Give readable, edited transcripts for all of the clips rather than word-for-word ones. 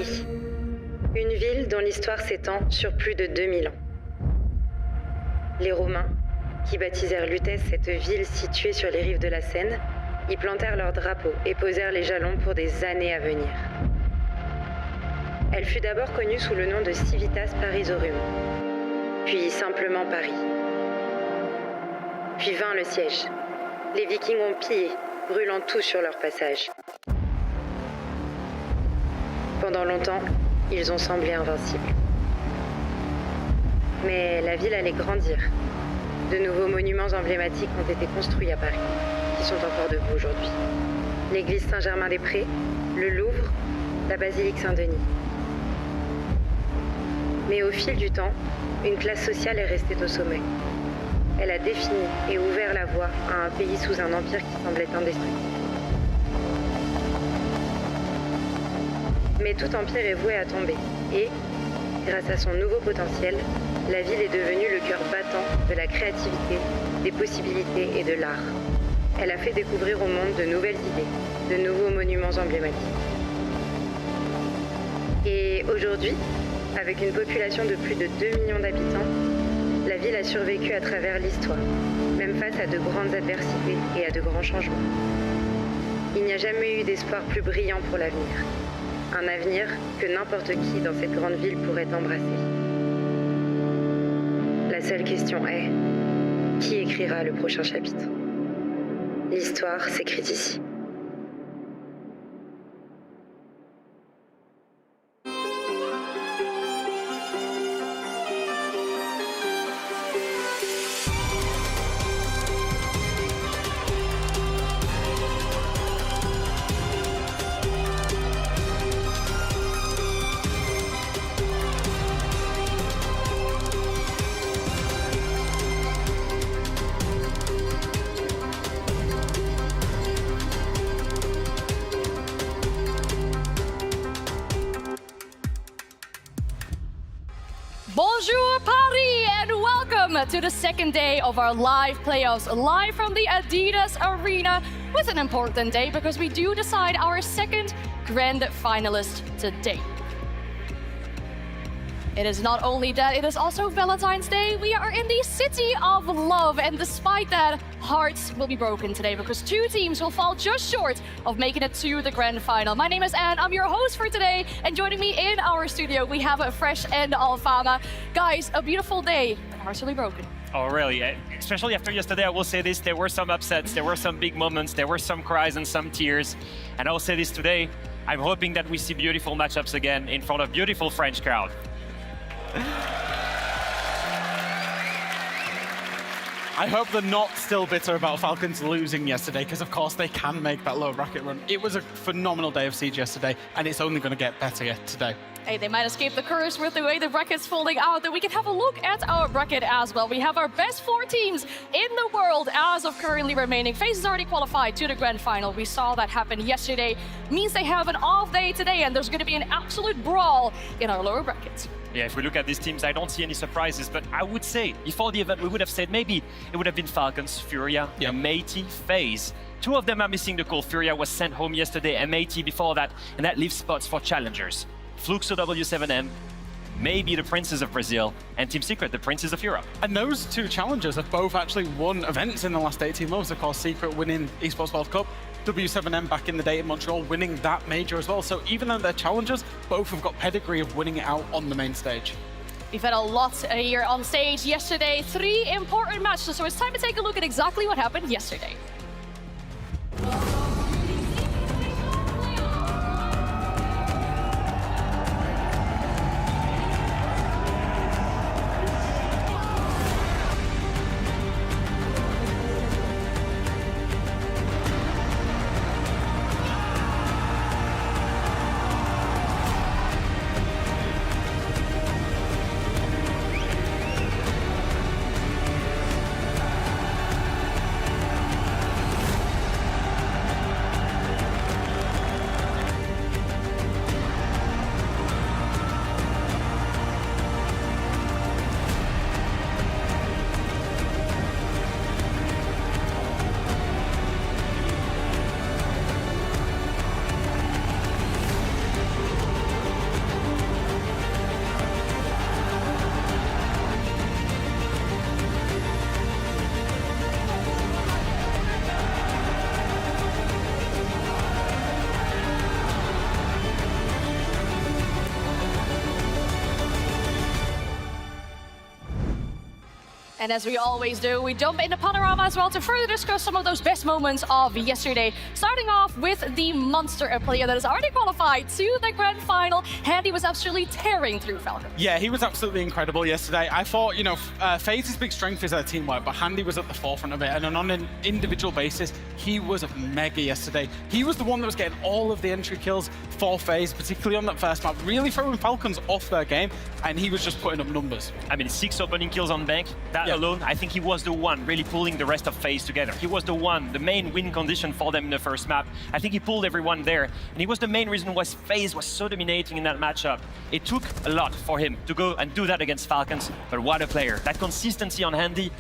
Paris, une ville dont l'histoire s'étend sur plus de 2000 ans. Les Romains, qui baptisèrent Lutèce cette ville située sur les rives de la Seine, y plantèrent leurs drapeaux et posèrent les jalons pour des années à venir. Elle fut d'abord connue sous le nom de Civitas Parisorum, puis simplement Paris. Puis vint le siège. Les Vikings ont pillé, brûlant tout sur leur passage. Pendant longtemps, ils ont semblé invincibles. Mais la ville allait grandir. De nouveaux monuments emblématiques ont été construits à Paris, qui sont encore debout aujourd'hui. L'église Saint-Germain-des-Prés, le Louvre, la basilique Saint-Denis. Mais au fil du temps, une classe sociale est restée au sommet. Elle a défini et ouvert la voie à un pays sous un empire qui semblait indestructible. Mais tout empire est voué à tomber et, grâce à son nouveau potentiel, la ville est devenue le cœur battant de la créativité, des possibilités et de l'art. Elle a fait découvrir au monde de nouvelles idées, de nouveaux monuments emblématiques. Et aujourd'hui, avec une population de plus de 2 millions d'habitants, la ville a survécu à travers l'histoire, même face à de grandes adversités et à de grands changements. Il n'y a jamais eu d'espoir plus brillant pour l'avenir. Un avenir que n'importe qui dans cette grande ville pourrait embrasser. La seule question est, qui écrira le prochain chapitre? L'histoire s'écrit ici. Bonjour Paris and welcome to the second day of our live playoffs, live from the Adidas Arena with an important day because we do decide our second grand finalist today. It is not only that, it is also Valentine's Day. We are in the city of love, and despite that, hearts will be broken today because two teams will fall just short of making it to the grand final. My name is Anne, I'm your host for today, and joining me in our studio, we have Fresh and Alfama. Guys, a beautiful day, but hearts will be broken. Oh, really? Especially after yesterday, I will say this, there were some upsets, there were some big moments, there were some cries and some tears. And I will say this today, I'm hoping that we see beautiful matchups again in front of beautiful French crowd. I hope they're not still bitter about Falcons losing yesterday, because of course they can make that lower bracket run. It was a phenomenal day of Siege yesterday, and it's only going to get better yet today. Hey, they might escape the curse with the way the bracket's folding out. Then we can have a look at our bracket as well. We have our best 4 teams in the world as of currently remaining. FaZe is already qualified to the grand final. We saw that happen yesterday. Means they have an off day today, and there's going to be an absolute brawl in our lower bracket. Yeah, if we look at these teams, I don't see any surprises, but I would say, before the event, we would have said maybe it would have been Falcons, Furia, M80, FaZe. 2 of them are missing the call. Furia was sent home yesterday, M80 before that, and that leaves spots for challengers. Fluxo W7M, maybe the Princes of Brazil, and Team Secret, the Princes of Europe. And those 2 challengers have both actually won events in the last 18 months. Of course, Secret winning Esports World Cup, W7M back in the day in Montreal winning that major as well. So even though they're challengers, both have got pedigree of winning it out on the main stage. We've had a lot here on stage yesterday. 3 important matches, so it's time to take a look at exactly what happened yesterday. And as we always do, we jump into Panorama as well to further discuss some of those best moments of yesterday. Starting off with the monster, a player that has already qualified to the grand final. Handy was absolutely tearing through Falcon. Yeah, he was absolutely incredible yesterday. I thought, FaZe's big strength is their teamwork, but Handy was at the forefront of it. And on an individual basis, he was mega yesterday. He was the one that was getting all of the entry kills for FaZe, particularly on that first map, really throwing Falcons off their game, and he was just putting up numbers. I mean, 6 opening kills on Bank, that alone, I think he was the one really pulling the rest of FaZe together. He was the main win condition for them in the first map. I think he pulled everyone there, and he was the main reason why FaZe was so dominating in that matchup. It took a lot for him to go and do that against Falcons, but what a player. That consistency on Handy,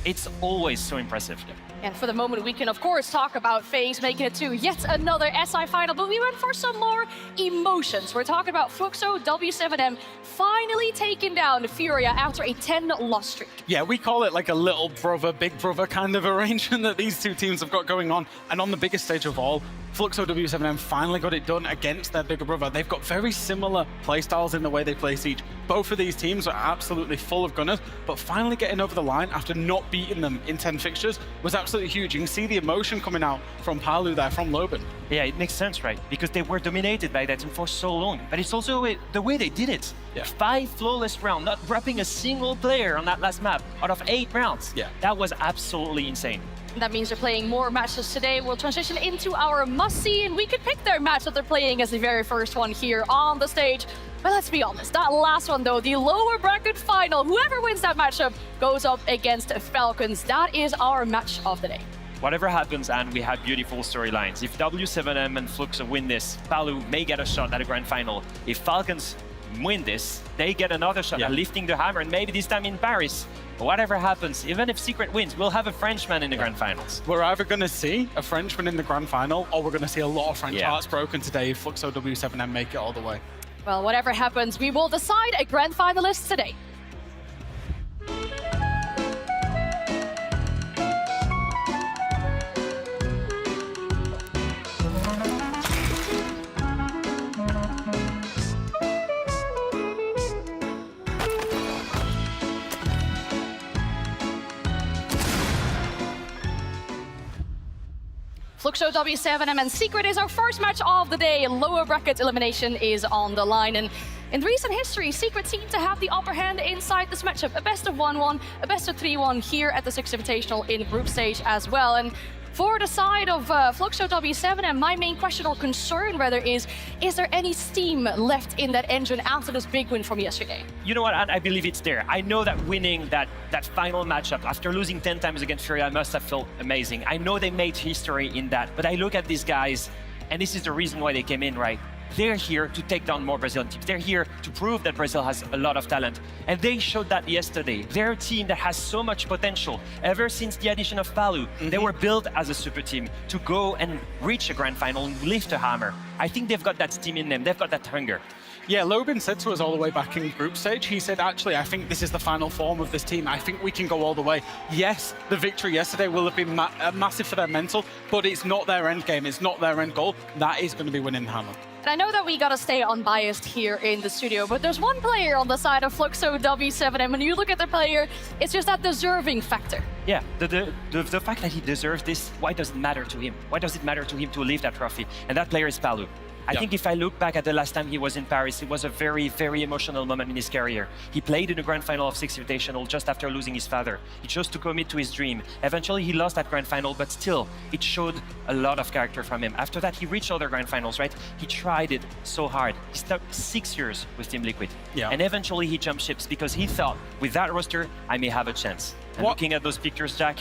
it's always so impressive. And for the moment, we can, of course, talk about FaZe making it to yet another SI final, but we went for some more emotions. We're talking about Fluxo W7M finally taking down Furia after a 10-loss streak. Yeah, we call it like a little brother, big brother kind of arrangement that these two teams have got going on. And on the biggest stage of all, Fluxo W7M finally got it done against their bigger brother. They've got very similar playstyles in the way they play Siege. Both of these teams are absolutely full of gunners, but finally getting over the line after not beating them in 10 fixtures was absolutely huge. You can see the emotion coming out from Palu there, from Loban. Yeah, it makes sense, right? Because they were dominated by that team for so long. But it's also the way they did it. Yeah. 5 flawless rounds, not dropping a single player on that last map out of 8 rounds. Yeah. That was absolutely insane. That means they're playing more matches today. We'll transition into our must-see, and we can pick their match that they're playing as the very first one here on the stage. But let's be honest, that last one though, the lower bracket final, whoever wins that matchup goes up against Falcons. That is our match of the day. Whatever happens, and we have beautiful storylines. If W7M and Fluxo win this, Palu may get a shot at a grand final. If Falcons win this, they get another shot at lifting the hammer, and maybe this time in Paris. But whatever happens, even if Secret wins, we'll have a Frenchman in the grand finals. We're either going to see a Frenchman in the grand final, or we're going to see a lot of French hearts broken today if Fluxo W7M make it all the way. Well, whatever happens, we will decide a grand finalist today. Fluxo W7M and Secret is our first match of the day. Lower bracket elimination is on the line. And in recent history, Secret seemed to have the upper hand inside this matchup. A best of 1-1, a best of 3-1 here at the Six Invitational in group stage as well. And for the side of Fluxo W7M, my main question or concern rather is there any steam left in that engine after this big win from yesterday? You know what, I believe it's there. I know that winning that final matchup after losing 10 times against Furia must have felt amazing. I know they made history in that, but I look at these guys, and this is the reason why they came in, right? They're here to take down more Brazilian teams. They're here to prove that Brazil has a lot of talent. And they showed that yesterday. They're a team that has so much potential. Ever since the addition of Palu, they were built as a super team to go and reach a grand final and lift a hammer. I think they've got that steam in them. They've got that hunger. Yeah, Loban said to us all the way back in group stage, he said, actually, I think this is the final form of this team. I think we can go all the way. Yes, the victory yesterday will have been massive for their mental, but it's not their end game. It's not their end goal. That is going to be winning the hammer. And I know that we gotta stay unbiased here in the studio, but there's one player on the side of Fluxo W7M. When you look at the player, it's just that deserving factor. Yeah, the fact that he deserves this, why does it matter to him? Why does it matter to him to lift that trophy? And that player is Palu. I think if I look back at the last time he was in Paris, it was a very, very emotional moment in his career. He played in the grand final of Six Invitational just after losing his father. He chose to commit to his dream. Eventually, he lost that grand final, but still, it showed a lot of character from him. After that, he reached other grand finals, right? He tried it so hard. He stuck 6 years with Team Liquid. Yeah. And eventually, he jumped ships because he thought, with that roster, I may have a chance. And looking at those pictures, Jack,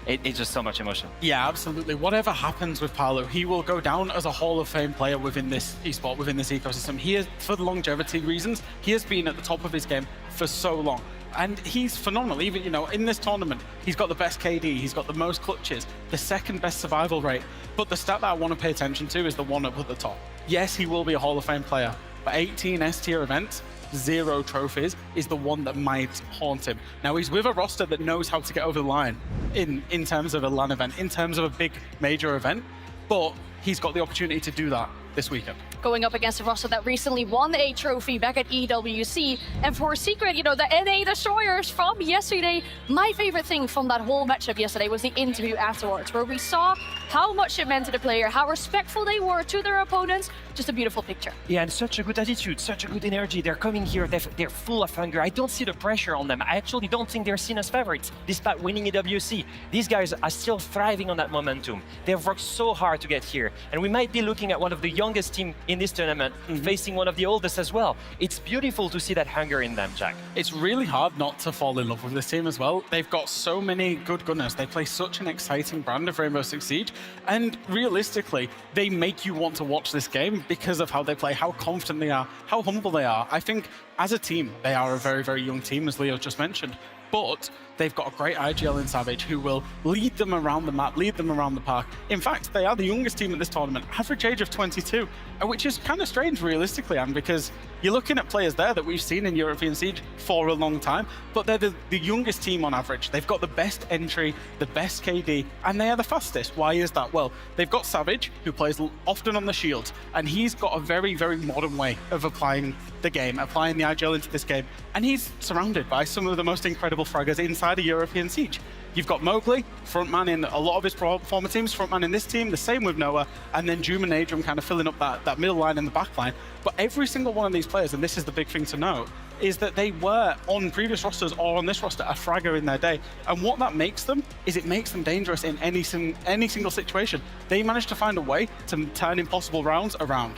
it's just so much emotion. Yeah, absolutely. Whatever happens with Palu, he will go down as a Hall of Fame player within this esport, within this ecosystem. He is, for the longevity reasons, he has been at the top of his game for so long. And he's phenomenal. Even, in this tournament, he's got the best KD, he's got the most clutches, the second best survival rate. But the stat that I want to pay attention to is the one up at the top. Yes, he will be a Hall of Fame player, but 18 S-tier events, 0 trophies is the one that might haunt him. Now, he's with a roster that knows how to get over the line in terms of a LAN event, in terms of a big major event, but he's got the opportunity to do that this weekend. Going up against a roster that recently won a trophy back at EWC. And for Secret, you know, the NA Destroyers from yesterday, my favorite thing from that whole matchup yesterday was the interview afterwards, where we saw how much it meant to the player, how respectful they were to their opponents. Just a beautiful picture. Yeah, and such a good attitude, such a good energy. They're coming here, they're full of hunger. I don't see the pressure on them. I actually don't think they're seen as favorites, despite winning EWC. These guys are still thriving on that momentum. They've worked so hard to get here. And we might be looking at one of the youngest teams in this tournament, facing one of the oldest as well. It's beautiful to see that hunger in them, Jack. It's really hard not to fall in love with this team as well. They've got so many good gunners. They play such an exciting brand of Rainbow Six Siege. And realistically, they make you want to watch this game because of how they play, how confident they are, how humble they are. I think as a team, they are a very, very young team, as Leo just mentioned. But they've got a great IGL in Savage who will lead them around the map, lead them around the park. In fact, they are the youngest team at this tournament, average age of 22, which is kind of strange realistically, Anne, because you're looking at players there that we've seen in European Siege for a long time, but they're the youngest team on average. They've got the best entry, the best KD, and they are the fastest. Why is that? Well, they've got Savage, who plays often on the shield, and he's got a very, very modern way of applying the game, applying the IGL into this game, and he's surrounded by some of the most incredible fraggers inside a European Siege. You've got Mowgli, frontman in a lot of his former teams, frontman in this team, the same with Noah, and then Doom and Adrian kind of filling up that middle line and the back line. But every single one of these players, and this is the big thing to note, is that they were on previous rosters or on this roster a fragger in their day. And what that makes them is it makes them dangerous in any single situation. They managed to find a way to turn impossible rounds around.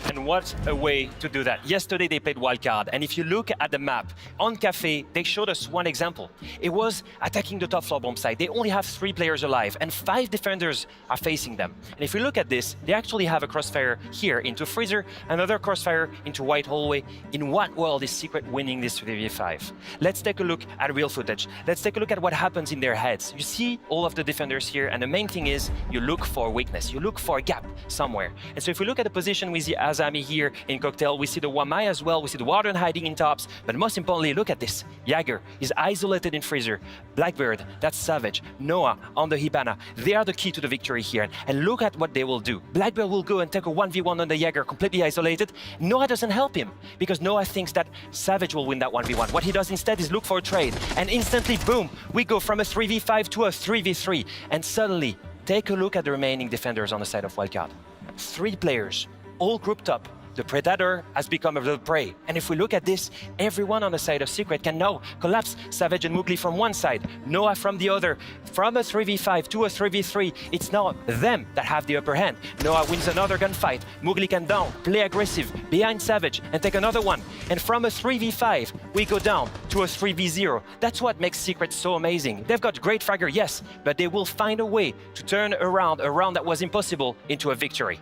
And what a way to do that. Yesterday they played wildcard, and if you look at the map, on Cafe, they showed us one example. It was attacking the top floor bomb site. They only have 3 players alive, and 5 defenders are facing them. And if you look at this, they actually have a crossfire here into Freezer, another crossfire into White Hallway. In what world is Secret winning this 3v5? Let's take a look at real footage. Let's take a look at what happens in their heads. You see all of the defenders here, and the main thing is you look for weakness. You look for a gap somewhere. And so if we look at the position with the Azami here in Cocktail, we see the Wamai as well, we see the Warden hiding in tops, but most importantly, look at this. Jagger is isolated in Freezer. Blackbird, that's Savage. Noah on the Hibana. They are the key to the victory here. And look at what they will do. Blackbird will go and take a 1v1 on the Jagger, completely isolated. Noah doesn't help him, because Noah thinks that Savage will win that 1v1. What he does instead is look for a trade, and instantly, boom, we go from a 3v5 to a 3v3. And suddenly, take a look at the remaining defenders on the side of Wildcard. 3 players, all grouped up. The Predator has become a little prey. And if we look at this, everyone on the side of Secret can now collapse Savage and Mowgli from one side, Noah from the other. From a 3v5 to a 3v3, it's now them that have the upper hand. Noah wins another gunfight. Mowgli can down, play aggressive, behind Savage, and take another one. And from a 3v5, we go down to a 3v0. That's what makes Secret so amazing. They've got great fragger, yes, but they will find a way to turn around a round that was impossible into a victory.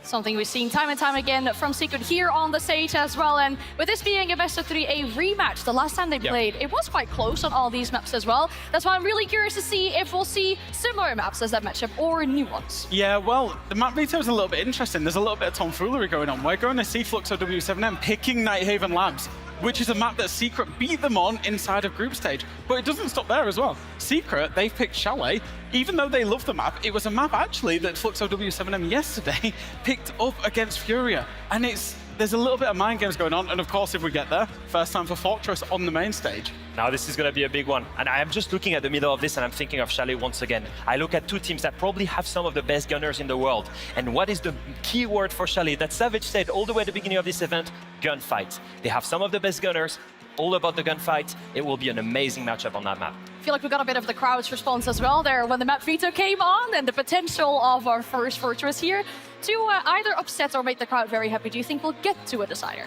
Something we've seen time and time again from Secret here on the stage as well. And with this being a best of 3, a rematch, the last time they played, it was quite close on all these maps as well. That's why I'm really curious to see if we'll see similar maps as that matchup or new ones. Yeah, well, the map veto is a little bit interesting. There's a little bit of tomfoolery going on. We're going to see Fluxo W7M picking Nighthaven Labs, which is a map that Secret beat them on inside of group stage. But it doesn't stop there as well. Secret, they've picked Chalet. Even though they love the map, it was a map actually that Fluxo W7M yesterday picked up against Furia. And there's a little bit of mind games going on. And of course, if we get there, first time for Fortress on the main stage. Now this is going to be a big one. And I am just looking at the middle of this and I'm thinking of Chalet once again. I look at 2 teams that probably have some of the best gunners in the world. And what is the key word for Chalet? That Savage said all the way at the beginning of this event, gunfights. They have some of the best gunners, all about the gunfight. It will be an amazing matchup on that map. I feel like we got a bit of the crowd's response as well there when the map veto came on, and the potential of our first Fortress here to either upset or make the crowd very happy. Do you think we'll get to a decider?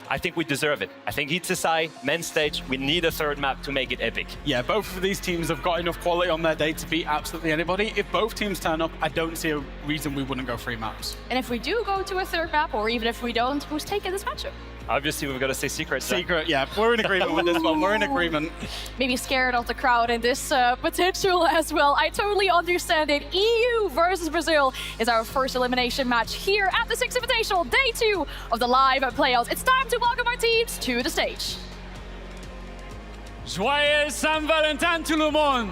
I think we deserve it. I think it's SI, men's stage. We need a 3rd map to make it epic. Yeah, both of these teams have got enough quality on their day to beat absolutely anybody. If both teams turn up, I don't see a reason we wouldn't go 3 maps. And if we do go to a 3rd map, or even if we don't, who's taking this matchup? Obviously, we've got to say Secret. Secret, yeah. We're in agreement with this one. We're in agreement. Maybe scared of the crowd in this potential as well. I totally understand it. EU versus Brazil is our first elimination match here at the Six Invitational, day 2 of the live playouts. It's time to welcome our teams to the stage. Joyeux Saint-Valentin tout le monde!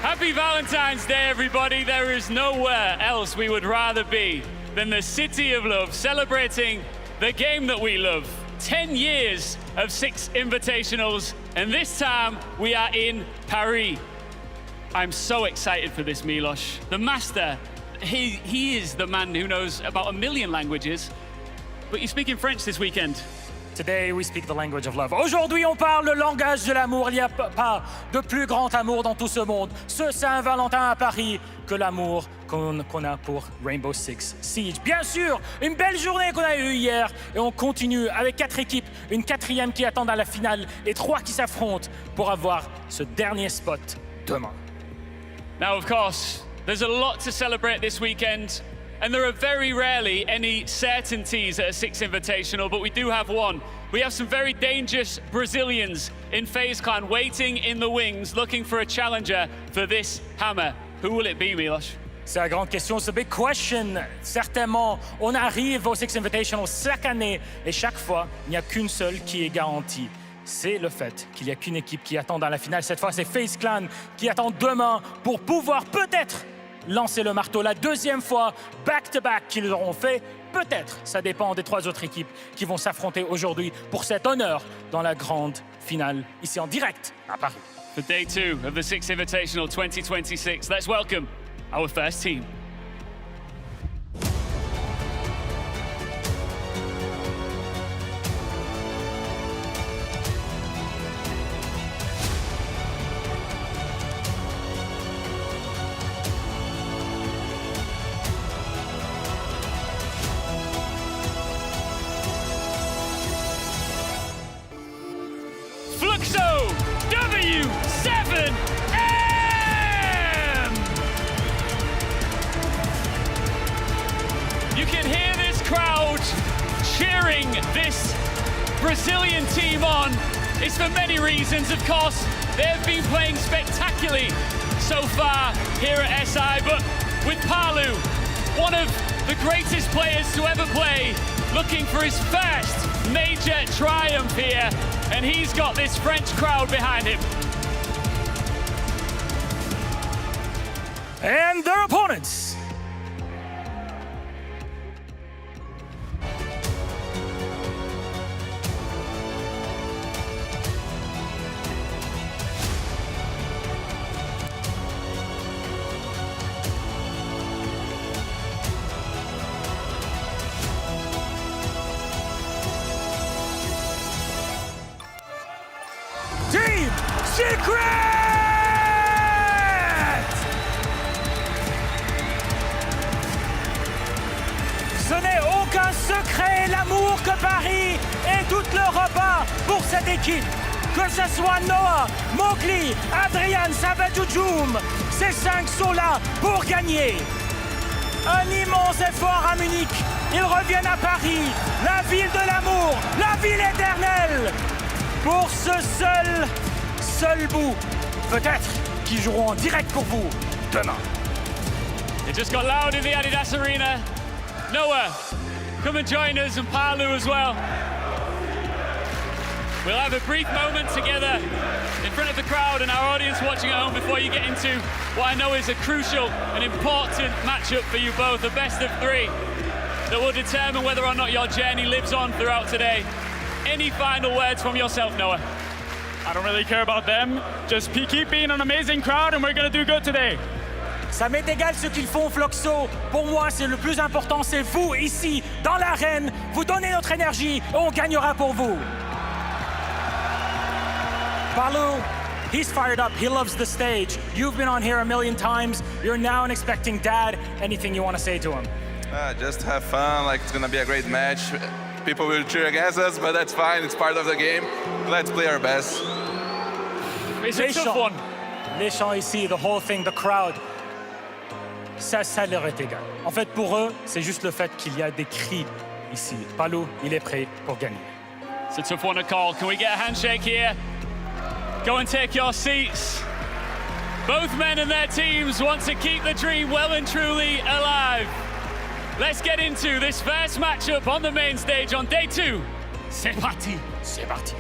Happy Valentine's Day, everybody. There is nowhere else we would rather be than the City of Love, celebrating the game that we love. 10 years of Six Invitationals, and this time we are in Paris. I'm so excited for this, Milos. The master, he is the man who knows about 1 million languages, but you're speaking French this weekend. Today we speak the language of love. Aujourd'hui on parle le langage de l'amour. Il n'y a pas de plus grand amour dans tout ce monde. Ce Saint-Valentin à Paris que l'amour qu'on a pour Rainbow Six Siege. Bien sûr, une belle journée qu'on a eue hier et on continue avec 4 équipes, une 4e qui attend à la finale et 3 qui s'affrontent pour avoir ce dernier spot demain. Now, of course, there's a lot to celebrate this weekend. And there are very rarely any certainties at a Six Invitational, but we do have one. We have some very dangerous Brazilians in FaZe Clan waiting in the wings, looking for a challenger for this hammer. Who will it be, Milos? C'est la grande question, c'est big question. Certainement, on arrive au Six Invitational chaque année et chaque fois, il n'y a qu'une seule qui est garantie. C'est le fait qu'il n'y a qu'une équipe qui attend dans la finale. Cette fois, c'est FaZe Clan qui attend demain pour pouvoir peut-être lancer le marteau. La 2e fois, back-to-back qu'ils auront fait. Peut-être, ça dépend des 3 autres équipes qui vont s'affronter aujourd'hui pour cet honneur dans la grande finale, ici en direct à Paris. For day 2 of the Six Invitational 2026, let's welcome our first team. Fluxo W7M! You can hear this crowd cheering this Brazilian team on. It's for many reasons, of course. They've been playing spectacularly so far here at SI, but with Palu, one of the greatest players to ever play, looking for his first major triumph here, and he's got this French crowd behind him. And their opponents. Team Secret! Ce n'est aucun secret l'amour que Paris et toute l'Europe a pour cette équipe. Que ce soit Noah, Mowgli, Adrian, Savajujum, ces 5 sont là pour gagner. Un immense effort à Munich. Ils reviennent à Paris, la ville de l'amour, la ville éternelle. Pour ce seul bout, peut-être qu'ils joueront en direct pour vous demain. It just got loud in the Adidas Arena. Noah, come and join us, and Palu as well. We'll have a brief moment together in front of the crowd and our audience watching at home before you get into what I know is a crucial and important matchup for you both, the best of 3 that will determine whether or not your journey lives on throughout today. Any final words from yourself, Noah? I don't really care about them. Just keep being an amazing crowd and we're gonna do good today. Ça m'est égal ce qu'ils font, Floxo. Pour moi, c'est le plus important, c'est vous, ici, dans l'arène. Vous donnez notre énergie et on gagnera pour vous. Palu, he's fired up. He loves the stage. You've been on here 1 million times. You're now an expecting dad. Anything you want to say to him? Just have fun. Like, it's gonna be a great match. People will cheer against us, but that's fine. It's part of the game. Let's play our best. It's a tough one. Les chants ici, the whole thing, the crowd. Ça leur est égal. En fait, pour eux, c'est juste le fait qu'il y a des cris ici. Palu, il est prêt pour gagner. It's a tough one to call. Can we get a handshake here? Go and take your seats. Both men and their teams want to keep the dream well and truly alive. Let's get into this first matchup on the main stage on day 2. C'est parti. C'est parti.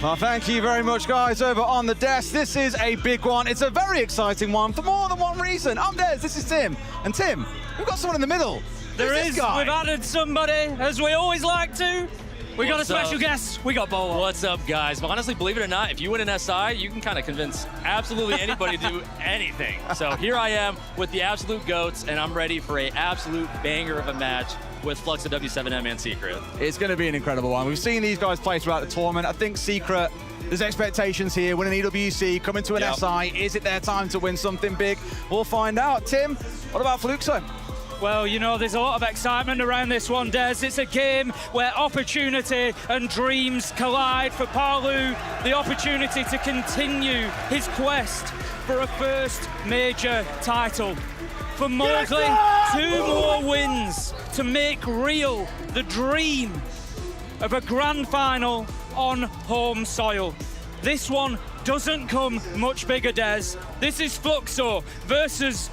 Well, thank you very much, guys, over on the desk. This is a big one. It's a very exciting one for more than one reason. I'm Des, this is Tim. And Tim, we've got someone in the middle. There Who's is. this guy? We've added somebody, as we always like to. We got a special guest. We got Bolo. What's up, guys? But honestly, believe it or not, if you win an SI, you can kind of convince absolutely anybody to do anything. So here I am with the absolute GOATs, and I'm ready for an absolute banger of a match with Flux of W7M and Secret. It's going to be an incredible one. We've seen these guys play throughout the tournament. I think Secret, there's expectations here, winning EWC, coming to an SI. Is it their time to win something big? We'll find out. Tim, what about Fluxo? Well, you know, there's a lot of excitement around this one, Des. It's a game where opportunity and dreams collide for Palu. The opportunity to continue his quest for a first major title. For Mowgli, 2 more wins to make real the dream of a grand final on home soil. This one doesn't come much bigger, Des. This is Fluxo versus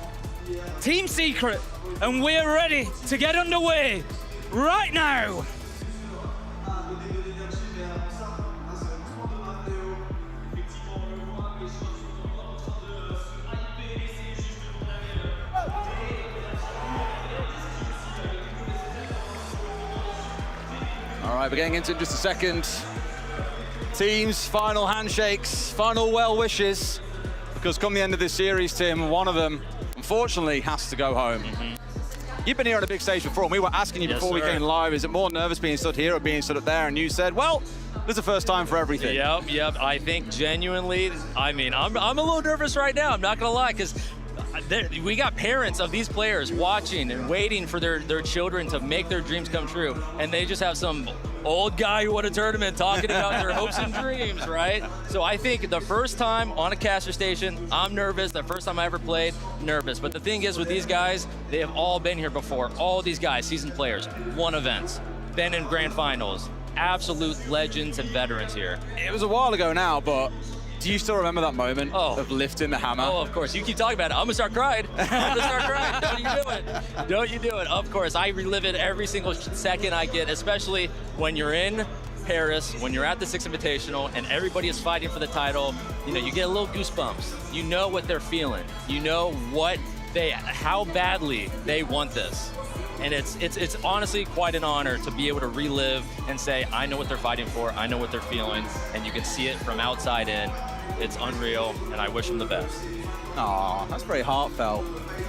Team Secret, and we're ready to get underway right now. All right, we're getting into it in just a second. Teams, final handshakes, final well wishes. Because come the end of this series, Tim, one of them, unfortunately, has to go home. You've been here on a big stage before, and we were asking you before we came live, is it more nervous being stood here or being stood up there? And you said, well, this is the first time for everything. Yep. I think genuinely, I mean, I'm a little nervous right now, I'm not gonna lie, because we got parents of these players watching and waiting for their children to make their dreams come true, and they just have some old guy who won a tournament talking about their hopes and dreams, right? So I think the first time on a caster station, I'm nervous. The first time I ever played, nervous. But the thing is with these guys, they have all been here before. All these guys, seasoned players, won events, been in grand finals, absolute legends and veterans here. It was a while ago now, but do you still remember that moment of lifting the hammer? Oh, of course. You keep talking about it. I'm gonna start crying. Don't you do it. Don't you do it. Of course. I relive it every single second I get, especially when you're in Paris, when you're at the Six Invitational and everybody is fighting for the title. You know, you get a little goosebumps. You know what they're feeling. You know how badly they want this. And it's honestly quite an honor to be able to relive and say, I know what they're fighting for, I know what they're feeling, and you can see it from outside in. It's unreal, and I wish them the best. Aw, that's very heartfelt.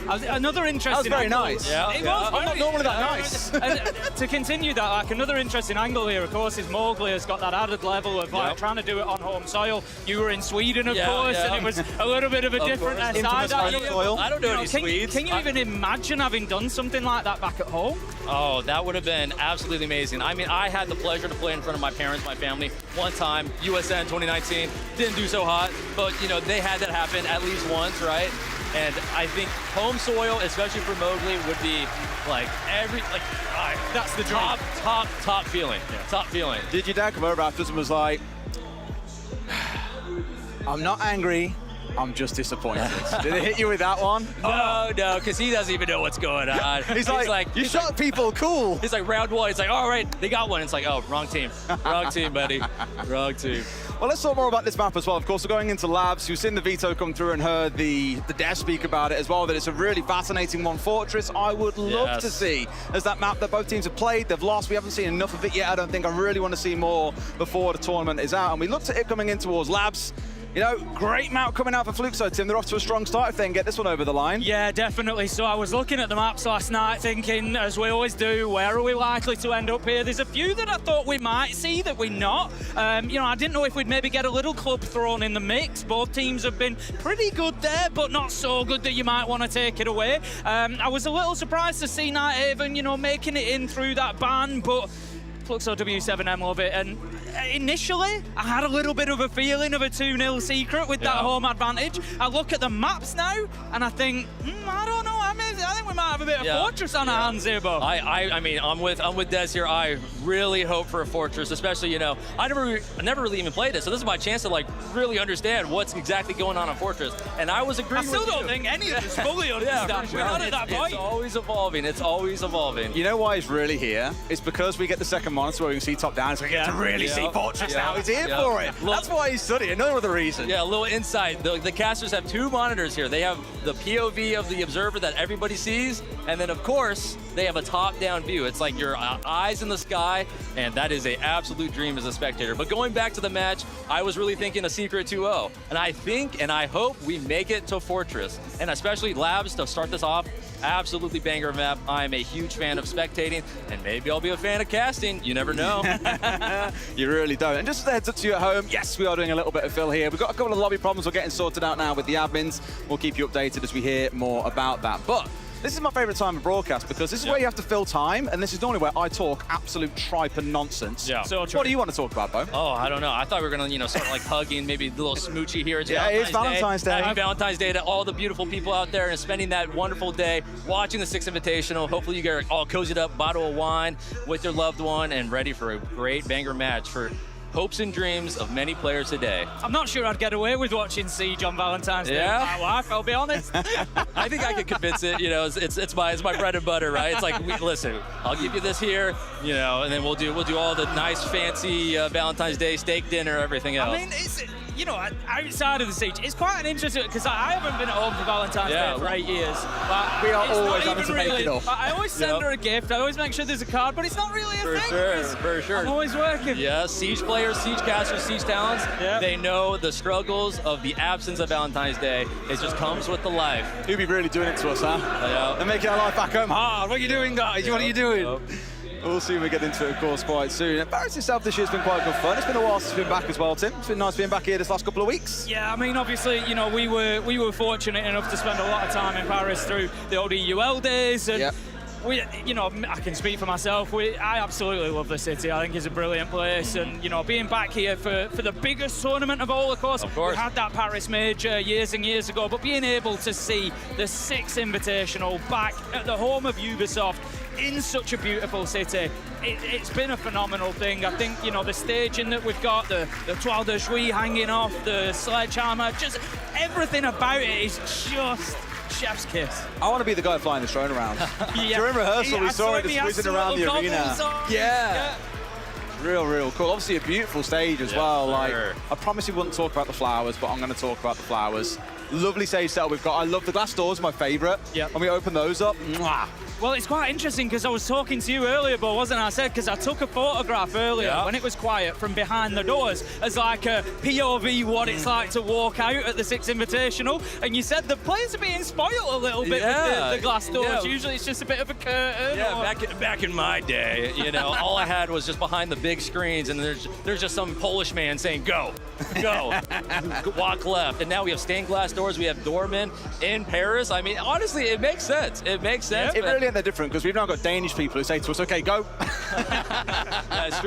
Another interesting That was very angle. nice. Yeah. It was I'm not normally that nice. And to continue that, like another interesting angle here, of course, is Mowgli has got that added level of like trying to do it on home soil. You were in Sweden, of course, and it was a little bit of a different SI that year. I don't know any Swedes. Can you even imagine having done something like that back at home? Oh, that would have been absolutely amazing. I mean, I had the pleasure to play in front of my parents, my family, one time, USN 2019. Didn't do so hot, but you know, they had that happen at least once, right? And I think home soil, especially for Mowgli, would be like that's the dream. Top feeling. Top feeling. Did your dad come over afterwards and was like, I'm not angry, I'm just disappointed. Did it hit you with that one? No, because he doesn't even know what's going on. He's like, you shot people, cool. He's like, round one. He's like, all right, they got one. It's like, oh, wrong team. Wrong team, buddy. Wrong team. Well, let's talk more about this map as well. Of course, we're going into labs. You've seen the veto come through and heard the dev speak about it as well, that it's a really fascinating one. Fortress, I would love to see as that map that both teams have played. They've lost. We haven't seen enough of it yet. I don't think I really want to see more before the tournament is out. And we looked at it coming in towards labs. You know, great map coming out for Fluxo, Tim. They're off to a strong start if they can get this one over the line. Yeah, definitely. So I was looking at the maps last night thinking, as we always do, where are we likely to end up here? There's a few that I thought we might see that we're not. You know, I didn't know if we'd maybe get a little club thrown in the mix. Both teams have been pretty good there, but not so good that you might want to take it away. I was a little surprised to see Nighthaven, you know, making it in through that ban, but Fluxo W7M love it. And initially, I had a little bit of a feeling of a 2-0 Secret with that home advantage. I look at the maps now, and I think, I don't know, I think we might have a bit of Fortress on our hands here, Bo. I mean, I'm with Des here. I really hope for a Fortress, especially, you know, I never really even played it, so this is my chance to, like, really understand what's exactly going on Fortress. And I was agreeing with you. I still don't think any of us fully understand. We're not at that point. It's always evolving. It's always evolving. You know why he's really here? It's because we get the second monitor where we can see top down, so we get to really see Fortress now. He's here for it. That's why he's studying. No other reason. Yeah, a little insight. The casters have 2 monitors here. They have the POV of the observer that everybody sees, and then, of course, they have a top-down view. It's like your eyes in the sky, and that is an absolute dream as a spectator. But going back to the match, I was really thinking a Secret 2-0. And I think and I hope we make it to Fortress. And especially Labs to start this off, absolutely banger map. I'm a huge fan of spectating, and maybe I'll be a fan of casting. You never know. You really don't. And just a heads up to you at home, yes, we are doing a little bit of fill here. We've got a couple of lobby problems we're getting sorted out now with the admins. We'll keep you updated as we hear more about that. But this is my favorite time of broadcast because this is where you have to fill time, and this is normally where I talk absolute tripe and nonsense. Yeah. So what do you want to talk about, Bo? Oh, I don't know. I thought we were going to, start like hugging, maybe a little smoochy here. It's Valentine's Day. Happy Valentine's Day to all the beautiful people out there and spending that wonderful day watching the Six Invitational. Hopefully you get all cozied up, bottle of wine with your loved one, and ready for a great banger match for hopes and dreams of many players today. I'm not sure I'd get away with watching Siege on Valentine's Day with my wife, I'll be honest. I think I could convince it, it's my bread and butter, right? It's like, listen, I'll give you this here, and then we'll do all the nice fancy Valentine's Day steak dinner, everything else. I mean, it's, outside of the Siege, it's quite an interesting, because I haven't been at home for Valentine's Day for 8 years. But we are always having to make it up. I always send her a gift, I always make sure there's a card, but it's not really a thing. For sure. I'm always working. Yeah, Siege players, Siege casters, Siege talents, they know the struggles of the absence of Valentine's Day. It just comes with the life. You'll be really doing it to us, huh? Yeah. They're making our life back home hard. What are you doing, guys? What are you doing? We'll see when we get into it, of course, quite soon. Paris itself this year has been quite good fun. It's been a while since we've been back as well, Tim. It's been nice being back here this last couple of weeks. Yeah, I mean, obviously, we were fortunate enough to spend a lot of time in Paris through the ODUL days. And we, I can speak for myself. I absolutely love the city. I think it's a brilliant place, and being back here for the biggest tournament of all, of course. We had that Paris Major years and years ago, but being able to see the Six Invitational back at the home of Ubisoft in such a beautiful city, it's been a phenomenal thing. I think the staging that we've got, the Toile de Jouy hanging off, the sledgehammer, just everything about it is just chef's kiss. I want to be the guy flying the drone around. During rehearsal, we saw it just whizzing around the arena. Yeah. Real cool. Obviously a beautiful stage as well. Like, I promised we wouldn't talk about the flowers, but I'm going to talk about the flowers. Lovely stage setup we've got. I love the glass doors, my favorite. When we open those up, mwah. Well, it's quite interesting because I was talking to you earlier, but wasn't I? Because I took a photograph earlier when it was quiet from behind the doors as like a POV what it's like to walk out at the Six Invitational, and you said the players are being spoiled a little bit with the glass doors. Usually it's just a bit of a curtain. Yeah, back in my day, all I had was just behind the big screens, and there's just some Polish man saying go, walk left, and now we have stained glass doors. We have doormen in Paris. I mean, honestly, it makes sense. It makes sense. It really they're different because we've now got Danish people who say to us, okay, go. That's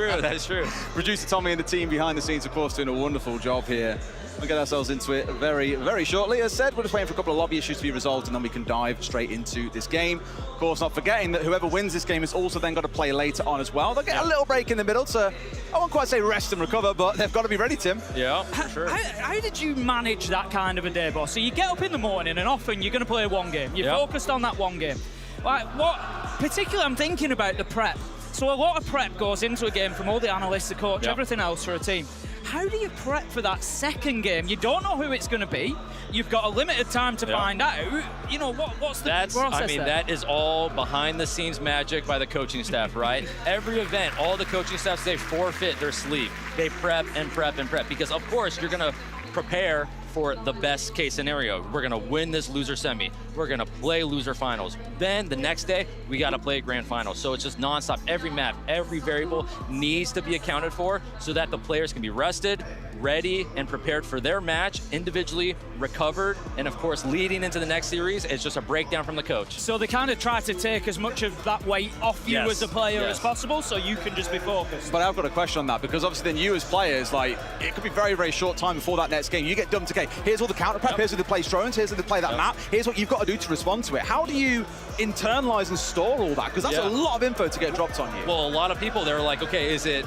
true. Producer Tommy and the team behind the scenes, of course, doing a wonderful job here. We'll get ourselves into it very, very shortly. As said, we're just waiting for a couple of lobby issues to be resolved, and then we can dive straight into this game. Of course, not forgetting that whoever wins this game has also then got to play later on as well. They'll get a little break in the middle to, I won't quite say rest and recover, but they've got to be ready, Tim. Yeah, for sure. How did you manage that kind of a day, boss? So you get up in the morning, and often you're going to play one game. You're focused on that one game. Like, particularly I'm thinking about the prep. So a lot of prep goes into a game from all the analysts, the coach, everything else for a team. How do you prep for that second game? You don't know who it's going to be. You've got a limited time to find out. What's the process I mean, that is all behind-the-scenes magic by the coaching staff, right? Every event, all the coaching staffs, they forfeit their sleep. They prep and prep and prep because, of course, you're going to prepare for the best case scenario. We're gonna win this loser semi. We're gonna play loser finals. Then the next day, we gotta play grand finals. So it's just nonstop. Every map, every variable needs to be accounted for so that the players can be rested, ready and prepared for their match, individually recovered, and of course leading into the next series is just a breakdown from the coach. So they kind of try to take as much of that weight off you as a player as possible, so you can just be focused. But I've got a question on that, because obviously then you as players, like, it could be very, very short time before that next game. You get dumped, okay, here's all the counter prep, here's how they play drones, here's how they play that map, here's what you've got to do to respond to it. How do you internalize and store all that? Because that's a lot of info to get dropped on you. Well, a lot of people, they're like, okay, is it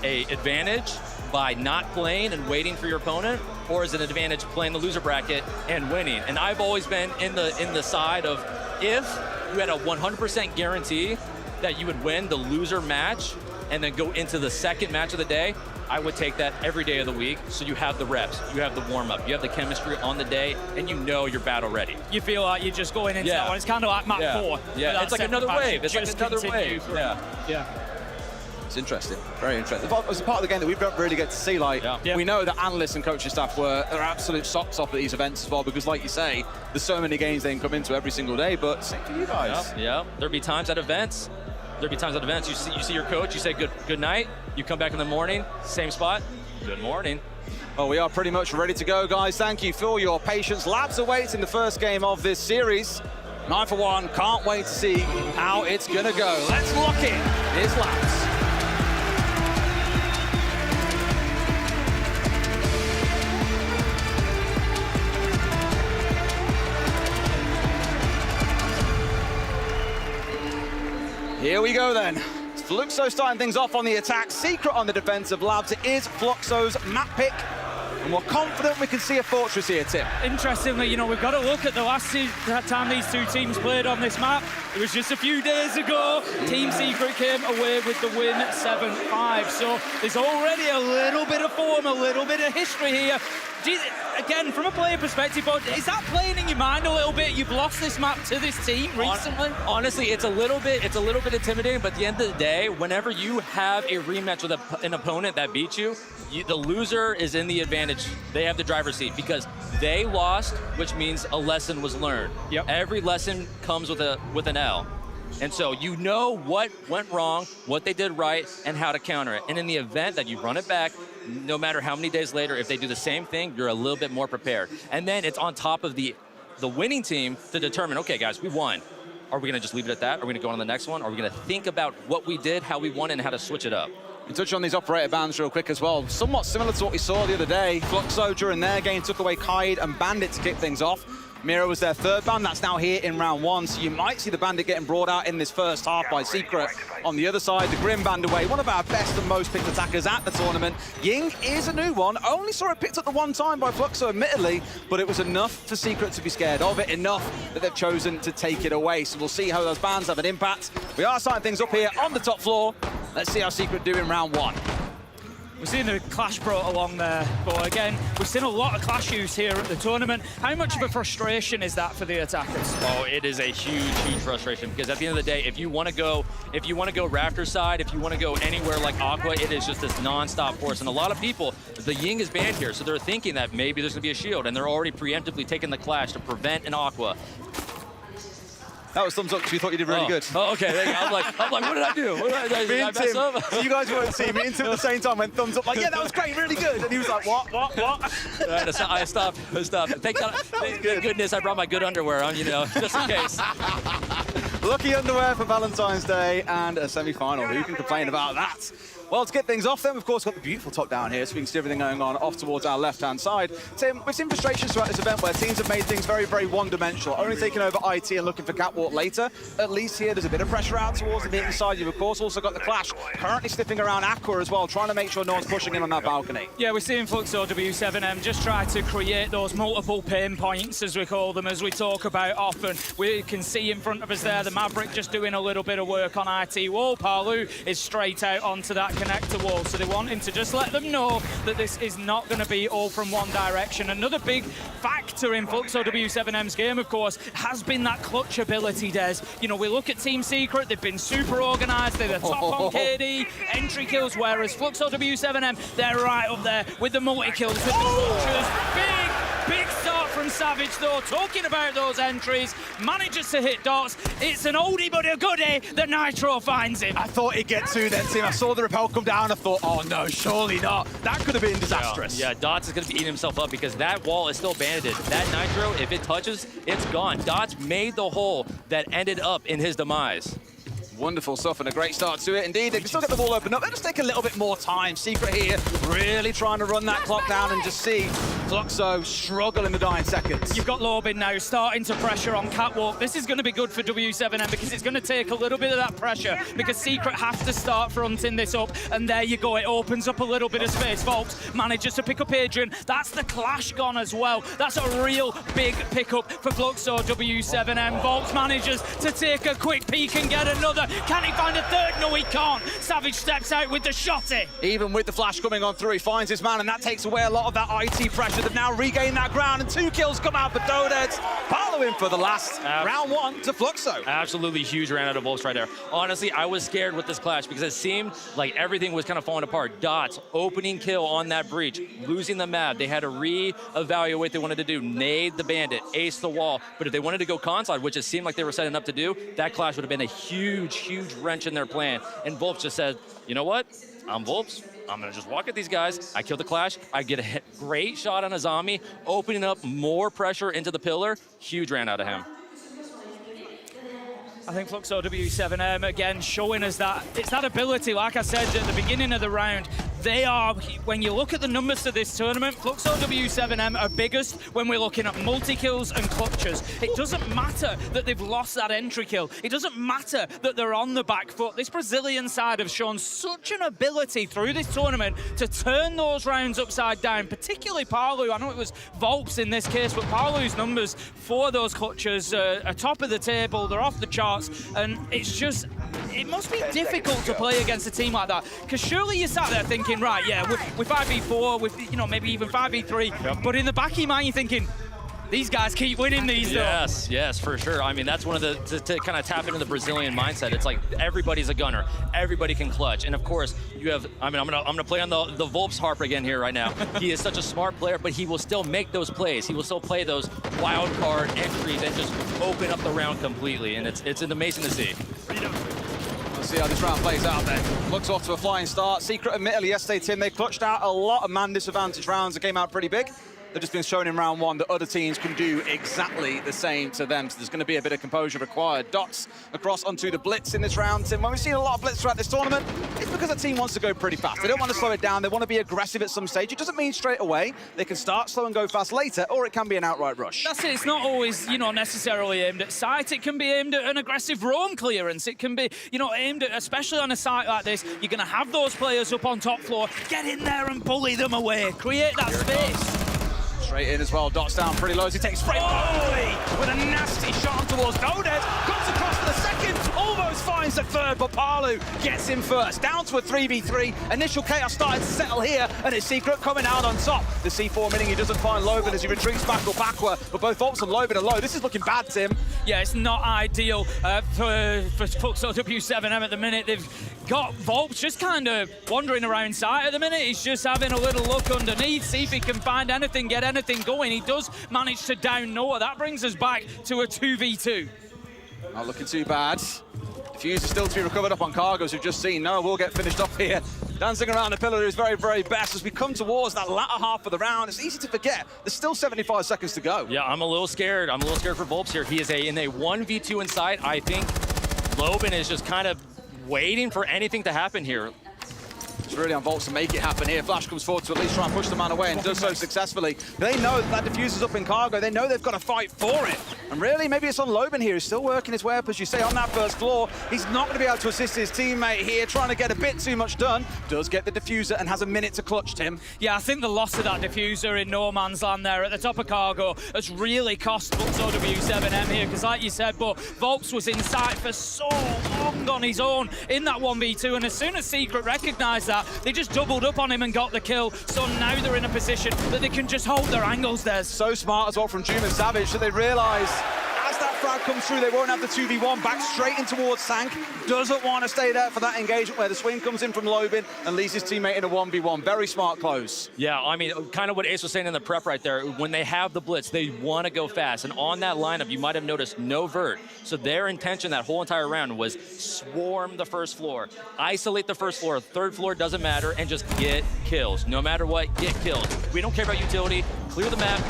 a advantage by not playing and waiting for your opponent, or is it an advantage playing the loser bracket and winning? And I've always been in the side of, if you had a 100% guarantee that you would win the loser match and then go into the second match of the day, I would take that every day of the week, so you have the reps, you have the warm-up, you have the chemistry on the day, and you know you're battle ready. You feel like you're just going into that one. It's kind of like map 4. Yeah, it's like another wave. It's like another wave. Yeah. It's interesting, very interesting. It's a part of the game that we don't really get to see. Like, we know that analysts and coaching staff are absolute socks off at these events as well, because like you say, there's so many games they can come into every single day, but same for you guys. Yeah, there'll be times at events. You see your coach, you say good night, you come back in the morning, same spot, good morning. Well, we are pretty much ready to go, guys. Thank you for your patience. Labs awaits in the first game of this series. 9 for 1, can't wait to see how it's gonna go. Let's lock in. Here's Labs. Here we go then. Fluxo starting things off on the attack. Secret on the defensive. Labs, it is Fluxo's map pick. And we're confident we can see a fortress here, Tim. Interestingly, you know, we've got to look at the last time these two teams played on this map. It was just a few days ago. Team Secret came away with the win 7-5. So there's already a little bit of form, a little bit of history here. Again, from a player perspective, is that playing in your mind a little bit? You've lost this map to this team recently. Honestly, it's a little bit intimidating, but at the end of the day, whenever you have a rematch with an opponent that beats you, the loser is in the advantage. They have the driver's seat because they lost, which means a lesson was learned. Yep. Every lesson comes with an L. And so you know what went wrong, what they did right, and how to counter it. And in the event that you run it back, no matter how many days later, if they do the same thing, you're a little bit more prepared. And then it's on top of the winning team to determine, okay, guys, we won. Are we going to just leave it at that? Are we going to go on to the next one? Are we going to think about what we did, how we won, and how to switch it up? We touch on these operator bans real quick as well. Somewhat similar to what we saw the other day. Fluxo during their game took away Kaid and Bandit to kick things off. Mira was their third ban, that's now here in round 1, so you might see the Bandit getting brought out in this first half by Secret. On the other side, the Grim band away, one of our best and most picked attackers at the tournament. Ying is a new one, only saw it picked up the one time by Fluxo admittedly, but it was enough for Secret to be scared of it, enough that they've chosen to take it away. So we'll see how those bans have an impact. We are starting things up here on the top floor. Let's see how Secret do in round 1. We've seen the clash brought along there, but again, we've seen a lot of clash use here at the tournament. How much of a frustration is that for the attackers? Oh, it is a huge frustration because at the end of the day, if you want to go Raptor side, if you want to go anywhere like Aqua, it is just this non-stop force. And a lot of people, the Ying is banned here, so they're thinking that maybe there's going to be a shield, and they're already preemptively taking the clash to prevent an Aqua. That was thumbs up because you thought you did really good. Oh, okay. There you go. I'm like, what did I do? Did I mess up? So you guys weren't seeing me. Tim at the same time went thumbs up, like, yeah, that was great, really good. And he was like, what? I stopped. Thank goodness I brought my good underwear on, you know, just in case. Lucky underwear for Valentine's Day and a semi-final. Who can complain about that? Well, to get things off then, we've of course got the beautiful top down here, so we can see everything going on off towards our left-hand side. Tim, we've seen frustrations throughout this event where teams have made things very, very one-dimensional, only taking over IT and looking for catwalk later. At least here, there's a bit of pressure out towards the meeting side. You've, of course, also got the clash currently sniffing around Aqua as well, trying to make sure no one's pushing in on that balcony. Yeah, we're seeing Fluxo W7M just try to create those multiple pain points, as we call them, as we talk about often. We can see in front of us there, the Maverick just doing a little bit of work on IT wall. Palu is straight out onto that connector wall. So they want him to just let them know that this is not going to be all from one direction. Another big factor in Fluxo W7M's game, of course, has been that clutch ability, Des. You know, we look at Team Secret, they've been super organized, they're the top on KD, entry kills, whereas Fluxo W7M, they're right up there with the multi-kills, with the clutches. Big start from Savage, though, talking about those entries, manages to hit dots. It's an oldie but a goodie that Nitro finds him. I thought he'd get two then, Tim. I saw the rappel come down. I thought, oh no, surely not. That could have been disastrous. Yeah, Dots is going to be eating himself up because that wall is still banded. That Nitro, if it touches, it's gone. Dots made the hole that ended up in his demise. Wonderful stuff and a great start to it. Indeed, they can still get the wall opened up. They'll just take a little bit more time. Secret here, really trying to run that clock down and just see Fluxo struggle in the dying seconds. You've got Lobin now starting to pressure on Catwalk. This is going to be good for W7M because it's going to take a little bit of that pressure because Secret has to start fronting this up. And there you go, it opens up a little bit of space. Volks manages to pick up Adrian. That's the clash gone as well. That's a real big pickup for Fluxo W7M. Volks manages to take a quick peek and get another. Can he find a third? No, he can't. Savage steps out with the shotty. Even with the flash coming on through, he finds his man, and that takes away a lot of that IT pressure. They've now regained that ground, and 2 kills come out for Dodettes. Following for the last round 1 to Fluxo. Absolutely huge round out of Volks right there. Honestly, I was scared with this clash because it seemed like everything was kind of falling apart. Dots, opening kill on that breach, losing the map. They had to re-evaluate what they wanted to do. Nade the bandit, ace the wall. But if they wanted to go conside, which it seemed like they were setting up to do, that clash would have been a huge wrench in their plan. And Volps just said, you know what? I'm Volps. I'm going to just walk at these guys. I kill the clash. I get a great shot on a zombie, opening up more pressure into the pillar. Huge round out of him. I think Fluxo W7M again showing us that it's that ability, like I said at the beginning of the round. They are, when you look at the numbers to this tournament, Fluxo W7M are biggest when we're looking at multi-kills and clutches. It doesn't matter that they've lost that entry kill. It doesn't matter that they're on the back foot. This Brazilian side have shown such an ability through this tournament to turn those rounds upside down, particularly Parlu. I know it was Volps in this case, but Parlu's numbers for those clutches are top of the table. They're off the charts, and it's just, it must be difficult to play against a team like that, because surely you sat there thinking, right, yeah, we're 5v4, with, you know, maybe even 5v3, but in the back of your mind you're thinking, these guys keep winning these. Yes, for sure. I mean, that's one of the, to kind of tap into the Brazilian mindset. It's like everybody's a gunner, everybody can clutch, and of course you have. I mean, I'm gonna play on the Volps harp again here right now. He is such a smart player, but he will still make those plays. He will still play those wild card entries and just open up the round completely, and it's amazing to see. Let's see how this round plays out then. Looks off to a flying start. Secret, admittedly, yesterday, Tim, they clutched out a lot of man disadvantage rounds that came out pretty big. They've just been shown in round 1 that other teams can do exactly the same to them. So there's going to be a bit of composure required. Dots across onto the blitz in this round. Tim, when we've seen a lot of blitz throughout this tournament, it's because a team wants to go pretty fast. They don't want to slow it down. They want to be aggressive at some stage. It doesn't mean straight away. They can start slow and go fast later, or it can be an outright rush. That's it. It's not always, you know, necessarily aimed at sight. It can be aimed at an aggressive roam clearance. It can be, you know, aimed at, especially on a site like this, you're going to have those players up on top floor. Get in there and bully them away. Create that space. Straight in as well, Dots down pretty low as he takes frame with a nasty shot towards Dodettes, comes across for the second, almost finds the third, but Parlu gets him first, down to a 3v3, initial chaos started to settle here, and it's Secret coming out on top. The C4 meaning he doesn't find Logan as he retreats back or backward, but both Volps and Logan are low. This is looking bad, Tim. Yeah, it's not ideal for Fluxo W7M at the minute. They've got Volps just kind of wandering around site at the minute. He's just having a little look underneath, see if he can find anything, get anything going. He does manage to down Noah. That brings us back to a 2v2. Not looking too bad. Diffuser still to be recovered up on Cargos, we've just seen. Noah will get finished off here. Dancing around the pillar is very, very best as we come towards that latter half of the round. It's easy to forget. There's still 75 seconds to go. Yeah, I'm a little scared. I'm a little scared for Volps here. He is in a 1v2 inside. I think Lobin is just kind of waiting for anything to happen here. It's really on Volts to make it happen here. Flash comes forward to at least try and push the man away and does so successfully. They know that diffuser's up in cargo. They know they've got to fight for it. And really, maybe it's on Lobin here. He's still working his way up, as you say, on that first floor. He's not going to be able to assist his teammate here, trying to get a bit too much done. Does get the diffuser and has a minute to clutch, Tim. Yeah, I think the loss of that diffuser in no man's land there at the top of cargo has really cost Fluxo W7M here, because like you said, but Volps was in sight for so long on his own in that 1v2, and as soon as Secret recognised that, they just doubled up on him and got the kill. So now they're in a position that they can just hold their angles there. So smart as well from Doom and Savage that they realise as that frag crowd comes through, they won't have the 2v1. Back straight in towards Sank. Doesn't want to stay there for that engagement where the swing comes in from Lobin and leaves his teammate in a 1v1. Very smart close. Yeah, I mean, kind of what Ace was saying in the prep right there. When they have the blitz, they want to go fast. And on that lineup, you might have noticed no vert. So their intention that whole entire round was swarm the first floor, isolate the first floor, third floor doesn't matter, and just get kills. No matter what, get kills. We don't care about utility. Clear the map,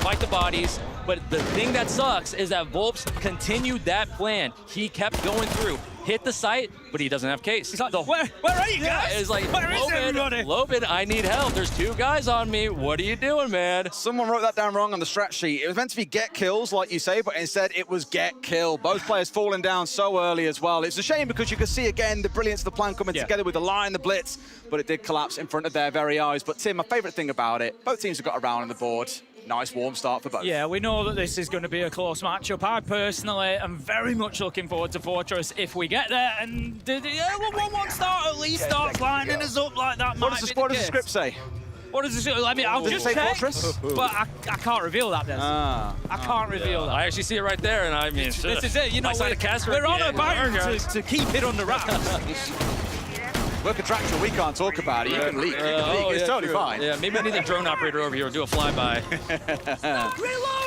fight the bodies. But the thing that sucks is that Volps continued that plan. He kept going through, hit the site, but he doesn't have case. He's like, where are you guys? Yeah, it's like, where is everybody? Lobin, I need help. There's 2 guys on me. What are you doing, man? Someone wrote that down wrong on the strat sheet. It was meant to be get kills, like you say, but instead it was get kill. Both players falling down so early as well. It's a shame because you could see again the brilliance of the plan coming together with the line, the blitz, but it did collapse in front of their very eyes. But Tim, my favorite thing about it, both teams have got a round on the board. Nice warm start for both. Yeah, we know that this is going to be a close matchup. I personally am very much looking forward to Fortress if we get there, and one start at least starts lining us up like that. What does the script say? What does the script? I mean, I'll Does just it say check, Fortress? but I can't reveal that. I can't reveal that. I actually see it right there, and I mean, This is it. You know, we're on a bound to keep it under wraps. We're contractual, we can't talk about it. You can leak. It's totally fine. Yeah, maybe we need a drone operator over here to do a flyby.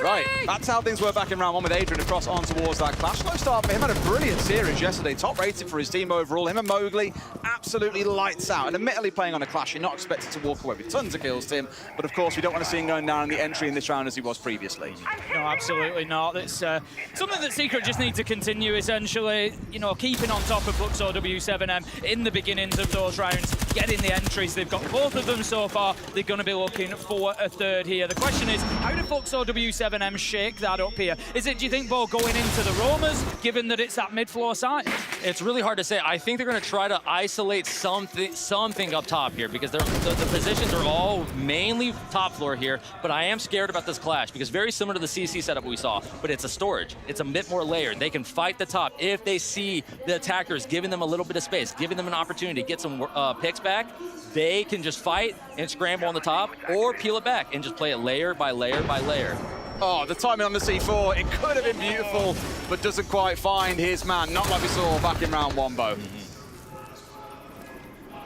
Right, that's how things were back in round 1 with Adrian across on towards that clash. Slow start for him, had a brilliant series yesterday. Top rated for his team overall. Him and Mowgli absolutely lights out. And admittedly playing on a clash, you're not expected to walk away with tons of kills, Tim. But of course, we don't want to see him going down in the entry in this round as he was previously. No, absolutely not. It's something that Secret just need to continue, essentially, you know, keeping on top of Fluxor W7M in the beginnings of those rounds, getting the entries. They've got both of them so far. They're going to be looking for a third here. The question is, how do Fluxor W7M shake that up here? Is it, do you think, Bo, going into the roamers, given that it's that mid-floor side? It's really hard to say. I think they're going to try to isolate something up top here because the positions are all mainly top floor here, but I am scared about this clash because very similar to the CC setup we saw, but it's a storage. It's a bit more layered. They can fight the top if they see the attackers giving them a little bit of space, giving them an opportunity to get some picks back. They can just fight and scramble on the top or peel it back and just play it layer by layer by layer. Oh, the timing on the C4, it could have been beautiful, but doesn't quite find his man. Not like we saw back in round 1, Bo.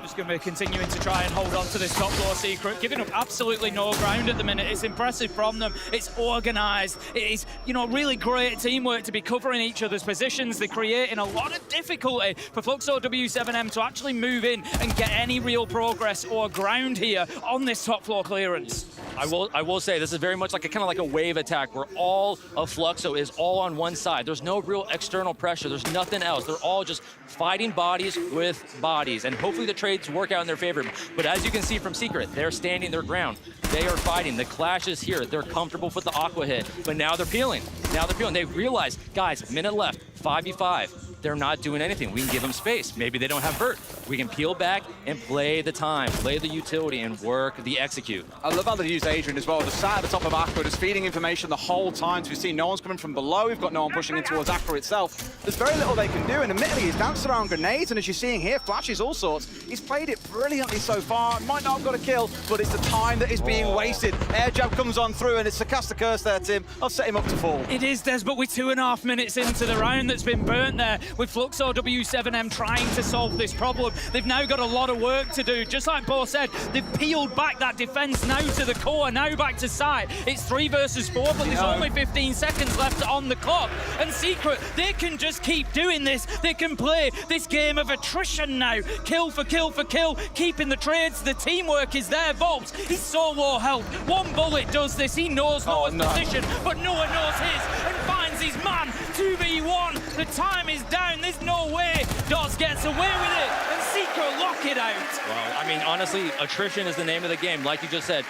Just going to be continuing to try and hold on to this top floor Secret, giving up absolutely no ground at the minute. It's impressive from them. It's organised. It is, you know, really great teamwork to be covering each other's positions. They're creating a lot of difficulty for Fluxor W7M to actually move in and get any real progress or ground here on this top floor clearance. I will say this is very much like a a wave attack where all of Fluxo is all on one side. There's no real external pressure. There's nothing else. They're all just fighting bodies with bodies, and hopefully the trades work out in their favor. But as you can see from Secret, they're standing their ground. They are fighting. The clash is here. They're comfortable with the aqua hit, but now they're peeling. Now they're peeling. They realize, guys, minute left, 5v5. They're not doing anything. We can give them space. Maybe they don't have vert. We can peel back and play the time, play the utility, and work the execute. I love how they use Adrian as well. Just sat at the top of Aqua, just feeding information the whole time. So we see no one's coming from below. We've got no one pushing in towards Aqua itself. There's very little they can do, and admittedly, he's danced around grenades, and as you're seeing here, flashes all sorts. He's played it brilliantly so far. Might not have got a kill, but it's the time that is being wasted. Air jab comes on through, and it's a cast a curse there, Tim. I'll set him up to fall. It is, Des, but we're 2.5 minutes into the round that's been burnt there, with Fluxor W7M trying to solve this problem. They've now got a lot of work to do. Just like Bo said, they've peeled back that defense now to the core, now back to side. It's 3 versus 4, but there's only 15 seconds left on the clock. And Secret, they can just keep doing this. They can play this game of attrition now. Kill for kill for kill, keeping the trades. The teamwork is there. Volps, he's so low health. One bullet does this. He knows Noah's position, but Noah knows his and finds his man. 2v1. The time is down. There's no way Dots gets away with it, and Secret lock it out. Well, I mean, honestly, attrition is the name of the game. Like you just said,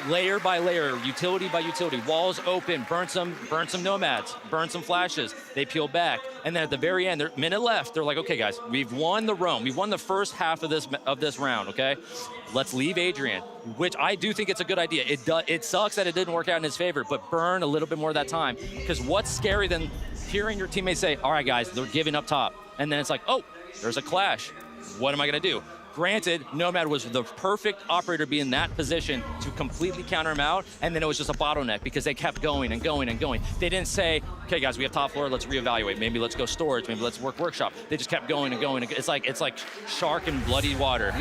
layer by layer, utility by utility, walls open, burn some nomads, burn some flashes, they peel back, and then at the very end, minute left, they're like, okay guys, we've won the roam, we've won the first half of this round, okay? Let's leave Adrian, which I do think it's a good idea. It sucks that it didn't work out in his favor, but burn a little bit more of that time, because what's scary than hearing your teammates say, all right guys, they're giving up top, and then it's like, oh, there's a clash. What am I gonna do? Granted, Nomad was the perfect operator to be in that position to completely counter him out, and then it was just a bottleneck because they kept going and going and going. They didn't say, okay guys, we have top floor, let's reevaluate. Maybe let's go storage, maybe let's work workshop. They just kept going and going. It's like shark in bloody water.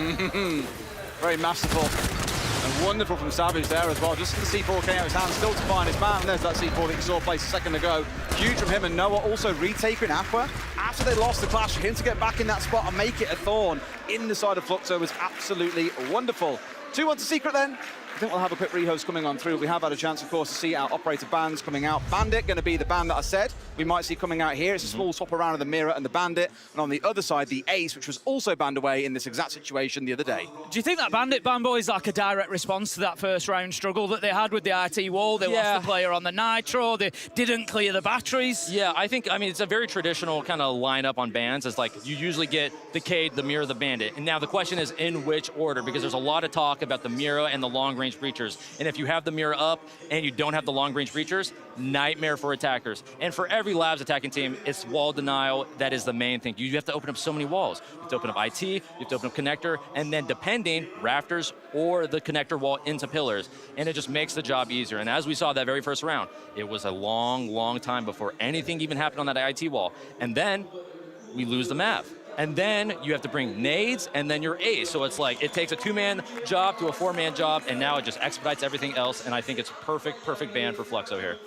Very masterful and wonderful from Savage there as well. Just the C4 came out of his hand, still to find his man. And there's that C4 that you saw place a second ago. Huge from him and Noah. Also retaking Aqua. After they lost the clash, for him to get back in that spot and make it a thorn in the side of Fluxo was absolutely wonderful. 2-1 to Secret then. I think we'll have a quick rehost coming on through. We have had a chance, of course, to see our operator bands coming out. Bandit going to be the band that I said we might see coming out here. It's a small swap around of the Mirror and the Bandit. And on the other side, the Ace, which was also banned away in this exact situation the other day. Do you think that Bandit ban boy is like a direct response to that first round struggle that they had with the IT wall? They lost the player on the Nitro. They didn't clear the batteries. Yeah, I mean, it's a very traditional kind of lineup on bans. It's like you usually get the Cade, the Mirror, the Bandit. And now the question is in which order, because there's a lot of talk about the Mirror and the long-range breachers. And if you have the Mirror up and you don't have the long-range breachers, nightmare for attackers. And for every Labs attacking team, it's wall denial. That is the main thing. You have to open up so many walls. You have to open up IT, you have to open up connector, and then depending, rafters or the connector wall into pillars. And it just makes the job easier. And as we saw that very first round, it was a long, long time before anything even happened on that IT wall. And then we lose the map. And then you have to bring nades and then your ace. So it's like, it takes a 2-man job to a 4-man job, and now it just expedites everything else. And I think it's perfect ban for Fluxo here.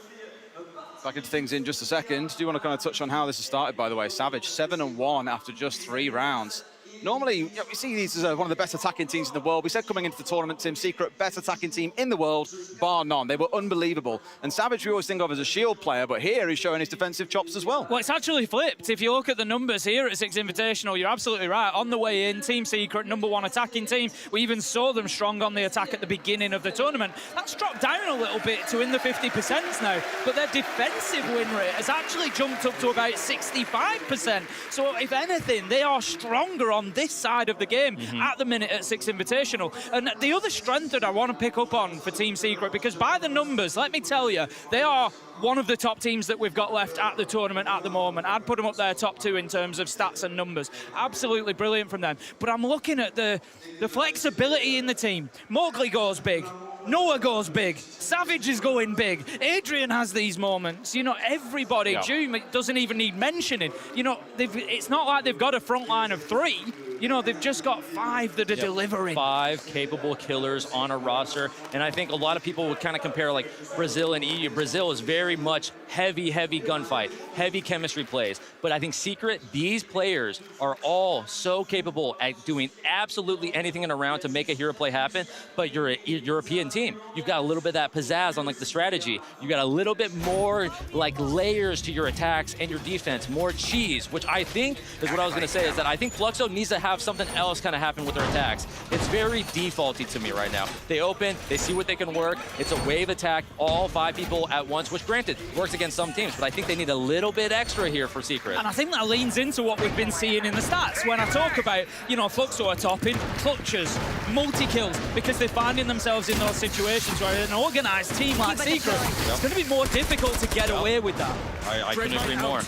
Back into things in just a second. Do you want to kind of touch on how this has started, by the way? Savage 7-1 after just 3 rounds. Normally, we see these as one of the best attacking teams in the world. We said coming into the tournament, Team Secret, best attacking team in the world, bar none. They were unbelievable. And Savage we always think of as a shield player, but here he's showing his defensive chops as well. Well, it's actually flipped. If you look at the numbers here at Six Invitational, you're absolutely right. On the way in, Team Secret, #1 attacking team. We even saw them strong on the attack at the beginning of the tournament. That's dropped down a little bit to in the 50% now, but their defensive win rate has actually jumped up to about 65%. So if anything, they are stronger on this side of the game at the minute at Six Invitational. And the other strength that I want to pick up on for Team Secret, because by the numbers, let me tell you, they are one of the top teams that we've got left at the tournament at the moment. I'd put them up there top 2 in terms of stats and numbers. Absolutely brilliant from them. But I'm looking at the flexibility in the team. Mowgli goes big. Noah goes big. Savage is going big. Adrian has these moments. You know, everybody, Doom doesn't even need mentioning. You know, it's not like they've got a front line of 3. You know, they've just got 5 that are delivering. 5 capable killers on a roster. And I think a lot of people would kind of compare like Brazil and EU. Brazil is very much heavy gunfight, heavy chemistry plays. But I think Secret, these players are all so capable at doing absolutely anything in a round to make a hero play happen. But you're a European team. You've got a little bit of that pizzazz on like the strategy. You got a little bit more like layers to your attacks and your defense, more cheese, which I think is what I was going to say, is that I think Fluxo needs to have something else kind of happen with their attacks. It's very defaulty to me right now. They open, they see what they can work. It's a wave attack, all 5 people at once, which granted works against some teams, but I think they need a little bit extra here for Secret. And I think that leans into what we've been seeing in the stats. When I talk about, you know, Fluxo are topping, clutches, multi-kills, because they're finding themselves in those situations where an organized team like Secret, it's going to be more difficult to get away with that. I couldn't agree more.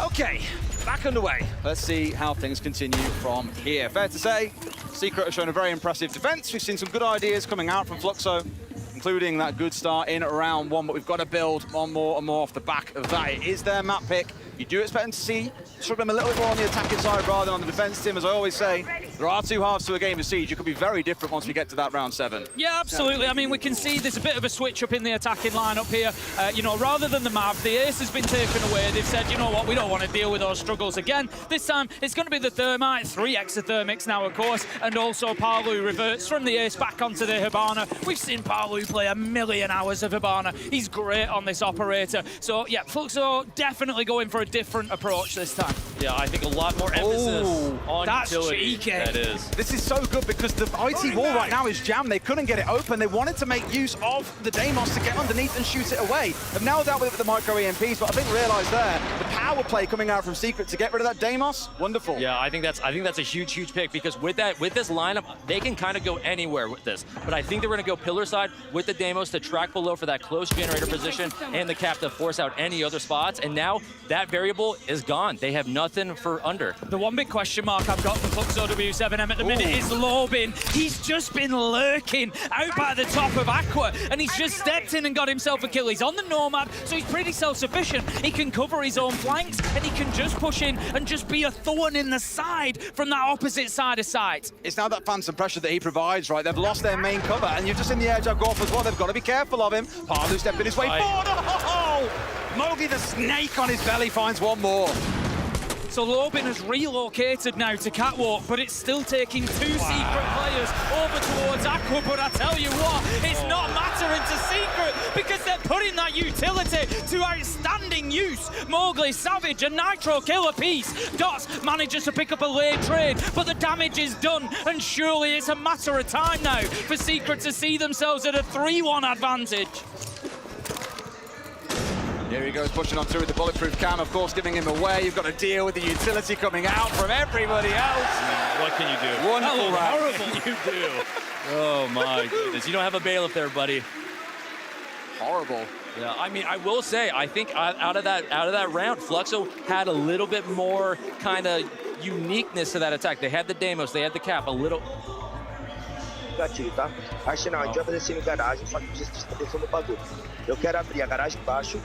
Okay, back underway. Let's see how things continue from here. Fair to say, Secret have shown a very impressive defense. We've seen some good ideas coming out from Fluxo, including that good start in round 1, but we've got to build on more and more off the back of that. It is their map pick. You do expect them to see struggling a little bit more on the attacking side rather than on the defense, Tim. As I always say, there are 2 halves to a game of Siege. It could be very different once we get to that round 7. Yeah, absolutely. I mean, we can see there's a bit of a switch up in the attacking lineup here. You know, rather than the Mav, the ace has been taken away. They've said, you know what, we don't want to deal with those struggles again. This time, it's going to be the Thermite, 3 exothermics now, of course, and also Palu reverts from the ace back onto the Hibana. We've seen Palu play 1,000,000 hours of Hibana. He's great on this operator. So, yeah, Fluxo definitely going for a different approach this time. Yeah, I think a lot more emphasis on utility. Cheeky. That is. This is so good because the IT wall right now is jammed. They couldn't get it open. They wanted to make use of the Deimos to get underneath and shoot it away. They've nailed out with the micro EMPs, but I think realized there the power power play coming out from Secret to get rid of that Deimos. Wonderful. Yeah, I think that's a huge pick, because with this lineup, they can kind of go anywhere with this. But I think they're going to go pillar side with the Deimos to track below for that close generator position and the cap to force out any other spots. And now that variable is gone. They have nothing for under. The one big question mark I've got for Fluxo W7M at the minute is Lobin. He's just been lurking out by the top of Aqua, and he's just stepped in and got himself a kill. He's on the Nomad, so he's pretty self-sufficient. He can cover his own flanks, and he can just push in and just be a thorn in the side from that opposite side of sight. It's now that phantom pressure that he provides, right? They've lost their main cover, and you're just in the air jab go off as well. They've got to be careful of him. Parlu stepping his way forward. Oh! Mowgli the snake on his belly finds one more. So Lobin has relocated now to Catwalk, but it's still taking two Secret players over towards Aqua. But I tell you what, it's not mattering to Secret, because they're putting that utility to outstanding use. Mowgli, Savage, and Nitro kill a piece. Dots manages to pick up a late trade, but the damage is done, and surely it's a matter of time now for Secret to see themselves at a 3-1 advantage. Here he goes, pushing on through with the bulletproof cam, of course, giving him away. You've got to deal with the utility coming out from everybody else. What can you do? Wonderful round. What can you do? Oh my goodness. You don't have a bailiff there, buddy. Horrible. Yeah, I mean, I will say, I think out of that round, Fluxo had a little bit more kind of uniqueness to that attack. They had the Deimos, they had the cap, a little. Gatilho, tá? Arsenal, a gente vai fazer semi-garagem, só que precisa prestar atenção no bagulho. Eu quero abrir a garagem embaixo,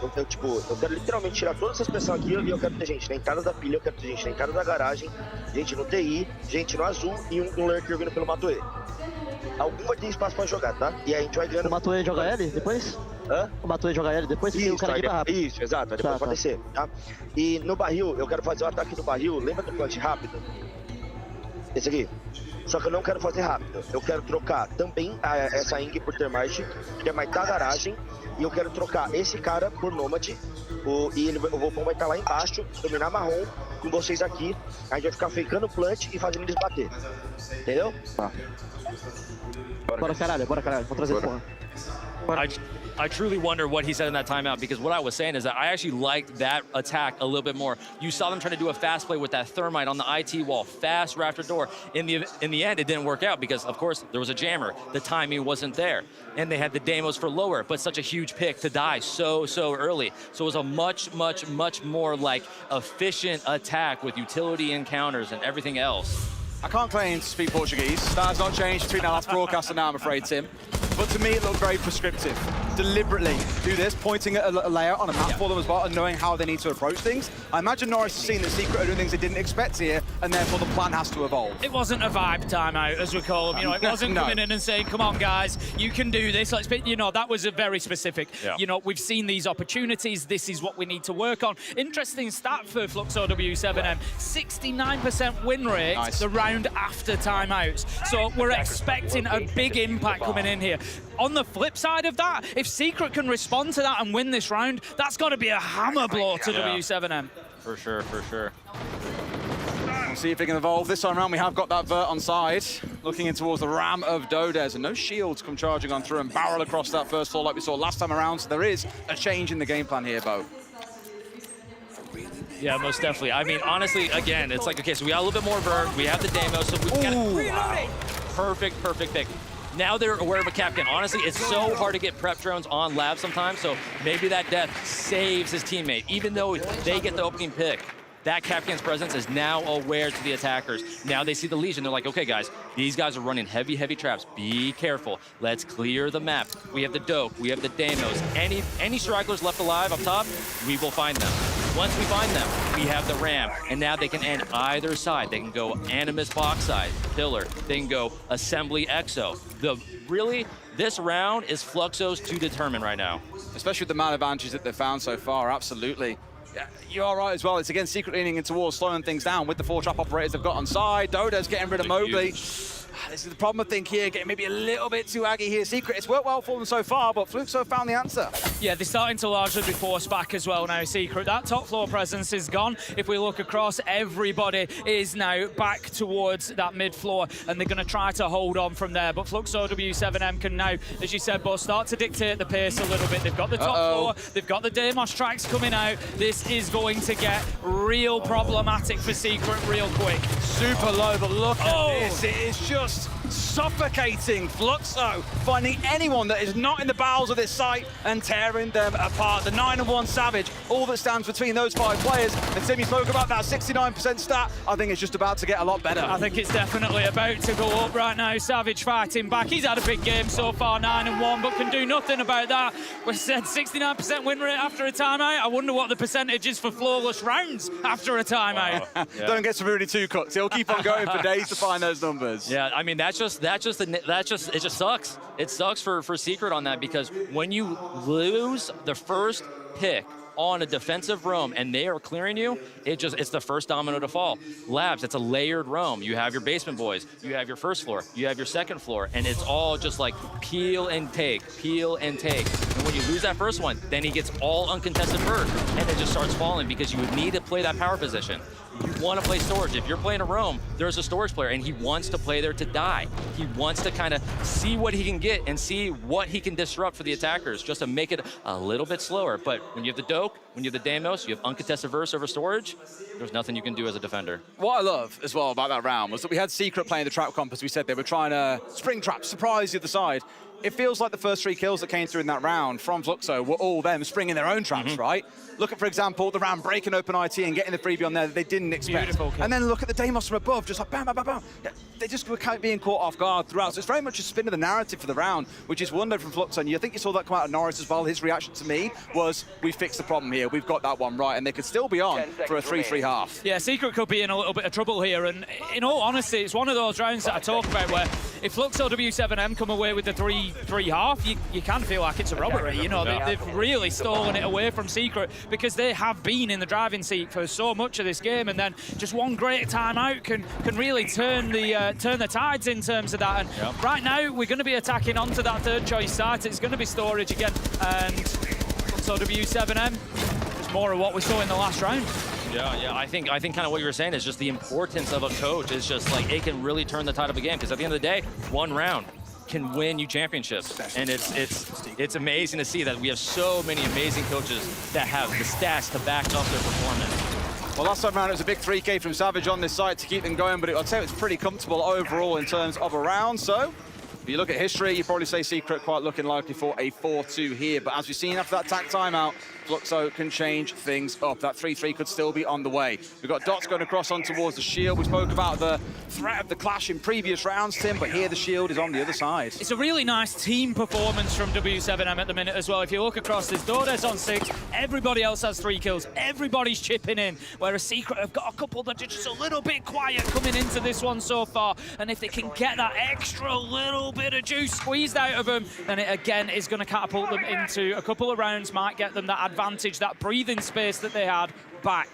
eu quero literalmente tirar toda essa pressão aqui e eu quero ter gente na entrada da pilha, eu quero ter gente na entrada da garagem, gente no TI, gente no azul e um lurker vindo pelo Matoe. Algum vai ter espaço pra jogar, tá? E aí a gente vai ganhando... O Matoe joga L depois? Hã? O Matoe joga L depois? Isso, o cara aqui rápido. Isso, exato, depois pode descer, tá? E no barril, eu quero fazer o ataque do barril, lembra do plant rápido? Esse aqui. Só que eu não quero fazer rápido, eu quero trocar também essa Ing por Termite, que é mais da garagem, e eu quero trocar esse cara por Nomad, e o Wolfão vai estar lá embaixo, dominar marrom, com vocês aqui, a gente vai ficar fakeando o plant e fazendo eles bater, entendeu? Tá. Bora caralho, vou trazer porra. I truly wonder what he said in that timeout, because what I was saying is that I actually liked that attack a little bit more. You saw them trying to do a fast play with that thermite on the IT wall, fast rafter door. In the end, it didn't work out because, of course, there was a jammer. The timing wasn't there. And they had the Deimos for lower, but such a huge pick to die so early. So it was a much more like efficient attack with utility encounters and everything else. I can't claim to speak Portuguese. That has not changed between our last broadcast and now, I'm afraid, Tim. But to me, it looked very prescriptive. Deliberately do this, pointing at a layout on a map for them as well, and knowing how they need to approach things. I imagine Norris has seen that Secret are doing things they didn't expect here, and therefore the plan has to evolve. It wasn't a vibe timeout, as we call them. You know, it wasn't coming in and saying, come on, guys, you can do this. Let's be, you know, that was a very specific. Yeah. You know, we've seen these opportunities. This is what we need to work on. Interesting stat for Fluxo W7M. 69% win rate the round after timeouts. So we're expecting a big impact coming in here. On the flip side of that, if Secret can respond to that and win this round, that's got to be a hammer blow to W7M. For sure. We'll see if they can evolve. This time around, we have got that vert on side, looking in towards the ram of Dodez, and no shields come charging on through and barrel across that first floor like we saw last time around, so there is a change in the game plan here, Bo. Yeah, most definitely. I mean, honestly, again, it's like, okay, so we got a little bit more vert, we have the Deimos, so we've got perfect pick. Now they're aware of a Capcan. Honestly, it's so hard to get prep drones on Lab sometimes, so maybe that death saves his teammate. Even though they get the opening pick, that Capcan's presence is now aware to the attackers. Now they see the Legion, they're like, okay guys, these guys are running heavy traps. Be careful, let's clear the map. We have the Doke, we have the Deimos. Any stragglers left alive up top, we will find them. Once we find them, we have the ramp, and now they can end either side. They can go Animus box side, Pillar. They can go Assembly Exo. Really, this round is Fluxo's to determine right now. Especially with the amount of advantages that they've found so far, absolutely. Yeah, you're all right as well. It's again Secret leaning in towards slowing things down with the 4 trap operators they've got on side. Dodo's getting rid of Mowgli. This is the problem, I think, here, getting maybe a little bit too aggy here. Secret, it's worked well for them so far, but Fluxo found the answer. Yeah, they're starting to largely be forced back as well now, Secret. That top floor presence is gone. If we look across, everybody is now back towards that mid floor, and they're going to try to hold on from there. But Fluxo W7M can now, as you said, Bo, start to dictate the pace a little bit. They've got the top floor, they've got the Deimos tracks coming out. This is going to get real problematic for Secret real quick. Super low, but look at this. It is just suffocating Fluxo, finding anyone that is not in the bowels of this site and tearing them apart. The 9-1 Savage, all that stands between those 5 players. And Timmy spoke about that 69% stat. I think it's just about to get a lot better. I think it's definitely about to go up right now. Savage fighting back. He's had a big game so far, 9-1, but can do nothing about that. We said 69% win rate after a timeout. I wonder what the percentage is for flawless rounds after a timeout. Wow. Yeah. Don't get Saruti too cooked. He'll keep on going for days to find those numbers. Yeah, I mean, it just sucks. It sucks for Secret on that, because when you lose the first pick on a defensive roam and they are clearing you, it's the first domino to fall. Labs, it's a layered roam. You have your basement boys, you have your first floor, you have your second floor, and it's all just like peel and take. And when you lose that first one, then he gets all uncontested vert, and it just starts falling because you would need to play that power position. You want to play storage. If you're playing a roam, there's a storage player, and he wants to play there to die. He wants to kind of see what he can get and see what he can disrupt for the attackers, just to make it a little bit slower. But when you have the Doke, when you have the Deimos, you have uncontested verse over storage, there's nothing you can do as a defender. What I love as well about that round was that we had Secret playing the trap comp, as we said. They were trying to spring trap, surprise the other side. It feels like the first 3 kills that came through in that round from Fluxo were all them springing their own traps, right? Look at, for example, the round breaking open IT and getting the freebie on there that they didn't expect. And then look at the Deimos from above, just like bam, bam, bam, bam. They just were being caught off guard throughout. So it's very much a spin of the narrative for the round, which is wondered from Fluxo. And I think you saw that come out of Norris as well. His reaction to me was, we fixed the problem here. We've got that one right. And they could still be on for a 3-3 half. Yeah, Secret could be in a little bit of trouble here. And in all honesty, it's one of those rounds that I talk about where if Fluxo W7M come away with the 3-3 half, you can feel like it's a robbery. You know, they've really stolen it away from Secret, because they have been in the driving seat for so much of this game, and then just one great timeout can really turn the tides in terms of that. And right now we're going to be attacking onto that third choice site. It's going to be storage again, and so W7M, just more of what we saw in the last round. Yeah, I think kind of what you were saying is just the importance of a coach is just like it can really turn the tide of a game, because at the end of the day, one round can win you championships, and it's amazing to see that we have so many amazing coaches that have the stats to back up their performance. Well, last time around it was a big 3K from Savage on this site to keep them going, but I'd say it's pretty comfortable overall in terms of a round. So if you look at history, you probably say Secret quite looking likely for a 4-2 here. But as we've seen after that tack timeout, Fluxo can change things up. That 3-3 could still be on the way. We've got Dots going across on towards the shield. We spoke about the threat of the clash in previous rounds, Tim, but here the shield is on the other side. It's a really nice team performance from W7M at the minute as well. If you look across, there's Dordes on 6, everybody else has 3 kills, everybody's chipping in, whereas Secret have got a couple that are just a little bit quiet coming into this one so far, and if they can get that extra little bit of juice squeezed out of them, then it again is going to catapult them into a couple of rounds, might get them that advantage, that breathing space that they had back.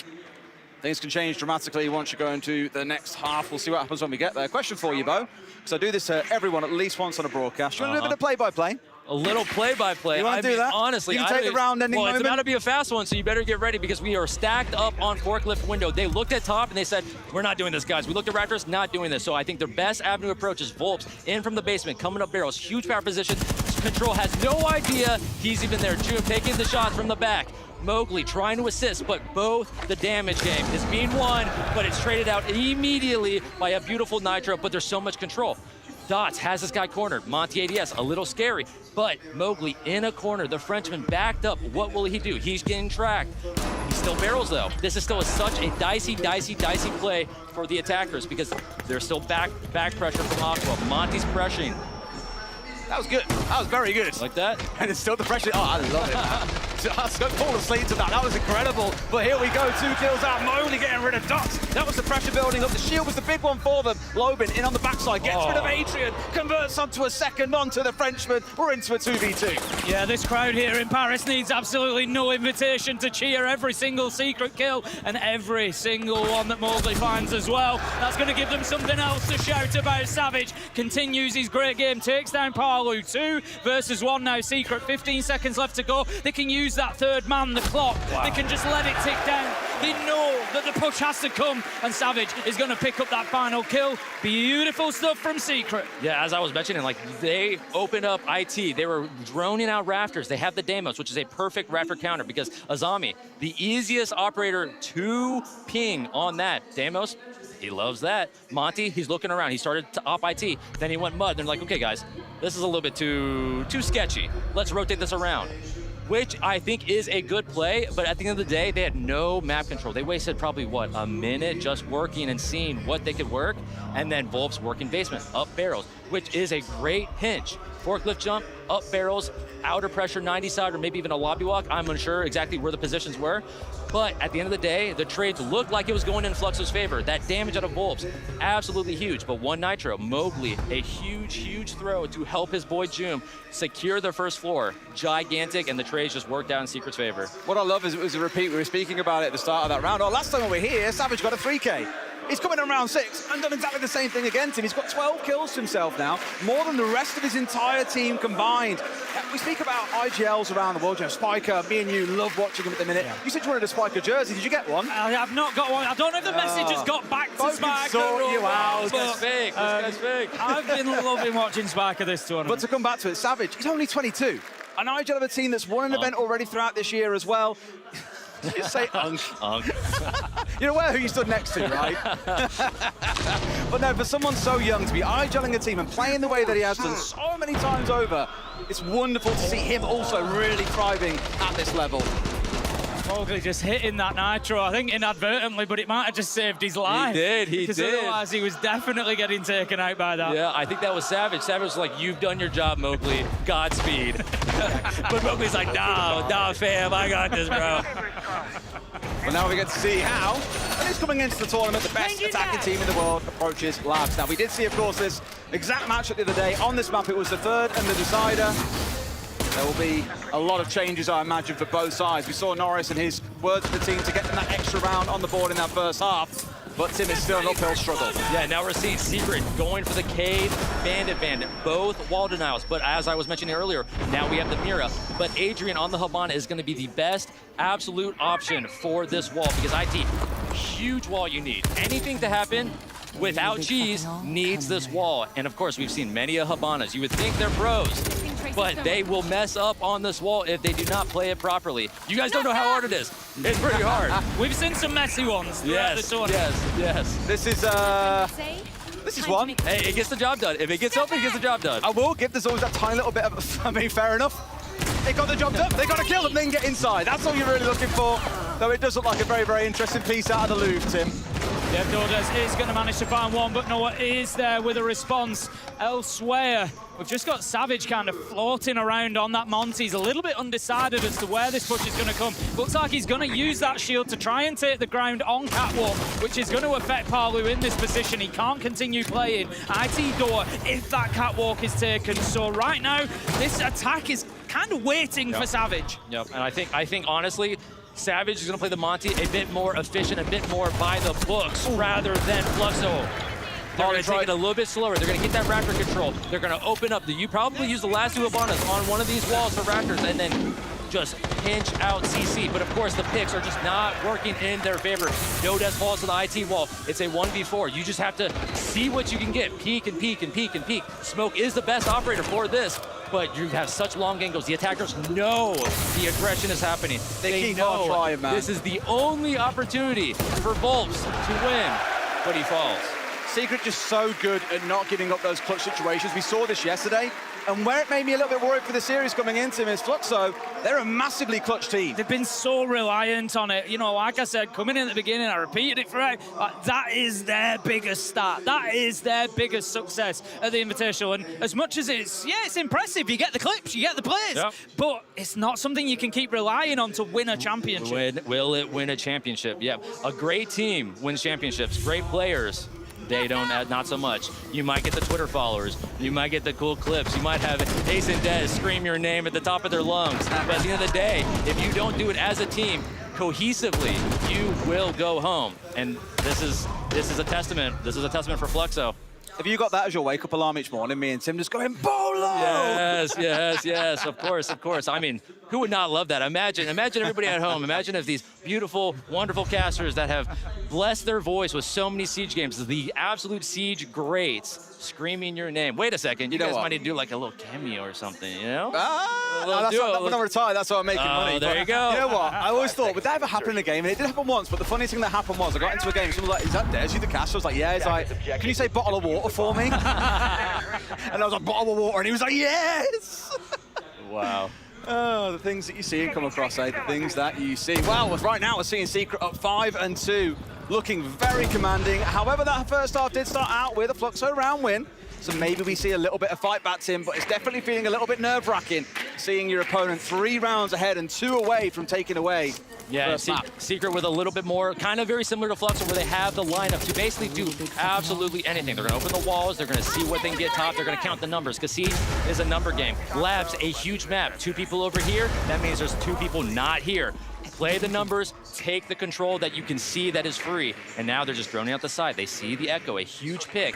Things can change dramatically once you go into the next half. We'll see what happens when we get there. Question for you, Bo, because I do this to everyone at least once on a broadcast. You want to do a bit of play-by-play? A little play-by-play. You want to do that? Honestly, you can take the round-ending moment. It's about to be a fast one, so you better get ready, because we are stacked up on forklift window. They looked at top and they said, we're not doing this, guys. We looked at Raptors, not doing this. So I think their best avenue approach is Volps in from the basement, coming up barrels, huge power position. Control has no idea he's even there. June taking the shots from the back. Mowgli trying to assist, but both the damage game is being won, but it's traded out immediately by a beautiful Nitro, but there's so much control. Dots has this guy cornered. Monty ADS, a little scary, but Mowgli in a corner. The Frenchman backed up. What will he do? He's getting tracked. He still barrels, though. This is still such a dicey play for the attackers, because there's still back pressure from Aqua. Monty's pressuring. That was good. That was very good. Like that? And it's still the pressure. Oh, I love it, man. Don't fall asleep to that. That was incredible. But here we go. 2 kills out. Mowgli getting rid of Dots. That was the pressure building up. The shield was the big one for them. Lobin in on the backside. Gets rid of Adrian. Converts onto a second onto the Frenchman. We're into a 2v2. Yeah, this crowd here in Paris needs absolutely no invitation to cheer every single secret kill and every single one that Mowgli finds as well. That's going to give them something else to shout about. Savage continues his great game, takes down Palu. 2 versus 1 now. Secret, 15 seconds left to go. They can use that third man, the clock. Wow. They can just let it tick down. They know that the push has to come, and Savage is going to pick up that final kill. Beautiful stuff from Secret. Yeah, as I was mentioning, like, they opened up IT. They were droning out Rafters. They have the Deimos, which is a perfect Rafter counter because Azami, the easiest operator to ping on that. Deimos, he loves that. Monty, he's looking around. He started to op IT. Then he went mud. They're like, okay, guys, this is a little bit too sketchy. Let's rotate this around. Which I think is a good play, but at the end of the day, they had no map control. They wasted probably, what, a minute just working and seeing what they could work, and then Volp's working basement, up barrels, which is a great hinge. Forklift jump, up barrels, outer pressure 90 side, or maybe even a lobby walk. I'm unsure exactly where the positions were. But at the end of the day, the trades looked like it was going in Fluxo's favor. That damage out of Volps, absolutely huge. But 1 Nitro, Mowgli, a huge, huge throw to help his boy Joom secure the first floor. Gigantic, and the trades just worked out in Secret's favor. What I love is it was a repeat. We were speaking about it at the start of that round. Oh, last time we were here, Savage got a 3K. He's coming in round 6 and done exactly the same thing against him. He's got 12 kills to himself now, more than the rest of his entire team combined. We speak about IGLs around the world. You know, Spiker, me and you love watching him at the minute. Yeah. You said you wanted a Spiker jersey. Did you get one? I have not got one. I don't know if the message has got back to Spiker. Sort you out. This guy's fake. This guy's fake. I've been loving watching Spiker this tournament. But to come back to it, Savage, he's only 22. An IGL of a team that's won an event already throughout this year as well. You say Unk. You're aware who you stood next to, right? But no, for someone so young to be IGLing a team and playing the way that he has done so many times over, it's wonderful to see him also really thriving at this level. Mowgli just hitting that Nitro, I think inadvertently, but it might have just saved his life. He did, because otherwise he was definitely getting taken out by that. Yeah, I think that was Savage. Savage was like, you've done your job, Mowgli. Godspeed. But Mowgli's like, nah, fam, I got this, bro. Well, now we get to see how, and he's coming into the tournament, the best attacking team in the world approaches Labs. Now, we did see, of course, this exact matchup the other day. On this map, it was the third and the decider. There will be a lot of changes, I imagine, for both sides. We saw Norris and his words to the team to get them that extra round on the board in that first half. But Tim is still an uphill struggle. Yeah, now we're seeing Secret going for the Cade, Bandit, both wall denials. But as I was mentioning earlier, now we have the Mira. But Adrian on the Habana is going to be the best absolute option for this wall because IT, huge wall you need. Anything to happen without cheese needs this wall. And of course, we've seen many Habanas. You would think they're pros, but they will mess up on this wall if they do not play it properly. You guys don't know how hard it is. It's pretty hard. We've seen some messy ones throughout the tournament. Yes. This is one. Hey, it gets the job done. If it gets open, it gets the job done. I will give, there's always that tiny little bit of, I mean, fair enough. They got the job done. They got to kill them, then get inside. That's all you're really looking for. Though it does look like a very, very interesting piece out of the Louvre, Tim. Yeah, Dordes is going to manage to find one, but Noah is there with a response elsewhere. We've just got Savage kind of floating around on that Monty. He's a little bit undecided as to where this push is going to come. Looks like he's going to use that shield to try and take the ground on Catwalk, which is going to affect Palu in this position. He can't continue playing. IT door if that Catwalk is taken. So right now, this attack is kind of waiting for Savage. Yep, and I think honestly, Savage is going to play the Monty a bit more efficient, a bit more by the books rather than Fluxo. They're going to take it a little bit slower. They're going to get that Raptor control. They're going to open up. You probably use the last 2 Habanas on one of these walls for Raptors and then just pinch out CC. But of course, the picks are just not working in their favor. No death falls to the IT wall. It's a 1v4. You just have to see what you can get. Peek and peek and peek and peek. Smoke is the best operator for this. But you have such long angles. The attackers know the aggression is happening. They know trying, man. This is the only opportunity for Volps to win, but he falls. Secret just so good at not giving up those clutch situations. We saw this yesterday. And where it made me a little bit worried for the series coming into is Fluxo, they're a massively clutch team. They've been so reliant on it. You know, like I said, coming in at the beginning, I repeated it for it. That is their biggest stat. That is their biggest success at the Invitational. And as much as it's impressive. You get the clips, you get the plays. Yep. But it's not something you can keep relying on to win a championship. Will it win a championship? Yeah. A great team wins championships. Great players. They don't, not so much. You might get the Twitter followers. You might get the cool clips. You might have Ace and Dez scream your name at the top of their lungs. But at the end of the day, if you don't do it as a team, cohesively, you will go home. And this is a testament. This is a testament for Fluxo. Have you got that as your wake-up alarm each morning? Me and Tim just going, Bolo! Yes, of course. I mean, who would not love that? Imagine everybody at home. Imagine if these beautiful, wonderful casters that have blessed their voice with so many Siege games, the absolute Siege greats, screaming your name. Wait a second, you guys might need to do like a little cameo or something, you know? When I retire, that's how I'm making money. There you go. You know what? I always thought, would that ever happen in a game? And it did happen once, but the funny thing that happened was I got into a game, someone was like, is that Des, you the caster? I was like, yeah. He's like, can you say bottle of water for me? And I was like, bottle of water, and he was like, yes! Wow. Oh, the things that you see and come across, the things that you see. Well, right now we're seeing Secret up 5-2, looking very commanding. However, that first half did start out with a Fluxo round win. So maybe we see a little bit of fight back, Tim, but it's definitely feeling a little bit nerve-wracking seeing your opponent 3 rounds ahead and 2 away from taking away. Yeah, Secret with a little bit more, kind of very similar to Fluxo, where they have the lineup to basically do absolutely anything. They're going to open the walls, they're going to see what they can get top, they're going to count the numbers, because Siege is a number game. Labs, a huge map. 2 people over here, that means there's 2 people not here. Play the numbers, take the control that you can see that is free. And now they're just droning out the side. They see the Echo, a huge pick.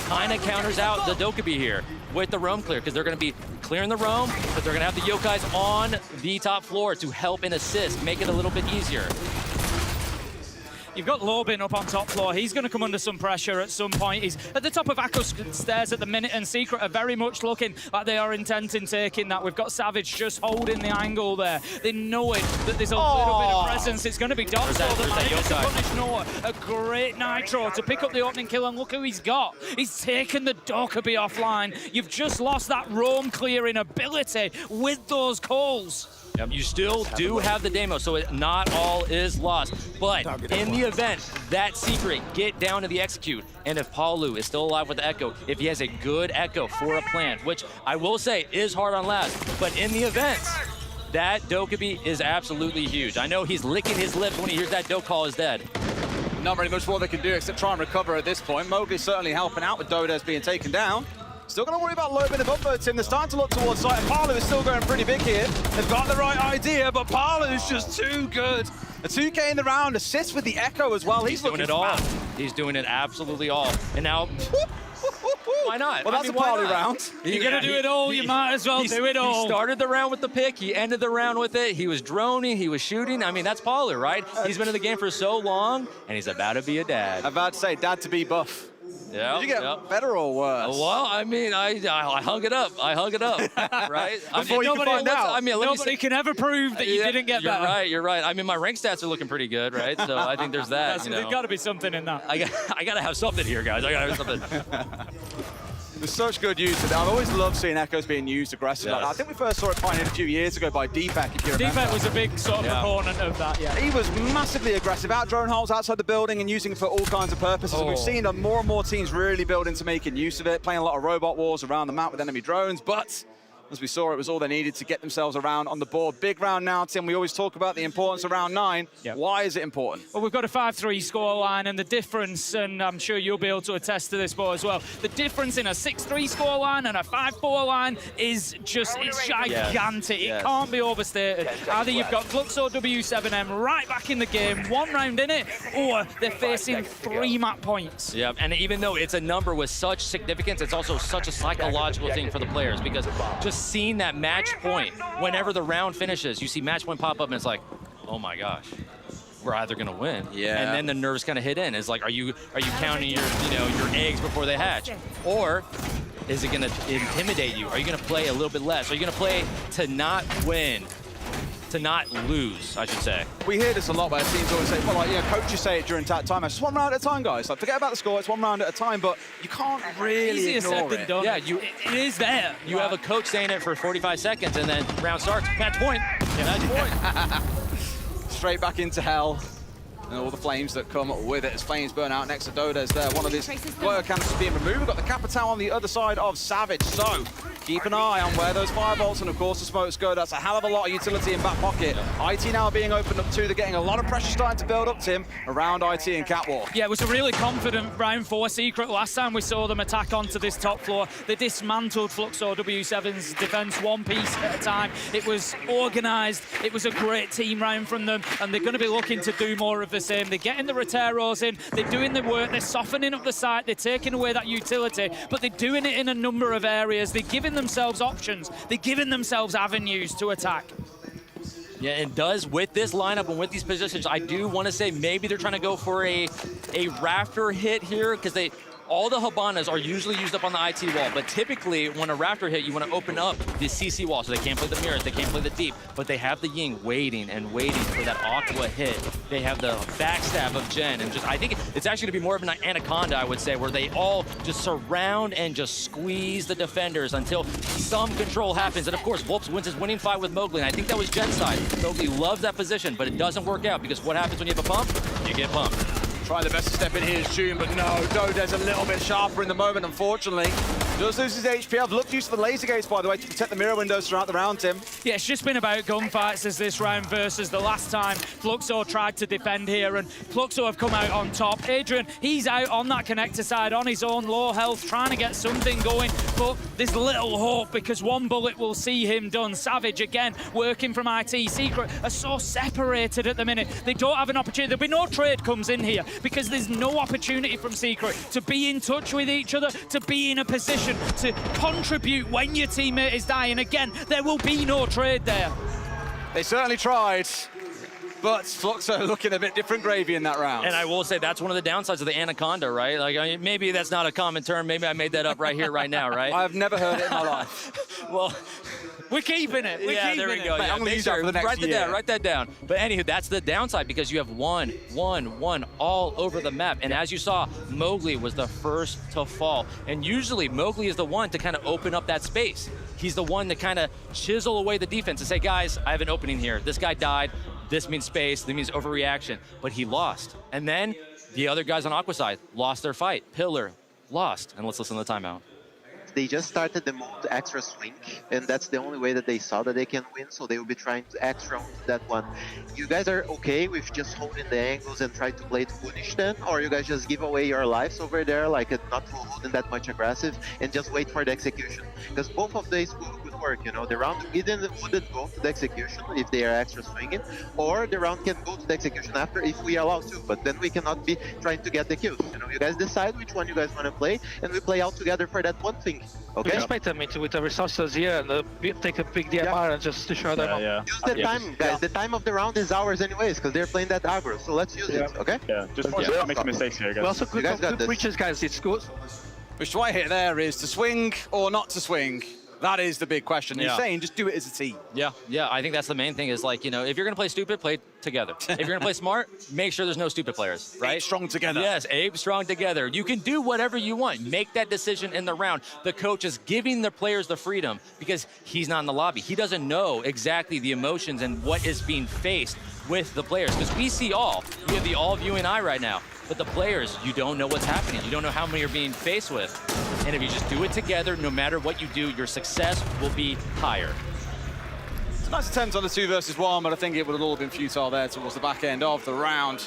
Kind of counters out the Dokkaebi here with the roam clear, because they're going to be clearing the roam, but they're going to have the Yokais on the top floor to help and assist, make it a little bit easier. You've got Lobin up on top floor. He's going to come under some pressure at some point. He's at the top of Akko's stairs at the minute, and Secret are very much looking like they are intent in taking that. We've got Savage just holding the angle there. They know it, that there's a little bit of presence. It's going to be Doxo that manages to punish Noah. A great Nitro to pick up the opening kill, and look who he's got. He's taken the Dokkaebi offline. You've just lost that roam clearing ability with those calls. You still do have the demo, so not all is lost. But in the event that Secret get down to the execute, and if Paulu is still alive with the Echo, if he has a good Echo for a plant, which I will say is hard on Labs, but in the event, that Dokkaebi is absolutely huge. I know he's licking his lips when he hears that Doke call is dead. Not very much more they can do except try and recover at this point. Mowgli's certainly helping out with Dodes being taken down. Still going to worry about Lobin above though, Tim. They're starting to look towards site, and Palu is still going pretty big here. They've got the right idea, but Palu's just too good. A 2K in the round, assist with the Echo as well. He's doing it all. He's doing it absolutely all. And now, why not? Well, that's a Palu round. You're going to do it all, you might as well do it all. He started the round with the pick, he ended the round with it, he was droning, he was shooting. I mean, that's Palu, right? He's been in the game for so long, and he's about to be a dad. I'm about to say, dad to be buff. Yeah. Did you get better or worse? Well, I mean, I hung it up. I hung it up, right? Before you can find out. I mean, nobody can ever prove that you didn't get better. You're right. I mean, my rank stats are looking pretty good, right? So I think there's that. There's got to be something in that. I got to have something here, guys. I got to have something. There's such good use of that. I've always loved seeing Echoes being used aggressively. Yes. I think we first saw it pioneered a few years ago by Deepak, if you remember. Deepak was a big sort of proponent of that, yeah. He was massively aggressive, out drone holes outside the building and using it for all kinds of purposes. And we've seen more and more teams really build into making use of it, playing a lot of robot wars around the map with enemy drones, but as we saw, it was all they needed to get themselves around on the board. Big round now, Tim. We always talk about the importance of round 9. Yep. Why is it important? Well, we've got a 5-3 scoreline, and the difference, and I'm sure you'll be able to attest to this, Bo, as well, the difference in a 6-3 scoreline and a 5-4 line is just, it's gigantic. It can't be overstated. Either you've got Fluxo W7M right back in the game, 1 round in it, or they're facing 3 map points. Yeah, and even though it's a number with such significance, it's also such a psychological thing for the players, because just seeing that match point, whenever the round finishes, you see match point pop up and it's like, oh my gosh, we're either gonna win. Yeah. And then the nerves kind of hit in. It's like, are you counting your your eggs before they hatch? Or is it gonna intimidate you? Are you gonna play a little bit less? Are you gonna play to not win? to not lose, I should say. We hear this a lot where teams always say, well, like, coaches say it during time. It's 1 round at a time, guys. Like, forget about the score. It's 1 round at a time, but you can't really ignore it. Yeah, it is there. You have a coach saying it for 45 seconds, and then round starts. Match point. Match point. Straight back into hell. And all the flames that come with it as flames burn out next to Dodes there. One of his glare canisters being removed. We've got the Capital on the other side of Savage. So keep an eye on where those firebolts and of course the smokes go. That's a hell of a lot of utility in back pocket. IT now being opened up too. They're getting a lot of pressure starting to build up, Tim, around IT and Catwalk. Yeah, it was a really confident round for Secret. Last time we saw them attack onto this top floor, they dismantled Fluxor W7's defense 1 piece at a time. It was organized. It was a great team round from them, and they're going to be looking to do more of the same. They're getting the Roteros in, they're doing the work, they're softening up the site, they're taking away that utility, but they're doing it in a number of areas. They're giving themselves options, they're giving themselves avenues to attack. Yeah, and does with this lineup and with these positions, I do want to say maybe they're trying to go for a Raptor hit here, because all the Habanas are usually used up on the IT wall, but typically when a Raptor hit, you want to open up the CC wall, so they can't play the mirrors, they can't play the deep, but they have the Ying waiting and waiting for that Aqua hit. They have the backstab of Jen, and I think it's actually going to be more of an Anaconda, I would say, where they all just surround and just squeeze the defenders until some control happens. And of course, Wolves wins his winning fight with Mowgli, and I think that was Jen's side. Mowgli loves that position, but it doesn't work out, because what happens when you have a pump? You get pumped. Try the best to step in here is June, but no, Dode's a little bit sharper in the moment, unfortunately. Does lose his HP. I've looked used to the laser gates, by the way, to protect the mirror windows throughout the round, Tim. Yeah, it's just been about gunfights as this round versus the last time Fluxor tried to defend here, and Fluxor have come out on top. Adrian, he's out on that connector side on his own, low health, trying to get something going, but there's little hope because 1 bullet will see him done. Savage, again, working from IT. Secret are so separated at the minute. They don't have an opportunity. There'll be no trade comes in here because there's no opportunity from Secret to be in touch with each other, to be in a position to contribute when your teammate is dying. Again, there will be no trade there. They certainly tried, but Fluxor looking a bit different gravy in that round. And I will say that's one of the downsides of the Anaconda, right? Like, I mean, maybe that's not a common term. Maybe I made that up right here, right now, right? I've never heard it in my life. Well, we're keeping it. Yeah, there we go. Yeah, I'm going to use that for the next year. Write that down. But anywho, that's the downside because you have one all over the map. And as you saw, Mowgli was the first to fall. And usually Mowgli is the one to kind of open up that space. He's the one to kind of chisel away the defense and say, guys, I have an opening here. This guy died. This means space. This means overreaction. But he lost. And then the other guys on Aqua side lost their fight. Pillar lost. And let's listen to the timeout. They just started the mode extra swing, and that's the only way that they saw that they can win, so they will be trying to extra that one. You guys are okay with just holding the angles and try to play to punish them, or you guys just give away your lives over there, like not holding that much aggressive, and just wait for the execution? Because both of these could work, you know. The round wouldn't go to the execution if they are extra swinging, or the round can go to the execution after if we allow to, but then we cannot be trying to get the kills. You know, you guys decide which one you guys want to play, and we play out together for that one thing. Okay. Just fight them with the resources here and take a big DMR and just to show them up. Use the time, guys. The time of the round is ours anyways, because they're playing that aggro. So let's use it, okay? Yeah, just don't make mistakes here, guys. We also good breaches, guys. It's good. Which do I hit there is to swing or not to swing? That is the big question. Yeah. You're saying just do it as a team. Yeah, I think that's the main thing is like, you know, if you're going to play stupid, play together. If you're going to play smart, make sure there's no stupid players, right? Ape strong together. Yes, ape strong together. You can do whatever you want. Make that decision in the round. The coach is giving the players the freedom because he's not in the lobby. He doesn't know exactly the emotions and what is being faced with the players because we see all. We have the all-viewing eye right now. But the players, you don't know what's happening. You don't know how many you're being faced with. And if you just do it together, no matter what you do, your success will be higher. It's a nice attempt on the 2 versus 1, but I think it would have all been futile there towards the back end of the round.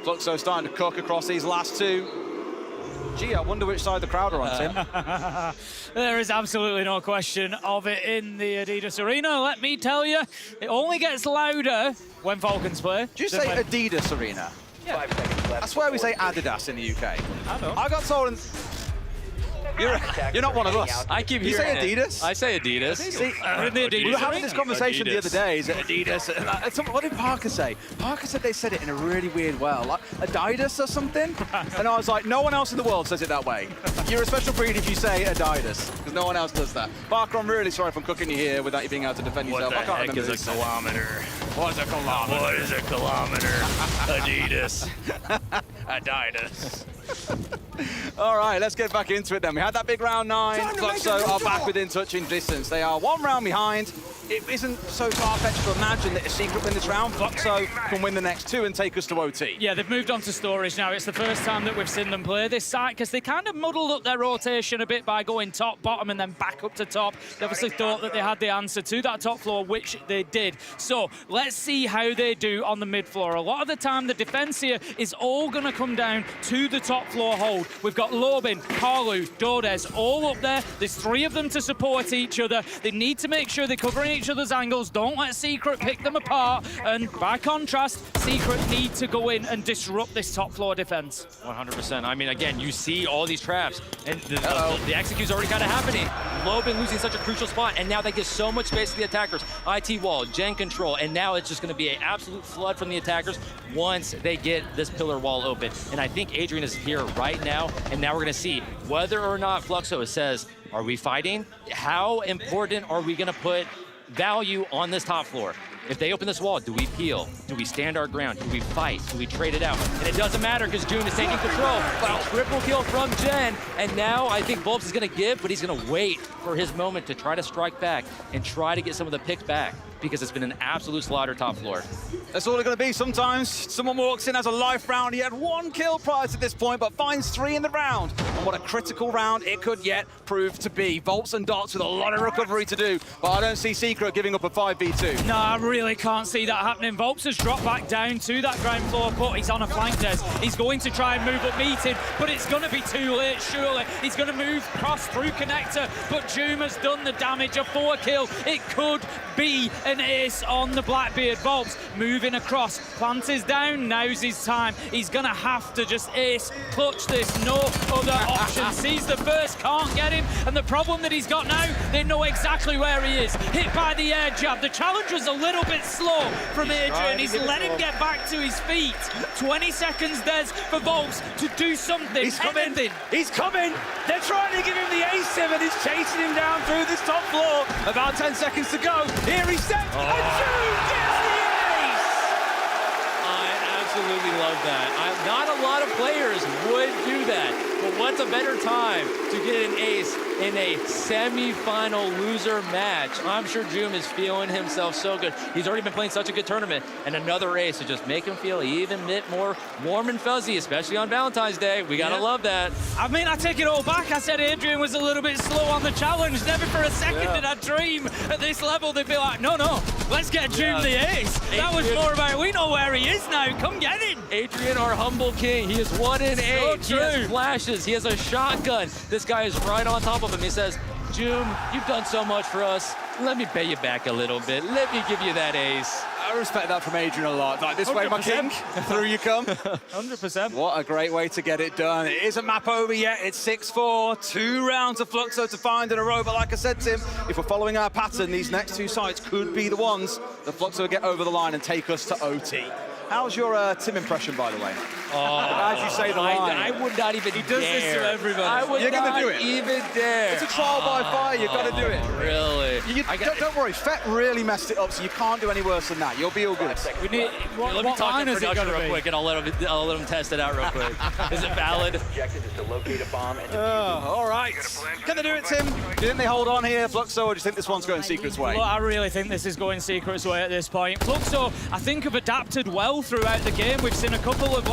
Fluxo starting to cook across these last 2. Gee, I wonder which side the crowd are on, Tim. There is absolutely no question of it in the Adidas Arena. Let me tell you, it only gets louder when Falcons play. Did you say Adidas Arena? Yeah. 5 seconds left. I swear we say Adidas in the UK. I know. I got told... You're not one of us. I keep You hearing say Adidas? I say Adidas. See, We're in the Adidas we were having Arena. this conversation the other day. Is it Adidas. What did Parker say? Parker said they said it in a really weird way, like Adidas or something. And I was like, no one else in the world says it that way. You're a special breed if you say Adidas, because no one else does that. Parker, I'm really sorry if I'm cooking you here without you being able to defend yourself. I can't remember What the heck is a kilometer? What's a kilometer? What is a kilometer? Adidas. Adidas. All right, let's get back into it then. We had that big round 9. Fluxo are back within touching distance. They are 1 round behind. It isn't so far-fetched to imagine that if Secret win this round, Fluxo can win the next 2 and take us to OT. Yeah, they've moved on to storage now. It's the first time that we've seen them play this site because they kind of muddled up their rotation a bit by going top, bottom, and then back up to top. They obviously thought that they had the answer to that top floor, which they did. So let's see how they do on the mid floor. A lot of the time, the defense here is all going to come down to the top floor hold. We've got Lobin, Carlu, Dordes all up there. There's 3 of them to support each other. They need to make sure they're covering each other's angles. Don't let Secret pick them apart. And by contrast, Secret need to go in and disrupt this top floor defense. 100%. I mean, again, you see all these traps, and the execute's already kind of happening. Lobin losing such a crucial spot, and now they give so much space to the attackers. IT wall, gen control, and now it's just going to be an absolute flood from the attackers once they get this pillar wall open. And I think Adrian is here right now, and now we're going to see whether or not Fluxo says, are we fighting? How important are we going to put value on this top floor? If they open this wall, do we peel? Do we stand our ground? Do we fight? Do we trade it out? And it doesn't matter because June is taking control. But a triple kill from Jen. And now I think Volps is going to give, but he's going to wait for his moment to try to strike back and try to get some of the picks back because it's been an absolute slaughter top floor. That's all it's going to be sometimes. Someone walks in, has a life round. He had 1 kill prior to this point, but finds 3 in the round. And what a critical round it could yet prove to be. Volts and Dots with a lot of recovery to do, but I don't see Secret giving up a 5v2. No, I really can't see that happening. Volps has dropped back down to that ground floor put. He's on a flank desk. He's going to try and move up meeting, but it's going to be too late, surely. He's going to move cross through connector, but Doom has done the damage, a 4 kill. It could be an ace on the Blackbeard. Volps moving across. Plant is down. Now's his time. He's going to have to just ace, clutch this. No other option. Sees the burst, can't get him. And the problem that he's got now, they know exactly where he is. Hit by the air jab. The challenge was a little bit slow from Adrian. He's let him get back to his feet. 20 seconds there's for Volps to do something. He's coming. He's coming. They're trying to give him the ace and he's chasing him down through this top floor. About 10 seconds to go. Here he steps and June gets the ace. I absolutely love that. Not a lot of players would do that. But what's a better time to get an ace in a semi-final loser match? I'm sure Joom is feeling himself so good. He's already been playing such a good tournament, and another ace to just make him feel even bit more warm and fuzzy, especially on Valentine's Day. We gotta love that. I mean, I take it all back. I said Adrian was a little bit slow on the challenge. Never for a second did I dream at this level they'd be like, no, let's get Joom the ace. That was more about, we know where he is now. Come get him. Adrian, our humble king, he is 1 in 8. He has flashes. He has a shotgun. This guy is right on top of him. He says, Joom, you've done so much for us. Let me pay you back a little bit. Let me give you that ace. I respect that from Adrian a lot. Like, this 100%. Way, my king. Through you come. 100%. What a great way to get it done. It isn't map over yet. It's 6-4. 2 rounds of Fluxo to find in a row. But like I said, Tim, if we're following our pattern, these next 2 sites could be the ones that Fluxo get over the line and take us to OT. How's your Tim impression, by the way? As you say the line. I would not even dare. He does this to everybody. I would not even dare. It's a trial by fire. You've got to do it. Really? Don't worry. Fett really messed it up, so you can't do any worse than that. You'll be all good. Let me talk to production real quick, and I'll let him test it out real quick. Is it valid? All right. Can they do it, Tim? Do you think they hold on here, Fluxo, or do you think this one's going Secret's way? Well, I really think this is going Secret's way at this point. Fluxo, I think, have adapted well throughout the game. We've seen a couple of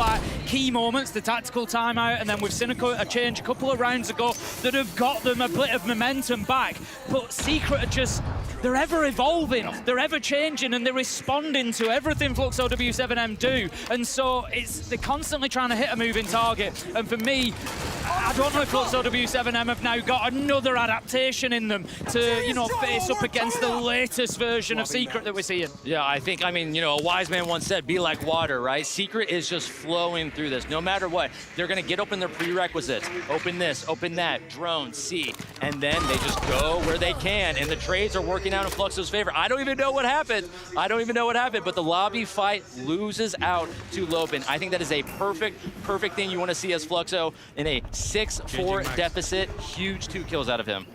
key moments, the tactical timeout, and then we've seen a change a couple of rounds ago that have got them a bit of momentum back. But Secret are just, they're ever evolving, they're ever changing, and they're responding to everything Fluxo W7M do. And so they're constantly trying to hit a moving target. And for me, I don't know if Fluxo W7M have now got another adaptation in them to, face up against the latest version of Secret that we're seeing. Yeah, I mean, a wise man once said, be like water, right? Secret is just flowing through this. No matter what, they're going to get open their prerequisites. Open this, open that, drone, C, and then they just go where they can, and the trades are working out in Fluxo's favor. I don't even know what happened. But the lobby fight loses out to Lopin. I think that is a perfect thing you want to see as Fluxo in a 6-4 deficit. Huge 2 kills out of him.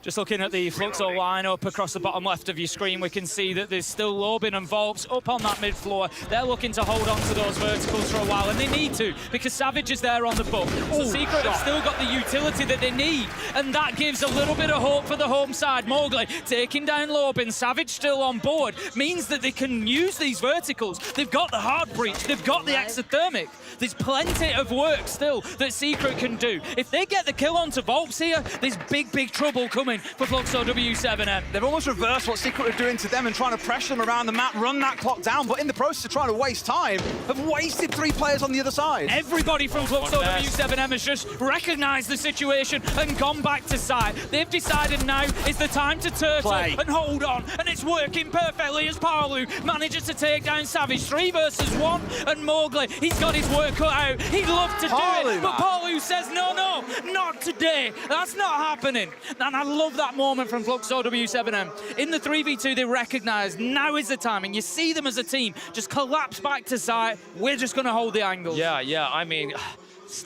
Just looking at the Fluxo lineup across the bottom left of your screen, we can see that there's still Lobin and Volps up on that mid floor. They're looking to hold on to those verticals for a while, and they need to, because Savage is there on the book. So Secret have still got the utility that they need, and that gives a little bit of hope for the home side. Mowgli taking down Lobin, Savage still on board, means that they can use these verticals. They've got the hard breach, they've got the exothermic. There's plenty of work still that Secret can do. If they get the kill onto Volps here, there's big trouble coming for Fluxo W7M. They've almost reversed what Secret are doing to them and trying to pressure them around the map, run that clock down, but in the process of trying to waste time, have wasted 3 players on the other side. Everybody from Fluxo W7M has just recognised the situation and gone back to site. They've decided now is the time to turtle and hold on, and it's working perfectly as Parlu manages to take down Savage. 3 versus 1, and Mowgli, he's got his work cut out. He'd love to do it, but Parlu says, no, not today. That's not happening. And I love that moment from Fluxo W7M. In the 3v2, they recognise now is the time, and you see them as a team just collapse back to site. We're just going to hold the angles. Yeah, I mean,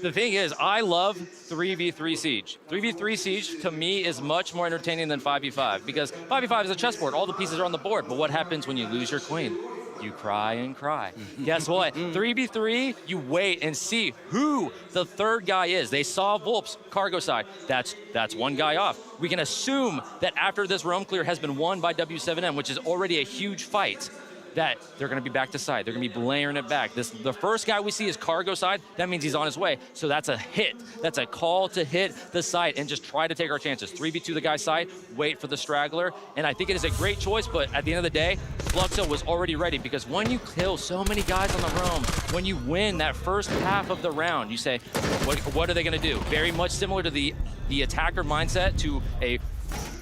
the thing is, I love 3v3 Siege. 3v3 Siege, to me, is much more entertaining than 5v5, because 5v5 is a chessboard. All the pieces are on the board, but what happens when you lose your queen? You cry and cry. Guess what? 3v3, you wait and see who the third guy is. They saw Volps, cargo side. That's one guy off. We can assume that after this roam clear has been won by W7M, which is already a huge fight, that they're going to be back to side. They're going to be layering it back. The first guy we see is cargo side. That means he's on his way. So that's a hit. That's a call to hit the site and just try to take our chances. 3v2 the guy's side, wait for the straggler. And I think it is a great choice, but at the end of the day, Fluxo was already ready, because when you kill so many guys on the roam, when you win that first half of the round, you say, what are they going to do? Very much similar to the attacker mindset to a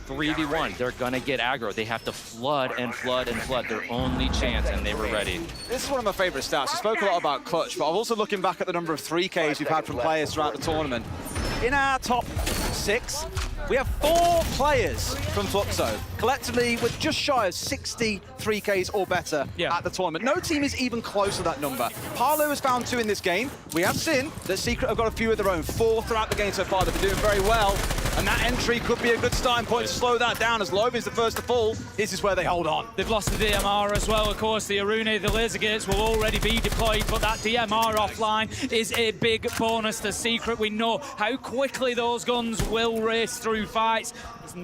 3v1, they're gonna get aggro. They have to flood and flood and flood. Their only chance, and they were ready. This is one of my favorite stats. I spoke a lot about clutch, but I'm also looking back at the number of 3Ks we've had from players throughout the tournament. In our top 6, we have 4 players from Fluxo, collectively with just shy of 60 3Ks or better at the tournament. No team is even close to that number. Parlu has found 2 in this game. We have seen that Secret have got a few of their own, 4 throughout the game so far. They've been doing very well, and that entry could be a good starting point to slow that down, as Lovin's the first to fall. This is where they hold on. They've lost the DMR as well, of course. The Aruna, the laser gates will already be deployed, but that DMR offline is a big bonus to Secret. We know how quickly those guns will race through fights.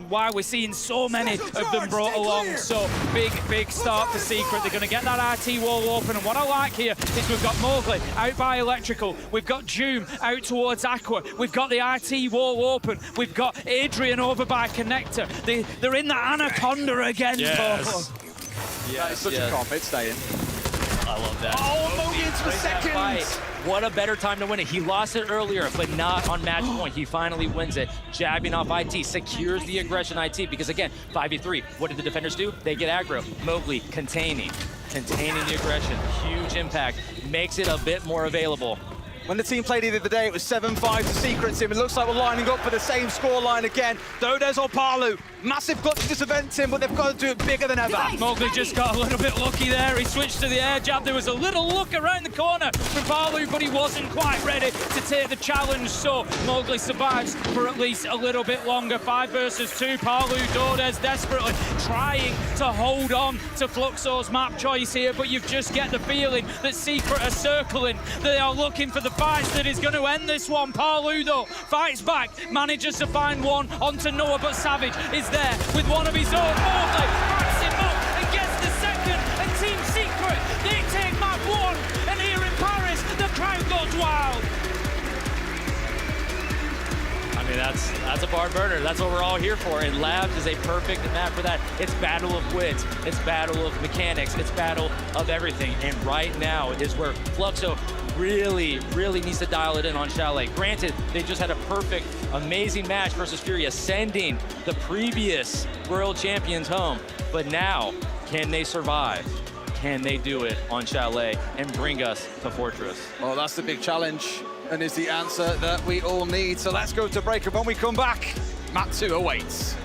Why we're seeing so many of them brought along. So big start for Secret. They're going to get that RT wall open, and what I like here is we've got Mowgli out by Electrical, we've got Doom out towards Aqua, we've got the RT wall open, we've got Adrian over by Connector. They're in the Anaconda again. That is such a comp, it's staying. I love that. Oh, Mowgli into the second! What a better time to win it. He lost it earlier, but not on match point. He finally wins it. Jabbing off IT, secures the aggression IT, because again, 5v3, what did the defenders do? They get aggro. Mowgli containing the aggression. Huge impact, makes it a bit more available. When the team played the other day, it was 7-5 to Secret Team. It looks like we're lining up for the same scoreline again. Dodes or Parlu, massive clutch to this event, Tim, but they've got to do it bigger than ever. Mowgli just got a little bit lucky there. He switched to the air jab. There was a little look around the corner from Parlu, but he wasn't quite ready to take the challenge. So Mowgli survives for at least a little bit longer. 5 versus 2. Parlu, Dodes desperately trying to hold on to Fluxo's map choice here, but you just get the feeling that Secret are circling. They are looking for the fight that is going to end this one. Parlu, though, fights back, manages to find one onto Noah, but Savage is there with one of his own. Mowgli backs him up and gets the second, and Team Secret, they take map 1, and here in Paris, the crowd goes wild. I mean, that's a bar burner. That's what we're all here for, and Labs is a perfect map for that. It's battle of wits, it's battle of mechanics, it's battle of everything, and right now is where Fluxo really needs to dial it in on Chalet. Granted, they just had a perfect, amazing match versus Furia, sending the previous world champions home, but now, can they survive? Can they do it on Chalet and bring us to Fortress? Well, that's the big challenge, and is the answer that we all need. So let's go to break, and when we come back, map 2 awaits.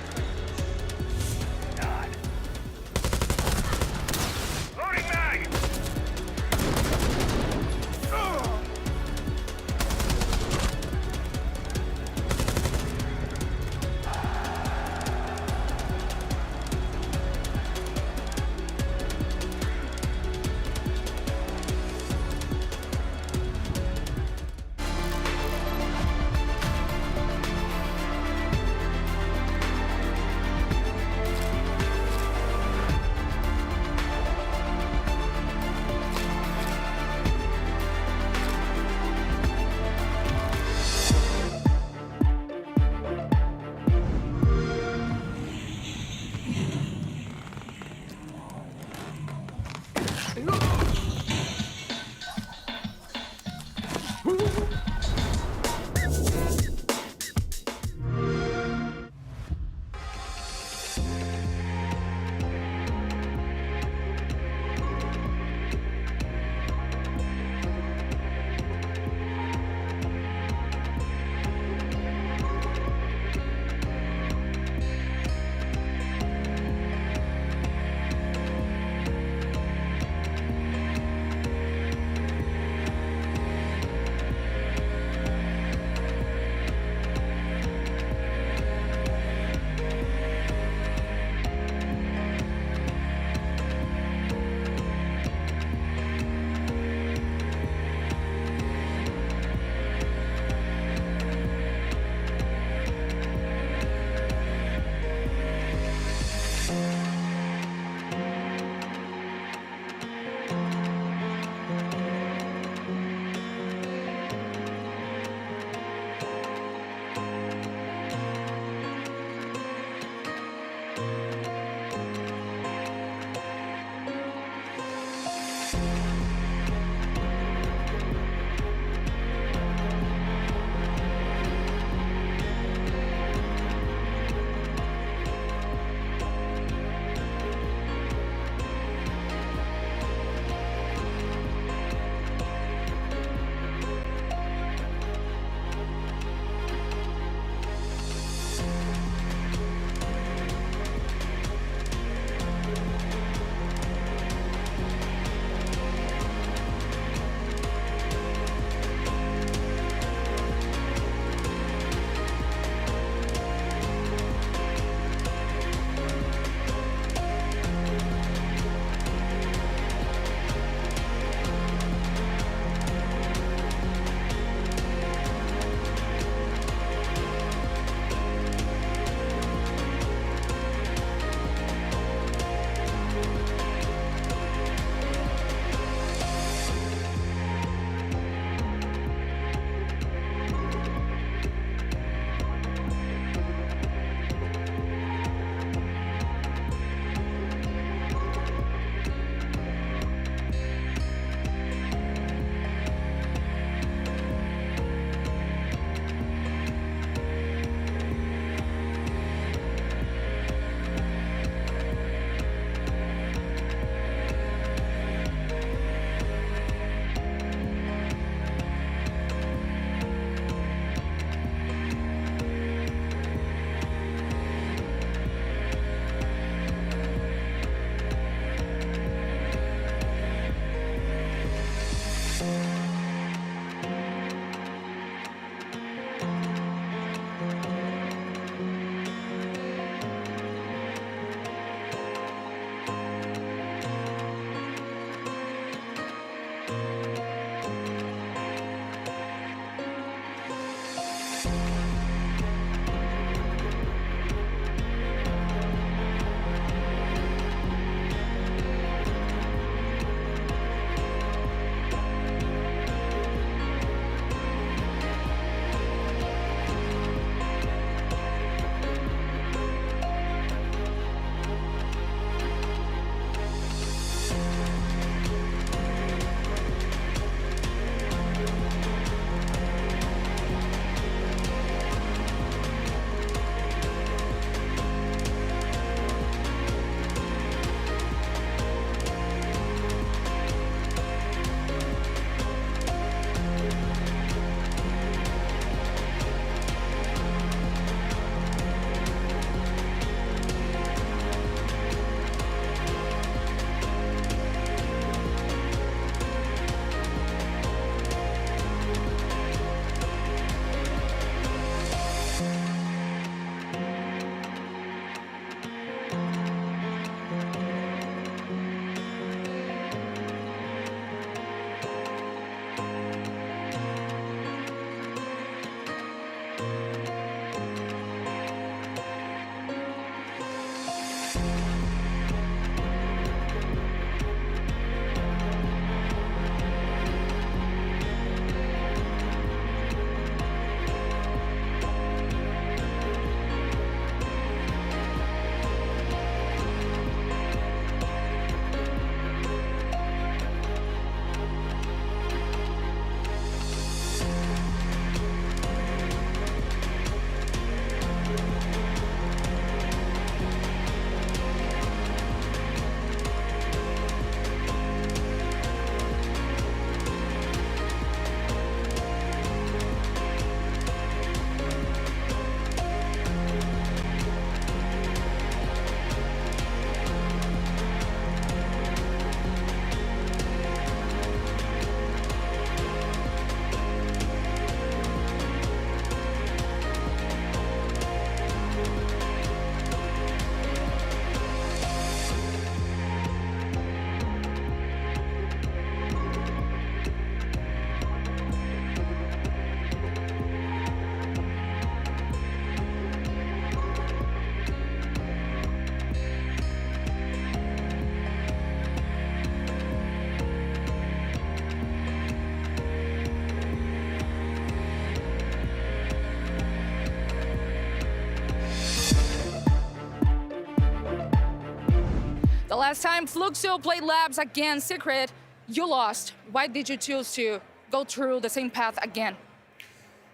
Last time Fluxo played Labs against Secret, you lost. Why did you choose to go through the same path again?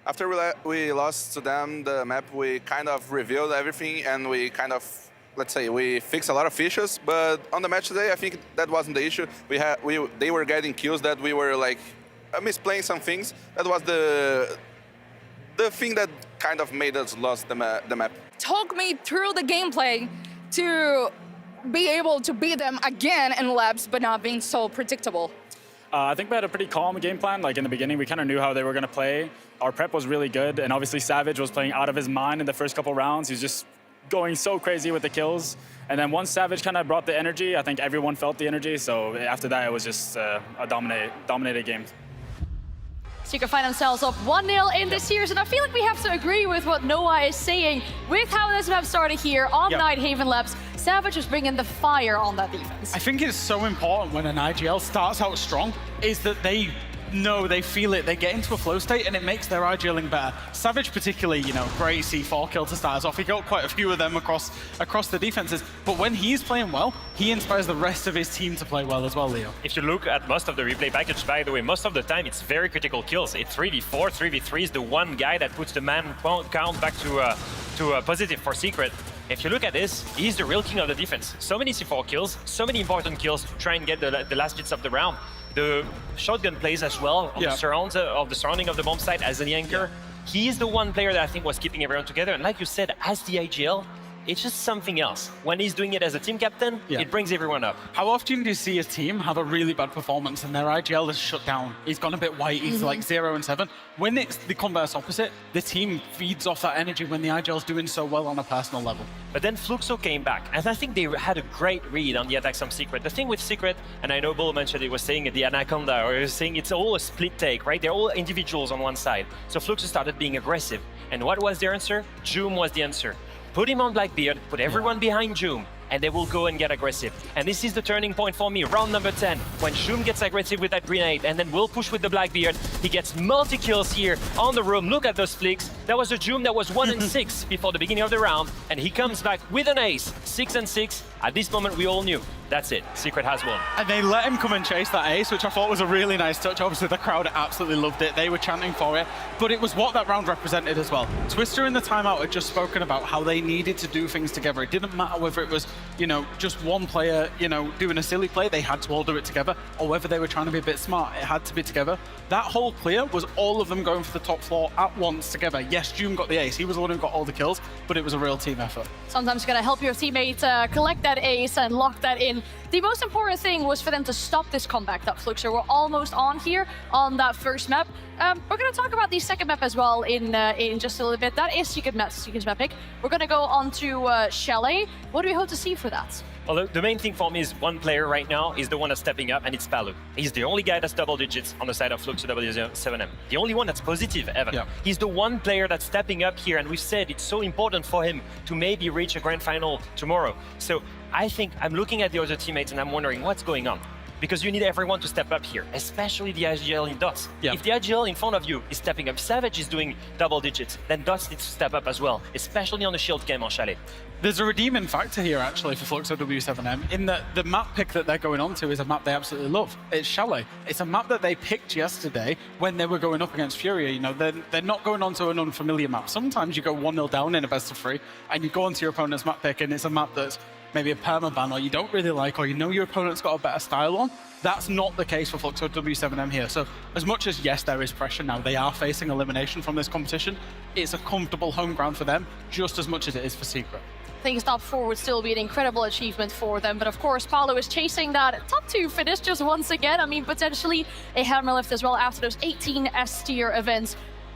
After we lost to them, the map, we kind of revealed everything and we kind of, let's say, we fixed a lot of issues. But on the match today, I think that wasn't the issue. They were getting kills that we were like misplaying some things. That was the thing that kind of made us lose the map. Talk me through the gameplay to be able to beat them again in Labs, but not being so predictable. I think we had a pretty calm game plan. Like in the beginning, we kind of knew how they were going to play. Our prep was really good, and obviously Savage was playing out of his mind in the first couple rounds. He was just going so crazy with the kills. And then once Savage kind of brought the energy, I think everyone felt the energy. So after that, it was just a dominated game. Secret find themselves up 1-0 in this series, and I feel like we have to agree with what Noah is saying. With how this map started here on Nighthaven Labs, Savage is bringing the fire on that defense. I think it's so important when an IGL starts out strong is that they know, they feel it, they get into a flow state, and it makes their IGLing better. Savage particularly, you know, great C4 kill to start us off. He got quite a few of them across the defenses, but when he's playing well, he inspires the rest of his team to play well as well, Leo. If you look at most of the replay package, by the way, most of the time it's very critical kills. It's 3v4, 3v3 is the one guy that puts the man count back to a positive for Secret. If you look at this, he's the real king of the defense. So many C4 kills, so many important kills to try and get the last bits of the round. The shotgun plays as well on the surrounding of the bomb site as the anchor. He is the one player that I think was keeping everyone together. And like you said, as the IGL, it's just something else. When he's doing it as a team captain, it brings everyone up. How often do you see a team have a really bad performance and their IGL is shut down? He's gone a bit white, he's like 0 and 7. When it's the converse opposite, the team feeds off that energy when the IGL's doing so well on a personal level. But then Fluxo came back, and I think they had a great read on the attacks from Secret. The thing with Secret, and I know Bull mentioned it, was saying the Anaconda, or he was saying it's all a split take, right? They're all individuals on one side. So Fluxo started being aggressive. And what was their answer? Joom was the answer. Put him on Blackbeard, put everyone behind Joom, and they will go and get aggressive. And this is the turning point for me, round number 10, when Joom gets aggressive with that grenade, and then will push with the Blackbeard. He gets multi-kills here on the room. Look at those flicks. That was a Joom that was 1 and 6 before the beginning of the round, and he comes back with an ace, 6 and 6. At this moment, we all knew. That's it. Secret has won. And they let him come and chase that ace, which I thought was a really nice touch. Obviously, the crowd absolutely loved it. They were chanting for it. But it was what that round represented as well. Twister in the timeout had just spoken about how they needed to do things together. It didn't matter whether it was, you know, just one player, you know, doing a silly play. They had to all do it together. Or whether they were trying to be a bit smart, it had to be together. That whole clear was all of them going for the top floor at once together. Yes, Joom got the ace. He was the one who got all the kills, but it was a real team effort. Sometimes you're going to help your teammate collect that ace and lock that in. The most important thing was for them to stop this comeback that Fluxo were almost on here on that first map. We're going to talk about the second map as well in just a little bit. That is Secret's map pick. We're going to go on to Chalet. What do we hope to see for that? Well, the main thing for me is one player right now is the one that's stepping up, and it's Palu. He's the only guy that's double digits on the side of Fluxo W7M. The only one that's positive ever. Yeah. He's the one player that's stepping up here, and we've said it's so important for him to maybe reach a grand final tomorrow. So I think I'm looking at the other teammates and I'm wondering what's going on. Because you need everyone to step up here, especially the IGL in Dots. If the IGL in front of you is stepping up, Savage is doing double digits, then Dots needs to step up as well, especially on the shield game on Chalet. There's a redeeming factor here, actually, for Fluxo W7M, in that the map pick that they're going on to is a map they absolutely love. It's Chalet. It's a map that they picked yesterday when they were going up against Furia. You know, they're not going onto an unfamiliar map. Sometimes you go 1-0 down in a best of 3, and you go onto your opponent's map pick, and it's a map that's maybe a permaban, or you don't really like, or you know your opponent's got a better style on. That's not the case for Fluxo W7M here. So as much as, yes, there is pressure now, they are facing elimination from this competition, it's a comfortable home ground for them, just as much as it is for Secret. Things top 4 would still be an incredible achievement for them, but of course Paulo is chasing that top 2 finish just once again. I mean, potentially a hammer lift as well after those 18 S-tier events.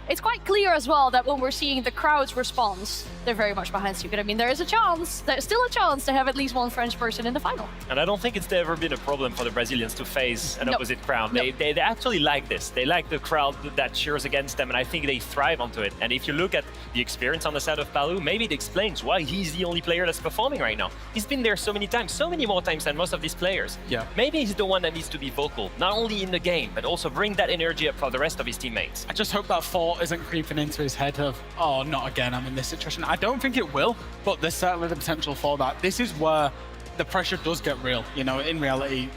It's quite clear as well that when we're seeing the crowd's response, they're very much behind Secret. I mean, there is a chance, there's still a chance to have at least one French person in the final. And I don't think it's ever been a problem for the Brazilians to face an opposite crowd. They actually like this. They like the crowd that cheers against them, and I think they thrive onto it. And if you look at the experience on the side of Palu, maybe it explains why he's the only player that's performing right now. He's been there so many times, so many more times than most of these players. Yeah. Maybe he's the one that needs to be vocal, not only in the game, but also bring that energy up for the rest of his teammates. I just hope that thought isn't creeping into his head of, oh, not again, I'm in this situation. I don't think it will, but there's certainly the potential for that. This is where the pressure does get real. You know, in reality,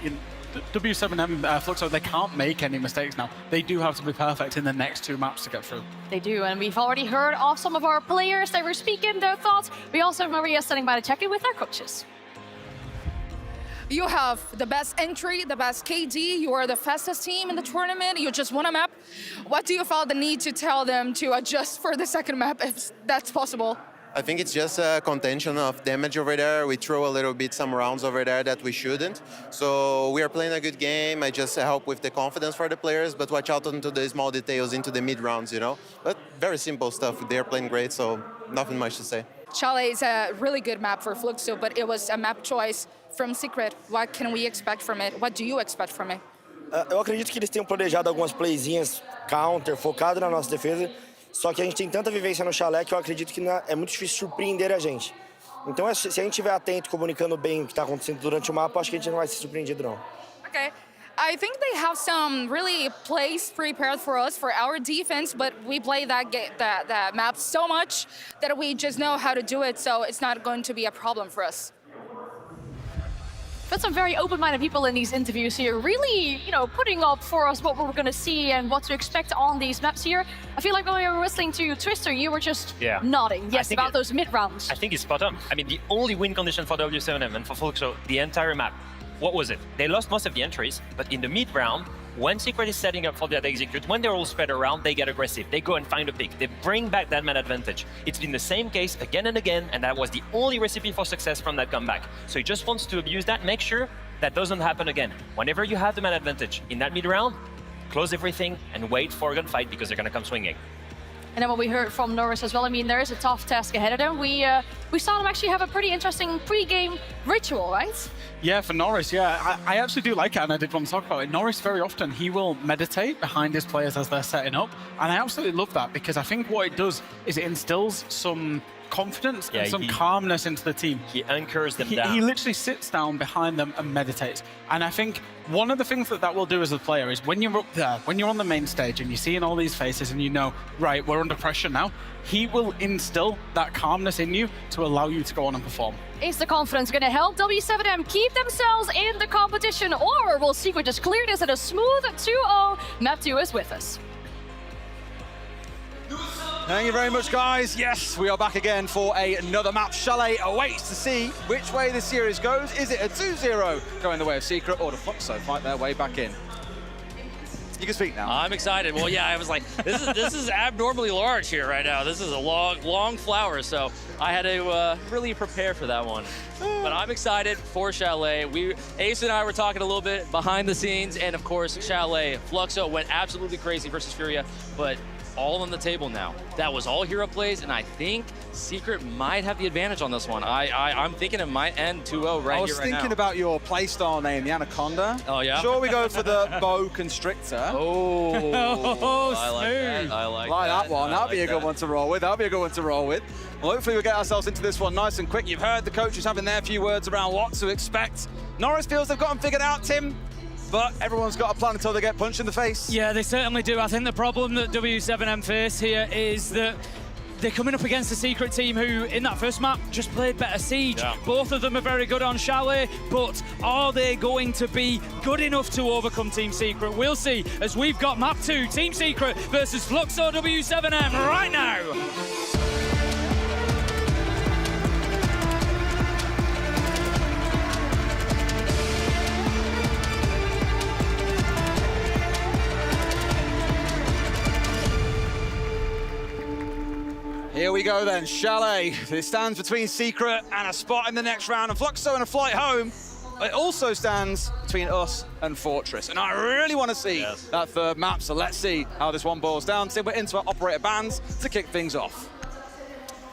W7M Fluxo, they can't make any mistakes now. They do have to be perfect in the next 2 maps to get through. They do, and we've already heard of some of our players. They were speaking their thoughts. We also have Maria standing by to check in with our coaches. You have the best entry, the best KD. You are the fastest team in the tournament. You just won a map. What do you feel the need to tell them to adjust for the second map, if that's possible? I think it's just a contention of damage over there. We throw a little bit some rounds over there that we shouldn't. So we are playing a good game. I just help with the confidence for the players, but watch out into the small details, into the mid rounds, you know. But very simple stuff. They're playing great, so nothing much to say. Chalet is a really good map for Fluxo, but it was a map choice from Secret. What can we expect from it? What do you expect from it? Eu acredito que eles tenham planejado algumas playzinhas counter, focado na nossa defesa, só que a gente tem tanta vivência no Chalet que eu acredito que é muito difícil surpreender a gente. Então, se a gente estiver atento, comunicando bem o que está acontecendo durante o mapa, acho que a gente não vai ser surpreendido, não. Okay. I think they have some really plays prepared for us for our defense, but we play that map so much that we just know how to do it, so it's not going to be a problem for us. But some very open-minded people in these interviews here, really, putting up for us what we're going to see and what to expect on these maps here. I feel like when we were listening to Twister, you were just nodding, yes, about those mid-rounds. I think it's spot on. I mean, the only win condition for W7M and for Fluxo, the entire map, what was it? They lost most of the entries, but in the mid-round, when Secret is setting up for that execute, when they're all spread around, they get aggressive. They go and find a pick. They bring back that man advantage. It's been the same case again and again, and that was the only recipe for success from that comeback. So he just wants to abuse that, make sure that doesn't happen again. Whenever you have the man advantage in that mid-round, close everything and wait for a gunfight because they're going to come swinging. And then what we heard from Norris as well, I mean, there is a tough task ahead of them. We saw them actually have a pretty interesting pre-game ritual, right? Yeah, for Norris, yeah. I actually do like it, and I did want to talk about it. Norris, very often, he will meditate behind his players as they're setting up. And I absolutely love that, because I think what it does is it instills some confidence and some calmness into the team. He anchors them down. He literally sits down behind them and meditates. And I think one of the things that will do as a player is when you're up there, when you're on the main stage and you're seeing all these faces and you know, right, we're under pressure now, he will instill that calmness in you to allow you to go on and perform. Is the confidence going to help W7M keep themselves in the competition, or will Secret just clear this at a smooth 2-0? Map 2 is with us. Thank you very much, guys. Yes, we are back again for another map. Chalet awaits to see which way the series goes. Is it a 2-0 going the way of Secret, or the Fluxo fight their way back in? You can speak now. I'm excited. Well, yeah, I was like, this is abnormally large here right now. This is a long flower, so I had to really prepare for that one. But I'm excited for Chalet. Ace and I were talking a little bit behind the scenes, and of course, Chalet. Fluxo went absolutely crazy versus Furia, but all on the table now. That was all hero plays, and I think Secret might have the advantage on this one. I'm thinking it might end 2-0 right here, right now. I was thinking about your playstyle name, the Anaconda. Oh, yeah? Sure, we go for the Bow Constrictor. Oh, I like that. I like that one. That'll be a good one to roll with. That'll be a good one to roll with. Well, hopefully we'll get ourselves into this one nice and quick. You've heard the coaches having their few words around what to expect. Norris feels they've got them figured out, Tim. But everyone's got a plan until they get punched in the face. Yeah, they certainly do. I think the problem that W7M face here is that they're coming up against a Secret team who, in that first map, just played better Siege. Yeah. Both of them are very good on Chalet, but are they going to be good enough to overcome Team Secret? We'll see, as we've got map 2, Team Secret versus Fluxo W7M right now. Here we go then, Chalet. It stands between Secret and a spot in the next round, and Fluxo and a flight home. It also stands between us and Fortress, and I really want to see that third map, so let's see how this one boils down. So we're into our operator bands to kick things off.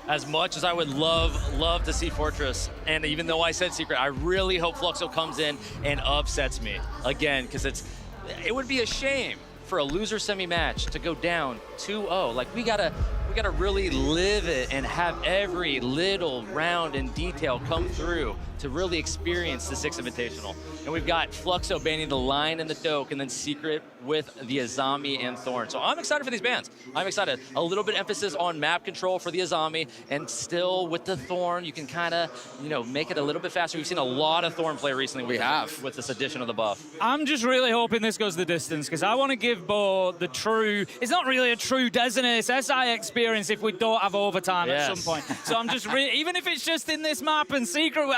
As much as I would love to see Fortress, and even though I said Secret, I really hope Fluxo comes in and upsets me again, because it would be a shame for a loser semi-match to go down 2-0. Like, we gotta we gotta really live it and have every little round and detail come through to really experience the Six Invitational. And we've got Fluxo banning the Line and the Doke, and then Secret with the Azami and Thorn. So I'm excited for these bans. I'm excited. A little bit emphasis on map control for the Azami, and still with the Thorn, you can kind of, you know, make it a little bit faster. We've seen a lot of Thorn play recently with this addition of the buff. I'm just really hoping this goes the distance, because I want to give Bo the true, it's not really a true Designates SI experience if we don't have overtime at some point. So I'm just even if it's just in this map and Secret,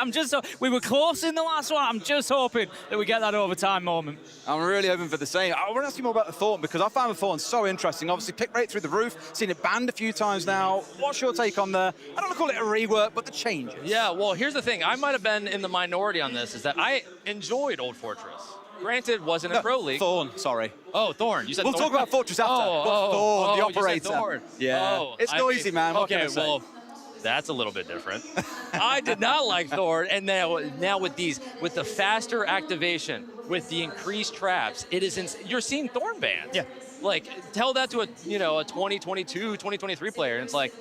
we were close in the last one. I'm just hoping that we get that overtime moment. I'm really hoping for the same. I want to ask you more about the Thorn, because I found the Thorn so interesting. Obviously, pick rate through the roof, seen it banned a few times now. What's your take on the, I don't want to call it a rework, but the changes? Yeah, well, here's the thing. I might have been in the minority on this, is that I enjoyed Old Fortress. Granted, wasn't a pro league. Thorn, sorry. Oh, Thorn. You said We'll Thorn? talk about Fortress after. Thorn, the operator. You said Thorn. Yeah. It's noisy, man. What can I say? Well, that's a little bit different. I did not like Thorn, and now with the faster activation, with the increased traps, it is you're seeing Thorn bans. Yeah. Like, tell that to a 2022, 2023 player, and it's like,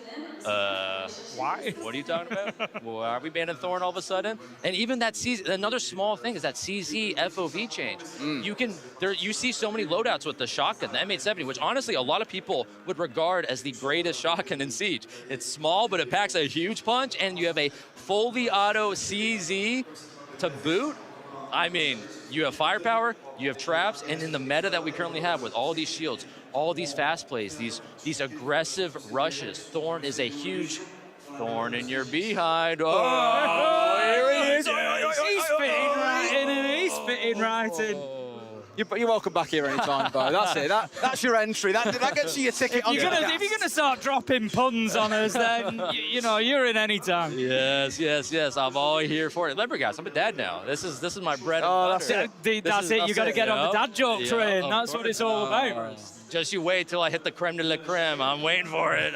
why? What are you talking about? Why are we banning Thorn all of a sudden? And even that another small thing is that CZ FOV change. You see so many loadouts with the shotgun, the M870, which honestly a lot of people would regard as the greatest shotgun in Siege. It's small, but it packs a huge punch, and you have a fully auto CZ to boot. I mean, you have firepower, you have traps, and in the meta that we currently have with all these shields, all these fast plays, these aggressive rushes, Thorn is a huge thorn in your behind. Oh, here he is. He's fitting right in, and he's fitting right in. You're welcome back here anytime, Bo. That's it. That's your entry. That gets you your ticket. If you're gonna start dropping puns on us, then you know you're in any time. Yes. I'm all here for it. Remember, guys, I'm a dad now. This is my bread and butter. That's it. You got to get on the dad joke train. That's what it's all about. Just you wait till I hit the creme de la creme. I'm waiting for it.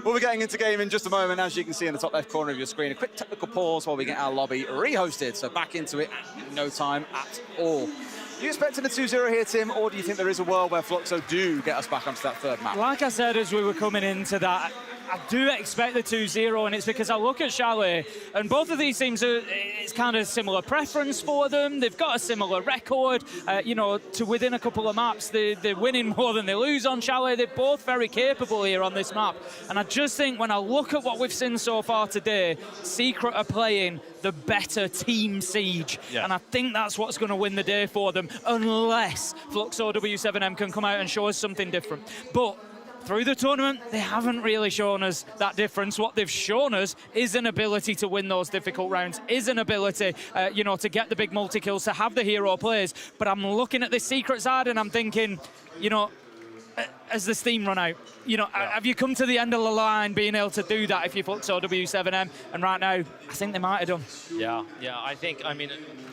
We'll be getting into game in just a moment. As you can see in the top left corner of your screen, a quick technical pause while we get our lobby re-hosted. So back into it in no time at all. Are you expecting a 2-0 here, Tim, or do you think there is a world where Fluxo do get us back onto that third map? Like I said, as we were coming into that, I do expect the 2-0, and it's because I look at Chalet, and both of these teams it's kind of similar preference for them. They've got a similar record, to within a couple of maps. They're winning more than they lose on Chalet. They're both very capable here on this map. And I just think when I look at what we've seen so far today, Secret are playing the better team Siege. Yeah. And I think that's what's going to win the day for them, unless Fluxo W7M can come out and show us something different. But through the tournament, they haven't really shown us that difference. What they've shown us is an ability to win those difficult rounds, is an ability, to get the big multi-kills, to have the hero plays. But I'm looking at this Secret side and I'm thinking, as the steam run out, have you come to the end of the line being able to do that if you Fluxo W7M? And right now, I think they might have done. Yeah,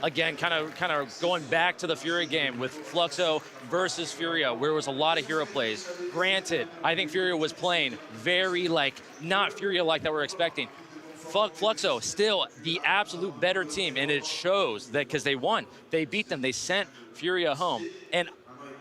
again, kind of going back to the Fury game with Fluxo versus Furia, where there was a lot of hero plays. Granted, I think Furia was playing very, not Furia-like that we're expecting. Fluxo, still the absolute better team, and it shows that because they won. They beat them. They sent Furia home. And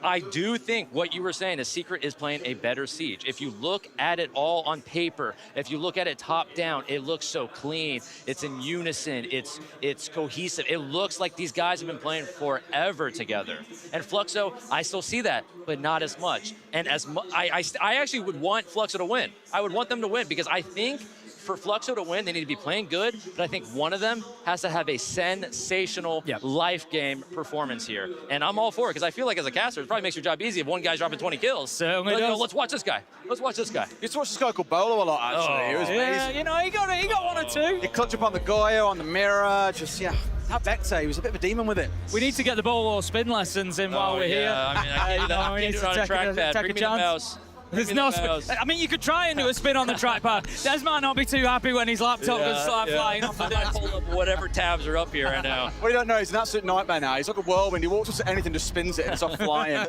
I do think what you were saying is Secret is playing a better Siege. If you look at it all on paper, if you look at it top down, it looks so clean. It's in unison. It's cohesive. It looks like these guys have been playing forever together. And Fluxo, I still see that, but not as much. And I actually would want Fluxo to win. I would want them to win because I think for Fluxo to win, they need to be playing good, but I think one of them has to have a sensational life game performance here. And I'm all for it, because I feel like as a caster, it probably makes your job easy if one guy's dropping 20 kills. Certainly does. Let's watch this guy. Let's watch this guy. You used to watch this guy called Bolo a lot, actually. He was amazing. Yeah, he got one or two. He clutched up on the Goyo, on the mirror, that Vector, he was a bit of a demon with it. We need to get the Bolo spin lessons in while we're here. I can't do that. I can't do it on a trackpad. Bring me the mouse. There's no spin. I mean, you could try and do a spin on the trackpad. Des might not be too happy when his laptop goes flying off the desk. Pull up whatever tabs are up here right now. What you don't know, he's an absolute nightmare now. He's like a whirlwind. He walks up to anything, just spins it, and it's off flying.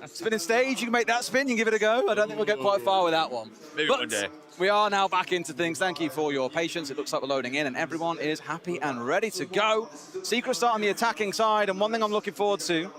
Spinning stage, you can make that spin, you can give it a go. I don't think we'll get quite far with that one. Maybe one day. We are now back into things. Thank you for your patience. It looks like we're loading in, and everyone is happy and ready to go. Secret start on the attacking side, and one thing I'm looking forward to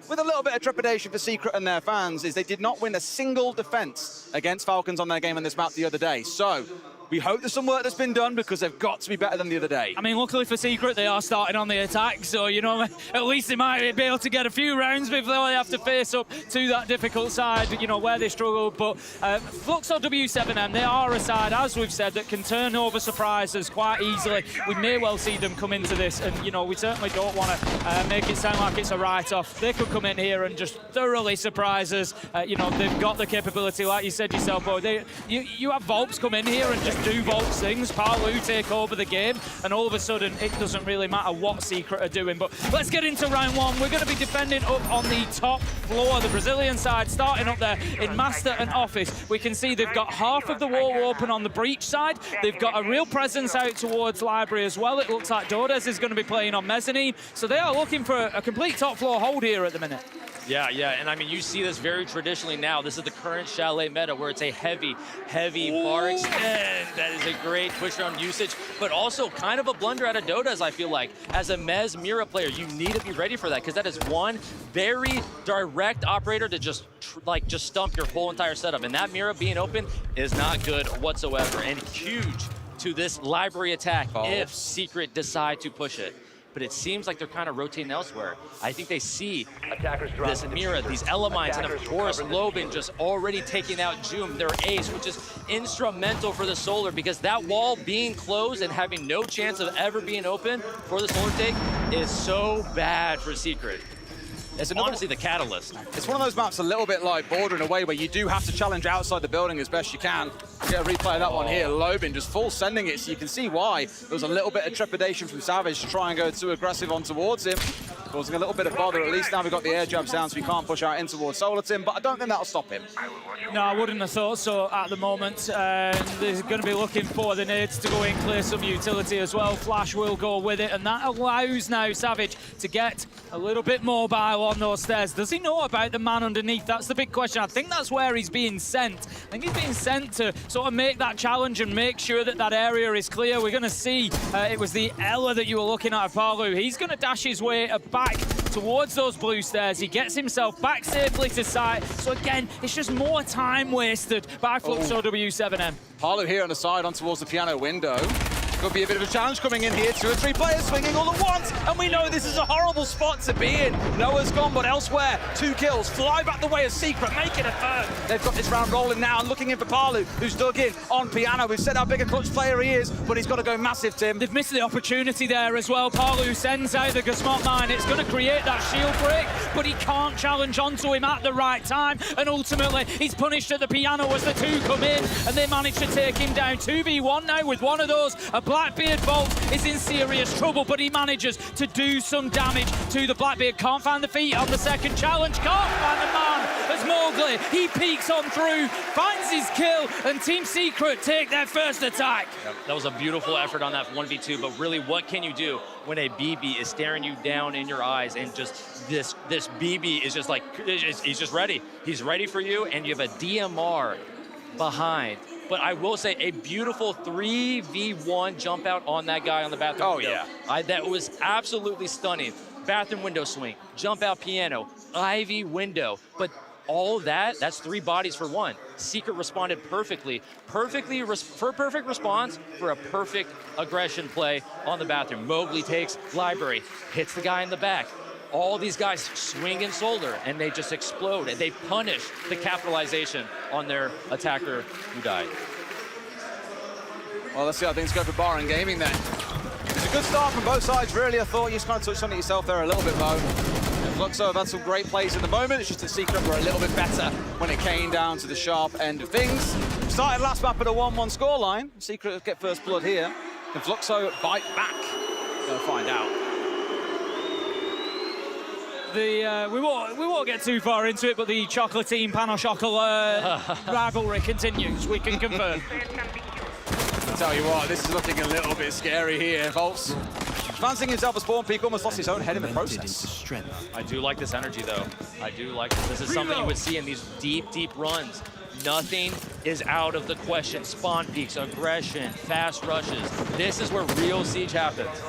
with a little bit of trepidation for Secret and their fans, is they did not win a single defense against Falcons on their game on this map the other day. So we hope there's some work that's been done because they've got to be better than the other day. I mean, luckily for Secret, they are starting on the attack, so, you know, at least they might be able to get a few rounds before they have to face up to that difficult side, you know, where they struggled. But Flux or W7M, they are a side, as we've said, that can turn over surprises quite easily. We may well see them come into this, and, you know, we certainly don't want to make it sound like it's a write-off. They could come in here and just thoroughly surprise us. You know, they've got the capability, like you said yourself, Bo. You have Volps come in here and just do Volps things. Palu take over the game, and all of a sudden it doesn't really matter what Secret are doing. But let's get into round one. We're going to be defending up on the top floor, the Brazilian side, starting up there in Master and Office. We can see they've got half of the wall open on the breach side. They've got a real presence out towards Library as well. It looks like Dodes is going to be playing on Mezzanine, so they are looking for a complete top floor hold here at the minute. Yeah, and I mean, you see this very traditionally now. This is the current Chalet meta where it's a heavy bar extend. That is a great push round usage, but also kind of a blunder out of Dodes, I feel like. As a Mez Mira player, you need to be ready for that because that is one very direct operator to just stump your whole entire setup. And that Mira being open is not good whatsoever, and huge to this Library attack if Secret decide to push it. But it seems like they're kind of rotating elsewhere. I think they see this Mira, these Elemines, and of course Lobin just already taking out Joom, their ace, which is instrumental for the Solar because that wall being closed and having no chance of ever being open for the Solar take is so bad for Secret. It's honestly the catalyst. It's one of those maps a little bit like Border in a way where you do have to challenge outside the building as best you can. Get a replay of that one here. Lobin just full sending it, so you can see why. There was a little bit of trepidation from Savage to try and go too aggressive on towards him, causing a little bit of bother. At least now we've got the air jabs down, so we can't push out in towards Solar Tim, but I don't think that'll stop him. No, I wouldn't have thought so at the moment. They're going to be looking for the nades to go in, clear some utility as well. Flash will go with it, and that allows now Savage to get a little bit mobile on those stairs. Does he know about the man underneath? That's the big question. I think that's where he's being sent. I think he's being sent to sort of make that challenge and make sure that that area is clear. We're going to see, it was the Ella that you were looking at of Palu. He's going to dash his way back towards those blue stairs. He gets himself back safely to site. So again, it's just more time wasted by Fluxo W7M. Palu here on the side on towards the piano window. Could be a bit of a challenge coming in here. 2 or 3 players swinging all at once, and we know this is a horrible spot to be in. Noah's gone, but elsewhere, 2 kills. Fly back the way of Secret, make it a third. They've got this round rolling now and looking in for Palu, who's dug in on piano. We've said how big a clutch player he is, but he's got to go massive, Tim. They've missed the opportunity there as well. Palu sends out the Gasmot mine. It's going to create that shield break, but he can't challenge onto him at the right time, and ultimately he's punished at the piano as the 2 come in, and they manage to take him down. 2v1 now with one of those. A Blackbeard Bolt is in serious trouble, but he manages to do some damage to the Blackbeard. Can't find the feet on the second challenge. Can't find the man as Mowgli. He peeks on through, finds his kill, and Team Secret take their first attack. That was a beautiful effort on that 1v2, but really what can you do when a BB is staring you down in your eyes and just this BB is just like, he's just ready. He's ready for you, and you have a DMR behind. But I will say a beautiful 3v1 jump out on that guy on the bathroom window. Yeah. That was absolutely stunning. Bathroom window swing, jump out piano, Ivy window. But all of that's 3 bodies for 1. Secret responded perfectly. For a perfect response for a perfect aggression play on the bathroom. Mowgli takes Library, hits the guy in the back. All these guys swing in Solar, and they just explode, and they punish the capitalization on their attacker who died. Well, let's see how things go for Baron Gaming then. It's a good start from both sides, really. I thought you just kind of touched on it yourself there a little bit, Mo. Fluxo have had some great plays at the moment. It's just that Secret were a little bit better when it came down to the sharp end of things. Started last map at a 1-1 scoreline. Secret get first blood here. And Fluxo bite back. Gonna find out. We won't get too far into it, but the chocolate team Pano Chocolat rivalry continues. We can confirm. I'll tell you what, this is looking a little bit scary here. Volts advancing himself as Spawn Peak, almost lost his own head in the process. I do like this energy, though. I do like this. This is something you would see in these deep runs. Nothing is out of the question. Spawn peaks, aggression, fast rushes. This is where real siege happens.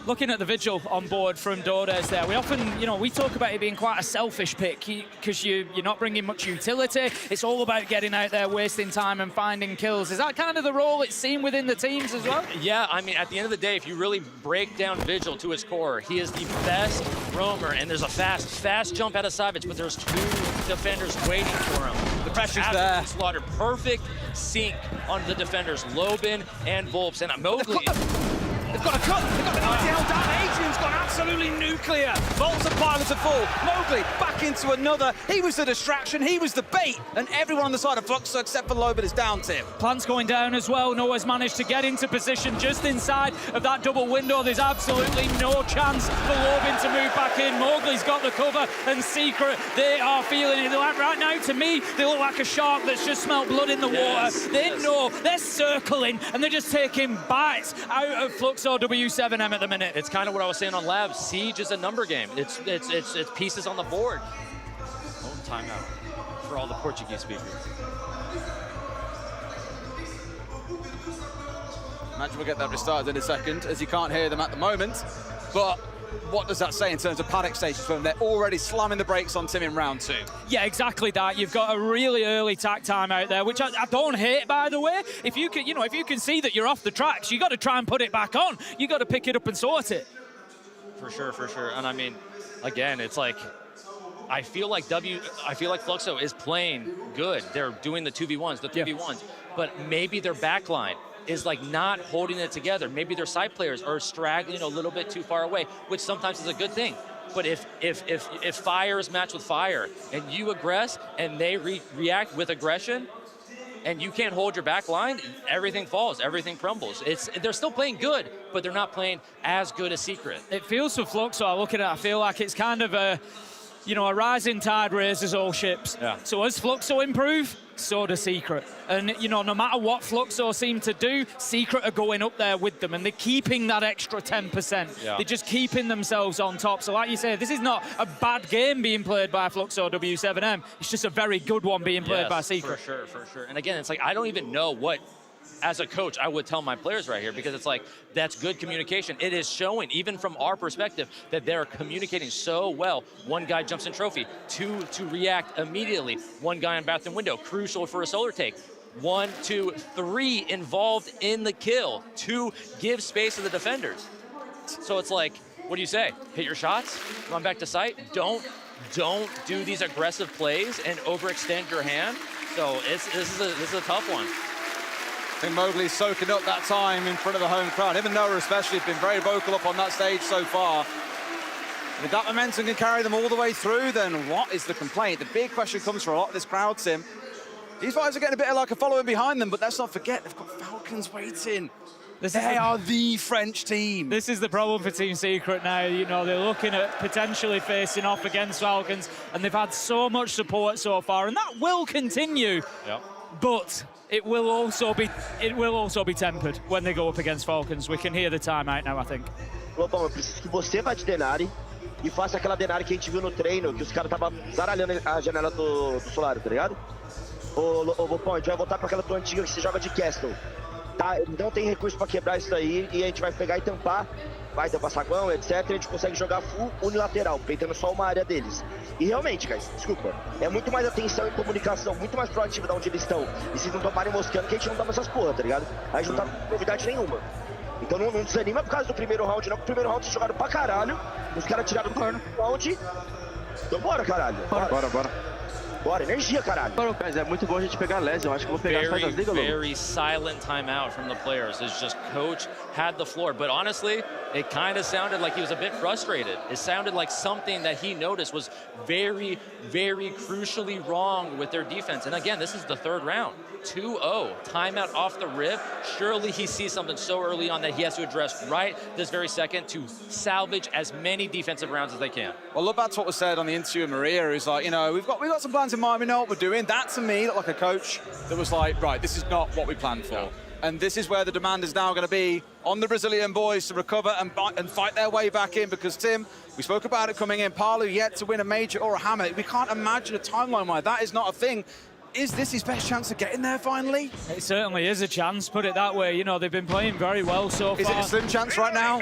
looking at the vigil on board from Dordes there, we often, we talk about it being quite a selfish pick because you're not bringing much utility. It's all about getting out there, wasting time and finding kills. Is that kind of the role it's seen within the teams as well? Yeah, I mean, at the end of the day, if you really break down Vigil to its core, he is the best roamer, and there's a fast jump out of Savage, but there's 2 defenders waiting for him. The pressure's there. Slaughter, perfect sync on the defenders, Lobin and Volps, and Mowgli. They've got a cut. They've got the 90 down. Adrian's gone absolutely nuclear. Volts and Pilot to fall. Mowgli back into another. He was the distraction. He was the bait. And everyone on the side of Fluxo except for Lobin is down, Tim. Plant's going down as well. Noah's managed to get into position just inside of that double window. There's absolutely no chance for Lobin to move back in. Mowgli's got the cover, and Secret, they are feeling it. Right now, to me, they look like a shark that's just smelled blood in the water. They know they're circling, and they're just taking bites out of Fluxo W7M at the minute. It's kind of what I was saying on Labs. Siege is a number game. It's pieces on the board. Oh, timeout for all the Portuguese speakers. Imagine we'll get that restarted in a second, as you can't hear them at the moment. But what does that say in terms of panic stations when they're already slamming the brakes on Tim in round 2? Yeah, exactly that. You've got a really early tack time out there, which I don't hate, by the way. If you can, if you can see that you're off the tracks, you got to try and put it back on. You got to pick it up and sort it. For sure. And I mean, again, it's like, I feel like Fluxo is playing good. They're doing the 2v1s, the 3v1s, but maybe their backline is like not holding it together. Maybe their side players are straggling a little bit too far away, which sometimes is a good thing. But if fire is matched with fire and you aggress and they react with aggression, and you can't hold your back line, everything falls, everything crumbles. They're still playing good, but they're not playing as good as Secret. It feels for Fluxo, I look at it, I feel like it's kind of a rising tide raises all ships. Yeah. So as Fluxo improve, so does Secret. And, no matter what Fluxo seem to do, Secret are going up there with them, and they're keeping that extra 10%. Yeah. They're just keeping themselves on top. So like you say, this is not a bad game being played by Fluxo W7M. It's just a very good one being played by Secret. For sure. And again, it's like, I don't even know what, as a coach, I would tell my players right here, because it's like, that's good communication. It is showing, even from our perspective, that they're communicating so well. One guy jumps in trophy, 2 to react immediately, 1 guy on bathroom window, crucial for a solar take. 1, 2, 3 involved in the kill to give space to the defenders. So it's like, what do you say? Hit your shots, run back to site. Don't do these aggressive plays and overextend your hand. So this is a tough one. I think Mowgli's soaking up that time in front of the home crowd. Him and Noah especially have been very vocal up on that stage so far. And if that momentum can carry them all the way through, then what is the complaint? The big question comes from a lot of this crowd, Tim. These guys are getting a bit like a following behind them, but let's not forget, they've got Falcons waiting. They are the French team. This is the problem for Team Secret now. They're looking at potentially facing off against Falcons, and they've had so much support so far, and that will continue. Yep. But it will also be tempered when they go up against Falcons. We can hear the timeout now, I think. Lobão, eu preciso que você vá de Denari e faça aquela Denari que a gente viu no treino, que os caras estavam zaralhando a janela do Solário, tá ligado? Ô Lobão, a gente vai voltar para aquela tua antiga que você joga de Castle. Tá? Não tem recurso para quebrar isso daí e a gente vai pegar e tampar. Vai tampar saguão, etc. A gente consegue jogar full unilateral, peitando só uma área deles. E realmente, guys, desculpa, é muito mais atenção e comunicação, muito mais proativa de onde eles estão. E se não tomarem moscando, que a gente não toma essas porra, tá ligado? A gente não tá com novidade nenhuma. Então não desanima por causa do primeiro round, não, porque o primeiro round vocês jogaram pra caralho, os caras tiraram o round. Então bora, caralho. Bora. Bora, energia, caralho. Mas é muito bom a gente pegar lese. Eu acho que vou pegar as ligas, Lobo. Very silent timeout from the players. It's just coach had the floor. But honestly, it kind of sounded like he was a bit frustrated. It sounded like something that he noticed was very, very crucially wrong with their defense. And again, this is the 3rd round. 2-0, timeout off the rip. Surely he sees something so early on that he has to address right this very second to salvage as many defensive rounds as they can. Well, look, that's what was said on the interview with Maria. Is like, we've got some plans in mind. We know what we're doing. That to me looked like a coach that was like, right, this is not what we planned for. No. And this is where the demand is now going to be on the Brazilian boys to recover and fight their way back in, because, Tim, we spoke about it coming in, Palu yet to win a major or a hammer. We can't imagine a timeline where that is not a thing. Is this his best chance of getting there finally? It certainly is a chance, put it that way. You know, they've been playing very well so far. Is it a slim chance right now?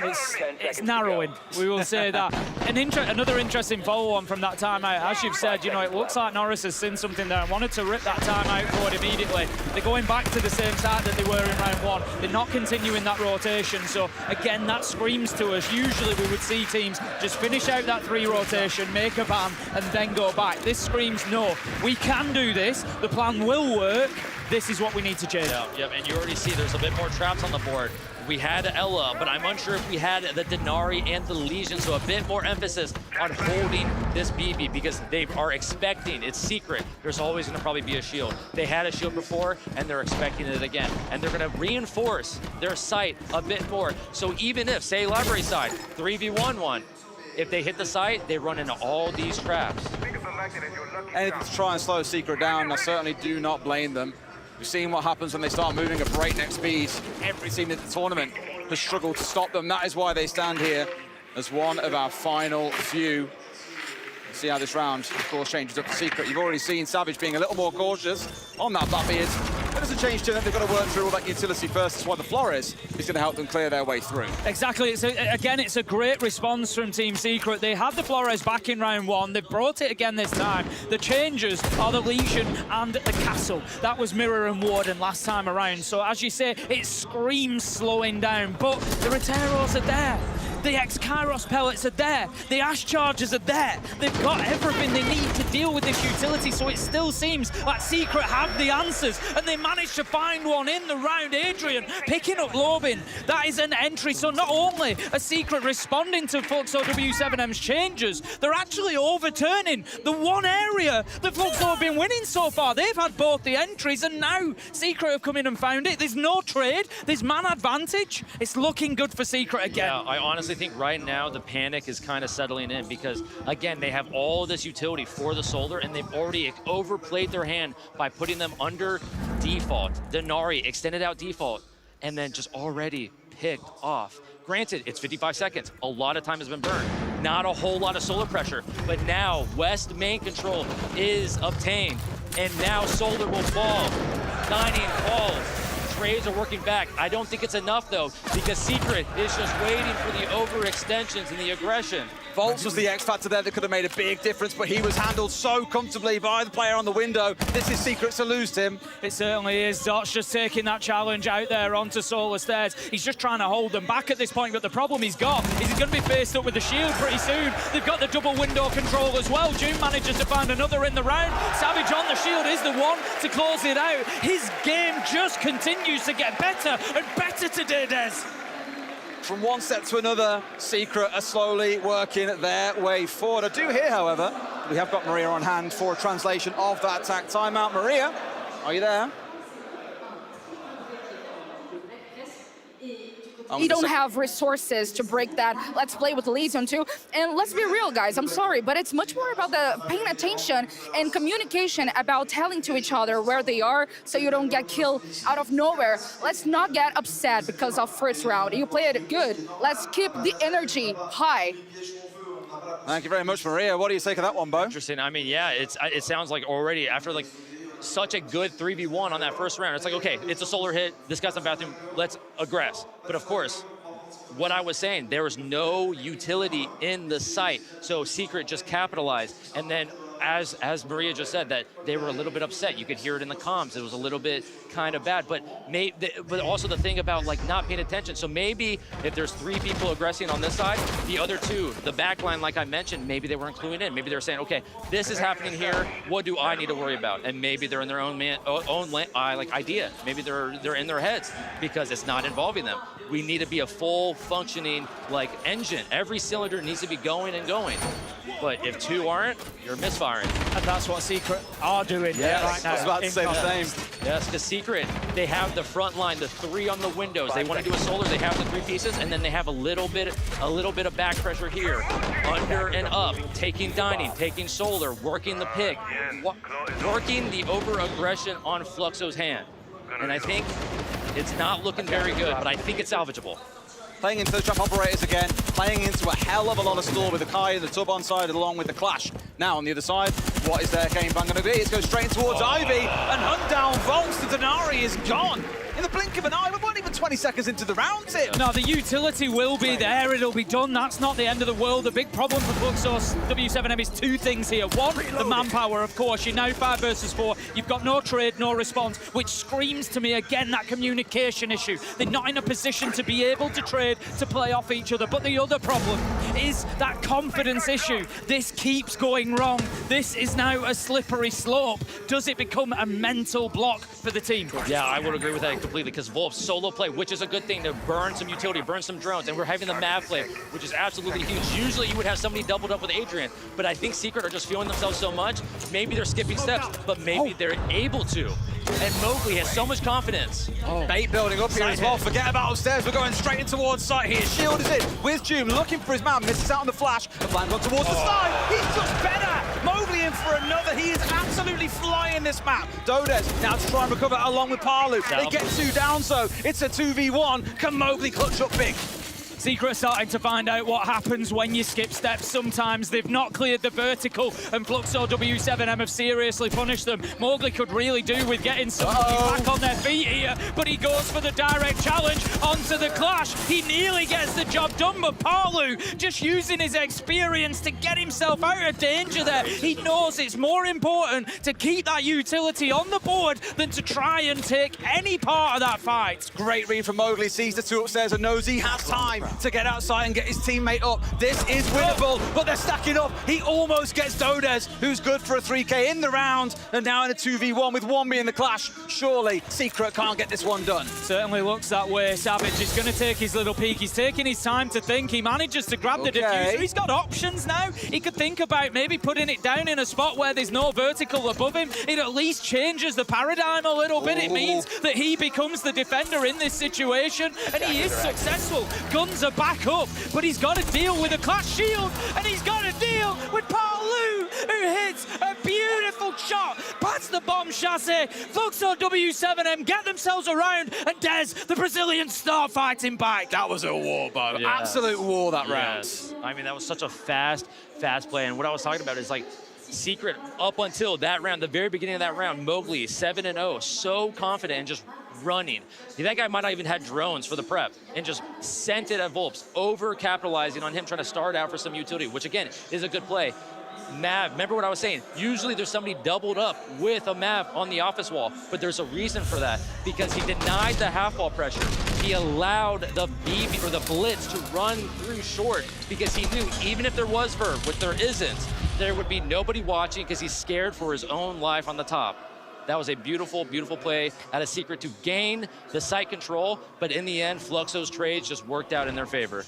It's narrowing, we will say that. Another interesting follow-on from that timeout. As you've said, you know, it looks like Norris has seen something there and wanted to rip that timeout forward immediately. They're going back to the same side that they were in round one. They're not continuing that rotation. So, again, that screams to us. Usually we would see teams just finish out that 3 rotation, make a ban, and then go back. This screams, no, we can do this. The plan will work. This is what we need to change. Yeah, and you already see there's a bit more traps on the board. We had Ella, but I'm unsure if we had the Denari and the Legion, so a bit more emphasis on holding this BB because they are expecting, it's secret, there's always gonna probably be a shield. They had a shield before, and they're expecting it again. And they're gonna reinforce their site a bit more. So even if, say, library side, 3v1-1, if they hit the site, they run into all these traps. Anything to try and slow Secret down, I certainly do not blame them. We've seen what happens when they start moving at breakneck speeds. Every team in the tournament has struggled to stop them. That is why they stand here as one of our final few. See how this round, of course, changes up to Secret. You've already seen Savage being a little more cautious on that Blackbeard. But there's a change to it. They've got to work through all that utility first. That's why the Flores is going to help them clear their way through. Exactly. Again, it's a great response from Team Secret. They had the Flores back in round one. They've brought it again this time. The changes are the Legion and the Castle. That was Mirror and Warden last time around. So as you say, it screams slowing down. But the Roteros are there. The X-Kairos pellets are there. The Ash Chargers are there. They've got everything they need to deal with this utility, so it still seems like Secret have the answers, and they managed to find one in the round. Adrian picking up Lobin. That is an entry, so not only are Secret responding to Fluxo W7M's changes, they're actually overturning the one area that Fluxo have been winning so far. They've had both the entries, and now Secret have come in and found it. There's no trade. There's man advantage. It's looking good for Secret again. Yeah, I honestly think right now the panic is kind of settling in because, again, they have all this utility for the Solar, and they've already overplayed their hand by putting them under default. Denari extended out default, and then just already picked off. Granted, it's 55 seconds. A lot of time has been burned. Not a whole lot of Solar pressure, but now West main control is obtained, and now Solar will fall. Dining falls. Trades are working back. I don't think it's enough, though, because Secret is just waiting for the overextensions and the aggression. Volts was the X factor there that could have made a big difference, but he was handled so comfortably by the player on the window. This is Secret to lose, Tim. It certainly is. Dot's just taking that challenge out there onto Solar Stairs. He's just trying to hold them back at this point, but the problem he's got is he's going to be faced up with the shield pretty soon. They've got the double window control as well. June manages to find another in the round. Savage on the shield is the one to close it out. His game just continues to get better and better today, Des. From one step to another, Secret are slowly working their way forward. I do hear, however, we have got Maria on hand for a translation of that attack timeout. Maria, are you there? You don't have resources to break that. Let's play with Legion too. And let's be real, guys, I'm sorry, but it's much more about the paying attention and communication about telling to each other where they are so you don't get killed out of nowhere. Let's not get upset because of first round. You played it good. Let's keep the energy high. Thank you very much, Maria. What do you think of that one, Bo? Interesting. I mean, yeah, it sounds like already after like such a good 3v1 on that first round. It's like, okay, it's a Solar hit. This guy's in the bathroom. Let's aggress. But of course, what I was saying, there was no utility in the site. So Secret just capitalized. And then as Maria just said, that they were a little bit upset. You could hear it in the comms. It was a little bit kind of bad. But also the thing about like not paying attention. So maybe if there's 3 people aggressing on this side, the other 2, the back line, like I mentioned, maybe they weren't cluing in. Maybe they're saying, okay, this is happening here. What do I need to worry about? And maybe they're in their own like idea. Maybe they're in their heads because it's not involving them. We need to be a full functioning like engine. Every cylinder needs to be going and going. But if 2 aren't, you're misfiring. And that's what Secret are doing right now. I was about to say the same. Yes, because Secret, they have the front line, the 3 on the windows. They want to do a Solar, they have the 3 pieces, and then they have a little bit of back pressure here. Under and up, taking Dining, taking Solar, working the pick, working the over-aggression on Fluxo's hand. And I think it's not looking very good, but I think it's salvageable. playing into the trap operators again, playing into a hell of a lot of stall with the Kai and the Tub on side along with the Clash. Now on the other side, what is their game plan going to be? It's going straight towards Ivy, and hunt down Volks. The Denari is gone. In the blink of an eye, we weren't even 20 seconds into the round, Tim. No, the utility will be there. It'll be done. That's not the end of the world. The big problem for Fluxor W7M is two things here. One, the manpower, of course. You're now 5 versus 4. You've got no trade, no response, which screams to me, again, that communication issue. They're not in a position to be able to trade, to play off each other. But the other problem is that confidence issue. This keeps going wrong. This is now a slippery slope. Does it become a mental block for the team? Yeah, I would agree with that completely, because Wolf's solo play, which is a good thing to burn some utility, burn some drones, and we're having the Mav play, which is absolutely huge. Usually you would have somebody doubled up with Adrian, but I think Secret are just feeling themselves so much. Maybe they're skipping steps, but maybe they're able to. And Mowgli has so much confidence. Bait building up here as well. Forget about upstairs. We're going straight in towards site here. Shield is in with Doom, looking for his man. Misses out on the flash. The flank gone towards the side. He's just better. Mowgli in for another. He is absolutely flying this map. Dodes now to try and recover along with Parlu. They get 2 down, so it's a 2v1. Can Mowgli clutch up big? Secret starting to find out what happens when you skip steps. Sometimes they've not cleared the vertical, and Fluxor W7M have seriously punished them. Mowgli could really do with getting somebody back on their feet here, but he goes for the direct challenge onto the Clash. He nearly gets the job done, but Parlu just using his experience to get himself out of danger there. He knows it's more important to keep that utility on the board than to try and take any part of that fight. Great read from Mowgli, sees the 2 upstairs and knows he has time to get outside and get his teammate up. This is winnable, but they're stacking up. He almost gets Dodes, who's good for a 3K in the round, and now in a 2v1 with 1B in the Clash. Surely Secret can't get this one done. Certainly looks that way. Savage is going to take his little peek. He's taking his time to think. He manages to grab the diffuser. He's got options now. He could think about maybe putting it down in a spot where there's no vertical above him. It at least changes the paradigm a little bit. It means that he becomes the defender in this situation, and he is successful. Guns are back up, but he's got to deal with a Clash shield, and he's got to deal with Parlu, who hits a beautiful shot past the bomb chassis. Fluxor W7M get themselves around, and Dez, the Brazilian, start fighting back. That was a war, Bo. Yeah. Absolute war that round. I mean, that was such a fast play, and what I was talking about is like, Secret, up until that round, the very beginning of that round, Mowgli, 7-0, so confident and just running. That guy might not even had drones for the prep and just sent it at Volps, over-capitalizing on him trying to start out for some utility, which again, is a good play. Mav, remember what I was saying? Usually there's somebody doubled up with a Mav on the office wall, but there's a reason for that, because he denied the half-wall pressure. He allowed the BB or the blitz to run through short because he knew even if there was verb, which there isn't, there would be nobody watching because he's scared for his own life on the top. That was a beautiful, beautiful play out of Secret to gain the site control, but in the end, Fluxo's trades just worked out in their favor.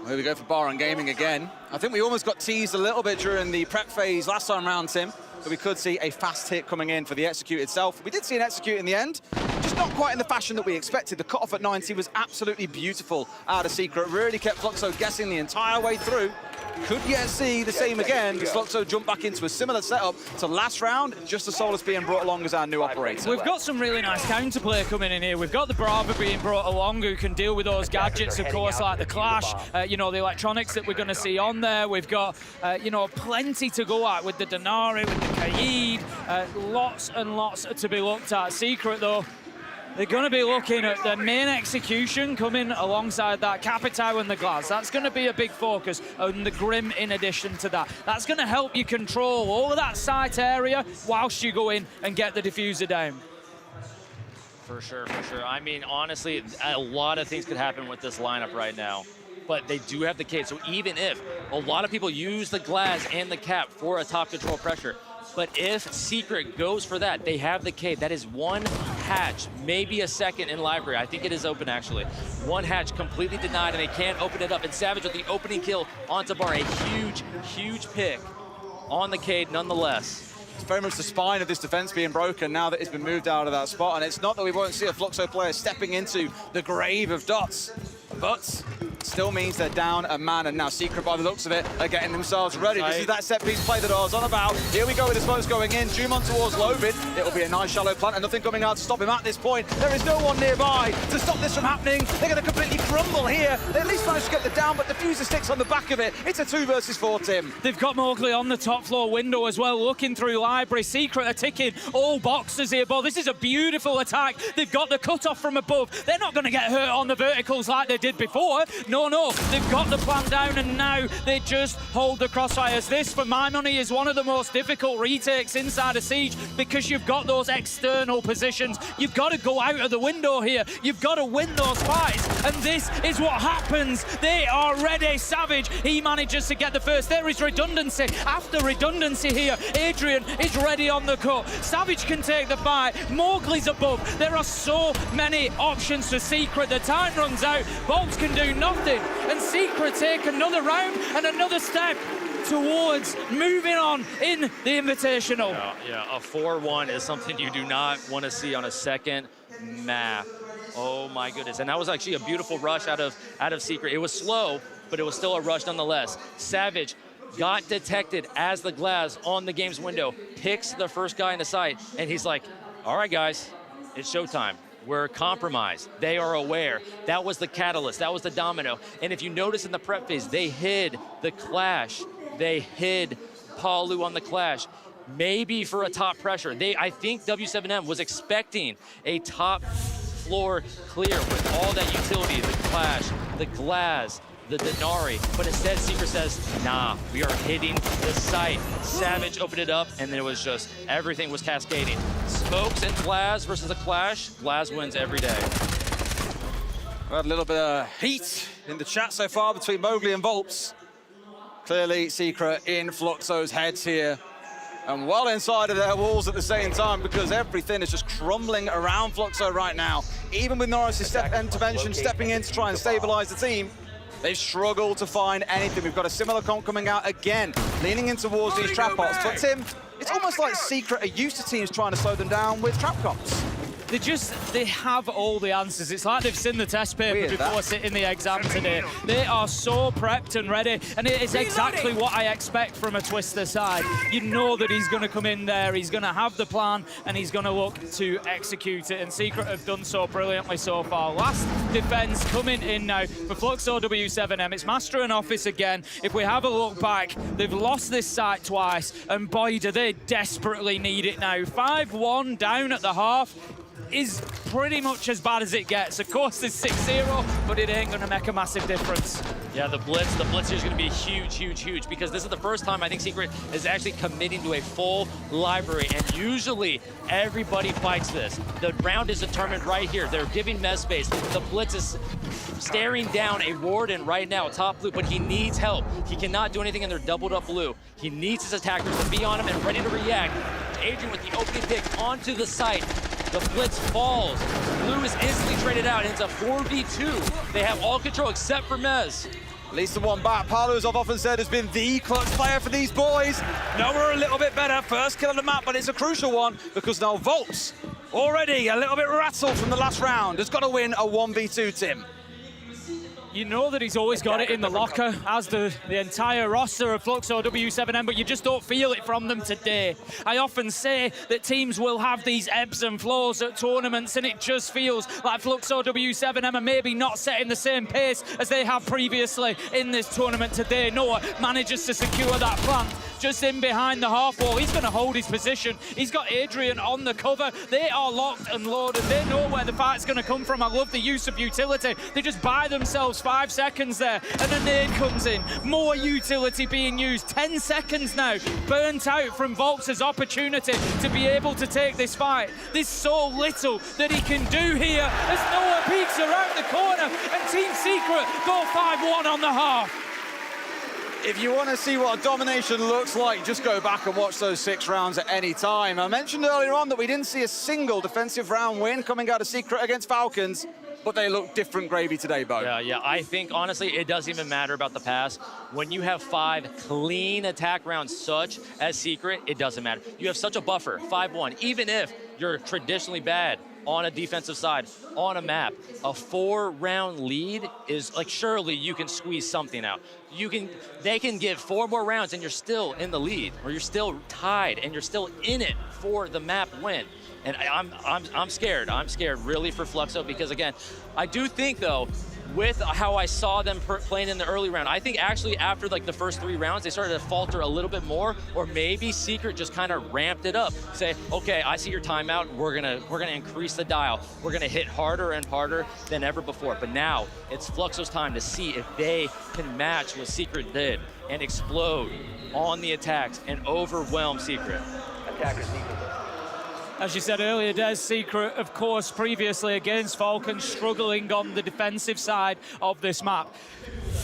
Here we go for Baron Gaming again. I think we almost got teased a little bit during the prep phase last time round, Tim, but we could see a fast hit coming in for the Execute itself. We did see an Execute in the end, just not quite in the fashion that we expected. The cutoff at 90 was absolutely beautiful out of Secret. Really kept Fluxo guessing the entire way through. Could yet see the same again, because Fluxo jumped back into a similar setup to last round, just as Solus being brought along as our new operator. We've got some really nice counterplay coming in here. We've got the Brava being brought along, who can deal with those gadgets, of course, like the Clash, you know, the electronics that we're going to see on there. We've got, you know, plenty to go at with the Denari, with the Kaid, lots and lots to be looked at. Secret, though, they're going to be looking at the main execution coming alongside that Capitao and the Glass. That's going to be a big focus, and the Grim in addition to that. That's going to help you control all of that site area whilst you go in and get the diffuser down. For sure, for sure. I mean, honestly, a lot of things could happen with this lineup right now, but they do have the Cade. So even if a lot of people use the Glass and the Cap for a top control pressure, but if Secret goes for that, they have the Cade. That is one hatch, maybe a second in library. I think it is open, actually. One hatch completely denied, and they can't open it up. And Savage with the opening kill onto Bar. A huge, huge pick on the Cade nonetheless. It's very much the spine of this defense being broken now that it's been moved out of that spot. And it's not that we won't see a Fluxo player stepping into the grave of Dots, but still means they're down a man, and now Secret, by the looks of it, are getting themselves ready. This is that set-piece play that I was on about. Here we go with the smokes going in. Jumon towards Lovin. It'll be a nice shallow plant, and nothing coming out to stop him at this point. There is no one nearby to stop this from happening. They're going to completely crumble here. They at least managed to get the down, but the fuser sticks on the back of it. It's a 2 versus 4, Tim. They've got Mowgli on the top floor window as well, looking through library. Secret are ticking all boxes here, but this is a beautiful attack. They've got the cut-off from above. They're not going to get hurt on the verticals like they did before. No, they've got the plan down, and now they just hold the crossfires. This, for my money, is one of the most difficult retakes inside a siege because you've got those external positions. You've got to go out of the window here. You've got to win those fights, and this is what happens. They are ready. Savage, he manages to get the first. There is redundancy after redundancy here. Adrian is ready on the cut. Savage can take the fight. Mowgli's above. There are so many options for Secret. The time runs out. Bolts can do nothing, and Secret take another round and another step towards moving on in the Invitational. Yeah, a 4-1 is something you do not want to see on a second map. Oh my goodness, and that was actually a beautiful rush out of Secret. It was slow, but it was still a rush nonetheless. Savage got detected as the glass on the game's window, picks the first guy in the sight, and he's like, all right guys, it's showtime. We're compromised. They are aware. That was the catalyst. That was the domino. And if you notice in the prep phase, they hid the Clash. They hid Palu on the Clash. Maybe for a top pressure. I think W7M was expecting a top floor clear with all that utility, the Clash, the Glass, the Denari, but instead Secret says, nah, we are hitting the site. Savage opened it up, and then it was just, everything was cascading. Smokes and Glaz versus a Clash. Glaz wins every day. We had a little bit of heat in the chat so far between Mowgli and Volps. Clearly, Secret in Fluxo's heads here, and well inside of their walls at the same time, because everything is just crumbling around Fluxo right now. Even with Norris's intervention stepping in to try and stabilize the team, they've struggled to find anything. We've got a similar comp coming out again, leaning in towards these trap pots. But Tim, it's almost like Secret are used to teams trying to slow them down with trap comps. They have all the answers. It's like they've seen the test paper before sitting the exam today. They are so prepped and ready, and it is exactly what I expect from a Twister side. You know that he's going to come in there, he's going to have the plan, and he's going to look to execute it, and Secret have done so brilliantly so far. Last defense coming in now for Fluxo W7M. It's Master and Office again. If we have a look back, they've lost this site twice, and boy, do they desperately need it now. 5-1 down at the half is pretty much as bad as it gets. Of course, it's 6-0, but it ain't going to make a massive difference. Yeah, the blitz here is going to be huge, because this is the first time I think Secret is actually committing to a full library, and usually everybody fights this. The round is determined right here. They're giving Mez space. The blitz is staring down a Warden right now, top blue, but he needs help. He cannot do anything in their doubled up blue. He needs his attackers to be on him and ready to react. Adrian with the opening pick onto the site. The blitz falls. Blue is instantly traded out, and it's a 4v2. They have all control except for Mez. At least the one back. Palu, as I've often said, has been the clutch player for these boys. Now we're a little bit better. First kill on the map, but it's a crucial one because now Volts, already a little bit rattled from the last round, has got to win a 1v2, Tim. You know that he's always got it in the locker, as the entire roster of Fluxo W7M, but you just don't feel it from them today. I often say that teams will have these ebbs and flows at tournaments, and it just feels like Fluxo W7M are maybe not setting the same pace as they have previously in this tournament today. Noah manages to secure that plant just in behind the half wall. He's going to hold his position. He's got Adrian on the cover. They are locked and loaded. They know where the fight's going to come from. I love the use of utility. They just buy themselves 5 seconds there, and a nade comes in. More utility being used. 10 seconds now. Burnt out from Volks' opportunity to be able to take this fight. There's so little that he can do here as Noah peeks around the corner, and Team Secret go 5-1 on the half. If you want to see what a domination looks like, just go back and watch those 6 rounds at any time. I mentioned earlier on that we didn't see a single defensive round win coming out of Secret against Falcons, but they look different gravy today, Bo. Yeah, I think, honestly, it doesn't even matter about the pass. When you have 5 clean attack rounds such as Secret, it doesn't matter. You have such a buffer, 5-1. Even if you're traditionally bad, on a defensive side, on a map. A 4-round lead is like, surely you can squeeze something out. They can give 4 more rounds and you're still in the lead, or you're still tied and you're still in it for the map win. And I'm scared. I'm scared really for Fluxo, because again, I do think though, with how I saw them playing in the early round, I think actually after like the first 3 rounds, they started to falter a little bit more, or maybe Secret just kind of ramped it up. Say, okay, I see your timeout. We're gonna increase the dial. We're gonna hit harder and harder than ever before. But now it's Fluxo's time to see if they can match what Secret did and explode on the attacks and overwhelm Secret. Attackers need to. As you said earlier, Des, Secret, of course, previously against Falcons, struggling on the defensive side of this map.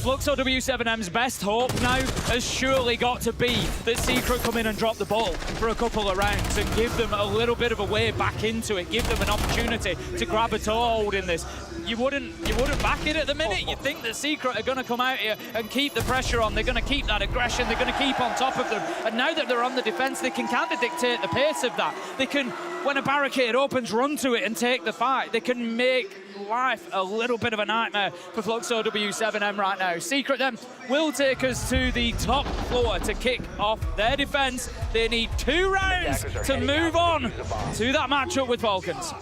Fluxo W7M's best hope now has surely got to be that Secret come in and drop the ball for a couple of rounds and give them a little bit of a way back into it, give them an opportunity to grab a toehold in this. You wouldn't back it at the minute. You think that Secret are going to come out here and keep the pressure on. They're going to keep that aggression. They're going to keep on top of them. And now that they're on the defense, they can kind of dictate the pace of that. They can, when a barricade opens, run to it and take the fight. They can make life a little bit of a nightmare for Fluxo W7M right now. Secret then will take us to the top floor to kick off their defense. They need 2 rounds to move on to that matchup with Falcons.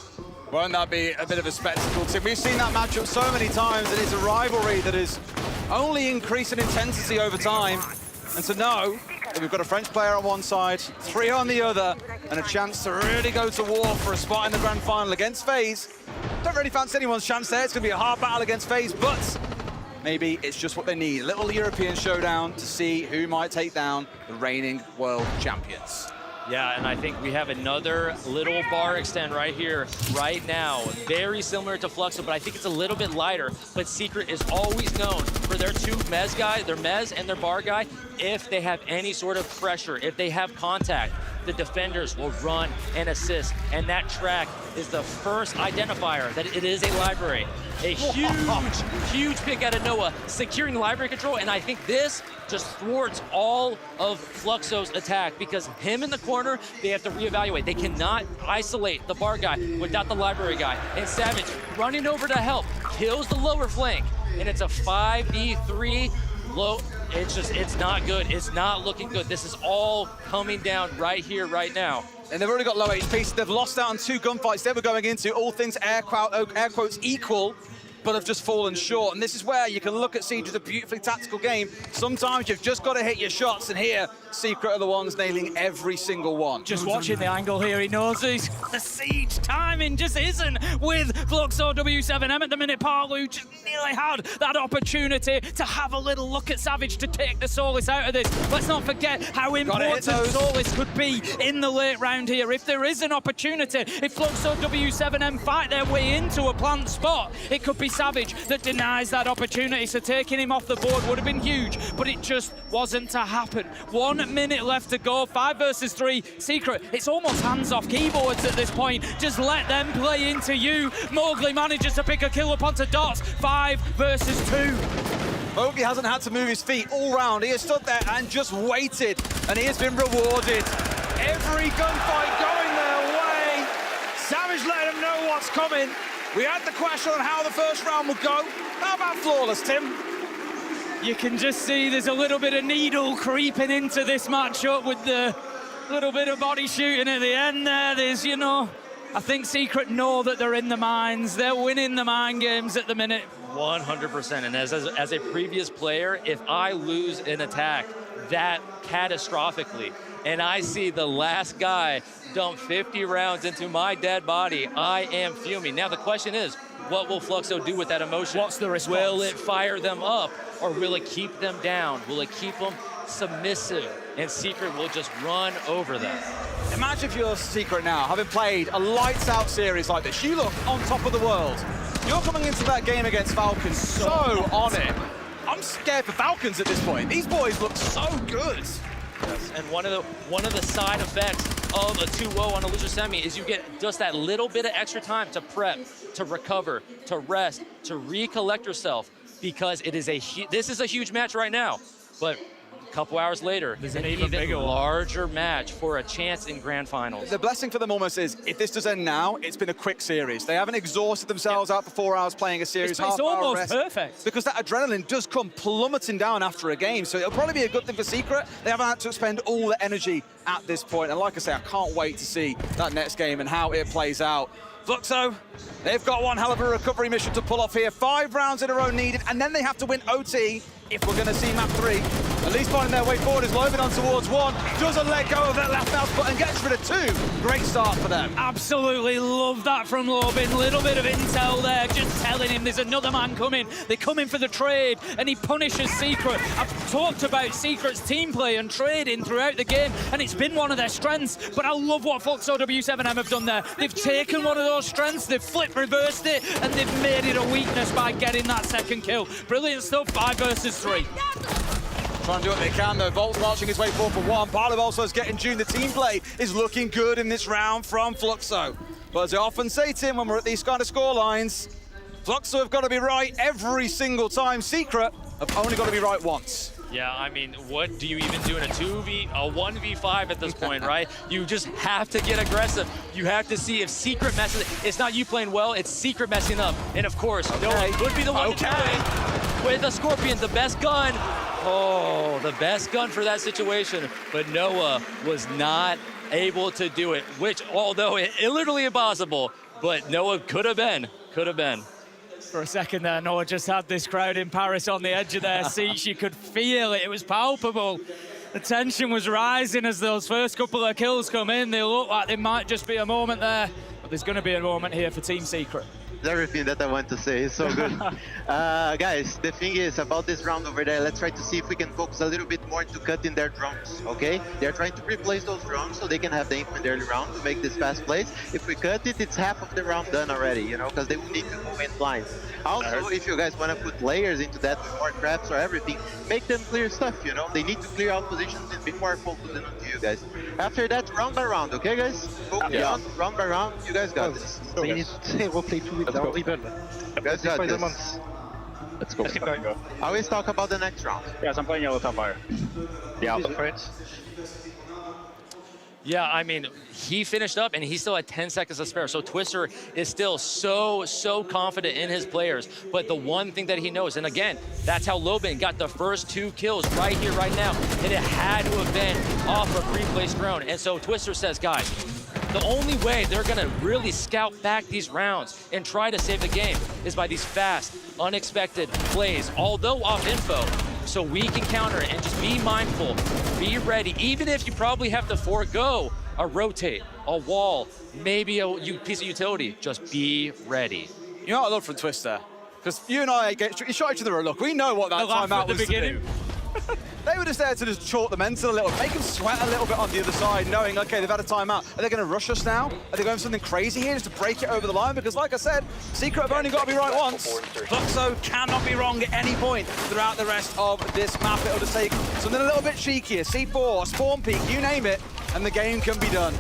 Won't that be a bit of a spectacle, Tim? We've seen that matchup so many times, and it's a rivalry that is only increasing intensity over time. And to know that we've got a French player on one side, 3 on the other, and a chance to really go to war for a spot in the grand final against FaZe. Don't really fancy anyone's chance there. It's going to be a hard battle against FaZe, but maybe it's just what they need. A little European showdown to see who might take down the reigning world champions. Yeah, and I think we have another little bar extend right here, right now. Very similar to Fluxo, but I think it's a little bit lighter. But Secret is always known for their 2 Mez guy, their Mez and their bar guy. If they have any sort of pressure, if they have contact, the defenders will run and assist. And that track is the first identifier that it is a library. A huge pick out of Noah, securing the library control. And I think this just thwarts all of Fluxo's attack, because him in the corner, they have to reevaluate. They cannot isolate the bar guy without the library guy. And Savage running over to help, kills the lower flank. And it's a 5v3 low. It's not good. It's not looking good. This is all coming down right here, right now. And they've already got low HP, so they've lost out on 2 gunfights they were going into, all things air quotes equal, but have just fallen short. And this is where you can look at Siege as a beautifully tactical game. Sometimes you've just got to hit your shots, and here, Secret are the ones nailing every single one. Just watching the angle here, he knows the Siege timing just isn't with Fluxo W7M at the minute. Parlu just nearly had that opportunity to have a little look at Savage to take the Solis out of this. Let's not forget how important Solis could be in the late round here. If there is an opportunity, if Fluxo W7M fight their way into a plant spot, it could be Savage that denies that opportunity. So taking him off the board would have been huge, but it just wasn't to happen. 1 minute left to go, 5 versus 3. Secret, it's almost hands-off keyboards at this point. Just let them play into you. Mowgli manages to pick a kill up onto Dots. 5 versus 2. Mowgli hasn't had to move his feet all round. He has stood there and just waited, and he has been rewarded. Every gunfight going their way. Savage let him know what's coming. We had the question on how the first round would go. How about Flawless, Tim? You can just see there's a little bit of needle creeping into this matchup with the little bit of body shooting at the end there. There's, you know, I think Secret know that they're in the mines. They're winning the mine games at the minute. 100%. And as a previous player, if I lose an attack that catastrophically, and I see the last guy dump 50 rounds into my dead body, I am fuming. Now the question is, what will Fluxo do with that emotion? What's the response? Will it fire them up, or will it keep them down? Will it keep them submissive, and Secret will just run over them? Imagine if you're Secret now, having played a lights-out series like this. You look on top of the world. You're coming into that game against Falcons so on it. I'm scared for Falcons at this point. These boys look so good. Yes, and one of the side effects of a 2-0 on a loser semi is you get just that little bit of extra time to prep, to recover, to rest, to recollect yourself, because it is this is a huge match right now. But A couple hours later, There's an an even bigger one. larger match for a chance in grand finals. The blessing for them almost is, if this does end now, it's been a quick series. They haven't exhausted themselves out for 4 hours playing a series. It's half-hour almost rest, perfect. because that adrenaline does come plummeting down after a game. So it'll probably be a good thing for Secret. They haven't had to expend all the energy at this point. And like I say, I can't wait to see that next game and how it plays out. Fluxo, they've got one hell of a recovery mission to pull off here. 5 rounds in a row needed, and then they have to win OT if we're going to see map 3. At least finding their way forward is Logan on towards 1. Doesn't let go of that left mouse button, gets rid of 2. Great start for them. Absolutely love that from Lobin. Little bit of intel there, just telling him there's another man coming. They're coming for the trade, and he punishes Secret. I've talked about Secret's team play and trading throughout the game, and it's been one of their strengths, but I love what Fluxo W7M have done there. They've taken one of those strengths, they've reversed it, and they've made it a weakness by getting that second kill. Brilliant stuff, 5 versus 3. Trying to do what they can though. Volt's marching his way forward for 1. Part of also is getting June. The team play is looking good in this round from Fluxo. But as I often say, Tim, when we're at these kind of score lines, Fluxo have got to be right every single time. Secret have only got to be right once. Yeah, I mean, what do you even do in a 1v5 at this point, right? You just have to get aggressive. You have to see if Secret messes. It's not you playing well, it's Secret messing up. And of course, Noah could be the one to do it with a Scorpion, the best gun. Oh, the best gun for that situation. But Noah was not able to do it, which, although it literally impossible, but Noah could have been. For a second there, Noah just had this crowd in Paris on the edge of their seats. You could feel it, it was palpable. The tension was rising as those first couple of kills come in. They look like there might just be a moment there, but there's going to be a moment here for Team Secret. Everything that I want to say is so good. Guys, the thing is about this round over there, let's try to see if we can focus a little bit more to cutting their drones, okay? They're trying to replace those drones so they can have the info in the early round to make this fast plays. If we cut it, it's half of the round done already, you know, because they will need to move in blind. Also, if you guys want to put layers into that with more traps or everything, make them clear stuff, you know? They need to clear out positions and be more focused onto you guys. After that, round by round, okay guys? Focus on round by round, you guys got this. We need to rotate to it down ribbon. You guys got this. Let's go. I always talk about the next round. Yes, I'm playing yellow top fire. Yeah, friends. Yeah, I mean, he finished up and he still had 10 seconds to spare. So Twister is still so confident in his players. But the one thing that he knows, and again, that's how Lobin got the first 2 kills right here, right now. And it had to have been off a pre-placed drone. And so Twister says, guys, the only way they're gonna really scout back these rounds and try to save the game is by these fast, unexpected plays, although off info, so we can counter it and just be mindful, be ready, even if you probably have to forego a rotate, a wall, maybe a piece of utility, just be ready. You know what I love from Twister? Because you and I shot each other a look. We know what that timeout was to do. They were just there to just chalk the mental a little, make them sweat a little bit on the other side, knowing, okay, they've had a timeout. Are they going to rush us now? Are they going for something crazy here just to break it over the line? Because like I said, Secret have only got to be right once. Fluxo cannot be wrong at any point throughout the rest of this map. It'll just take something a little bit cheekier, C4, spawn peak, you name it, and the game can be done.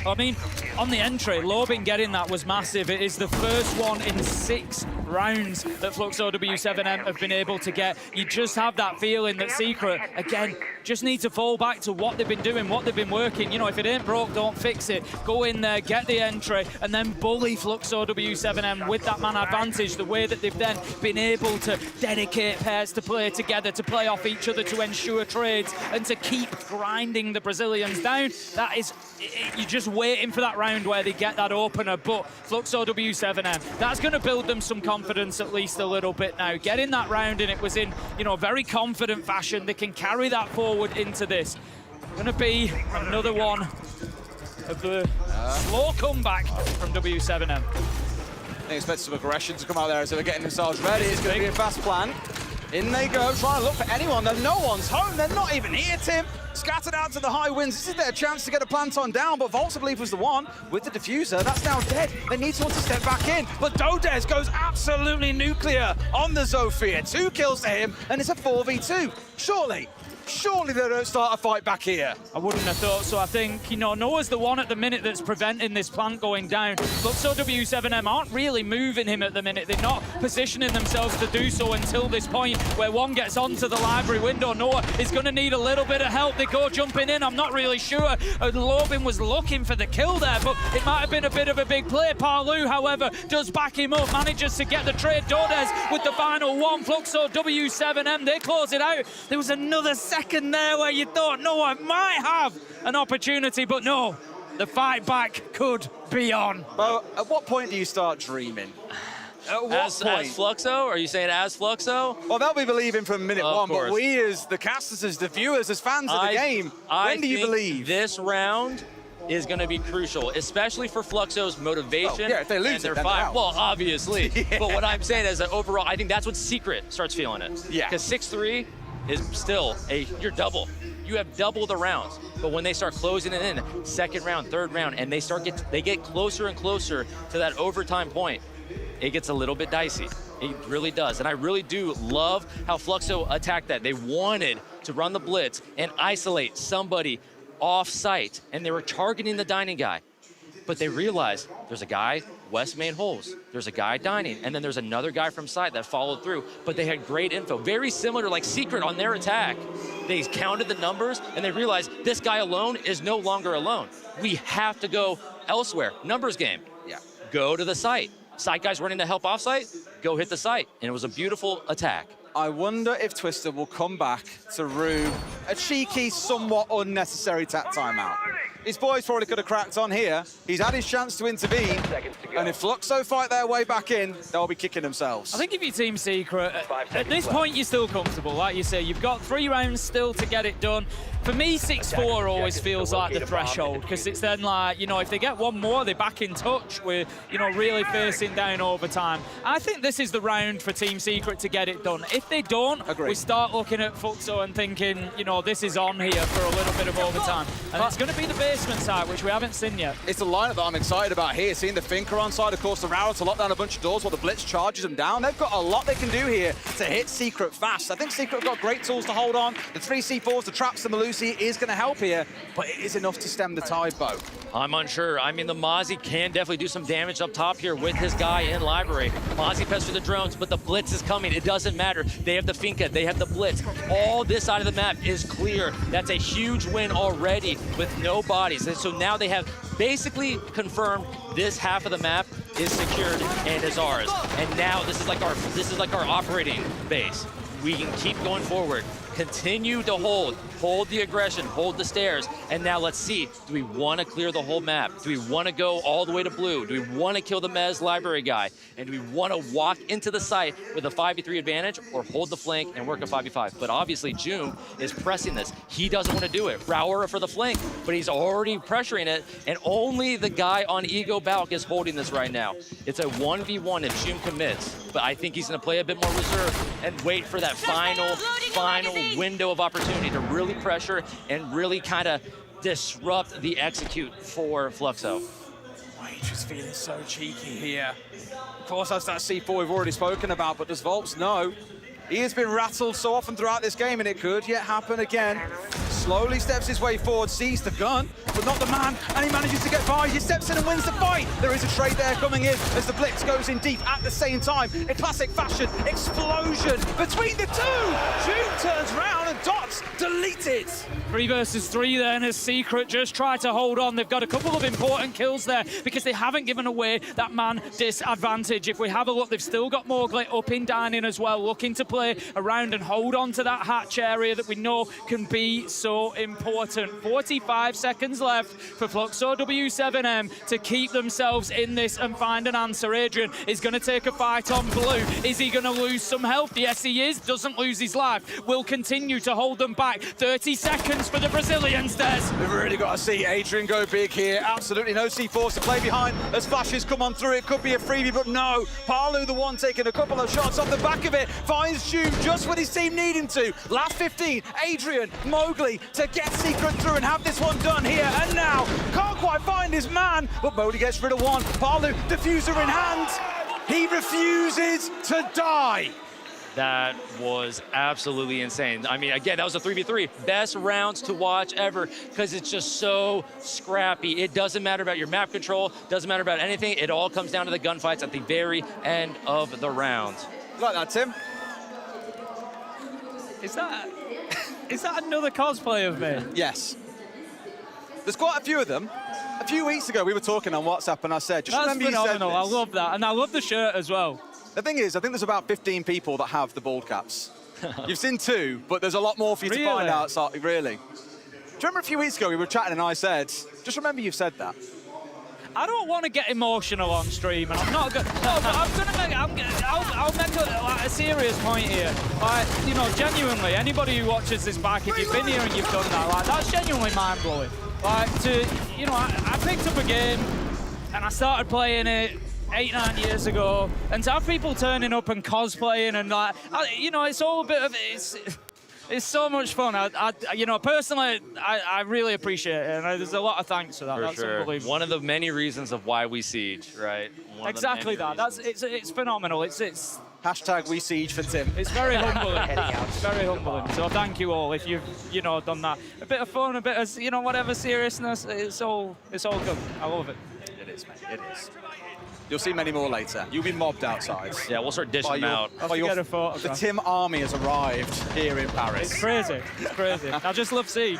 I mean, on the entry, Lobin getting that was massive. It is the first one in 6 rounds that Fluxo W7M have been able to get. You just have that feeling that Secret, again, just need to fall back to what they've been doing, what they've been working. You know, if it ain't broke, don't fix it. Go in there, get the entry, and then bully Fluxo W7M with that man advantage, the way that they've then been able to dedicate pairs to play together, to play off each other, to ensure trades, and to keep grinding the Brazilians down. That is, you're just waiting for that round where they get that opener, but Fluxo W7M, that's going to build them some confidence at least a little bit now. Getting that round, and it was in, you know, very confident fashion. They can carry that forward into this. Going to be another one of the slow comeback from W7M. They expect some aggression to come out there as they're getting themselves ready. It's going to be a fast plan. In they go, trying to look for anyone. No one's home. They're not even here, Tim. Scattered out to the high winds. This is their chance to get a plant on down, but Volts, I believe, was the one with the diffuser. That's now dead. They need someone to step back in, but Dodez goes absolutely nuclear on the Zofia. 2 kills to him, and it's a 4v2. Surely Surely they don't start a fight back here. I wouldn't have thought so. I think, you know, Noah's the one at the minute that's preventing this plant going down. Luxo W7M aren't really moving him at the minute. They're not positioning themselves to do so until this point where one gets onto the library window. Noah is going to need a little bit of help. They go jumping in. I'm not really sure. Lobin was looking for the kill there, but it might have been a bit of a big play. Parlu, however, does back him up, manages to get the trade. Dordes with the final one. Fluxo W7M, they close it out. There was another second there where you thought Noah might have an opportunity, but no, the fight back could be on. Well, at what point do you start dreaming? At what as Fluxo? Are you saying as Fluxo? Well, they'll be believing from minute one, course. but we as the casters, as the viewers, as fans of the game, when do you believe? This round is going to be crucial, especially for Fluxo's motivation. Well, yeah, if they lose and their it, then they're out. Well, obviously. Yeah. But what I'm saying is that overall, I think that's what Secret starts feeling it. Yeah. Because 6-3 is still you're double. You have double the rounds. But when they start closing it in, second round, third round, and they get closer and closer to that overtime point, it gets a little bit dicey. It really does. And I really do love how Fluxo attacked that. They wanted to run the blitz and isolate somebody off site, and they were targeting the dining guy. But they realized there's a guy west main holes, there's a guy dining, and then there's another guy from site that followed through. But they had great info, very similar to like Secret on their attack. They counted the numbers, and they realized this guy alone is no longer alone. We have to go elsewhere. Numbers game. Yeah. Go to the site. Site guys running to help offsite, go hit the site. And it was a beautiful attack. I wonder if Twister will come back to rue a cheeky, somewhat unnecessary timeout. His boys probably could have cracked on here. He's had his chance to intervene, and if Fluxo fight their way back in, they'll be kicking themselves. I think if you're Team Secret, at this point you're still comfortable. Like you say, you've got 3 rounds still to get it done. For me, 6-4 always feels like the threshold, because it's then like, you know, if they get one more, they're back in touch with, you know, really facing down overtime. I think this is the round for Team Secret to get it done. If they don't, we start looking at Fluxo and thinking, you know, this is on here for a little bit of overtime. And it's going to be the basement side, which we haven't seen yet. It's the lineup that I'm excited about here. Seeing the Finker on side, of course, the Rowell to lock down a bunch of doors while the Blitz charges them down. They've got a lot they can do here to hit Secret fast. I think Secret have got great tools to hold on. The 3 C4s, the traps, the Malusi is going to help here, but it is enough to stem the tide, Bo. I'm unsure. I mean, the Mozzie can definitely do some damage up top here with his guy in library. Mozzie pests for the drones, but the Blitz is coming. It doesn't matter. They have the Finka, they have the Blitz. All this side of the map is clear. That's a huge win already with no bodies. And so now they have basically confirmed this half of the map is secured and is ours. And now this is like our operating base. We can keep going forward. Continue to hold the aggression, hold the stairs, and now let's see, do we want to clear the whole map? Do we want to go all the way to blue? Do we want to kill the Mez library guy? And do we want to walk into the site with a 5v3 advantage or hold the flank and work a 5v5? But obviously, June is pressing this. He doesn't want to do it. Rauer for the flank, but he's already pressuring it, and only the guy on Ego Balk is holding this right now. It's a 1v1 if June commits, but I think he's going to play a bit more reserved and wait for that final window of opportunity to really pressure and really kind of disrupt the execute for Fluxo. Wage is feeling so cheeky here. Of course, that's that C4 we've already spoken about, but does Volps know? He has been rattled so often throughout this game, and it could yet happen again. Slowly steps his way forward, sees the gun, but not the man, and he manages to get by. He steps in and wins the fight. There is a trade there coming in as the Blitz goes in deep at the same time. In classic fashion, explosion between the two. June turns round and Dots deleted. 3 versus 3 then as Secret just try to hold on. They've got a couple of important kills there because they haven't given away that man disadvantage. If we have a look, they've still got Mowgli up in dining as well, looking to play around and hold on to that hatch area that we know can be so important. 45 seconds left for Fluxo W7M to keep themselves in this and find an answer. Adrian is going to take a fight on blue. Is he going to lose some health? Yes, he is. Doesn't lose his life. Will continue to hold them back. 30 seconds for the Brazilians, Des. We've really got to see Adrian go big here. Absolutely no C4s to play behind as flashes come on through. It could be a freebie, but no. Parlu, the one taking a couple of shots off the back of it, finds June just when his team need him to. Last 15, Adrian, Mowgli to get Secret through and have this one done here. And now, can't quite find his man, but Mowgli gets rid of one. Parlu, diffuser in hand. He refuses to die. That was absolutely insane. I mean, again, that was a 3v3. Best rounds to watch ever because it's just so scrappy. It doesn't matter about your map control, doesn't matter about anything. It all comes down to the gunfights at the very end of the round. Like that, Tim? Is that another cosplay of me? Yes. There's quite a few of them. A few weeks ago, we were talking on WhatsApp, and I said, just That's remember phenomenal. you said this. I love that. And I love the shirt as well. The thing is, I think there's about 15 people that have the bald caps. You've seen 2, but there's a lot more for you to find out, so, really. Do you remember a few weeks ago, we were chatting, and I said, just remember you've said that. I don't want to get emotional on stream, and I'm not going. No, but I'm going to make. I'll make a serious point here. Like, you know, genuinely, anybody who watches this back, if you've been here and you've done that, like, that's genuinely mind blowing. Like, you know, I picked up a game and I started playing it 8-9 years ago, and to have people turning up and cosplaying and like, you know, it's all a bit of it's so much fun. You know, personally, I really appreciate it, and there's a lot of thanks for that. That's unbelievable. One of the many reasons of why we siege, right? Exactly that. It's phenomenal. It's Hashtag we siege for Tim. It's very humbling. It's very humbling. So thank you all if you've, you know, done that. A bit of fun, a bit of, you know, whatever seriousness. It's all good. I love it. It is, mate. It is. You'll see many more later. You'll be mobbed outside. Yeah, we'll start dishing them out. Get a photo. The Tim army has arrived here in Paris. It's crazy. It's crazy. I just love Siege.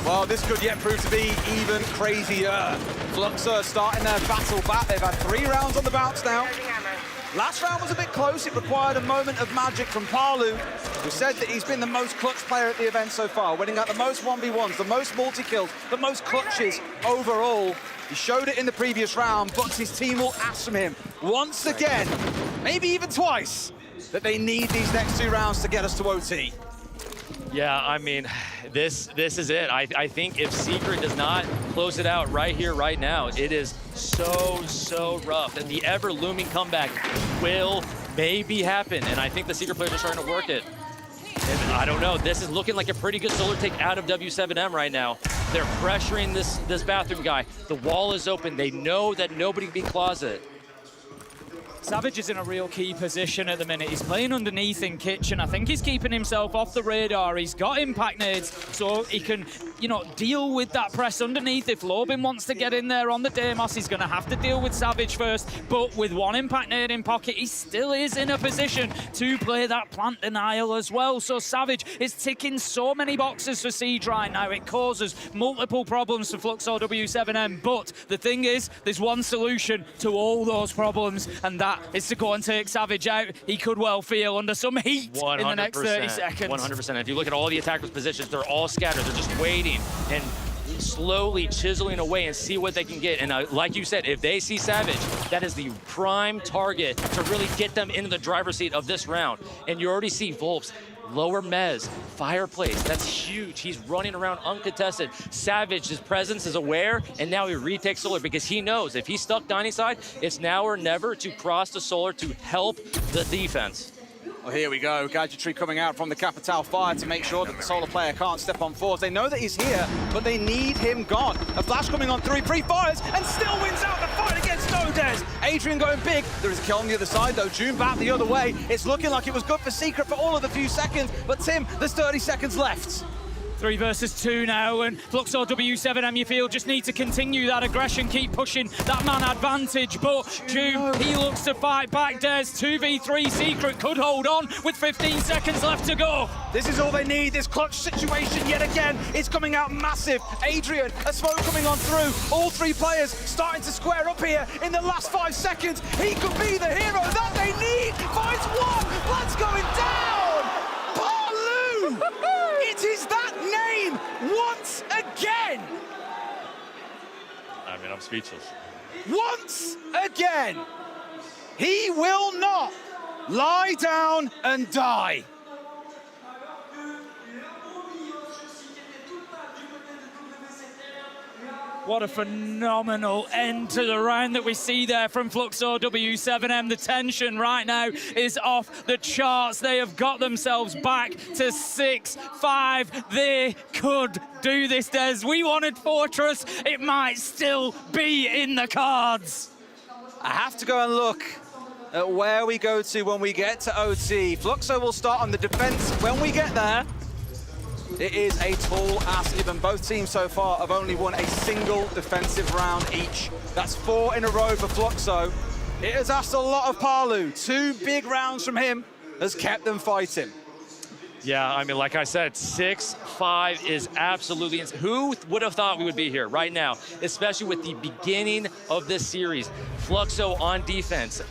Well, this could yet prove to be even crazier. Fluxer starting their battle back. They've had 3 rounds on the bounce now. Last round was a bit close. It required a moment of magic from Palu, who said that he's been the most clutch player at the event so far, winning out the most 1v1s, the most multi-kills, the most clutches overall. He showed it in the previous round, but his team will ask from him once again, maybe even twice, that they need these next 2 rounds to get us to OT. Yeah, I mean, this is it. I think if Secret does not close it out right here, right now, it is so rough. And the ever-looming comeback will maybe happen. And I think the Secret players are starting to work it. And I don't know. This is looking like a pretty good solo take out of W7M right now. They're pressuring this bathroom guy. The wall is open. They know that nobody can be closet. Savage is in a real key position at the minute. He's playing underneath in Kitchen. I think he's keeping himself off the radar. He's got impact nades, so he can, you know, deal with that press underneath. If Lobin wants to get in there on the Deimos, he's going to have to deal with Savage first. But with 1 impact nade in pocket, he still is in a position to play that plant denial as well. So Savage is ticking so many boxes for Siege right now. It causes multiple problems for Fluxor W7M. But the thing is, there's one solution to all those problems, and that is to go and take Savage out. He could well feel under some heat 100%, in the next 30 seconds. 100%. If you look at all the attackers' positions, they're all scattered. They're just waiting and slowly chiseling away and see what they can get. And like you said, if they see Savage, that is the prime target to really get them into the driver's seat of this round. And you already see Volps. Lower Mez, Fireplace, that's huge. He's running around uncontested. Savage, his presence is aware, and now he retakes Solar because he knows if he's stuck Dynasty side, it's now or never to cross the Solar to help the defense. Well, here we go. Gadgetry coming out from the Capital Fire to make sure that the Solar player can't step on 4s. They know that he's here, but they need him gone. A flash coming on 3, pre-fires, and still wins out the fight against Nodez. Adrian going big. There is a kill on the other side, though. June back the other way. It's looking like it was good for Secret for all of the few seconds, but Tim, there's 30 seconds left. 3 versus 2 now, and Fluxor W7M, you feel, just need to continue that aggression, keep pushing that man advantage, but June, he looks to fight back. There's 2v3, Secret could hold on with 15 seconds left to go. This is all they need, this clutch situation yet again is coming out massive. Adrian, a smoke coming on through, all 3 players starting to square up here in the last 5 seconds. He could be the hero that they need, finds 1, Blood's going down! Palu! It is that name once again! I mean, I'm speechless. Once again! He will not lie down and die. What a phenomenal end to the round that we see there from Fluxor W7M. The tension right now is off the charts. They have got themselves back to 6-5. They could do this, Des. We wanted Fortress. It might still be in the cards. I have to go and look at where we go to when we get to OT. Fluxo will start on the defense when we get there. It is a tall ask, given both teams so far have only won a single defensive round each. That's 4 in a row for Fluxo. It has asked a lot of Palu. 2 big rounds from him has kept them fighting. Yeah, I mean, like I said, 6-5 is absolutely insane. Who would have thought we would be here right now, especially with the beginning of this series? Fluxo on defense.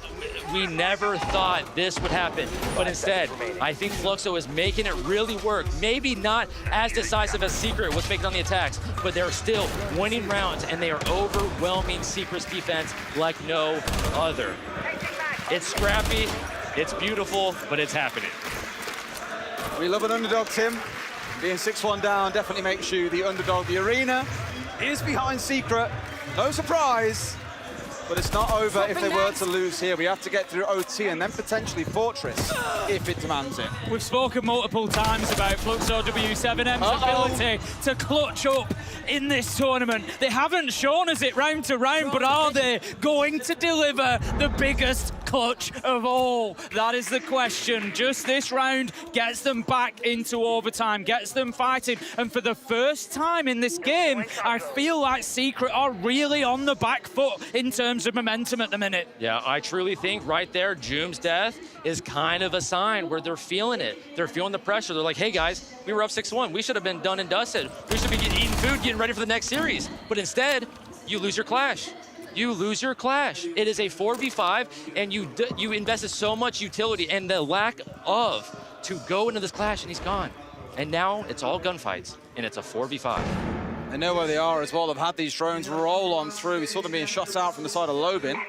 We never thought this would happen, but instead, I think Fluxo is making it really work. Maybe not as decisive as Secret was making on the attacks, but they're still winning rounds, and they are overwhelming Secret's defense like no other. It's scrappy, it's beautiful, but it's happening. We love an underdog, Tim. Being 6-1 down definitely makes you the underdog. The arena is behind Secret. No surprise, but it's not over if they were to lose here. We have to get through OT and then potentially Fortress if it demands it. We've spoken multiple times about Fluxo W7M's ability to clutch up in this tournament. They haven't shown us it round to round, but are they going to deliver the biggest clutch of all? That is the question. Just this round gets them back into overtime, gets them fighting, and for the first time in this game, I feel like Secret are really on the back foot in terms of momentum at the minute. Yeah, I truly think right there, Joom's death is kind of a sign where they're feeling it. They're feeling the pressure. They're like, hey guys, we were up 6-1. We should have been done and dusted. We should be eating food, getting ready for the next series. But instead, you lose your clash. You lose your clash. It is a 4v5, and you invested so much utility and the lack of to go into this clash, and he's gone. And now it's all gunfights, and it's a 4v5. They know where they are as well. They've had these drones roll on through. We saw them being shot out from the side of Lobin.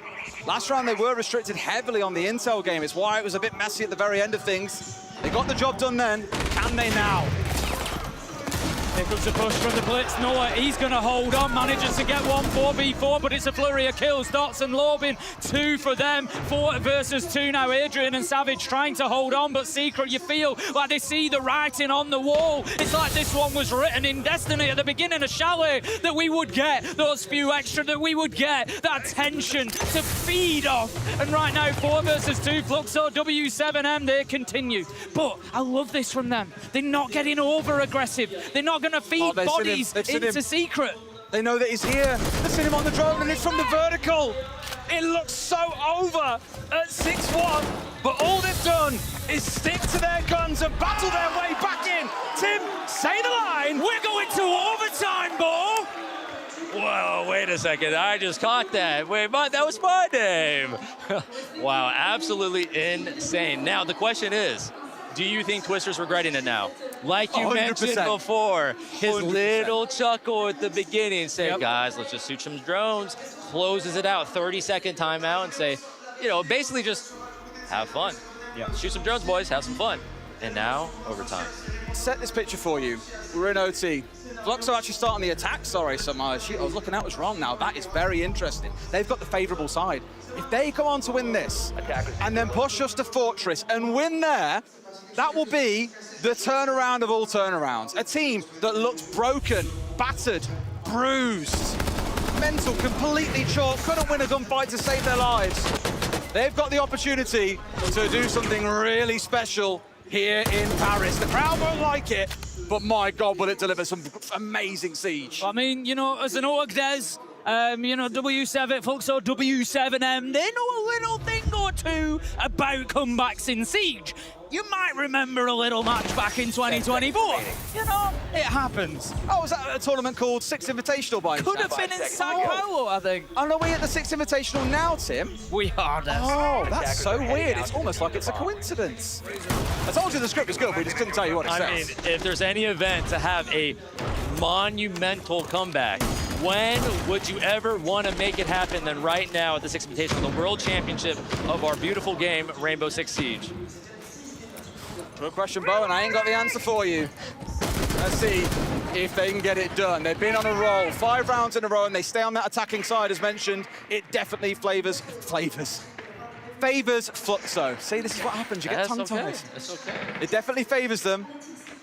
Last round, they were restricted heavily on the intel game. It's why it was a bit messy at the very end of things. They got the job done then. Can they now? Here comes the push from the Blitz. Noah, he's going to hold on, manages to get one 4v4, but it's a flurry of kills. Dots and Lobin, 2 for them, 4 versus 2 now. Adrian and Savage trying to hold on, but Secret, you feel like they see the writing on the wall. It's like this one was written in destiny at the beginning of Chalet, that we would get those few extra, that we would get that tension to feed off. And right now, 4 versus 2, Fluxo, W7M, they continue. But I love this from them. They're not getting over-aggressive. They're not going to feed bodies into Secret. They know that he's here. They've seen him on the drone, and it's from the vertical. It looks so over at 6-1, but all they've done is stick to their guns and battle their way back in. Tim, say the line. We're going to overtime, Bo. Whoa, wait a second. I just caught that. Wait, that was my name. Wow, absolutely insane. Now, the question is, do you think Twister's regretting it now? Like you 100%. Mentioned before, his 100%. Little chuckle at the beginning, say, guys, let's just shoot some drones, closes it out, 30-second timeout, and say, you know, basically just have fun. Yeah. Shoot some drones, boys, have some fun. And now, overtime. Set this picture for you. We're in OT. Fluxo actually starting the attack, sorry, so my sheet I was looking at was wrong now. That is very interesting. They've got the favorable side. If they come on to win this, and then push us to Fortress and win there, that will be the turnaround of all turnarounds. A team that looked broken, battered, bruised, mental, completely chalked, couldn't win a gunfight to save their lives. They've got the opportunity to do something really special here in Paris. The crowd won't like it, but my God, will it deliver some amazing siege. I mean, you know, as an org, there's, you know, W7, Fluxo, W7M, they know a little thing or two about comebacks in Siege. You might remember a little match back in 2024. You know, it happens. Oh, was that a tournament called Six Invitational by Could have been in Sao Paulo, I think. Oh, no, we're at the Six Invitational now, Tim. We are. Oh, that's so weird. It's almost like it's a coincidence. I told you the script was good, we just couldn't tell you what it says. I mean, if there's any event to have a monumental comeback, when would you ever want to make it happen than right now at the Six Invitational, the World Championship of our beautiful game, Rainbow Six Siege? Good question, Bo, and I ain't got the answer for you. Let's see if they can get it done. They've been on a roll, 5 rounds in a row, and they stay on that attacking side, as mentioned. It definitely favors Fluxo. See, this is what happens. You get tongue-tied. It's okay. It definitely favors them.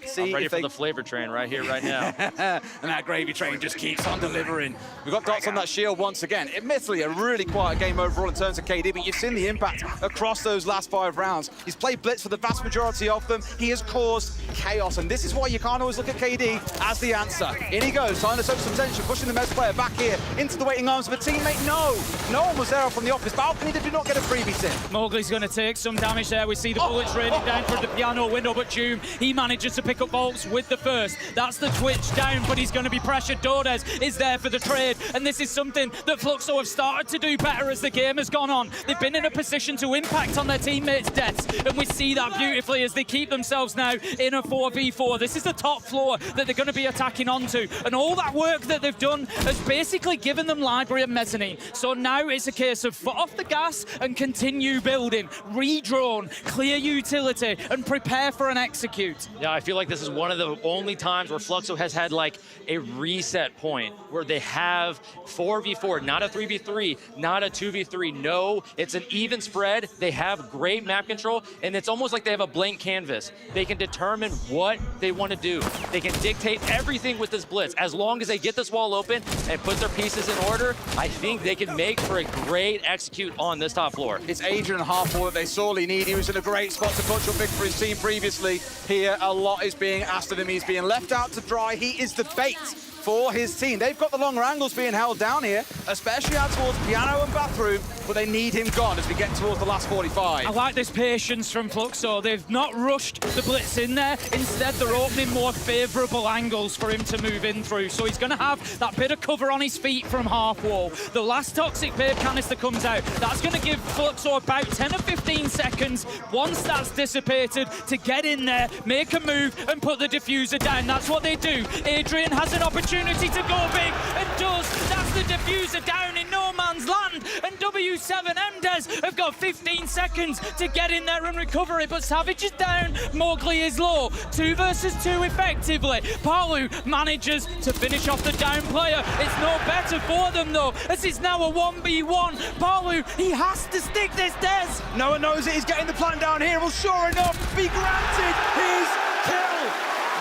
see I'm ready if for the flavor train right here, right now. and that gravy train just keeps on delivering. We've got dots on that shield once again. Admittedly, a really quiet game overall in terms of KD, but you've seen the impact across those last 5 rounds. He's played Blitz for the vast majority of them. He has caused chaos, and this is why you can't always look at KD as the answer. In he goes, trying to show some tension, pushing the Mez player back here into the waiting arms of a teammate. No one was there from the office. Balcony did not get a freebie tip. Mowgli's going to take some damage there. We see the bullets raining down from the piano window, but Doom, he manages to pick up Volks with the first. That's the Twitch down, but he's going to be pressured. Dordes is there for the trade, and this is something that Fluxo have started to do better as the game has gone on. They've been in a position to impact on their teammates' deaths, and we see that beautifully as they keep themselves now in a 4v4. This is the top floor that they're going to be attacking onto, and all that work that they've done has basically given them library and mezzanine. So now it's a case of foot off the gas and continue building, redrone, clear utility, and prepare for an execute. Yeah, I feel like this is one of the only times where Fluxo has had like a reset point where they have 4v4, not a 3v3, not a 2v3. No, it's an even spread. They have great map control, and it's almost like they have a blank canvas. They can determine what they want to do. They can dictate everything with this blitz. As long as they get this wall open and put their pieces in order, I think they can make for a great execute on this top floor. It's Adrian half-wall that they sorely need. He was in a great spot to punch up big for his team previously. Here, a lot is being asked of him. He's being left out to dry. He is the bait for his team. They've got the longer angles being held down here, especially out towards piano and bathroom, but they need him gone as we get towards the last 45. I like this patience from Fluxo. They've not rushed the blitz in there. Instead, they're opening more favourable angles for him to move in through. So he's going to have that bit of cover on his feet from half wall. The last toxic pave canister comes out. That's going to give Fluxo about 10 or 15 seconds, once that's dissipated, to get in there, make a move, and put the diffuser down. That's what they do. Adrian has an opportunity to go big, and does. That's the diffuser down in no man's land, and W7MDes have got 15 seconds to get in there and recover it, but Savage is down, Mowgli is low. 2 versus 2 effectively. Palu manages to finish off the down player. It's no better for them though, as it's now a 1v1. Palu, he has to stick this, Des. No one knows it. He's getting the plant down here. Will sure enough be granted his kill.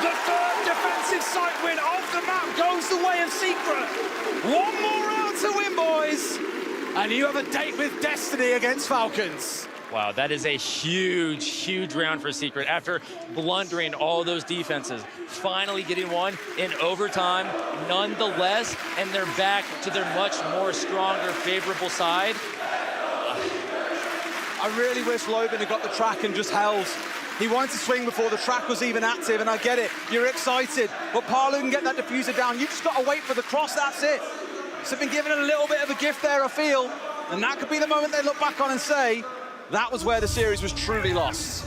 The third defensive site win of the map goes the way of Secret. One more round to win, boys. And you have a date with destiny against Falcons. Wow, that is a huge, huge round for Secret. After blundering all those defenses, finally getting one in overtime nonetheless, and they're back to their much more stronger, favorable side. I really wish Loban had got the track and just held. He wanted to swing before the track was even active, and I get it. You're excited, but Palu can get that diffuser down. You just got to wait for the cross, that's it. So been given a little bit of a gift there, I feel, and that could be the moment they look back on and say, that was where the series was truly lost.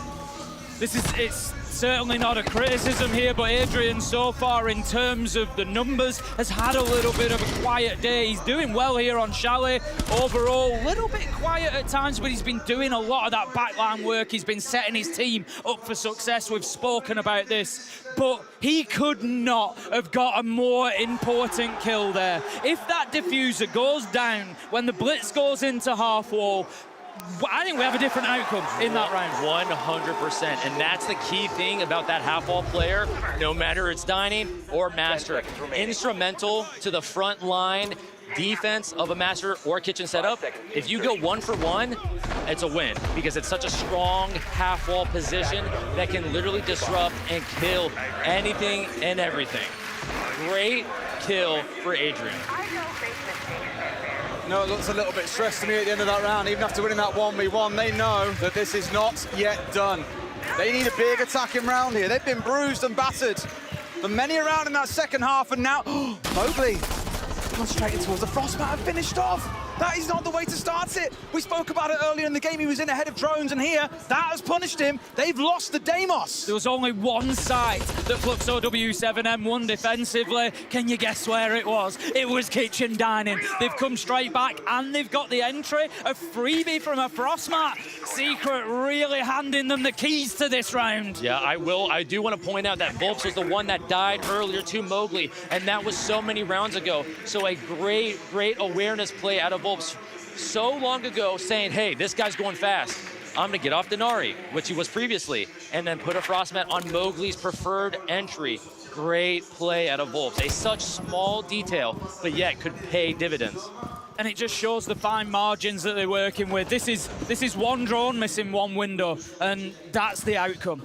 It's certainly not a criticism here, but Adrian so far in terms of the numbers has had a little bit of a quiet day. He's doing well here on Chalet. Overall, a little bit quiet at times, but he's been doing a lot of that backline work. He's been setting his team up for success. We've spoken about this, but he could not have got a more important kill there. If that diffuser goes down when the blitz goes into half wall, I think we have a different outcome in that round. 100%, and that's the key thing about that half-wall player, no matter it's Dining or Master. Instrumental to the front line defense of a Master or Kitchen setup. If you go 1-for-1, it's a win, because it's such a strong half-wall position that can literally disrupt and kill anything and everything. Great kill for Adrian. No, it looks a little bit stressed to me at the end of that round. Even after winning that 1v1, they know that this is not yet done. They need a big attacking round here. They've been bruised and battered for many a round in that second half, and now Mowgli concentrating towards the frostbite and finished off. That is not the way to start it. We spoke about it earlier in the game. He was in ahead of drones, and here, that has punished him. They've lost the Deimos. There was only one site that Fluxo W7M won defensively. Can you guess where it was? It was Kitchen Dining. They've come straight back, and they've got the entry, a freebie from a Frostmat. Secret really handing them the keys to this round. Yeah, I do want to point out that Volps was the one that died earlier to Mowgli, and that was so many rounds ago. So a great awareness play out of Volps so long ago, saying, hey, this guy's going fast. I'm going to get off Denari, which he was previously, and then put a Frostmat on Mowgli's preferred entry. Great play out of Wolves. A such small detail, but yet could pay dividends. And it just shows the fine margins that they're working with. This is one drone missing one window, and that's the outcome.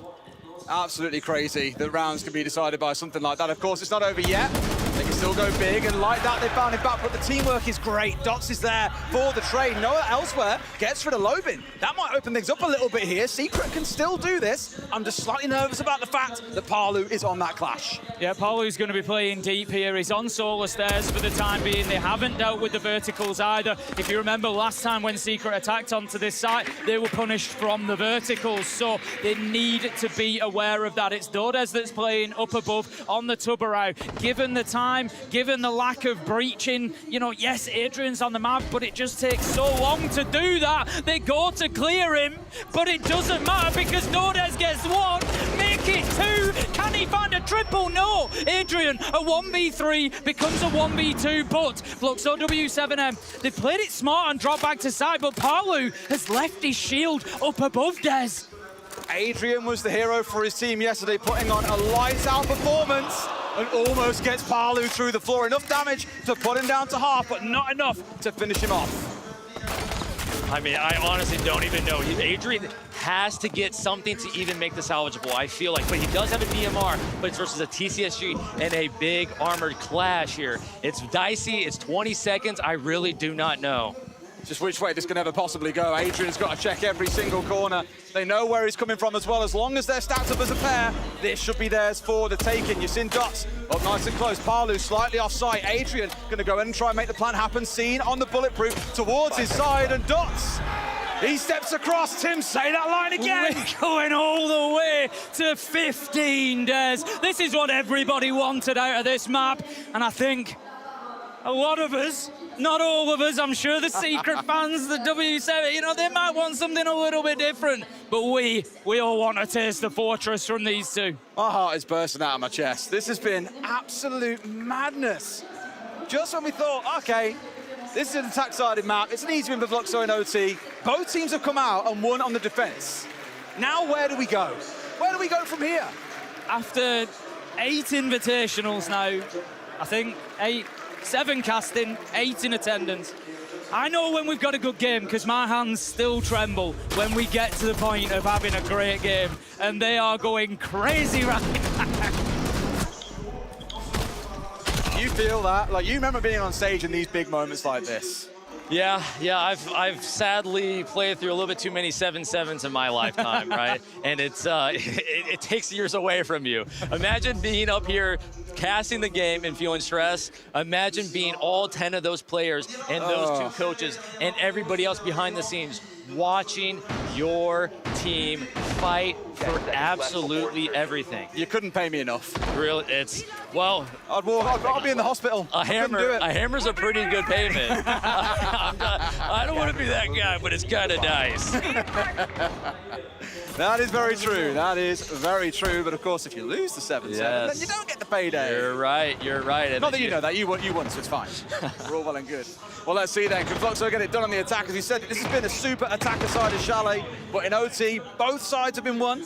Absolutely crazy that rounds can be decided by something like that. Of course, it's not over yet. They can still go big, and like that, they found him back, but the teamwork is great. Dots is there for the trade. Noah elsewhere gets rid of Lobin. That might open things up a little bit here. Secret can still do this. I'm just slightly nervous about the fact that Palu is on that clash. Yeah, Palu's going to be playing deep here. He's on solo stairs for the time being. They haven't dealt with the verticals either. If you remember last time when Secret attacked onto this site, they were punished from the verticals, so they need to be aware of that. It's Dodes that's playing up above on the Tubarão. Given the time, given the lack of breaching, you know, yes, Adrian's on the map, but it just takes so long to do that. They go to clear him, but it doesn't matter because Dodes gets one, make it two. Can he find a triple? No. Adrian, a 1v3 becomes a 1v2, but Fluxo W7M, they played it smart and dropped back to side, but Palu has left his shield up above Dez. Adrian was the hero for his team yesterday, putting on a lights-out performance and almost gets Palu through the floor. Enough damage to put him down to half, but not enough to finish him off. I mean, I honestly don't even know. Adrian has to get something to even make the salvageable, I feel like. But he does have a DMR, but it's versus a TCSG and a big armored clash here. It's dicey, it's 20 seconds. I really do not know. Just which way this can ever possibly go. Adrian's got to check every single corner. They know where he's coming from as well. As long as they're stacked up as a pair, this should be theirs for the taking. You've seen Dots up nice and close. Palu slightly off site. Adrian going to go in and try and make the plan happen. Seen on the bulletproof towards his side, and Dots, he steps across. Tim, say that line again. We're going all the way to 15, Des. This is what everybody wanted out of this map, and I think a lot of us, not all of us, I'm sure the Secret fans, the W7, you know, they might want something a little bit different, but we all want to taste the fortress from these two. My heart is bursting out of my chest. This has been absolute madness. Just when we thought, okay, this is an attack-sided map, it's an easy win for Fluxo and OT. Both teams have come out and won on the defense. Now where do we go? Where do we go from here? After 8 invitationals now, I think 7 casting, 8 in attendance. I know when we've got a good game because my hands still tremble when we get to the point of having a great game, and they are going crazy right now. You feel that? Like, you remember being on stage in these big moments like this? Yeah, I've sadly played through a little bit too many 7-7s in my lifetime, right? And it's it takes years away from you. Imagine being up here casting the game and feeling stress. Imagine being all 10 of those players and those 2 coaches and everybody else behind the scenes watching your team fight for absolutely everything. You couldn't pay me enough. Really, it's, well, I'll be in the hospital. A hammer's a pretty good payment. I don't want to be that guy, but it's kind of nice. That is very true. That is very true. But of course, if you lose the 7-7, then you don't get the payday. You're right. Not that you know that. You won, so it's fine. We're all well and good. Well, let's see then. Can Fluxo get it done on the attack? As he said, this has been a super attacker-sided Chalet. But in OT, both sides have been won.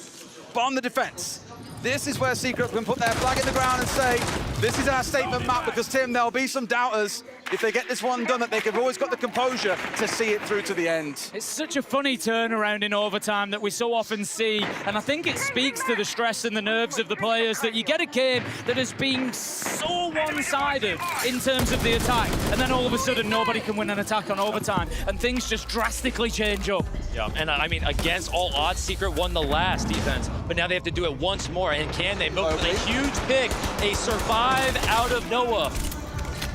But on the defense, this is where Secret can put their flag in the ground and say, this is our statement map, because, Tim, there'll be some doubters if they get this one done, that they've always got the composure to see it through to the end. It's such a funny turnaround in overtime that we so often see, and I think it speaks to the stress and the nerves of the players that you get a game that has been so one-sided in terms of the attack, and then all of a sudden nobody can win an attack on overtime, and things just drastically change up. Yeah, and I mean, against all odds, Secret won the last defense, but now they have to do it once more, and can they? Milk with a huge pick, a survive out of Noah.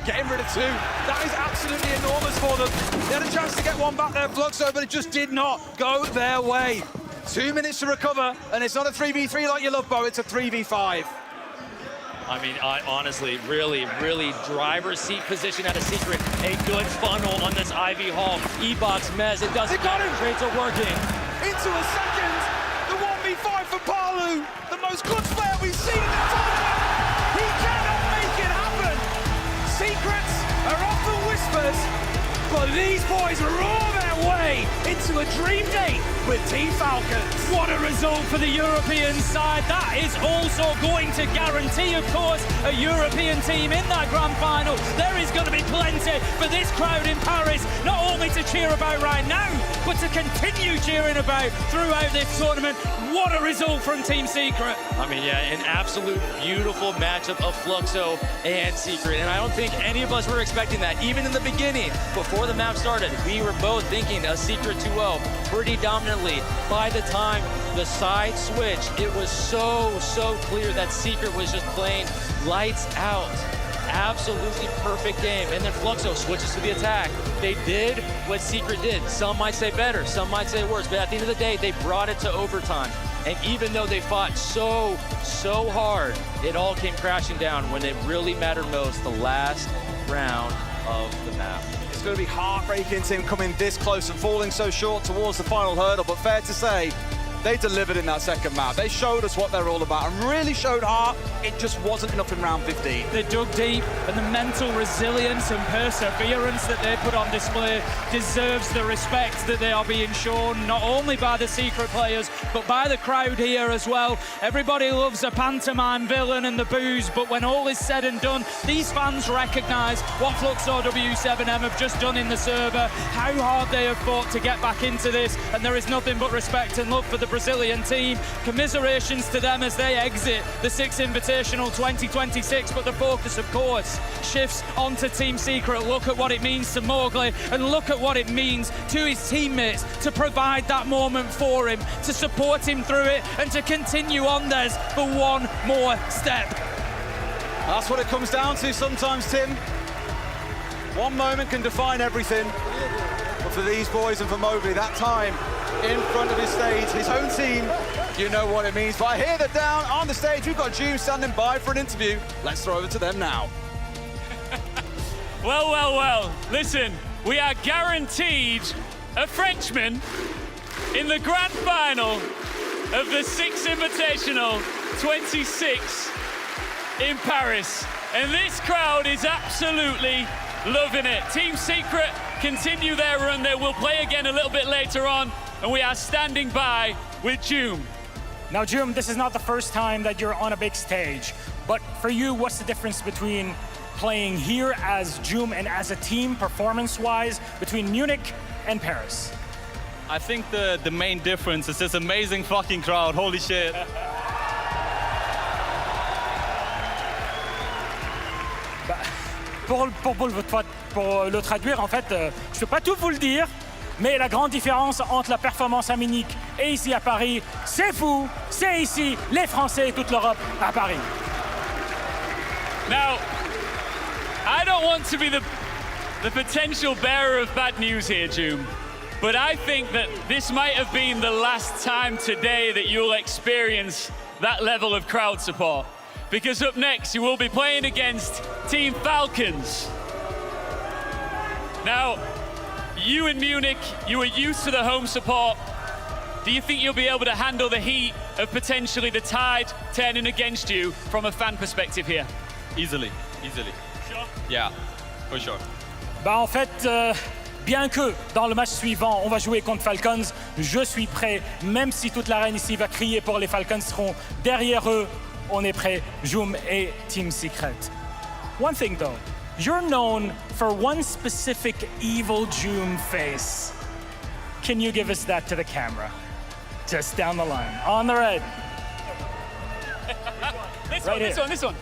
Getting rid of 2. That is absolutely enormous for them. They had a chance to get one back there, Fluxo, but it just did not go their way. 2 minutes to recover, and it's not a 3v3 like you love, Bo, it's a 3v5. I mean, honestly, really driver's seat position out of Secret. A good funnel on this Ivy Hall. E-Box Mez, it doesn't matter. Trades are working. Into a second. The 1v5 for Palu. The most clutch player we've seen in the tournament. He cannot make it happen. Secrets are often whispers, but these boys roar their way into a dream day with Team Falcons. What a result for the European side. That is also going to guarantee, of course, a European team in that grand final. There is going to be plenty for this crowd in Paris, not only to cheer about right now, but to continue cheering about throughout this tournament. What a result from Team Secret. I mean, yeah, an absolute beautiful matchup of Fluxo and Secret. And I don't think any of us were expecting that. Even in the beginning, before the map started, we were both thinking a Secret 2-0 pretty dominantly. By the time the side switched, it was so clear that Secret was just playing lights out. Absolutely perfect game. And then Fluxo switches to the attack. They did what Secret did. Some might say better, some might say worse, but at the end of the day, they brought it to overtime. And even though they fought so hard, it all came crashing down when it really mattered most, the last round of the map. It's going to be heartbreaking to him coming this close and falling so short towards the final hurdle, but fair to say, they delivered in that second map. They showed us what they're all about and really showed heart. It just wasn't enough in round 15. They dug deep, and the mental resilience and perseverance that they put on display deserves the respect that they are being shown, not only by the Secret players, but by the crowd here as well. Everybody loves a pantomime villain and the booze, but when all is said and done, these fans recognise what Fluxo W7M have just done in the server, how hard they have fought to get back into this, and there is nothing but respect and love for the Brazilian team. Commiserations to them as they exit the Six Invitational 2026, but the focus, of course, shifts onto Team Secret. Look at what it means to Mowgli, and look at what it means to his teammates to provide that moment for him, to support him through it, and to continue on Des for one more step. That's what it comes down to sometimes, Tim. One moment can define everything. But for these boys and for Mowgli, that time in front of his stage, his own team, you know what it means. But I hear that down on the stage, we've got June standing by for an interview. Let's throw over to them now. Well. Listen, we are guaranteed a Frenchman in the grand final of the Six Invitational 26 in Paris. And this crowd is absolutely loving it. Team Secret continue their run. They will play again a little bit later on. And we are standing by with Joom. Now, Joom, this is not the first time that you're on a big stage. But for you, what's the difference between playing here as Joom and as a team, performance-wise, between Munich and Paris? I think the main difference is this amazing fucking crowd. Holy shit. Pour le traduire, en fait, je ne peux pas tout vous le dire, mais la grande différence entre la performance à Munich et ici à Paris, c'est fou, c'est ici, les Français et toute l'Europe à Paris. Now, I don't want to be the potential bearer of bad news here, Joom, but I think that this might have been the last time today that you'll experience that level of crowd support. Because up next, you will be playing against Team Falcons. Now, you in Munich, you were used to the home support. Do you think you'll be able to handle the heat of potentially the tide turning against you from a fan perspective here? Easily. Sure? Yeah, for sure. Bah en fait, bien que dans le match suivant, on va jouer contre Falcons, je suis prêt, même si toute l'arène ici va crier pour les Falcons seront derrière eux. On est prêt, Joom et Team Secret. One thing though, you're known for one specific evil Joom face. Can you give us that to the camera? Just down the line, on the red. This one.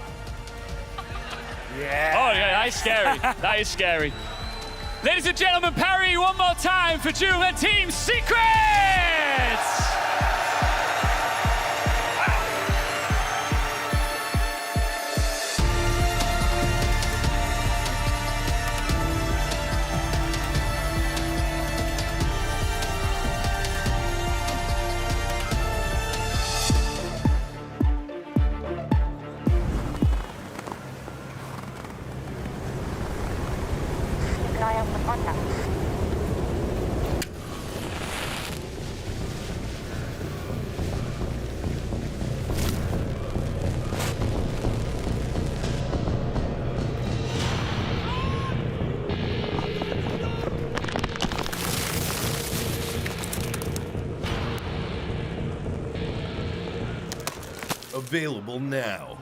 Yeah. Oh yeah, that is scary. That is scary. Ladies and gentlemen, parry one more time for Joom and Team Secret! Available now.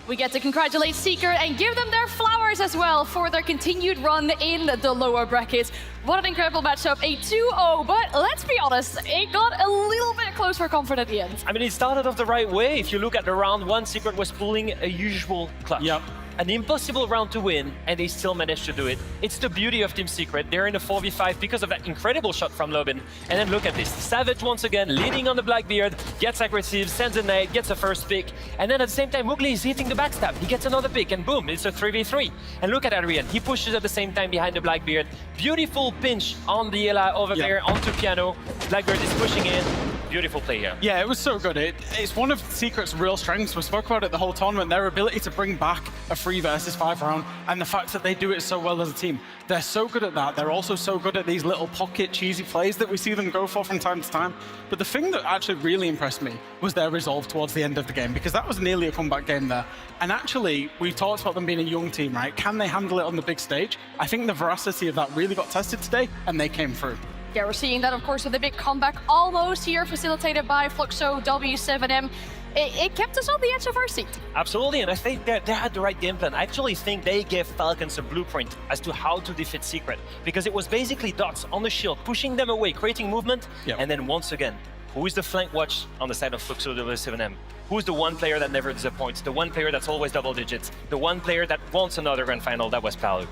We get to congratulate Secret and give them their flowers as well for their continued run in the lower brackets. What an incredible matchup, a 2-0, but let's be honest, it got a little bit close for Comfort at the end. I mean, it started off the right way. If you look at the round one, Secret was pulling a usual clutch. Yep. An impossible round to win, and they still managed to do it. It's the beauty of Team Secret. They're in a 4v5 because of that incredible shot from Lobin. And then look at this. Savage once again leading on the Blackbeard, gets aggressive, sends a nade, gets a first pick. And then at the same time, Mowgli is hitting the backstab. He gets another pick, and boom, it's a 3v3. And look at Adrian. He pushes at the same time behind the Blackbeard. Beautiful pinch on the Ela over there onto Piano. Blackbeard is pushing in. Beautiful play here. Yeah, it was so good. It's one of Secret's real strengths. We spoke about it the whole tournament, their ability to bring back a 3 versus 5 round, and the fact that they do it so well as a team. They're so good at that. They're also so good at these little pocket cheesy plays that we see them go for from time to time. But the thing that actually really impressed me was their resolve towards the end of the game, because that was nearly a comeback game there. And actually, we talked about them being a young team, right? Can they handle it on the big stage? I think the veracity of that really got tested today, and they came through. Yeah, we're seeing that, of course, with the big comeback almost here, facilitated by Fluxo W7M. It kept us on the edge of our seat. Absolutely, and I think they had the right game plan. I actually think they gave Falcons a blueprint as to how to defeat Secret, because it was basically dots on the shield, pushing them away, creating movement, and then once again, who is the flank watch on the side of Fluxo W7M? Who's the one player that never disappoints? The one player that's always double digits? The one player that wants another grand final? That was Palu.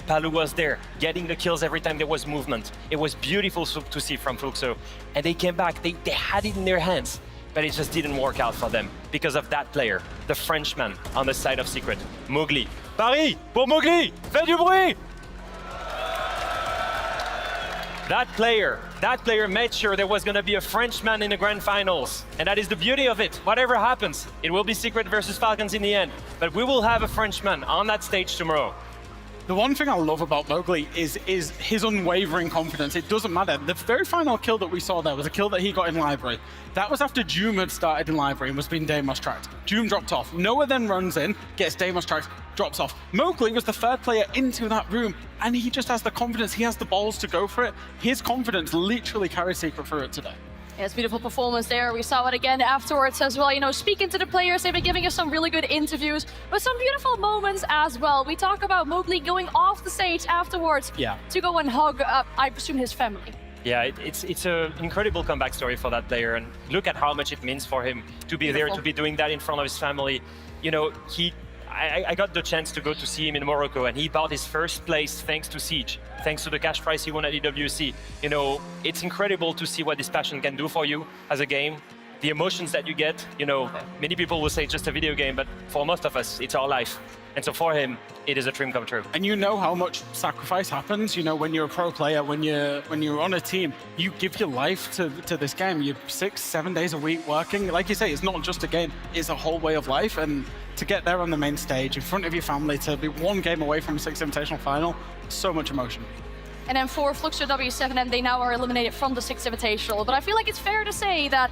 Palu was there, getting the kills every time there was movement. It was beautiful to see from Fluxo. And they came back, they had it in their hands, but it just didn't work out for them because of that player, the Frenchman on the side of Secret, Mowgli. Paris, pour Mowgli, fais du bruit! That player made sure there was gonna be a Frenchman in the grand finals. And that is the beauty of it. Whatever happens, it will be Secret versus Falcons in the end, but we will have a Frenchman on that stage tomorrow. The one thing I love about Mowgli is his unwavering confidence. It doesn't matter. The very final kill that we saw there was a kill that he got in Library. That was after Doom had started in Library and was being Deimos tracked. Doom dropped off. Noah then runs in, gets Deimos tracked, drops off. Mowgli was the third player into that room, and he just has the confidence. He has the balls to go for it. His confidence literally carried Secret through it today. Yes, beautiful performance there. We saw it again afterwards as well. You know, speaking to the players, they've been giving us some really good interviews, but some beautiful moments as well. We talk about Mowgli going off the stage afterwards to go and hug, I presume, his family. Yeah, it's an incredible comeback story for that player, and look at how much it means for him to be there, to be doing that in front of his family. You know, I got the chance to go to see him in Morocco, and he bought his first place thanks to Siege, thanks to the cash prize he won at EWC. You know, it's incredible to see what this passion can do for you as a game. The emotions that you get, you know, many people will say it's just a video game, but for most of us, it's our life. And so for him, it is a dream come true. And you know how much sacrifice happens, you know, when you're a pro player, when you're on a team, you give your life to this game. You're 6-7 days a week working. Like you say, it's not just a game, it's a whole way of life. And to get there on the main stage in front of your family, to be one game away from a Six Invitational final, so much emotion. And then for Fluxo W7M, they now are eliminated from the Six Invitational. But I feel like it's fair to say that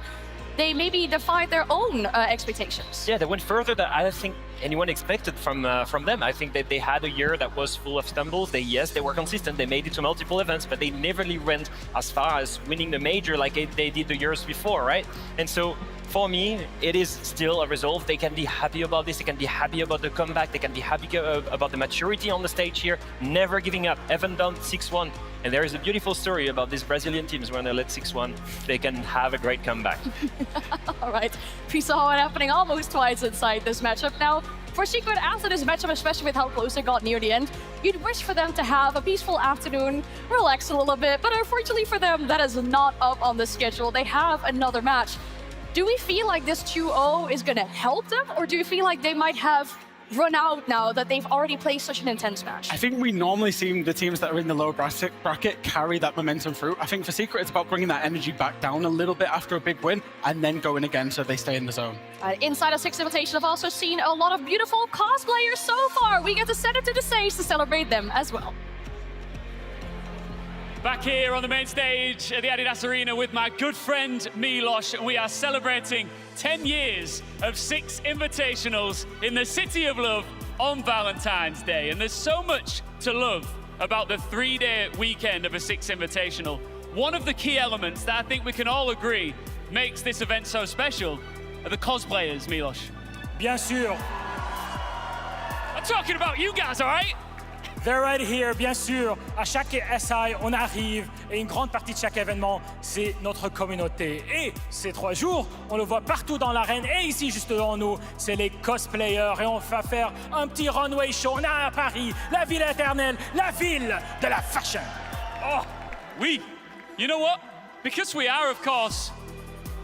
they maybe defied their own expectations. Yeah, they went further than I think anyone expected from them. I think that they had a year that was full of stumbles. Yes, they were consistent. They made it to multiple events, but they never really went as far as winning the major like they did the years before, right? And so for me, it is still a resolve. They can be happy about this. They can be happy about the comeback. They can be happy about the maturity on the stage here. Never giving up. Even down 6-1. And there is a beautiful story about these Brazilian teams when they led 6-1. They can have a great comeback. All right, we saw it happening almost twice inside this matchup. Now, for Secret, after this matchup, especially with how close it got near the end, you'd wish for them to have a peaceful afternoon, relax a little bit, but unfortunately for them, that is not up on the schedule. They have another match. Do we feel like this 2-0 is going to help them, or do you feel like they might have run out now that they've already played such an intense match? I think we normally see the teams that are in the lower bracket carry that momentum through. I think for Secret, it's about bringing that energy back down a little bit after a big win and then going again so they stay in the zone. Inside a Six Invitation, I've also seen a lot of beautiful cosplayers so far. We get to send it to the stage to celebrate them as well. Back here on the main stage at the Adidas Arena with my good friend Milos, and we are celebrating 10 years of Six Invitationals in the City of Love on Valentine's Day. And there's so much to love about the 3-day weekend of a Six Invitational. One of the key elements that I think we can all agree makes this event so special are the cosplayers, Milos. Bien sûr. talking about you guys, all right? They're right here, bien sûr. À chaque SI, on arrive et une grande partie de chaque événement, c'est notre communauté. Et ces 3 jours, on le voit partout dans l'arène et ici juste devant nous, c'est les cosplayers. Et on va faire un petit runway show. On est à Paris, la ville éternelle, la ville de la fashion. Oh, we. You know what? Because we are, of course,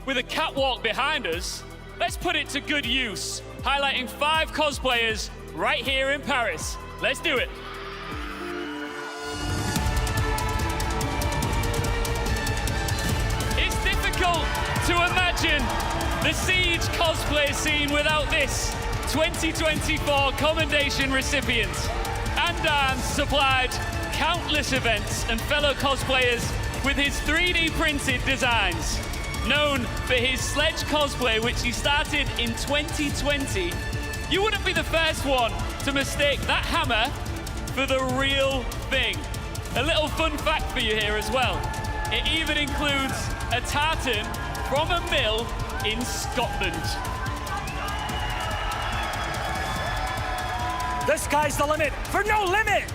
with a catwalk behind us, let's put it to good use, highlighting 5 cosplayers right here in Paris. Let's do it. It's difficult to imagine the Siege cosplay scene without this 2024 commendation recipient. Andan supplied countless events and fellow cosplayers with his 3D printed designs. Known for his sledge cosplay, which he started in 2020, you wouldn't be the first one to mistake that hammer for the real thing. A little fun fact for you here as well. It even includes a tartan from a mill in Scotland. The sky's the limit for No Limit.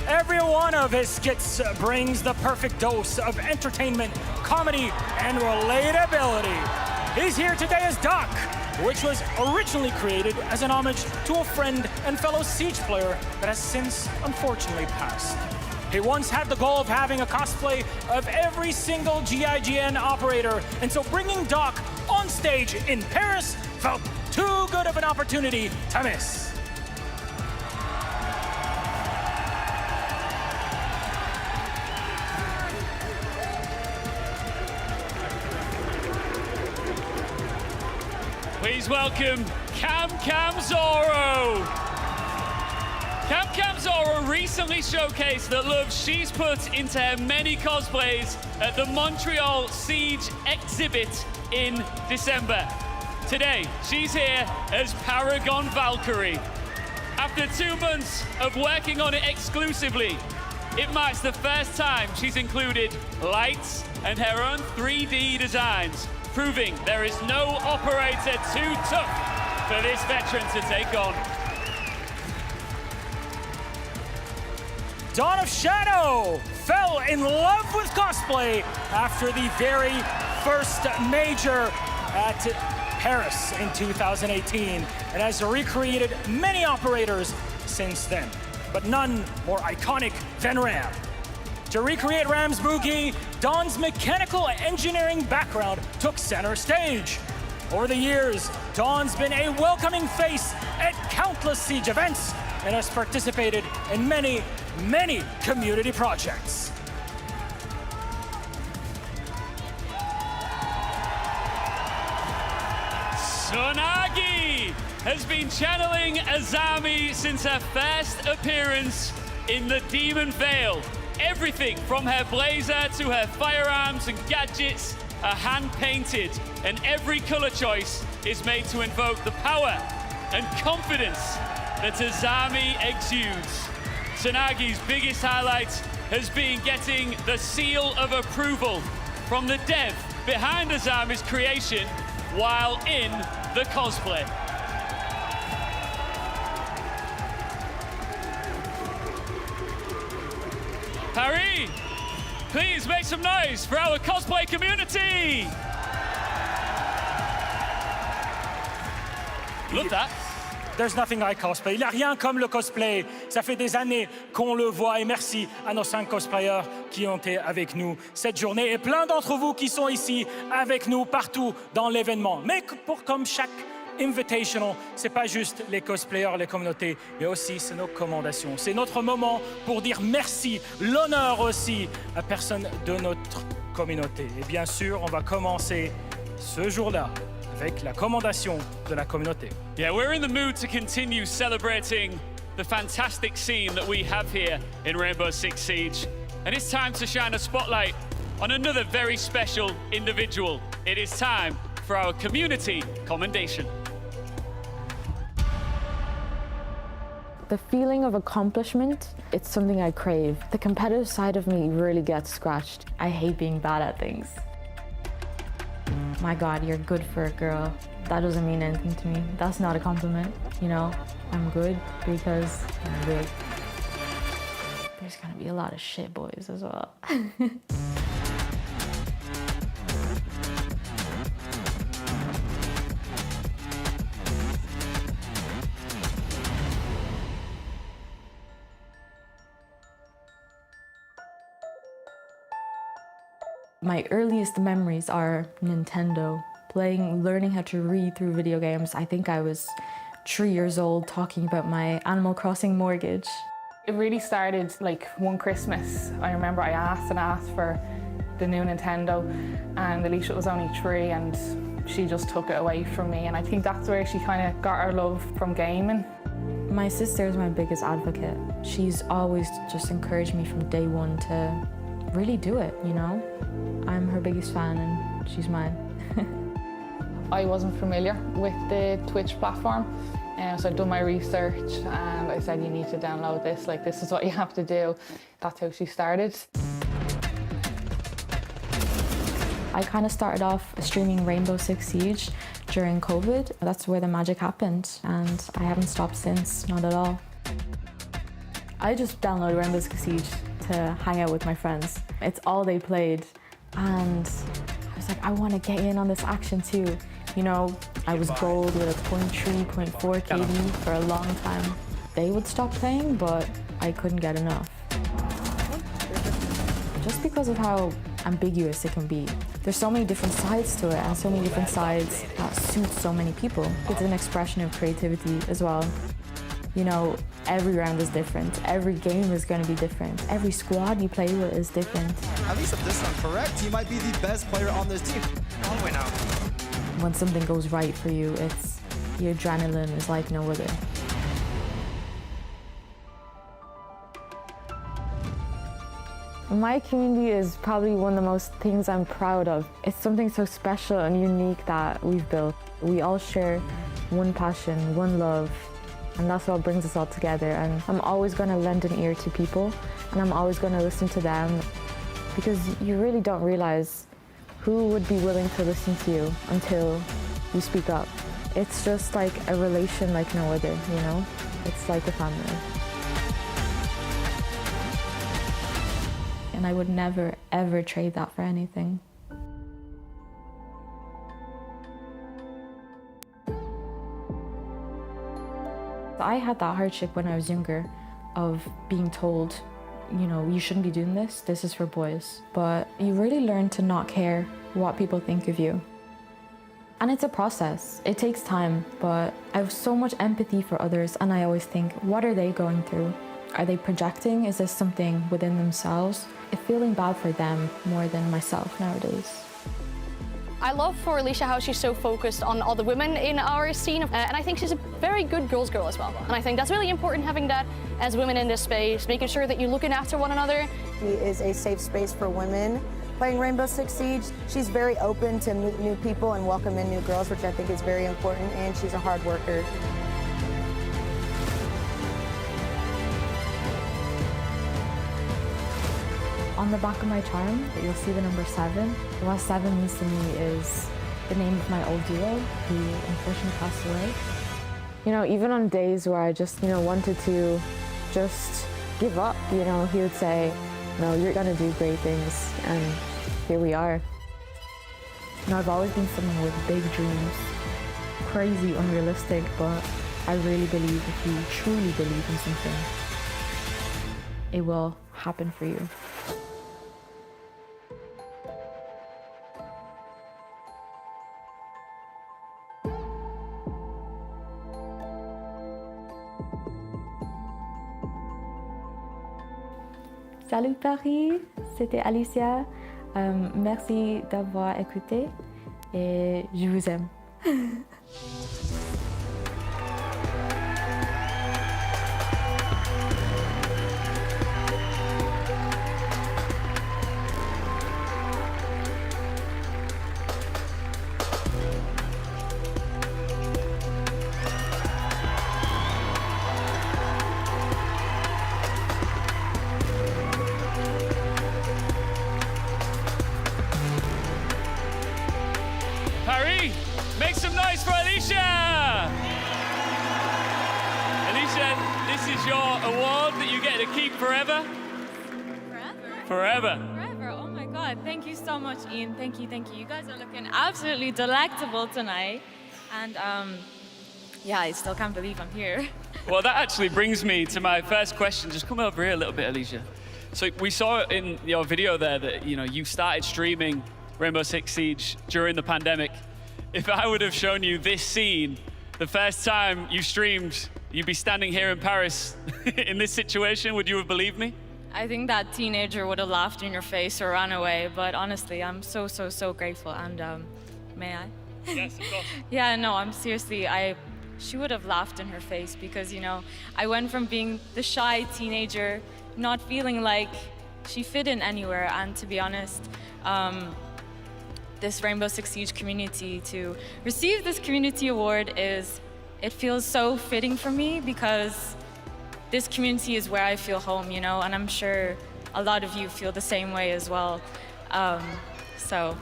Every one of his skits brings the perfect dose of entertainment, comedy, and relatability. He's here today as Doc, which was originally created as an homage to a friend and fellow Siege player that has since unfortunately passed. He once had the goal of having a cosplay of every single GIGN operator, and so bringing Doc on stage in Paris felt too good of an opportunity to miss. Please welcome Cam Zorro. Cam Zorro recently showcased the love she's put into her many cosplays at the Montreal Siege exhibit in December. Today, she's here as Paragon Valkyrie. After 2 months of working on it exclusively, it marks the first time she's included lights and her own 3D designs, proving there is no operator too tough for this veteran to take on. Dawn of Shadow fell in love with cosplay after the very first major at Paris in 2018 and has recreated many operators since then, but none more iconic than Ram. To recreate Ram's boogie, Dawn's mechanical engineering background took center stage. Over the years, Dawn's been a welcoming face at countless Siege events and has participated in many community projects. Tsunagi has been channeling Azami since her first appearance in the Demon Veil. Everything from her blazer to her firearms and gadgets are hand-painted, and every color choice is made to invoke the power and confidence that Azami exudes. Tsunagi's biggest highlight has been getting the seal of approval from the dev behind Azami's creation while in the cosplay. Paris, please make some noise for our cosplay community. Love that. There's nothing like cosplay. Il n'y a rien comme le cosplay. Ça fait des années qu'on le voit et merci à nos 5 cosplayers qui ont été avec nous cette journée et plein d'entre vous qui sont ici avec nous partout dans l'événement. Mais comme chaque Invitational, c'est pas juste les cosplayers, les communautés, mais aussi c'est nos commendations. C'est notre moment pour dire merci, l'honneur aussi à personne de notre communauté. Et bien sûr, on va commencer ce jour-là avec la commendation de la communauté. Yeah, we're in the mood to continue celebrating the fantastic scene that we have here in Rainbow Six Siege. And it's time to shine a spotlight on another very special individual. It is time for our community commendation. The feeling of accomplishment, it's something I crave. The competitive side of me really gets scratched. I hate being bad at things. My God, you're good for a girl. that doesn't mean anything to me. That's not a compliment, you know? I'm good because I'm good. There's gonna be a lot of shit boys as well. My earliest memories are Nintendo, learning how to read through video games. I think I was 3 years old talking about my Animal Crossing mortgage. It really started like one Christmas. I remember I asked for the new Nintendo, and Alicia was only 3 and she just took it away from me, and I think that's where she kind of got her love from gaming. My sister is my biggest advocate. She's always just encouraged me from day one to really do it, you know? I'm her biggest fan and she's mine. I wasn't familiar with the Twitch platform, so I'd done my research and I said, you need to download this, like this is what you have to do. That's how she started. I kind of started off streaming Rainbow Six Siege during COVID. That's where the magic happened, and I haven't stopped since, not at all. I just downloaded Rainbow Six Siege to hang out with my friends. It's all they played, and I was like, I want to get in on this action too. You know, I was gold with a 0.3, 0.4 KD for a long time. They would stop playing, but I couldn't get enough. Just because of how ambiguous it can be. There's so many different sides to it, and so many different sides that suit so many people. It's an expression of creativity as well. You know, every round is different. Every game is going to be different. Every squad you play with is different. At least if this is correct, he might be the best player on this team. All the way now. When something goes right for you, your adrenaline is like no other. My community is probably one of the most things I'm proud of. It's something so special and unique that we've built. We all share one passion, one love, and that's what brings us all together. And I'm always going to lend an ear to people, and I'm always going to listen to them, because you really don't realize who would be willing to listen to you until you speak up. It's just like a relation like no other, you know? It's like a family. And I would never, ever trade that for anything. I had that hardship when I was younger of being told, you know, you shouldn't be doing this, this is for boys. But you really learn to not care what people think of you. And it's a process, it takes time, but I have so much empathy for others, and I always think, what are they going through? Are they projecting? Is this something within themselves? I'm feeling bad for them more than myself nowadays. I love for Alicia how she's so focused on all the women in our scene, and I think she's a very good girls' girl as well. And I think that's really important, having that as women in this space, making sure that you're looking after one another. She is a safe space for women playing Rainbow Six Siege. She's very open to meet new people and welcome in new girls, which I think is very important, and she's a hard worker. On the back of my charm, you'll see the number 7. What 7 means to me is the name of my old duo, who unfortunately passed away. You know, even on days where I just, wanted to just give up, he would say, no, you're gonna do great things, and here we are. I've always been someone with big dreams, crazy, unrealistic, but I really believe if you truly believe in something, it will happen for you. Salut Paris, c'était Alicia. Merci d'avoir écouté et je vous aime. Paris, make some noise for Alicia. this is your award that you get to keep forever. Forever. Forever. Oh my God. Thank you so much, Ian. Thank you. Thank you. You guys are looking absolutely delectable tonight. And yeah, I still can't believe I'm here. Well, that actually brings me to my first question. Just come over here a little bit, Alicia. So we saw in your video there that you started streaming Rainbow Six Siege during the pandemic. If I would have shown you this scene the first time you streamed, you'd be standing here in Paris in this situation, would you have believed me? I think that teenager would have laughed in your face or ran away. But honestly, I'm so, so, so grateful. And may I? Yes, of course. Yeah, no, I'm seriously, she would have laughed in her face because, I went from being the shy teenager, not feeling like she fit in anywhere. And to be honest, this Rainbow Six Siege community, to receive this community award it feels so fitting for me because this community is where I feel home, and I'm sure a lot of you feel the same way as well. So.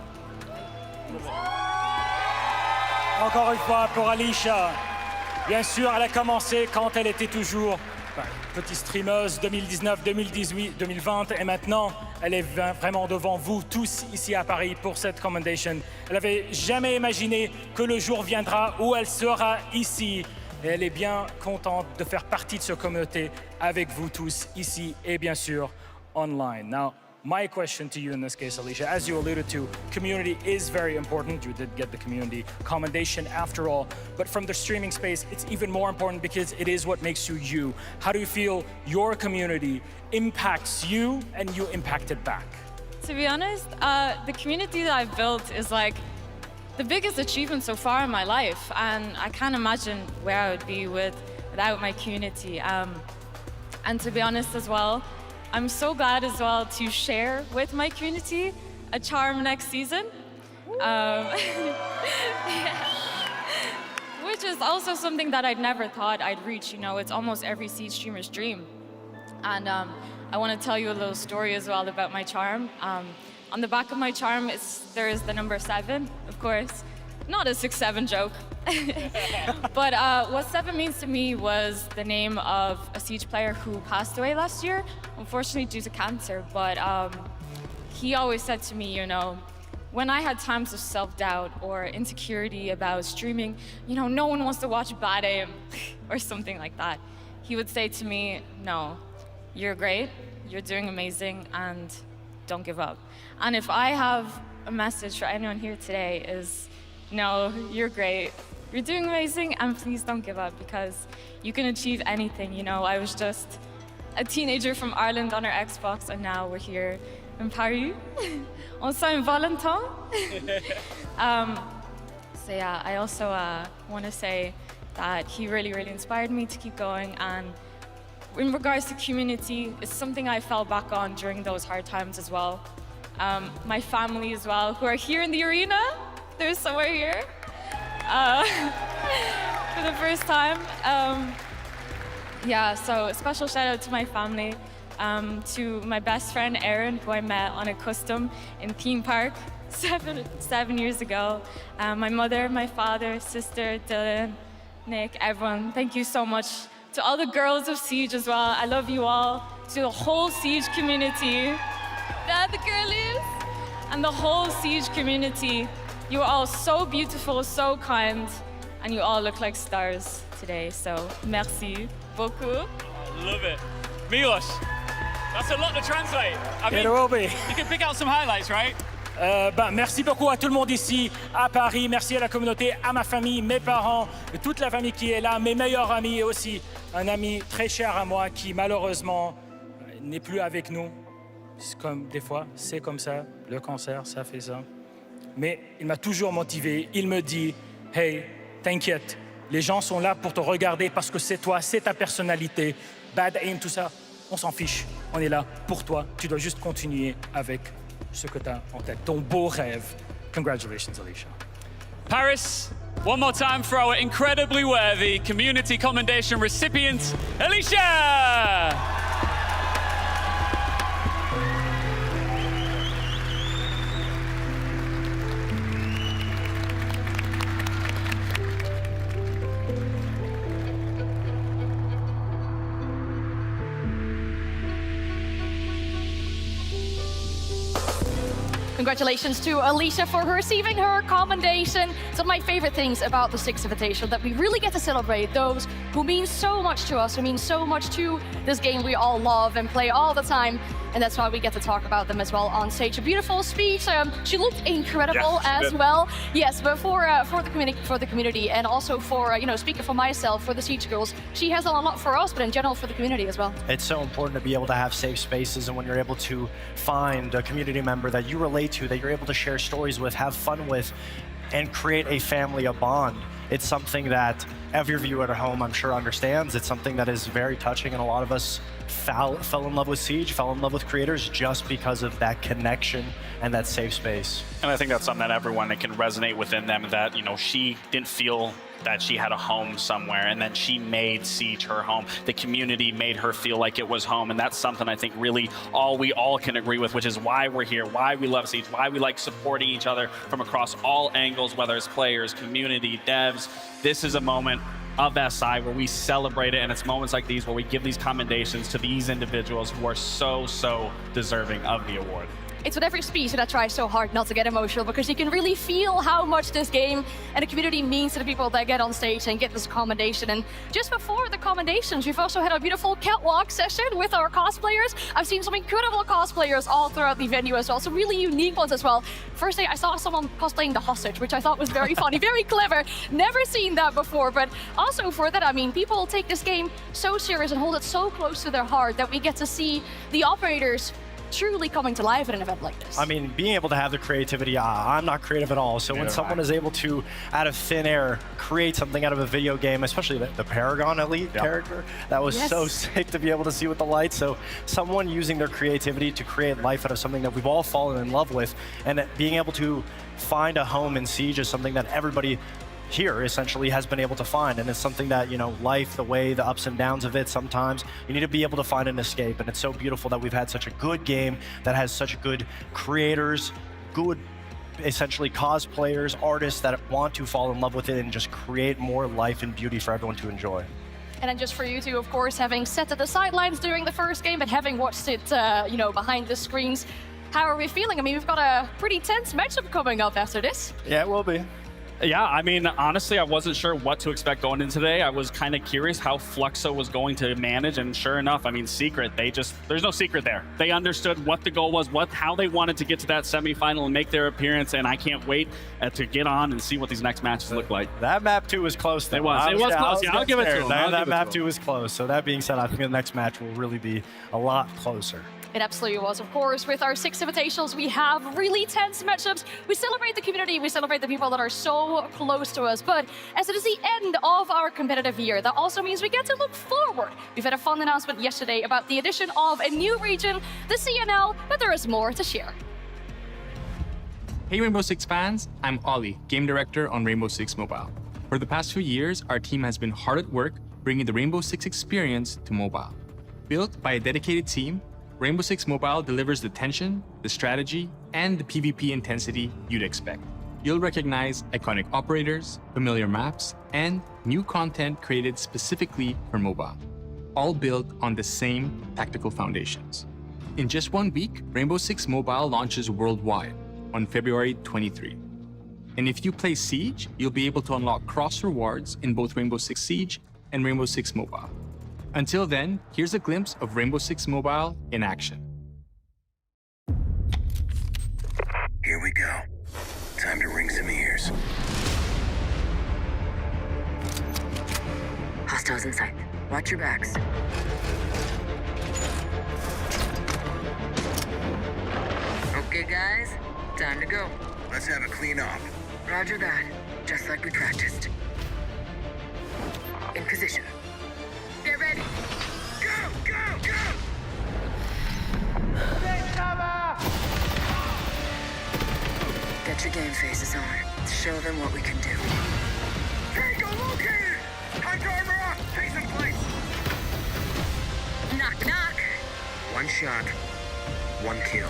Encore une fois pour Alicia. Bien sûr, elle a commencé quand elle était toujours petite streameuse 2019, 2018, 2020 et maintenant, elle est vraiment devant vous tous ici à Paris pour cette commendation. Elle n'avait jamais imaginé que le jour viendra où elle sera ici. Et elle est bien contente de faire partie de cette communauté avec vous tous ici et bien sûr online. Now, my question to you in this case, Alicia, as you alluded to, community is very important. You did get the community commendation after all, but from the streaming space, it's even more important because it is what makes you you. How do you feel your community impacts you and you impact it back? To be honest, the community that I've built is like the biggest achievement so far in my life, and I can't imagine where I would be without my community. And to be honest as well, I'm so glad as well to share with my community a charm next season. Which is also something that I'd never thought I'd reach. It's almost every Siege streamer's dream. And I want to tell you a little story as well about my charm. On the back of my charm, there is the number 7, of course. Not a 6-7 joke. But what 7 means to me was the name of a Siege player who passed away last year, unfortunately due to cancer. But he always said to me, when I had times of self-doubt or insecurity about streaming, no one wants to watch bad aim or something like that. He would say to me, no, you're great, you're doing amazing, and don't give up. And if I have a message for anyone here today is, no, you're great, you're doing amazing, and please don't give up because you can achieve anything. I was just a teenager from Ireland on our Xbox, and now we're here in Paris on Saint-Valentin. So yeah, I also want to say that he really, really inspired me to keep going. And in regards to community, it's something I fell back on during those hard times as well. My family as well, who are here in the arena. There's somewhere here for the first time. Yeah, so a special shout out to my family, to my best friend Erin, who I met on a custom in Theme Park 7 years ago. My mother, my father, sister, Dylan, Nick, everyone, thank you so much. To all the girls of Siege as well, I love you all. To the whole Siege community, the girlies, and the whole Siege community. You are all so beautiful, so kind, and you all look like stars today. So, merci beaucoup. I love it. Milos, that's a lot to translate. I mean, It will be. You can pick out some highlights, right? Merci beaucoup à tout le monde ici à Paris, merci à la communauté, à ma famille, mes parents, toute la famille qui est là, mes meilleurs amis et aussi un ami très cher à moi qui malheureusement n'est plus avec nous. Comme des fois, c'est comme ça, le cancer, ça fait ça. Mais il m'a toujours motivé, il me dit « Hey, t'inquiète, les gens sont là pour te regarder parce que c'est toi, c'est ta personnalité, bad aim, tout ça, on s'en fiche, on est là pour toi, tu dois juste continuer avec ce que tu as en tête, ton beau rêve. Congratulations, Alicia. Paris, one more time for our incredibly worthy Community Commendation recipient, Alicia! Congratulations to Alicia for receiving her commendation. It's one of my favorite things about the Six Invitational, that we really get to celebrate those who mean so much to us, who mean so much to this game we all love and play all the time. And that's why we get to talk about them as well on stage. A beautiful speech. She looked incredible as well. Yes, but for the community, and also for speaking for myself, for the Siege girls, she has done a lot for us, but in general for the community as well. It's so important to be able to have safe spaces, and when you're able to find a community member that you relate to, that you're able to share stories with, have fun with, and create a family, a bond. It's something that every viewer at home, I'm sure, understands. It's something that is very touching, and a lot of us fell in love with Siege, fell in love with creators just because of that connection and that safe space. And I think that's something that everyone that can resonate within them, that, she didn't feel that she had a home somewhere, and then she made Siege her home. The community made her feel like it was home, and that's something I think really we all can agree with, which is why we're here, why we love Siege, why we like supporting each other from across all angles, whether it's players, community, devs. This is a moment of SI where we celebrate it, and it's moments like these where we give these commendations to these individuals who are so deserving of the award. It's with every speech that I try so hard not to get emotional, because you can really feel how much this game and the community means to the people that get on stage and get this commendation. And just before the commendations, we've also had a beautiful catwalk session with our cosplayers. I've seen some incredible cosplayers all throughout the venue as well, some really unique ones as well. First day I saw someone cosplaying the hostage, which I thought was very funny, very clever. Never seen that before, but also for that, people take this game so serious and hold it so close to their heart that we get to see the operators truly coming to life at an event like this. Being able to have the creativity, I'm not creative at all. So when someone is able to, out of thin air, create something out of a video game, especially the Paragon Elite character, that was so sick to be able to see with the lights. So someone using their creativity to create life out of something that we've all fallen in love with, and being able to find a home in Siege is something that everybody here essentially has been able to find, and it's something that life, the way, the ups and downs of it, sometimes you need to be able to find an escape. And it's so beautiful that we've had such a good game that has such good creators, good essentially cosplayers, artists that want to fall in love with it and just create more life and beauty for everyone to enjoy. And then just for you two, of course, having sat at the sidelines during the first game, but having watched it behind the screens, how are we feeling? We've got a pretty tense matchup coming up after this. Yeah, it will be. Yeah, honestly, I wasn't sure what to expect going in today. I was kind of curious how Fluxo was going to manage, and sure enough, Secret, there's no secret there. They understood what the goal was, how they wanted to get to that semifinal and make their appearance, and I can't wait to get on and see what these next matches look like. That map 2 was close, though. It was close. Yeah, I'll give it to them. That map 2 was close. So that being said, I think the next match will really be a lot closer. It absolutely was. Of course, with our Six Invitationals, we have really tense matchups. We celebrate the community, we celebrate the people that are so close to us. But as it is the end of our competitive year, that also means we get to look forward. We've had a fun announcement yesterday about the addition of a new region, the CNL, but there is more to share. Hey Rainbow Six fans, I'm Ollie, Game Director on Rainbow Six Mobile. For the past few years, our team has been hard at work bringing the Rainbow Six experience to mobile. Built by a dedicated team, Rainbow Six Mobile delivers the tension, the strategy, and the PvP intensity you'd expect. You'll recognize iconic operators, familiar maps, and new content created specifically for mobile, all built on the same tactical foundations. In just 1 week, Rainbow Six Mobile launches worldwide on February 23. And if you play Siege, you'll be able to unlock cross rewards in both Rainbow Six Siege and Rainbow Six Mobile. Until then, here's a glimpse of Rainbow Six Mobile in action. Here we go. Time to ring some ears. Hostiles in sight. Watch your backs. Okay, guys. Time to go. Let's have a clean up. Roger that. Just like we practiced. In position. Get ready. Go, go, go! Get your game faces on. Show them what we can do. Tango located! Time to armor up! Take some place! Knock, knock. One shot, one kill.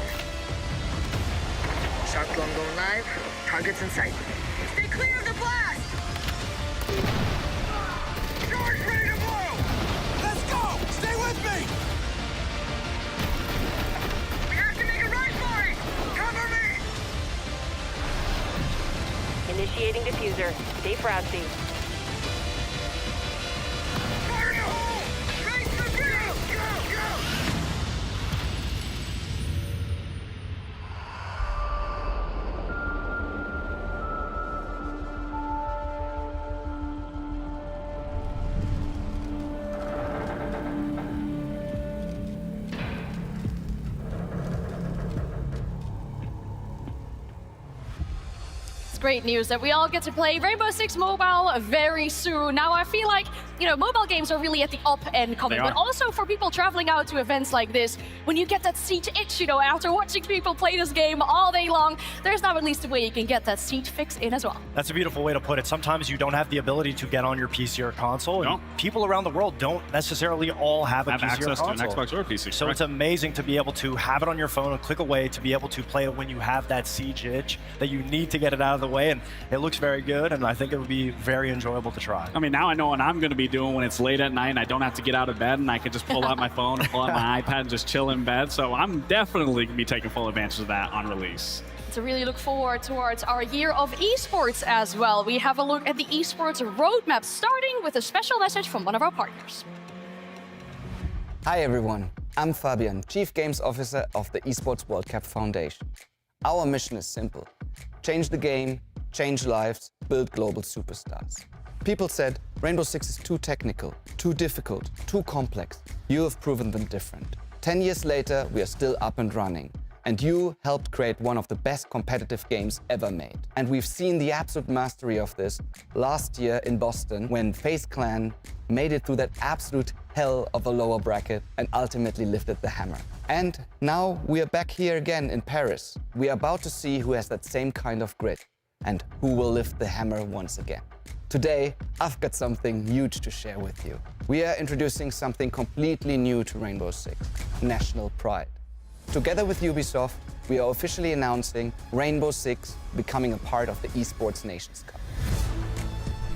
Shark drone going live. Targets in sight. Stay clear of the blast! Charge ready to blow! Let's go! Stay with me! We have to make a run for it! Cover me! user. Stay frosty. Fire in the hole! Race the go! It's great news that we all get to play Rainbow Six Mobile very soon. Now, I feel like, mobile games are really at the up and coming, but also for people traveling out to events like this, when you get that seat itch, after watching people play this game all day long, there's now at least a way you can get that seat fix in as well. That's a beautiful way to put it. Sometimes you don't have the ability to get on your PC or console, and people around the world don't necessarily all have a PC access or console. to an Xbox or a PC. So it's amazing to be able to have it on your phone and click away to be able to play it when you have that siege itch that you need to get it out of the way, and it looks very good, and I think it would be very enjoyable to try. I mean, now I know what I'm going to be doing when it's late at night and I don't have to get out of bed and I can just pull out my phone and pull out my iPad and just chill in bed. So I'm definitely going to be taking full advantage of that on release. To really look forward towards our year of esports as well. We have a look at the esports roadmap, starting with a special message from one of our partners. Hi everyone, I'm Fabian, Chief Games Officer of the Esports World Cup Foundation. Our mission is simple: change the game, change lives, build global superstars. People said Rainbow Six is too technical, too difficult, too complex. You have proven them different. 10 years later, we are still up and running. And you helped create one of the best competitive games ever made. And we've seen the absolute mastery of this last year in Boston when FaZe Clan made it through that absolute hell of a lower bracket and ultimately lifted the hammer. And now we are back here again in Paris. We are about to see who has that same kind of grit and who will lift the hammer once again. Today, I've got something huge to share with you. We are introducing something completely new to Rainbow Six: National Pride. Together with Ubisoft, we are officially announcing Rainbow Six becoming a part of the Esports Nations Cup.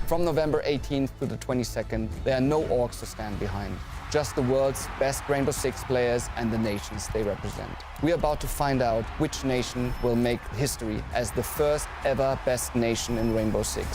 From November 18th to the 22nd, there are no orgs to stand behind, just the world's best Rainbow Six players and the nations they represent. We are about to find out which nation will make history as the first ever best nation in Rainbow Six.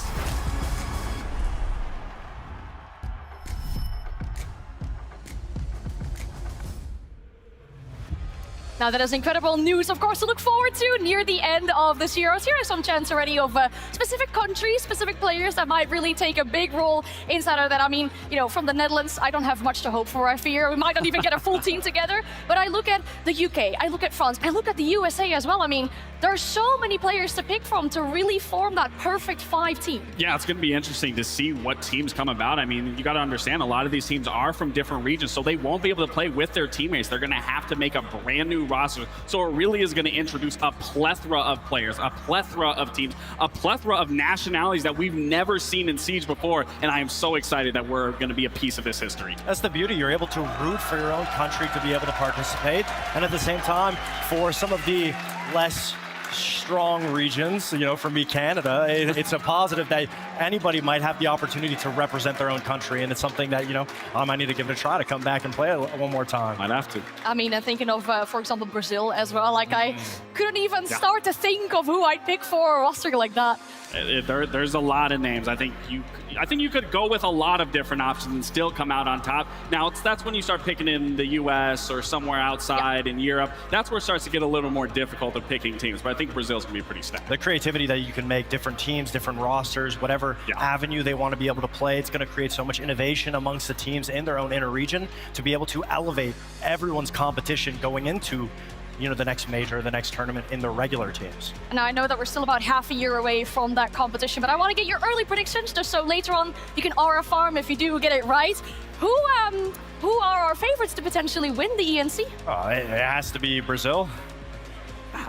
Now that is incredible news, of course, to look forward to near the end of this year. Here are some chance already of specific countries, specific players that might really take a big role inside of that. I mean, from the Netherlands, I don't have much to hope for, I fear. We might not even get a full team together. But I look at the UK, I look at France, I look at the USA as well. I mean, there are so many players to pick from to really form that perfect 5 team. Yeah, it's going to be interesting to see what teams come about. I mean, you got to understand a lot of these teams are from different regions, so they won't be able to play with their teammates. They're going to have to make a brand new roster. So it really is going to introduce a plethora of players, a plethora of teams, a plethora of nationalities that we've never seen in Siege before. And I am so excited that we're going to be a piece of this history. That's the beauty. You're able to root for your own country to be able to participate. And at the same time, for some of the less strong regions, for me, Canada, it's a positive that anybody might have the opportunity to represent their own country, and it's something that, I might need to give it a try to come back and play it one more time. Might have to. I mean, I'm thinking of, for example, Brazil as well. Like, I couldn't even start to think of who I'd pick for a roster like that. There's a lot of names. I think you could go with a lot of different options and still come out on top. Now, that's when you start picking in the US or somewhere outside in Europe. That's where it starts to get a little more difficult of picking teams, but I think Brazil's going to be pretty stacked. The creativity that you can make different teams, different rosters, whatever avenue they want to be able to play, it's going to create so much innovation amongst the teams in their own inner region to be able to elevate everyone's competition going into the next major, the next tournament in the regular teams. Now, I know that we're still about half a year away from that competition, but I want to get your early predictions just so later on you can aura farm if you do get it right. Who are our favorites to potentially win the ENC? Oh, it has to be Brazil.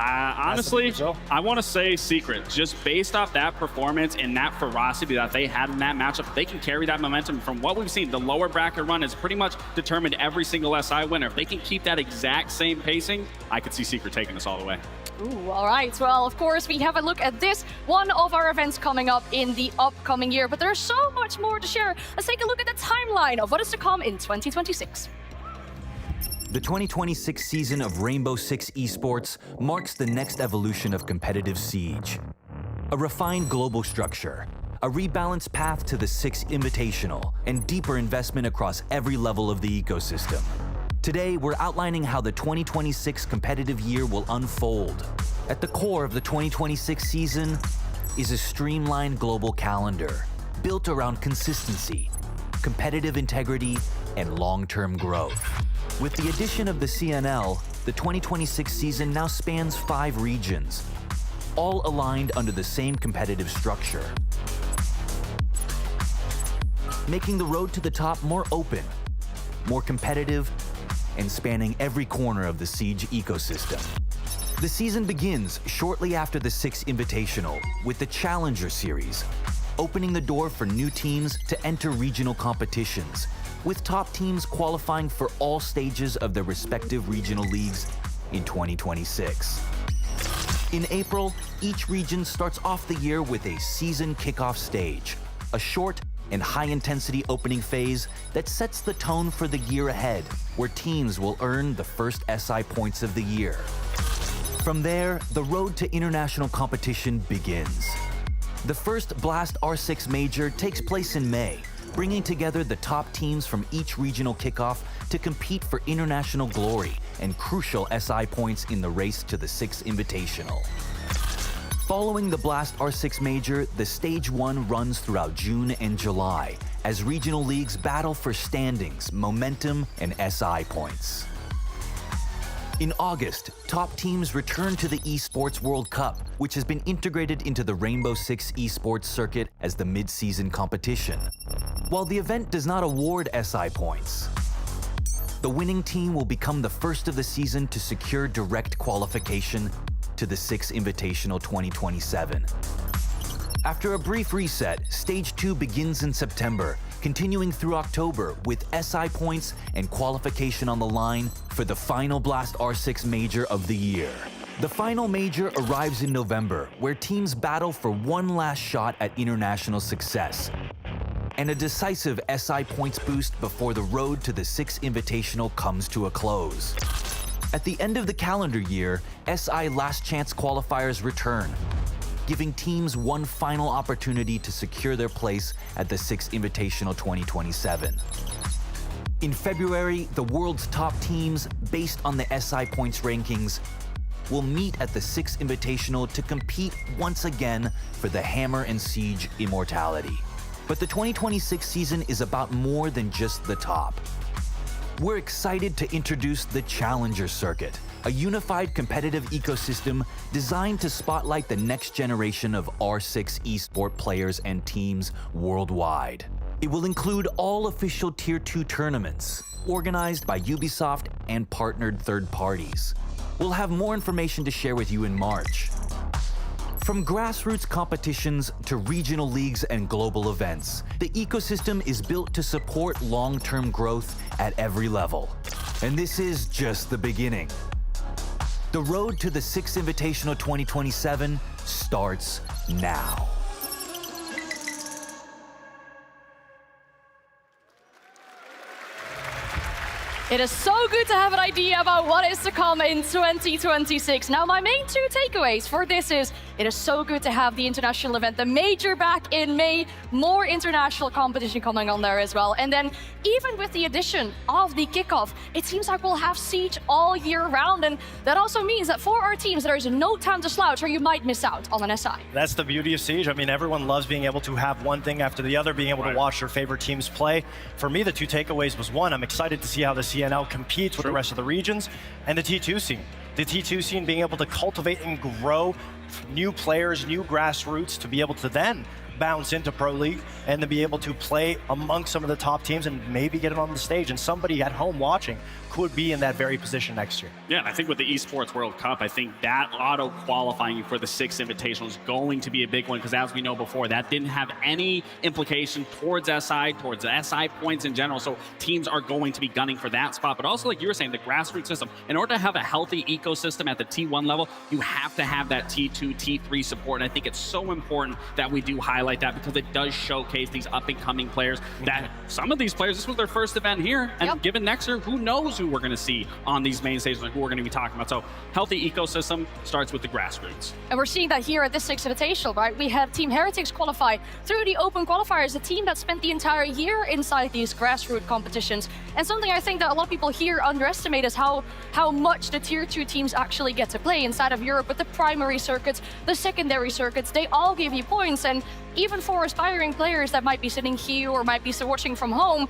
Honestly, I want to say Secret. Just based off that performance and that ferocity that they had in that matchup, they can carry that momentum. From what we've seen, the lower bracket run has pretty much determined every single SI winner. If they can keep that exact same pacing, I could see Secret taking us all the way. Ooh, all right. Well, of course, we have a look at this, one of our events coming up in the upcoming year, but there's so much more to share. Let's take a look at the timeline of what is to come in 2026. The 2026 season of Rainbow Six Esports marks the next evolution of competitive Siege. A refined global structure, a rebalanced path to the Six Invitational, and deeper investment across every level of the ecosystem. Today, we're outlining how the 2026 competitive year will unfold. At the core of the 2026 season is a streamlined global calendar built around consistency, competitive integrity, and long-term growth. With the addition of the CNL, the 2026 season now spans 5 regions, all aligned under the same competitive structure, making the road to the top more open, more competitive, and spanning every corner of the Siege ecosystem. The season begins shortly after the Six Invitational with the Challenger Series, opening the door for new teams to enter regional competitions, with top teams qualifying for all stages of their respective regional leagues in 2026. In April, each region starts off the year with a season kickoff stage, a short and high-intensity opening phase that sets the tone for the year ahead, where teams will earn the first SI points of the year. From there, the road to international competition begins. The first Blast R6 Major takes place in May, bringing together the top teams from each regional kickoff to compete for international glory and crucial SI points in the race to the Six Invitational. Following the Blast R6 Major, the Stage 1 runs throughout June and July as regional leagues battle for standings, momentum, and SI points. In August, top teams return to the Esports World Cup, which has been integrated into the Rainbow Six Esports circuit as the mid-season competition. While the event does not award SI points, the winning team will become the first of the season to secure direct qualification to the Six Invitational 2027. After a brief reset, Stage 2 begins in September, continuing through October with SI points and qualification on the line for the final Blast R6 Major of the year. The final major arrives in November, where teams battle for one last shot at international success and a decisive SI points boost before the road to the Six Invitational comes to a close. At the end of the calendar year, SI Last Chance qualifiers return, giving teams one final opportunity to secure their place at the Six Invitational 2027. In February, the world's top teams, based on the SI points rankings, will meet at the Six Invitational to compete once again for the Hammer and Siege immortality. But the 2026 season is about more than just the top. We're excited to introduce the Challenger Circuit, a unified competitive ecosystem designed to spotlight the next generation of R6 esport players and teams worldwide. It will include all official Tier 2 tournaments, organized by Ubisoft and partnered third parties. We'll have more information to share with you in March. From grassroots competitions to regional leagues and global events, the ecosystem is built to support long-term growth at every level. And this is just the beginning. The road to the Six Invitational 2027 starts now. It is so good to have an idea about what is to come in 2026. Now, my main 2 takeaways for this is, it is so good to have the international event, the major back in May, more international competition coming on there as well. And then even with the addition of the kickoff, it seems like we'll have Siege all year round. And that also means that for our teams, there is no time to slouch or you might miss out on an SI. That's the beauty of Siege. I mean, everyone loves being able to have one thing after the other, being able to watch their favorite teams play. For me, the 2 takeaways was, 1, I'm excited to see how the CNL competes with the rest of the regions, and the T2 scene. The T2 scene being able to cultivate and grow new players, new grassroots, to be able to then bounce into Pro League and to be able to play amongst some of the top teams and maybe get it on the stage. And somebody at home watching could be in that very position next year. Yeah, and I think with the Esports World Cup, I think that auto-qualifying for the Six Invitational is going to be a big one, because as we know before, that didn't have any implication towards SI points in general. So teams are going to be gunning for that spot. But also, like you were saying, the grassroots system. In order to have a healthy ecosystem at the T1 level, you have to have that T2, T3 support. And I think it's so important that we do highlight highlight that because it does showcase these up-and-coming players that some of these players, this was their first event here, and given next year, who knows who we're going to see on these main stages and who we're going to be talking about. So healthy ecosystem starts with the grassroots. And we're seeing that here at this Six Invitational, right? We had Team Heretics qualify through the open qualifiers, a team that spent the entire year inside these grassroots competitions. And something I think that a lot of people here underestimate is how much the tier 2 teams actually get to play inside of Europe with the primary circuits, the secondary circuits. They all give you points, and even for aspiring players that might be sitting here or might be watching from home,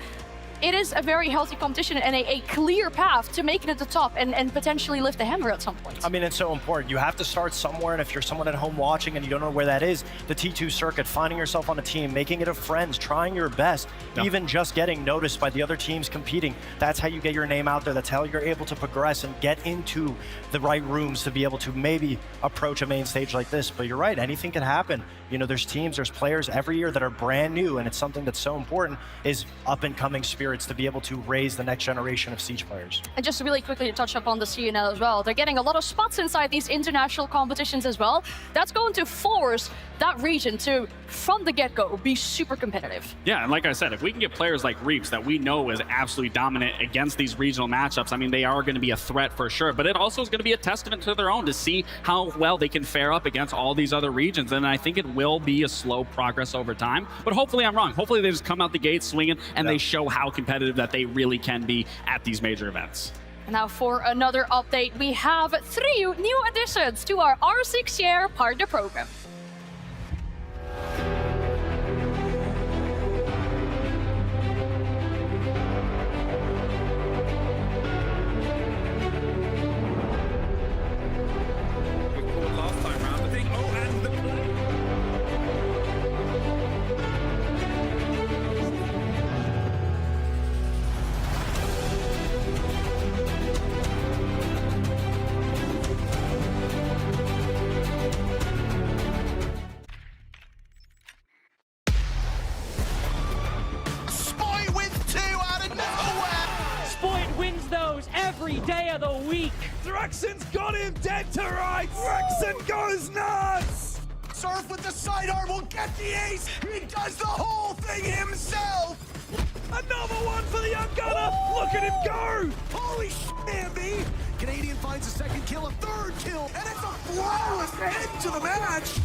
it is a very healthy competition and a clear path to make it at the top and potentially lift the hammer at some point. I mean, it's so important. You have to start somewhere, and if you're someone at home watching and you don't know where that is, the T2 circuit, finding yourself on a team, making it a friends, trying your best, even just getting noticed by the other teams competing, that's how you get your name out there. That's how you're able to progress and get into the right rooms to be able to maybe approach a main stage like this. But you're right, anything can happen. You know, there's teams, there's players every year that are brand new, and it's something that's so important is up-and-coming spirits to be able to raise the next generation of Siege players. And just really quickly to touch upon the CNL as well, they're getting a lot of spots inside these international competitions as well. That's going to force that region to, from the get-go, be super competitive. Yeah, and like I said, if we can get players like Reaps that we know is absolutely dominant against these regional matchups, I mean, they are going to be a threat for sure, but it also is going to be a testament to their own to see how well they can fare up against all these other regions, and I think it will be a slow progress over time, but hopefully I'm wrong. Hopefully they just come out the gate swinging and they show how competitive that they really can be at these major events. Now for another update, we have 3 new additions to our R6 Share partner program. Every day of the week. Draxon's got him dead to rights. Draxon goes nuts. Surf with the sidearm will get the ace. He does the whole thing himself. Another one for the young gunner. Look at him go. Holy shit, Bambi. Canadian finds a second kill, a third kill, and it's a flawless end to the match.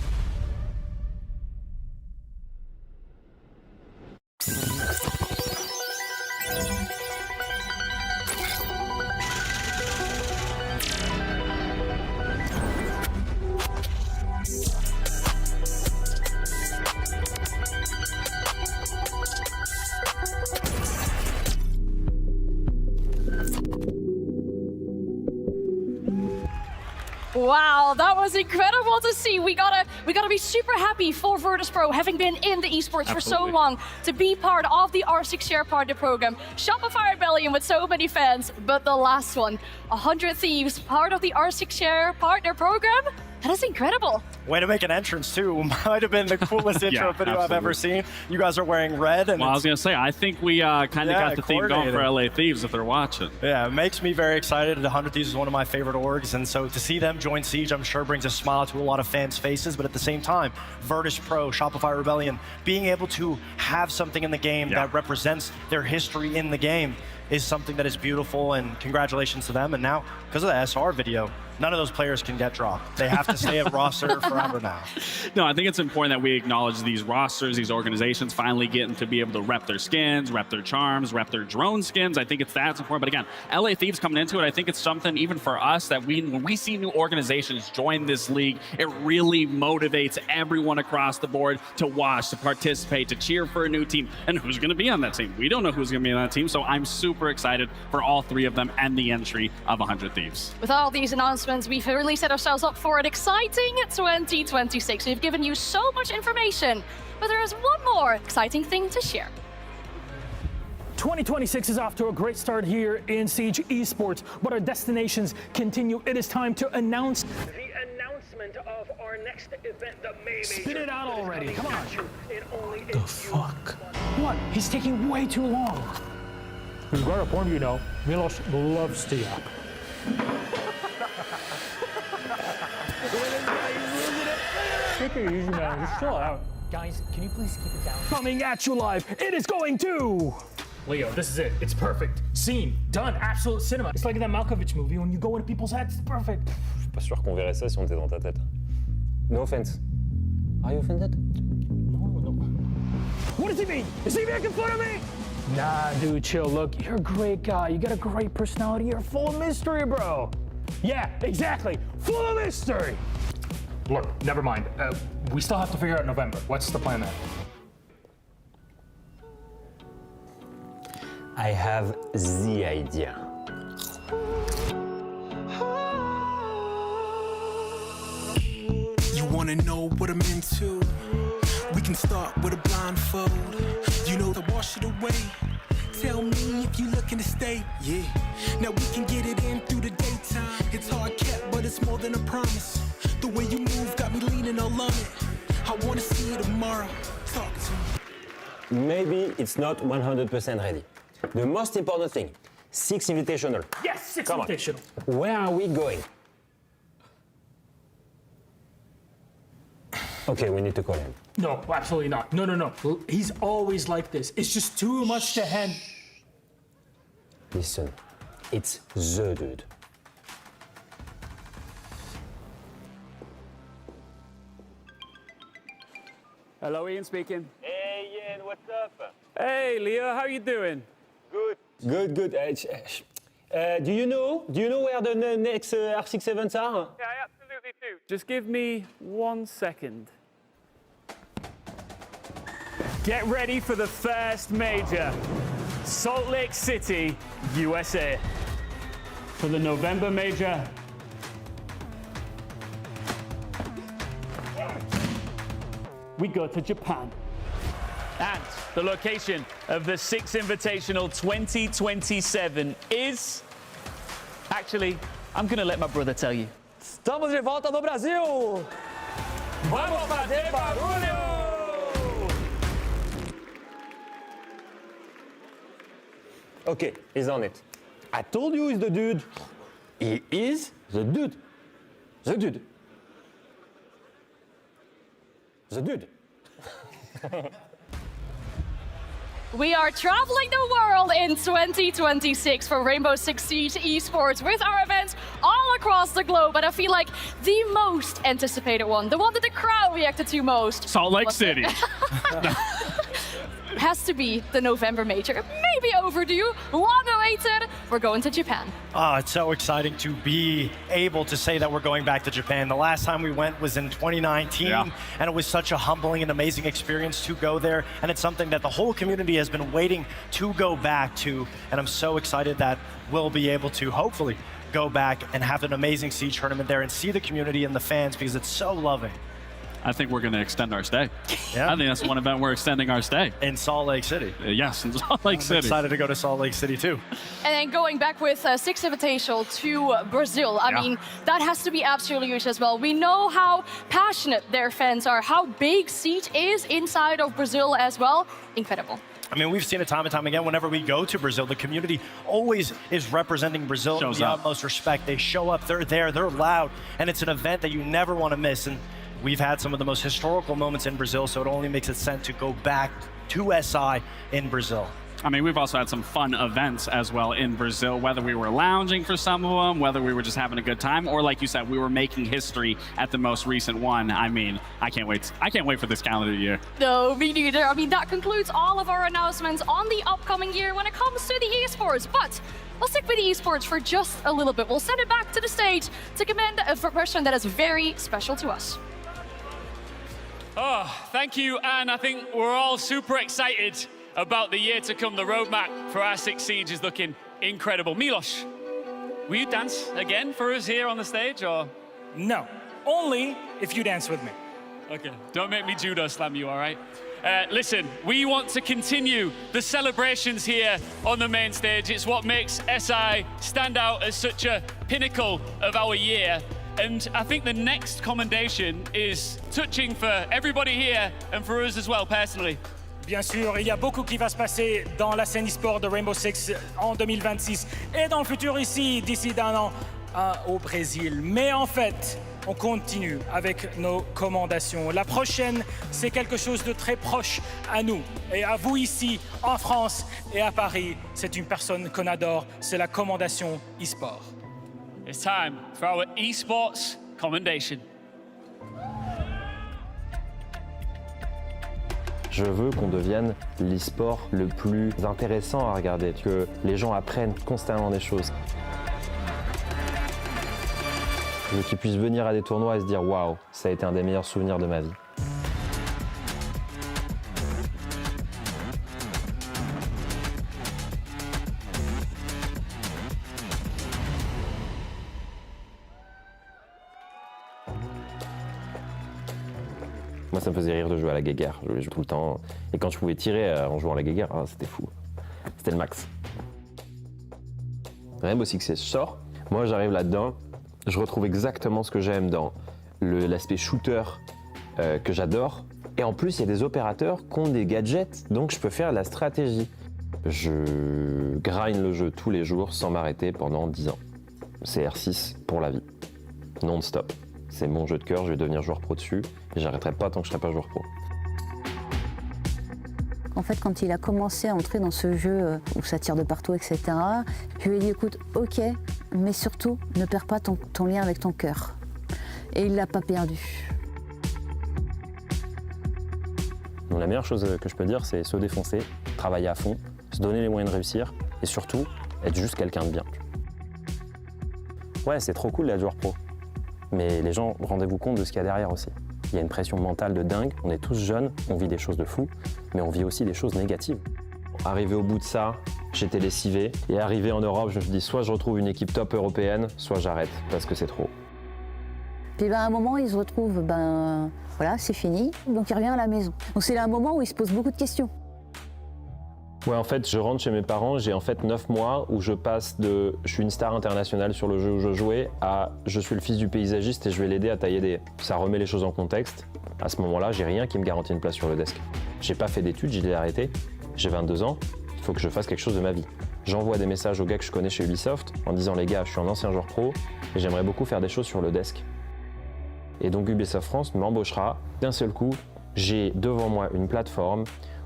Wow, that was incredible to see. We gotta be super happy for Virtus.pro having been in the esports for so long to be part of the R6 Share partner program. Shopify Rebellion with so many fans, but the last one, 100 Thieves, part of the R6 Share partner program. That is incredible. Way to make an entrance too. Might have been the coolest intro video I've ever seen. You guys are wearing red. And well, I was going to say, I think we kind of got the theme going for LA Thieves if they're watching. Yeah, it makes me very excited. The 100 Thieves is one of my favorite orgs, and so to see them join Siege, I'm sure brings a smile to a lot of fans' faces, but at the same time, Virtus.pro, Shopify Rebellion, being able to have something in the game that represents their history in the game is something that is beautiful, and congratulations to them. And now, because of the SR video, none of those players can get dropped. They have to stay at roster forever now. No, I think it's important that we acknowledge these rosters, these organizations finally getting to be able to rep their skins, rep their charms, rep their drone skins. I think that's important. But again, LA Thieves coming into it, I think it's something even for us that when we see new organizations join this league, it really motivates everyone across the board to watch, to participate, to cheer for a new team. And who's going to be on that team? We don't know who's going to be on that team, so I'm super excited for all 3 of them and the entry of 100 Thieves. With all these announcements, we've really set ourselves up for an exciting 2026. We've given you so much information, but there is one more exciting thing to share. 2026 is off to a great start here in Siege Esports, but our destinations continue. It is time to announce the announcement of our next event, the May Major. Spit it out already, come on. The fuck? What? He's taking way too long. We've got a point, you know. Milos loves to yap. Take it easy, man. Just chill out. Guys, can you please keep it down? Coming at you live, it is going to... Leo, this is it. It's perfect. Scene, done, absolute cinema. It's like in that Malkovich movie when you go into people's heads, it's perfect. Je suis pas sûr qu'on verrait ça si on était dans ta tête. No offense. Are you offended? No. What does he mean? Is he making fun of me? Nah, dude, chill. Look, you're a great guy. You got a great personality. You're full of mystery, bro. Yeah, exactly. Full of mystery. Look, never mind. We still have to figure out November. What's the plan there? I have the idea. You wanna know what I'm into? We can start with a blindfold. You know to wash it away. Tell me if you looking to stay. Yeah. Now we can get it in through the daytime. It's hard kept, but it's more than a promise. The way you move got me leaning all on it. I wanna see you tomorrow. Talk to me. Maybe it's not 100% ready. The most important thing, Six Invitational. Yes, Six Come Invitational. On. Where are we going? Okay, we need to call him. No, absolutely not. No. He's always like this. It's just too much to handle. Listen, it's the dude. Hello, Ian speaking. Hey, Ian, what's up? Hey, Leo, how you doing? Good. Good. Do you know where the next R6 events are? Yeah, I absolutely do. Just give me 1 second. Get ready for the first major. Salt Lake City, USA. For the November major, we go to Japan. And the location of the Six Invitational 2027 is... Actually, I'm going to let my brother tell you. Estamos de volta no Brasil! Vamos fazer barulho! Okay, he's on it. I told you he's the dude. He is the dude. The dude. The dude. We are traveling the world in 2026 for Rainbow Six Siege Esports with our events all across the globe. And I feel like the most anticipated one, the one that the crowd reacted to most. Salt Lake City. Has to be the November major. Maybe overdue, long awaited. We're going to Japan. Oh, it's so exciting to be able to say that we're going back to Japan. The last time we went was in 2019, and it was such a humbling and amazing experience to go there. And it's something that the whole community has been waiting to go back to. And I'm so excited that we'll be able to hopefully go back and have an amazing Siege tournament there and see the community and the fans because it's so loving. I think we're going to extend our stay. Yeah. I think that's one event we're extending our stay. In Salt Lake City. Yes, in Salt Lake City. I'm excited to go to Salt Lake City too. And then going back with Six Invitational to Brazil, I mean, that has to be absolutely huge as well. We know how passionate their fans are, how big Siege is inside of Brazil as well. Incredible. I mean, we've seen it time and time again. Whenever we go to Brazil, the community always is representing Brazil with the utmost respect. They show up, they're there, they're loud, and it's an event that you never want to miss. And we've had some of the most historical moments in Brazil, so it only makes it sense to go back to SI in Brazil. I mean, we've also had some fun events as well in Brazil, whether we were lounging for some of them, whether we were just having a good time, or like you said, we were making history at the most recent one. I mean, I can't wait. I can't wait for this calendar year. No, me neither. I mean, that concludes all of our announcements on the upcoming year when it comes to the esports. But we'll stick with the esports for just a little bit. We'll send it back to the stage to commend a person that is very special to us. Oh, thank you, Anne. I think we're all super excited about the year to come. The roadmap for our Six Siege is looking incredible. Milos, will you dance again for us here on the stage, or? No, only if you dance with me. Okay, don't make me judo slam you, all right? Listen, we want to continue the celebrations here on the main stage. It's what makes SI stand out as such a pinnacle of our year. And I think the next commendation is touching for everybody here and for us as well, personally. Bien sûr, il y a beaucoup qui va se passer dans la scène e-sport de Rainbow Six en 2026 et dans le futur ici, d'ici d'un an, au Brésil. Mais en fait, on continue avec nos commendations. La prochaine, c'est quelque chose de très proche à nous et à vous ici en France et à Paris. C'est une personne qu'on adore, c'est la commendation e-sport. It's time for our Esports Commendation. Je veux qu'on devienne l'e-sport le plus intéressant à regarder, que les gens apprennent constamment des choses. Je veux qu'ils puissent venir à des tournois et se dire « Waouh, ça a été un des meilleurs souvenirs de ma vie ». Moi, ça me faisait rire de jouer à la guéguerre. Je jouais tout le temps. Et quand je pouvais tirer en jouant à la guéguerre, c'était fou. C'était le max. Rainbow Six sort. Moi, j'arrive là-dedans. Je retrouve exactement ce que j'aime dans l'aspect shooter que j'adore. Et en plus, il y a des opérateurs qui ont des gadgets, donc je peux faire de la stratégie. Je grind le jeu tous les jours sans m'arrêter pendant 10 ans. C'est R6 pour la vie. Non-stop. C'est mon jeu de cœur, je vais devenir joueur pro dessus et j'arrêterai pas tant que je serai pas joueur pro. En fait, quand il a commencé à entrer dans ce jeu où ça tire de partout, etc., je lui ai dit, écoute, ok, mais surtout, ne perds pas ton lien avec ton cœur. Et il l'a pas perdu. Donc la meilleure chose que je peux dire, c'est se défoncer, travailler à fond, se donner les moyens de réussir et surtout, être juste quelqu'un de bien. Ouais, c'est trop cool d'être joueur pro. Mais les gens, rendez-vous compte de ce qu'il y a derrière aussi. Il y a une pression mentale de dingue, on est tous jeunes, on vit des choses de fou, mais on vit aussi des choses négatives. Arrivé au bout de ça, j'étais lessivé, et arrivé en Europe, je me dis soit je retrouve une équipe top européenne, soit j'arrête, parce que c'est trop. Puis à un moment, il se retrouve, voilà, c'est fini, donc il revient à la maison. Donc c'est là un moment où il se pose beaucoup de questions. Ouais, en fait, je rentre chez mes parents, j'ai en fait 9 mois où je passe de « je suis une star internationale sur le jeu où je jouais » à « je suis le fils du paysagiste et je vais l'aider à tailler des haies ». Ça remet les choses en contexte. À ce moment-là, j'ai rien qui me garantit une place sur le desk. J'ai pas fait d'études, je l'ai arrêté. J'ai 22 ans, il faut que je fasse quelque chose de ma vie. J'envoie des messages aux gars que je connais chez Ubisoft en disant « les gars, je suis un ancien joueur pro et j'aimerais beaucoup faire des choses sur le desk ». Et donc Ubisoft France m'embauchera. D'un seul coup, j'ai devant moi une plateforme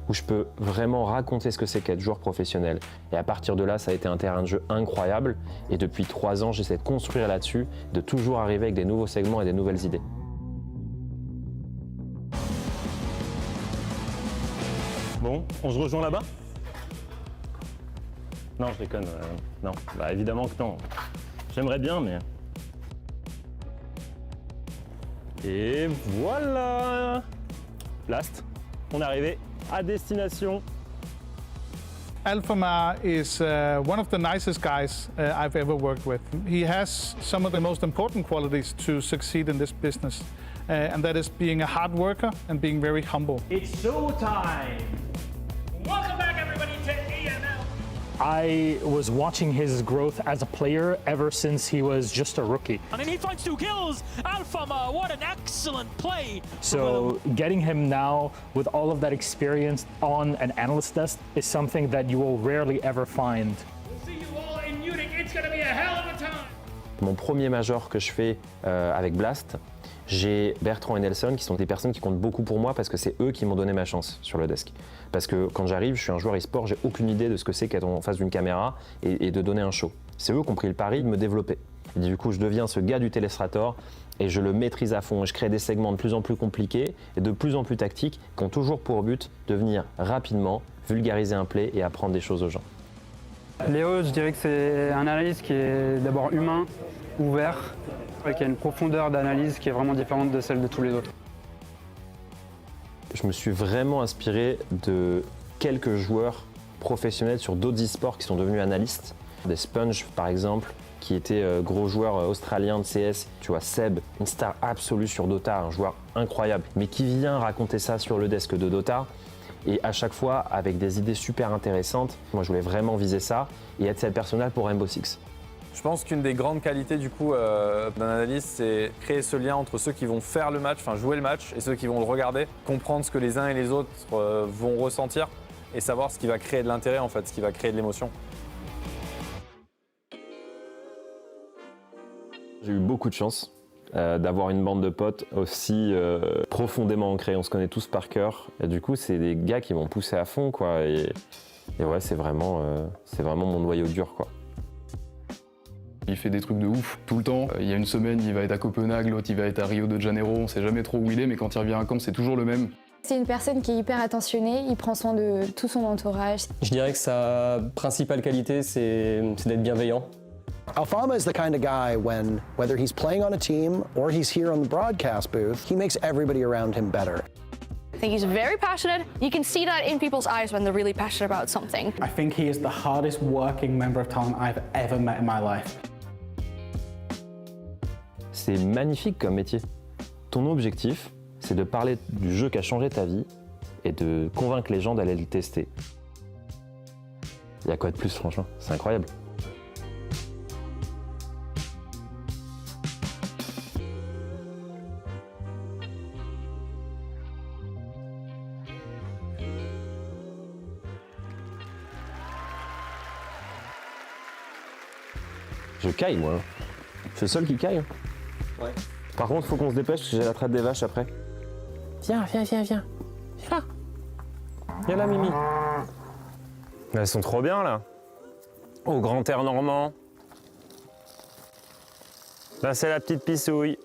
où je peux vraiment raconter ce que c'est qu'être joueur professionnel. Et à partir de là, ça a été un terrain de jeu incroyable. Et depuis 3 ans, j'essaie de construire là-dessus, de toujours arriver avec des nouveaux segments et des nouvelles idées. Bon, on se rejoint là-bas? Non, je déconne. Non, bah évidemment que non. J'aimerais bien, mais... Et voilà! Blast, on est arrivé à destination. Alphamar is one of the nicest guys I've ever worked with. He has some of the most important qualities to succeed in this business, and that is being a hard worker and being very humble. It's showtime! Welcome back, everybody, to EML. I was watching his growth as a player ever since he was just a rookie. And then he finds 2 kills! Alphamar, what an excellent play! So getting him now with all of that experience on an analyst desk is something that you will rarely ever find. We'll see you all in Munich. It's going to be a hell of a time! Mon premier major que je fais avec Blast, j'ai Bertrand et Nelson qui sont des personnes qui comptent beaucoup pour moi parce que c'est eux qui m'ont donné ma chance sur le desk. Parce que quand j'arrive, je suis un joueur e-sport, j'ai aucune idée de ce que c'est qu'être en face d'une caméra et de donner un show. C'est eux qui ont pris le pari de me développer. Et du coup, je deviens ce gars du téléstrator et je le maîtrise à fond. Et je crée des segments de plus en plus compliqués et de plus en plus tactiques qui ont toujours pour but de venir rapidement vulgariser un play et apprendre des choses aux gens. Léo, je dirais que c'est un analyste qui est d'abord humain, ouvert, qui a une profondeur d'analyse qui est vraiment différente de celle de tous les autres. Je me suis vraiment inspiré de quelques joueurs professionnels sur d'autres e-sports qui sont devenus analystes. Des Sponge par exemple, qui était gros joueur australien de CS. Tu vois, Seb, une star absolue sur Dota, un joueur incroyable, mais qui vient raconter ça sur le desk de Dota. Et à chaque fois avec des idées super intéressantes. Moi je voulais vraiment viser ça et être cette personne-là pour Rainbow Six. Je pense qu'une des grandes qualités du coup d'un analyste, c'est créer ce lien entre ceux qui vont faire le match, enfin jouer le match, et ceux qui vont le regarder, comprendre ce que les uns et les autres vont ressentir et savoir ce qui va créer de l'intérêt en fait, ce qui va créer de l'émotion. J'ai eu beaucoup de chance. d'avoir une bande de potes aussi profondément ancrée. On se connaît tous par cœur. Et du coup, c'est des gars qui m'ont poussé à fond, quoi. Et ouais, c'est vraiment mon noyau dur, quoi. Il fait des trucs de ouf tout le temps. Il y a une semaine, il va être à Copenhague, l'autre, il va être à Rio de Janeiro. On sait jamais trop où il est, mais quand il revient à camp, c'est toujours le même. C'est une personne qui est hyper attentionnée, il prend soin de tout son entourage. Je dirais que sa principale qualité, c'est d'être bienveillant. Alfama is the kind of guy when, whether he's playing on a team or he's here on the broadcast booth, he makes everybody around him better. I think he's very passionate. You can see that in people's eyes when they're really passionate about something. I think he is the hardest working member of talent I've ever met in my life. C'est magnifique comme métier. Ton objectif, c'est de parler du jeu qui a changé ta vie et de convaincre les gens d'aller le tester. Il y a quoi de plus, franchement? C'est incroyable. Je caille, moi. Je suis le seul qui caille. Ouais. Par contre, faut qu'on se dépêche parce que j'ai la traite des vaches après. Viens. Viens là. Viens là, Mimi. Elles sont trop bien, là. Au grand air normand. Là, c'est la petite pissouille.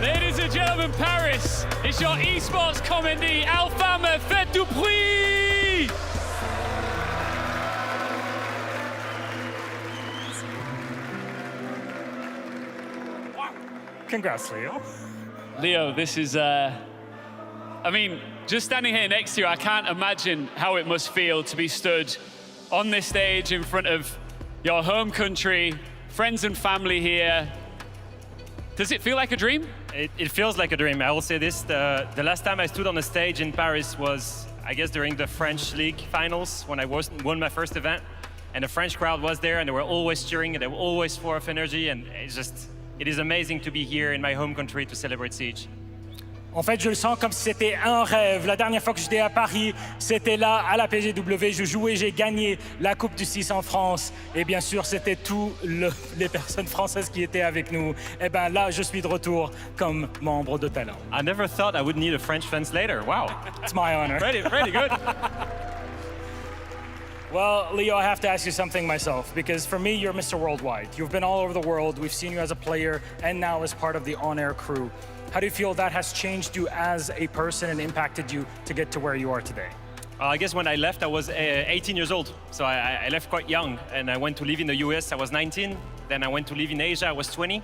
Ladies and gentlemen, Paris, it's your Esports Commendation, Alfama, faites du bruit! Congrats, Leo. Leo, this is, I mean, just standing here next to you, I can't imagine how it must feel to be stood on this stage in front of your home country, friends and family here. Does it feel like a dream? It feels like a dream. I will say this, the last time I stood on the stage in Paris was, I guess, during the French League finals when I won my first event. And the French crowd was there and they were always cheering and they were always full of energy. And it is amazing to be here in my home country to celebrate Siege. En fait, je le sens comme si c'était un rêve. La dernière fois que j'étais à Paris, c'était là, à la PGW. Je jouais, j'ai gagné la Coupe du 6 en France. Et bien sûr, c'était toutes les personnes françaises qui étaient avec nous. Et bien là, je suis de retour comme membre de talent. I never thought I would need a French translator. Wow. It's my honor. Really good. Well, Leo, I have to ask you something myself, because for me, you're Mr. Worldwide. You've been all over the world. We've seen you as a player and now as part of the on-air crew. How do you feel that has changed you as a person and impacted you to get to where you are today? I guess when I left, I was 18 years old. So I left quite young and I went to live in the US. I was 19. Then I went to live in Asia. I was 20.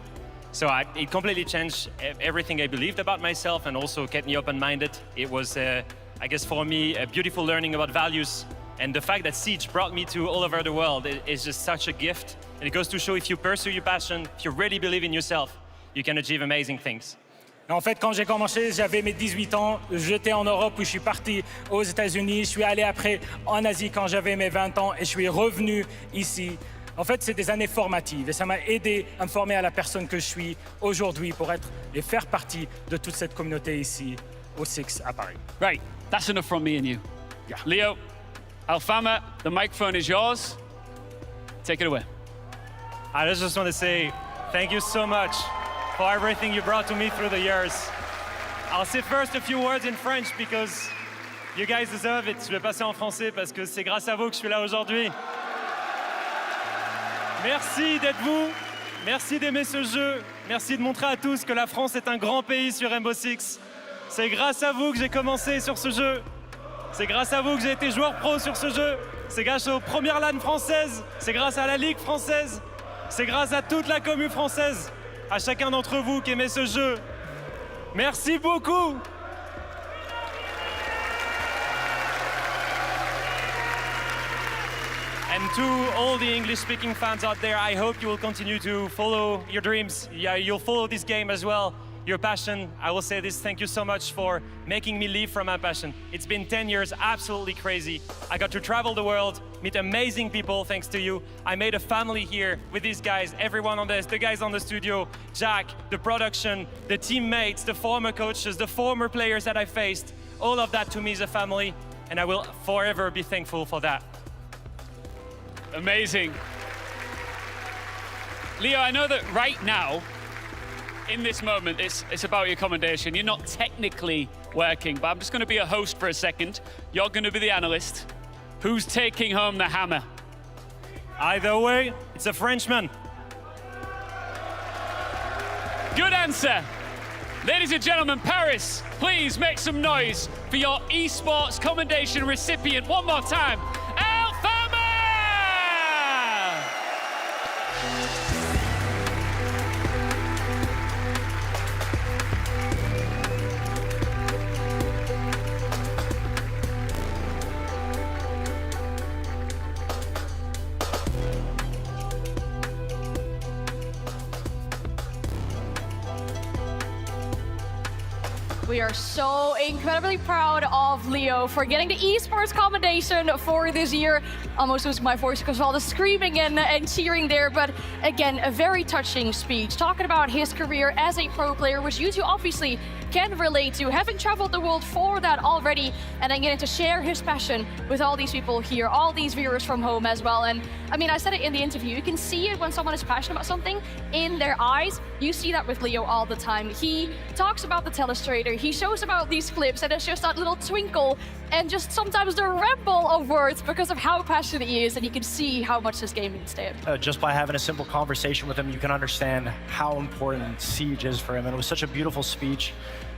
So it completely changed everything I believed about myself and also kept me open-minded. It was, I guess for me, a beautiful learning about values. And the fact that Siege brought me to all over the world is just such a gift. And it goes to show if you pursue your passion, if you really believe in yourself, you can achieve amazing things. En fait, quand j'ai commencé, j'avais mes 18 ans. J'étais en Europe, puis je suis parti aux États-Unis. Je suis allé après en Asie quand j'avais mes 20 ans et je suis revenu ici. En fait, c'est des années formatives et ça m'a aidé à me former à la personne que je suis aujourd'hui pour être et faire partie de toute cette communauté ici au Six à Paris. Great. That's enough from me and you. Yeah. Leo, Alfama, the microphone is yours. Take it away. I just want to say thank you so much for everything you brought to me through the years. I'll say first a few words in French because you guys deserve it. Je vais passer en français parce que c'est grâce à vous que je suis là aujourd'hui. Merci d'être vous. Merci d'aimer ce jeu. Merci de montrer à tous que la France est un grand pays sur Rainbow Six. C'est grâce à vous que j'ai commencé sur ce jeu. C'est grâce à vous que j'ai été joueur pro sur ce jeu. C'est grâce aux premières LAN françaises. C'est grâce à la Ligue française. C'est grâce à toute la commune française. À chacun d'entre vous qui aimait ce jeu. Merci beaucoup. And to all the English-speaking fans out there, I hope you will continue to follow your dreams. Yeah, you'll follow this game as well. your passion. I will say this, thank you so much for making me live from my passion. It's been 10 years, absolutely crazy. I got to travel the world, meet amazing people thanks to you. I made a family here with these guys, everyone on this, the guys on the studio, Jack, the production, the teammates, the former coaches, the former players that I faced. All of that to me is a family, and I will forever be thankful for that. Amazing. Leo, I know that right now, in this moment, it's about your commendation. You're not technically working, but I'm just going to be a host for a second. You're going to be the analyst. Who's taking home the hammer? Either way, it's a Frenchman. Good answer. Ladies and gentlemen, Paris, please make some noise for your Esports Commendation recipient. One more time. We are so incredibly proud of Leo for getting the Esports Commendation for this year. Almost losing my voice because of all the screaming and cheering there, but again, a very touching speech, talking about his career as a pro player, which you two obviously can relate to, having traveled the world for that already, and then getting to share his passion with all these people here, all these viewers from home as well. And I mean, I said it in the interview, you can see it when someone is passionate about something in their eyes. You see that with Leo all the time. He talks about the telestrator, he shows about these clips, and it's just that little twinkle and just sometimes the ramble of words because of how passionate he is, and you can see how much this game means to him. Just by having a simple conversation with him, you can understand how important Siege is for him. And it was such a beautiful speech.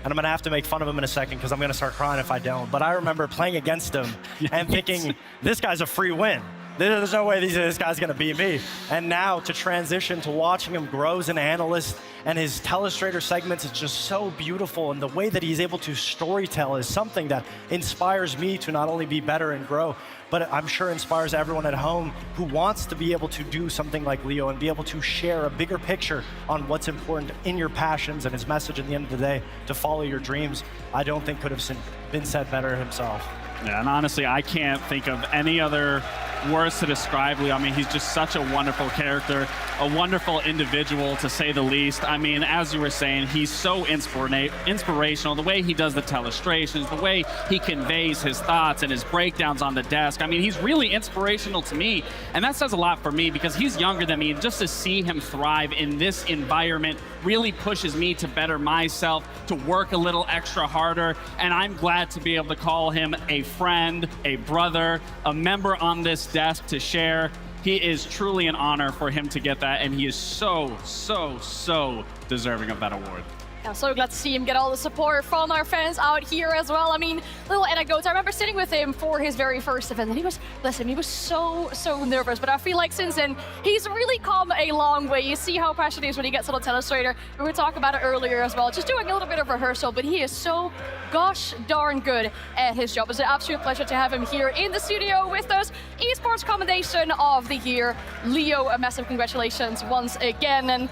And I'm gonna have to make fun of him in a second because I'm gonna start crying if I don't. But I remember playing against him and thinking, this guy's a free win. There's no way this guy's gonna beat me. And now to transition to watching him grow as an analyst, and his telestrator segments is just so beautiful, and the way that he's able to storytell is something that inspires me to not only be better and grow, but I'm sure inspires everyone at home who wants to be able to do something like Leo and be able to share a bigger picture on what's important in your passions, and his message at the end of the day, to follow your dreams, I don't think could have been said better himself. Yeah, and honestly, I can't think of any other words to describe Leo. I mean, he's just such a wonderful character, a wonderful individual, to say the least. I mean, as you were saying, he's so inspirational. The way he does the telestrations, the way he conveys his thoughts and his breakdowns on the desk. I mean, he's really inspirational to me, and that says a lot for me because he's younger than me, and just to see him thrive in this environment really pushes me to better myself, to work a little extra harder, and I'm glad to be able to call him a friend, a brother, a member on this desk to share. He is truly an honor for him to get that, and he is so, so, so deserving of that award. I'm so glad to see him get all the support from our fans out here as well. I mean, little anecdotes. I remember sitting with him for his very first event, and he was so nervous. But I feel like since then, he's really come a long way. You see how passionate he is when he gets on the telestrator. We were talking about it earlier as well, just doing a little bit of rehearsal, but he is so gosh darn good at his job. It's an absolute pleasure to have him here in the studio with us. Esports Commendation of the Year, Leo, a massive congratulations once again. And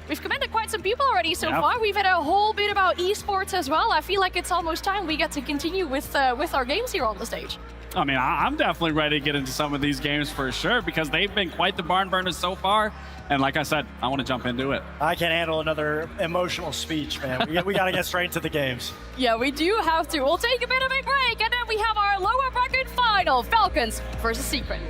we've commended quite some people already so far. We've had a whole bit about esports as well. I feel like it's almost time we get to continue with our games here on the stage. I mean, I'm definitely ready to get into some of these games for sure because they've been quite the barn burners so far. And like I said, I want to jump into it. I can't handle another emotional speech, man. We got to get straight to the games. Yeah, we do have to. We'll take a bit of a break, and then we have our lower bracket final, Falcons versus Secret.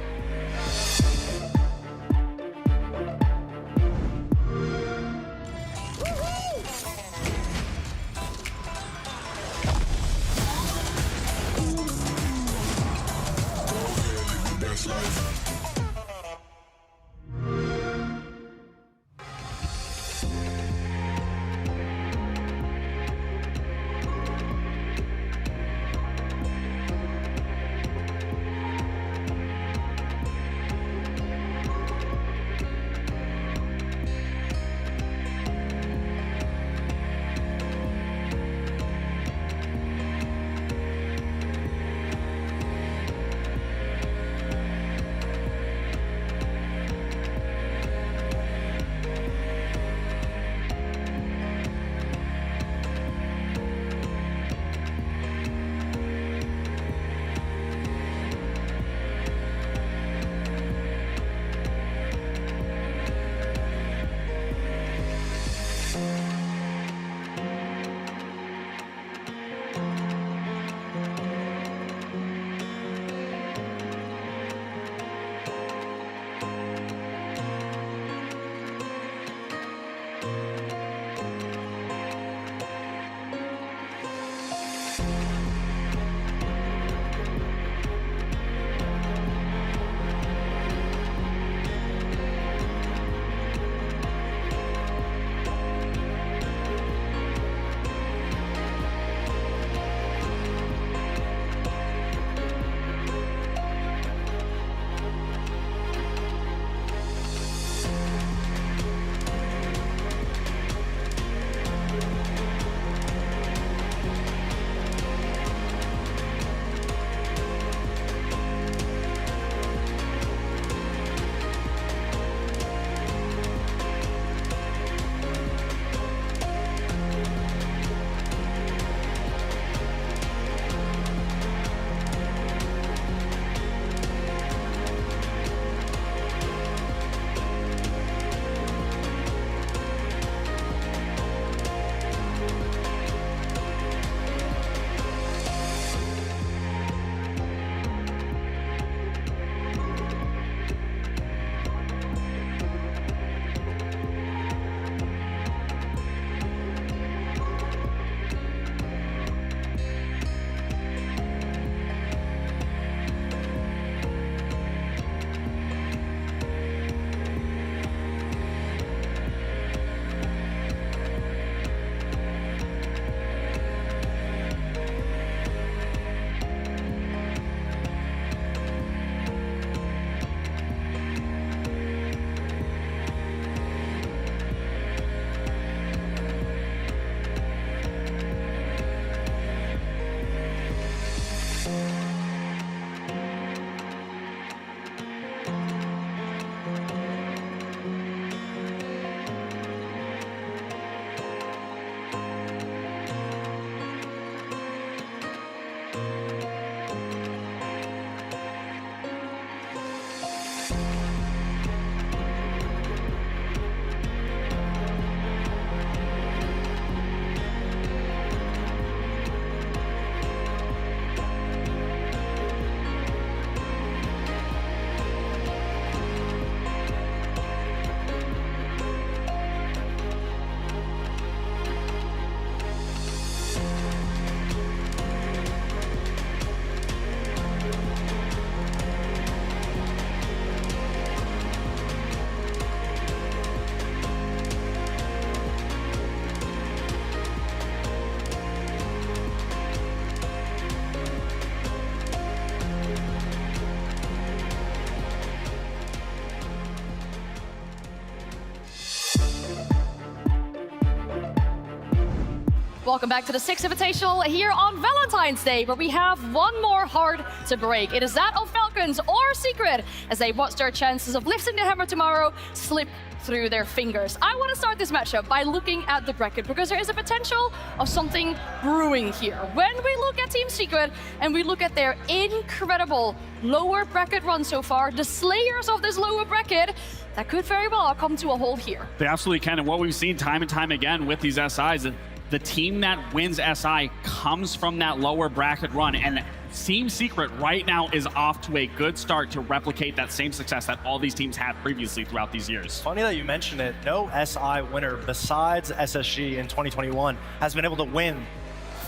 Welcome back to the Six Invitational here on Valentine's Day, where we have one more heart to break. It is that of Falcons or Secret, as they watch their chances of lifting the hammer tomorrow slip through their fingers. I want to start this matchup by looking at the bracket, because there is a potential of something brewing here. When we look at Team Secret and we look at their incredible lower bracket run so far, the slayers of this lower bracket, that could very well come to a halt here. They absolutely can, and what we've seen time and time again with these SIs, the team that wins SI comes from that lower bracket run, and Team Secret right now is off to a good start to replicate that same success that all these teams had previously throughout these years. Funny that you mentioned it. No SI winner besides SSG in 2021 has been able to win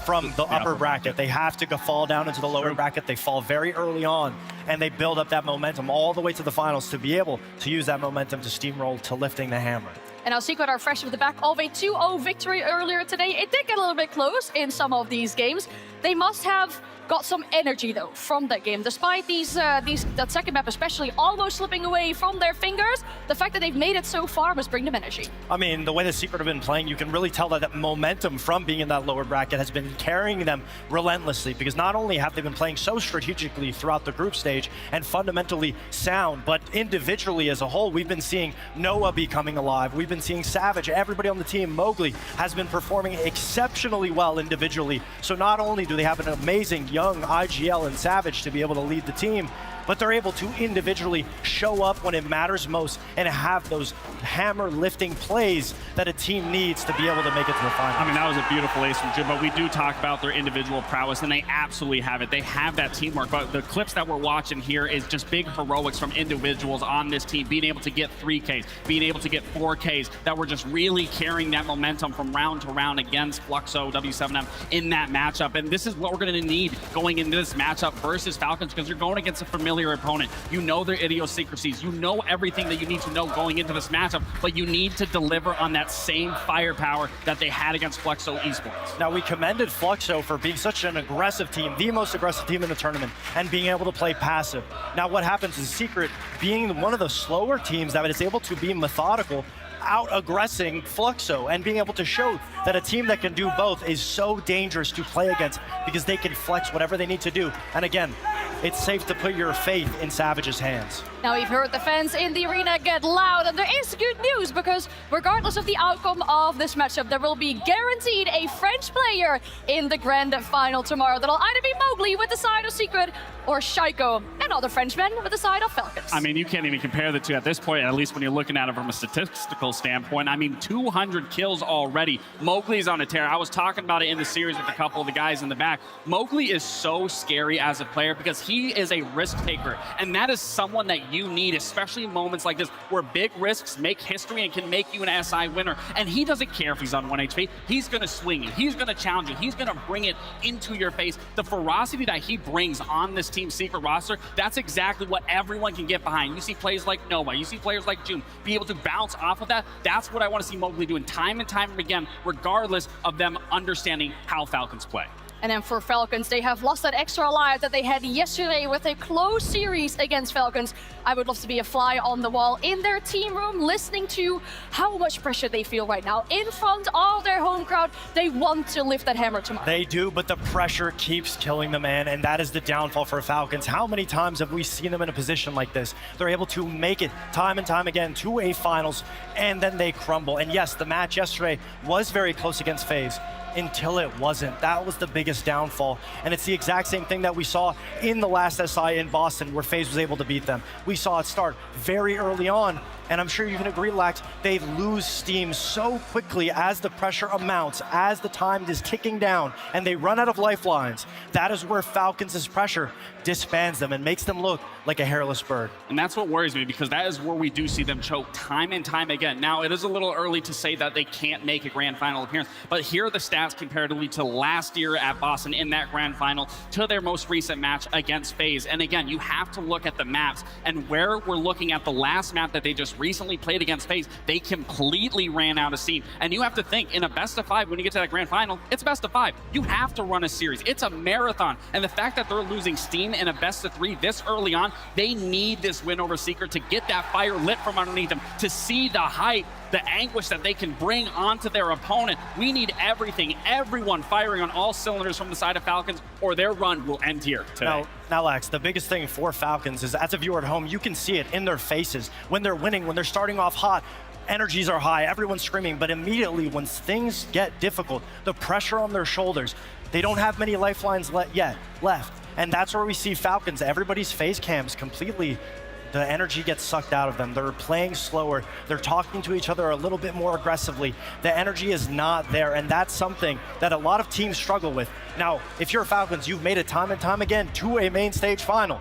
from the upper bracket. They have to fall down into the lower bracket. They fall very early on, and they build up that momentum all the way to the finals to be able to use that momentum to steamroll to lifting the hammer. And now Secret are fresh off the back of a 2-0 victory earlier today. It did get a little bit close in some of these games. They must have got some energy though from that game, despite that second map especially almost slipping away from their fingers. The fact that they've made it so far must bring them energy. I mean, the way the Secret have been playing, you can really tell that momentum from being in that lower bracket has been carrying them relentlessly, because not only have they been playing so strategically throughout the group stage and fundamentally sound, but individually as a whole, we've been seeing Noah becoming alive. We've been seeing Savage, everybody on the team, Mowgli, has been performing exceptionally well individually. So not only do they have an amazing young IGL and Savage to be able to lead the team, but they're able to individually show up when it matters most and have those hammer lifting plays that a team needs to be able to make it to the final. I mean, that was a beautiful ace from Jim, but we do talk about their individual prowess, and they absolutely have it. They have that teamwork, but the clips that we're watching here is just big heroics from individuals on this team, being able to get 3Ks, being able to get 4Ks, that were just really carrying that momentum from round to round against Fluxo, W7M in that matchup. And this is what we're going to need going into this matchup versus Falcons, because you're going against a familiar opponent. You know their idiosyncrasies. You know everything that you need to know going into this matchup, but you need to deliver on that same firepower that they had against Fluxo Esports. Now, we commended Fluxo for being such an aggressive team, the most aggressive team in the tournament, and being able to play passive. Now, what happens is Secret, being one of the slower teams that is able to be methodical, out-aggressing Fluxo and being able to show that a team that can do both is so dangerous to play against, because they can flex whatever they need to do. And again, it's safe to put your faith in Savage's hands. Now we've heard the fans in the arena get loud, and there is good news, because regardless of the outcome of this matchup, there will be guaranteed a French player in the grand final tomorrow. That'll either be Mowgli with the side of Secret, or Shaiko, another Frenchman, with the side of Falcons. I mean, you can't even compare the two at this point, at least when you're looking at it from a statistical standpoint. I mean, 200 kills already. Mowgli's on a tear. I was talking about it in the series with a couple of the guys in the back. Mowgli is so scary as a player because he is a risk taker, and that is someone that you need, especially in moments like this where big risks make history and can make you an SI winner. And he doesn't care if he's on 1 HP. He's going to swing you. He's going to challenge you. He's going to bring it into your face. The ferocity that he brings on this Team Secret roster, that's exactly what everyone can get behind. You see players like Noah, you see players like June be able to bounce off of that. That's what I want to see Mowgli doing time and time again, regardless of them understanding how Falcons play. And then for Falcons, they have lost that extra life that they had yesterday with a close series against Falcons. I would love to be a fly on the wall in their team room, listening to how much pressure they feel right now. In front of their home crowd, they want to lift that hammer tomorrow. They do, but the pressure keeps killing the man, and that is the downfall for Falcons. How many times have we seen them in a position like this? They're able to make it time and time again to a finals, and then they crumble. And yes, the match yesterday was very close against FaZe, until it wasn't. That was the biggest downfall. And it's the exact same thing that we saw in the last SI in Boston, where FaZe was able to beat them. We saw it start very early on, and I'm sure you can agree, Lax, they lose steam so quickly as the pressure amounts, as the time is ticking down, and they run out of lifelines. That is where Falcons' pressure disbands them and makes them look like a hairless bird. And that's what worries me, because that is where we do see them choke time and time again. Now, it is a little early to say that they can't make a grand final appearance, but here are the stats comparatively to last year at Boston in that grand final, to their most recent match against FaZe. And again, you have to look at the maps, and where we're looking at the last map that they just recently played against FaZe, they completely ran out of steam. And you have to think, in a best of 5, when you get to that grand final, it's best of 5. You have to run a series. It's a marathon. And the fact that they're losing steam in a best of 3 this early on, they need this win over Secret to get that fire lit from underneath them, to see the hype the anguish that they can bring onto their opponent. We need everything, everyone firing on all cylinders from the side of Falcons, or their run will end here today. Now, Lex, the biggest thing for Falcons is, as a viewer at home, you can see it in their faces. When they're winning, when they're starting off hot, energies are high, everyone's screaming, but immediately when things get difficult, the pressure on their shoulders, they don't have many lifelines left. And that's where we see Falcons, everybody's face cams completely, the energy gets sucked out of them. They're playing slower. They're talking to each other a little bit more aggressively. The energy is not there, and that's something that a lot of teams struggle with. Now, if you're Falcons, you've made it time and time again to a main stage final.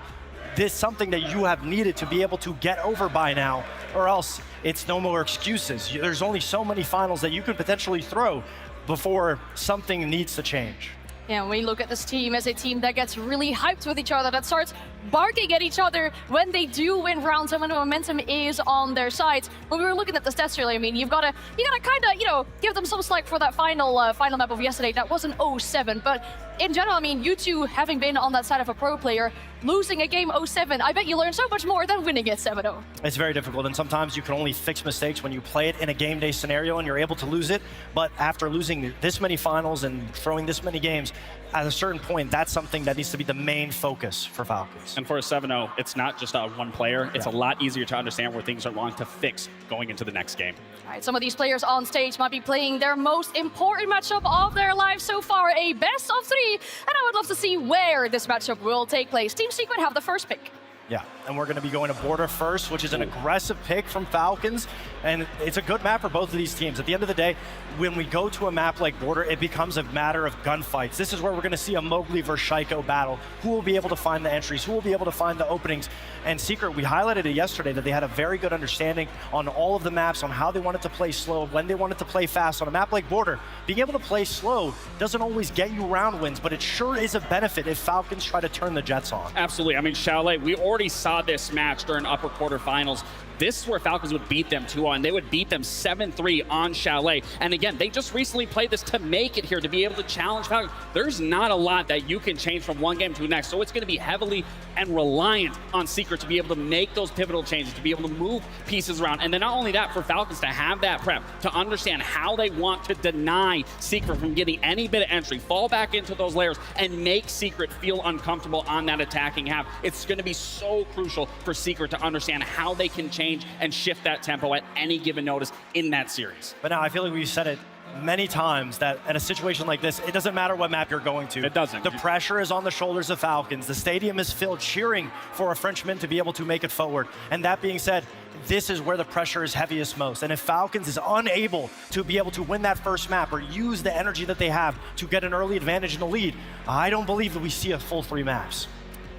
This is something that you have needed to be able to get over by now, or else it's no more excuses. There's only so many finals that you could potentially throw before something needs to change. Yeah, when we look at this team as a team that gets really hyped with each other, that starts barking at each other when they do win rounds and when the momentum is on their side. When we were looking at the stats earlier, I mean, you gotta kind of, give them some slack for that final map of yesterday. That was an 0-7, but in general, I mean, you two having been on that side of a pro player, losing a game 0-7, I bet you learn so much more than winning it 7-0. It's very difficult, and sometimes you can only fix mistakes when you play it in a game day scenario and you're able to lose it. But after losing this many finals and throwing this many games, at a certain point, that's something that needs to be the main focus for Falcons. And for a 7-0, it's not just one player. It's a lot easier to understand where things are wrong to fix going into the next game. All right, some of these players on stage might be playing their most important matchup of their lives so far, a best of 3, and I would love to see where this matchup will take place. Team Secret have the first pick. Yeah, and we're going to be going to Border first, which is an aggressive pick from Falcons, and it's a good map for both of these teams. At the end of the day, when we go to a map like Border, it becomes a matter of gunfights. This is where we're going to see a Mowgli versus Shaiko battle. Who will be able to find the entries? Who will be able to find the openings? And Secret, we highlighted it yesterday that they had a very good understanding on all of the maps, on how they wanted to play slow, when they wanted to play fast. On a map like Border, being able to play slow doesn't always get you round wins, but it sure is a benefit if Falcons try to turn the Jets on. Absolutely. I mean, Chalet, we already saw this match during upper quarterfinals. This is where Falcons would beat them 2-1. They would beat them 7-3 on Chalet. And again, they just recently played this to make it here, to be able to challenge Falcons. There's not a lot that you can change from one game to the next. So it's going to be heavily and reliant on Secret to be able to make those pivotal changes, to be able to move pieces around. And then not only that, for Falcons to have that prep, to understand how they want to deny Secret from getting any bit of entry, fall back into those layers, and make Secret feel uncomfortable on that attacking half. It's going to be so crucial for Secret to understand how they can change and shift that tempo at any given notice in that series. But now I feel like we've said it many times that in a situation like this, it doesn't matter what map you're going to. It doesn't. The pressure is on the shoulders of Falcons. The stadium is filled cheering for a Frenchman to be able to make it forward. And that being said, this is where the pressure is heaviest most. And if Falcons is unable to be able to win that first map or use the energy that they have to get an early advantage in the lead, I don't believe that we see a full 3 maps.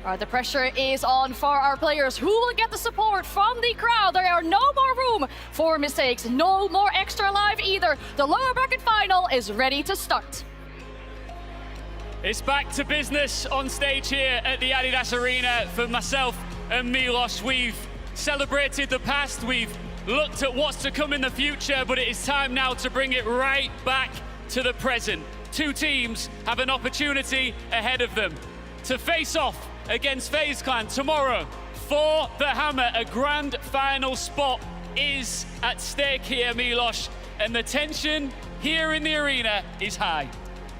All right, the pressure is on for our players. Who will get the support from the crowd? There are no more room for mistakes. No more extra life either. The lower bracket final is ready to start. It's back to business on stage here at the Adidas Arena for myself and Milos. We've celebrated the past, we've looked at what's to come in the future, but it is time now to bring it right back to the present. 2 teams have an opportunity ahead of them to face off against FaZe Clan tomorrow for the hammer. A grand final spot is at stake here, Milos, and the tension here in the arena is high.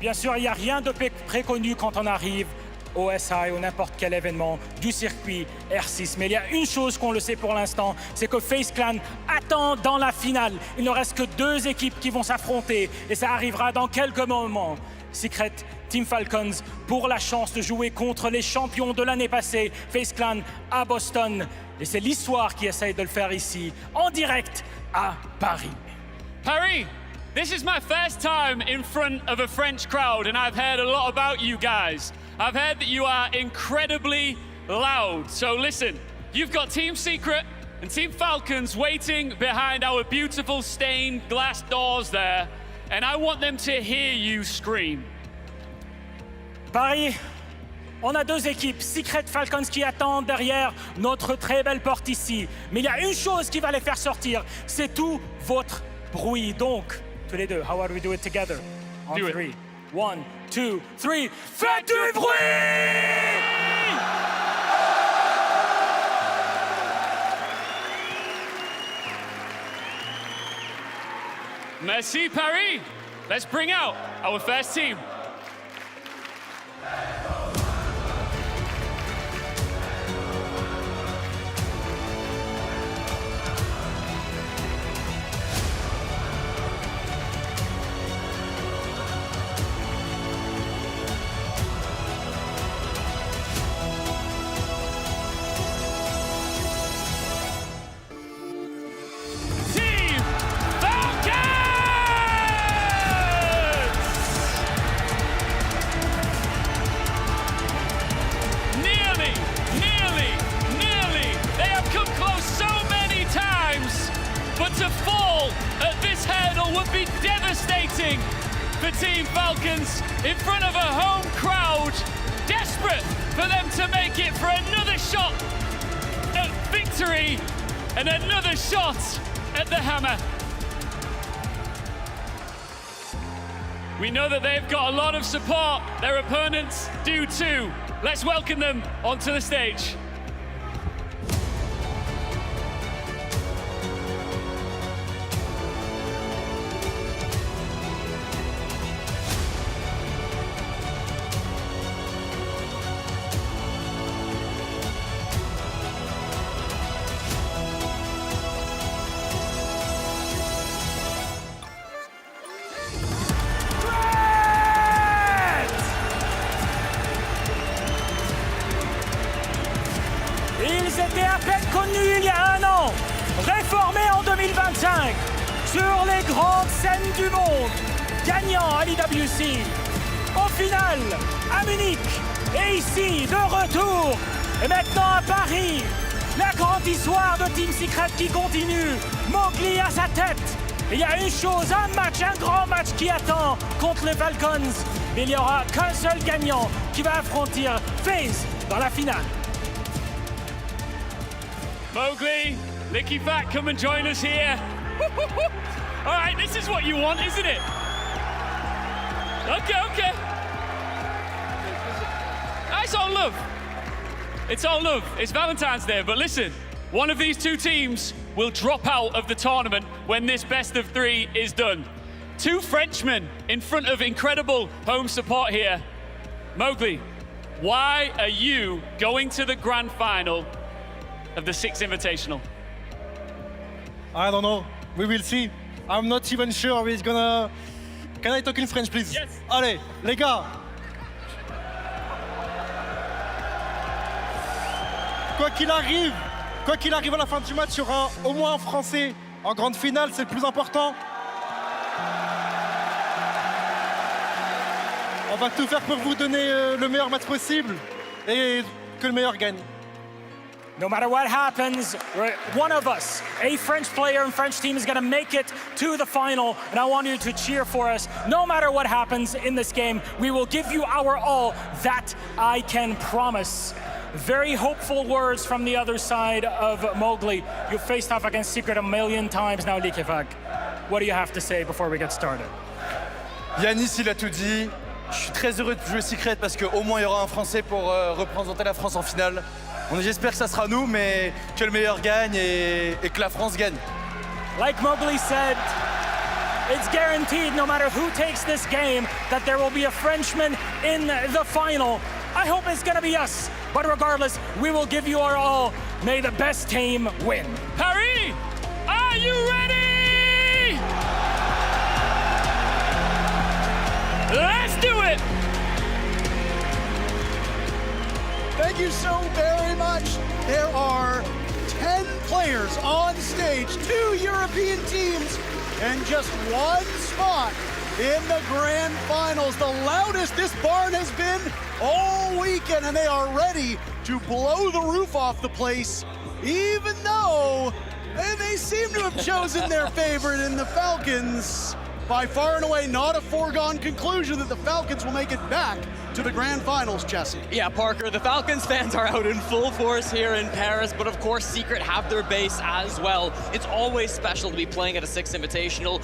Bien sûr, il n'y a rien de préconnu quand on arrive au SI ou n'importe quel événement du circuit R6. Mais il y a une chose qu'on le sait pour l'instant, c'est que FaZe Clan attend dans la finale. Il ne reste que 2 équipes qui vont s'affronter et ça arrivera dans quelques moments. Secret, Team Falcons, pour la chance de jouer contre les champions de l'année passée, FaZe Clan à Boston. Et c'est l'histoire qui essaye de le faire ici, en direct à Paris. Paris, this is my first time in front of a French crowd, and I've heard a lot about you guys. I've heard that you are incredibly loud. So listen, you've got Team Secret and Team Falcons waiting behind our beautiful stained glass doors there, and I want them to hear you scream. Paris, on a 2 équipes, Secret Falcons qui attendent derrière notre très belle porte ici. Mais il y a une chose qui va les faire sortir, c'est tout votre bruit. Donc, tous les deux, how about we do it together? On 3. 1, 2, 3, faites du bruit! Merci, Paris. Let's bring out our first team. To fall at this hurdle would be devastating for Team Falcons in front of a home crowd, desperate for them to make it for another shot at victory and another shot at the hammer. We know that they've got a lot of support. Their opponents do too. Let's welcome them onto the stage. Ils étaient à peine connus il y a un an, réformés en 2025, sur les grandes scènes du monde, gagnant à l'IWC. Au final, à Munich, et ici, de retour, et maintenant à Paris, la grande histoire de Team Secret qui continue, Mowgli à sa tête. Il y a une chose, un match, un grand match qui attend contre les Falcons. Il n'y aura qu'un seul gagnant qui va affronter FaZe dans la finale. Mowgli, Licky Fat, come and join us here. All right, this is what you want, isn't it? Okay. It's all love. It's all love. It's Valentine's Day, but listen, one of these two teams will drop out of the tournament when this best of three is done. Two Frenchmen in front of incredible home support here. Mowgli, why are you going to the grand final of the Six Invitational? I don't know. We will see. I'm not even sure he's gonna... Can I talk in French, please? Yes. Allez, les gars. Quoi qu'il arrive à la fin du match, il y aura au moins un Français en grande finale, c'est le plus important. On va tout faire pour vous donner le meilleur match possible et que le meilleur gagne. No matter what happens, one of us, a French player and French team, is going to make it to the final. And I want you to cheer for us. No matter what happens in this game, we will give you our all. That I can promise. Very hopeful words from the other side of Mowgli. You've faced off against Secret a million times now, Likefag. What do you have to say before we get started? Yanis, il a tout dit. Je suis très heureux de jouer Secret parce qu'au moins il y aura un Français pour représenter la France en finale. J'espère que ça sera nous, mais que le meilleur gagne et que la France gagne. Like Mowgli said, it's guaranteed no matter who takes this game that there will be a Frenchman in the final. I hope it's gonna be us, but regardless, we will give you our all. May the best team win. Paris, are you ready? Let's do it! Thank you so very much. There are 10 players on stage, 2 European teams, and just one spot in the grand finals. The loudest this barn has been all weekend, and they are ready to blow the roof off the place, even though they seem to have chosen their favorite in the Falcons. By far and away, not a foregone conclusion that the Falcons will make it back to the grand finals, Jesse. Yeah, Parker, the Falcons fans are out in full force here in Paris, but of course Secret have their base as well. It's always special to be playing at a Six Invitational,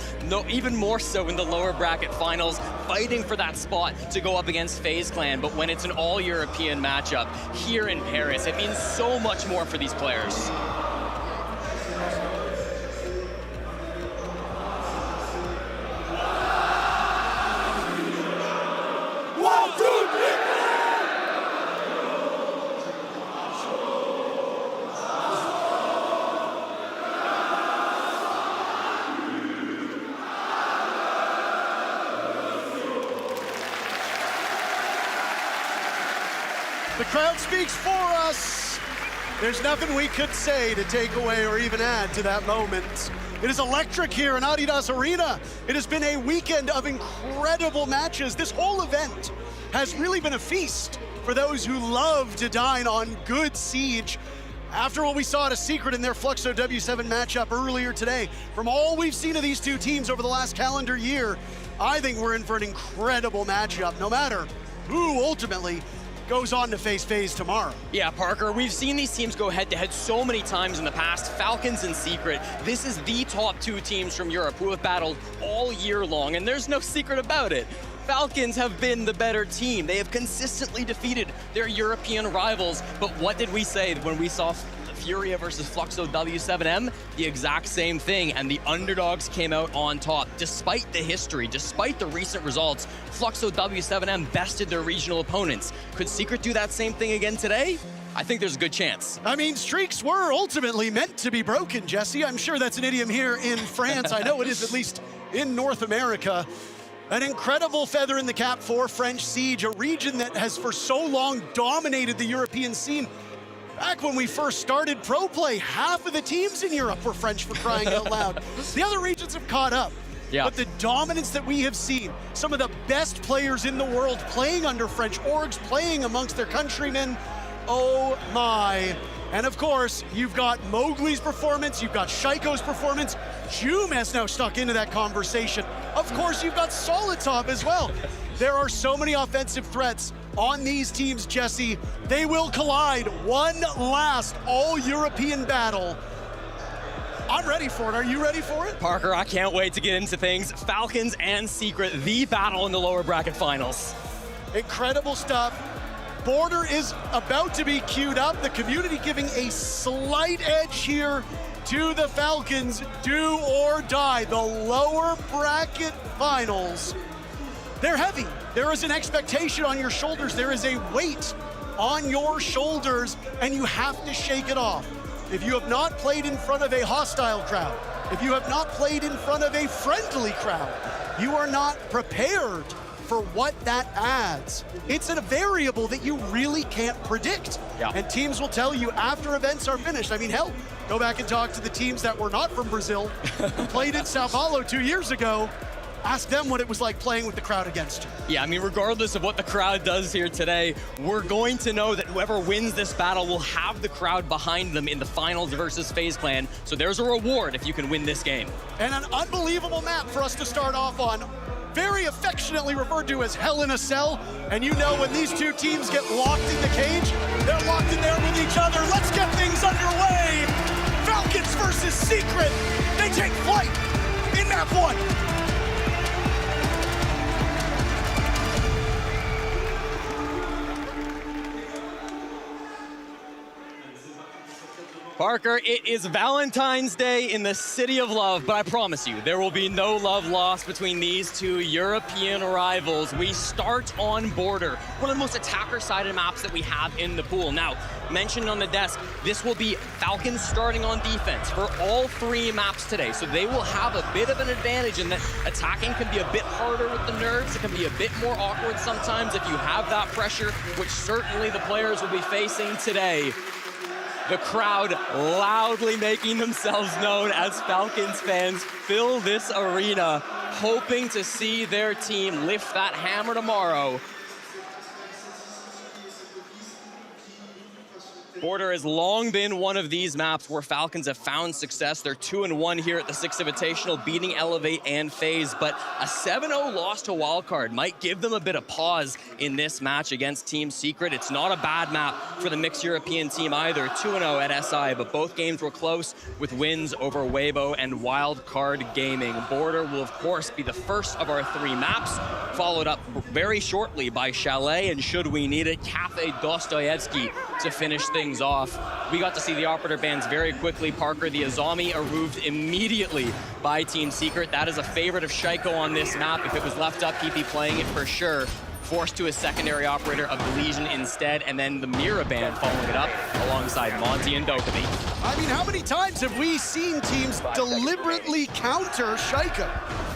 even more so in the lower bracket finals, fighting for that spot to go up against FaZe Clan. But when it's an all-European matchup here in Paris, it means so much more for these players. The crowd speaks for us. There's nothing we could say to take away or even add to that moment. It is electric here in Adidas Arena. It has been a weekend of incredible matches. This whole event has really been a feast for those who love to dine on good siege. After what we saw at a Secret in their Fluxo W7 matchup earlier today, from all we've seen of these two teams over the last calendar year, I think we're in for an incredible matchup, no matter who ultimately goes on to face FaZe tomorrow. Yeah, Parker, we've seen these teams go head-to-head so many times in the past. Falcons and Secret, this is the top two teams from Europe who have battled all year long, and there's no secret about it. Falcons have been the better team. They have consistently defeated their European rivals, but what did we say when we saw Furia versus Fluxo W7M? The exact same thing, and the underdogs came out on top. Despite the history, despite the recent results, Fluxo W7M bested their regional opponents. Could Secret do that same thing again today? I think there's a good chance. I mean, streaks were ultimately meant to be broken, Jesse. I'm sure that's an idiom here in France. I know it is, at least in North America. An incredible feather in the cap for French Siege, a region that has for so long dominated the European scene. Back when we first started pro play, half of the teams in Europe were French, for crying out loud. The other regions have caught up. Yeah. But the dominance that we have seen, some of the best players in the world playing under French orgs, playing amongst their countrymen, oh my. And of course, you've got Mowgli's performance, you've got Shaiko's performance. Joom has now stuck into that conversation. Of course, you've got Solitov as well. There are so many offensive threats on these teams, Jesse. They will collide one last all-European battle. I'm ready for it. Are you ready for it? Parker, I can't wait to get into things. Falcons and Secret, the battle in the lower bracket finals. Incredible stuff. Border is about to be queued up. The community giving a slight edge here to the Falcons. Do or die. The lower bracket finals. They're heavy. There is an expectation on your shoulders. There is a weight on your shoulders, and you have to shake it off. If you have not played in front of a hostile crowd, if you have not played in front of a friendly crowd, you are not prepared for what that adds. It's a variable that you really can't predict. Yeah. And teams will tell you after events are finished. I mean, hell, go back and talk to the teams that were not from Brazil, who played in Sao Paulo 2 years ago. Ask them what it was like playing with the crowd against you. Yeah, I mean, regardless of what the crowd does here today, we're going to know that whoever wins this battle will have the crowd behind them in the finals versus FaZe Clan. So there's a reward if you can win this game. And an unbelievable map for us to start off on. Very affectionately referred to as Hell in a Cell. And you know when these two teams get locked in the cage, they're locked in there with each other. Let's get things underway. Falcons versus Secret. They take flight in map 1. Parker, it is Valentine's Day in the City of Love, but I promise you, there will be no love lost between these two European rivals. We start on Border, one of the most attacker-sided maps that we have in the pool. Now, mentioned on the desk, this will be Falcons starting on defense for all 3 maps today, so they will have a bit of an advantage in that attacking can be a bit harder with the nerves. It can be a bit more awkward sometimes if you have that pressure, which certainly the players will be facing today. The crowd loudly making themselves known as Falcons fans fill this arena, hoping to see their team lift that hammer tomorrow. Border has long been one of these maps where Falcons have found success. They're 2-1 here at the Six Invitational, beating Elevate and FaZe, but a 7-0 loss to Wildcard might give them a bit of pause in this match against Team Secret. It's not a bad map for the mixed European team either, 2-0 at SI, but both games were close with wins over Weibo and Wildcard Gaming. Border will, of course, be the first of our 3 maps, followed up very shortly by Chalet, and should we need it, Cafe Dostoevsky to finish things off. We got to see the operator bans very quickly. Parker, the Azami are removed immediately by Team Secret. That is a favorite of Shaiko on this map. If it was left up, he'd be playing it for sure. forced to a secondary operator of the Legion instead, and then the Mira band following it up alongside Monty and Dokkaebi. I mean, how many times have we seen teams deliberately counter Shaiko?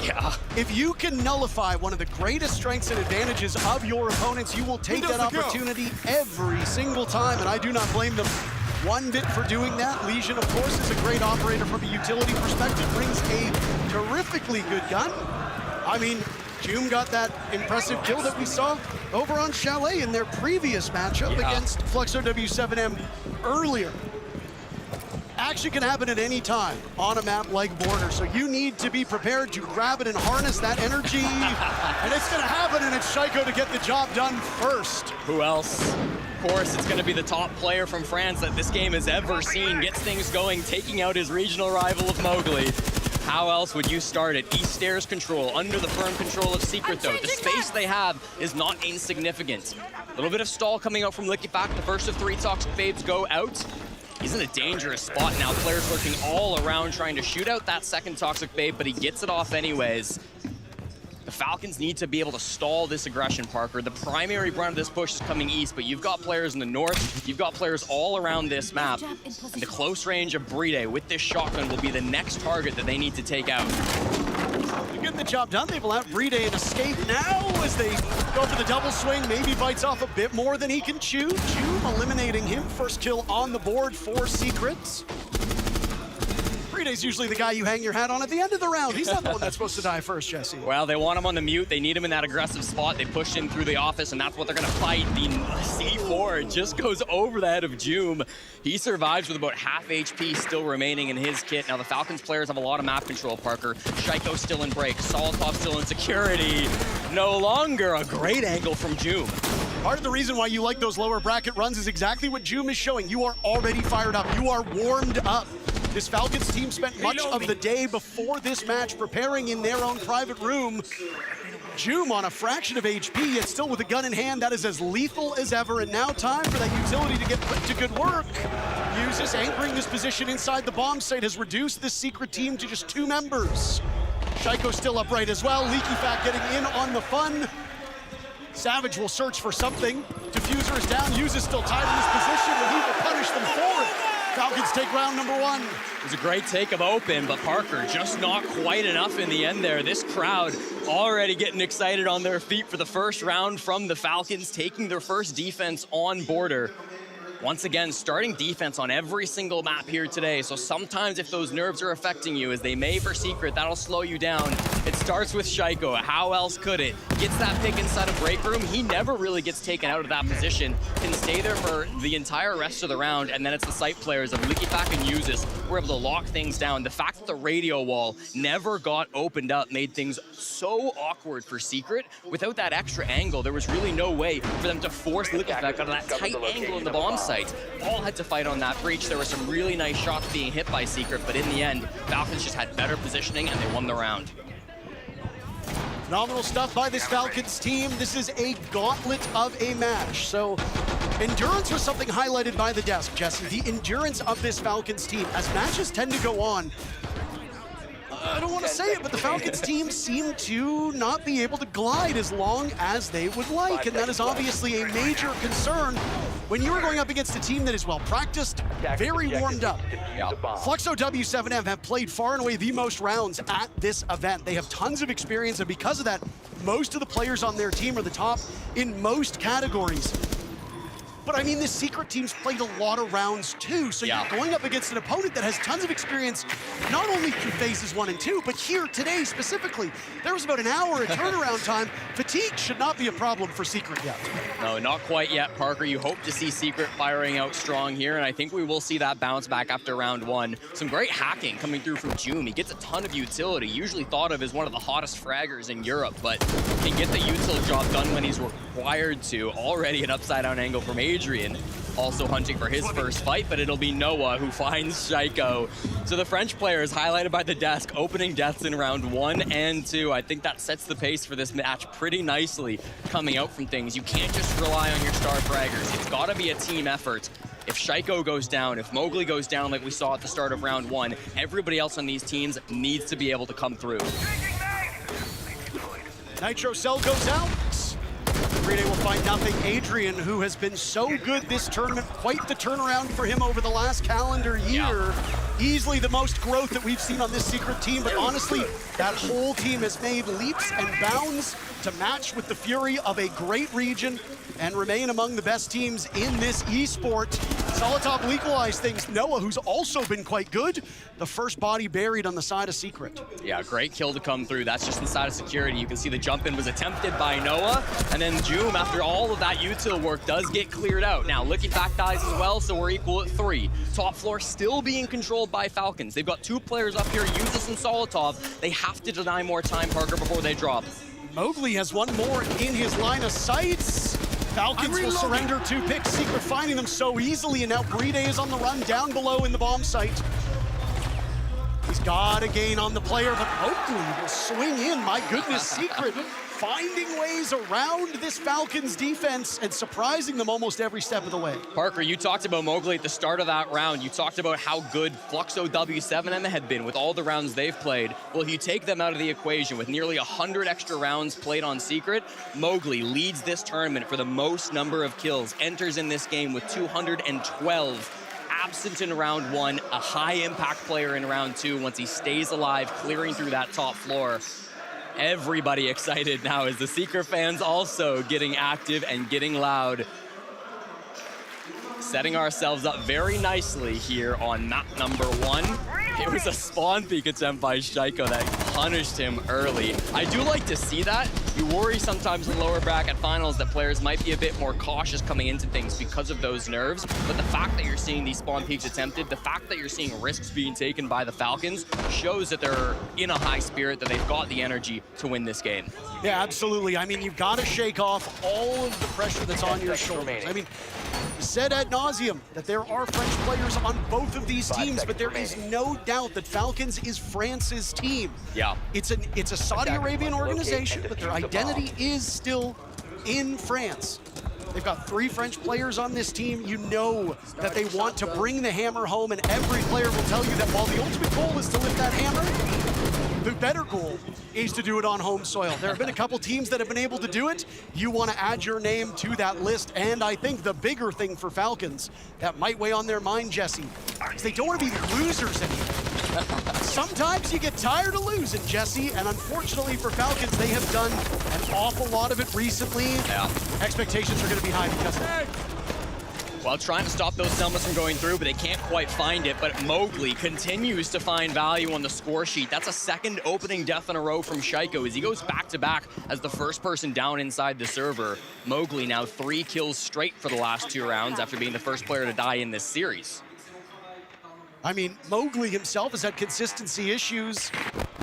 Yeah. If you can nullify one of the greatest strengths and advantages of your opponents, you will take that opportunity every single time, and I do not blame them one bit for doing that. Legion, of course, is a great operator from a utility perspective, brings a terrifically good gun. I mean, Joom got that impressive kill that we saw over on Chalet in their previous matchup against Fluxo W7M earlier. Action can happen at any time on a map like Border, so you need to be prepared to grab it and harness that energy. And it's gonna happen, and it's Shaiko to get the job done first. Who else? Of course, it's going to be the top player from France that this game has ever seen. Gets things going, taking out his regional rival of Mowgli. How else would you start it? East stairs control, under the firm control of Secret though. The space they have is not insignificant. A little bit of stall coming out from LickyFact. The first of 3 Toxic Babes go out. He's in a dangerous spot now. Players lurking all around trying to shoot out that second Toxic Babe, but he gets it off anyways. The Falcons need to be able to stall this aggression, Parker. The primary brunt of this push is coming east, but you've got players in the north, you've got players all around this map, and the close range of Bride with this shotgun will be the next target that they need to take out. To get the job done, they've allowed Bride an escape now as they go for the double swing. Maybe bites off a bit more than he can chew. Joom eliminating him. First kill on the board for Secrets. Bride's usually the guy you hang your hat on at the end of the round. He's not the one that's supposed to die first, Jesse. Well, they want him on the mute. They need him in that aggressive spot. They push in through the office, and that's what they're going to fight. The C4 just goes over the head of Joom. He survives with about half HP still remaining in his kit. Now, the Falcons players have a lot of map control, Parker. Shaiko still in break. Solitov still in security. No longer a great angle from Joom. Part of the reason why you like those lower bracket runs is exactly what Joom is showing. You are already fired up. You are warmed up. This Falcons team spent much of the day before this match preparing in their own private room. Joom on a fraction of HP, yet still with a gun in hand. That is as lethal as ever, and now time for that utility to get put to good work. Uses anchoring this position inside the bomb site has reduced this Secret team to just 2 members. Shaiko still upright as well. LeakyFact getting in on the fun. Savage will search for something. Diffuser is down. Uses still tied in this position, and he will punish them for it. Falcons take round number 1. It was a great take of open, but Parker just not quite enough in the end there. This crowd already getting excited on their feet for the first round from the Falcons, taking their first defense on Border. Once again, starting defense on every single map here today. So sometimes if those nerves are affecting you, as they may for Secret, that'll slow you down. It starts with Shaiko. How else could it? Gets that pick inside a break room. He never really gets taken out of that position. Can stay there for the entire rest of the round, and then it's the site players of LeakyFact and Uses who are able to lock things down. The fact that the radio wall never got opened up made things so awkward for Secret. Without that extra angle, there was really no way for them to force LeakyFact out of that tight angle in the bomb site. All had to fight on that breach. There were some really nice shots being hit by Secret, but in the end, Falcons just had better positioning and they won the round. Phenomenal stuff by this Falcons team. This is a gauntlet of a match. So endurance was something highlighted by the desk, Jesse. The endurance of this Falcons team. As matches tend to go on, I don't want to say it, but the Falcons team seem to not be able to glide as long as they would like, and that is obviously a major concern when you are going up against a team that is well practiced, very warmed up. Fluxo W7M have played far and away the most rounds at this event. They have tons of experience, and because of that, most of the players on their team are the top in most categories. But I mean, this Secret team's played a lot of rounds too, so you're going up against an opponent that has tons of experience, not only through phases 1 and 2, but here today specifically. There was about an hour of turnaround time. Fatigue should not be a problem for Secret yet. No, not quite yet, Parker. You hope to see Secret firing out strong here, and I think we will see that bounce back after round 1. Some great hacking coming through from Joom. He gets a ton of utility, usually thought of as one of the hottest fraggers in Europe, but can get the util job done when he's required to. Already an upside-down angle from Adrian, also hunting for his first fight, but it'll be Noah who finds Shaiko. So the French players, highlighted by the desk, opening deaths in round 1 and 2. I think that sets the pace for this match pretty nicely coming out from things. You can't just rely on your star fraggers. It's got to be a team effort. If Shaiko goes down, if Mowgli goes down like we saw at the start of round 1, everybody else on these teams needs to be able to come through. Nitro Cell goes out. find nothing. Adrian, who has been so good this tournament, quite the turnaround for him over the last calendar year. Easily the most growth that we've seen on this Secret team, but honestly, that whole team has made leaps and bounds to match with the fury of a great region and remain among the best teams in this esport. Solotov will equalize things. Noah, who's also been quite good, the first body buried on the side of Secret. Yeah, great kill to come through. That's just inside of security. You can see the jump in was attempted by Noah, and then Joom, after all of that util work, does get cleared out. Now, Licky dies as well, so we're equal at 3. Top floor still being controlled by Falcons. They've got 2 players up here, Yuzis and Solotov. They have to deny more time, Parker, before they drop. Mowgli has one more in his line of sights. Falcons will surrender to pick Secret, finding them so easily, and now Bride is on the run down below in the bomb site. He's got a gain on the player, but Mowgli will swing in. My goodness, Secret finding ways around this Falcons defense and surprising them almost every step of the way. Parker, you talked about Mowgli at the start of that round. You talked about how good Fluxo W7M had been with all the rounds they've played. Well, if you take them out of the equation with nearly 100 extra rounds played on Secret, Mowgli leads this tournament for the most number of kills, enters in this game with 212. Absent in round 1, a high impact player in round 2 once he stays alive, clearing through that top floor. Everybody excited now as the Secret fans also getting active and getting loud. Setting ourselves up very nicely here on map number 1. It was a spawn peek attempt by Shaiko that punished him early. I do like to see that. You worry sometimes in lower bracket finals that players might be a bit more cautious coming into things because of those nerves, but the fact that you're seeing these spawn peeks attempted, the fact that you're seeing risks being taken by the Falcons shows that they're in a high spirit, that they've got the energy to win this game. Yeah, absolutely. I mean, you've got to shake off all of the pressure that's on your shoulders. I mean, said ad nauseum that there are French players on both of these teams, but there is no doubt that Falcons is France's team. Yeah. It's a Saudi Arabian organization, but their identity is still in France. They've got 3 French players on this team. You know that they want to bring the hammer home, and every player will tell you that while the ultimate goal is to lift that hammer, the better goal is to do it on home soil. There have been a couple teams that have been able to do it. You want to add your name to that list, and I think the bigger thing for Falcons that might weigh on their mind, Jesse, is they don't want to be losers anymore. Sometimes you get tired of losing, Jesse, and unfortunately for Falcons, they have done an awful lot of it recently. Yeah. Expectations are going to be high because of it. Well, trying to stop those Selmas from going through, but they can't quite find it. But Mowgli continues to find value on the score sheet. That's a second opening death in a row from Shaiko as he goes back-to-back as the first person down inside the server. Mowgli now 3 kills straight for the last 2 rounds after being the first player to die in this series. I mean, Mowgli himself has had consistency issues.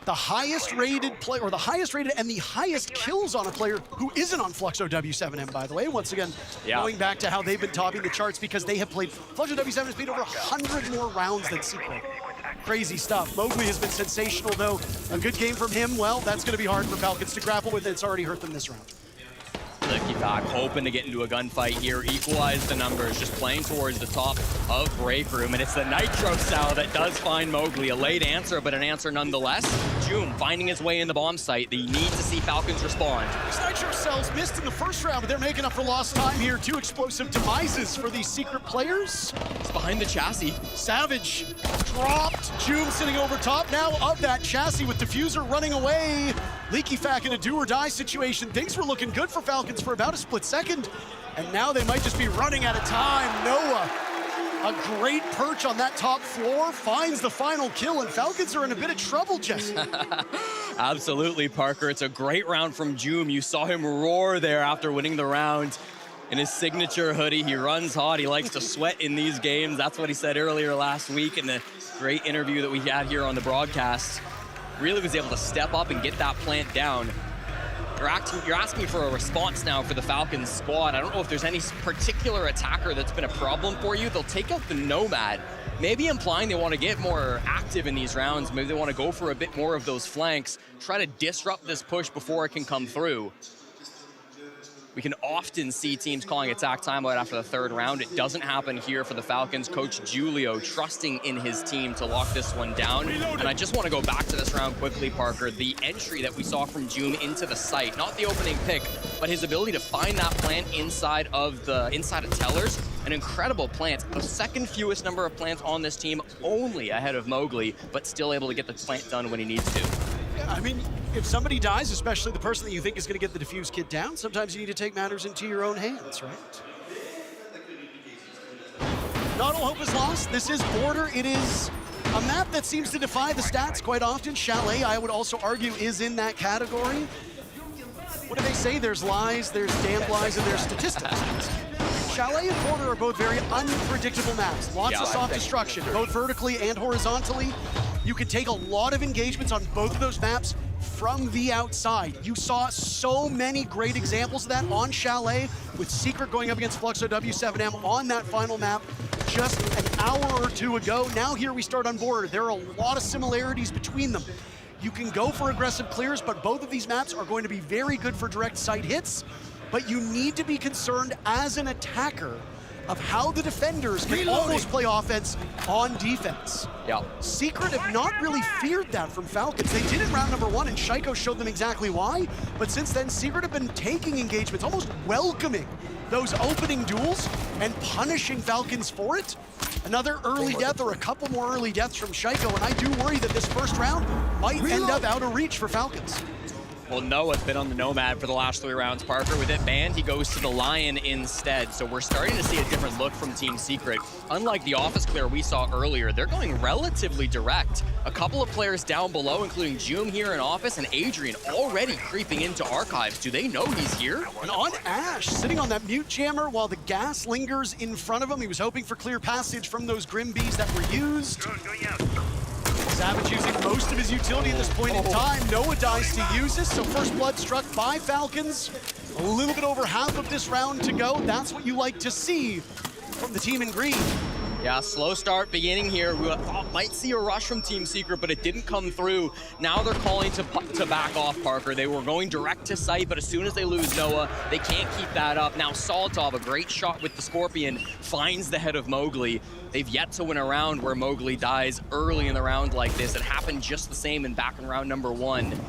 The highest rated player, or the highest rated and the highest kills on a player who isn't on Fluxo W7M, by the way. Once again, going back to how they've been topping the charts because they have played, Fluxo W7 has played over 100 more rounds than Secret. Crazy stuff. Mowgli has been sensational, though. A good game from him, well, that's going to be hard for Falcons to grapple with. It's already hurt them this round. Licky back, hoping to get into a gunfight here, equalize the numbers, just playing towards the top of Break Room, and it's the Nitro cell that does find Mowgli. A late answer, but an answer nonetheless. Joom finding his way in the bomb site. They need to see Falcons respond. These Nitro cells missed in the first round, but they're making up for lost time here. 2 explosive demises for these Secret players. It's behind the chassis. Savage dropped. Joom sitting over top now of that chassis with Diffuser running away. Leaky Fack in a do-or-die situation. Things were looking good for Falcons for about a split second, and now they might just be running out of time. Noah, a great perch on that top floor, finds the final kill, and Falcons are in a bit of trouble, Jesse. Absolutely, Parker. It's a great round from Joom. You saw him roar there after winning the round. In his signature hoodie, he runs hot. He likes to sweat in these games. That's what he said earlier last week in the great interview that we had here on the broadcast. Really was able to step up and get that plant down. You're asking for a response now for the Falcons squad. I don't know if there's any particular attacker that's been a problem for you. They'll take out the Nomad, maybe implying they want to get more active in these rounds. Maybe they want to go for a bit more of those flanks, try to disrupt this push before it can come through. We can often see teams calling attack timeout after the third round. It doesn't happen here for the Falcons. Coach Julio trusting in his team to lock this one down. And I just want to go back to this round quickly, Parker. The entry that we saw from Joom into the site, not the opening pick, but his ability to find that plant inside of Tellers. An incredible plant. The second fewest number of plants on this team, only ahead of Mowgli, but still able to get the plant done when he needs to. Yeah, I mean, if somebody dies, especially the person that you think is going to get the defuse kit down, sometimes you need to take matters into your own hands, right? Not all hope is lost. This is Border. It is a map that seems to defy the stats quite often. Chalet, I would also argue, is in that category. What do they say? There's lies, there's damned lies, and there's statistics. Chalet and Border are both very unpredictable maps. Lots of soft destruction, both vertically and horizontally. You can take a lot of engagements on both of those maps from the outside. You saw so many great examples of that on Chalet, with Secret going up against Fluxo W7M on that final map just an hour or two ago. Now here we start on Border. There are a lot of similarities between them. You can go for aggressive clears, but both of these maps are going to be very good for direct site hits. But you need to be concerned as an attacker of how the defenders can almost play offense on defense. Yeah. Secret have not really feared that from Falcons. They did in round number 1, and Shaiko showed them exactly why. But since then, Secret have been taking engagements, almost welcoming those opening duels and punishing Falcons for it. Another early death or a couple more early deaths from Shaiko, and I do worry that this first round might end up out of reach for Falcons. Well, Noah's been on the Nomad for the last 3 rounds, Parker. With it banned, he goes to the Lion instead. So we're starting to see a different look from Team Secret. Unlike the office clear we saw earlier, they're going relatively direct. A couple of players down below, including Joom here in office and Adrian already creeping into archives. Do they know he's here? And on Ash, sitting on that mute jammer while the gas lingers in front of him. He was hoping for clear passage from those Grim Bees that were used. Savage using most of his utility at this point in time. Noah dies to use this, so first blood struck by Falcons. A little bit over half of this round to go. That's what you like to see from the team in green. Yeah, slow start beginning here. We thought might see a rush from Team Secret, but it didn't come through. Now they're calling to back off, Parker. They were going direct to site, but as soon as they lose Noah, they can't keep that up. Now Soltov, a great shot with the Scorpion, finds the head of Mowgli. They've yet to win a round where Mowgli dies early in the round like this. It happened just the same back in round number 1.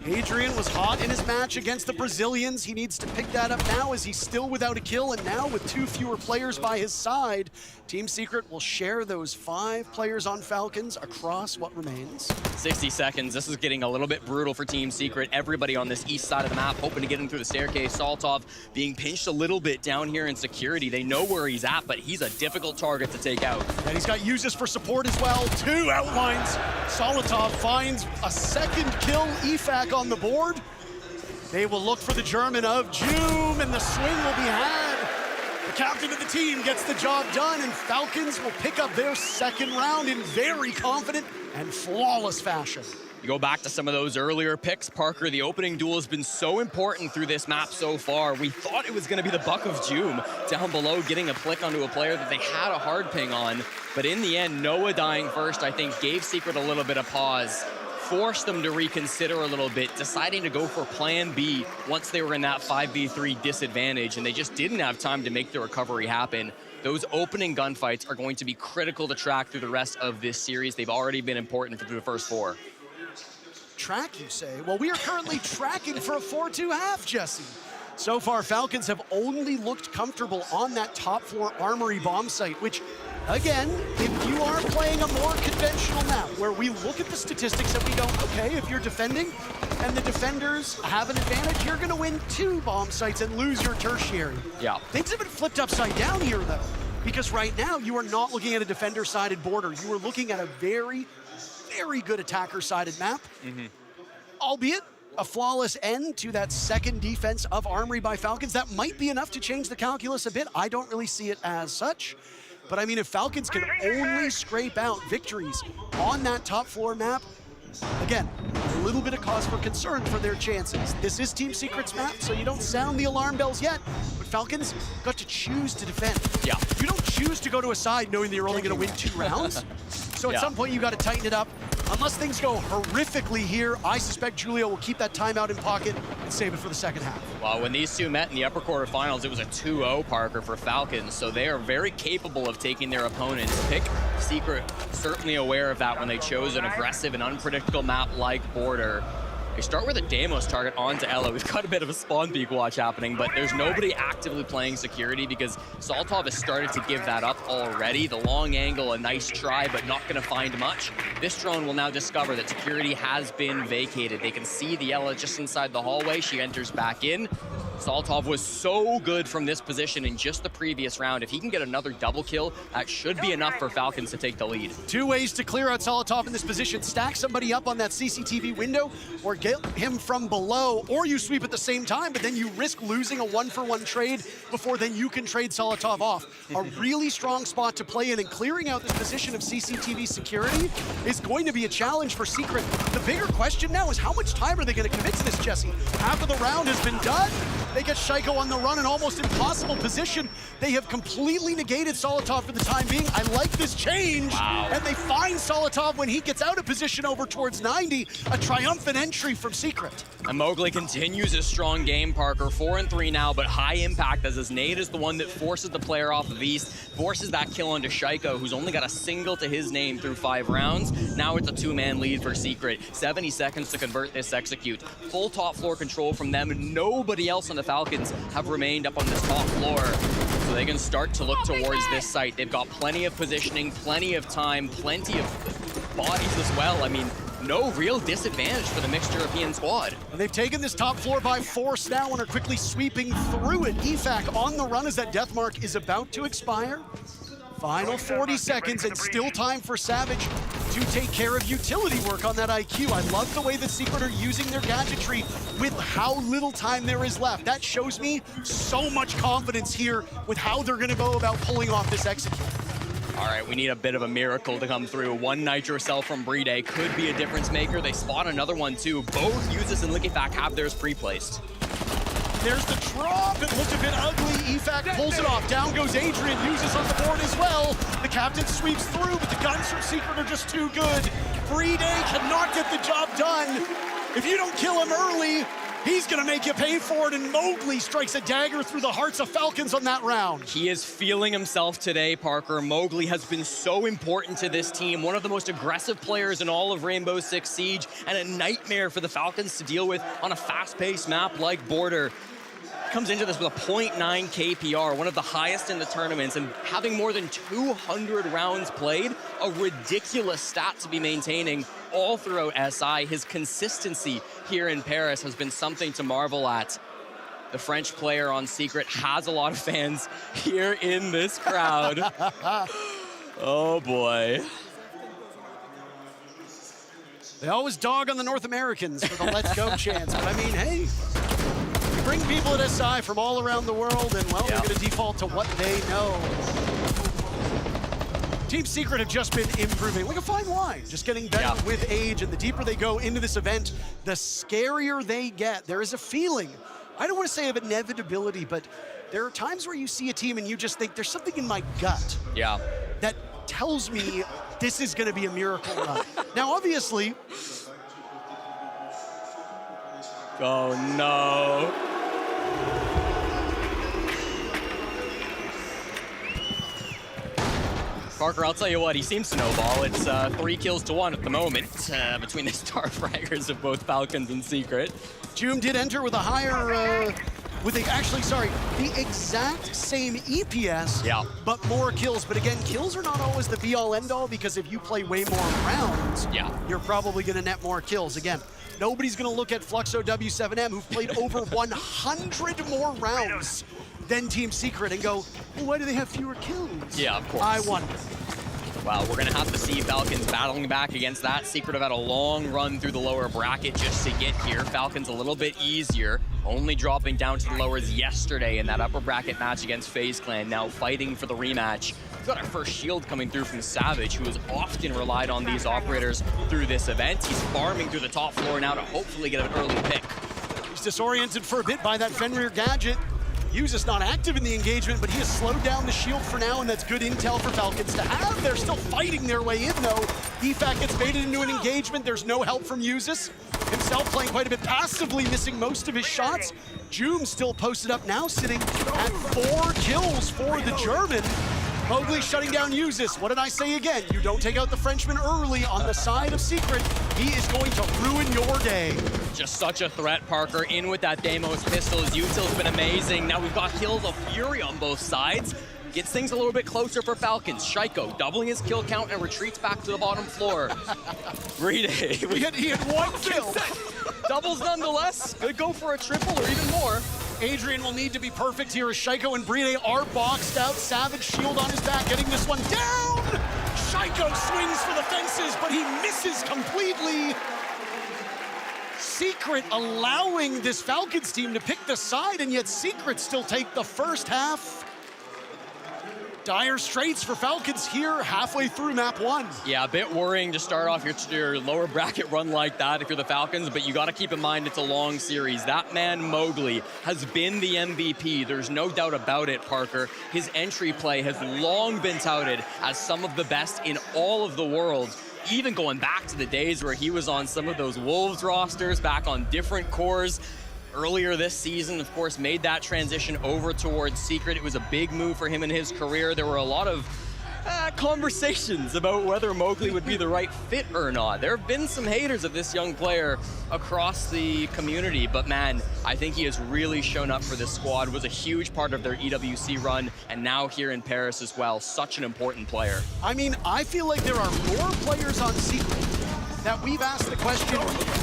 Adrian was hot in his match against the Brazilians. He needs to pick that up now as he's still without a kill, and now with 2 fewer players by his side, Team Secret will share those 5 players on Falcons across what remains. 60 seconds. This is getting a little bit brutal for Team Secret. Everybody on this east side of the map hoping to get him through the staircase. Soltov being pinched a little bit down here in security. They know where he's at, but he's a difficult target to take out. And he's got uses for support as well. 2 outlines. Solotov finds a second kill, EFAC on the board. They will look for the German of Joom, and the swing will be had. The captain of the team gets the job done, and Falcons will pick up their second round in very confident and flawless fashion. You go back to some of those earlier picks, Parker. The opening duel has been so important through this map so far. We thought it was going to be the Buck of Joom down below getting a flick onto a player that they had a hard ping on. But in the end, Noah dying first, I think, gave Secret a little bit of pause, forced them to reconsider a little bit, deciding to go for plan B once they were in that 5v3 disadvantage, and they just didn't have time to make the recovery happen. Those opening gunfights are going to be critical to track through the rest of this series. They've already been important through the first 4. Track, you say? Well, we are currently tracking for a 4-2 half, Jesse. So far, Falcons have only looked comfortable on that top floor Armory bomb site, which, again, if you are playing a more conventional map where we look at the statistics and we go, okay, if you're defending and the defenders have an advantage, you're going to win 2 bomb sites and lose your tertiary. Yeah. Things have been flipped upside down here, though, because right now you are not looking at a defender-sided border. You are looking at a very, very good attacker-sided map, albeit a flawless end to that second defense of Armory by Falcons. That might be enough to change the calculus a bit. I don't really see it as such. But I mean, if Falcons can only scrape out victories on that top floor map, again, a little bit of cause for concern for their chances. This is Team Secret's map, so you don't sound the alarm bells yet, but Falcons got to choose to defend. Yeah. You don't choose to go to a side knowing that you're only going to win 2 rounds. So at some point, you got to tighten it up. Unless things go horrifically here, I suspect Julio will keep that timeout in pocket and save it for the second half. Well, when these two met in the upper quarterfinals, it was a 2-0, Parker, for Falcons, so they are very capable of taking their opponent's pick. Secret certainly aware of that when they chose an aggressive and unpredictable map like Border. They start with a Deimos target onto Ela. We've got a bit of a spawn peek watch happening, but there's nobody actively playing security because Soltov has started to give that up already. The long angle, a nice try, but not gonna find much. This drone will now discover that security has been vacated. They can see the Ela just inside the hallway. She enters back in. Soltov was so good from this position in just the previous round. If he can get another double kill, that should be enough for Falcons to take the lead. Two ways to clear out Solotov in this position. Stack somebody up on that CCTV window or get him from below, or you sweep at the same time, but then you risk losing a 1-for-1 trade before then you can trade Solotov off. A really strong spot to play in, and clearing out this position of CCTV security is going to be a challenge for Secret. The bigger question now is how much time are they going to commit to this, Jesse? Half of the round has been done. They get Shaiko on the run, an almost impossible position. They have completely negated Solotov for the time being. I like this change. Wow. And they find Solotov when he gets out of position over towards 90. A triumphant entry from Secret. And Mowgli continues his strong game, Parker. 4-3 now, but high impact as his nade is the one that forces the player off of East, forces that kill onto Shaiko, who's only got a single to his name through 5 rounds. Now it's a 2-man lead for Secret. 70 seconds to convert this execute. Full top floor control from them. Nobody else on the Falcons have remained up on this top floor. So they can start to look towards this site. They've got plenty of positioning, plenty of time, plenty of bodies as well. I mean, no real disadvantage for the mixed European squad. And they've taken this top floor by force now and are quickly sweeping through it. EFAC on the run as that death mark is about to expire. Final 40 seconds and still time for Savage to take care of utility work on that IQ. I love the way that Secret are using their gadgetry with how little time there is left. That shows me so much confidence here with how they're gonna go about pulling off this execute. All right, we need a bit of a miracle to come through. One Nitro Cell from Bride could be a difference maker. They spot another one too. Both Usus and Liquefac have theirs pre-placed. There's the drop. It looked a bit ugly. EFAC pulls it off. Down goes Adrian. Uses on the board as well. The captain sweeps through, but the guns from Secret are just too good. Bride cannot get the job done. If you don't kill him early, he's gonna make you pay for it, and Mowgli strikes a dagger through the hearts of Falcons on that round. He is feeling himself today, Parker. Mowgli has been so important to this team, one of the most aggressive players in all of Rainbow Six Siege, and a nightmare for the Falcons to deal with on a fast-paced map like Border. Comes into this with a 0.9 KPR, one of the highest in the tournaments, and having more than 200 rounds played, a ridiculous stat to be maintaining all throughout SI. His consistency here in Paris has been something to marvel at. The French player on Secret has a lot of fans here in this crowd. Oh boy. They always dog on the North Americans for the let's go chance, but I mean, hey, you bring people at SI from all around the world, and well, they're gonna default to what they know. Team Secret have just been improving, like a fine wine, just getting better with age, and the deeper they go into this event, the scarier they get. There is a feeling, I don't want to say of inevitability, but there are times where you see a team and you just think, there's something in my gut that tells me this is gonna be a miracle run. Now, obviously, oh no. Parker, I'll tell you what, he seems to know ball. It's 3 kills to 1 at the moment between the star fraggers of both Falcons and Secret. Joom did enter with a higher, the exact same EPS, but more kills. But again, kills are not always the be-all, end-all, because if you play way more rounds, you're probably gonna net more kills. Again, nobody's gonna look at Fluxo W7M, who've played over 100 more rounds than Team Secret, and go, well, why do they have fewer kills? Yeah, of course. I wonder. Well, we're gonna have to see Falcons battling back against that. Secret have had a long run through the lower bracket just to get here. Falcons a little bit easier, only dropping down to the lowers yesterday in that upper bracket match against FaZe Clan, now fighting for the rematch. We've got our first shield coming through from Savage, who has often relied on these operators through this event. He's farming through the top floor now to hopefully get an early pick. He's disoriented for a bit by that Fenrir gadget. Usus not active in the engagement, but he has slowed down the shield for now, and that's good intel for Falcons to have. They're still fighting their way in, though. EFAC gets baited into an engagement. There's no help from Usus. himself playing quite a bit passively, missing most of his shots. Joom still posted up now, sitting at 4 kills for the German. Mowgli shutting down Usis. What did I say again? You don't take out the Frenchman early on the side of Secret. He is going to ruin your day. Just such a threat, Parker. In with that Deimos pistol. His util's been amazing. Now we've got kills of Fury on both sides. Gets things a little bit closer for Falcons. Shaiko doubling his kill count and retreats back to the bottom floor. Bride. He had 1 kill. Doubles nonetheless. Could go for a triple or even more. Adrian will need to be perfect here as Shaiko and Bride are boxed out. Savage shield on his back, getting this one down. Shaiko swings for the fences, but he misses completely. Secret allowing this Falcons team to pick the side, and yet Secret still take the first half. Dire straits for Falcons here halfway through map 1. Yeah, a bit worrying to start off your lower bracket run like that if you're the Falcons, but you got to keep in mind it's a long series. That man, Mowgli, has been the MVP. There's no doubt about it, Parker. His entry play has long been touted as some of the best in all of the world, even going back to the days where he was on some of those Wolves rosters, back on different cores. Earlier this season, of course, made that transition over towards Secret. It was a big move for him in his career. There were a lot of conversations about whether Mowgli would be the right fit or not. There have been some haters of this young player across the community, but man, I think he has really shown up for this squad, was a huge part of their EWC run, and now here in Paris as well. Such an important player. I mean, I feel like there are more players on Secret that we've asked the question,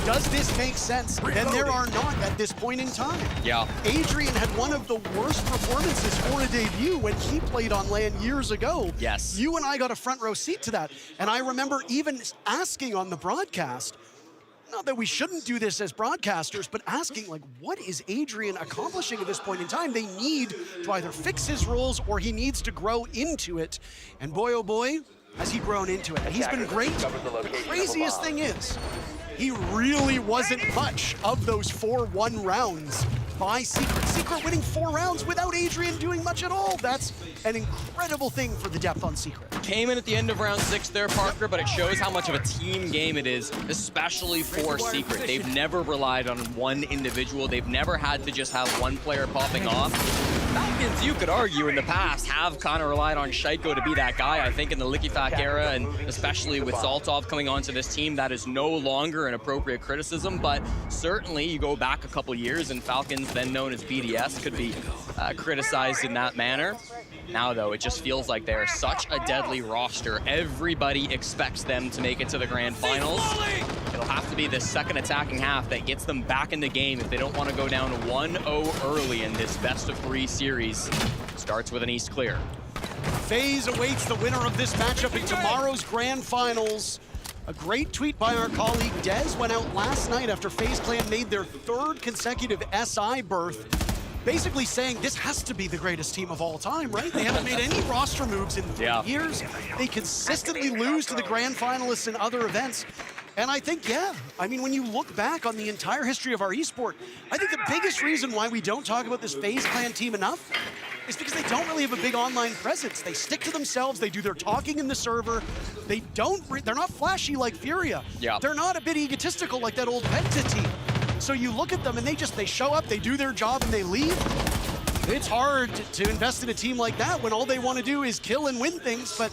does this make sense? And there are not at this point in time. Yeah. Adrian had one of the worst performances for a debut when he played on LAN years ago. Yes. You and I got a front row seat to that. And I remember even asking on the broadcast, not that we shouldn't do this as broadcasters, but asking, like, what is Adrian accomplishing at this point in time? They need to either fix his roles or he needs to grow into it. And boy, oh boy, has he grown into it. And he's been great. The craziest thing is, he really wasn't much of those 4-1 rounds by Secret. Secret winning 4 rounds without Adrian doing much at all. That's an incredible thing for the depth on Secret. Came in at the end of round 6 there, Parker, but it shows how much of a team game it is, especially for Secret. They've never relied on one individual. They've never had to just have one player popping off. Falcons, you could argue, in the past have kind of relied on Shaiko to be that guy. I think in the Likifac era, and especially with Saltov coming onto this team, that is no longer an appropriate criticism, but certainly you go back a couple years and Falcons, then known as BDS, could be criticized in that manner. Now, though, it just feels like they're such a deadly roster. Everybody expects them to make it to the grand finals. It'll have to be the second attacking half that gets them back in the game if they don't want to go down 1-0 early in this best-of-3 series. Starts with an East clear. FaZe awaits the winner of this matchup in tomorrow's grand finals. A great tweet by our colleague Dez went out last night after FaZe Clan made their 3rd consecutive SI berth, basically saying this has to be the greatest team of all time, right? They haven't made any roster moves in 3 years. They consistently lose to the grand finalists in other events. And I think, yeah, I mean, when you look back on the entire history of our esport, I think the biggest reason why we don't talk about this FaZe Clan team enough is because they don't really have a big online presence. They stick to themselves, they do their talking in the server. They're not flashy like Furia. Yeah. They're not a bit egotistical like that old Penta team. So you look at them and they show up, they do their job and they leave. It's hard to invest in a team like that when all they want to do is kill and win things, but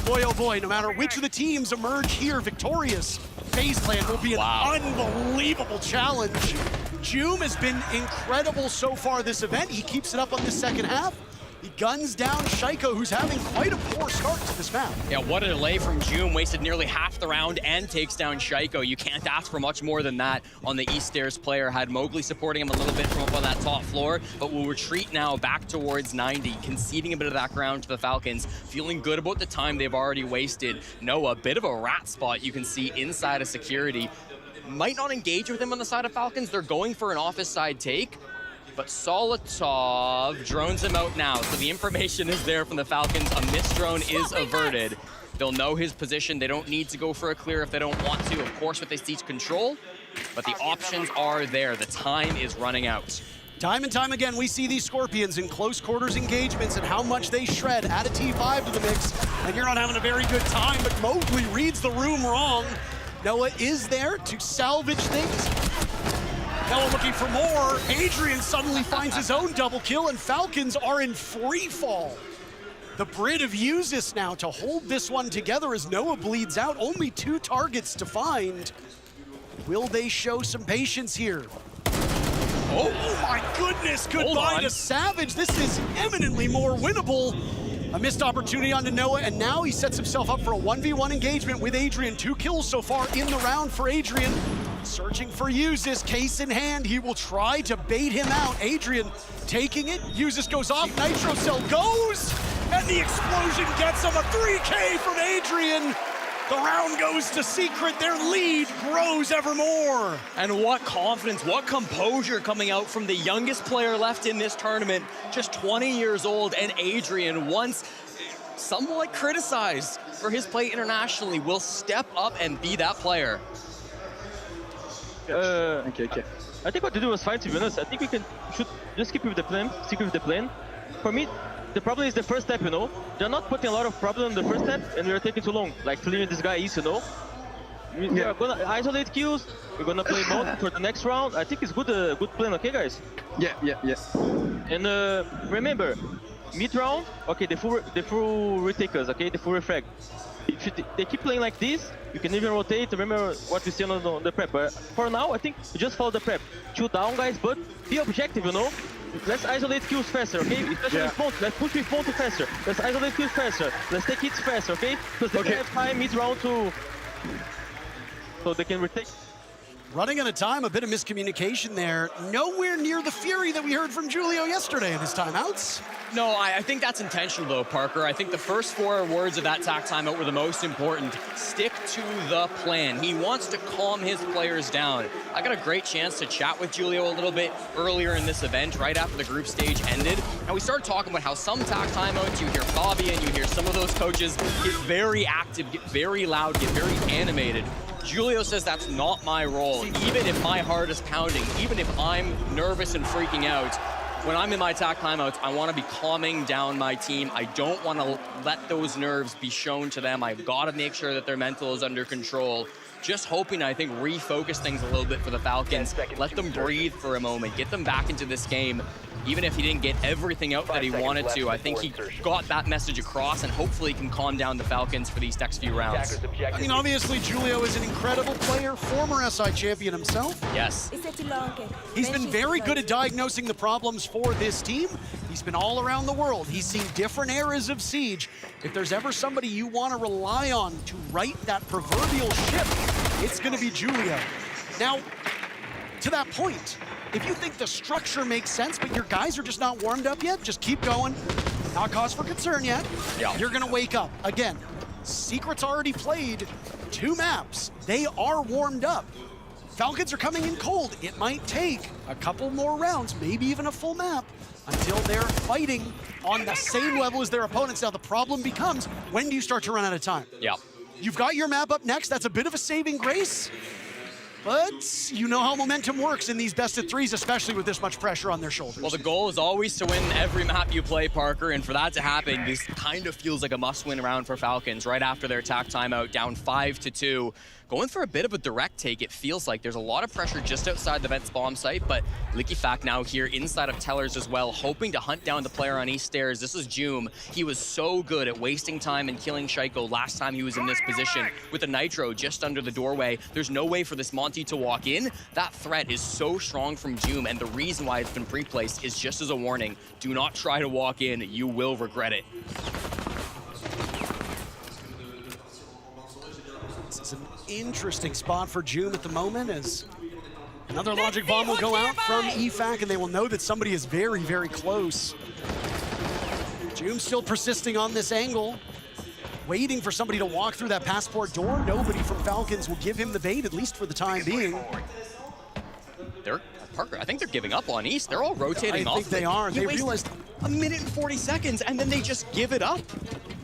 boy, oh boy, no matter which of the teams emerge here victorious, FaZe Clan will be an unbelievable challenge. Joom has been incredible so far this event. He keeps it up on the second half. He guns down Shaiko, who's having quite a poor start to this map. Yeah, what a delay from Joom. Wasted nearly half the round and takes down Shaiko. You can't ask for much more than that on the East Stairs player. Had Mowgli supporting him a little bit from up on that top floor, but will retreat now back towards 90, conceding a bit of that ground to the Falcons, feeling good about the time they've already wasted. Noah, a bit of a rat spot you can see inside of security. Might not engage with him on the side of Falcons. They're going for an office side take, but Solotov drones him out now. So the information is there from the Falcons. A missed drone is averted. They'll know his position. They don't need to go for a clear if they don't want to. Of course, with they siege control, but the options are there. The time is running out. Time and time again, we see these Scorpions in close quarters engagements and how much they shred. Add a T5 to the mix, and you're not having a very good time, but Mowgli reads the room wrong. Noah is there to salvage things. Noah looking for more. Adrian suddenly finds his own double kill, and Falcons are in free fall. The Brit of Uzis now to hold this one together as Noah bleeds out. Only 2 targets to find. Will they show some patience here? Oh my goodness, goodbye to Savage. This is eminently more winnable. A missed opportunity onto Noah, and now he sets himself up for a 1v1 engagement with Adrian. 2 kills so far in the round for Adrian. Searching for Uzis, case in hand. He will try to bait him out. Adrian taking it. Uzis goes off, Nitro Cell goes, and the explosion gets him. A 3K from Adrian. The round goes to Secret. Their lead grows ever more. And what confidence, what composure coming out from the youngest player left in this tournament, just 20 years old, and Adrian, once somewhat criticized for his play internationally, will step up and be that player. Okay. I think what to do was fine, to be honest. I think we should just keep with the plan, stick with the plan. For me, the problem is the first step, you know. They're not putting a lot of problem in the first step, and we're taking too long. Like clearing this guy is, you know. We are gonna isolate kills. We're gonna play mode for the next round. I think it's good plan, okay, guys? Yeah. And remember, mid round, okay, the full retakers, okay, the full refrag. If they keep playing like this, you can even rotate. Remember what we see on the prep. But for now, I think you just follow the prep. Shoot down, guys, but be objective, you know. Let's isolate kills faster, okay? Especially with Ponte. Let's push with Ponte faster. Let's isolate kills faster. Let's take hits faster, okay? Because they can have time mid-round to... So they can retake. Running out of time, a bit of miscommunication there. Nowhere near the fury that we heard from Julio yesterday in his timeouts. No, I think that's intentional though, Parker. I think the first 4 words of that TAC timeout were the most important. Stick to the plan. He wants to calm his players down. I got a great chance to chat with Julio a little bit earlier in this event, right after the group stage ended. And we started talking about how some TAC timeouts, you hear Bobby and you hear some of those coaches get very active, get very loud, get very animated. Julio says that's not my role. Even if my heart is pounding, even if I'm nervous and freaking out, when I'm in my TAC timeouts, I want to be calming down my team. I don't want to let those nerves be shown to them. I've got to make sure that their mental is under control. Just hoping, I think, refocus things a little bit for the Falcons. Let them breathe for a moment. Get them back into this game. Even if he didn't get everything out that he wanted to, I think he got that message across and hopefully can calm down the Falcons for these next few rounds. I mean, obviously, Julio is an incredible player, former SI champion himself. Yes. He's been very good at diagnosing the problems for this team. He's been all around the world. He's seen different eras of Siege. If there's ever somebody you want to rely on to right that proverbial ship, it's going to be Julio. Now, to that point, if you think the structure makes sense, but your guys are just not warmed up yet, just keep going. Not cause for concern yet. Yeah. You're gonna wake up. Again, Secret's already played 2 maps. They are warmed up. Falcons are coming in cold. It might take a couple more rounds, maybe even a full map, until they're fighting on the same level as their opponents. Now the problem becomes, when do you start to run out of time? Yeah. You've got your map up next. That's a bit of a saving grace. But you know how momentum works in these best-of-3s, especially with this much pressure on their shoulders. Well, the goal is always to win every map you play, Parker, and for that to happen, this kind of feels like a must-win round for Falcons right after their TAC timeout, down 5-2. Going for a bit of a direct take, it feels like there's a lot of pressure just outside the Vets bomb site, but Likifac now here inside of Tellers as well, hoping to hunt down the player on East Stairs. This is Joom. He was so good at wasting time and killing Shaiko last time he was in this position with a Nitro just under the doorway. There's no way for this Monty to walk in. That threat is so strong from Joom, and the reason why it's been pre-placed is just as a warning. Do not try to walk in. You will regret it. This is an interesting spot for Joom at the moment, as another logic bomb will go out from EFAC, and they will know that somebody is very, very close. Joom still persisting on this angle, waiting for somebody to walk through that passport door. Nobody from Falcons will give him the bait, at least for the time being. Parker, I think they're giving up on East. They're all rotating off. I think they are. They realized a minute and 40 seconds, and then they just give it up.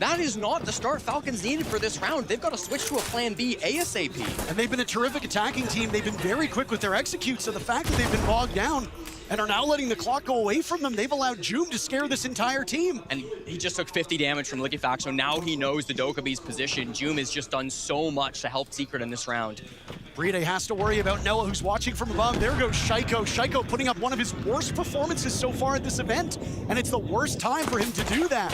That is not the start Falcons needed for this round. They've got to switch to a plan B ASAP. And they've been a terrific attacking team. They've been very quick with their execute, so the fact that they've been bogged down and are now letting the clock go away from them. They've allowed Joom to scare this entire team. And he just took 50 damage from Liquefact, so now he knows the Dokabee's position. Joom has just done so much to help Secret in this round. Bride has to worry about Noah, who's watching from above. There goes Shaiko. Shaiko putting up one of his worst performances so far at this event, and it's the worst time for him to do that.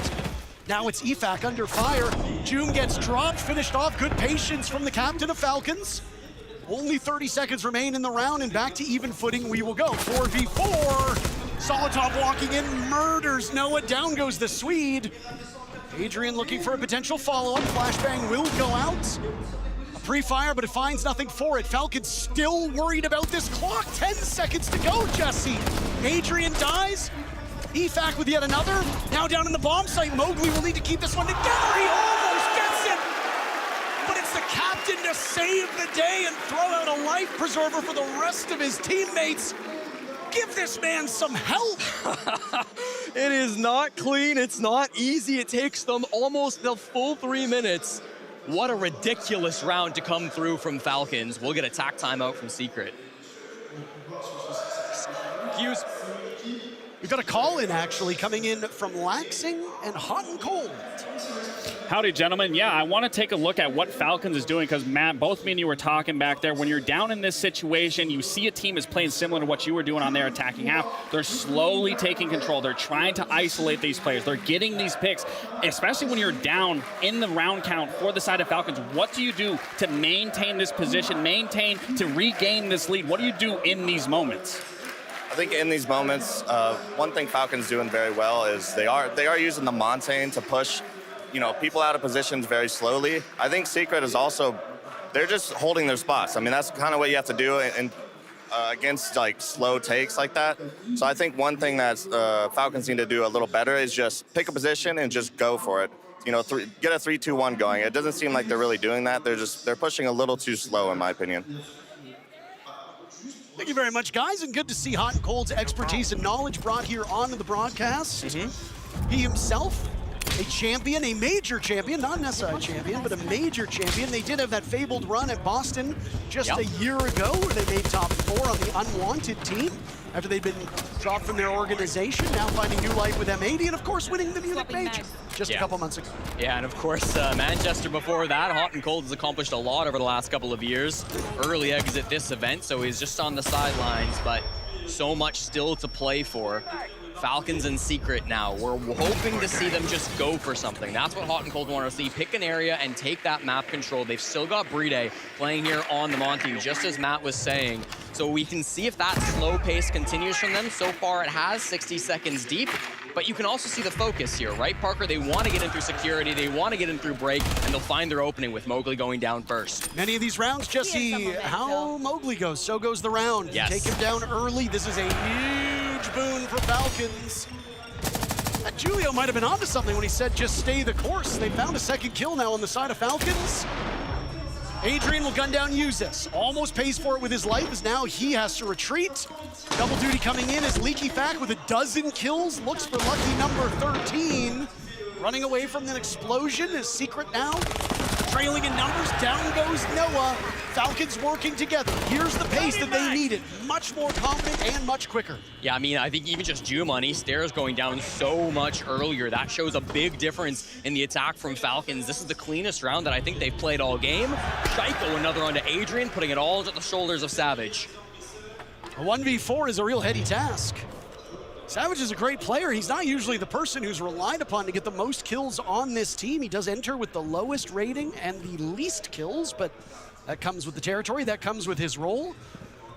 Now it's Efak under fire. Joom gets dropped, finished off. Good patience from the captain of Falcons. Only 30 seconds remain in the round, and back to even footing we will go. 4v4. Solitov walking in, murders Noah. Down goes the Swede. Adrian looking for a potential follow-up. Flashbang will go out. A pre-fire, but it finds nothing for it. Falcons still worried about this clock. 10 seconds to go, Jesse. Adrian dies. Efak with yet another. Now down in the bomb site. Mowgli will need to keep this one together. He almost gets it. But it's the captain to save the day and throw out a life preserver for the rest of his teammates. Give this man some help. It is not clean, it's not easy. It takes them almost the full 3 minutes. What a ridiculous round to come through from Falcons. We'll get a tack timeout from Secret. Hughes. We've got a call in actually coming in from Laxing and Hot and Cold. Howdy, gentlemen. Yeah, I want to take a look at what Falcons is doing because, Matt, both me and you were talking back there. When you're down in this situation, you see a team is playing similar to what you were doing on their attacking half. They're slowly taking control. They're trying to isolate these players. They're getting these picks, especially when you're down in the round count for the side of Falcons. What do you do to maintain this position, to regain this lead? What do you do in these moments? I think in these moments, one thing Falcons doing very well is they are using the Montaigne to push, people out of positions very slowly. I think Secret is also, they're just holding their spots. I mean, that's kind of what you have to do against like slow takes like that. So I think one thing that Falcons need to do a little better is just pick a position and just go for it. Get a 3-2-1 going. It doesn't seem like they're really doing that. They're pushing a little too slow, in my opinion. Thank you very much, guys, and good to see Hot and Cold's expertise and knowledge brought here onto the broadcast. He himself, a champion, a major champion, not an SI champion, but a major champion. They did have that fabled run at Boston just a year ago where they made top 4 on the unwanted team after they'd been dropped from their organization, now finding new life with M80, and of course winning the Munich Major just a couple months ago. Yeah, and of course, Manchester before that. Hot and Cold has accomplished a lot over the last couple of years. Early exit this event, so he's just on the sidelines, but so much still to play for. Falcons and Secret now. We're hoping to see them just go for something. That's what Hot and Cold want to see. Pick an area and take that map control. They've still got Bride playing here on the Monty, just as Matt was saying. So we can see if that slow pace continues from them. So far it has, 60 seconds deep. But you can also see the focus here, right, Parker? They want to get in through security, they want to get in through break, and they'll find their opening with Mowgli going down first. Many of these rounds, Jesse, how Mowgli goes, so goes the round. Yes. Take him down early. This is a huge boon for Falcons. Julio might have been onto something when he said just stay the course. They found a second kill now on the side of Falcons. Adrian will gun down Uzis. Almost pays for it with his life as now he has to retreat. Double duty coming in as Leakyfact with 12 kills. Looks for lucky number 13. Running away from an explosion is Secret now. Trailing in numbers, down goes Noah. Falcons working together. Here's the pace that they needed. Much more confident and much quicker. Yeah, I mean, I think even just Joom on East Stairs going down so much earlier, that shows a big difference in the attack from Falcons. This is the cleanest round that I think they've played all game. Shaiko, another onto Adrian, putting it all to the shoulders of Savage. A 1v4 is a real heady task. Savage is a great player. He's not usually the person who's relied upon to get the most kills on this team. He does enter with the lowest rating and the least kills, but that comes with the territory, that comes with his role.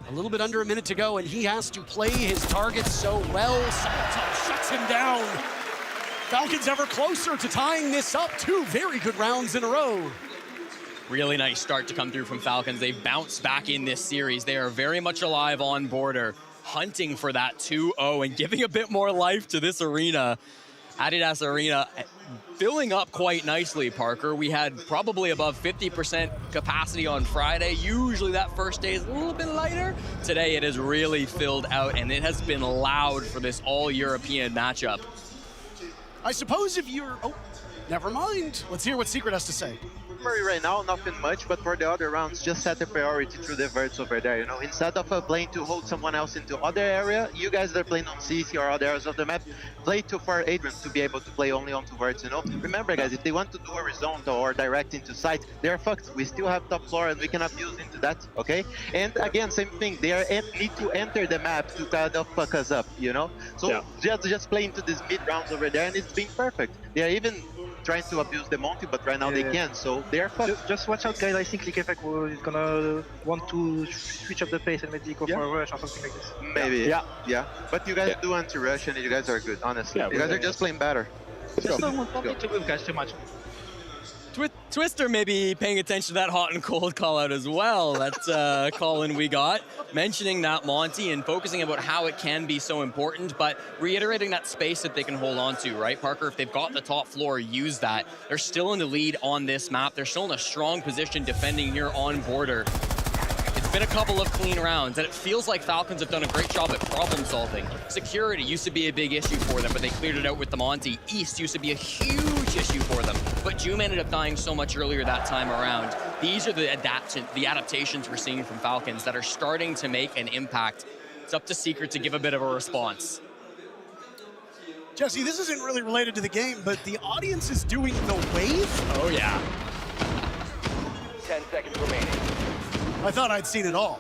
A little bit under a minute to go, and he has to play his targets so well. Solitov shuts him down. Falcons ever closer to tying this up. 2 very good rounds in a row. Really nice start to come through from Falcons. They've bounced back in this series. They are very much alive on border, hunting for that 2-0 and giving a bit more life to this arena. Adidas Arena filling up quite nicely, Parker. We had probably above 50% capacity on Friday. Usually that first day is a little bit lighter. Today it is really filled out, and it has been loud for this all-European matchup. I suppose if you're... Oh, Never mind. Let's hear what Secret has to say. Summary right now, nothing much, but for the other rounds, just set the priority through the verts over there, you know. Instead of playing to hold someone else into other area, you guys that are playing on CC or other areas of the map, play to for Adrian to be able to play only onto verts, you know. Remember guys, if they want to do a horizontal or direct into site, they're fucked. We still have top floor and we can abuse into that, okay? And again, same thing, they need to enter the map to kind of fuck us up, you know. So just play into these mid rounds over there and it's been perfect. They are even trying to abuse the Monty, but right now they can't, so they're fucked. Just watch out, guys. I think Lick Effect is gonna want to switch up the pace and maybe go for a rush or something like this. Maybe. Yeah. But you guys do anti-rush and you guys are good, honestly. You guys are just playing better. Just don't need to move, guys, too much. Twister may be paying attention to that hot and cold call out as well. That's call-in we got, mentioning that Monty and focusing about how it can be so important, but reiterating that space that they can hold on to, right, Parker? If they've got the top floor, use that. They're still in the lead on this map. They're still in a strong position defending here on border. It's been a couple of clean rounds, and it feels like Falcons have done a great job at problem solving. Security used to be a big issue for them, but they cleared it out with the Monty. East used to be a huge issue for them, but Joom ended up dying so much earlier that time around. These are the adaptations we're seeing from Falcons that are starting to make an impact. It's up to Secret to give a bit of a response. Jesse, this isn't really related to the game, but the audience is doing the wave? Oh yeah. 10 seconds remaining. I thought I'd seen it all.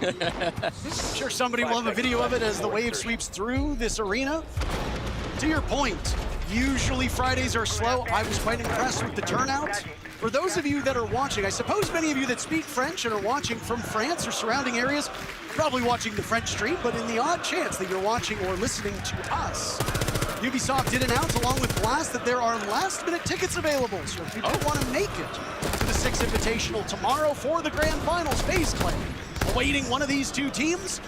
I'm sure somebody will have a video of it as the wave sweeps through this arena. To your point, usually Fridays are slow. I was quite impressed with the turnout. For those of you that are watching, I suppose many of you that speak French and are watching from France or surrounding areas, probably watching the French stream, but in the odd chance that you're watching or listening to us, Ubisoft did announce, along with Blast, that there are last-minute tickets available. So if you do want to make it to the Six Invitational tomorrow for the Grand Finals, FaZe Clan awaiting one of these two teams.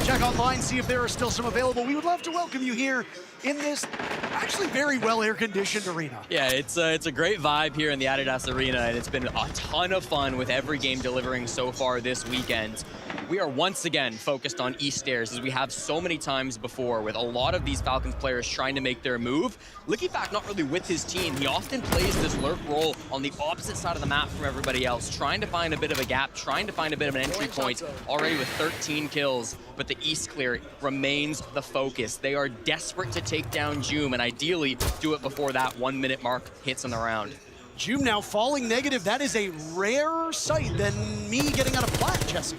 Check online, see if there are still some available. We would love to welcome you here in this actually very well air-conditioned arena. Yeah, it's a great vibe here in the Adidas Arena, and it's been a ton of fun with every game delivering so far this weekend. We are once again focused on East Stairs, as we have so many times before, with a lot of these Falcons players trying to make their move. Lickyfact not really with his team. He often plays this lurk role on the opposite side of the map from everybody else, trying to find a bit of a gap, trying to find a bit of an entry point, already with 13 kills. But the East clear remains the focus. They are desperate to take down Joom, and ideally do it before that 1 minute mark hits in the round. Joom now falling negative. That is a rarer sight than me getting out of plat, Jesse.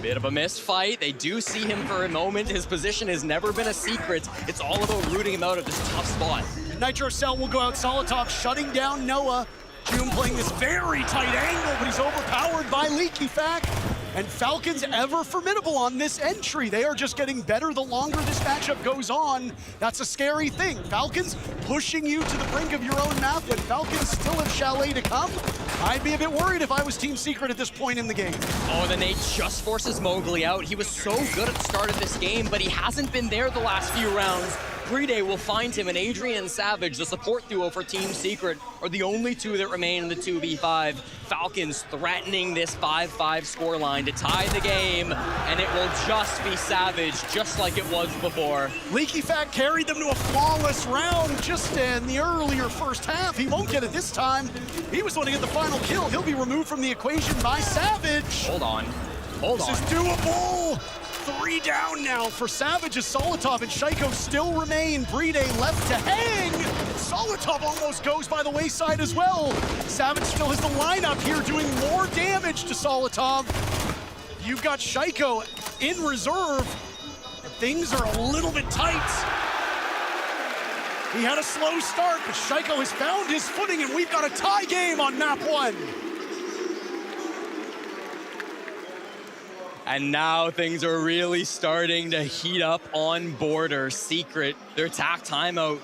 Bit of a missed fight. They do see him for a moment. His position has never been a secret. It's all about rooting him out of this tough spot. Nitro Cell will go out Solotov, shutting down Noah. Joom playing this very tight angle, but he's overpowered by Lickyfact. And Falcons ever formidable on this entry. They are just getting better the longer this matchup goes on. That's a scary thing. Falcons pushing you to the brink of your own map when Falcons still have Chalet to come. I'd be a bit worried if I was Team Secret at this point in the game. Oh, the nade just forces Mowgli out. He was so good at the start of this game, but he hasn't been there the last few rounds. Breeday will find him, and Adrian Savage, the support duo for Team Secret, are the only two that remain in the 2v5. Falcons threatening this 5-5 scoreline to tie the game, and it will just be Savage, just like it was before. Lickyfact carried them to a flawless round just in the earlier first half. He won't get it this time. He was the one to get the final kill. He'll be removed from the equation by Savage. Hold on. This is doable. 3 down now for Savage as Solotov and Shaiko still remain. Breeday left to hang. Solotov almost goes by the wayside as well. Savage still has the lineup here doing more damage to Solotov. You've got Shaiko in reserve. Things are a little bit tight. He had a slow start, but Shaiko has found his footing, and we've got a tie game on map 1. And now things are really starting to heat up on border. Secret, their attack timeout,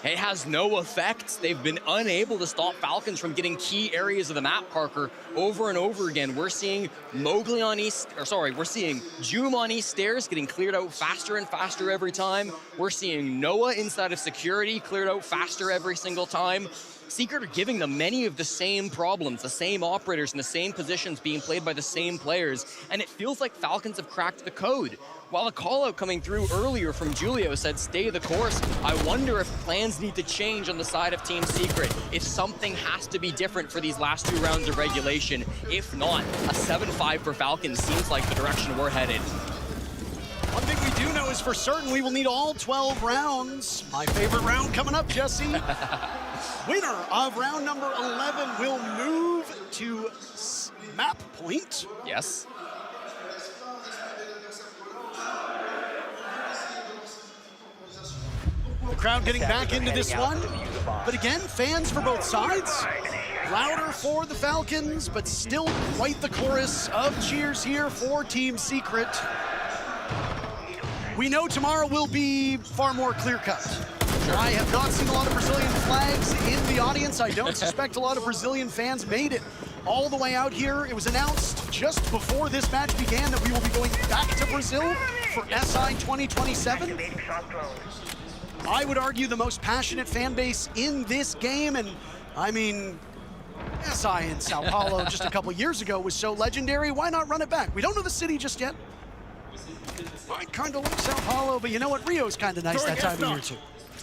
it has no effect. They've been unable to stop Falcons from getting key areas of the map, Parker, over and over again. We're seeing Mowgli on we're seeing Joom on East Stairs getting cleared out faster and faster every time. We're seeing Noah inside of security cleared out faster every single time. Secret are giving them many of the same problems, the same operators in the same positions being played by the same players, and it feels like Falcons have cracked the code. While the call-out coming through earlier from Julio said, stay the course, I wonder if plans need to change on the side of Team Secret, if something has to be different for these last 2 rounds of regulation. If not, a 7-5 for Falcons seems like the direction we're headed. One thing we do know is for certain we will need all 12 rounds. My favorite round coming up, Jesse. Winner of round number 11 will move to map point. Yes. The crowd getting back into this one. But again, fans for both sides. Louder for the Falcons, but still quite the chorus of cheers here for Team Secret. We know tomorrow will be far more clear-cut. I have not seen a lot of Brazilian flags in the audience. I don't suspect a lot of Brazilian fans made it all the way out here. It was announced just before this match began that we will be going back to Brazil for SI 2027. I would argue the most passionate fan base in this game, and I mean, SI in Sao Paulo just a couple years ago was so legendary. Why not run it back? We don't know the city just yet. I kind of like Sao Paulo, but you know what? Rio's kind of nice that time of year too.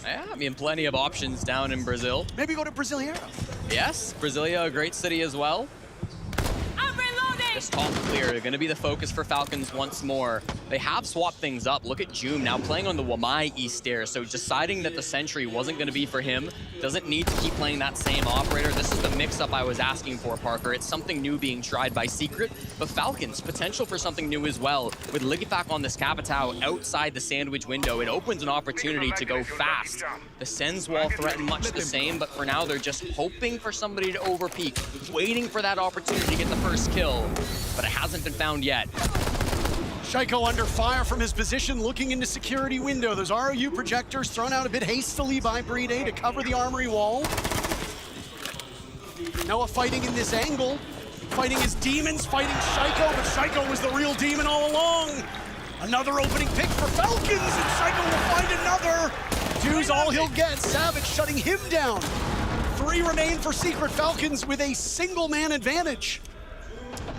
Yeah, I mean, plenty of options down in Brazil. Maybe go to Brasileiro. Yes, Brasilia, a great city as well. Just top clear, going to be the focus for Falcons once more. They have swapped things up. Look at Joom now playing on the Wamai East Air, so deciding that the Sentry wasn't going to be for him. Doesn't need to keep playing that same operator. This is the mix-up I was asking for, Parker. It's something new being tried by Secret, but Falcons, potential for something new as well. With Ligifak on this Capitao outside the sandwich window, it opens an opportunity to go fast. The Sens wall threaten much the same, but for now they're just hoping for somebody to overpeak, waiting for that opportunity to get the first kill. But it hasn't been found yet. Shaiko under fire from his position, looking into security window. Those ROU projectors thrown out a bit hastily by Brede to cover the armory wall. Noah fighting in this angle, fighting his demons, fighting Shaiko, but Shaiko was the real demon all along. Another opening pick for Falcons, and Shaiko will find another. Two's all he'll get. Savage shutting him down. 3 remain for Secret. Falcons with a single-man advantage.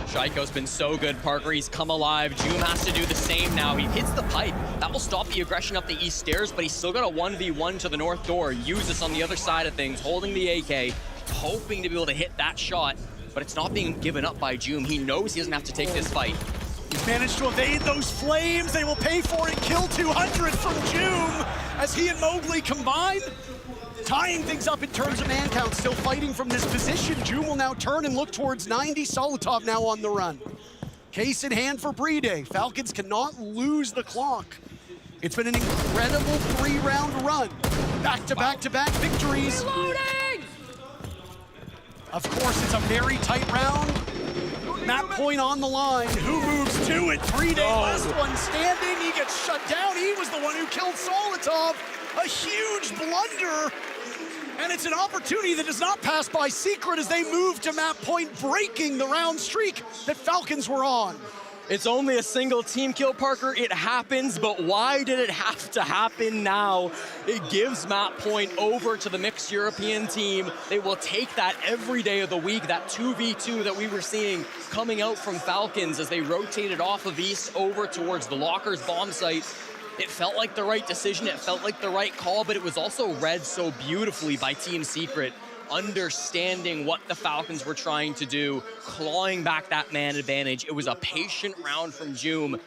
Shaiko's been so good, Parker. He's come alive. Joom has to do the same now. He hits the pipe. That will stop the aggression up the east stairs, but he's still got a 1v1 to the north door. Uses on the other side of things, holding the AK, hoping to be able to hit that shot, but it's not being given up by Joom. He knows he doesn't have to take this fight. He's managed to evade those flames. They will pay for it. Kill 200 from Joom as he and Mowgli combine. Tying things up in terms of man count, still fighting from this position. Joom will now turn and look towards 90. Solotov now on the run. Case in hand for Brede. Falcons cannot lose the clock. It's been an incredible 3-round run. Back-to-back-to-back victories. Reloading! Of course, it's a very tight round. Map point on the line. Who moves to it? Brede, last one standing. He gets shut down. He was the one who killed Solotov. A huge blunder. And it's an opportunity that does not pass by Secret as they move to map point, breaking the round streak that Falcons were on. It's only a single team kill, Parker. It happens, but why did it have to happen now? It gives map point over to the mixed European team. They will take that every day of the week, that 2v2 that we were seeing coming out from Falcons as they rotated off of East over towards the Lockers bomb site. It felt like the right decision, it felt like the right call, but it was also read so beautifully by Team Secret, understanding what the Falcons were trying to do, clawing back that man advantage. It was a patient round from Joom.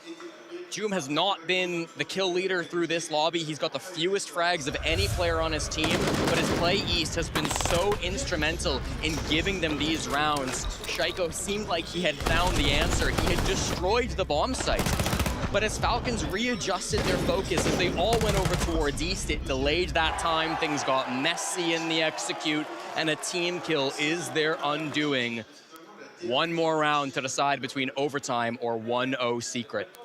Joom has not been the kill leader through this lobby. He's got the fewest frags of any player on his team, but his play East has been so instrumental in giving them these rounds. Shaiko seemed like he had found the answer. He had destroyed the bomb site. But as Falcons readjusted their focus, as they all went over towards East, it delayed that time. Things got messy in the execute, and a team kill is their undoing. One more round to decide between overtime or 1-0 Secret.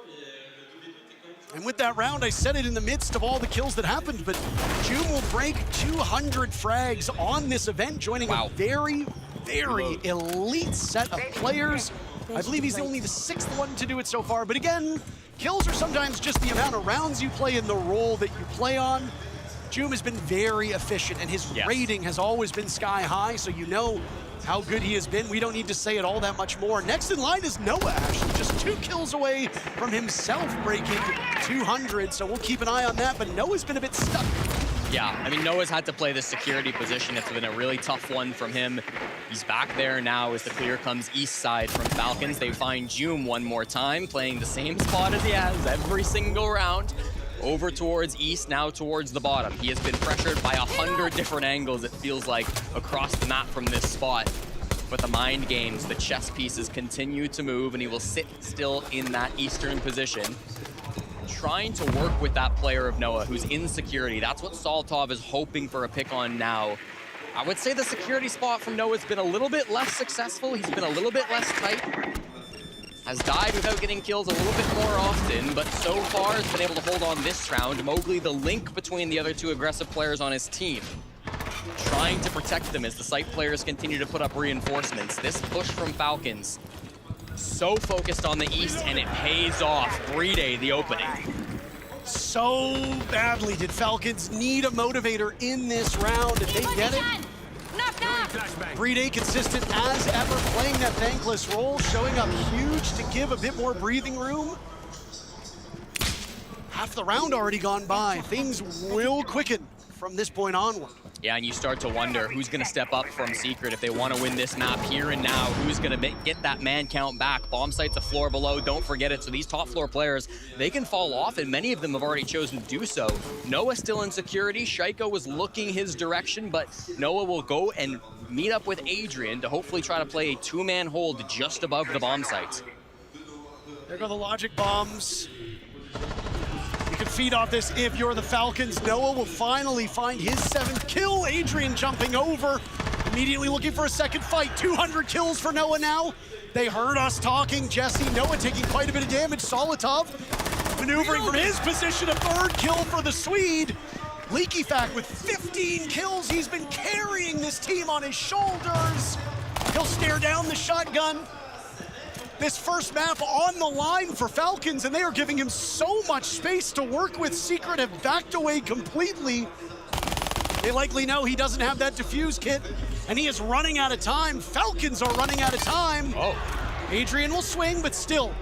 And with that round, I said it in the midst of all the kills that happened, but Joom will break 200 frags on this event, joining a very, very elite set of players. I believe he's only the 6th one to do it so far, but again, kills are sometimes just the amount of rounds you play and the role that you play on. Joom has been very efficient, and his rating has always been sky high, so you know how good he has been. We don't need to say it all that much more. Next in line is Noah, actually, just 2 kills away from himself breaking 200, so we'll keep an eye on that, but Noah's been a bit stuck. Yeah, I mean, Noah's had to play the security position. It's been a really tough one from him. He's back there now as the clear comes east side from Falcons. They find Joom one more time, playing the same spot as he has every single round. Over towards east, now towards the bottom. He has been pressured by 100 different angles, it feels like, across the map from this spot. But the mind games, the chess pieces continue to move, and he will sit still in that eastern position, trying to work with that player of Noah who's in security. That's what Saltov is hoping for a pick on now. I would say the security spot from Noah's been a little bit less successful. He's been a little bit less tight. Has died without getting kills a little bit more often, but so far has been able to hold on this round. Mowgli, the link between the other 2 aggressive players on his team, trying to protect them as the site players continue to put up reinforcements. This push from Falcons, so focused on the east, and it pays off. Brede, the opening. So badly did Falcons need a motivator in this round, and they get it. Brede consistent as ever, playing that thankless role, showing up huge to give a bit more breathing room. Half the round already gone by. Things will quicken from this point onward. Yeah, and you start to wonder who's going to step up from Secret if they want to win this map here and now. Who's going to get that man count back? Bomb site's a floor below, don't forget it. So these top floor players, they can fall off, and many of them have already chosen to do so. Noah still in security. Shaiko was looking his direction, but Noah will go and meet up with Adrian to hopefully try to play a 2-man hold just above the bomb site. There go the logic bombs. You can feed off this if you're the Falcons. Noah will finally find his 7th kill. Adrian jumping over, immediately looking for a second fight. 200 kills for Noah now. They heard us talking. Jesse, Noah taking quite a bit of damage. Solitov maneuvering from his position. A 3rd kill for the Swede. Leaky Fact with 15 kills. He's been carrying this team on his shoulders. He'll stare down the shotgun. This first map on the line for Falcons, and they are giving him so much space to work with. Secret have backed away completely. They likely know he doesn't have that defuse kit, and he is running out of time. Falcons are running out of time. Adrian will swing, but still,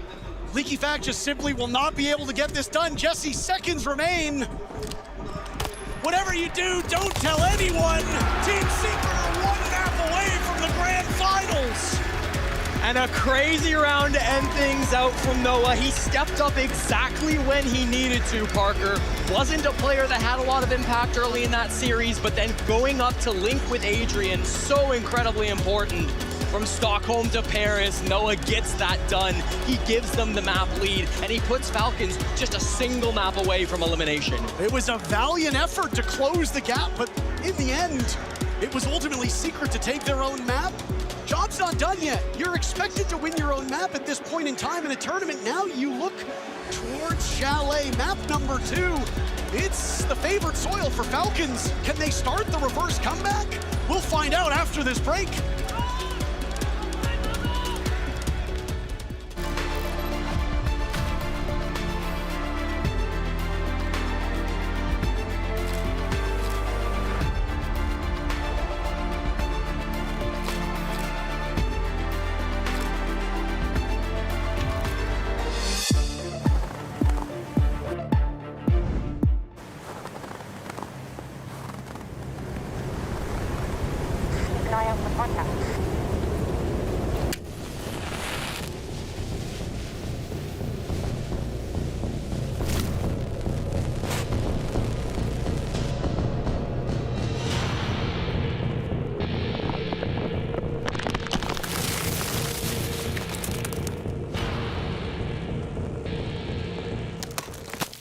Leaky Fact just simply will not be able to get this done. Jesse, seconds remain. Whatever you do, don't tell anyone. Team Secret are 1 map away from the grand finals. And a crazy round to end things out from Noah. He stepped up exactly when he needed to, Parker. Wasn't a player that had a lot of impact early in that series, but then going up to link with Adrian, so incredibly important. From Stockholm to Paris, Noah gets that done. He gives them the map lead, and he puts Falcons just a single map away from elimination. It was a valiant effort to close the gap, but in the end, it was ultimately Secret to take their own map. Job's not done yet. You're expected to win your own map at this point in time in a tournament. Now you look towards Chalet, map number 2. It's the favored soil for Falcons. Can they start the reverse comeback? We'll find out after this break.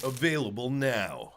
Available now.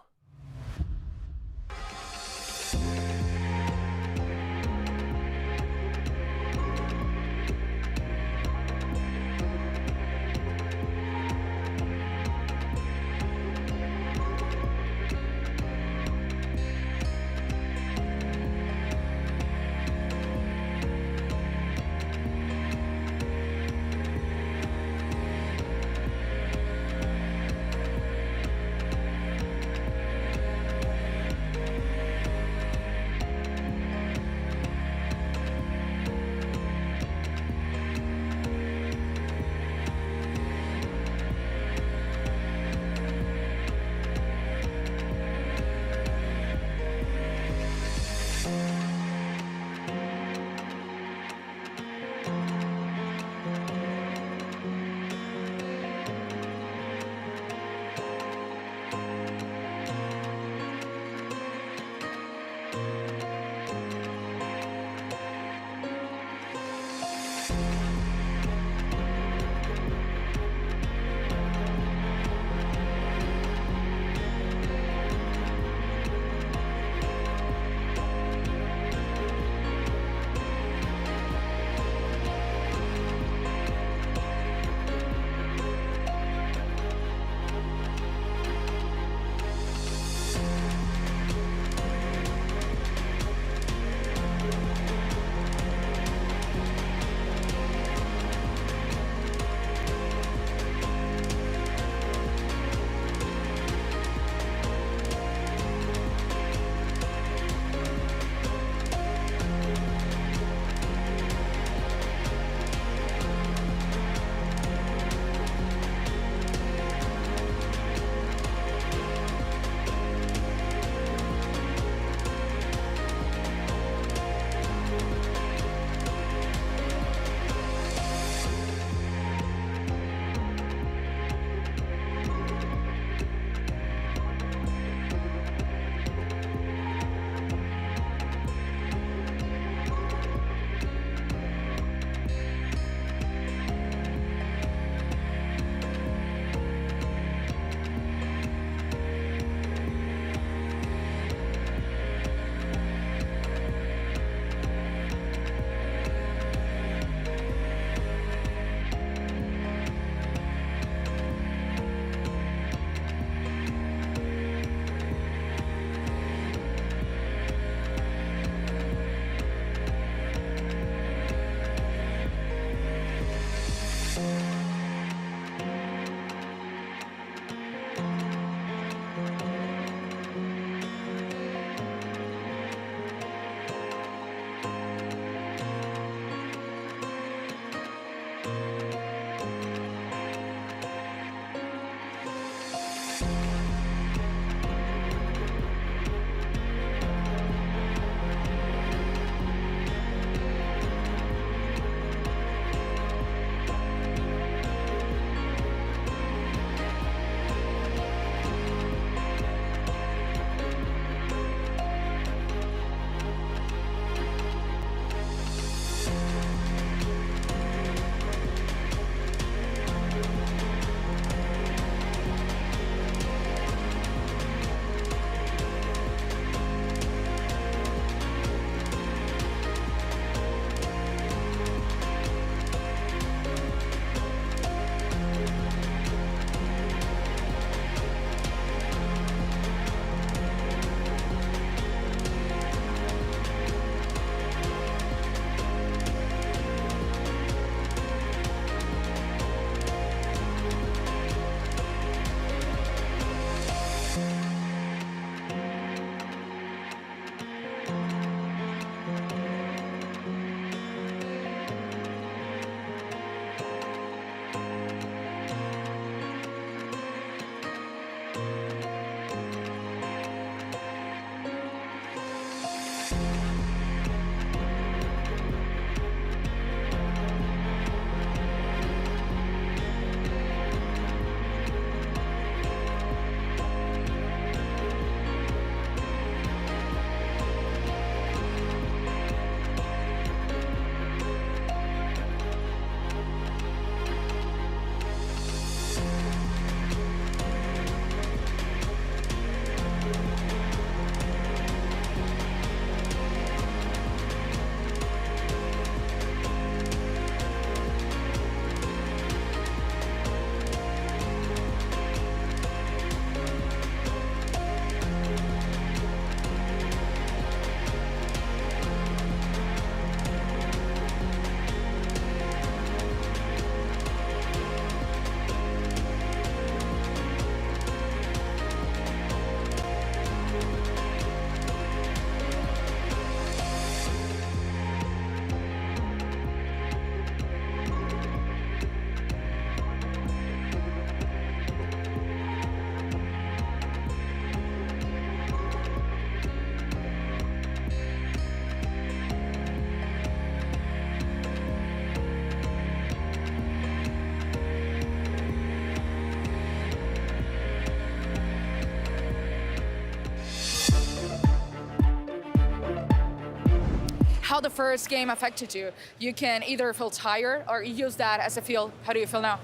how the first game affected you. You can either feel tired or use that as a feel. How do you feel now?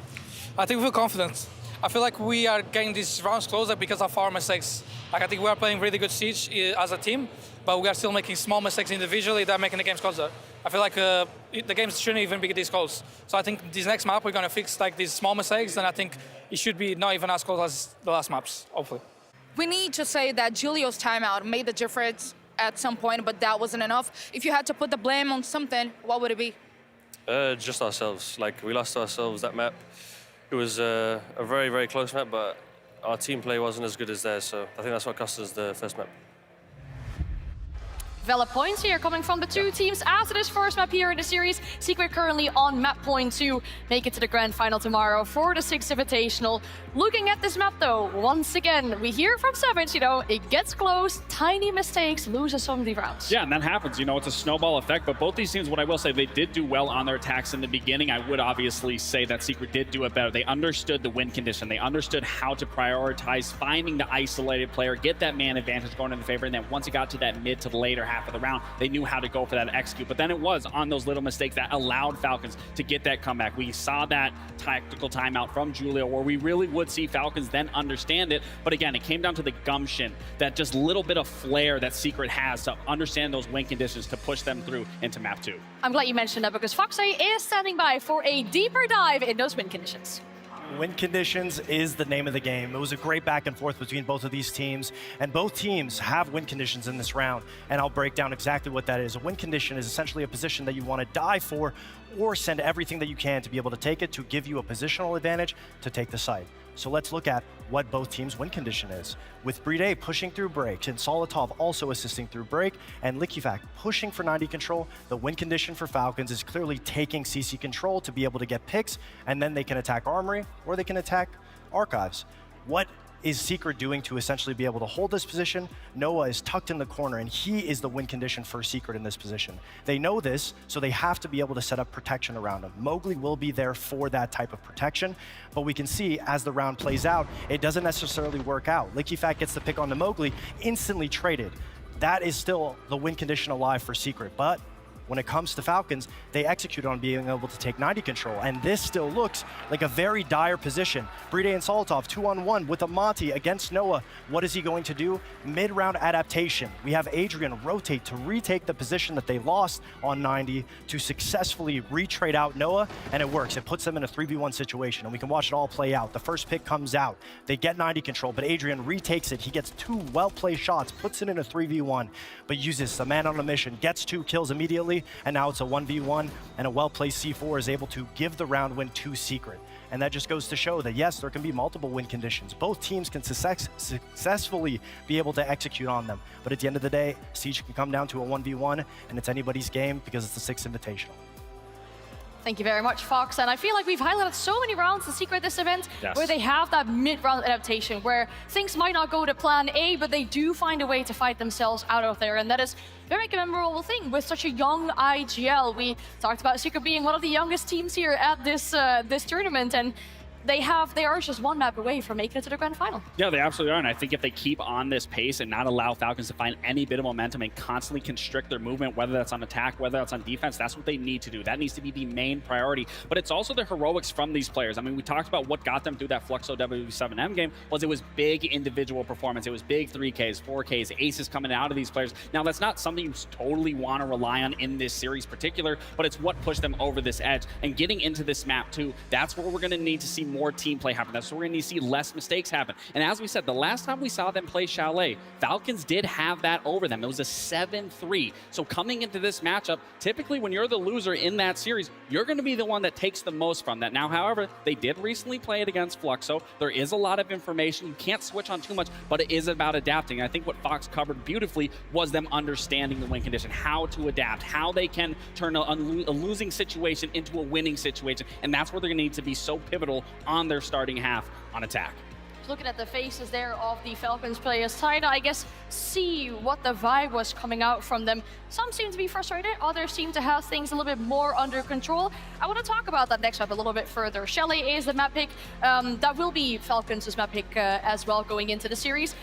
I think we feel confident. I feel like we are getting these rounds closer because of our mistakes. Like I think we are playing really good Siege as a team, but we are still making small mistakes individually that are making the games closer. I feel like the games shouldn't even be this close. So I think this next map we're going to fix like these small mistakes, and I think it should be not even as close as the last maps, hopefully. We need to say that Julio's timeout made the difference at some point, but that wasn't enough. If you had to put the blame on something, what would it be? Just ourselves. Like, we lost ourselves that map. It was a very, very close map, but our team play wasn't as good as theirs, so I think that's what cost us the first map. Valid points here coming from the two teams after this first map here in the series. Secret currently on map point 2, make it to the grand final tomorrow for the Six Invitational. Looking at this map though, once again, we hear from Savage, you know, it gets close, tiny mistakes, loses some of the rounds. Yeah, and that happens, you know, it's a snowball effect, but both these teams, what I will say, they did do well on their attacks in the beginning. I would obviously say that Secret did do it better. They understood the win condition. They understood how to prioritize finding the isolated player, get that man advantage going in the favor, and then once it got to that mid to the later half of the round, they knew how to go for that execute. But then it was on those little mistakes that allowed Falcons to get that comeback. We saw that tactical timeout from Julio where we really would see Falcons then understand it. But again, it came down to the gumption, that just little bit of flair that Secret has to understand those win conditions to push them through into map 2. I'm glad you mentioned that because Foxy is standing by for a deeper dive in those win conditions. Win conditions is the name of the game. It was a great back and forth between both of these teams, and both teams have win conditions in this round, and I'll break down exactly what that is. A win condition is essentially a position that you want to die for or send everything that you can to be able to take it to give you a positional advantage to take the site. So let's look at what both teams' win condition is. With Bride pushing through break and Solitov also assisting through break and Liquifac pushing for 90 control, the win condition for Falcons is clearly taking CC control to be able to get picks, and then they can attack Armory or they can attack Archives. What is Secret doing to essentially be able to hold this position? Noah is tucked in the corner, and he is the win condition for Secret in this position. They know this, so they have to be able to set up protection around him. Mowgli will be there for that type of protection, but we can see as the round plays out, it doesn't necessarily work out. Liquifac gets the pick on the Mowgli, instantly traded. That is still the win condition alive for Secret, but when it comes to Falcons, they execute on being able to take 90 control, and this still looks like a very dire position. Bride and Solitov 2-on-1 with Amati against Noah. What is he going to do? Mid-round adaptation. We have Adrian rotate to retake the position that they lost on 90 to successfully retrade out Noah, and it works. It puts them in a 3v1 situation, and we can watch it all play out. The first pick comes out. They get 90 control, but Adrian retakes it. He gets 2 well-played shots, puts it in a 3v1, but uses the man on a mission, gets 2 kills immediately, and now it's a 1v1, and a well-placed C4 is able to give the round win to Secret. And that just goes to show that, yes, there can be multiple win conditions. Both teams can successfully be able to execute on them. But at the end of the day, Siege can come down to a 1v1, and it's anybody's game because it's the Six Invitational. Thank you very much, Fox. And I feel like we've highlighted so many rounds in Secret this event where they have that mid-round adaptation where things might not go to plan A, but they do find a way to fight themselves out of there. And that is very memorable thing with such a young IGL. We talked about Secret being one of the youngest teams here at this this tournament, and they are just one map away from making it to the grand final. Yeah, they absolutely are, and I think if they keep on this pace and not allow Falcons to find any bit of momentum and constantly constrict their movement, whether that's on attack, whether that's on defense, that's what they need to do. That needs to be the main priority, but it's also the heroics from these players. I mean, we talked about what got them through that Fluxo W7M game was it was big individual performance. It was big 3Ks, 4Ks, aces coming out of these players. Now, that's not something you totally want to rely on in this series particular, but it's what pushed them over this edge. And getting into this map too, that's where we're going to need to see more team play happen. That's where we're going to need to see less mistakes happen. And as we said, the last time we saw them play Chalet, Falcons did have that over them. It was a 7-3. So coming into this matchup, typically when you're the loser in that series, you're going to be the one that takes the most from that. Now, however, they did recently play it against Fluxo. There is a lot of information. You can't switch on too much, but it is about adapting. I think what Fox covered beautifully was them understanding the win condition, how to adapt, how they can turn a losing situation into a winning situation. And that's where they're going to need to be so pivotal on their starting half on attack. Looking at the faces there of the Falcons players, trying to, I guess, see what the vibe was coming out from them. Some seem to be frustrated, others seem to have things a little bit more under control. I want to talk about that next map a little bit further. Chalet is the map pick. That will be Falcons' map pick as well going into the series.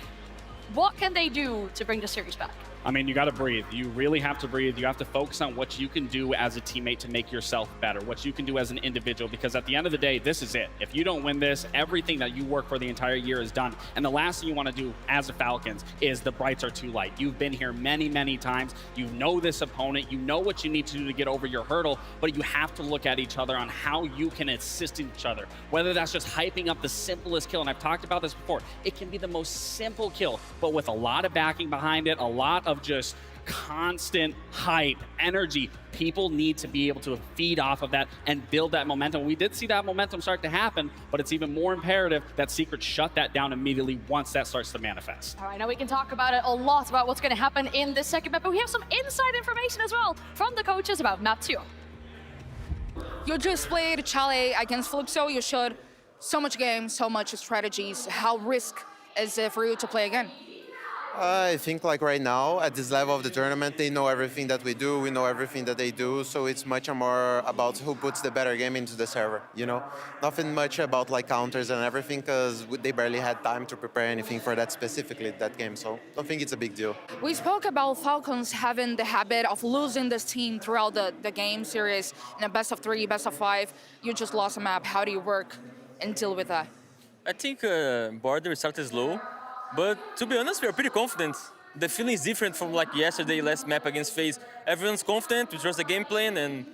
What can they do to bring the series back? I mean, you got to breathe. You really have to breathe. You have to focus on what you can do as a teammate to make yourself better, what you can do as an individual, because at the end of the day, this is it. If you don't win this, everything that you work for the entire year is done. And the last thing you want to do as the Falcons is the brights are too light. You've been here many, many times. You know this opponent. You know what you need to do to get over your hurdle, but you have to look at each other on how you can assist each other, whether that's just hyping up the simplest kill. And I've talked about this before. It can be the most simple kill, but with a lot of backing behind it, a lot of just constant hype, energy. People need to be able to feed off of that and build that momentum. We did see that momentum start to happen, but it's even more imperative that Secret shut that down immediately once that starts to manifest. All right, now we can talk about it a lot about what's going to happen in this second map, but we have some inside information as well from the coaches about map 2. You just played Chalet against Fluxo. You showed so much game, so much strategies. How risk is it for you to play again? I think like right now, at this level of the tournament, they know everything that we do, we know everything that they do, so it's much more about who puts the better game into the server, you know? Nothing much about like counters and everything, because they barely had time to prepare anything for that specifically, that game, so I don't think it's a big deal. We spoke about Falcons having the habit of losing this team throughout the game series in a best of 3, best of 5. You just lost a map. How do you work and deal with that? I think border started slow, but to be honest, we are pretty confident. The feeling is different from like yesterday, last map against FaZe. Everyone's confident, we trust the game plan, and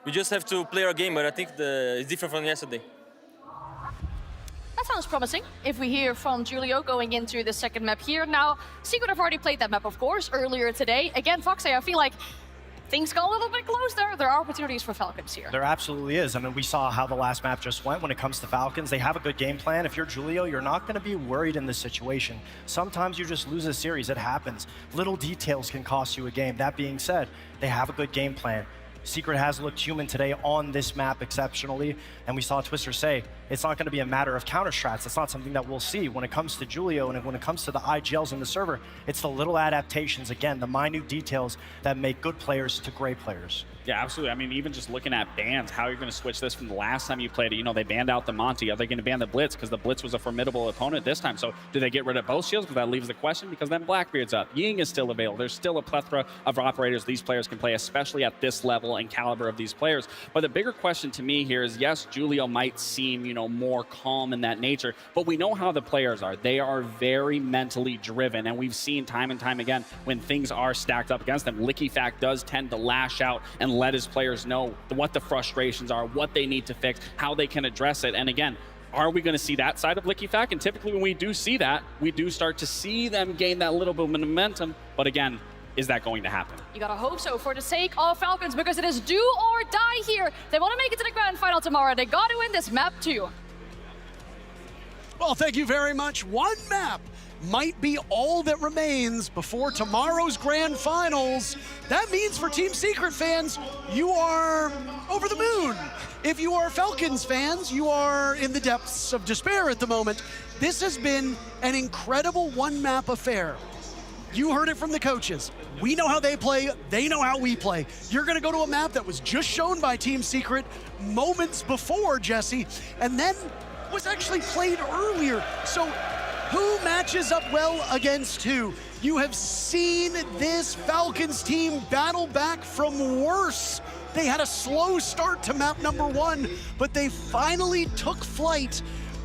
we just have to play our game, but I think it's different from yesterday. That sounds promising if we hear from Julio going into the second map here. Now, Secret have already played that map, of course, earlier today. Again, Foxy, I feel like things got a little bit close there. There are opportunities for Falcons here. There absolutely is. I mean, we saw how the last map just went when it comes to Falcons. They have a good game plan. If you're Julio, you're not going to be worried in this situation. Sometimes you just lose a series. It happens. Little details can cost you a game. That being said, they have a good game plan. Secret has looked human today on this map exceptionally, and we saw Twister say it's not going to be a matter of counter strats. It's not something that we'll see. When it comes to Julio and when it comes to the IGLs in the server, it's the little adaptations, again, the minute details that make good players to great players. Yeah, absolutely. I mean, even just looking at bans, how you're going to switch this from the last time you played it. You know, they banned out the Monty. Are they going to ban the Blitz? Because the Blitz was a formidable opponent this time. So do they get rid of both shields? Because that leaves the question, because then Blackbeard's up. Ying is still available. There's still a plethora of operators these players can play, especially at this level and caliber of these players. But the bigger question to me here is, yes, Julio might seem, you know, more calm in that nature, but we know how the players are. They are very mentally driven, and we've seen time and time again when things are stacked up against them, LickyFact does tend to lash out and let his players know what the frustrations are, what they need to fix, how they can address it. And again, are we going to see that side of LickyFact? And typically when we do see that, we do start to see them gain that little bit of momentum. But again, is that going to happen? You gotta hope so for the sake of Falcons, because it is do or die here. They want to make it to the grand final tomorrow. They got to win this map too. Well, thank you very much. One map might be all that remains before tomorrow's grand finals. That means for Team Secret fans, you are over the moon. If you are Falcons fans, you are in the depths of despair at the moment. This has been an incredible one-map affair. You heard it from the coaches. We know how they play, they know how we play. You're gonna go to a map that was just shown by Team Secret moments before, Jesse, and then was actually played earlier. So who matches up well against who? You have seen this Falcons team battle back from worse. They had a slow start to map number 1, but they finally took flight,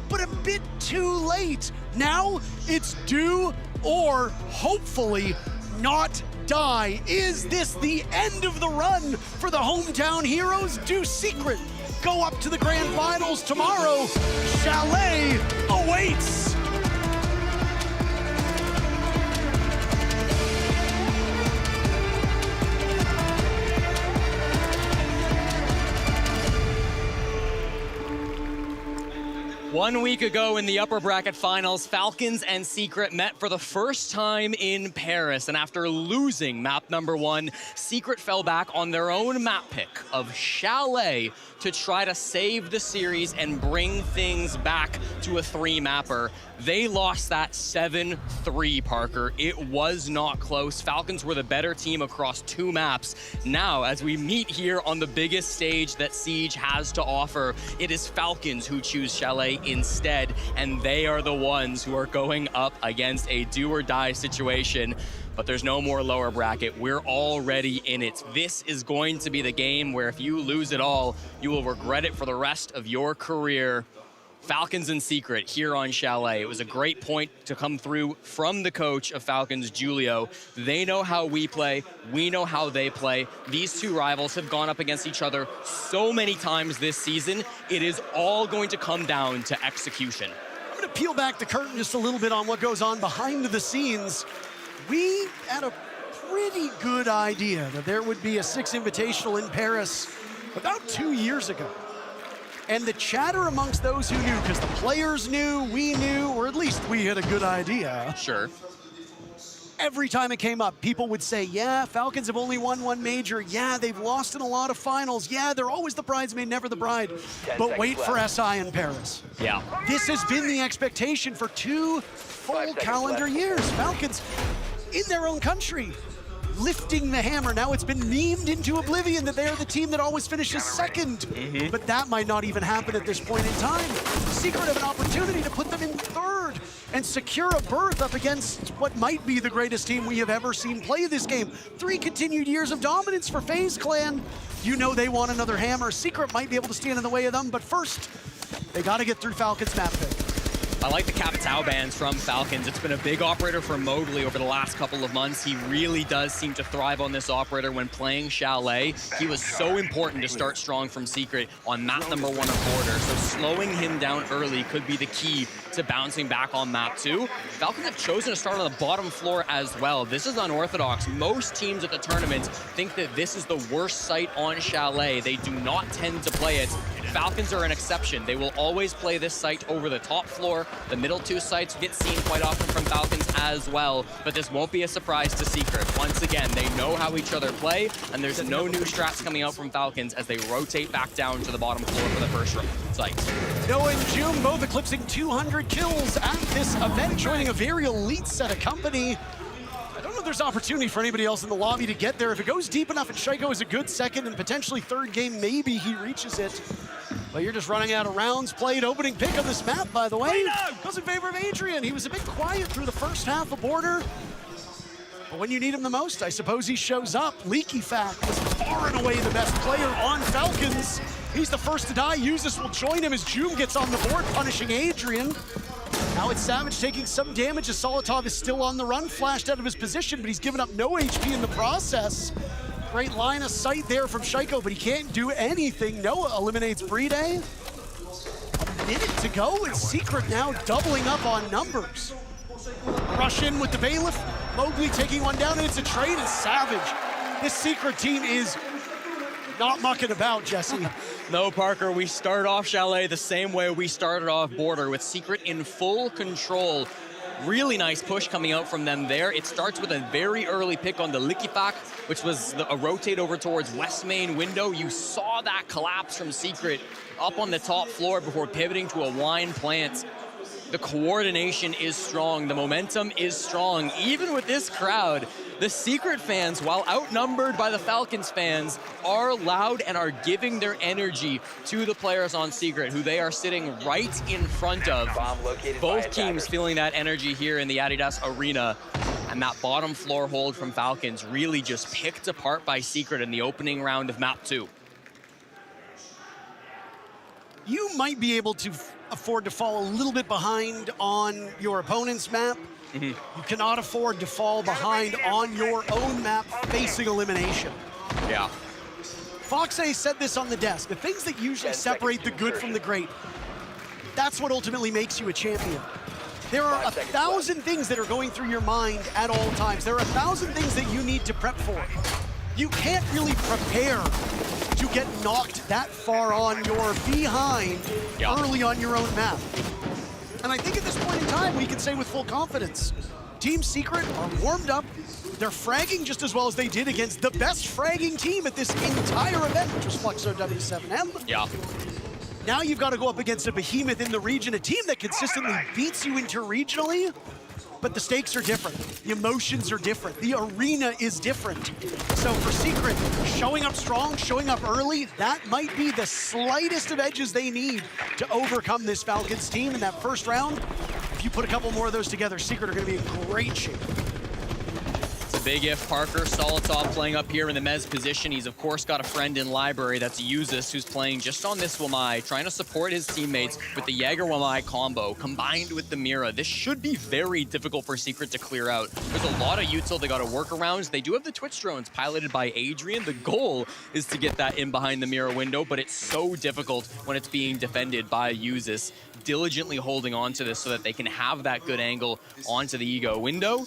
but a bit too late. Now it's do or hopefully not die. Is this the end of the run for the hometown heroes? Do Secret go up to the grand finals tomorrow? Chalet awaits. One week ago in the upper bracket finals, Falcons and Secret met for the first time in Paris. And after losing map number 1, Secret fell back on their own map pick of Chalet to try to save the series and bring things back to a 3-mapper. They lost that 7-3, Parker. It was not close. Falcons were the better team across 2 maps. Now, as we meet here on the biggest stage that Siege has to offer, it is Falcons who choose Chalet instead, and they are the ones who are going up against a do-or-die situation. but there's no more lower bracket. We're already in it. This is going to be the game where if you lose it all, you will regret it for the rest of your career. Falcons in Secret here on Chalet. It was a great point to come through from the coach of Falcons, Julio. They know how we play. We know how they play. These two rivals have gone up against each other so many times this season. It is all going to come down to execution. I'm going to peel back the curtain just a little bit on what goes on behind the scenes. We had a pretty good idea that there would be a Six Invitational in Paris about 2 years ago. And the chatter amongst those who knew, because the players knew, we knew, or at least we had a good idea. Sure. Every time it came up, people would say, yeah, Falcons have only won one major. Yeah, they've lost in a lot of finals. Yeah, they're always the bridesmaid, never the bride. But wait for SI in Paris. Yeah. This has been the expectation for 2 full calendar years. Falcons in their own country, lifting the hammer. Now it's been memed into oblivion that they are the team that always finishes second. But that might not even happen at this point in time. Secret have an opportunity to put them in third and secure a berth up against what might be the greatest team we have ever seen play this game. 3 continued years of dominance for FaZe Clan. You know they want another hammer. Secret might be able to stand in the way of them, but first, they got to get through Falcons map pick. I like the Capitao bans from Falcons. It's been a big operator for Mowgli over the last couple of months. He really does seem to thrive on this operator when playing Chalet. He was so important to start strong from Secret on map number 1 of Border. So slowing him down early could be the key to bouncing back on map 2. Falcons have chosen to start on the bottom floor as well. This is unorthodox. Most teams at the tournament think that this is the worst site on Chalet. They do not tend to play it. Falcons are an exception. They will always play this site over the top floor. The middle 2 sites get seen quite often from Falcons as well, but this won't be a surprise to Secret. Once again, they know how each other play, and there's no new strats coming out from Falcons as they rotate back down to the bottom floor for the first site. Noah and June both eclipsing 200 kills at this event, joining a very elite set of company. I don't know if there's opportunity for anybody else in the lobby to get there. If it goes deep enough and Shaiko is a good second and potentially third game, maybe he reaches it. But you're just running out of rounds played. Opening pick on this map, by the way, goes in favor of Adrian. He was a bit quiet through the first half of Border. But when you need him the most, I suppose he shows up. Leaky Fact was far and away the best player on Falcons. He's the first to die. Usus will join him as Joom gets on the board, punishing Adrian. Now it's Savage taking some damage as Solotov is still on the run, flashed out of his position, but he's given up no HP in the process. Great line of sight there from Shaiko, but he can't do anything. Noah eliminates Bride. A minute to go, and Secret now doubling up on numbers. Rush in with the Bailiff. Mowgli taking one down, and it's a trade, and Savage. This Secret team is not mucking about, Jesse. No, Parker, we start off Chalet the same way we started off Border, with Secret in full control. Really nice push coming out from them there. It starts with a very early pick on the Likifak, which was a rotate over towards West Main window. You saw that collapse from Secret up on the top floor before pivoting to a wine plant. The coordination is strong. The momentum is strong. Even with this crowd, the Secret fans, while outnumbered by the Falcons fans, are loud and are giving their energy to the players on Secret, who they are sitting right in front of. Both teams feeling that energy here in the Adidas Arena. And that bottom floor hold from Falcons really just picked apart by Secret in the opening round of map 2. You might be able to afford to fall a little bit behind on your opponent's map. You cannot afford to fall behind on your own map facing elimination. Yeah. Foxay said this on the desk. The things that usually separate the good from the great, that's what ultimately makes you a champion. There are 1,000 things that are going through your mind at all times. There are 1,000 things that you need to prep for. You can't really prepare to get knocked that far on your behind early on your own map. And I think at this point in time, we can say with full confidence, Team Secret are warmed up. They're fragging just as well as they did against the best fragging team at this entire event, which was Fluxo W7M. Yeah. Now you've got to go up against a behemoth in the region, a team that consistently beats you interregionally, but the stakes are different. The emotions are different. The arena is different. So for Secret, showing up strong, showing up early, that might be the slightest of edges they need to overcome this Falcons team in that first round. If you put a couple more of those together, Secret are going to be in great shape. It's big if, Parker. Solitov playing up here in the Mez position. He's, of course, got a friend in library. That's Uzis, who's playing just on this Wamai, trying to support his teammates with the Jaeger-Wamai combo, combined with the Mira. This should be very difficult for Secret to clear out. There's a lot of util they got to work around. They do have the Twitch drones piloted by Adrian. The goal is to get that in behind the Mira window, but it's so difficult when it's being defended by Uzis, diligently holding on to this so that they can have that good angle onto the Ego window.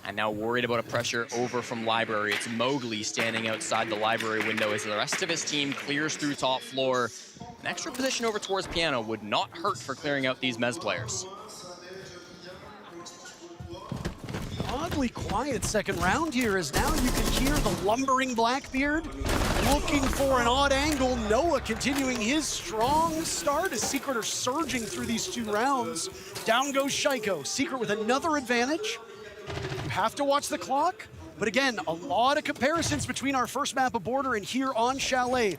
And now worried about a pressure over from Library. It's Mowgli standing outside the Library window as the rest of his team clears through top floor. An extra position over towards Piano would not hurt for clearing out these Mez players. Oddly quiet second round here, as now you can hear the lumbering Blackbeard looking for an odd angle. Noah continuing his strong start as Secret are surging through these 2 rounds. Down goes Shaiko. Secret with another advantage. You have to watch the clock, but again, a lot of comparisons between our first map of Border and here on Chalet.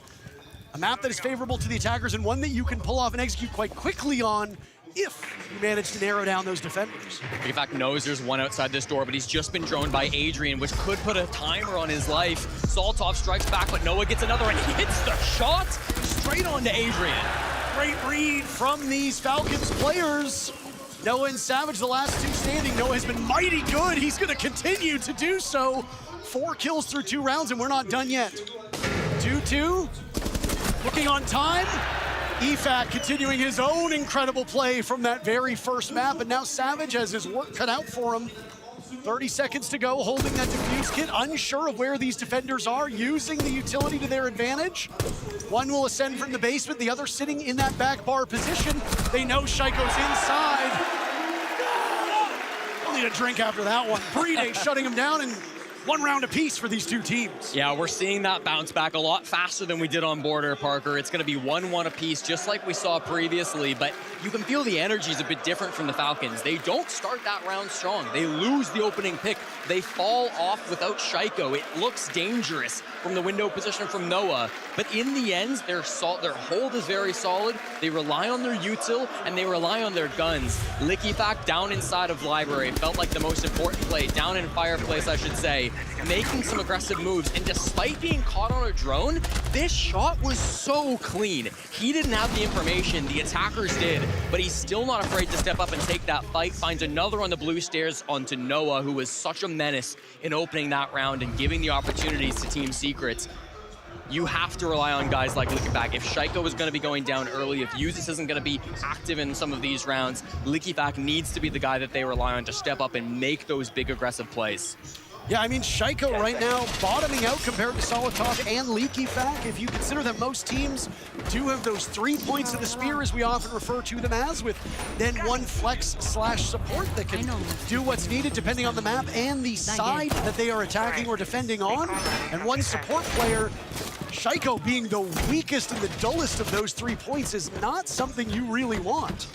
A map that is favorable to the attackers and one that you can pull off and execute quite quickly on if you manage to narrow down those defenders. In fact, knows there's one outside this door, but he's just been droned by Adrian, which could put a timer on his life. Solitov strikes back, but Noah gets another, and he hits the shot straight onto Adrian. Great read from these Falcons players. Noah and Savage, the last 2 standing. Noah has been mighty good. He's going to continue to do so. 4 kills through 2 rounds, and we're not done yet. 2-2. Looking on time. EFAC continuing his own incredible play from that very first map, and now Savage has his work cut out for him. 30 seconds to go, holding that defuse kit, unsure of where these defenders are, using the utility to their advantage. One will ascend from the basement, the other sitting in that back bar position. They know Shaiko's inside. I'll need a drink after that one. Bride shutting him down, and 1 round apiece for these 2 teams. Yeah, we're seeing that bounce back a lot faster than we did on Border, Parker. It's going to be 1-1 apiece, just like we saw previously, but you can feel the energy is a bit different from the Falcons. They don't start that round strong. They lose the opening pick. They fall off without Shaiko. It looks dangerous from the window position from Noah, but in the end, their hold is very solid. They rely on their util, and they rely on their guns. Likifac down inside of Library felt like the most important play, down in Fireplace, I should say, making some aggressive moves, and despite being caught on a drone, this shot was so clean. He didn't have the information, the attackers did, but he's still not afraid to step up and take that fight, finds another on the blue stairs onto Noah, who was such a menace in opening that round and giving the opportunities to Team Secrets. You have to rely on guys like Likifac. If Shaiko is going to be going down early, if Uzis isn't going to be active in some of these rounds, Likifac needs to be the guy that they rely on to step up and make those big aggressive plays. Yeah, I mean, Shaiko right now bottoming out compared to Solitov and Likifac. If you consider that most teams do have those 3 points of the spear, as we often refer to them as, with then 1 flex/support that can do what's needed depending on the map and the side that they are attacking or defending on, and 1 support player. Shaiko being the weakest and the dullest of those 3 points is not something you really want.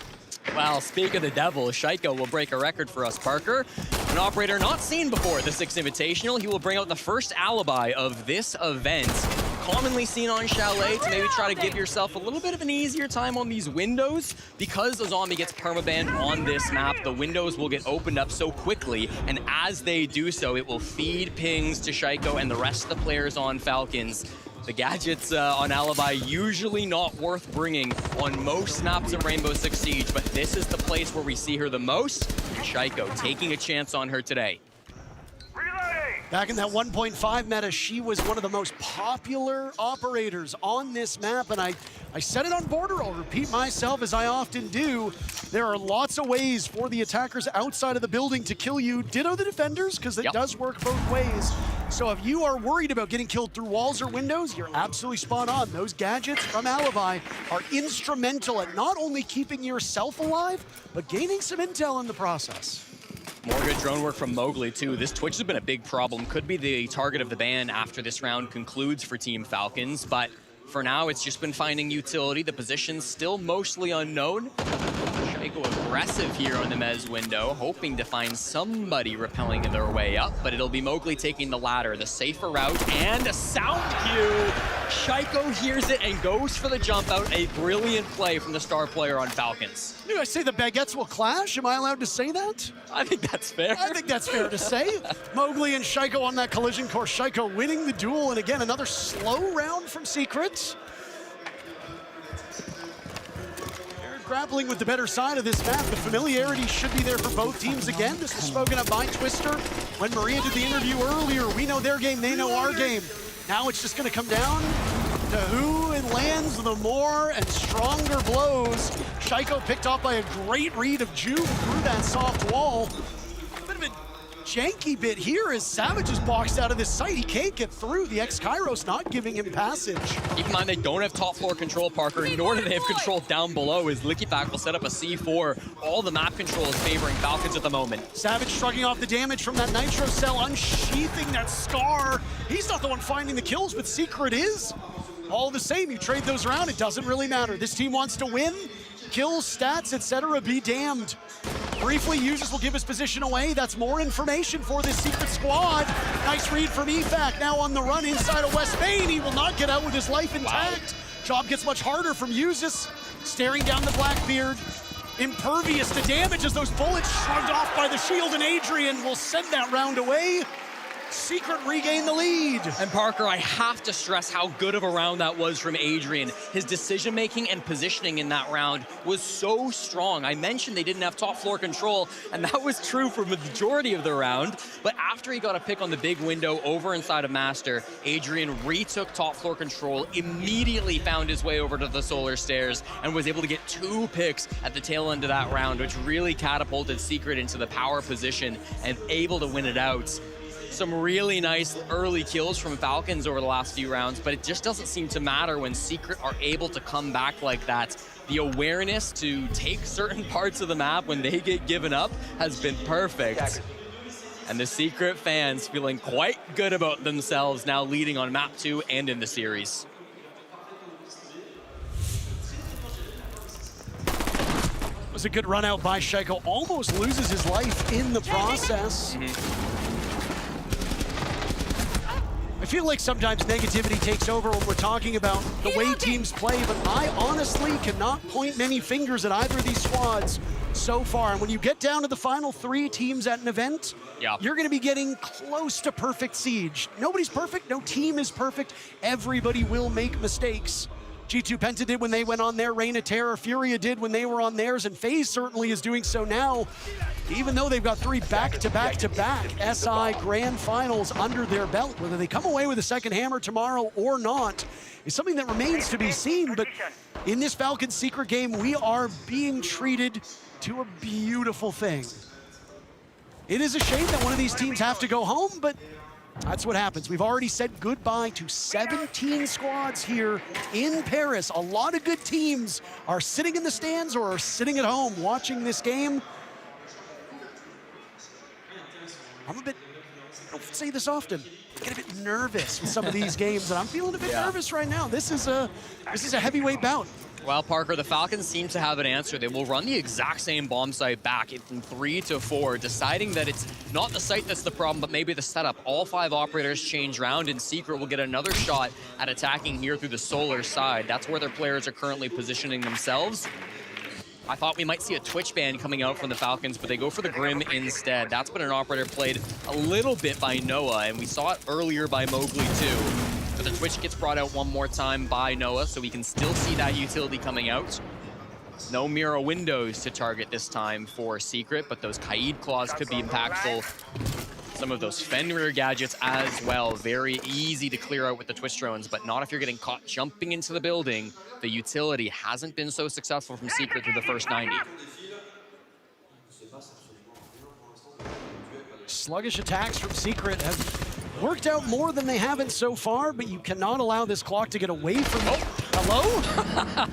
Well, speak of the devil, Shaiko will break a record for us, Parker. An operator not seen before the Six Invitational. He will bring out the first alibi of this event. Commonly seen on Chalet to maybe try to give yourself a little bit of an easier time on these windows. Because the zombie gets permabanned on this map, the windows will get opened up so quickly, and as they do so, it will feed pings to Shaiko and the rest of the players on Falcons. The gadgets on Alibi usually not worth bringing on most snaps of Rainbow Six Siege, but this is the place where we see her the most. Shaiko taking a chance on her today. Back in that 1.5 meta, she was one of the most popular operators on this map, and I said it on Border, I'll repeat myself as I often do. There are lots of ways for the attackers outside of the building to kill you. Ditto the defenders, because it does work both ways. So if you are worried about getting killed through walls or windows, you're absolutely spot on. Those gadgets from Alibi are instrumental at not only keeping yourself alive, but gaining some intel in the process. More good drone work from Mowgli, too. This Twitch has been a big problem. Could be the target of the ban after this round concludes for Team Falcons, but for now, it's just been finding utility. The position's still mostly unknown. They go aggressive here on the Mez window, hoping to find somebody rappelling their way up, but it'll be Mowgli taking the ladder, the safer route, and a sound cue. Shaiko hears it and goes for the jump out. A brilliant play from the star player on Falcons. Do I say the baguettes will clash? Am I allowed to say that? I think that's fair. I think that's fair to say. Mowgli and Shaiko on that collision course. Shaiko winning the duel, and again, another slow round from Secret. They're grappling with the better side of this map. The familiarity should be there for both teams again. This was spoken of by Twister when Maria did the interview earlier. We know their game, they know our game. Now it's just going to come down to who lands the more and stronger blows. Shaiko picked off by a great read of Juve through that soft wall. Bit of a janky bit here as Savage is boxed out of this site. He can't get through. The ex-Kairos not giving him passage. Keep in mind they don't have top floor control, Parker, nor do they have control down below as Likipak will set up a C4. All the map control is favoring Falcons at the moment. Savage shrugging off the damage from that Nitro Cell, unsheathing that Scar. He's not the one finding the kills, but Secret is. All the same, you trade those around, it doesn't really matter. This team wants to win, kills, stats, etc. Be damned. Briefly, users will give his position away. That's more information for this Secret squad. Nice read from EFAC, now on the run inside of West Main. He will not get out with his life intact. Wow. Job gets much harder from Usus, staring down the Blackbeard. Impervious to damage as those bullets shrugged off by the shield, and Adrian will send that round away. Secret regain the lead. And Parker, I have to stress how good of a round that was from Adrian. His decision-making and positioning in that round was so strong. I mentioned they didn't have top floor control, and that was true for the majority of the round. But after he got a pick on the big window over inside of Master, Adrian retook top floor control, immediately found his way over to the solar stairs, and was able to get 2 picks at the tail end of that round, which really catapulted Secret into the power position and able to win it out. Some really nice early kills from Falcons over the last few rounds, but it just doesn't seem to matter when Secret are able to come back like that. The awareness to take certain parts of the map when they get given up has been perfect. And the Secret fans feeling quite good about themselves now leading on map 2 and in the series. It was a good run out by Shaiko, almost loses his life in the process. I feel like sometimes negativity takes over when we're talking about the way teams play, but I honestly cannot point many fingers at either of these squads so far. And when you get down to the final 3 teams at an event, you're going to be getting close to perfect siege. Nobody's perfect, no team is perfect. Everybody will make mistakes. G2 Penta did when they went on their Reign of Terror, Furia did when they were on theirs, and FaZe certainly is doing so now, even though they've got 3 back-to-back-to-back SI Grand Finals under their belt. Whether they come away with a second hammer tomorrow or not is something that remains to be seen, but in this Falcons Secret game, we are being treated to a beautiful thing. It is a shame that one of these teams have to go home, but that's what happens. We've already said goodbye to 17 squads here in Paris. A lot of good teams are sitting in the stands or are sitting at home watching this game. I'm a bit, I don't say this often, I get a bit nervous with some of these games, and I'm feeling a bit nervous right now. This is a heavyweight bout. Well, Parker, the Falcons seem to have an answer. They will run the exact same bomb site back from 3 to 4, deciding that it's not the site that's the problem, but maybe the setup. All 5 operators change round, and Secret will get another shot at attacking here through the solar side. That's where their players are currently positioning themselves. I thought we might see a Twitch ban coming out from the Falcons, but they go for the Grim instead. That's been an operator played a little bit by Noah, and we saw it earlier by Mowgli too. But the Twitch gets brought out one more time by Noah, so we can still see that utility coming out. No mirror windows to target this time for Secret, but those Kaid claws could be impactful. Some of those Fenrir gadgets as well. Very easy to clear out with the Twitch drones, but not if you're getting caught jumping into the building. The utility hasn't been so successful from Secret through the first 90. Sluggish attacks from Secret have worked out more than they haven't so far, but you cannot allow this clock to get away from you. Hello?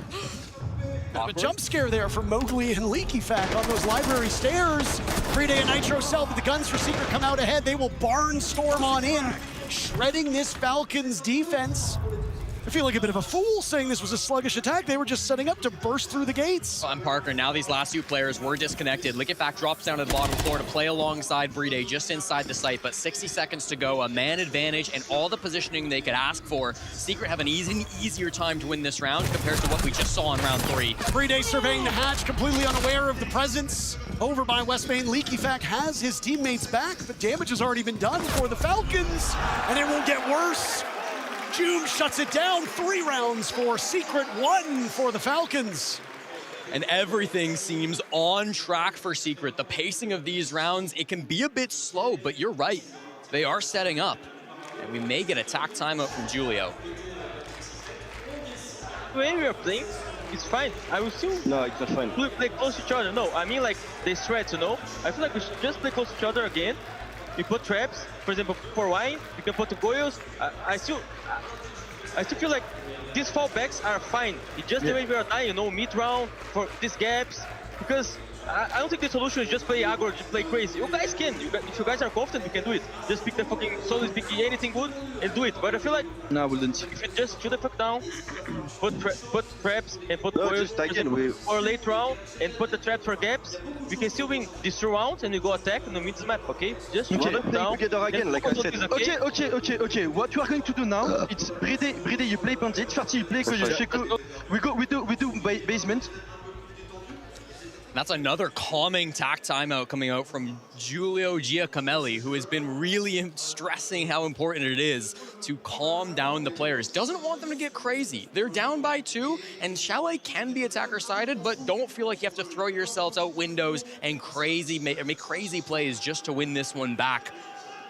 A jump scare there from Mowgli and Likipak on those library stairs. 3-day Nitro Cell, but the guns for Secret come out ahead. They will barnstorm on in, shredding this Falcons defense. I feel like a bit of a fool saying this was a sluggish attack. They were just setting up to burst through the gates. On Parker, now these last two players were disconnected. Licketback drops down to the bottom floor to play alongside Brede just inside the site, but 60 seconds to go, a man advantage, and all the positioning they could ask for. Secret have an easier time to win this round compared to what we just saw in round 3. Brede surveying the hatch, completely unaware of the presence over by Westmain. Leakyfac has his teammates back, but damage has already been done for the Falcons, and it won't get worse. Joom shuts it down. 3 rounds for Secret, 1 for the Falcons. And everything seems on track for Secret. The pacing of these rounds, it can be a bit slow, but you're right. They are setting up. And we may get a tack timeout from Julio. When we are playing, it's fine. I will still it's not fine. Play close to each other. No, I mean like they threats, you know? I feel like we should just play close to each other again. We put traps, for example, for wine, you can put the goyos. I still feel like these fallbacks are fine. It's just the way we are dying, you know, mid-round for these gaps. Because I don't think the solution is just play aggro, just play crazy. You guys can. If you guys are confident, you can do it. Just pick the fucking solo, pick anything good and do it. But I feel like no, I wouldn't. If you just shoot the fuck down, put traps and put goyos for late round and put the traps for gaps, we can still win these 2 rounds and we go attack in the mid map, okay? Just shoot it down together again, like I said. Okay. What you are going to do now? It's Brede, you play bandit, Farty, you play Checo. We do basement. That's another calming tack timeout coming out from Giulio Giacomelli, who has been really stressing how important it is to calm down the players. Doesn't want them to get crazy. They're down by 2, and Chalet can be attacker-sided, but don't feel like you have to throw yourselves out windows and make crazy plays just to win this one back.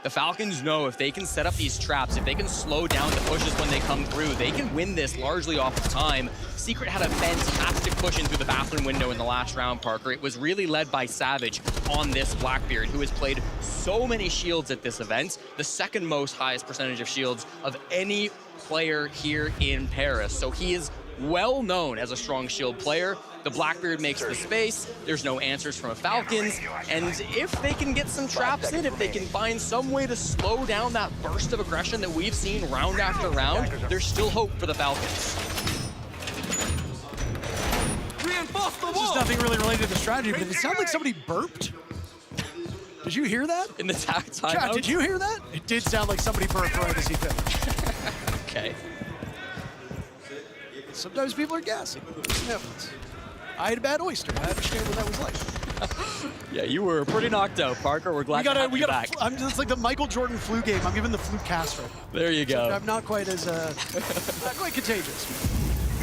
The Falcons know if they can set up these traps, if they can slow down the pushes when they come through, they can win this largely off of time. Secret had a fantastic push in through the bathroom window in the last round, Parker. It was really led by Savage on this Blackbeard, who has played so many shields at this event, the second most highest percentage of shields of any player here in Paris. So he is well known as a strong shield player. The Blackbeard makes the space, there's no answers from the Falcons, and if they can get some traps in, if they can find some way to slow down that burst of aggression that we've seen round after round, there's still hope for the Falcons. This is nothing really related to the strategy, but it sounded like somebody burped. Did you hear that? In the tack timeout? Chat, did you hear that? It did sound like somebody burped right as he finished. Okay. Sometimes people are gassing. There's no evidence. I had a bad oyster. I understand what that was like. Yeah, you were pretty knocked out, Parker. We're glad to have you back. It's like the Michael Jordan flu game. I'm giving the flu cast right now. There you go. So I'm not quite as, not quite contagious.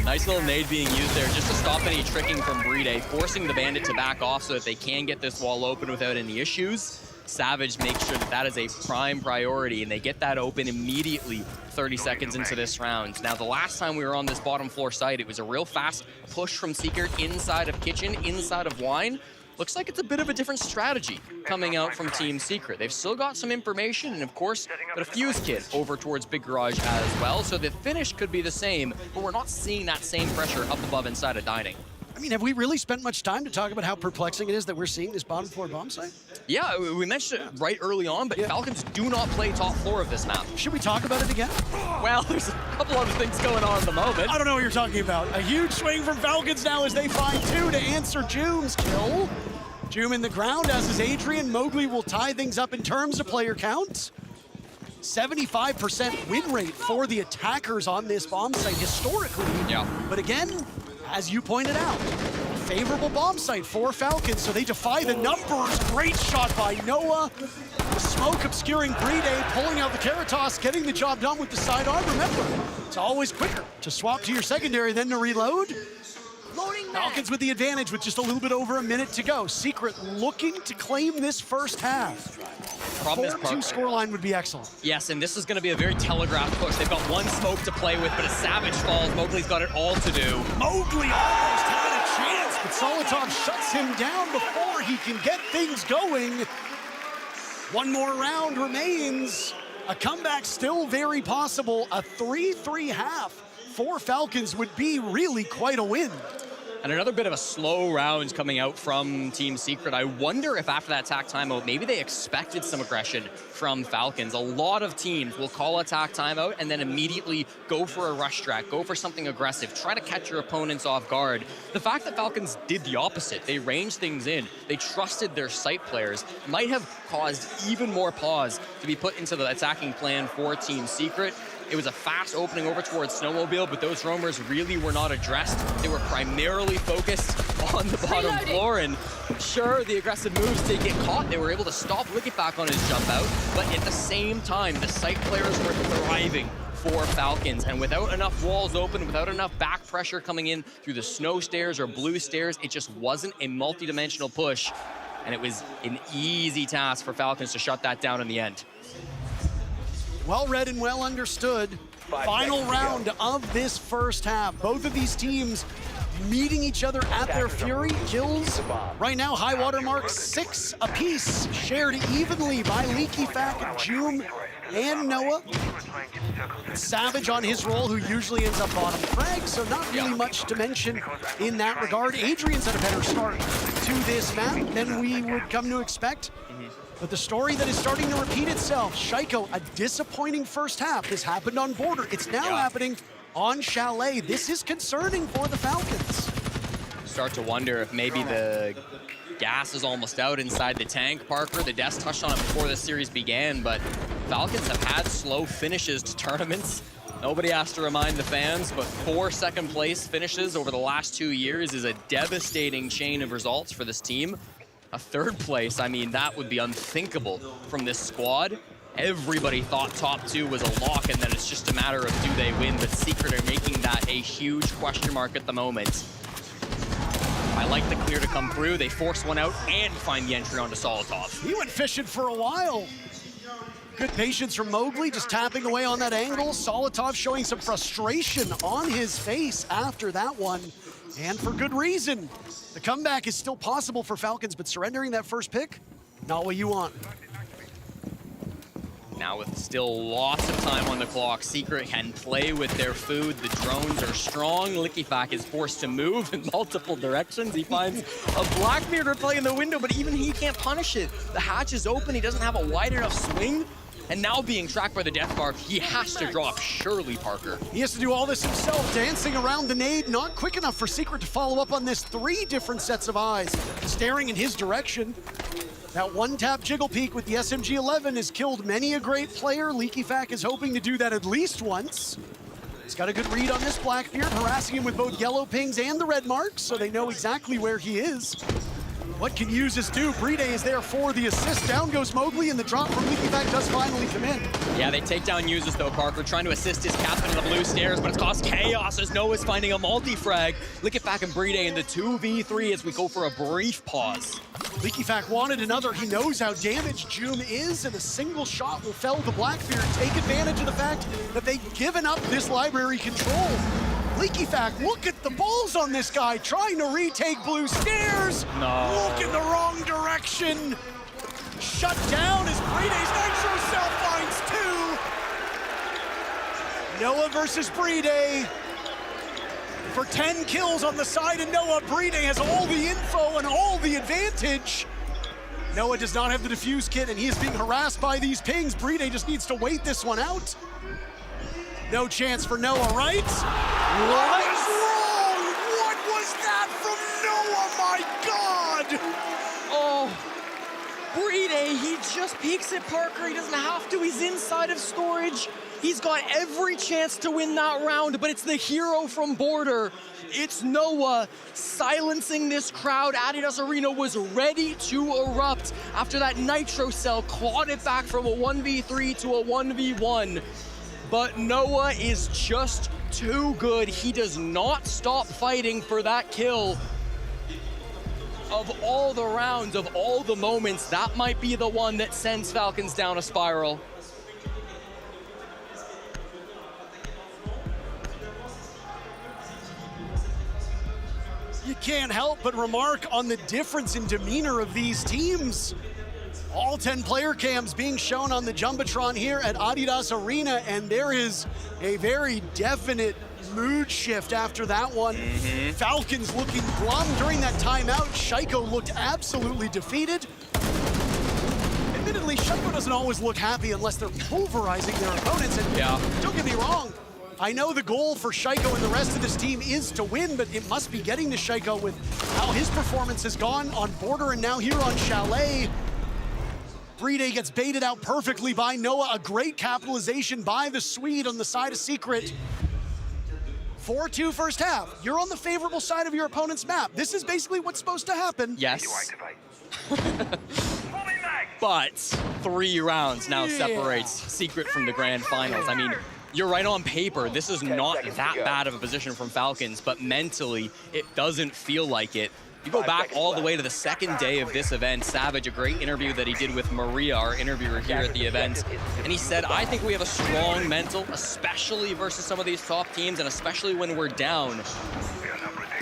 Nice little nade being used there just to stop any tricking from Brede, forcing the Bandit to back off so that they can get this wall open without any issues. Savage makes sure that that is a prime priority, and they get that open immediately 30 seconds into this round. Now, the last time we were on this bottom floor site, it was a real fast push from Secret inside of Kitchen, inside of Wine. Looks like it's a bit of a different strategy coming out from Team Secret. They've still got some information, and of course, got a Fuse Kit over towards Big Garage as well, so the finish could be the same, but we're not seeing that same pressure up above inside of Dining. I mean, have we really spent much time to talk about how perplexing it is that we're seeing this bottom floor bomb site? Yeah, we mentioned it right early on, but Falcons do not play top floor of this map. Should we talk about it again? Well, there's a couple other things going on at the moment. I don't know what you're talking about. A huge swing from Falcons now as they find 2 to answer Joom's kill. Joom in the ground, as is Adrian. Mowgli will tie things up in terms of player count. 75% win rate for the attackers on this bomb site historically. Yeah. But again, as you pointed out, favorable bomb site for Falcons, so they defy the numbers. Great shot by Noah. The smoke obscuring Brede, pulling out the Caritas, getting the job done with the sidearm. Remember, it's always quicker to swap to your secondary than to reload. Falcons with the advantage with just a little bit over a minute to go. Secret looking to claim this first half. A 4-2 scoreline would be excellent. Yes, and this is going to be a very telegraphed push. They've got one smoke to play with, but as Savage falls, Mowgli's got it all to do. Mowgli almost had a chance, but Solitov shuts him down before he can get things going. One more round remains. A comeback still very possible. A 3-3 half for Falcons would be really quite a win. And another bit of a slow round coming out from Team Secret. I wonder if after that attack timeout, maybe they expected some aggression from Falcons. A lot of teams will call attack timeout and then immediately go for a rush track, go for something aggressive, try to catch your opponents off guard. The fact that Falcons did the opposite, they ranged things in, they trusted their site players, might have caused even more pause to be put into the attacking plan for Team Secret. It was a fast opening over towards Snowmobile, but those roamers really were not addressed. They were primarily focused on the bottom floor, and sure, the aggressive moves did get caught. They were able to stop Licketback on his jump out, but at the same time, the site players were thriving for Falcons, and without enough walls open, without enough back pressure coming in through the snow stairs or blue stairs, it just wasn't a multi-dimensional push, and it was an easy task for Falcons to shut that down in the end. Well read and well understood. Final round of this first half. Both of these teams meeting each other at their fury. Kills right now, high water mark 6 apiece, shared evenly by legacies, Joom, and Noah. Savage on his roll, who usually ends up bottom frag, so not really much to mention in that regard. Adrian's had a better start to this map than we would come to expect. But the story that is starting to repeat itself, Shaiko, a disappointing first half. This happened on Border. It's now happening on Chalet. This is concerning for the Falcons. Start to wonder if maybe the gas is almost out inside the tank, Parker. The Desk touched on it before the series began, but Falcons have had slow finishes to tournaments. Nobody has to remind the fans, but 4 second-place finishes over the last 2 years is a devastating chain of results for this team. A 3rd place, I mean, that would be unthinkable from this squad. Everybody thought top 2 was a lock, and then it's just a matter of do they win, but Secret are making that a huge question mark at the moment. I like the clear to come through. They force one out and find the entry onto Solotov. He went fishing for a while. Good patience from Mowgli, just tapping away on that angle. Solotov showing some frustration on his face after that one, and for good reason. The comeback is still possible for Falcons, but surrendering that first pick, not what you want. Now with still lots of time on the clock, Secret can play with their food. The drones are strong. Licketback is forced to move in multiple directions. He finds a Blackbeard replaying the window, but even he can't punish it. The hatch is open. He doesn't have a wide enough swing. And now being tracked by the Death Mark, he has to drop surely, Parker. He has to do all this himself, dancing around the nade. Not quick enough for Secret to follow up on this. 3 different sets of eyes staring in his direction. That one-tap jiggle peek with the SMG-11 has killed many a great player. Leakyfac is hoping to do that at least once. He's got a good read on this Blackbeard, harassing him with both yellow pings and the red marks, so they know exactly where he is. What can users do? Bride is there for the assist. Down goes Mowgli, and the drop from Leakyback does finally come in. Yeah, they take down Users though, Parker, trying to assist his captain in the blue stairs, but it's caused chaos as Noah's finding a multi-frag. Licketback and Bride in the 2v3 as we go for a brief pause. Leakyfac wanted another. He knows how damaged Joom is, and a single shot will fell the Blackbeard. Take advantage of the fact that they've given up this library control. Leakyfac, look at the balls on this guy, trying to retake blue stairs. No. Look in the wrong direction. Shut down as Bride's Nitro Cell finds 2. Noah versus Bride. For 10 kills on the side of Noah, Bride has all the info and all the advantage. Noah does not have the defuse kit, and he is being harassed by these pings. Bride just needs to wait this one out. No chance for Noah, right? What is wrong? What was that from Noah, my God? Oh, Bride, he just peeks at Parker. He doesn't have to, he's inside of storage. He's got every chance to win that round, but it's the hero from Border. It's Noah silencing this crowd. Adidas Arena was ready to erupt after that Nitro Cell clawed it back from a 1v3 to a 1v1. But Noah is just too good. He does not stop fighting for that kill. Of all the rounds, of all the moments, that might be the one that sends Falcons down a spiral. You can't help but remark on the difference in demeanor of these teams. All 10 player cams being shown on the Jumbotron here at Adidas Arena, and there is a very definite mood shift after that one. Falcons looking glum during that timeout. Shaiko looked absolutely defeated. Admittedly, Shaiko doesn't always look happy unless they're pulverizing their opponents. And don't get me wrong, I know the goal for Shaiko and the rest of this team is to win, but it must be getting to Shaiko with how his performance has gone on Border and now here on Chalet. Bride gets baited out perfectly by Noah. A great capitalization by the Swede on the side of Secret. 4-2 first half. You're on the favorable side of your opponent's map. This is basically what's supposed to happen. Yes. But 3 rounds now separates Secret from the grand finals. I mean, you're right on paper. This is not that bad of a position from Falcons, but mentally, it doesn't feel like it. You go back all the way to the second day of this event. Savage, a great interview that he did with Maria, our interviewer here at the event. And he said, I think we have a strong mental, especially versus some of these top teams, and especially when we're down.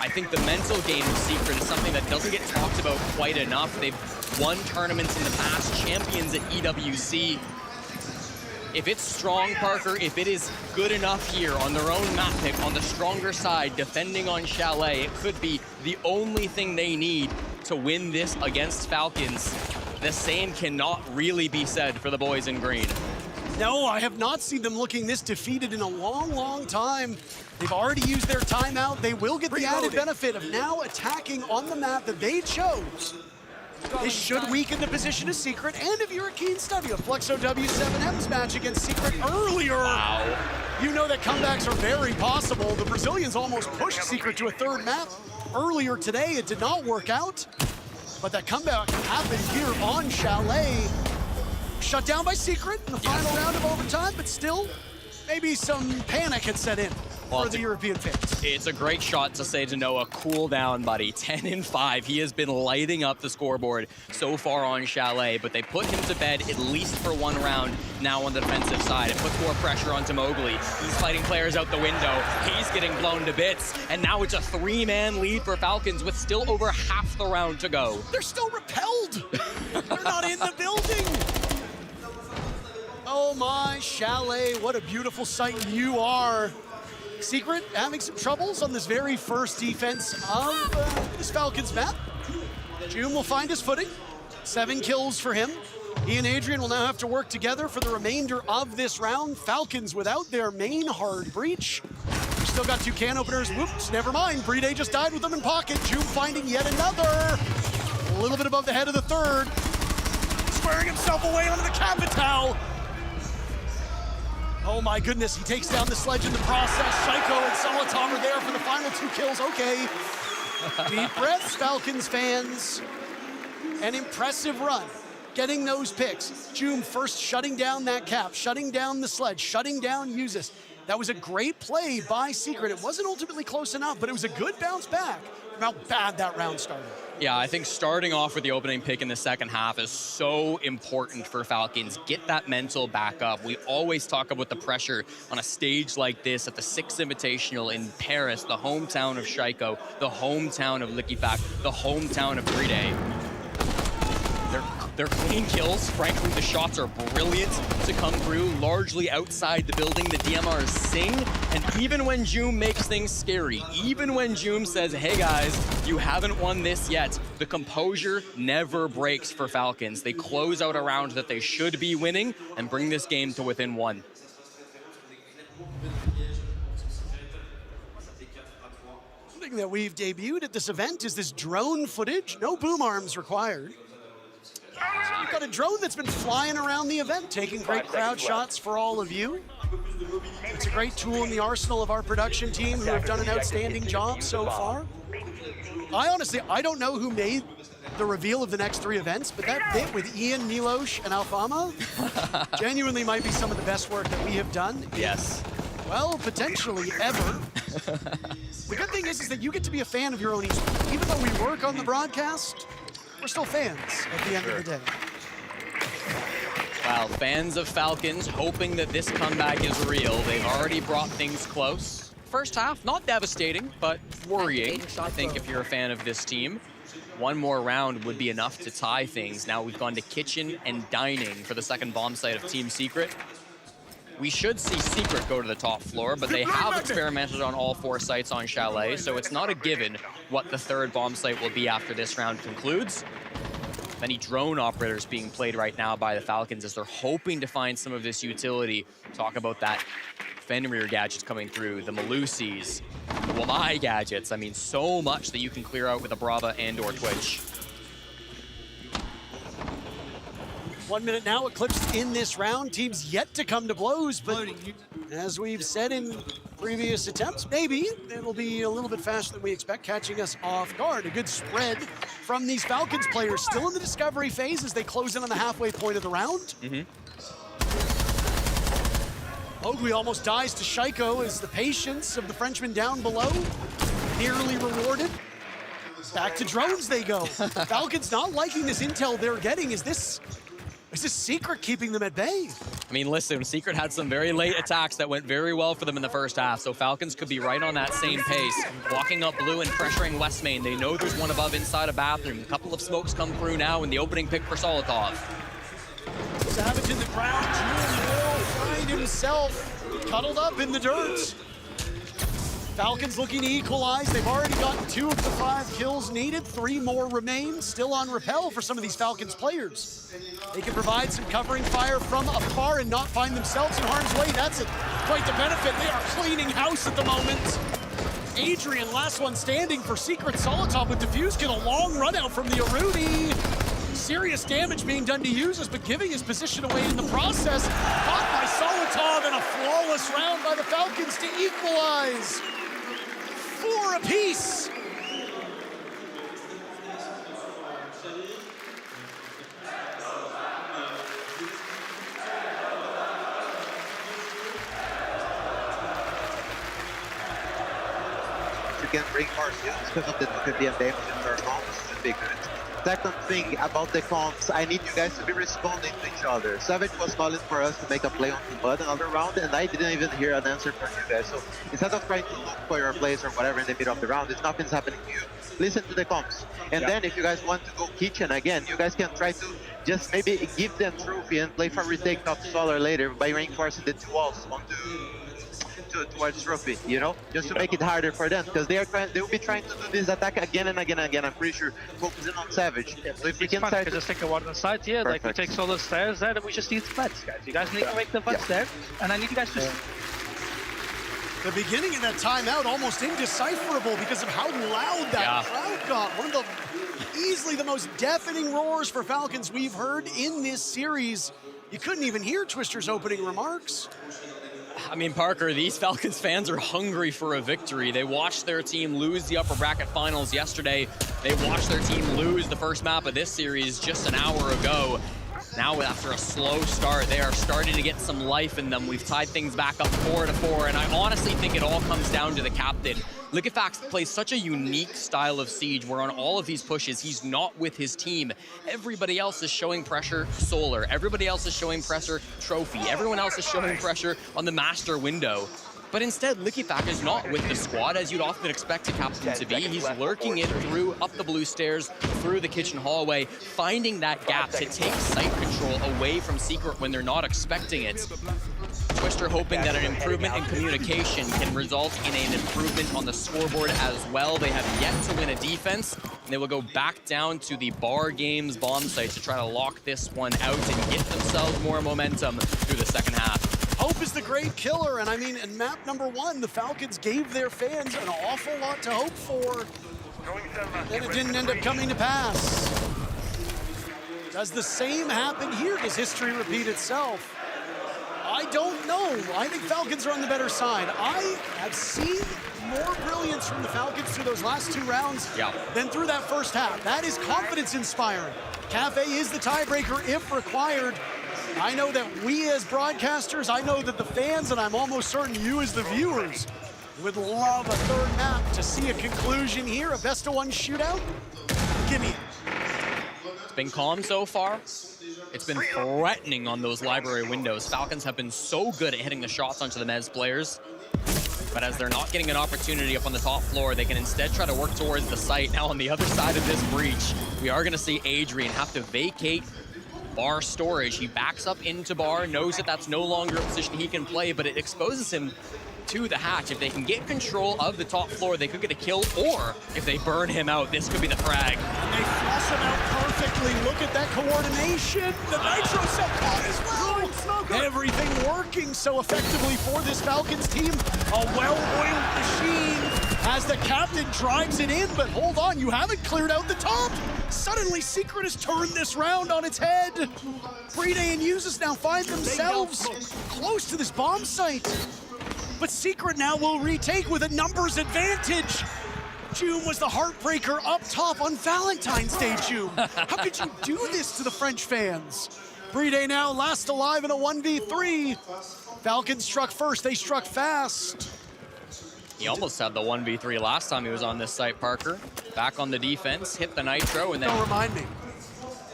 I think the mental game of Secret is something that doesn't get talked about quite enough. They've won tournaments in the past, champions at EWC. If it's strong, Parker, if it is good enough here on their own map pick, on the stronger side, defending on Chalet, it could be the only thing they need to win this against Falcons. The same cannot really be said for the boys in green. No, I have not seen them looking this defeated in a long, long time. They've already used their timeout. They will get the added benefit of now attacking on the map that they chose. This should weaken the position of Secret, and if you're a keen study of Flexo W7M's match against Secret earlier, you know that comebacks are very possible. The Brazilians almost pushed Secret to a third map earlier today. It did not work out, but that comeback happened here on Chalet. Shut down by Secret in the final round of overtime, but still, maybe some panic had set in for the European fans. It's a great shot to say to Noah, cool down, buddy. 10-5. He has been lighting up the scoreboard so far on Chalet, but they put him to bed at least for 1 round now on the defensive side. It puts more pressure onto Mowgli. He's fighting players out the window. He's getting blown to bits, and now it's a 3-man lead for Falcons with still over half the round to go. They're still repelled. They're not in the building. Oh my, Chalet, what a beautiful sight you are. Secret having some troubles on this very first defense of this Falcons map. June will find his footing. 7 kills for him. He and Adrian will now have to work together for the remainder of this round. Falcons without their main hard breach. Still got 2 can openers. Whoops, never mind. Bride just died with them in pocket. June finding yet another. A little bit above the head of the third. Squaring himself away onto the Capital. Oh my goodness, he takes down the sledge in the process. Shaiko and Salatom are there for the final 2 kills. Okay. Deep breaths, Falcons fans. An impressive run. Getting those picks. Joom first shutting down that cap, shutting down the sledge, shutting down Usis. That was a great play by Secret. It wasn't ultimately close enough, but it was a good bounce back from how bad that round started. Yeah, I think starting off with the opening pick in the second half is so important for Falcons. Get that mental back up. We always talk about the pressure on a stage like this at the Six Invitational in Paris, the hometown of Shaiko, the hometown of Likipak, the hometown of Bride. They're clean kills. Frankly, the shots are brilliant to come through, largely outside the building. The DMRs sing, and even when Joom makes things scary, even when Joom says, hey guys, you haven't won this yet, the composure never breaks for Falcons. They close out a round that they should be winning and bring this game to within 1. Something that we've debuted at this event is this drone footage, no boom arms required. So you've got a drone that's been flying around the event, taking great crowd shots for all of you. It's a great tool in the arsenal of our production team who have done an outstanding job so far. I don't know who made the reveal of the next 3 events, but that bit with Ian, Milos, and Alfama genuinely might be some of the best work that we have done. Yes. Well, potentially ever. The good thing is that you get to be a fan of your own esport. Even though we work on the broadcast, we're still fans at the end of the day. Wow, fans of Falcons hoping that this comeback is real. They've already brought things close. First half, not devastating, but worrying, I think, if you're a fan of this team. one more round would be enough to tie things. Now we've gone to kitchen and dining for the second bomb site of Team Secret. We should see Secret go to the top floor, but they have experimented on all 4 sites on Chalet, so it's not a given what the third bomb site will be after this round concludes. Many drone operators being played right now by the Falcons as they're hoping to find some of this utility. Talk about that Fenrir gadgets coming through, the Malusis, the Wamai gadgets. I mean, so much that you can clear out with a Brava and or Twitch. 1 minute now, Eclipse in this round. Teams yet to come to blows, but as we've said in previous attempts, maybe it'll be a little bit faster than we expect, catching us off guard. A good spread from these Falcons players, still in the discovery phase as they close in on the halfway point of the round. Ogui almost dies to Shaiko as the patience of the Frenchman down below nearly rewarded. Back to drones they go. Falcons not liking this intel they're getting. Is this Secret keeping them at bay? I mean, listen, Secret had some very late attacks that went very well for them in the first half, so Falcons could be right on that same pace. Walking up blue and pressuring West Main. They know there's one above inside a bathroom. A couple of smokes come through now in the opening pick for Solotov. Savage in the ground, Julian will find himself cuddled up in the dirt. Falcons looking to equalize. They've already gotten 2 of the 5 kills needed. 3 more remain. Still on rappel for some of these Falcons players. They can provide some covering fire from afar and not find themselves in harm's way. That's quite the benefit. They are cleaning house at the moment. Adrian, last one standing for Secret. Solotov with defuse, get a long run out from the Aruni. Serious damage being done to users, but giving his position away in the process. Caught by Solotov and a flawless round by the Falcons to equalize. 4 apiece. You can bring more students because of the nuclear damage in their homes should be good. Second thing about the comps, I need you guys to be responding to each other. Savage was calling for us to make a play on the mud another round, and I didn't even hear an answer from you guys. So instead of trying to look for your plays or whatever in the middle of the round, if nothing's happening to you, listen to the comps. And then if you guys want to go kitchen again, you guys can try to just maybe give them trophy and play for retake top solar later by reinforcing the 2 walls onto towards trophy, you know, just to make it harder for them, because they will be trying to do this attack again and again and again. I'm pretty sure focusing on Savage. So if we can start, just take a one on the side here, like we take solar stairs there, then we just need flats, guys. You guys need to make the flats there, and I need you guys to. The beginning of that timeout almost indecipherable because of how loud that crowd got. One of the easily the most deafening roars for Falcons we've heard in this series. You couldn't even hear Twister's opening remarks. I mean, Parker, these Falcons fans are hungry for a victory. They watched their team lose the upper bracket finals yesterday. They watched their team lose the first map of this series just an hour ago. Now, after a slow start, they are starting to get some life in them. We've tied things back up 4-4, and I honestly think it all comes down to the captain. Liquefax plays such a unique style of Siege where on all of these pushes, he's not with his team. Everybody else is showing pressure Solar. Everybody else is showing pressure Trophy. Everyone else is showing pressure on the Master window. But instead, Liquefax is not with the squad as you'd often expect a captain to be. He's lurking it through, up the blue stairs, through the kitchen hallway, finding that gap to take site control away from Secret when they're not expecting it. Twister hoping that an improvement in communication can result in an improvement on the scoreboard as well. They have yet to win a defense, and they will go back down to the Bar Games bomb site to try to lock this one out and get themselves more momentum through the second half. Hope is the great killer, and I mean, in map number 1, the Falcons gave their fans an awful lot to hope for, and it didn't end up coming to pass. Does the same happen here? Does history repeat itself? I don't know. I think Falcons are on the better side. I have seen more brilliance from the Falcons through those last 2 rounds than through that first half. That is confidence-inspiring. Cafe is the tiebreaker if required. I know that we as broadcasters, I know that the fans, and I'm almost certain you as the viewers, would love a third map to see a conclusion here, a best-of-1 shootout. Give me it. It's been calm so far. It's been threatening on those library windows. Falcons have been so good at hitting the shots onto the Mez players. But as they're not getting an opportunity up on the top floor, they can instead try to work towards the site. Now on the other side of this breach, we are gonna see Adrian have to vacate bar storage. He backs up into bar, knows that that's no longer a position he can play, but it exposes him to the hatch. If they can get control of the top floor, they could get a kill, or if they burn him out, this could be the frag. And they flush him out perfectly. Look at that coordination. The Nitro set caught as well. Everything working so effectively for this Falcons team. A well-oiled machine as the captain drives it in, but hold on, you haven't cleared out the top. Suddenly, Secret has turned this round on its head. Brede and Usus now find themselves close to this bomb site. But Secret now will retake with a numbers advantage. Joom was the heartbreaker up top on Valentine's Day, Joom. How could you do this to the French fans? Brede now last alive in a 1v3. Falcons struck first, they struck fast. He almost had the 1v3 last time he was on this site, Parker. Back on the defense, hit the Nitro, and then... Don't remind me.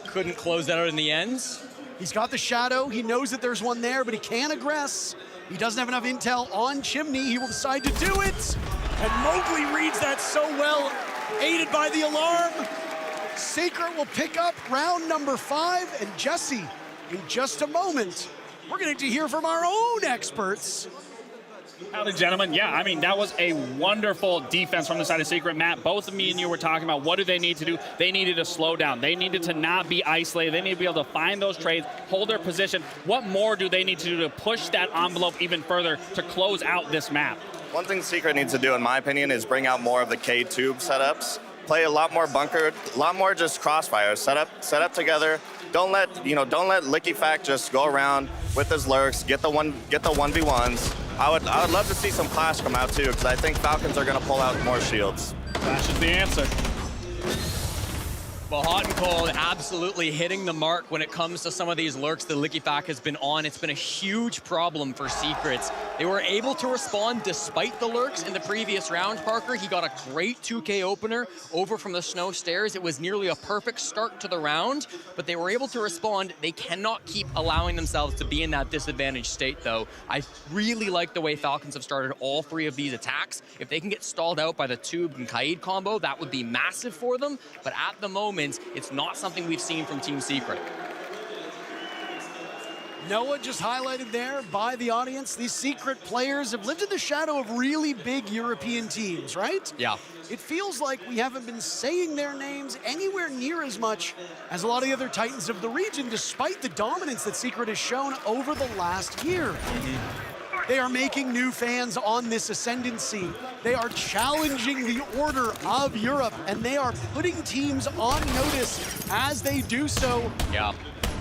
Couldn't close that out in the end. He's got the shadow, he knows that there's one there, but he can't aggress. He doesn't have enough intel on Chimney. He will decide to do it. And Mowgli reads that so well, aided by the alarm. Secret will pick up round number 5. And Jesse, in just a moment, we're going to hear from our own experts. Howdy, gentlemen. Yeah, I mean, that was a wonderful defense from the side of Secret. Matt, both of me and you were talking about what do they need to do. They needed to slow down. They needed to not be isolated. They need to be able to find those trades, hold their position. What more do they need to do to push that envelope even further to close out this map? One thing Secret needs to do, in my opinion, is bring out more of the K-tube setups. Play a lot more bunkered, a lot more just crossfire. Set up together. Don't let Licky Fact just go around with his lurks, get the 1v1s. I would love to see some Clash come out too, because I think Falcons are going to pull out more shields. Clash is the answer. Well, hot and cold, absolutely hitting the mark when it comes to some of these lurks that Licky has been on. It's been a huge problem for Secrets. They were able to respond despite the lurks in the previous round, Parker. He got a great 2K opener over from the snow stairs. It was nearly a perfect start to the round, but they were able to respond. They cannot keep allowing themselves to be in that disadvantaged state, though. I really like the way Falcons have started all 3 of these attacks. If they can get stalled out by the Tube and Kaid combo, that would be massive for them, but at the moment, it's not something we've seen from Team Secret. Noah just highlighted there by the audience. These Secret players have lived in the shadow of really big European teams, right? Yeah. It feels like we haven't been saying their names anywhere near as much as a lot of the other Titans of the region, despite the dominance that Secret has shown over the last year. They are making new fans on this ascendancy. They are challenging the order of Europe, and they are putting teams on notice as they do so. Yeah.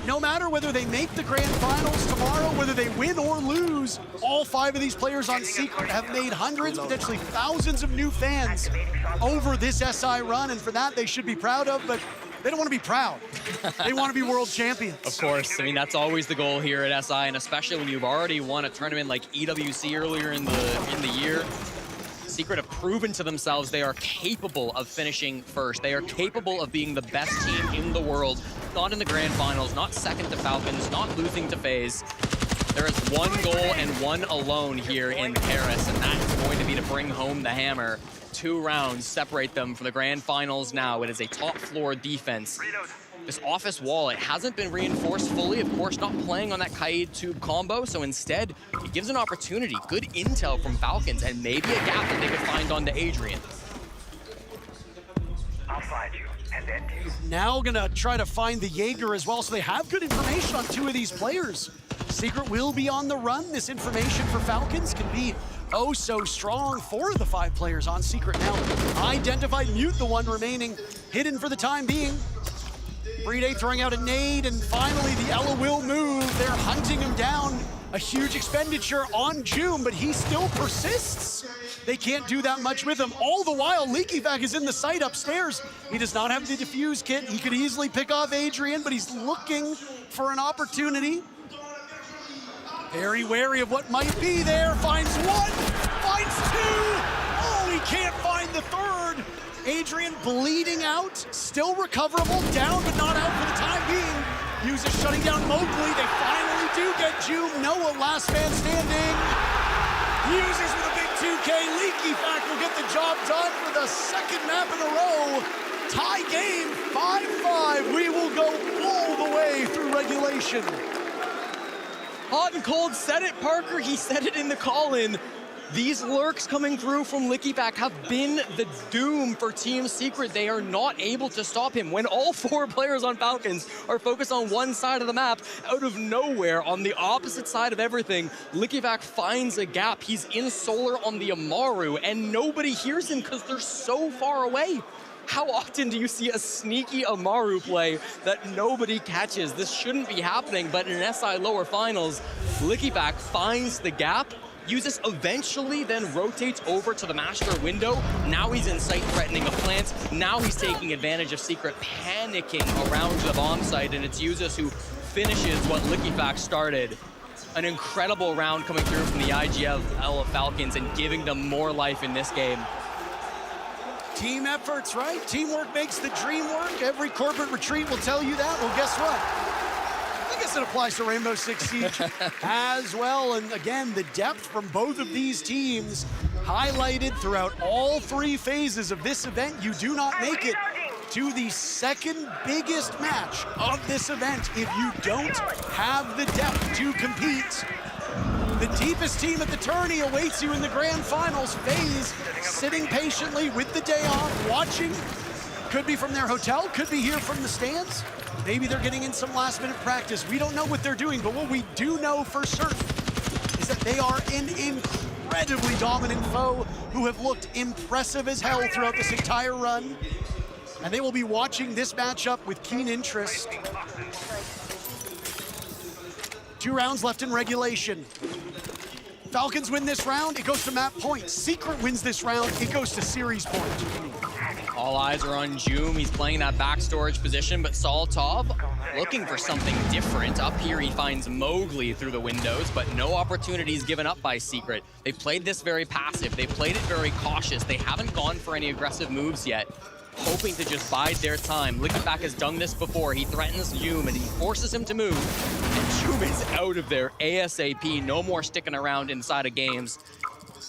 No matter whether they make the grand finals tomorrow, whether they win or lose, all 5 of these players on Secret have made hundreds, potentially thousands of new fans over this SI run, and for that they should be proud of, but they don't want to be proud. They want to be world champions. Of course. I mean, that's always the goal here at SI, and especially when you've already won a tournament like EWC earlier in the year. Secret have proven to themselves they are capable of finishing first. They are capable of being the best team in the world. Not in the grand finals, not second to Falcons, not losing to FaZe. There is one goal and one alone here in Paris, and that is going to be to bring home the hammer. 2 rounds separate them from the grand finals now. It is a top floor defense. This office wall, it hasn't been reinforced fully, of course, not playing on that Kaid Tube combo, so instead, it gives an opportunity, good intel from Falcons, and maybe a gap that they could find onto Adrian. I'll find you, and then now gonna try to find the Jaeger as well, so they have good information on 2 of these players. Secret will be on the run. This information for Falcons can be oh so strong. 4 of the 5 players on Secret now identified, mute the one remaining, hidden for the time being. Brede throwing out a nade, and finally the Ela will move. They're hunting him down. A huge expenditure on Joom, but he still persists. They can't do that much with him. All the while, Leakyvac is in the site upstairs. He does not have the defuse kit. He could easily pick off Adrian, but he's looking for an opportunity. Very wary of what might be there. Finds 1, finds 2. Oh, he can't find the 3rd. Adrian bleeding out, still recoverable, down but not out for the time being. Uses shutting down Mowgli. They finally do get Joom. Noah, last man standing. Uses with a big 2K. Leaky Fact will get the job done for the second map in a row. Tie game, 5-5. We will go all the way through regulation. Hot and cold said it, Parker. He said it in the call-in. These lurks coming through from Lickyback have been the doom for Team Secret. They are not able to stop him. When all 4 players on Falcons are focused on one side of the map, out of nowhere, on the opposite side of everything, Lickyback finds a gap. He's in solar on the Amaru, and nobody hears him because they're so far away. How often do you see a sneaky Amaru play that nobody catches? This shouldn't be happening, but in an SI lower finals, Lickyback finds the gap. Uses eventually then rotates over to the master window. Now he's in sight threatening a plant. Now he's taking advantage of Secret panicking around the bomb site, and it's Usus who finishes what Lickyfact started. An incredible round coming through from the IGL Falcons and giving them more life in this game. Team efforts, right? Teamwork makes the dream work. Every corporate retreat will tell you that. Well, guess what? I guess it applies to Rainbow Six Siege as well. And again, the depth from both of these teams highlighted throughout all 3 phases of this event. You do not make it to the second biggest match of this event if you don't have the depth to compete. The deepest team at the tourney awaits you in the grand finals. FaZe sitting patiently with the day off, watching. Could be from their hotel, could be here from the stands. Maybe they're getting in some last-minute practice. We don't know what they're doing, but what we do know for certain is that they are an incredibly dominant foe who have looked impressive as hell throughout this entire run. And they will be watching this matchup with keen interest. 2 rounds left in regulation. Falcons win this round, it goes to map point. Secret wins this round, it goes to series point. All eyes are on Joom. He's playing that back storage position, but Soltov looking for something different. Up here, he finds Mowgli through the windows, but no opportunities given up by Secret. They've played this very passive. They've played it very cautious. They haven't gone for any aggressive moves yet, hoping to just bide their time. Lickyback has done this before. He threatens Joom, and he forces him to move. And Joom is out of there ASAP. No more sticking around inside of games.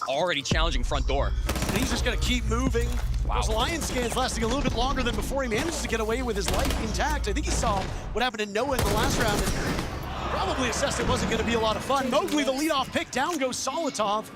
Already challenging front door. And he's just gonna keep moving. Wow. Those Lion scans lasting a little bit longer than before. He manages to get away with his life intact. I think he saw what happened to Noah in the last round and probably assessed it wasn't gonna be a lot of fun. Mowgli, the leadoff pick, down goes Solitov.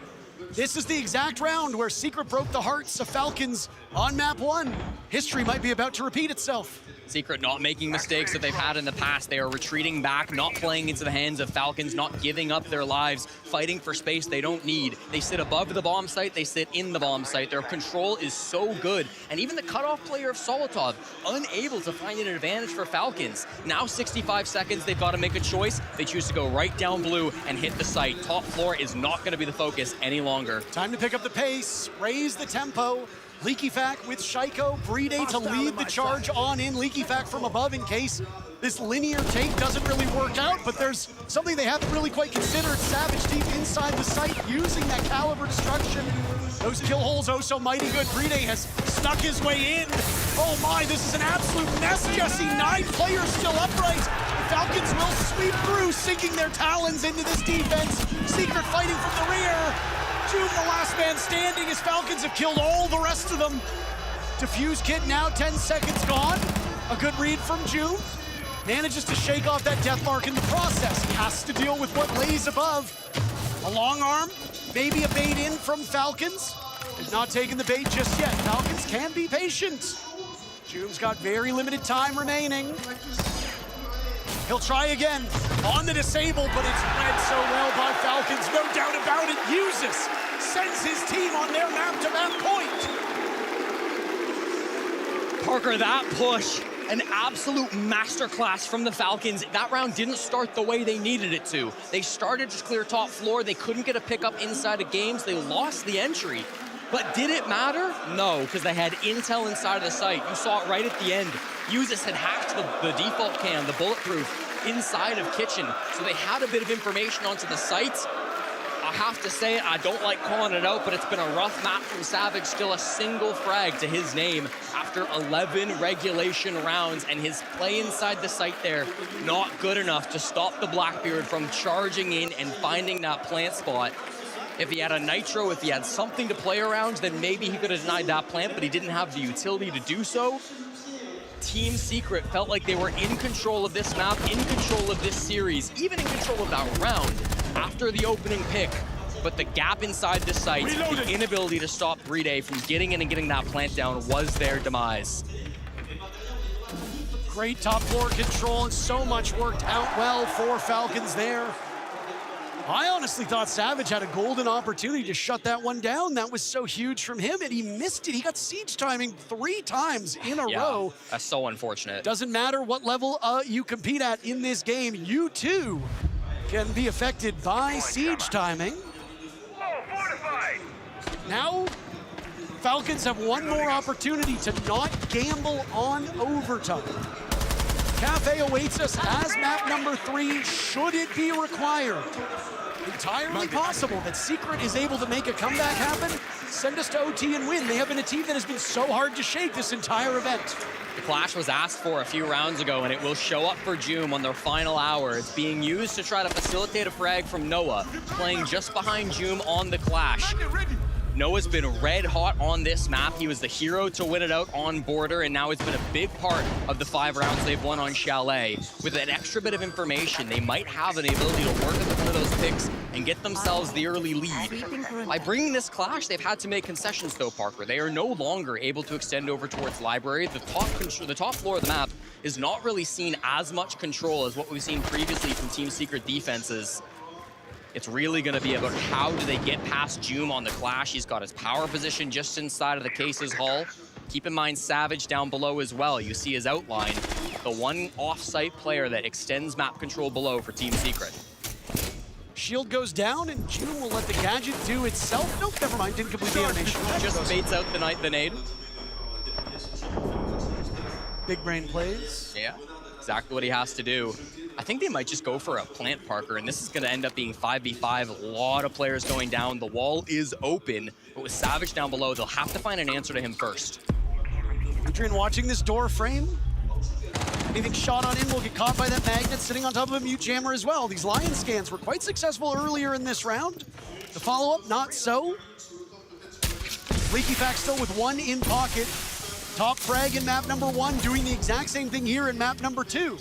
This is the exact round where Secret broke the hearts of Falcons on map 1. History might be about to repeat itself. Secret not making mistakes that they've had in the past. They are retreating back, not playing into the hands of Falcons, not giving up their lives, fighting for space they don't need. They sit above the bomb site, they sit in the bomb site. Their control is so good. And even the cutoff player of Solitov, unable to find an advantage for Falcons. Now 65 seconds, they've got to make a choice. They choose to go right down blue and hit the site. Top floor is not going to be the focus any longer. Time to pick up the pace, raise the tempo. Lickyfact with Shaiko, Bride to lead the charge on in. Lickyfact from above in case this linear take doesn't really work out, but there's something they haven't really quite considered. Savage deep inside the site, using that caliber destruction. Those kill holes oh so mighty good. Bride has snuck his way in. Oh my, this is an absolute mess, Jesse. 9 players still upright. The Falcons will sweep through, sinking their talons into this defense. Secret fighting from the rear. Joom, the last man standing, as Falcons have killed all the rest of them. Diffuse kit now 10 seconds gone. A good read from Joom. Manages to shake off that death mark in the process. Has to deal with what lays above. A long arm, maybe a bait in from Falcons. They've not taken the bait just yet. Falcons can be patient. Joom's got very limited time remaining. He'll try again on the disable, but it's read so well by Falcons, no doubt about it. Usus sends his team on their map-to-map point. Parker, that push, an absolute masterclass from the Falcons. That round didn't start the way they needed it to. They started to clear top floor. They couldn't get a pickup inside of games. They lost the entry. But did it matter? No, because they had intel inside of the site. You saw it right at the end. Usus had hacked the default cam, the bulletproof, inside of Kitchen. So they had a bit of information onto the site. I have to say it, I don't like calling it out, but it's been a rough map from Savage. Still a single frag to his name after 11 regulation rounds, and his play inside the site there, not good enough to stop the Blackbeard from charging in and finding that plant spot. If he had a nitro, if he had something to play around, then maybe he could have denied that plant, but he didn't have the utility to do so. Team Secret felt like they were in control of this map, in control of this series, even in control of that round after the opening pick. But the gap inside the site, the inability to stop Bride from getting in and getting that plant down was their demise. Great top floor control, and so much worked out well for Falcons there. I honestly thought Savage had a golden opportunity to shut that one down. That was so huge from him, and he missed it. He got siege timing 3 times in a row. That's so unfortunate. Doesn't matter what level you compete at in this game, you too can be affected by siege timing. Now, Falcons have one more opportunity to not gamble on overtime. Cafe awaits us as map number 3, should it be required. Entirely possible that Secret is able to make a comeback happen, send us to OT and win. They have been a team that has been so hard to shake this entire event. The Clash was asked for a few rounds ago, and it will show up for Joom on their final hour. It's being used to try to facilitate a frag from Noah, playing just behind Joom on the Clash. Noah's been red hot on this map. He was the hero to win it out on Border, and now it's been a big part of the 5 rounds they've won on Chalet. With an extra bit of information, they might have an ability to work with one of those picks and get themselves the early lead. By bringing this Clash, they've had to make concessions though, Parker. They are no longer able to extend over towards Library. The top floor of the map is not really seen as much control as what we've seen previously from Team Secret defenses. It's really going to be about how do they get past Joom on the Clash. He's got his power position just inside of the Cases Hall. Keep in mind Savage down below as well. You see his outline, the one off-site player that extends map control below for Team Secret. Shield goes down, and Joom will let the gadget do itself. Nope, never mind, didn't complete the animation. Just baits out the nade. Big brain plays. Yeah, exactly what he has to do. I think they might just go for a plant, Parker, and this is going to end up being 5v5. A lot of players going down. The wall is open, but with Savage down below, they'll have to find an answer to him first. Adrian watching this door frame. Anything shot on in will get caught by that magnet sitting on top of a mute jammer as well. These lion scans were quite successful earlier in this round. The follow-up, not so. Leaky Fact still with 1 in pocket. Top frag in map number 1, doing the exact same thing here in map number 2.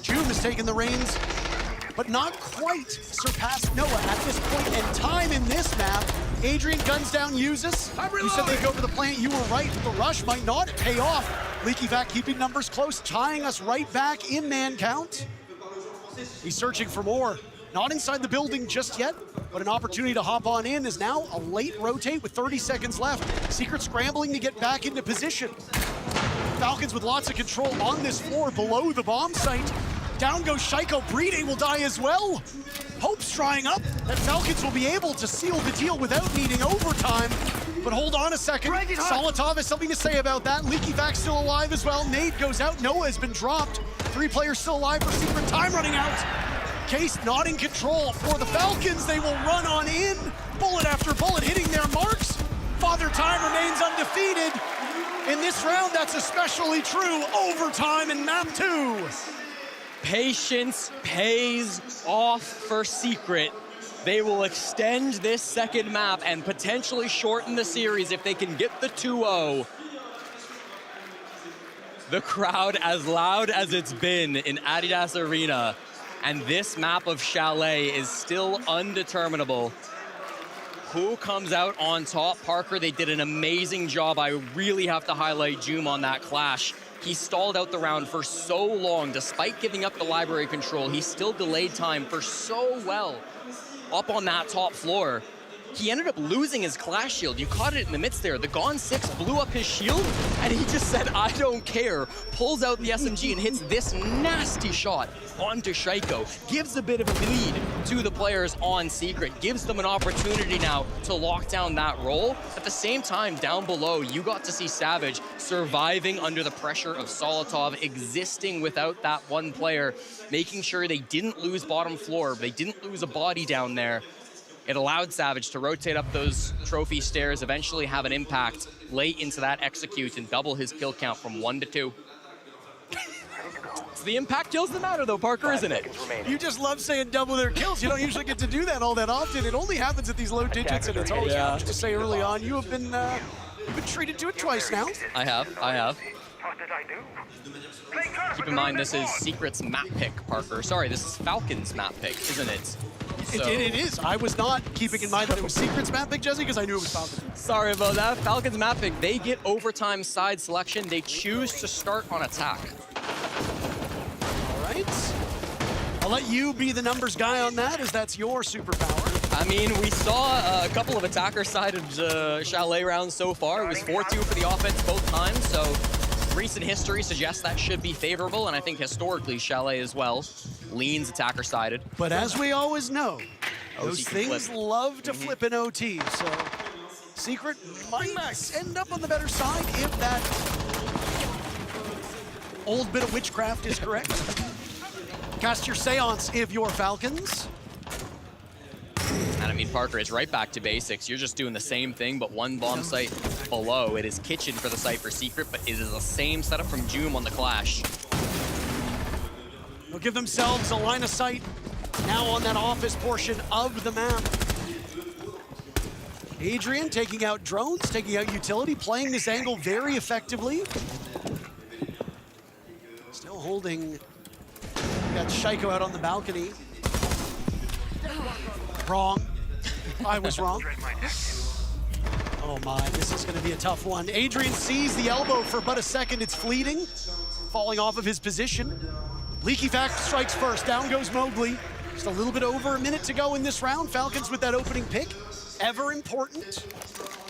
Joom has taken the reins, but not quite surpassed Noah at this point in time in this map. Adrian guns down uses. You said they'd go for the plant. You were right. The rush might not pay off. Leaky Vac keeping numbers close, tying us right back in man count. He's searching for more. Not inside the building just yet, but an opportunity to hop on in is now a late rotate with 30 seconds left. Secret scrambling to get back into position. Falcons with lots of control on this floor below the bomb site. Down goes Shaiko. Bride will die as well. Hope's drying up, and Falcons will be able to seal the deal without needing overtime. But hold on a second. Solitov has something to say about that. Leaky Vac still alive as well. Nade goes out. Noah has been dropped. 3 players still alive for Secret. Time running out. Case not in control for the Falcons. They will run on in. Bullet after bullet hitting their marks. Father Time remains undefeated. In this round, that's especially true. Overtime in map 2. Patience pays off for Secret. They will extend this second map and potentially shorten the series if they can get the 2-0. The crowd as loud as it's been in Adidas Arena, and this map of Chalet is still undeterminable. Who comes out on top? Parker, they did an amazing job. I really have to highlight Joom on that Clash. He stalled out the round for so long. Despite giving up the library control, he still delayed time for so well up on that top floor. He ended up losing his Clash shield. You caught it in the midst there. The Gone 6 blew up his shield, and he just said, I don't care. Pulls out the SMG and hits this nasty shot onto Shaiko. Gives a bit of a lead to the players on Secret. Gives them an opportunity now to lock down that roll. At the same time, down below, you got to see Savage surviving under the pressure of Solitov, existing without that one player, making sure they didn't lose bottom floor. They didn't lose a body down there. It allowed Savage to rotate up those trophy stairs, eventually have an impact late into that execute and double his kill count from 1 to 2. It's the impact kills that matter, though, Parker, isn't it? You just love saying double their kills. You don't usually get to do that all that often. It only happens at these low digits, and it's always good to say early on. You have been treated to it twice now. I have. Keep in mind, this is Secret's map pick, Parker. Sorry, this is Falcon's map pick, isn't it? So, It is. I was not keeping in mind that it was Secret's map pick, Jesse, because I knew it was Falcon. Sorry about that. Falcon's map pick, they get overtime side selection. They choose to start on attack. All right. I'll let you be the numbers guy on that, as that's your superpower. I mean, we saw a couple of attacker-sided Chalet rounds so far. It was 4-2 for the offense both times, so recent history suggests that should be favorable, and I think historically Chalet as well leans attacker-sided. But as we always know, those things love to flip in OT, so Secret might end up on the better side if that old bit of witchcraft is correct. Cast your seance if you're Falcons. And I mean, Parker, it's right back to basics. You're just doing the same thing, but one bomb site below. It is Kitchen for the site for Secret, but it is the same setup from Joom on the Clash. They'll give themselves a line of sight now on that office portion of the map. Adrian taking out drones, taking out utility, playing this angle very effectively. Still holding. Got Shaiko out on the balcony. Wrong. I was wrong. Oh my, this is going to be a tough one. Adrian sees the elbow for but a second. It's fleeting, falling off of his position. Leaky Fact strikes first. Down goes Mowgli. Just a little bit over a minute to go in this round. Falcons with that opening pick. Ever important.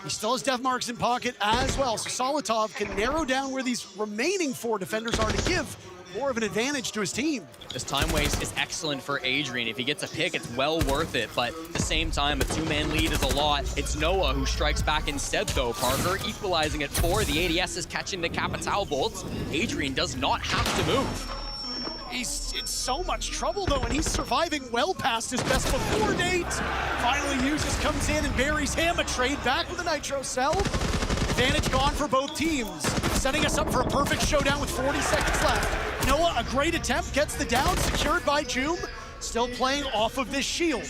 He still has death marks in pocket as well. So Solitov can narrow down where these remaining 4 defenders are to give more of an advantage to his team. This time waste is excellent for Adrian. If he gets a pick, it's well worth it. But at the same time, a 2-man lead is a lot. It's Noah who strikes back instead, though. Parker equalizing at 4. The ADS is catching the Capital bolts. Adrian does not have to move. He's in so much trouble, though, and he's surviving well past his best before date. Finally, Uses comes in and buries him. A trade back with a Nitro cell. Advantage gone for both teams, setting us up for a perfect showdown with 40 seconds left. Noah, a great attempt, gets the down, secured by Joom, still playing off of this shield.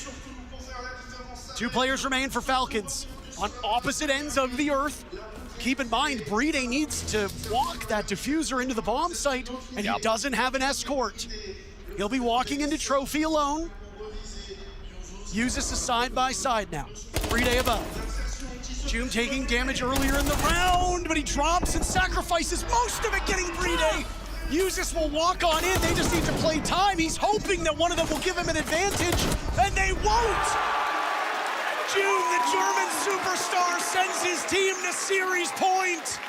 2 players remain for Falcons on opposite ends of the earth. Keep in mind, Brede needs to walk that diffuser into the bomb site, and he doesn't have an escort. He'll be walking into Trophy alone. Uses a side by side now. Brede above. Joom taking damage earlier in the round, but he drops and sacrifices most of it, getting Brede. Usis will walk on in, they just need to play time. He's hoping that one of them will give him an advantage, and they won't! Joom, the German superstar, sends his team to series point.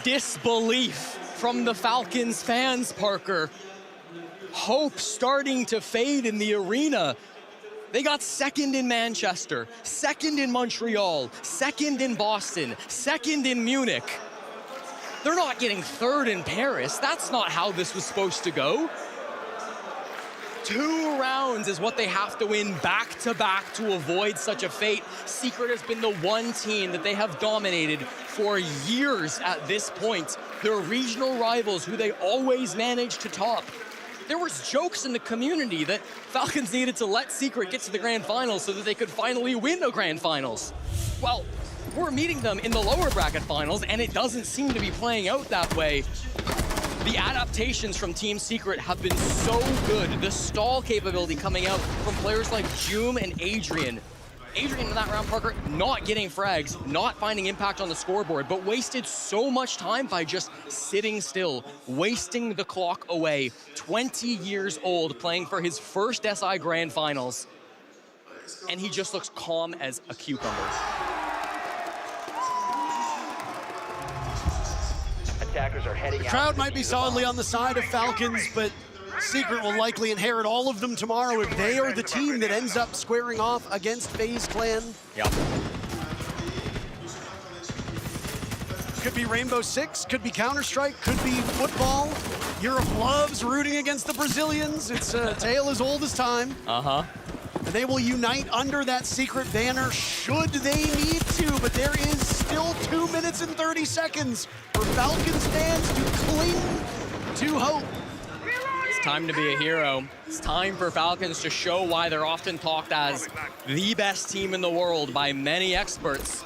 Disbelief from the Falcons fans, Parker. Hope starting to fade in the arena. They got second in Manchester, second in Montreal, second in Boston, second in Munich. They're not getting third in Paris. That's not how this was supposed to go. 2 rounds is what they have to win back-to-back to avoid such a fate. Secret has been the one team that they have dominated for years at this point. Their regional rivals who they always manage to top. There was jokes in the community that Falcons needed to let Secret get to the Grand Finals so that they could finally win the Grand Finals. Well, we're meeting them in the lower bracket finals, and it doesn't seem to be playing out that way. The adaptations from Team Secret have been so good. The stall capability coming out from players like Joom and Adrian. Adrian in that round, Parker, not getting frags, not finding impact on the scoreboard, but wasted so much time by just sitting still, wasting the clock away. 20 years old, playing for his first SI Grand Finals, and he just looks calm as a cucumber. Attackers are heading the crowd might be solidly on the side of Falcons, but Secret will likely inherit all of them tomorrow if they are the team that ends up squaring off against FaZe Clan. Yep. Could be Rainbow Six, could be Counter-Strike, could be football. Europe loves rooting against the Brazilians. It's a tale as old as time. Uh-huh. And they will unite under that secret banner should they need to, but there is still 2 minutes and 30 seconds for Falcons fans to cling to hope. It's time to be a hero. It's time for Falcons to show why they're often talked as the best team in the world by many experts.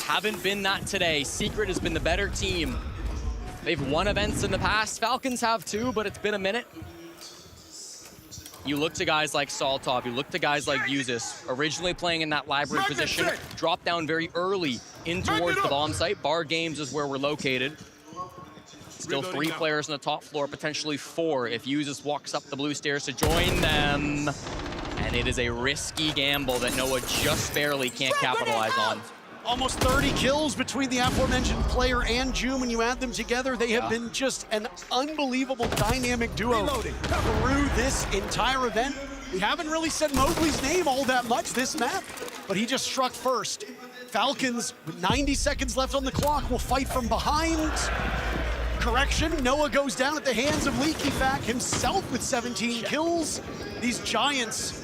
Haven't been that today. Secret has been the better team. They've won events in the past. Falcons have too, but it's been a minute. You look to guys like Saltov, you look to guys like Uzis, originally playing in that library position, dropped down very early in towards the bomb site. Bar Games is where we're located. Still 3 players on the top floor, potentially 4 if Uzis walks up the blue stairs to join them. And it is a risky gamble that Noah just barely can't capitalize on. Almost 30 kills between the aforementioned player and June. When you add them together, they have been just an unbelievable dynamic duo through this entire event. We haven't really said Mowgli's name all that much this map, but he just struck first. Falcons, with 90 seconds left on the clock, will fight from behind. Correction, Noah goes down at the hands of leakyfac himself with 17 kills. These giants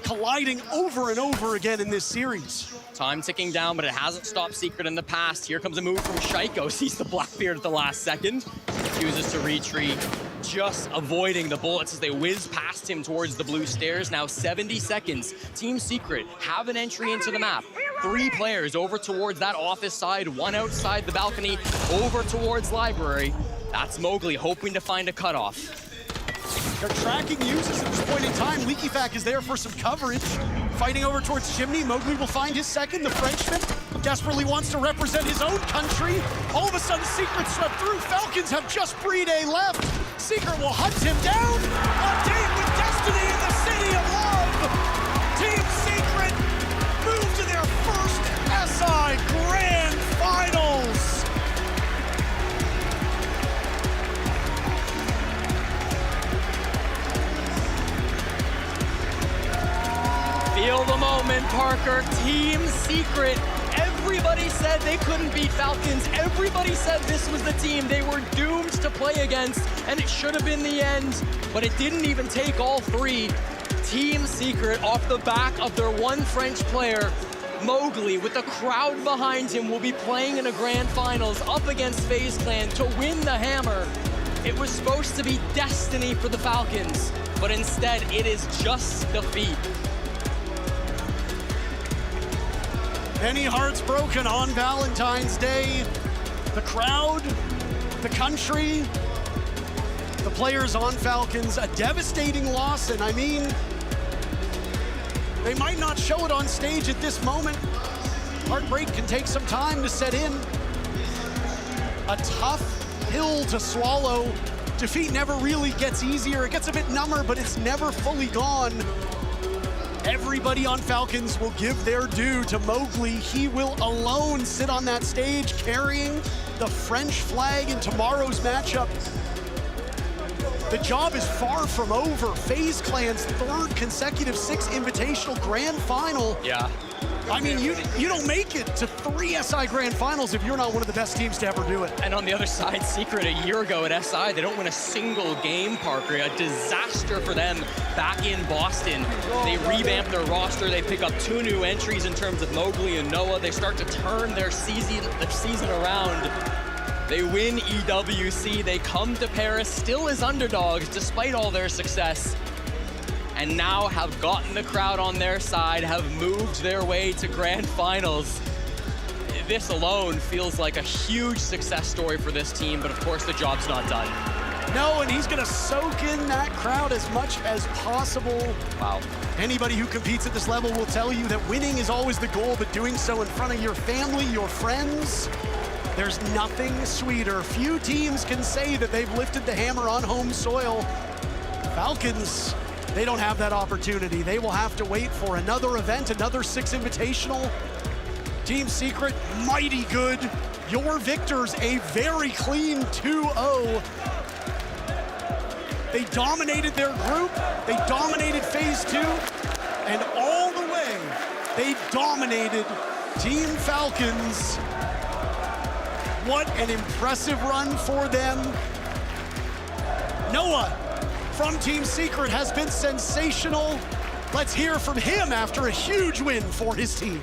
colliding over and over again in this series. Time ticking down, but it hasn't stopped Secret in the past. Here comes a move from Shaiko. Sees the Blackbeard at the last second. Chooses to retreat, just avoiding the bullets as they whiz past him towards the blue stairs. Now 70 seconds. Team Secret have an entry into the map. 3 players over towards that office side, 1 outside the balcony, over towards library. That's Mowgli hoping to find a cutoff. They're tracking Uzis at this point in time. leakyfac is there for some coverage. Fighting over towards Chimney, Mowgli will find his second. The Frenchman desperately wants to represent his own country. All of a sudden, Secret swept through. Falcons have just Brede left. Secret will hunt him down. A date with destiny in the city of love. Team Secret move to their first SI Grand Finals. Feel the moment, Parker. Team Secret. Everybody said they couldn't beat Falcons. Everybody said this was the team they were doomed to play against, and it should have been the end, but it didn't even take all 3. Team Secret, off the back of their 1 French player, Mowgli, with the crowd behind him, will be playing in a grand finals up against FaZe Clan to win the hammer. It was supposed to be destiny for the Falcons, but instead it is just defeat. Many hearts broken on Valentine's Day. The crowd, the country, the players on Falcons, a devastating loss, and I mean, they might not show it on stage at this moment. Heartbreak can take some time to set in. A tough pill to swallow. Defeat never really gets easier. It gets a bit number, but it's never fully gone. Everybody on Falcons will give their due to Mowgli. He will alone sit on that stage carrying the French flag in tomorrow's matchup. The job is far from over. FaZe Clan's 3rd consecutive Six Invitational Grand Final. Yeah. I mean, you don't make it to 3 SI Grand Finals if you're not one of the best teams to ever do it. And on the other side, Secret a year ago at SI, they don't win a single game, Parker. A disaster for them back in Boston. They revamp their roster. They pick up 2 new entries in terms of Mowgli and Noah. They start to turn their season around. They win EWC. They come to Paris still as underdogs despite all their success, and now have gotten the crowd on their side, have moved their way to grand finals. This alone feels like a huge success story for this team, but of course the job's not done. No, and he's gonna soak in that crowd as much as possible. Wow. Anybody who competes at this level will tell you that winning is always the goal, but doing so in front of your family, your friends, there's nothing sweeter. Few teams can say that they've lifted the hammer on home soil. Falcons, they don't have that opportunity. They will have to wait for another event, another Six Invitational. Team Secret, mighty good. Your victors, a very clean 2-0. They dominated their group, they dominated phase 2, and all the way, they dominated Team Falcons. What an impressive run for them. Noah from Team Secret has been sensational. Let's hear from him after a huge win for his team.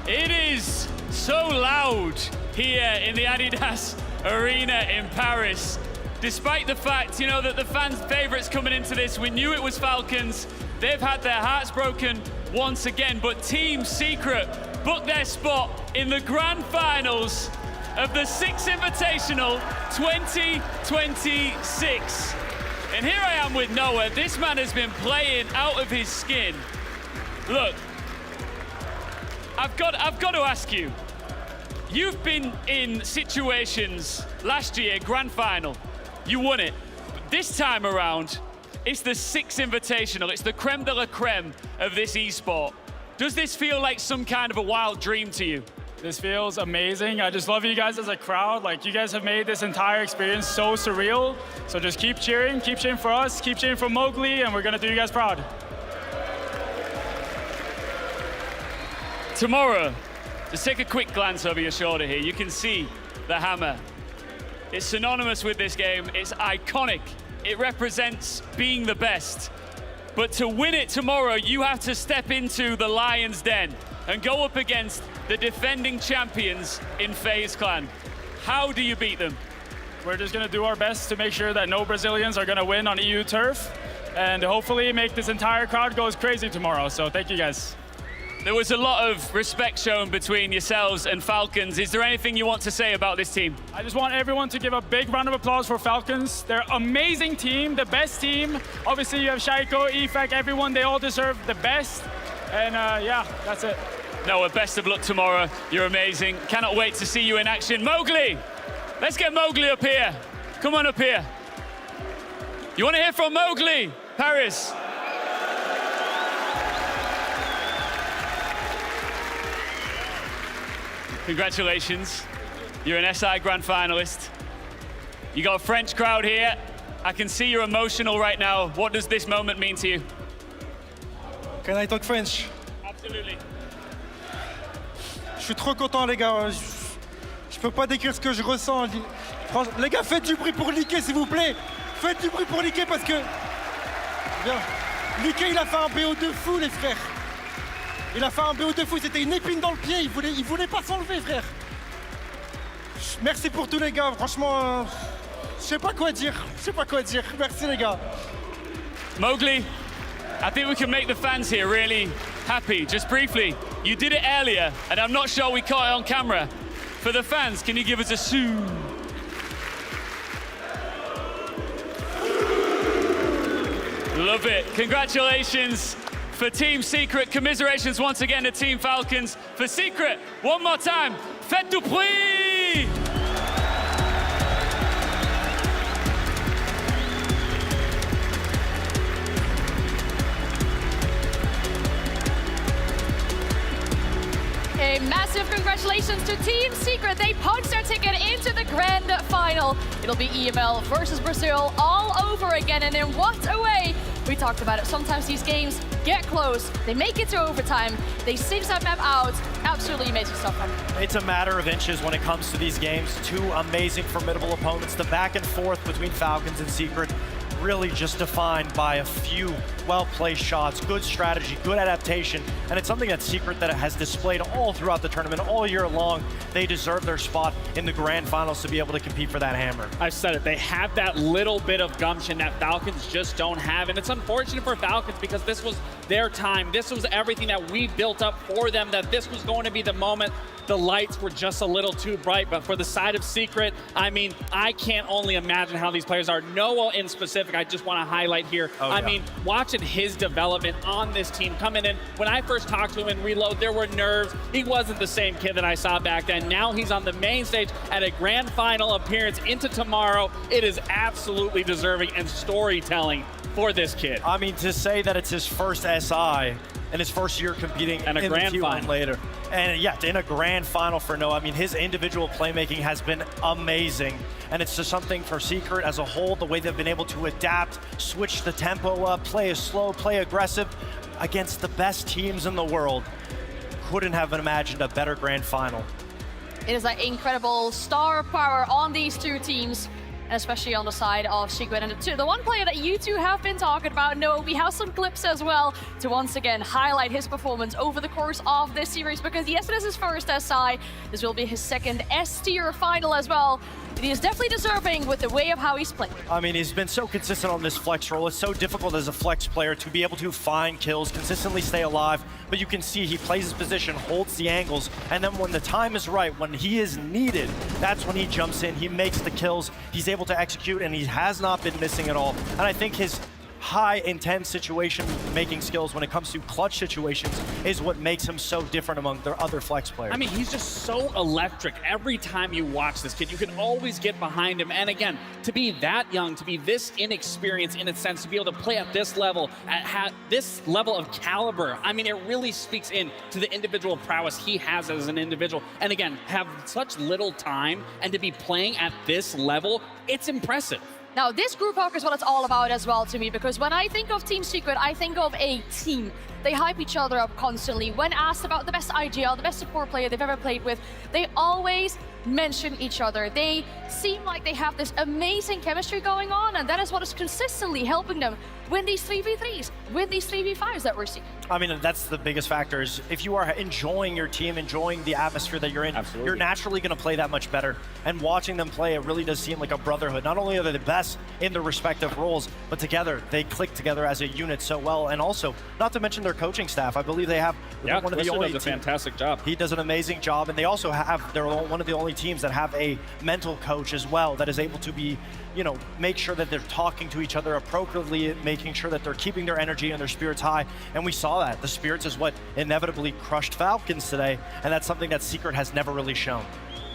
It is so loud here in the Adidas Arena in Paris. Despite the fact, that the fans' favorites coming into this, we knew it was Falcons. They've had their hearts broken once again, but Team Secret booked their spot in the grand finals of the Six Invitational 2026. And here I am with Noah. This man has been playing out of his skin. Look, I've got to ask you, you've been in situations last year, grand final, you won it. But this time around, it's the Six Invitational. It's the creme de la creme of this esport. Does this feel like some kind of a wild dream to you? This feels amazing. I just love you guys as a crowd. Like, you guys have made this entire experience so surreal. So just keep cheering for us, keep cheering for Mowgli, and we're gonna do you guys proud. Tomorrow, just take a quick glance over your shoulder here. You can see the hammer. It's synonymous with this game. It's iconic. It represents being the best. But to win it tomorrow, you have to step into the lion's den and go up against the defending champions in FaZe Clan. How do you beat them? We're just gonna do our best to make sure that no Brazilians are gonna win on EU turf, and hopefully make this entire crowd goes crazy tomorrow. So thank you guys. There was a lot of respect shown between yourselves and Falcons. Is there anything you want to say about this team? I just want everyone to give a big round of applause for Falcons. They're an amazing team, the best team. Obviously you have Shaiko, Efek, everyone, they all deserve the best. And yeah, that's it. Noah, best of luck tomorrow. You're amazing. Cannot wait to see you in action. Mowgli, let's get Mowgli up here. Come on up here. You want to hear from Mowgli? Paris. Congratulations. You're an SI Grand Finalist. You got a French crowd here. I can see you're emotional right now. What does this moment mean to you? Can I talk French? Absolutely. Je suis trop content, les gars. Je peux pas décrire ce que je ressens. Les gars, faites du bruit pour Liké, s'il vous plaît. Faites du bruit pour Liké parce que... Bien. Liké, il a fait un BO de fou, les frères. Il a fait un BO de fou, c'était une épine dans le pied. Il voulait pas s'enlever, frère. Merci pour tous les gars. Franchement, je sais pas quoi dire. Merci, les gars. Mowgli, I think we can make the fans here really happy. Just briefly, you did it earlier, and I'm not sure we caught it on camera. For the fans, can you give us a soon? Love it. Congratulations for Team Secret. Commiserations once again to Team Falcons. For Secret, one more time, faites du bruit! A massive congratulations to Team Secret. They punched their ticket into the grand final. It'll be EML versus Brazil all over again, and in what a way. We talked about it. Sometimes these games get close. They make it to overtime. They sing that map out. Absolutely amazing stuff. It's a matter of inches when it comes to these games. Two amazing, formidable opponents. The back and forth between Falcons and Secret really just defined by a few well-placed shots, good strategy, good adaptation, and it's something that Secret that has displayed all throughout the tournament, all year long. They deserve their spot in the grand finals to be able to compete for that hammer. I've said it, they have that little bit of gumption that Falcons just don't have, and it's unfortunate for Falcons because this was their time. This was everything that we built up for them, that this was going to be the moment. The lights were just a little too bright, but for the side of Secret, I mean, I can't only imagine how these players are. Noah in specific, I just want to highlight here. I mean, watching his development on this team coming in, when I first talked to him in Reload, there were nerves. He wasn't the same kid that I saw back then. Now he's on the main stage at a grand final appearance into tomorrow. It is absolutely deserving and storytelling for this kid. I mean, to say that it's his first SI and his first year competing and a grand final later. And yeah, in a grand final for Noah, I mean, his individual playmaking has been amazing. And it's just something for Secret as a whole, the way they've been able to adapt, switch the tempo up, play slow, play aggressive against the best teams in the world. Couldn't have imagined a better grand final. It is an incredible star power on these two teams. and especially on the side of Secret. And the one player that you two have been talking about, Noah, we have some clips as well to once again highlight his performance over the course of this series, because yes, it is his first SI. This will be his second S-tier final as well. He is definitely deserving with the way of how he's played. I mean, he's been so consistent on this flex role. It's so difficult as a flex player to be able to find kills, consistently stay alive, but you can see he plays his position, holds the angles, and then when the time is right, when he is needed, that's when he jumps in, he makes the kills, he's able to execute, and he has not been missing at all. And I think his high intense situation making skills when it comes to clutch situations is what makes him so different among their other flex players. I mean, he's just so electric. Every time you watch this kid, you can always get behind him. And again, to be that young, to be this inexperienced in a sense, to be able to play at this level, at this level of caliber, I mean, it really speaks in to the individual prowess he has as an individual. And again, have such little time and to be playing at this level, it's impressive. Now, this group poker is what it's all about as well to me, because when I think of Team Secret, I think of a team. They hype each other up constantly. When asked about the best IGL, the best support player they've ever played with, they always mention each other. They seem like they have this amazing chemistry going on, and that is what is consistently helping them win these 3v3s, win these 3v5s that we're seeing. I mean, that's the biggest factor, is if you are enjoying your team, enjoying the atmosphere that you're in, you're naturally going to play that much better. And watching them play, it really does seem like a brotherhood. Not only are they the best in their respective roles, but together, they click together as a unit so well. And also, not to mention their coaching staff. I believe they have one of the only does a fantastic job. He does an amazing job, and they also have, they're one of the only teams that have a mental coach as well that is able to be, you know, make sure that they're talking to each other appropriately, making sure that they're keeping their energy and their spirits high. And we saw that. The spirits is what inevitably crushed Falcons today, and that's something that Secret has never really shown.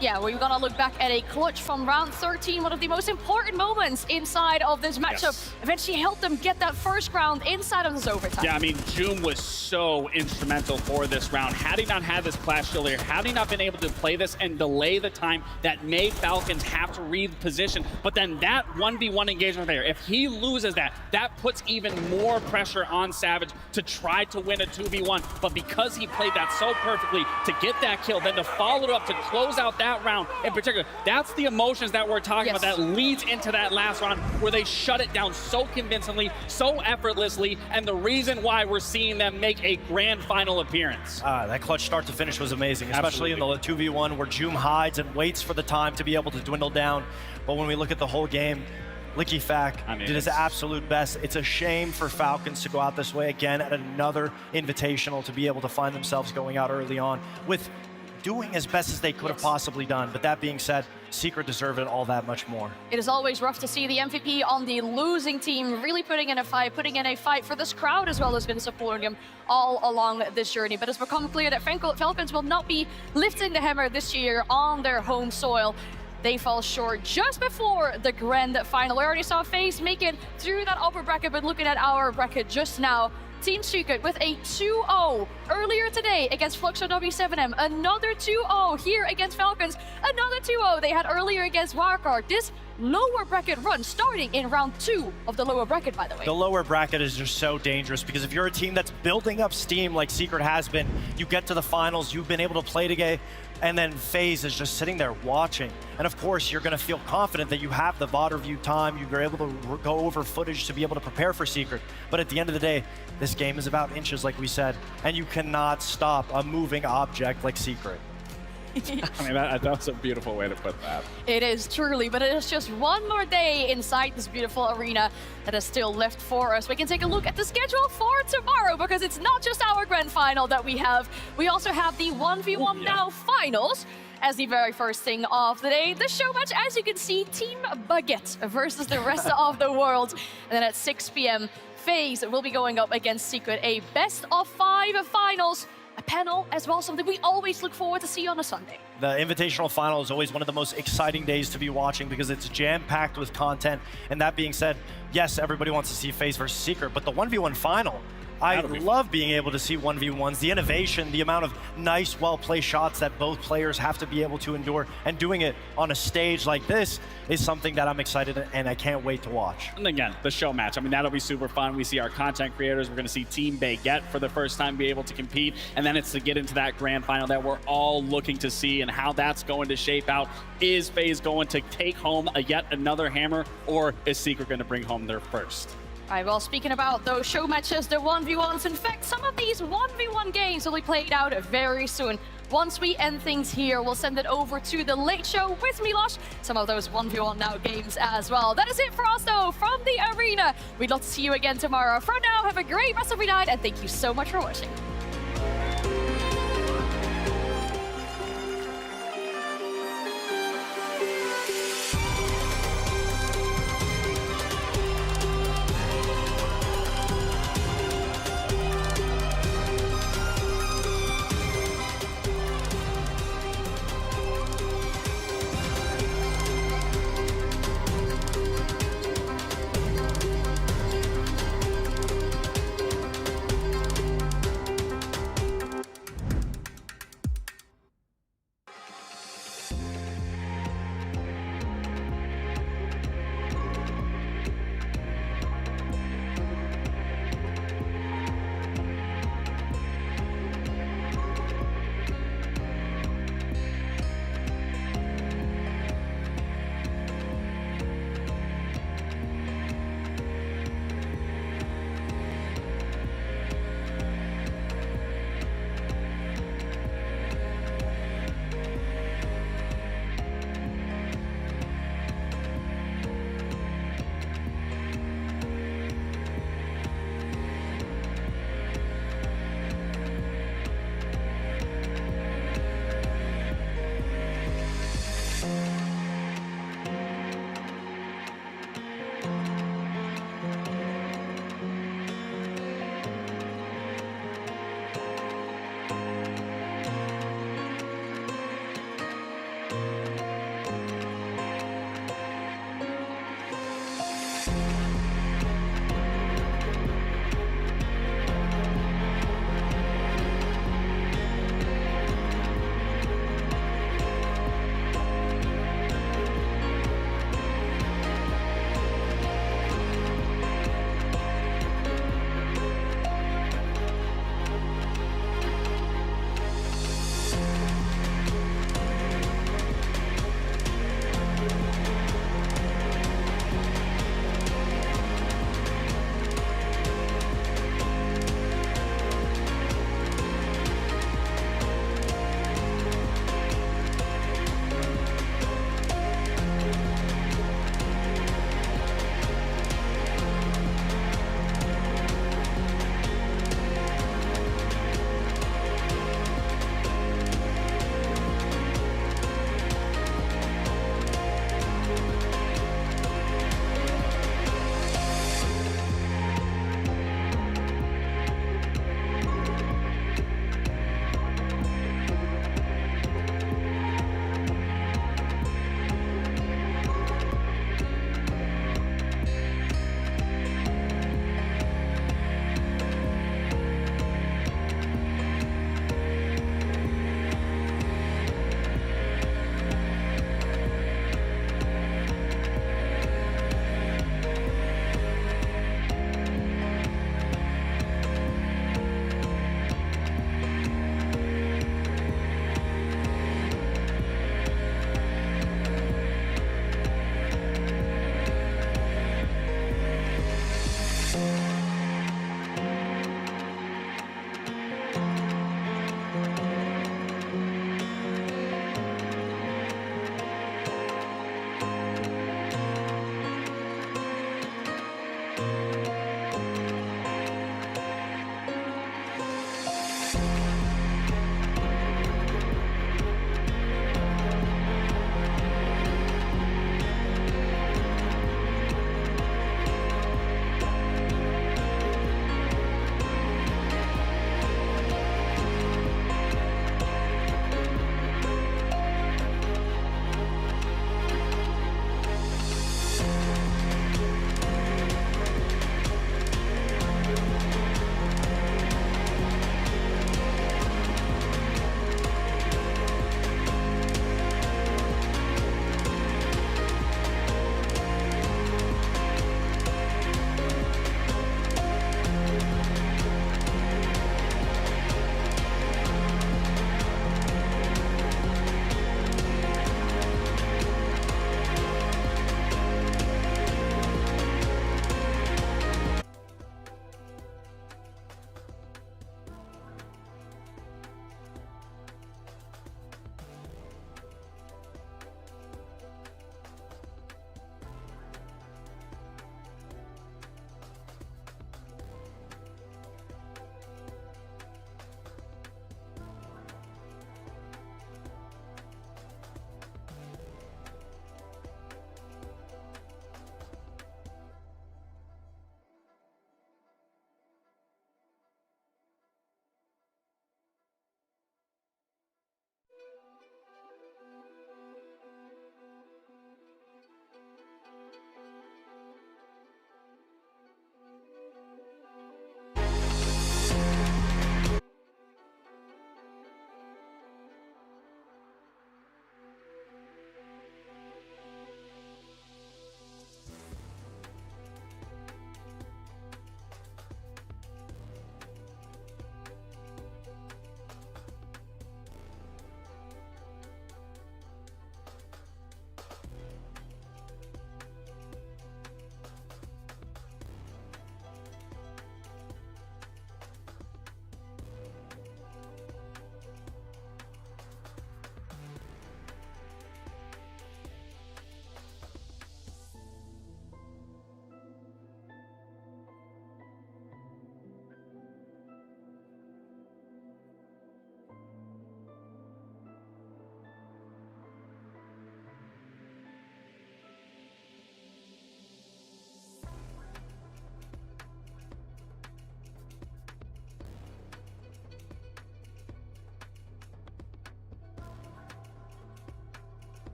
Yeah, we're gonna look back at a clutch from round 13, one of the most important moments inside of this matchup. Yes. Eventually helped them get that first round inside of this overtime. Yeah, I mean, Joom was so instrumental for this round. Had he not had this clash earlier, had he not been able to play this and delay the time that made Falcons have to read position, but then that 1v1 engagement there, if he loses that, that puts even more pressure on Savage to try to win a 2v1. But because he played that so perfectly to get that kill, then to follow it up to close out that round in particular, that's the emotions that we're talking about that leads into that last round where they shut it down so convincingly, so effortlessly, and the reason why we're seeing them make a grand final appearance. That clutch start to finish was amazing, especially in the 2v1 where Joom hides and waits for the time to be able to dwindle down. But when we look at the whole game, Licky Fack did his absolute best. It's a shame for Falcons to go out this way again at another invitational, to be able to find themselves going out early on with doing as best as they could have possibly done. But that being said, Secret deserved it all that much more. It is always rough to see the MVP on the losing team really putting in a fight for this crowd as well as been supporting him all along this journey. But it's become clear that Falcons will not be lifting the hammer this year on their home soil. They fall short just before the grand final. We already saw FaZe make it through that upper bracket, but looking at our bracket just now, Team Secret with a 2-0 earlier today against Fluxo W7M. Another 2-0 here against Falcons. Another 2-0 they had earlier against Wildcard. This lower bracket run starting in round 2 of the lower bracket, by the way. The lower bracket is just so dangerous because if you're a team that's building up steam like Secret has been, you get to the finals, you've been able to play together, and then FaZe is just sitting there watching. And of course, you're gonna feel confident that you have the VOD review time, you're able to go over footage to be able to prepare for Secret. But at the end of the day, this game is about inches, like we said, and you cannot stop a moving object like Secret. I mean, that was a beautiful way to put that. It is truly, but it is just one more day inside this beautiful arena that is still left for us. We can take a look at the schedule for tomorrow because it's not just our grand final that we have. We also have the 1v1 now finals as the very first thing of the day. The show match, as you can see, Team Baguette versus the rest of the world. And then at 6 p.m., FaZe will be going up against Secret, a best of 5 finals. A panel as well, something we always look forward to see on a Sunday. The Invitational Final is always one of the most exciting days to be watching because it's jam-packed with content. And that being said, yes, everybody wants to see FaZe versus Secret, but the 1v1 final, I love being able to see 1v1s, the innovation, the amount of nice, well-placed shots that both players have to be able to endure, and doing it on a stage like this is something that I'm excited and I can't wait to watch. And again, the show match. I mean, that'll be super fun. We see our content creators. We're going to see Team Baguette for the first time be able to compete, and then it's to get into that grand final that we're all looking to see and how that's going to shape out. Is FaZe going to take home yet another hammer, or is Secret going to bring home their first? All right, well, speaking about those show matches, the 1v1s, in fact, some of these 1v1 games will be played out very soon. Once we end things here, we'll send it over to the late show with Milosh, some of those 1v1 now games as well. That is it for us, though, from the arena. We'd love to see you again tomorrow. For now, have a great rest of your night, and thank you so much for watching.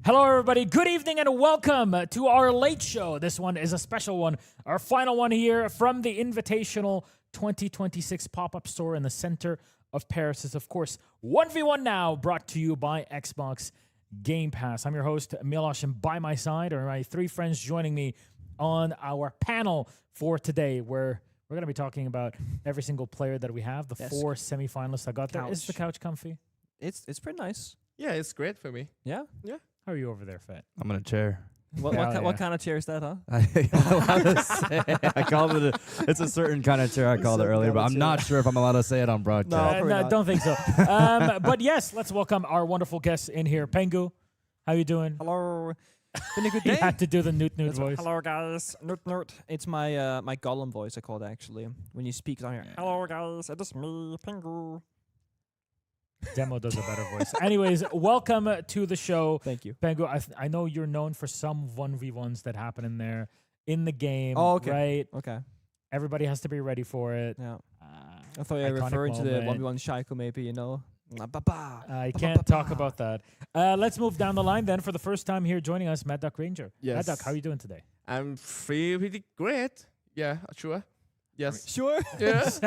Hello, everybody. Good evening and welcome to our late show. This one is a special one, our final one here from the Invitational 2026 pop-up store in the center of Paris. Is, of course, 1v1 Now, brought to you by Xbox Game Pass. I'm your host, Milosh, and by my side are my three friends joining me on our panel for today, where we're going to be talking about every single player that we have, the 4 semifinalists that got there. Is the couch comfy? It's pretty nice. Yeah, it's great for me. Yeah? Yeah. How are you over there, Fat? I'm in a chair. What kind of chair is that, huh? I call it it's a certain kind of chair I called it earlier, but I'm not sure if I'm allowed to say it on broadcast. No, don't think so. But yes, let's welcome our wonderful guests in here. Pengu, how you doing? Hello. Been a good You day. had to do the Newt voice. Hello, guys. Newt. It's my my Gollum voice, I call it, actually. When you speak on here. Hello, guys. It is me, Pengu. Demo does a better voice. Anyways, welcome to the show. Thank you. Pengu, I know you're known for some 1v1s that happen in there, in the game, Oh, okay. right? Okay. Everybody has to be ready for it. Yeah. I thought you were Iconic referring to the moment. 1v1 Shaiko, maybe, you know. I can't talk about that. Let's move down the line then. For the first time here joining us, Mad Duck Ranger. Yes. Mad Duck, how are you doing today? I'm pretty great. Yeah, sure. Yes. Sure? Yes.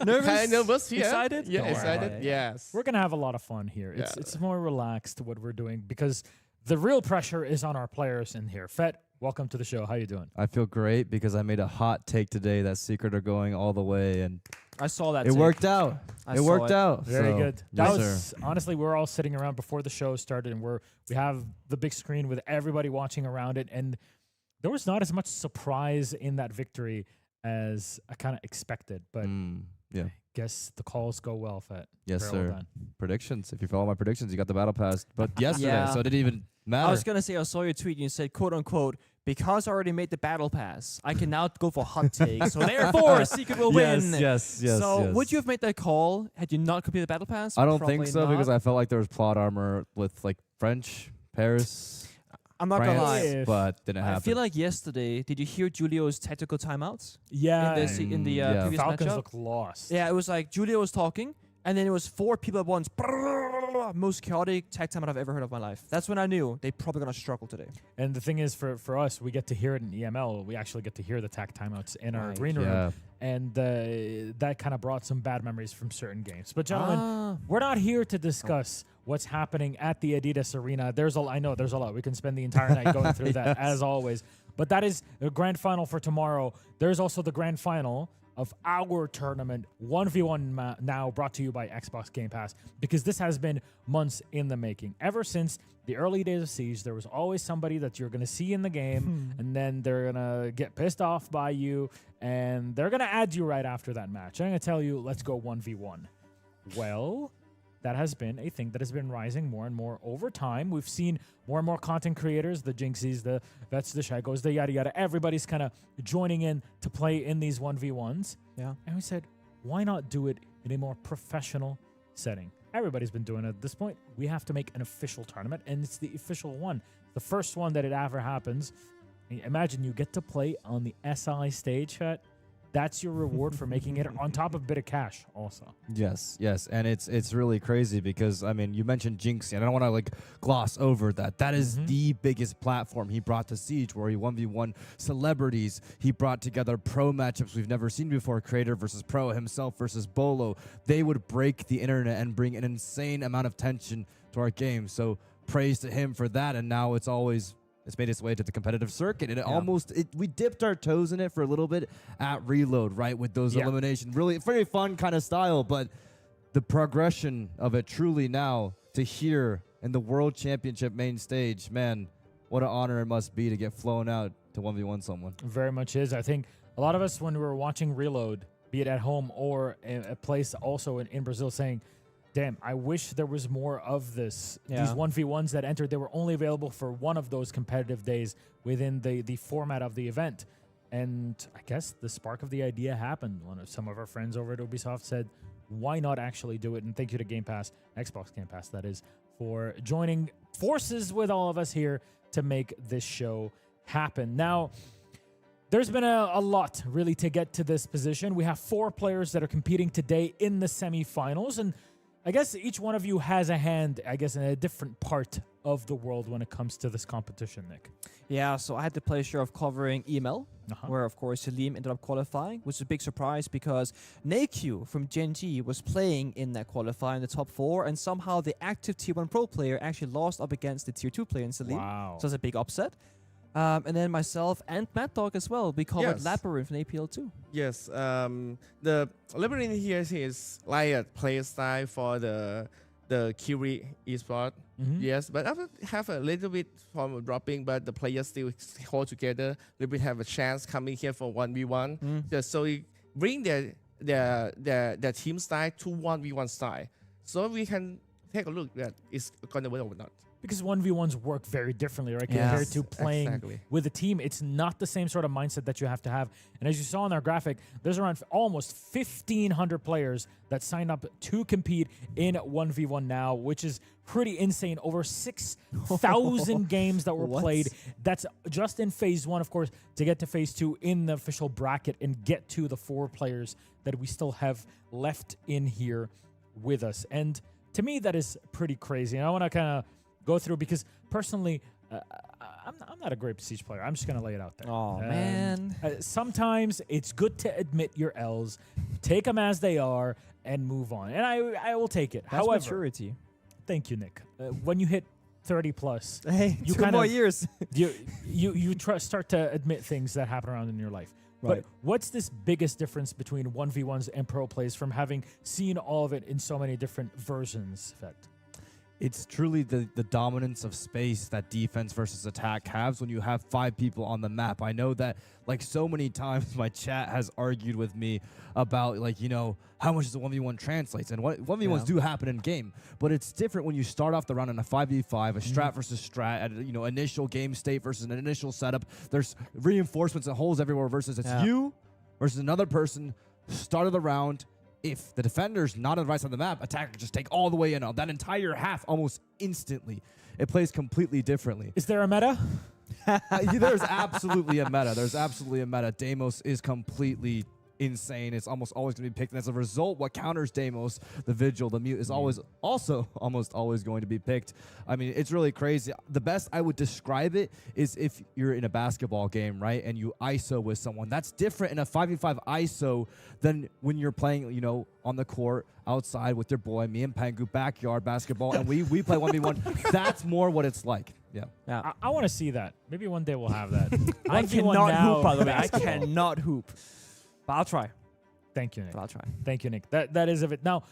Nervous? Kind of nervous, yeah. Excited? Yeah, Don't worry excited. about it. Yes. We're going to have a lot of fun here. Yeah. It's more relaxed what we're doing because the real pressure is on our players in here. Fett, welcome to the show. How you doing? I feel great because I made a hot take today that Secret are going all the way, and I saw that. it take. worked out. I It saw worked it. out. Very So, good. That yes, was sir. honestly, we're all sitting around before the show started, and we have the big screen with everybody watching around it, and there was not as much surprise in that victory as I kind of expected. But yeah. guess the calls go well, Fett. Yes, Very sir. well done. Predictions. If you follow my predictions, you got the battle pass. But yesterday, Yeah. so it didn't even matter. I was going to say, I saw your tweet and you said, quote unquote, because I already made the battle pass, I can now go for hot takes. So therefore, Secret will win. Yes. So would you have made that call had you not completed the battle pass? I don't Probably think so not. because I felt like there was plot armor with like French, Paris. I'm not France, gonna lie, but didn't happen. I feel like yesterday, did you hear Julio's tactical timeouts? Yeah. In the Yeah. previous Falcons matchup? look lost. Yeah, it was like Julio was talking, and then it was 4 people at once. Most chaotic tag timeout I've ever heard of in my life. That's when I knew they probably gonna struggle today. And the thing is, for us, we get to hear it in EML. We actually get to hear the tack timeouts in our Right. arena Yeah. room. And that kind of brought some bad memories from certain games. But gentlemen, Ah. we're not here to discuss what's happening at the Adidas Arena. I know there's a lot. We can spend the entire night going through that, as always. But that is the grand final for tomorrow. There's also the grand final of our tournament, 1v1 now, brought to you by Xbox Game Pass, because this has been months in the making. Ever since the early days of Siege, there was always somebody that you're going to see in the game, and then they're going to get pissed off by you, and they're going to add you right after that match. I'm going to tell you, let's go 1v1. Well, that has been a thing that has been rising more and more over time. We've seen more and more content creators, the Jinxies, the Vets, the Shaikos, the yada yada. Everybody's kind of joining in to play in these 1v1s. Yeah. And we said, why not do it in a more professional setting? Everybody's been doing it at this point. We have to make an official tournament, and it's the official one. The first one that it ever happens. Imagine you get to play on the SI stage, Chat. That's your reward for making it, on top of a bit of cash also. Yes, and it's really crazy because I mean you mentioned Jinx, and I don't want to like gloss over that. That is the biggest platform he brought to Siege, where he 1v1 celebrities. He brought together pro matchups we've never seen before, creator versus pro, himself versus Bolo. They would break the internet and bring an insane amount of tension to our game. So praise to him for that, and now it's made its way to the competitive circuit, and we dipped our toes in it for a little bit at Reload, right, with those elimination. Really very fun kind of style, but the progression of it truly now to here in the World Championship main stage, man, what an honor it must be to get flown out to 1v1 someone. Very much is. I think a lot of us, when we were watching Reload, be it at home or a place also in Brazil, saying, damn, I wish there was more of this. Yeah. These 1v1s that entered, they were only available for one of those competitive days within the format of the event. And I guess the spark of the idea happened. Some of our friends over at Ubisoft said, why not actually do it? And thank you to Game Pass, Xbox Game Pass, that is, for joining forces with all of us here to make this show happen. Now, there's been a lot, really, to get to this position. We have 4 players that are competing today in the semifinals, and I guess each one of you has a hand, I guess, in a different part of the world when it comes to this competition, Nick. Yeah, so I had the pleasure of covering EML, where, of course, Salim ended up qualifying, which was a big surprise because Naekyu from Gen G was playing in that qualifier in the top 4, and somehow the active Tier 1 Pro player actually lost up against the Tier 2 player in Salim. Wow. So it's a big upset. And then myself and Mad Dog as well, we covered Yes. Labyrinth from APL 2. Yes, the Labyrinth here is like a play style for the Kiri Esports. Yes, but I would have a little bit from dropping, but the players still hold together. Labyrinth have a chance coming here for 1v1. Just so we bring their team style to 1v1 style. So we can take a look that it's gonna work or not. Because 1v1s work very differently, right? Yes, Compared to playing exactly. with a team. It's not the same sort of mindset that you have to have. And as you saw in our graphic, there's around almost 1,500 players that signed up to compete in 1v1 now, which is pretty insane. Over 6,000 games that were played. That's just in phase 1, of course, to get to phase 2 in the official bracket and get to the 4 players that we still have left in here with us. And to me, that is pretty crazy. And I want to kind of go through because personally, I'm not a great Siege player. I'm just going to lay it out there. Oh, man. Sometimes it's good to admit your L's, take them as they are, and move on. And I will take it. That's However, maturity. Thank you, Nick. When you hit 30 plus, hey, you 2 more years. you start to admit things that happen around in your life. Right. But what's this biggest difference between 1v1s and pro plays from having seen all of it in so many different versions, Vet? It's truly the dominance of space that defense versus attack has when you have 5 people on the map. I know that, like, so many times my chat has argued with me about, like, you know, how much does a 1v1 translates. And 1v1s do happen in game, but it's different when you start off the round in a 5v5, a strat versus strat, at, you know, initial game state versus an initial setup. There's reinforcements and holes everywhere versus it's you versus another person, start of the round. If the defender's not on the right side of the map, attacker just take all the way in on that entire half almost instantly. It plays completely differently. Is there a meta? There's absolutely a meta. There's absolutely a meta. Deimos is completely insane. It's almost always going to be picked. And as a result, what counters Deimos, the Vigil, the Mute, is always also almost always going to be picked. I mean, it's really crazy. The best I would describe it is if you're in a basketball game, right, and you ISO with someone. That's different in a 5v5 ISO than when you're playing, you know, on the court, outside with your boy, me and Pangu, backyard basketball, and we play 1v1. That's more what it's like. Yeah. I want to see that. Maybe one day we'll have that. I cannot hoop, by the way. I cannot hoop. But I'll try. Thank you, Nick. But I'll try. Thank you, Nick. That is of it. Now,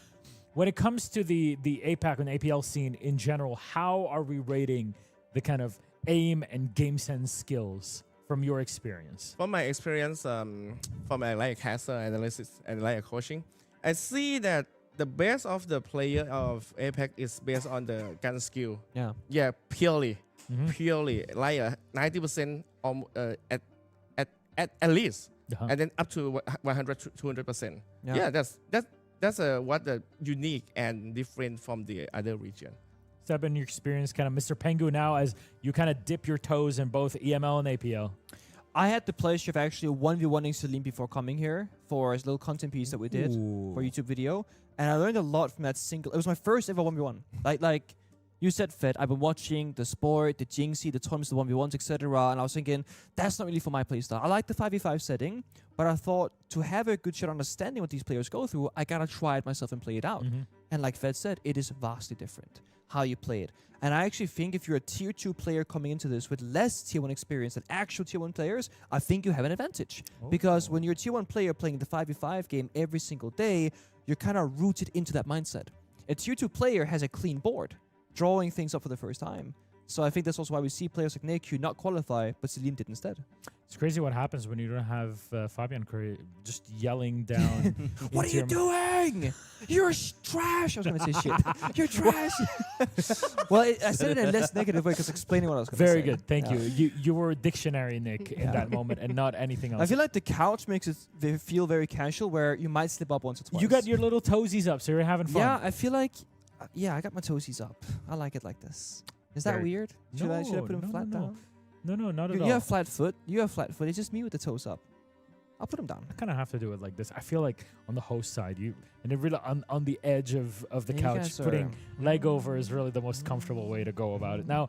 when it comes to the APAC and APL scene in general, how are we rating the kind of aim and game sense skills from your experience? From my experience, from my like caster analysis and like coaching, I see that the best of the player of APAC is based on the gun skill. Yeah, purely, like 90% at least. And then up to 100 to 200%. Yeah, that's what the unique and different from the other region. Has that been your experience, kind of Mr. Pengu, now as you kind of dip your toes in both EML and APL? I had the pleasure of actually 1v1ing Salim before coming here for a little content piece that we did for YouTube video. And I learned a lot from that single. It was my first ever 1v1. Like you said, Fed, I've been watching the sport, the Jinxie, the tournaments, the 1v1s, etc. And I was thinking, that's not really for my playstyle. I like the 5v5 setting, but I thought to have a good shot understanding what these players go through, I gotta try it myself and play it out. And like Fed said, it is vastly different how you play it. And I actually think if you're a tier 2 player coming into this with less tier 1 experience than actual tier 1 players, I think you have an advantage. Because when you're a tier 1 player playing the 5v5 game every single day, you're kind of rooted into that mindset. A tier 2 player has a clean board, drawing things up for the first time. So I think that's also why we see players like Naekyu not qualify, but Salim did instead. It's crazy what happens when you don't have Fabian Curry just yelling down. What are you doing? You're trash. I was going to say shit. You're trash. Well, I said it in a less negative way because explaining what I was going to say. Very good. Thank you. You were a dictionary, Nick, in that moment and not anything else. I feel like the couch makes it feel very casual where you might slip up once or twice. You got your little toesies up, so you're having fun. Yeah, I feel like, I got my toesies up. I like it like this. Is that weird? Should I put them flat down? No, not at all. You have flat foot. It's just me with the toes up. I'll put him down. I kind of have to do it like this. I feel like on the host side, and it really on the edge of the You couch, guys putting are- leg over is really the most comfortable way to go about it. Now,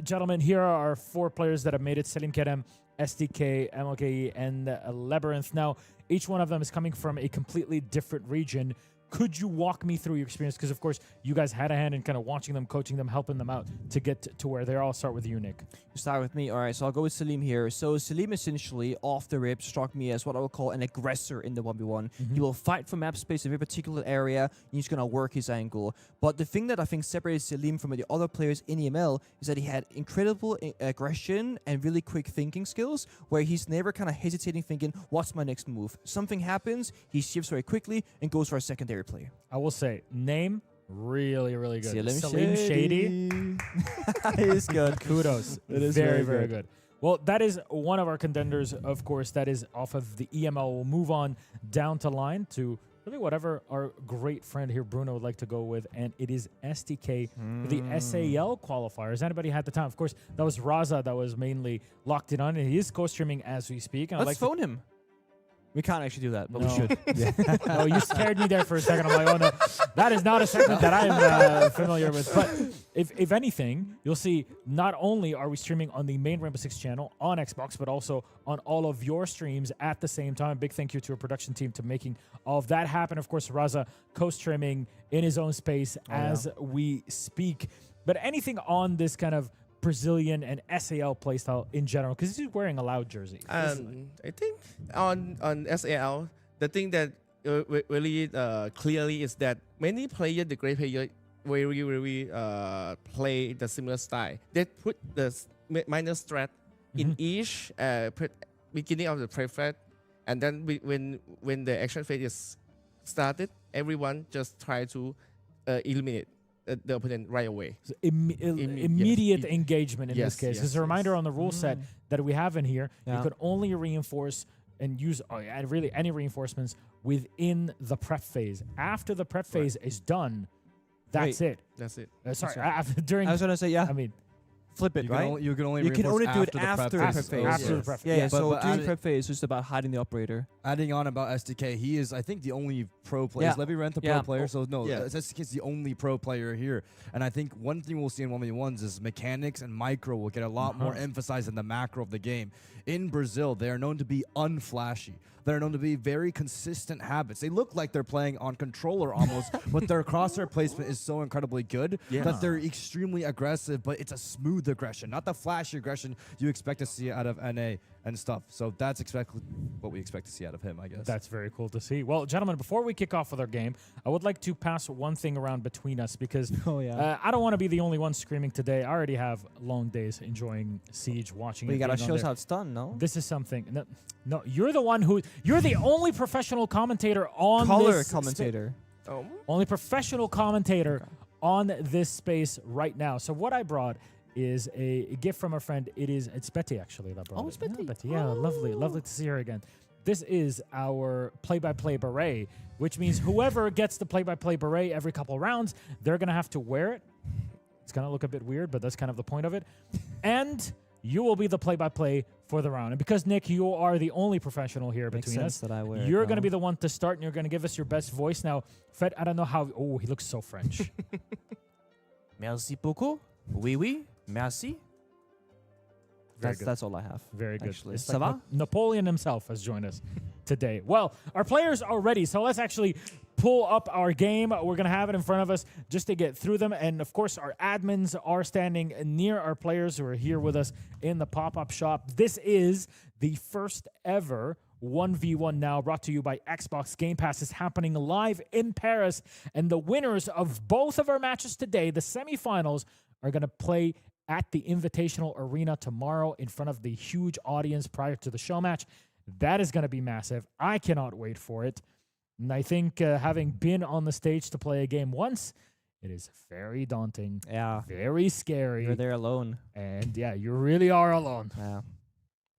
gentlemen, here are our 4 players that have made it: Selim Kerem, SDK, MLKE, and Labyrinth. Now, each one of them is coming from a completely different region. Could you walk me through your experience? Because, of course, you guys had a hand in kind of watching them, coaching them, helping them out to get to where they're. I'll start with you, Nick. You start with me. All right, so I'll go with Selim here. So Selim essentially, off the rip, struck me as what I would call an aggressor in the 1v1. He will fight for map space in a very particular area, and he's going to work his angle. But the thing that I think separates Selim from the other players in EML is that he had incredible aggression and really quick thinking skills, where he's never kind of hesitating, thinking, what's my next move? Something happens, he shifts very quickly and goes for a secondary play. I will say, name, really, really good. Selim Shady. He is good. Kudos. It is very, very very good. good. Well, that is one of our contenders, of course, that is off of the EML. We'll move on down to line to really whatever our great friend here, Bruno, would like to go with, and it is SDK, the SAL qualifiers. Anybody had the time? Of course, that was Raza that was mainly locked in on, and he is co-streaming as we speak. And Let's phone him. We can't actually do that, but we No. should. No, you scared me there for a second. I'm like, oh no, that is not a segment that I'm familiar with. But if anything, you'll see not only are we streaming on the main Rainbow Six channel on Xbox, but also on all of your streams at the same time. Big thank you to our production team to making all of that happen. Of course, Raza co-streaming in his own space as we speak. But anything on this kind of Brazilian and SAL playstyle in general, because he's wearing a loud jersey. I think on SAL, the thing that really clearly is that many players, the great players, very play the similar style. They put the minor strat in each beginning of the play thread, and then when the action phase is started, everyone just try to eliminate the opponent right away. So immediate engagement in this case. Yes, As a reminder on the rule set that we have in here, you Yeah. could only reinforce and use really any reinforcements within the prep phase. After the prep phase is done, that's it. That's it. Sorry, That's right. after, during. I was going to say, yeah. I mean, flip it, You right? can only you can reinforce only do it after the after prep the prep phase. phase. After the prep phase. Yeah, But so during add- prep phase, it's just about hiding the operator. Adding on about SDK, he is, I think, the only pro player. Yeah. Is Labyrinth a Yeah. pro player? So, no, Yeah. SDK is the only pro player here. And I think one thing we'll see in 1v1s is mechanics and micro will get a lot more emphasized in the macro of the game. In Brazil, they are known to be unflashy. They're known to be very consistent habits. They look like they're playing on controller almost, but their crosshair placement is so incredibly good that they're extremely aggressive, but it's a smooth aggression, not the flashy aggression you expect to see out of NA and stuff. So that's exactly what we expect to see out of him, I guess. That's very cool to see. Well, gentlemen, before we kick off with our game, I would like to pass one thing around between us because I don't want to be the only one screaming today. I already have long days enjoying Siege, watching But it. you got to being on show us there. how it's done, no? This is something. No, you're the one who. You're the only professional commentator on Color this commentator. only professional commentator on this space right now. So what I brought is a gift from a friend. It's Betty actually that brought it. It's Betty. Yeah, Betty. Yeah, lovely to see her again. This is our play-by-play beret, which means whoever gets the play-by-play beret every couple rounds, they're gonna have to wear it. It's gonna look a bit weird, but that's kind of the point of it. And you will be the play-by-play for the round. And because, Nick, you are the only professional here Makes between sense us, that I wear it you're now. going to be the one to start, and you're going to give us your best voice. Now, Fed, I don't know how... Oh, he looks so French. Merci beaucoup. Oui, merci. Very good. That's all I have. Very good. Actually. It's Ça like va? Napoleon himself has joined us today. Well, our players are ready, so let's actually pull up our game. We're going to have it in front of us just to get through them. And, of course, our admins are standing near our players who are here with us in the pop-up shop. This is the first ever 1v1 now brought to you by Xbox Game Pass. Is happening live in Paris. And the winners of both of our matches today, the semifinals, are going to play at the Invitational Arena tomorrow in front of the huge audience prior to the show match. That is going to be massive. I cannot wait for it. And I think having been on the stage to play a game once, it is very daunting. Yeah. Very scary. You're there alone. And yeah, you really are alone. Yeah.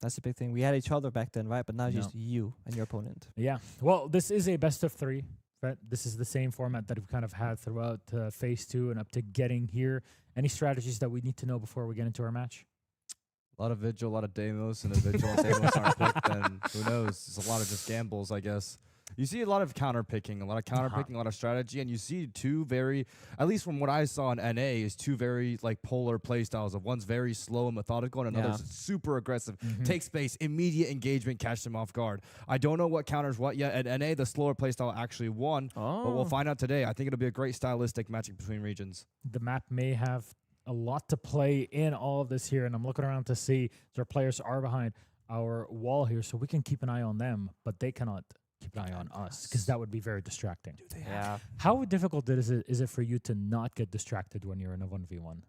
That's the big thing. We had each other back then, right? But now just you and your opponent. Yeah. Well, this is a best of 3. Right? This is the same format that we've kind of had throughout Phase 2 and up to getting here. Any strategies that we need to know before we get into our match? A lot of Vigil, a lot of Deimos, and if Vigil and Deimos aren't picked, then who knows? It's a lot of just gambles, I guess. You see a lot of counter picking, a lot of strategy, and you see two very, at least from what I saw in NA, is two very like polar play styles. Of one's very slow and methodical, and another's super aggressive. Take space, immediate engagement, catch them off guard. I don't know what counters what yet. At NA, the slower play style actually won, but we'll find out today. I think it'll be a great stylistic matching between regions. The map may have a lot to play in all of this here, and I'm looking around to see our players are behind our wall here, so we can keep an eye on them, but they cannot keep an eye on us, because that would be very distracting. Yeah. How difficult is it for you to not get distracted when you're in a 1v1?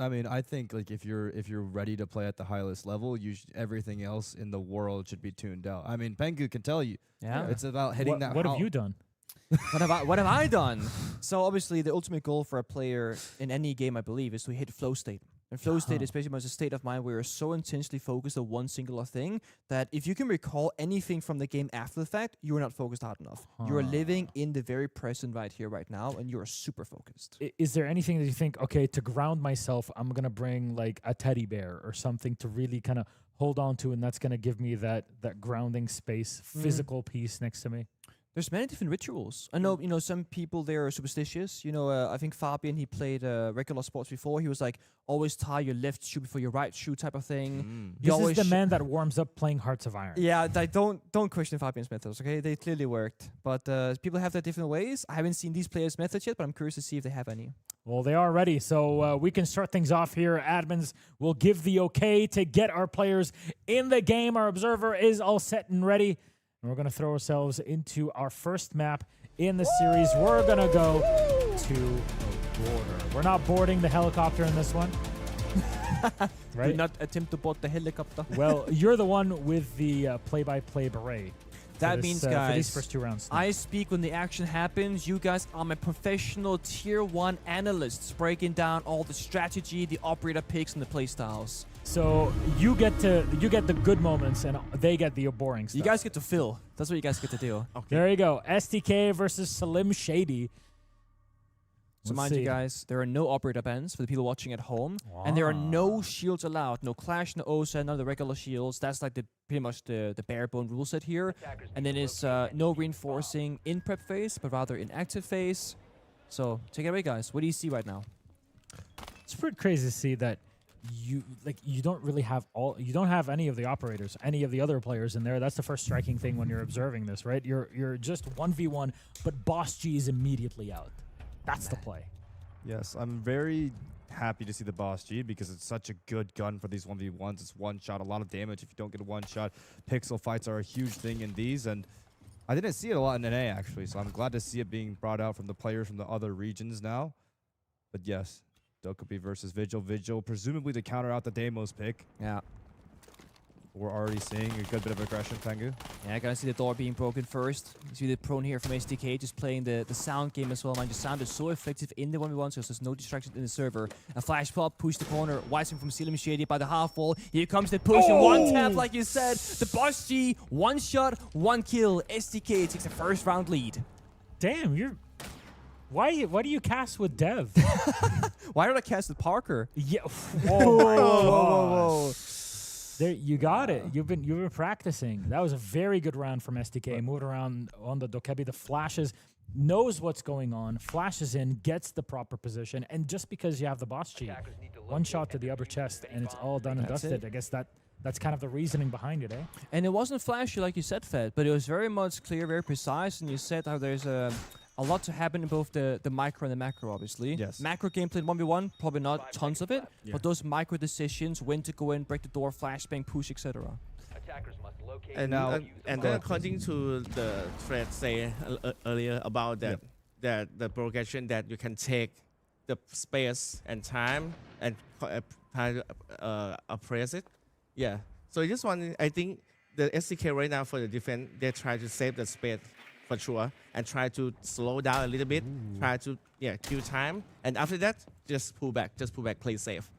I mean, I think like if you're ready to play at the highest level, everything else in the world should be tuned out. I mean, Pengu can tell you. Yeah. It's about hitting that. What have you done? What have I done? So obviously the ultimate goal for a player in any game, I believe, is to hit flow state. And flow state is basically a state of mind where you're so intensely focused on one singular thing that if you can recall anything from the game after the fact, you are not focused hard enough. You are living in the very present right here, right now, and you are super focused. Is there anything that you think, okay, to ground myself, I'm going to bring like a teddy bear or something to really kind of hold on to, and that's going to give me that grounding space, physical piece next to me? There's many different rituals. I know, some people there are superstitious. I think Fabian, he played regular sports before. He was like, always tie your left shoe before your right shoe type of thing. This is the man that warms up playing Hearts of Iron. Yeah, don't question Fabian's methods, okay? They clearly worked. But people have their different ways. I haven't seen these players' methods yet, but I'm curious to see if they have any. Well, they are ready, so we can start things off here. Admins will give the okay to get our players in the game. Our observer is all set and ready. And we're going to throw ourselves into our first map in the series. We're going to go to the border. We're not boarding the helicopter in this one. Right? Do not attempt to board the helicopter. Well, you're the one with the play-by-play beret. That means, guys, for these first 2 rounds. I speak when the action happens. You guys are my professional tier 1 analysts breaking down all the strategy, the operator picks, and the playstyles. So you get the good moments, and they get the boring stuff. You guys get to fill. That's what you guys get to do. Okay. There you go. STK versus Slim Shady. So mind you guys, there are no operator bans for the people watching at home, and there are no shields allowed. No clash, no OSA, none of the regular shields. That's like pretty much the bare bone rule set here. And then it's no reinforcing in prep phase, but rather in active phase. So take it away, guys. What do you see right now? It's pretty crazy to see that you don't really have you don't have any of the operators, any of the other players in there. That's the first striking thing when you're observing this, right? You're just 1v1, but Boss G is immediately out. That's the play. Yes, I'm very happy to see the Boss G because it's such a good gun for these 1v1s. It's one shot, a lot of damage if you don't get a one shot. Pixel fights are a huge thing in these, and I didn't see it a lot in NA actually, so I'm glad to see it being brought out from the players from the other regions now. But yes, Dokkaebi versus Vigil. Vigil, presumably to counter out the Deimos pick. Yeah. We're already seeing a good bit of aggression, Pengu. Yeah, I gotta see the door being broken first. You see the prone here from SDK just playing the sound game as well. Man, the sound is so effective in the 1v1, so there's no distraction in the server. A flash pop, push the corner, Wising from Slim Shady by the half wall. Here comes the push, and one tap, like you said. The Boss G, one shot, one kill. SDK takes the first round lead. Damn, you're... Why do you cast with Dev? Why don't I cast with Parker? Yeah. Oh my whoa. There, you got it. You've been practicing. That was a very good round from SDK. Moved around on the Dokkaebi. The flashes, knows what's going on, flashes in, gets the proper position, and just because you have the Boss G, one shot to the upper chest, and it's all done and dusted. I guess that's kind of the reasoning behind it, eh? And it wasn't flashy like you said, Fed, but it was very much clear, very precise, and you said how there's a lot to happen in both the micro and the macro, obviously. Yes. Macro gameplay in 1v1, probably not tons of it, but those micro decisions, when to go in, break the door, flashbang, push, etc. And then according to the thread say earlier about that, that the progression that you can take the space and time and try to appraise it. Yeah. So this one, I think the SDK right now for the defense, they try to save the space for sure, and try to slow down a little bit, try to kill time, and after that, just pull back, play safe.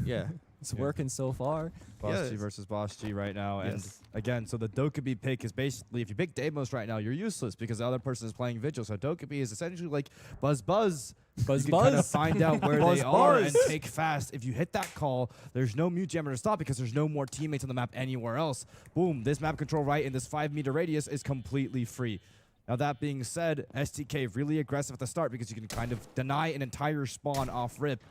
Yeah. It's working so far. Boss G versus Boss G right now. And again, so the Dokkaebi pick is basically, if you pick Deimos right now, you're useless because the other person is playing Vigil. So Dokkaebi is essentially like Buzz Buzz, you can kind of buzz. find out where Buzz, they are buzz. and take fast. If you hit that call, there's no mute jammer to stop because there's no more teammates on the map anywhere else. Boom, this map control right in this 5-meter radius is completely free. Now that being said, STK really aggressive at the start because you can kind of deny an entire spawn off rip.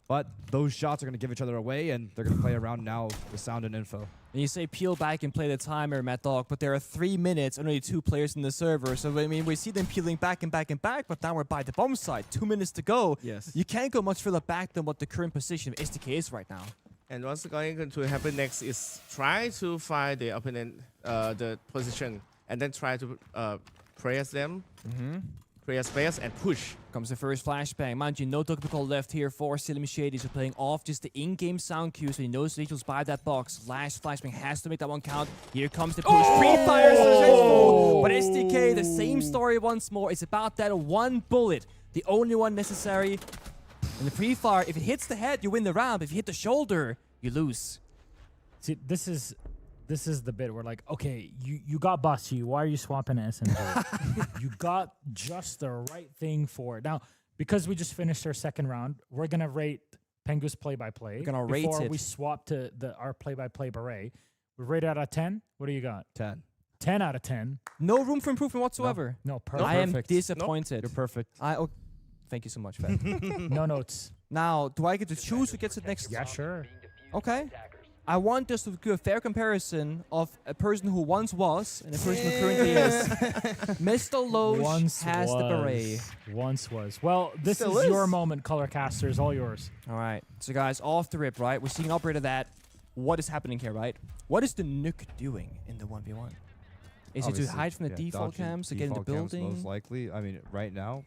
But those shots are going to give each other away, and they're going to play around now with sound and info. And you say peel back and play the timer, Mad Dog, but there are 3 minutes and only 2 players in the server. So, I mean, we see them peeling back and back and back, but now we're by the bomb site. 2 minutes to go. Yes. You can't go much further back than what the current position of STK is right now. And what's going to happen next is try to find the opponent, the position, and then try to press them, clear space, and push. Comes the first flashbang. Mind you, no Dokkaebi call left here for Slim Shady. So playing off just the in-game sound cue, so he knows Vigil's by that box. Last flashbang has to make that one count. Here comes the push. Pre-fire successful. But STK, the same story once more. It's about that one bullet, the only one necessary. And the pre-fire, if it hits the head, you win the round. If you hit the shoulder, you lose. See, this is the bit where, like, okay, you got Bossy. Why are you swapping an SMG? You got just the right thing for it. Now, because we just finished our second round, we're going to rate Pengu's play-by-play. We're going to rate before it. we swap to our play-by-play beret. We rate it out of 10. What do you got? 10. 10 out of 10. No room for improvement whatsoever. No, perfect. I am disappointed. You're perfect. Thank you so much, Fed. No notes. Now, do I get to choose who gets it next? Yeah, sure. Okay. I want us to do a fair comparison of a person who once was and a person who currently is. Mr. Loge has the beret. Once was. Well, this Still is is. your moment, color casters. All yours. All right. So, guys, off the rip, right? We're seeing an operator that. What is happening here, right? What is the Nuke doing in the 1v1? Is it to Obviously, hide from the yeah, default dodging cams to get in the default cams building? most likely. I mean, right now,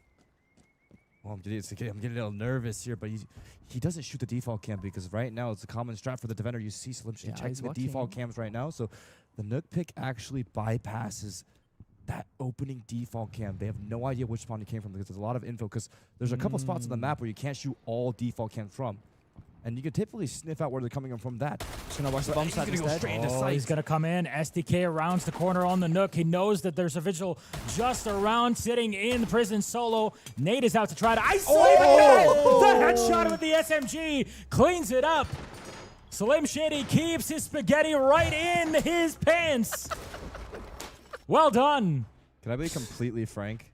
well, I'm getting a little nervous here, but he doesn't shoot the default cam because right now it's a common strat for the defender. You see Slim Shady checking the default cams right now, so the Nuke pick actually bypasses that opening default cam. They have no idea which spawn he came from because there's a lot of info because there's a couple spots on the map where you can't shoot all default cams from. And you can typically sniff out where they're coming from that. Just gonna watch the bomb side instead. He's gonna come in. SDK rounds the corner on the Nuke. He knows that there's a Vigil just around, sitting in the prison solo. Nate is out to try to isolate again. The headshot with the SMG cleans it up. Slim Shady keeps his spaghetti right in his pants. Well done. Can I be completely frank?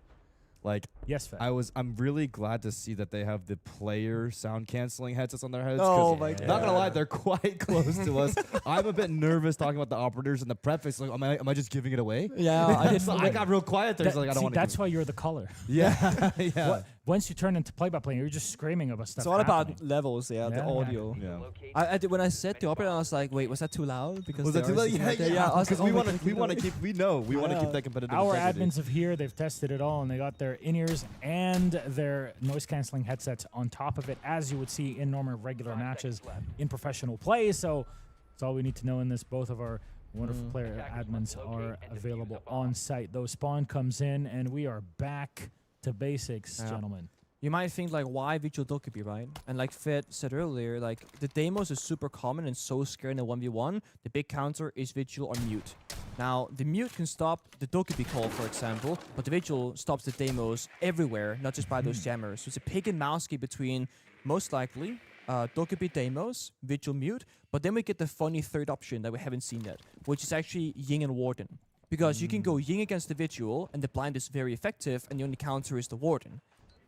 Like, yes, Fed. I'm really glad to see that they have the player sound canceling headsets on their heads. Oh my God. Not gonna lie, they're quite close to us. I'm a bit nervous talking about the operators in the preface. Like, am I just giving it away? Yeah, I got real quiet there. Like, I don't want to. That's why you're the color. Yeah, yeah. Once you turn into play-by-play, you're just screaming about stuff. It's all happening. about levels, the audio. Yeah. I did, when I said the operator, I was like, wait, was that too loud? Because Was that too loud? Yeah. I was Because like, we oh my want to. God, We want to keep. We know. We want to keep that competitive. Our integrity. admins of here, they've tested it all, and they got their in-ears and their noise-canceling headsets on top of it, as you would see in normal regular matches in professional play. So that's all we need to know in this. Both of our wonderful player admins are available on site. Though Spawn comes in, and we are back to basics, gentlemen. You might think, like, why Vigil Dokkaebi, right? And like Fed said earlier, like, the demos is super common and so scary in a 1v1. The big counter is Vigil or mute. Now, the mute can stop the Dokkaebi call, for example, but the Vigil stops the demos everywhere, not just by those jammers. So it's a pig and mouse game between, most likely, Dokkaebi demos, Vigil mute, but then we get the funny third option that we haven't seen yet, which is actually Ying and Warden. Because you can go Ying against the Vigil, and the blind is very effective, and the only counter is the Warden.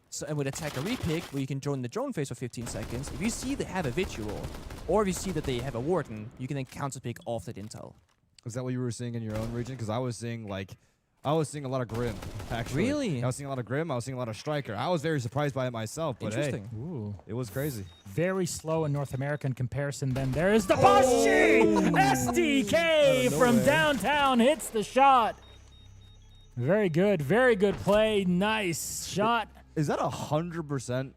So, and with attack a repick, where you can drone the drone phase for 15 seconds, if you see they have a Vigil, or if you see that they have a Warden, you can then counter pick off that intel. Is that what you were seeing in your own region? Because I was seeing a lot of Grim, actually. Really? I was seeing a lot of Grim. I was seeing a lot of Striker. I was very surprised by it myself, but Interesting. Hey, it was crazy. Very slow in North American comparison. Then there is the Bossy! SDK from downtown hits the shot. Very good play. Nice shot. Is that 100%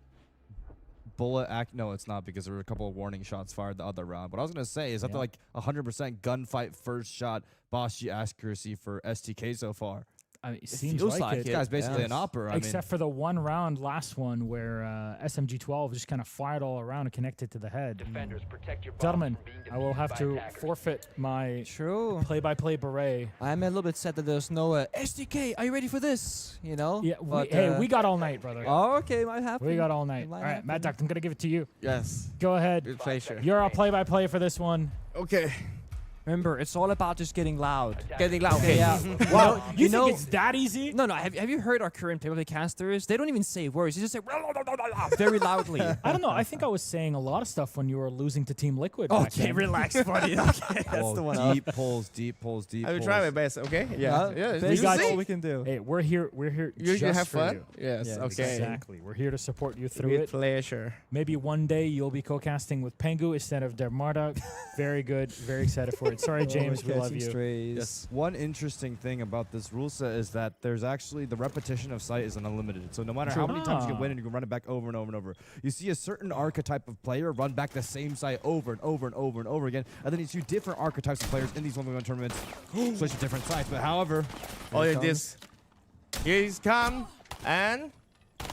bullet act? No, it's not, because there were a couple of warning shots fired the other round. But I was going to say, is that like 100% gunfight first shot Bossy accuracy for STK so far? It seems feels like it. This guy's basically an opera. Except for the one round, last one, where SMG12 just kind of fired all around and connected to the head. Gentlemen, I will have to forfeit my play-by-play beret. I'm a little bit sad that there's no SDK. Are you ready for this? You know? Yeah. But, Hey, we got all night, brother. Oh, okay, might happen. We got all night. It might All right, happen. Mad Duck, I'm gonna give it to you. Yes. Go ahead. With pleasure. You're our play-by-play for this one. Okay. Remember, it's all about just getting loud. Getting loud. Okay. Yeah. Wow. You think it's that easy? No. Have you heard our current play-by-play casters? They don't even say words. They just say very loudly. I don't know. I think I was saying a lot of stuff when you were losing to Team Liquid. back Okay, then. relax, buddy. Okay, that's the one. Deep pulls, deep pulls, deep I will pulls. try my best. Okay. Yeah. That's all we can do. Hey, we're here. We're here. You just have for fun? you. Yes. Yeah, Okay. Exactly. We're here to support you through With it. pleasure. Maybe one day you'll be co-casting with Pengu instead of Dermarda. Very good. Very excited for it. Sorry, James. We love you. Yes. One interesting thing about this rule set is that there's actually the repetition of sight is unlimited. So no matter how many times you can win, and you can run it back over and over and over. You see a certain archetype of player run back the same sight over and over and over and over again, and then you see different archetypes of players in these 1v1 tournaments switch to different sights. But however, Oh, yeah, this. Here he's come, and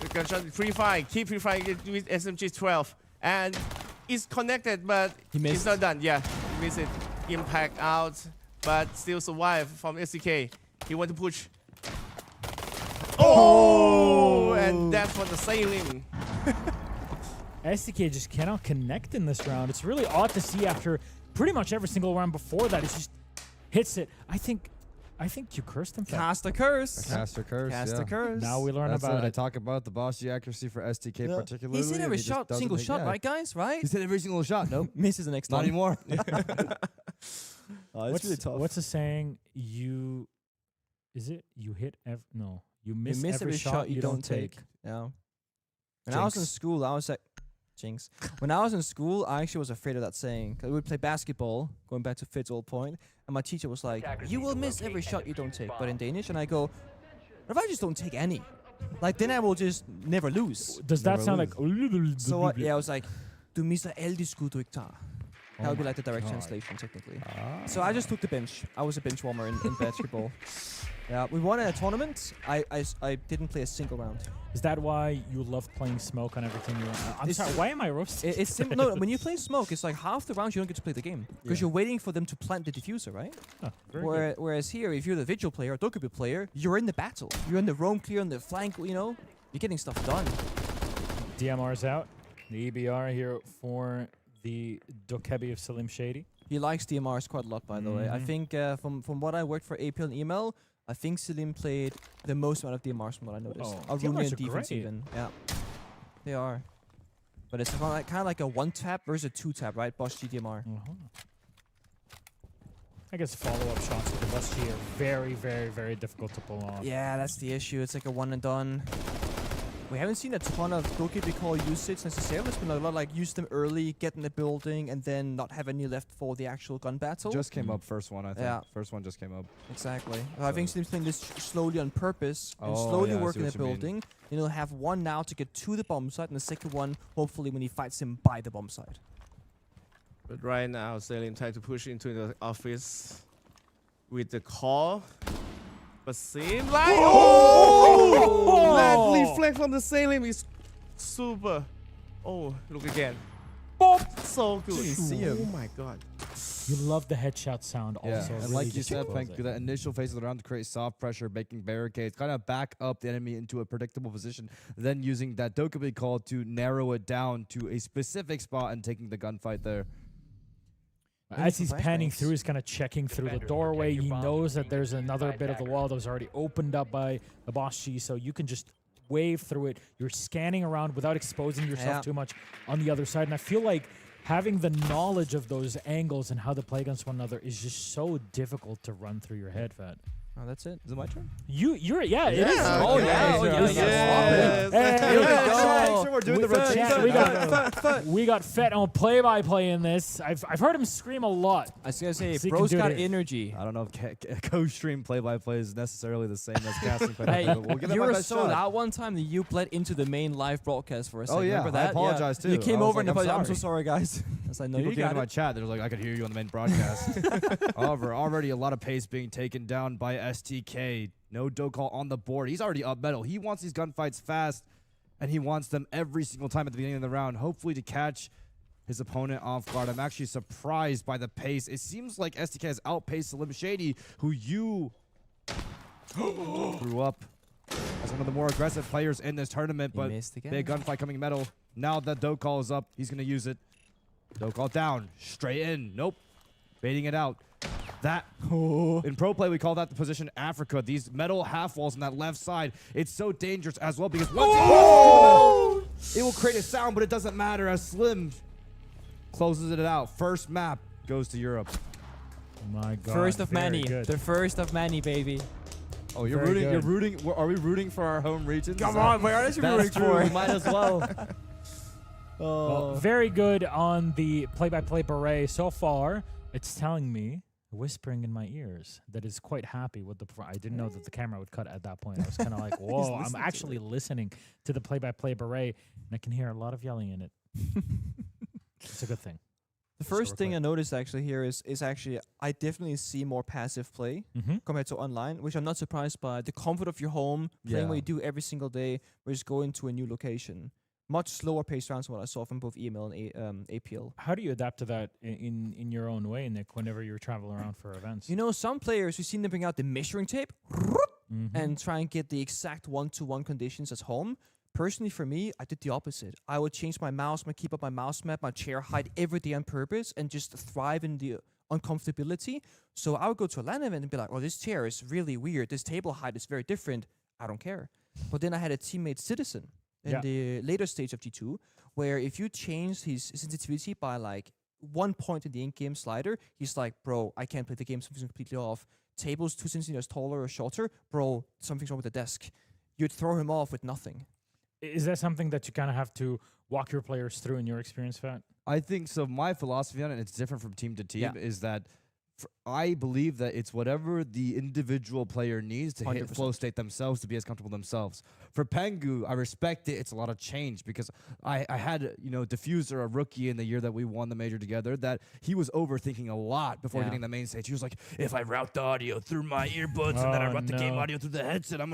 we can shot free fire. Keep free fire with SMG12, and it's connected, but it's not done. Yeah, he missed it. Impact out, but still survive from SDK. He want to push. Oh, and that's for the sailing. SDK just cannot connect in this round. It's really odd to see after pretty much every single round before that. It just hits it. I think you cursed him. Cast a curse. Cast a curse. Cast yeah. a curse. Now we learn That's about I it. talk about the boss G accuracy for SDK particularly. He's in every and he just shot, doesn't single hit- shot, yeah. right, guys? Right? He's hit every single shot. Nope. Misses the next Not one. anymore. It's really tough. What's the saying? You miss every shot you don't take. Yeah. When I was in school, I was like, jinx. When I was in school, I actually was afraid of that saying. 'Cause we would play basketball, going back to Fitz old point, and my teacher was like, you will miss every shot you don't take, but in Danish. And I go, what if I just don't take any? Like, then I will just never lose. Does that sound like... So I was like, du misser alle de skud, du ikke tager. That would be like the direct translation, technically. So I just took the bench. I was a bench warmer in basketball. Yeah, we won a tournament. I didn't play a single round. Is that why you love playing smoke on everything you want? I'm sorry, why am I roasting? It's simple. No, when you play smoke, it's like half the rounds you don't get to play the game because you're waiting for them to plant the diffuser, right? Oh, very good. Whereas here, if you're the vigil player or Dokubi player, you're in the battle. You're in the roam clear, on the flank. You know, you're getting stuff done. DMR's out. The EBR here for the Dokebi of Salim Shady. He likes DMRs quite a lot, by the way. I think from what I worked for APL and email, I think Salim played the most amount of DMRs from what I noticed. Oh, Arunian DMRs are defense great. even. Yeah, they are. But it's kind of like a one tap versus a two tap, right? Boss G DMR. I guess follow-up shots with the Bus G are very, very, very difficult to pull off. Yeah, that's the issue. It's like a one and done. We haven't seen a ton of Dokebi call usage necessarily. It's been a lot like use them early, get in the building, and then not have any left for the actual gun battle. Just came up first one, I think. Yeah. First one just came up. Exactly. I think Slim's playing this slowly on purpose and Oh, slowly yeah, I work see in what the you mean. building. Then he'll have one now to get to the bomb site, and the second one, hopefully, when he fights him by the bomb site. But right now, Salim trying to push into the office with the call. But Salim like Lovely flag from the Salim is super. Oh, look again. So good. Didn't see him. Oh my god. You love the headshot sound Yeah, also. and really like you just said, close Frank, it. through that initial phase of the round to create soft pressure, making barricades, kind of back up the enemy into a predictable position, then using that Dokubi call to narrow it down to a specific spot and taking the gunfight there. As he's panning through, he's kind of checking through the doorway. He knows that there's another bit of the wall that was already opened up by the Boss G, so you can just wave through it. You're scanning around without exposing yourself too much on the other side. And I feel like having the knowledge of those angles and how to play against one another is just so difficult to run through your head, Fat. Oh, that's it. Is it my turn? You're it is. Oh, yeah. We got Fett on play-by-play in this. I've heard him scream a lot. I was gonna say, So he bro's can do got it. energy. I don't know if co-stream play-by-play is necessarily the same as casting play-by-play, Hey, but we'll give it you my were best so shot. loud one time that you bled into the main live broadcast for a second. Oh, yeah, Remember I that? apologize, You too. came I was over and like, I'm I'm so sorry. sorry, guys. I was like, no, People you came got into my it. chat. They're like, I could hear you on the main broadcast. However, already a lot of pace being taken down by STK. No Dokal on the board. He's already up metal. He wants these gunfights fast, and he wants them every single time at the beginning of the round, hopefully to catch his opponent off guard. I'm actually surprised by the pace. It seems like STK has outpaced Slim Shady, who you grew up as one of the more aggressive players in this tournament, but big gunfight coming metal. Now that Dokal is up, he's going to use it. Dokal down, straight in. Nope. Baiting it out. That, in pro play, we call that the position Africa. These metal half walls on that left side, it's so dangerous as well because once it will create a sound, but it doesn't matter as Slim closes it out. First map goes to Europe. My God. First of many. Good. The first of many, baby. Oh, you're rooting. You're rooting. Are we rooting for our home regions? Come on, where are you rooting for? Might as well. Well, very good on the play-by-play beret so far. It's telling me, whispering in my ears, that is quite happy with the. I didn't know that the camera would cut at that point. I was kind of like, whoa, I'm actually listening to the play-by-play beret, and I can hear a lot of yelling in it. It's a good thing. The first thing I noticed actually here is actually I definitely see more passive play compared to online, which I'm not surprised by. The comfort of your home, playing what you do every single day, or just going to a new location. Much slower paced rounds than what I saw from both EML and APL. How do you adapt to that in your own way, Nick, whenever you're traveling around for events? You know, some players, we've seen them bring out the measuring tape and try and get the exact 1-to-1 conditions at home. Personally, for me, I did the opposite. I would change my mouse, keep up my mouse map, my chair height every day on purpose, and just thrive in the uncomfortability. So I would go to a LAN event and be like, oh, this chair is really weird. This table height is very different. I don't care. But then I had a teammate, Citizen, in the later stage of G2, where if you change his sensitivity by like 1 point in the in-game slider, he's like, bro, I can't play the game, something's completely off. Table's 2 centimeters taller or shorter, bro, something's wrong with the desk. You'd throw him off with nothing. Is that something that you kind of have to walk your players through in your experience, Fat? I think so. My philosophy on it, and it's different from team to team, is that I believe that it's whatever the individual player needs to hit 100%. Flow state themselves to be as comfortable themselves. For Pengu, I respect it. It's a lot of change because I had, Diffuser, a rookie in the year that we won the major together, that he was overthinking a lot before getting the main stage. He was like, if I route the audio through my earbuds and then I route the game audio through the headset, I'm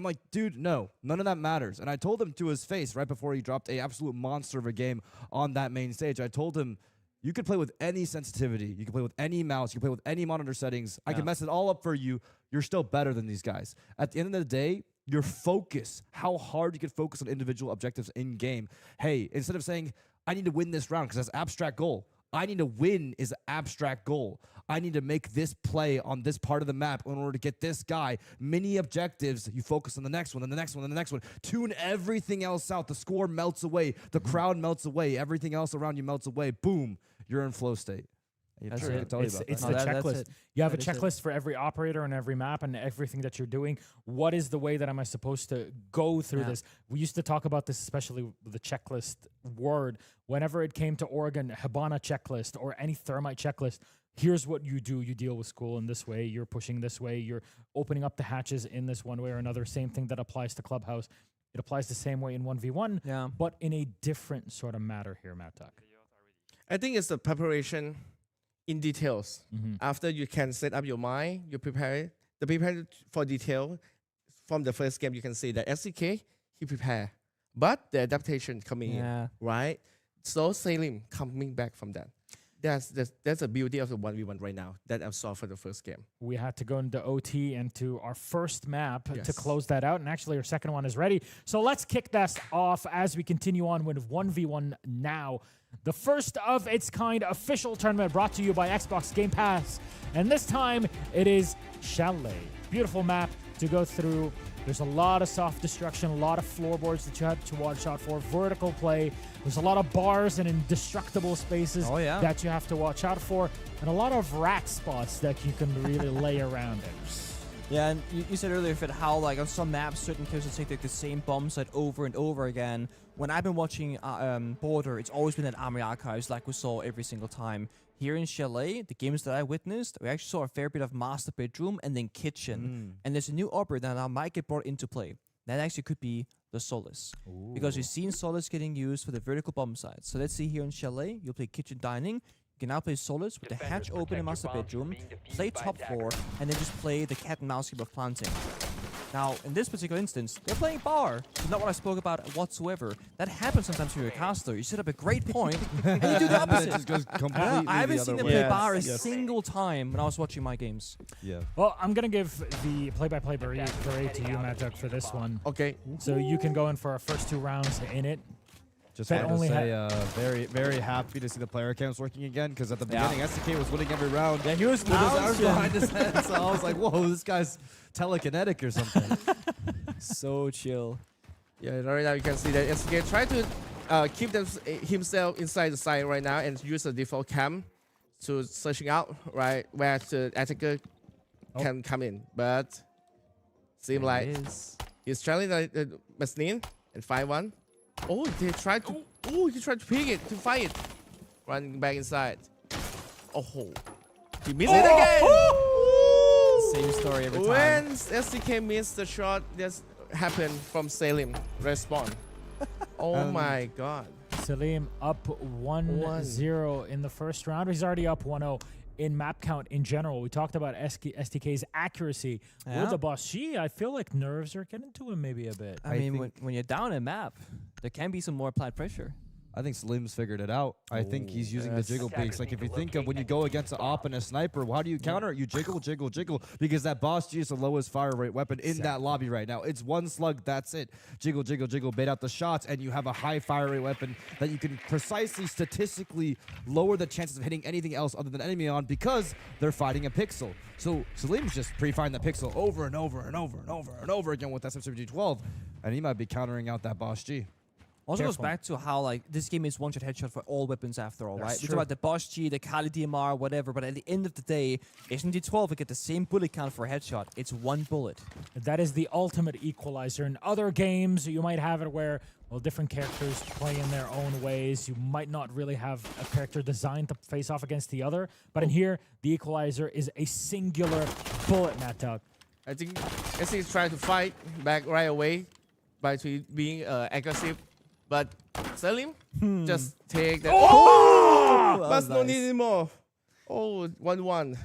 like, dude, no, none of that matters. And I told him to his face right before he dropped a absolute monster of a game on that main stage. I told him, you could play with any sensitivity. You can play with any mouse. You can play with any monitor settings. I can mess it all up for you. You're still better than these guys. At the end of the day, your focus, how hard you can focus on individual objectives in game. Hey, instead of saying, I need to win this round because that's abstract goal. I need to win is an abstract goal. I need to make this play on this part of the map in order to get this guy. Mini objectives, you focus on the next one, and the next one, and the next one. Tune everything else out. The score melts away. The crowd melts away. Everything else around you melts away. Boom. You're in flow state. It's the checklist. You have a checklist for every operator and every map and everything that you're doing. What is the way that am I supposed to go through this? We used to talk about this, especially with the checklist word. Whenever it came to Oregon, Habana checklist or any Thermite checklist, here's what you do. You deal with school in this way. You're pushing this way. You're opening up the hatches in this one way or another. Same thing that applies to Clubhouse. It applies the same way in 1v1, but in a different sort of matter here, Matt Tuck. I think it's the preparation in details. After you can set up your mind, you prepare for detail. From the first game, you can see that SDK, he prepared. But the adaptation coming in, right? So Salim coming back from that. That's the beauty of the 1v1 right now that I saw for the first game. We had to go into OT and to our first map to close that out. And actually, our second one is ready. So let's kick that off as we continue on with 1v1 now. The first of its kind official tournament brought to you by Xbox Game Pass. And this time, it is Chalet. Beautiful map to go through. There's a lot of soft destruction, a lot of floorboards that you have to watch out for, vertical play. There's a lot of bars and indestructible spaces that you have to watch out for, and a lot of rat spots that you can really lay around in. Yeah, and you said earlier, Fit, how like on some maps, certain players will take like the same bomb site over and over again. When I've been watching Border, it's always been at Army Archives, like we saw every single time. Here in Chalet, the games that I witnessed, we actually saw a fair bit of master bedroom and then kitchen. And there's a new operator that now might get brought into play. That actually could be the Solace. Because we've seen Solace getting used for the vertical bomb sites. So let's see here in Chalet, you'll play kitchen dining. You can now play Solace with the hatch open in master bedroom, play top floor, and then just play the cat and mouse game of planting. Now, in this particular instance, they're playing bar. It's not what I spoke about whatsoever. That happens sometimes when you're a caster. You set up a great point, and you do the opposite. It just goes completely I haven't the seen other them way. play bar a single time when I was watching my games. Yeah. Well, I'm going to give the play-by-play beret to you, Mad Duck, for this one. Okay. So you can go in for our first 2 rounds in it. Just Fett wanted to only say, very, very happy to see the player cams working again, because at the beginning, SDK was winning every round. Yeah, he was with his arms behind his head, so I was like, whoa, this guy's telekinetic or something. So chill. Yeah, right now you can see that SDK try to keep himself inside the site right now and use the default cam to searching out right where the attacker can come in. But seem like he's trying the Masnin and find one. Oh, they tried to. Oh, he tried to pick it to fight it. Running back inside. Oh, he missed it again. Same story every time. When SDK missed the shot, this happened from Salim. Respawn. Oh my god. Salim up 1-0 in the first round. He's already up 1-0 in map count in general. We talked about SDK's accuracy. With the boss G, I feel like nerves are getting to him maybe a bit. I mean, when you're down a map, there can be some more applied pressure. I think Salim's figured it out. I think he's using the jiggle peaks. Like, if you think of when you go against an op and a sniper, how do you counter it? You jiggle, jiggle, jiggle, because that boss G is the lowest fire rate weapon in that lobby right now. It's one slug, that's it. Jiggle, jiggle, jiggle, bait out the shots, and you have a high fire rate weapon that you can precisely, statistically lower the chances of hitting anything else other than enemy on, because they're fighting a pixel. So Salim's just pre-firing the pixel over and over and over and over and over again with SM7G12, and he might be countering out that boss G. Also goes back to how, like, this game is one-shot headshot for all weapons after all, right? We talk about the Boss G, the Kali DMR, whatever, but at the end of the day, SMG12 will get the same bullet count for a headshot. It's one bullet. That is the ultimate equalizer. In other games, you might have it where, well, different characters play in their own ways. You might not really have a character designed to face off against the other. But in here, the equalizer is a singular bullet, Matt Duck. I think SC is trying to fight back right away by being aggressive. But Salim just take that. Oh! But no need anymore. Oh, 1-1.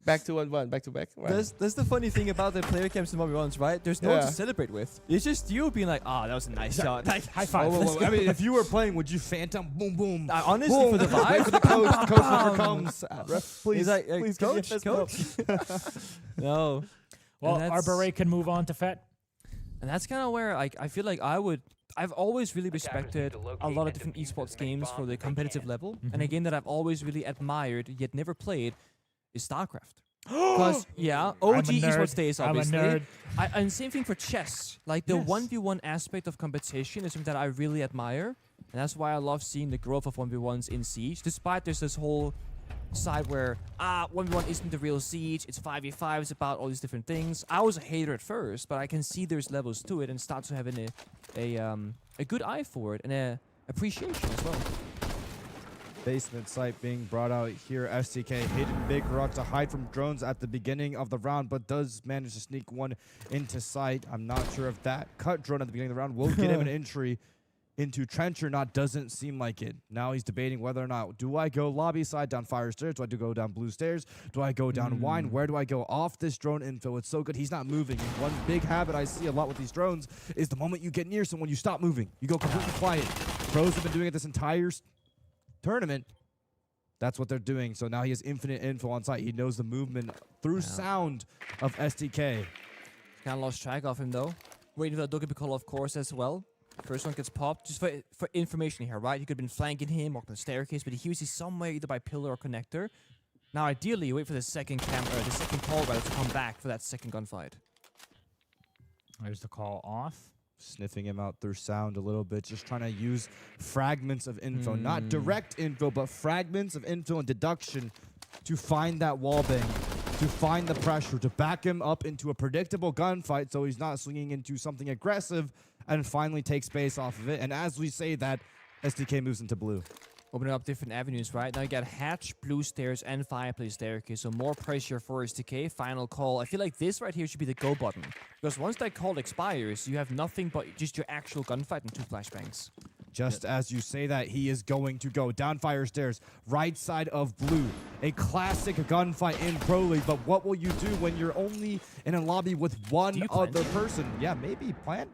Back to 1-1, back to back. Right. That's the funny thing about the player camps in 1v1s, right? There's no one to celebrate with. It's just you being like, that was a nice shot. Like, high five. I mean, if you were playing, would you phantom boom boom? Honestly, boom, for the vibe, wait for the coach never comes. Please, He's like, please, coach. No. Well, our beret can move on to Fett. And that's kind of where I feel like I've always really respected a lot of different esports games for the competitive level. And a game that I've always really admired yet never played is StarCraft. Because, OG esports days, obviously. I'm a nerd. And same thing for chess. Like, the 1v1 aspect of competition is something that I really admire. And that's why I love seeing the growth of 1v1s in Siege. Despite there's this whole side where 1v1 isn't the real Siege, it's 5v5, it's about all these different things. I was a hater at first, but I can see there's levels to it and start to have a good eye for it and a appreciation as well. Basement site being brought out here. STK hidden big rock to hide from drones at the beginning of the round, but does manage to sneak one into sight. I'm not sure if that cut drone at the beginning of the round will get him an entry into trench or not. Doesn't seem like it. Now he's debating whether or not, do I go lobby side down fire stairs? Do I go down blue stairs? Do I go down wine? Where do I go off this drone info? It's so good. He's not moving. And one big habit I see a lot with these drones is the moment you get near someone, you stop moving. You go completely quiet. Pros have been doing it this entire tournament. That's what they're doing. So now he has infinite info on site. He knows the movement through sound of STK. Kind of lost track of him though. Waiting for the Doge call, of course, as well. First one gets popped. Just for information here, right? He could have been flanking him, walking the staircase, but he was somewhere either by pillar or connector. Now, ideally, you wait for the second the second call rather to come back for that second gunfight. There's the call off. Sniffing him out through sound a little bit, just trying to use fragments of info, not direct info, but fragments of info and deduction to find that wallbang, to find the pressure, to back him up into a predictable gunfight so he's not swinging into something aggressive and finally take space off of it. And as we say that, SDK moves into blue. Opening up different avenues, right? Now you got hatch, blue stairs, and fireplace staircase. So more pressure for SDK. Final call. I feel like this right here should be the go button. Because once that call expires, you have nothing but just your actual gunfight and 2 flashbangs. Just as you say that, he is going to go down fire stairs, right side of blue. A classic gunfight in Pro League, but what will you do when you're only in a lobby with one other person? Yeah, maybe plan.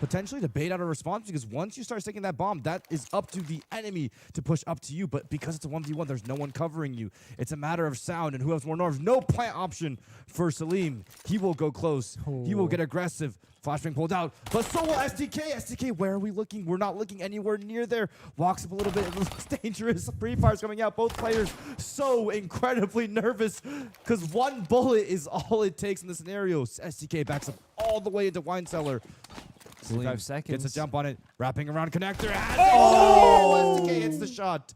Potentially to bait out a response, because once you start sticking that bomb, that is up to the enemy to push up to you. But because it's a 1v1, there's no one covering you. It's a matter of sound and who has more nerves. No plant option for Salim. He will go close. He will get aggressive. Flashbang pulled out, but so will SDK. SDK, where are we looking? We're not looking anywhere near there. Walks up a little bit. It looks dangerous. Free fire's coming out. Both players so incredibly nervous because one bullet is all it takes in the scenario. SDK backs up all the way into Wine Cellar. 5 seconds. Gets a jump on it. Wrapping around connector. Oh! SDK hits the shot.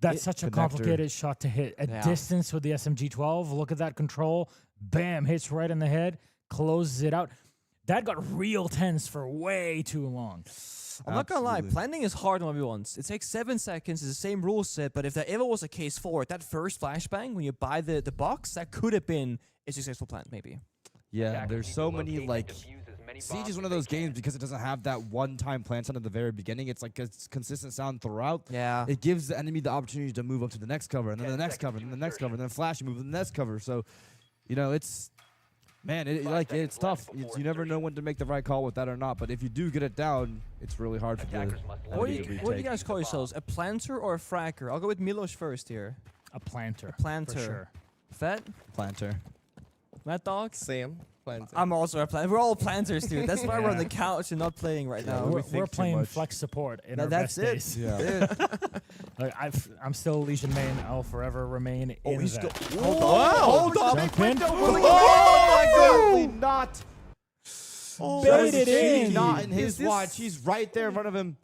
That's such a complicated shot to hit. At distance with the SMG-12. Look at that control. Bam, hits right in the head. Closes it out. That got real tense for way too long. I'm not gonna lie, planning is hard on 1v1s. It takes 7 seconds, it's the same rule set, but if there ever was a case for it, that first flashbang, when you buy the box, that could have been a successful plan, maybe. Yeah, there's so many, like, Siege is one of those games because it doesn't have that one-time plant sound at the very beginning. It's like a consistent sound throughout. Yeah. It gives the enemy the opportunity to move up to the next cover, and then the next cover, and then the next cover, and then flash and move to the next cover. So, you know, it's... Man, it's tough. You never know when to make the right call with that or not. But if you do get it down, it's really hard for the What do you guys call yourselves? A planter or a fracker? I'll go with Milos first here. A planter. A planter. For sure. Fett? Planter. Mad Dog? Same. Planter. I'm also a planter. We're all planters, dude. That's why we're on the couch and not playing right now. We're playing flex support in our best days. Yeah. Like, I'm still Legion main. I'll forever remain in that. Hold on. Jump in. Oh my God. Not. Baited in. Not in his watch. He's right there in front of him.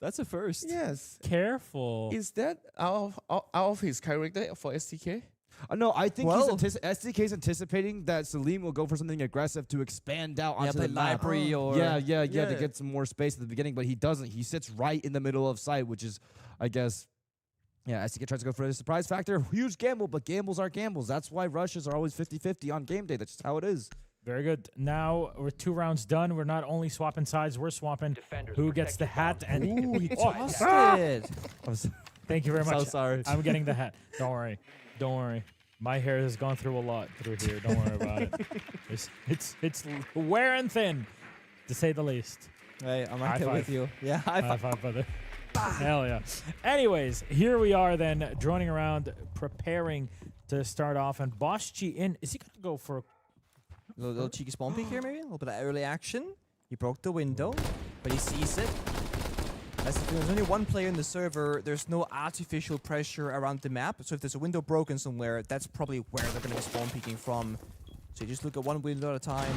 That's a first. Yes. Careful. Is that out of his character for STK? No, I think SDK's anticipating that Salim will go for something aggressive to expand out onto the library or to get some more space at the beginning, but he doesn't. He sits right in the middle of sight, which is, I guess, SDK tries to go for the surprise factor. Huge gamble, but gambles are gambles. That's why rushes are always 50-50 on game day. That's just how it is. Very good. Now we're 2 rounds done. We're not only swapping sides, we're swapping who gets the hat. And we tossed it. Thank you very much. So sorry. I'm getting the hat. Don't worry. Don't worry. My hair has gone through a lot through here. Don't worry about it. It's wearing thin, to say the least. Hey, I'm right there with you. Yeah, high five, brother. Hell yeah. Anyways, here we are then, droning around, preparing to start off. And Boschchi in. Is he going to go for a little cheeky spawn peek here, maybe? A little bit of early action. He broke the window, but he sees it. That's the thing. There's only one player in the server. There's no artificial pressure around the map. So if there's a window broken somewhere, that's probably where they're going to be spawn peeking from. So you just look at one window at a time.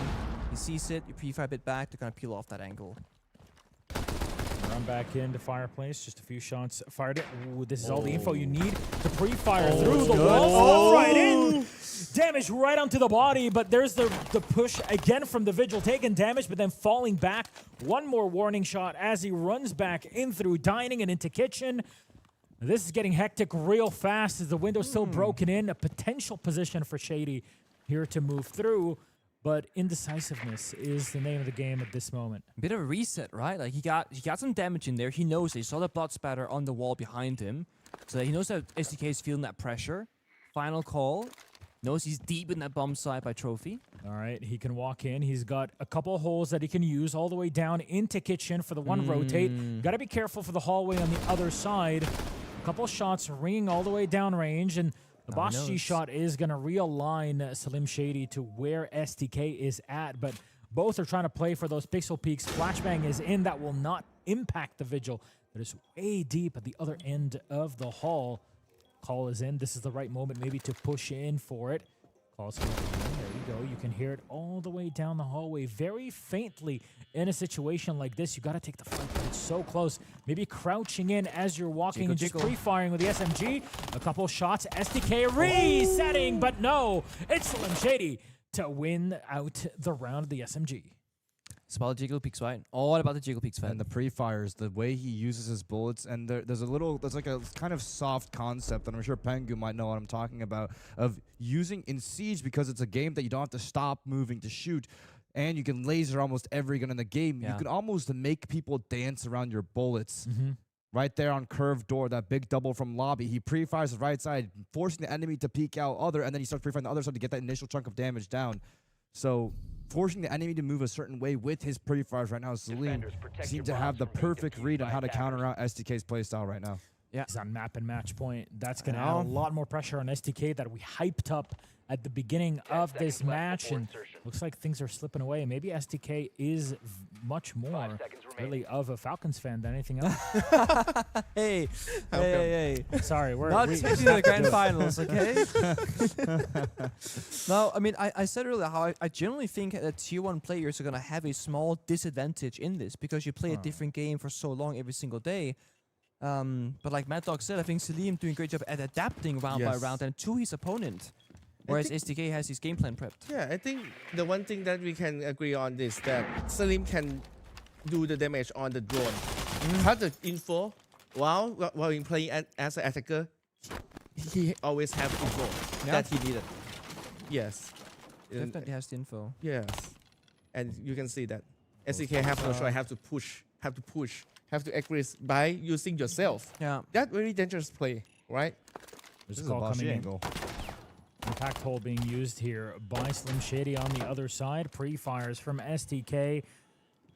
He sees it. You pre-fire a bit back. They're going to peel off that angle. Run back into fireplace. Just a few shots fired. Ooh, this is all the info you need to pre-fire through the wall. Right in. Damage right onto the body, but there's the push again from the Vigil. Taking damage, but then falling back. One more warning shot as he runs back in through dining and into kitchen. This is getting hectic real fast as the window's still broken in. A potential position for Shady here to move through. But indecisiveness is the name of the game at this moment. Bit of a reset, right? Like he got some damage in there. He knows it. He saw the blood spatter on the wall behind him. So he knows that SDK is feeling that pressure. Final call. Knows he's deep in that bomb site by Trophy. All right, he can walk in. He's got a couple holes that he can use all the way down into kitchen for the one rotate. Got to be careful for the hallway on the other side. A couple shots ringing all the way down range, and the Boschchi shot is going to realign Salim Shady to where SDK is at, but both are trying to play for those pixel peaks. Flashbang is in. That will not impact the Vigil, but it's way deep at the other end of the hall. Call is in. This is the right moment maybe to push in for it. Call's coming in. There you go. You can hear it all the way down the hallway very faintly. In a situation like this, you got to take the fight, but it's so close. Maybe crouching in as you're walking and just pre-firing with the SMG. A couple shots. SDK resetting, but no. It's Salim Shady to win out the round of the SMG. It's about the jiggle peaks, right? All about the jiggle peaks, and the pre-fires, the way he uses his bullets, and there's like a kind of soft concept, and I'm sure Pengu might know what I'm talking about, of using in Siege, because it's a game that you don't have to stop moving to shoot. and you can laser almost every gun in the game. Yeah. You can almost make people dance around your bullets. Right there on curved door, that big double from lobby. He pre-fires the right side, forcing the enemy to peek out and then he starts pre-firing the other side to get that initial chunk of damage down. So forcing the enemy to move a certain way with his pre-fires right now, Salim seems to have the perfect read on how to counter out STK's playstyle right now. Yeah. He's on map and match point. That's going to add a lot more pressure on STK that we hyped up at the beginning of this match, and looks like things are slipping away. Maybe STK is much more really of a Falcons fan than anything else. Hey. Sorry, we're not taking the grand finals, okay? No, I mean, I said earlier how I generally think that tier 1 players are going to have a small disadvantage in this because you play a different game for so long every single day. But like Mad Dog said, I think Salim doing a great job at adapting round by round and to his opponent. Whereas STK has his game plan prepped. Yeah, I think the one thing that we can agree on is that Salim can do the damage on the drone. Have the info while playing as an attacker. He always have info that he needed. Yes. Definitely has the info. Yes. And you can see that STK have no choice, have to push, have to aggress by using yourself. Yeah. That very dangerous play, right? There's a call coming in. Impact hole being used here by Slim Shady on the other side. Pre-fires from STK.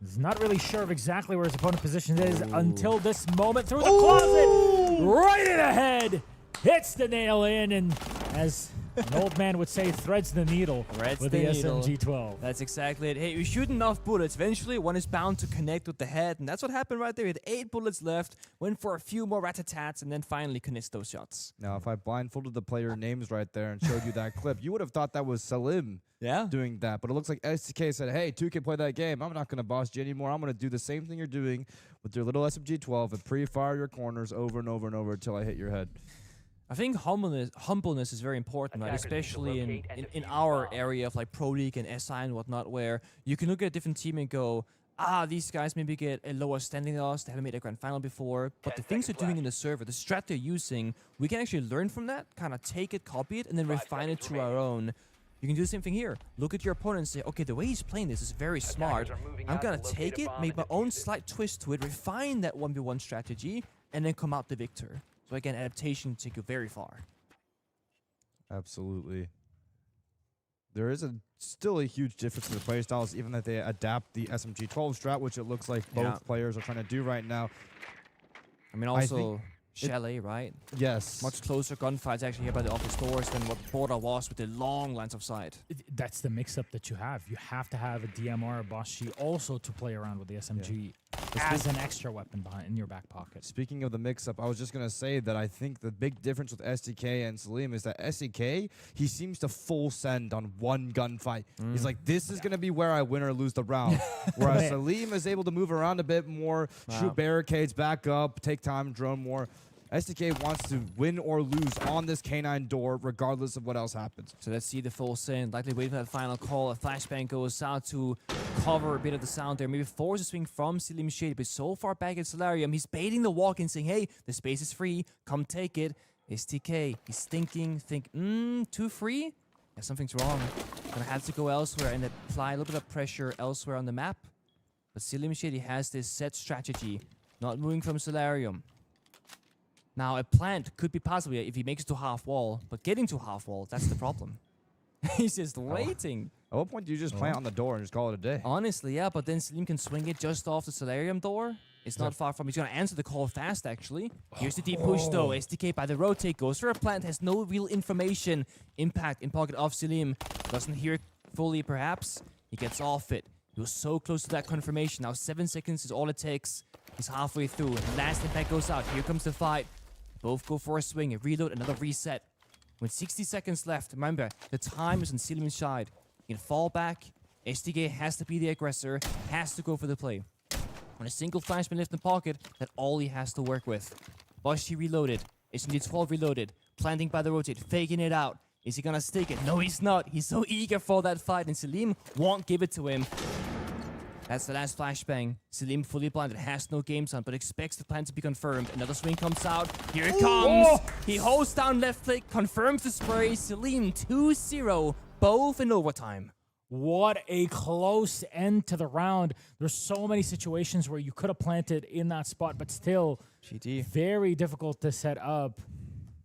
He's not really sure of exactly where his opponent position is until this moment through the closet. Right in the head. Hits the nail in, and as an old man would say, threads the needle with the SMG-12. That's exactly it. Hey, you shoot enough bullets. Eventually, one is bound to connect with the head, and that's what happened right there. He had 8 bullets left, went for a few more rat-a-tats, and then finally connects those shots. Now, if I blindfolded the player names right there and showed you that clip, you would have thought that was Salim doing that. But it looks like STK said, hey, 2 can play that game. I'm not going to boss you anymore. I'm going to do the same thing you're doing with your little SMG-12 and pre-fire your corners over and over and over until I hit your head. I think humbleness is very important, right? Especially in our area of like Pro League and SI and whatnot, where you can look at a different team and go, these guys maybe get a lower standing than us, they haven't made a grand final before, but the things they're doing in the server, the strat they're using, we can actually learn from that, kind of take it, copy it, and then refine it to our own. You can do the same thing here. Look at your opponent and say, okay, the way he's playing this is very smart. I'm going to take it, make my own slight twist to it, refine that 1v1 strategy, and then come out the victor. So again, adaptation take you very far. Absolutely. There is still a huge difference in the play styles, even if they adapt the SMG-12 strat, which it looks like both players are trying to do right now. I mean, also Chalet, right? Yes. Much closer gunfights actually here by the office doors than what Border was with the long lines of sight. That's the mix-up that you have. You have to have a DMR, a Boshi also to play around with the SMG as an extra weapon in your back pocket. Speaking of the mix-up, I was just going to say that I think the big difference with STK and Salim is that STK, he seems to full send on one gunfight. He's like, this is going to be where I win or lose the round. Whereas Salim is able to move around a bit more, shoot barricades, back up, take time, drone more. STK wants to win or lose on this K9 door, regardless of what else happens. So let's see the full send. Likely waiting for that final call. A flashbang goes out to cover a bit of the sound there. Maybe force a swing from Slim Shady, but so far back at Solarium, he's baiting the walk and saying, hey, the space is free. Come take it. STK, he's thinking, too free? Yeah, something's wrong. Gonna have to go elsewhere and apply a little bit of pressure elsewhere on the map. But Slim Shady has this set strategy, not moving from Solarium. Now, a plant could be possible if he makes it to half wall, but getting to half wall, that's the problem. He's just waiting. At what point do you just plant on the door and just call it a day? Honestly, yeah, but then Salim can swing it just off the Solarium door. It's not far from. He's going to answer the call fast, actually. Here's the deep push, though. STK by the rotate goes for a plant, has no real information. Impact in pocket of Salim. Doesn't hear it fully, perhaps. He gets off it. He was so close to that confirmation. Now 7 seconds is all it takes. He's halfway through. Last impact goes out. Here comes the fight. Both go for a swing, a reload, another reset. With 60 seconds left, remember, the time is on Salim's side. He can fall back. STK has to be the aggressor, has to go for the play. On a single flashbang left in the pocket, that's all he has to work with. Boshi reloaded. SMG-12 reloaded. Planting by the rotate, faking it out. Is he gonna stick it? No, he's not. He's so eager for that fight, and Salim won't give it to him. That's the last flashbang. Salim fully blinded, has no game sound, but expects the plan to be confirmed. Another swing comes out. Here it comes. He holds down left click, confirms the spray. Salim 2-0, both in overtime. What a close end to the round. There's so many situations where you could have planted in that spot, but still very difficult to set up.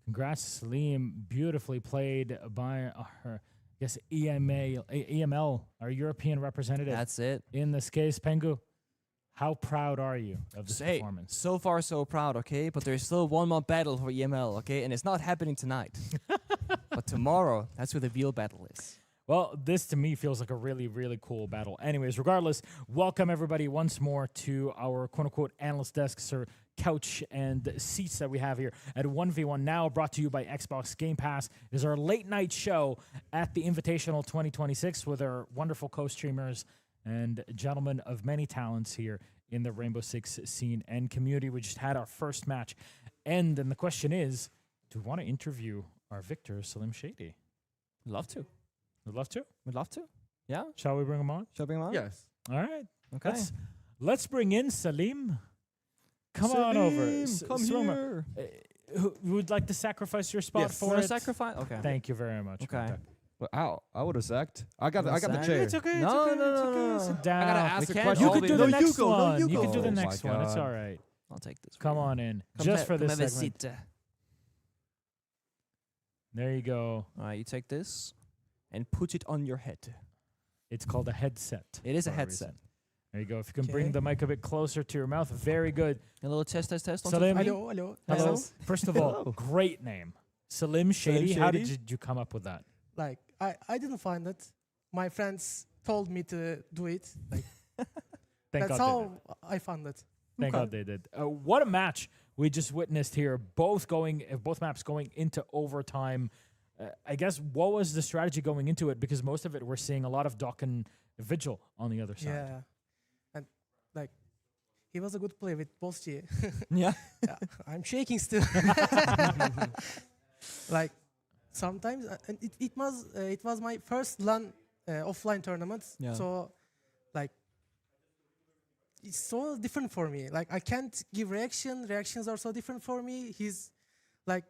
Congrats, Salim. Beautifully played by her, I guess, EML, our European representative. That's it. In this case, Pengu, how proud are you of this performance? So far, so proud, okay? But there's still one more battle for EML, okay? And it's not happening tonight. But tomorrow, that's where the real battle is. Well, this to me feels like a really, really cool battle. Anyways, regardless, welcome everybody once more to our quote-unquote analyst desks or couch and seats that we have here at 1v1 Now, brought to you by Xbox Game Pass. It is our late night show at the Invitational 2026 with our wonderful co-streamers and gentlemen of many talents here in the Rainbow Six scene and community. We just had our first match end, and the question is, do we want to interview our victor, Salim Shady? Love to. We'd love to. We'd love to. Yeah. Shall we bring him on? Shall we bring him on? Yes. All right. Okay. Let's bring in Salim. Come on over. Come here. Who would like to sacrifice your spot Yes. for it? Sacrifice? Okay. Thank you very much. Okay. But ow, I would have sacked. I got the chair. It's okay. No. Sit down. I gotta ask a question. You can do the next go. one. No, You can do the Oh next my one. It's God. all right. I'll take this. Come on in. Just for this segment. All There you go. right, you take this and put it on your head. It's called a headset. It is a for headset. reason. There you go. If you can bring the mic a bit closer to your mouth, very good. A little test. Salim. Hello. Hello. First of all, great name. Salim Shady. How Shady? did you come up with that? Like, I didn't find it. My friends told me to do it. Like, Thank that's God they did. how I found it. Thank God they did. What a match we just witnessed here. Both maps going into overtime. I guess what was the strategy going into it? Because most of it we're seeing a lot of Doc and Vigil on the other side. Yeah. And, like, he was a good player with Bostier. Yeah. I'm shaking still. Like, sometimes, and it was my first LAN offline tournament. Yeah. So, like, it's so different for me. Like, I can't give reaction. Reactions are so different for me. He's like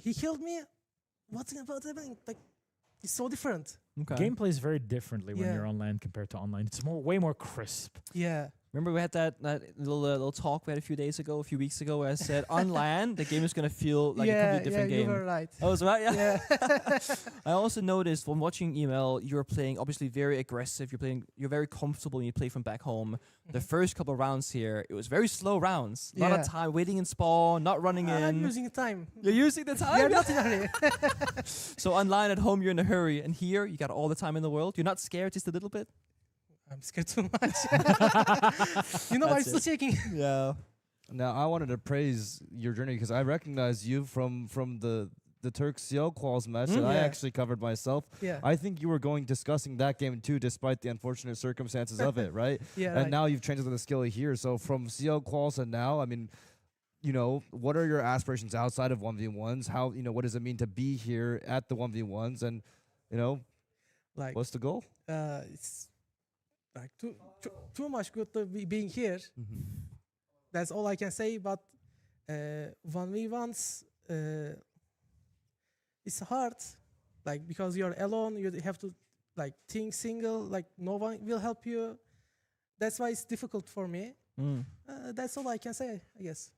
he killed me. What's happening? Like, it's so different. Okay. Game plays very differently when Yeah. you're on LAN compared to online. It's way more crisp. Yeah. Remember we had that little talk we had a few weeks ago, where I said on LAN the game is gonna feel like a completely different game. You were right. I was right. Yeah. Yeah. I also noticed when watching email, you're playing obviously very aggressive. You're very comfortable when you play from back home. The first couple of rounds here, it was very slow rounds. A lot of time waiting in spawn, not running in. I'm using time. You're using the time. You're not in a hurry. So online at home you're in a hurry, and here you got all the time in the world. You're not scared just a little bit. I'm scared too much. You know, I'm still shaking. Yeah. Now I wanted to praise your journey because I recognize you from the Turks CL quals match that I Yeah. actually covered myself. Yeah. I think you were discussing that game too, despite the unfortunate circumstances of it, right? Yeah, And right. now you've changed to the skill here. So from CL quals and now, I mean, you know, what are your aspirations outside of 1v1s? How, you know, what does it mean to be here at the 1v1s? And, you know, Like, what's the goal? It's like too much good to be being here. That's all I can say. But 1v1s, it's hard, like, because you're alone. You have to like think single. Like, no one will help you. That's why it's difficult for me. That's all I can say, I guess.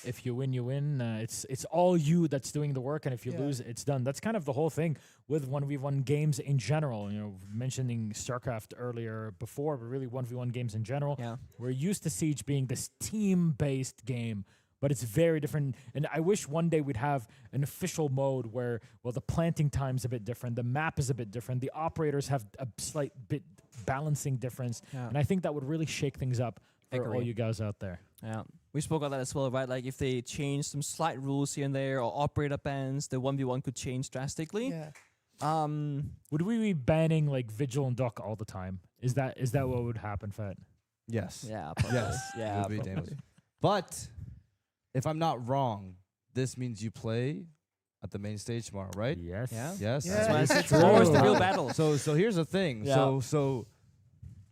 If you win, you win. It's all you that's doing the work, and if you Yeah. lose, it's done. That's kind of the whole thing with 1v1 games in general. You know, mentioning StarCraft earlier before, but really 1v1 games in general. Yeah. We're used to Siege being this team-based game, but it's very different. And I wish one day we'd have an official mode where, well, the planting time's a bit different, the map is a bit different, the operators have a slight bit balancing difference, Yeah. and I think that would really shake things up for all Agree. you guys out there. Yeah, we spoke about that as well, right? Like if they change some slight rules here and there, or operator bans, the 1v1 could change drastically. Yeah. Would we be banning like Vigil and Duck all the time? Is that what would happen, Fat? Yes. Yeah. Probably. Yes. Yeah. It would be probably. dangerous. But if I'm not wrong, this means you play at the main stage tomorrow, right? Yes. Yeah. Yes. That's why I said tomorrow's the real battle. So here's the thing. Yeah. So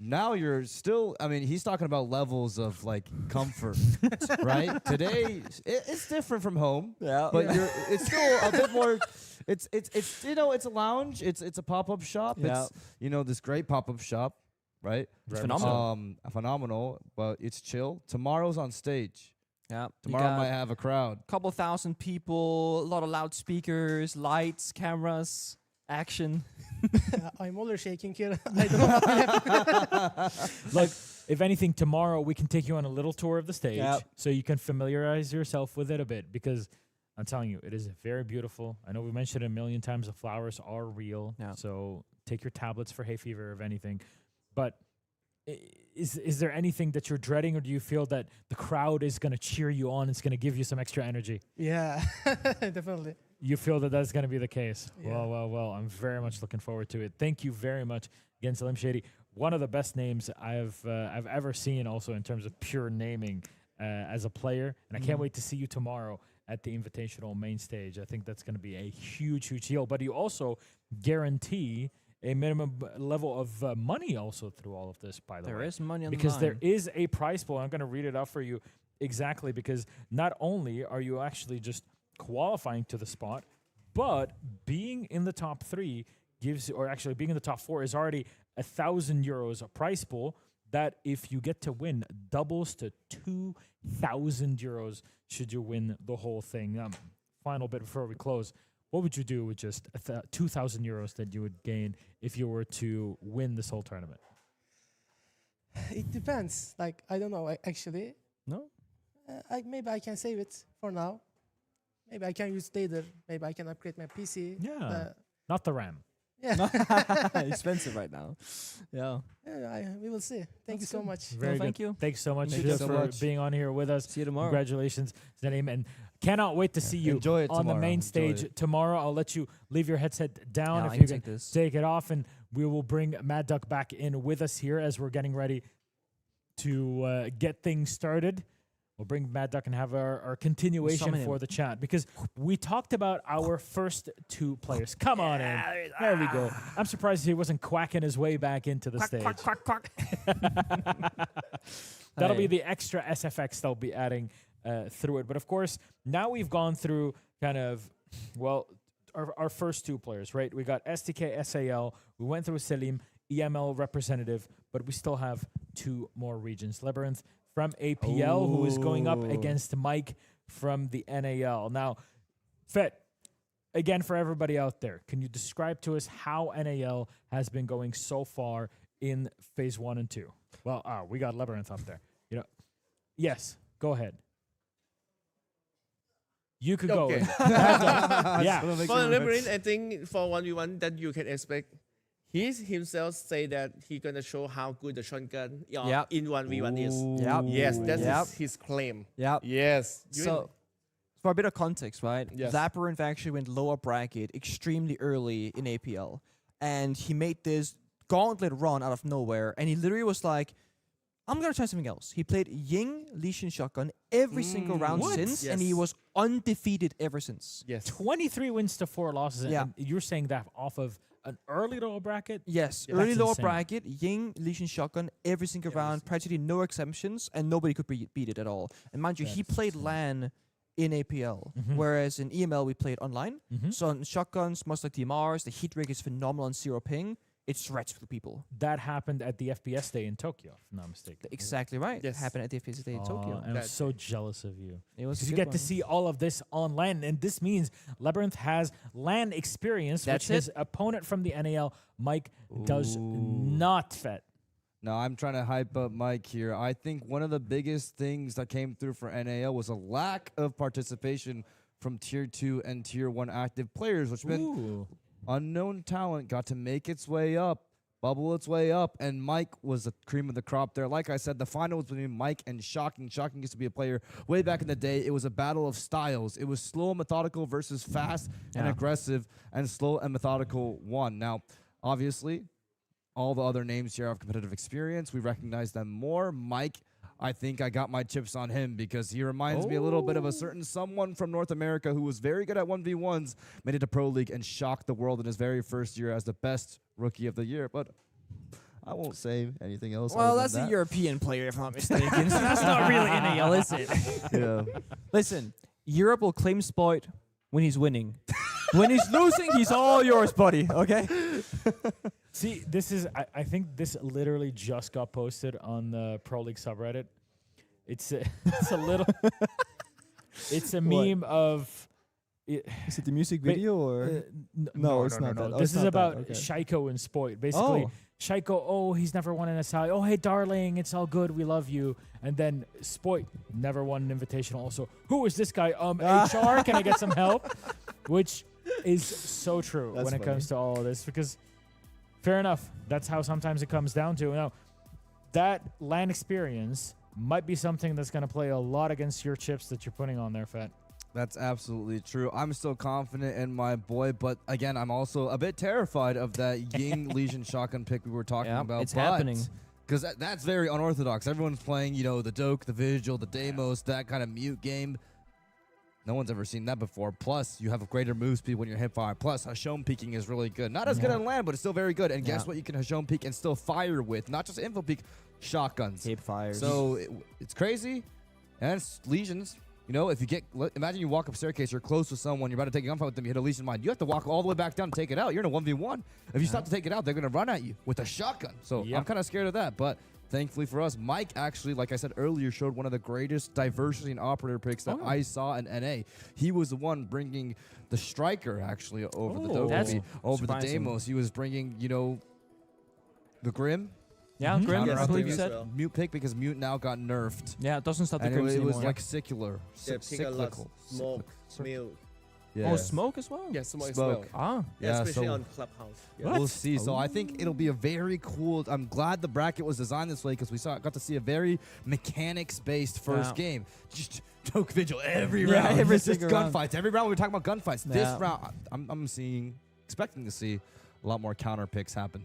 now you're still, I mean, he's talking about levels of like comfort, right? Today, it's different from home. Yeah. But it's still a bit more, It's you know, it's a lounge. It's a pop-up shop. Yeah. It's, you know, this great pop-up shop, right? It's phenomenal. Phenomenal, but it's chill. Tomorrow's on stage. Yeah. Tomorrow might have a crowd. Couple thousand people, a lot of loudspeakers, lights, cameras, action. I'm all shaking here. I don't know what happened. Like, if anything, tomorrow we can take you on a little tour of the stage, Yep. so you can familiarize yourself with it a bit. Because I'm telling you, it is very beautiful. I know we mentioned it a million times. The flowers are real. Yeah. So take your tablets for hay fever, if anything. But is there anything that you're dreading, or do you feel that the crowd is going to cheer you on? It's going to give you some extra energy. Yeah, definitely. You feel that that's going to be the case. Yeah. Well. I'm very much looking forward to it. Thank you very much again, Salim Shady. One of the best names I've ever seen, also in terms of pure naming as a player. And I can't wait to see you tomorrow at the Invitational main stage. I think that's going to be a huge deal. But you also guarantee a minimum level of money also through all of this, by the way. There is money on the because line. there is a prize pool. I'm going to read it out for you exactly, because not only are you actually just qualifying to the spot, but being in the top 3 gives, or actually being in the top 4 is already 1,000 euros a prize pool that, if you get to win, doubles to 2,000 euros should you win the whole thing. Final bit before we close. What would you do with just 2,000 euros that you would gain if you were to win this whole tournament? It depends. Like, I don't know, actually. No? Maybe I can save it for now. Maybe I can use later. Maybe I can upgrade my PC. Yeah. Not the RAM. Yeah. Expensive right now. Yeah. We will see. Thank you so much. Very good. Thank you. Thanks so much Thank you so for much. being on here with us. See you tomorrow. Congratulations, Zanim, and cannot wait to see you Enjoy it on the tomorrow. main Enjoy stage it. tomorrow. I'll let you leave your headset down Yeah, I if can you take can this. take it off, and we will bring Mad Duck back in with us here as we're getting ready to get things started. We'll bring Mad Duck and have our continuation summon for him. the chat, because we talked about our first 2 players. Come on in. There we go. I'm surprised he wasn't quacking his way back into the stage. That'll be the extra SFX they'll be adding through it. But of course, now we've gone through kind of, well, our first 2 players, right? We got STK, SAL. We went through Selim, EML representative, but we still have 2 more regions. Labyrinth from APL, who is going up against Mike from the NAL. Now, Fet, again, for everybody out there, can you describe to us how NAL has been going so far in phase 1 and 2? Well, we got Labyrinth up there. You know, yes, go ahead. You could go. Okay. Yeah. For Labyrinth, I think for 1v1 that you can expect, he himself say that he's gonna show how good the shotgun in 1v1 is. Yep. Yes, that's Yep. his claim. Yep. Yes. So, for a bit of context, right? Yes. Labyrinth actually went lower bracket extremely early in APL. And he made this gauntlet run out of nowhere. And he literally was like, I'm going to try something else. He played Ying, Lesion Shotgun every single round since. And he was undefeated ever since. Yes. 23 wins to 4 losses. Yeah. And you're saying that off of an early lower bracket? Yes, Yeah. early That's lower insane. bracket, Ying, Lesion Shotgun every single round, practically no exceptions, and nobody could beat it at all. And mind you, he played LAN in APL, whereas in EML we played online. So on shotguns, much like DMRs, the heat rig is phenomenal on 0 ping. It shreds through people. That happened at the FPS day in Tokyo, if I'm not mistaken. Exactly right. Yes. Happened at the FPS day in Tokyo. I'm so jealous of you. It was a Because you good get to one. see all of this on LAN, and this means Labyrinth has LAN experience, That's which his opponent from the NAL, Mike, does not. Fet. No, I'm trying to hype up Mike here. I think one of the biggest things that came through for NAL was a lack of participation from Tier 2 and Tier 1 active players, which meant unknown talent got to make its way up, bubble its way up, and Mike was the cream of the crop there. Like I said, the final was between Mike and Shocking. Shocking used to be a player way back in the day. It was a battle of styles. It was slow and methodical versus fast and aggressive, and slow and methodical won. Now, obviously, all the other names here have competitive experience. We recognize them more. Mike, I think I got my chips on him because he reminds me a little bit of a certain someone from North America who was very good at 1v1s, made it to Pro League, and shocked the world in his very first year as the best rookie of the year. But I won't say anything else. Well, other that's than a that. European player, if I'm not mistaken. So that's not really NAL, is it? Yeah. Listen, Europe will claim Spoit when he's winning. When he's losing, he's all yours, buddy. Okay. See, this is, I think this literally just got posted on the Pro League subreddit. It's a, it's a little, it's a meme of. Is it the music video or? No, it's not that. Oh, This it's is not that. about Okay. Shaiko and Spoit. Basically, Oh. Shaiko, oh, he's never won an SI. Oh, hey, darling, it's all good. We love you. And then Spoit never won an invitational. Also, who is this guy? HR, can I get some help? Which is so true That's when it funny. comes to all of this, because fair enough, that's how sometimes it comes down to. Now, that LAN experience might be something that's going to play a lot against your chips that you're putting on there, Fat. That's absolutely true. I'm still confident in my boy, but again, I'm also a bit terrified of that Ying Legion shotgun pick we were talking about. it's happening. Because that's very unorthodox. Everyone's playing, you know, the Doke, the Vigil, the Deimos, that kind of mute game. No one's ever seen that before. Plus, you have a greater move speed when you're hip fire. Plus, Hashom peeking is really good. Not as good on land, but it's still very good. And guess what? You can Hashom peek and still fire with, not just info peek, shotguns. Hip fires. So it's crazy. And it's Legions. You know, if you get, imagine you walk up staircase, you're close to someone, you're about to take a gunfight with them, you hit a Legion mine. You have to walk all the way back down to take it out. You're in a 1v1. If you stop to take it out, they're going to run at you with a shotgun. So I'm kind of scared of that. But thankfully for us, Mike actually, like I said earlier, showed one of the greatest diversity and operator picks that I saw in NA. He was the one bringing the striker, actually, over the Dokkaebi, over the Deimos. He was bringing, you know, the Grim. Yeah, Grim, Counter I believe you up said. the Mute pick because Mute now got nerfed. Yeah, it doesn't stop the And Grims it was anymore. like secular. Yeah, pick a lot. Cyclical. Smoke, milk. Yeah. Oh, smoke as well? Yeah, smoke. Smoke. Ah. Yeah, especially so on Clubhouse. Yeah. we'll see. So I think it'll be a very cool. I'm glad the bracket was designed this way because we got to see a very mechanics-based first game. Just Doke Vigil every round. every Just single round. gunfights. Every round we were talking about gunfights. This Yeah. round, I'm expecting to see a lot more counter picks happen.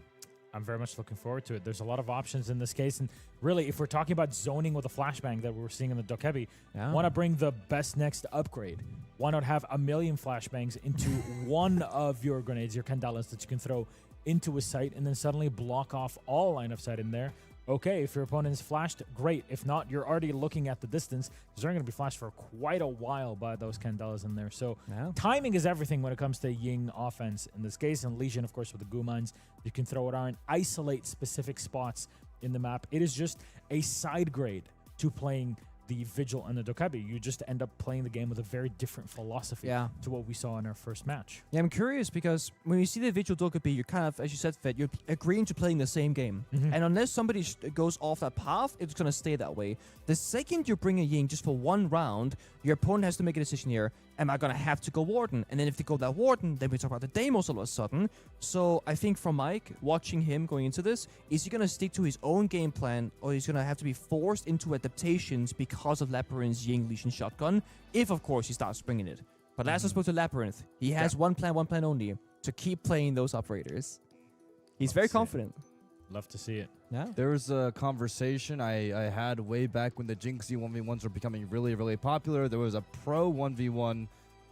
I'm very much looking forward to it. There's a lot of options in this case. And really, if we're talking about zoning with a flashbang that we were seeing in the Dokkaebi, want to bring the best next upgrade. Why not have 1,000,000 flashbangs into one of your grenades, your candelas that you can throw into a site and then suddenly block off all line of sight in there? Okay, if your opponent is flashed, great. If not, you're already looking at the distance because they're going to be flashed for quite a while by those candelas in there. So timing is everything when it comes to Ying offense in this case. And Legion, of course, with the goo mines, you can throw it on, isolate specific spots in the map. It is just a side grade to playing the Vigil and the Dokkaebi. You just end up playing the game with a very different philosophy to what we saw in our first match. Yeah, I'm curious because when you see the Vigil Dokkaebi, you're kind of, as you said, Fed, you're agreeing to playing the same game. And unless somebody goes off that path, it's going to stay that way. The second you bring a Ying just for one round, your opponent has to make a decision here. Am I going to have to go Warden? And then if they go that Warden, then we talk about the Deimos all of a sudden. So I think for Mike, watching him going into this, is he going to stick to his own game plan or he's going to have to be forced into adaptations because of Labyrinth's Ying Legion shotgun, if of course he starts bringing it. But as opposed to Labyrinth, he has one plan only, to keep playing those operators. He's very confident. Love to see it. Yeah. There was a conversation I had way back when the Jinxie 1v1s were becoming really, really popular. There was a pro 1v1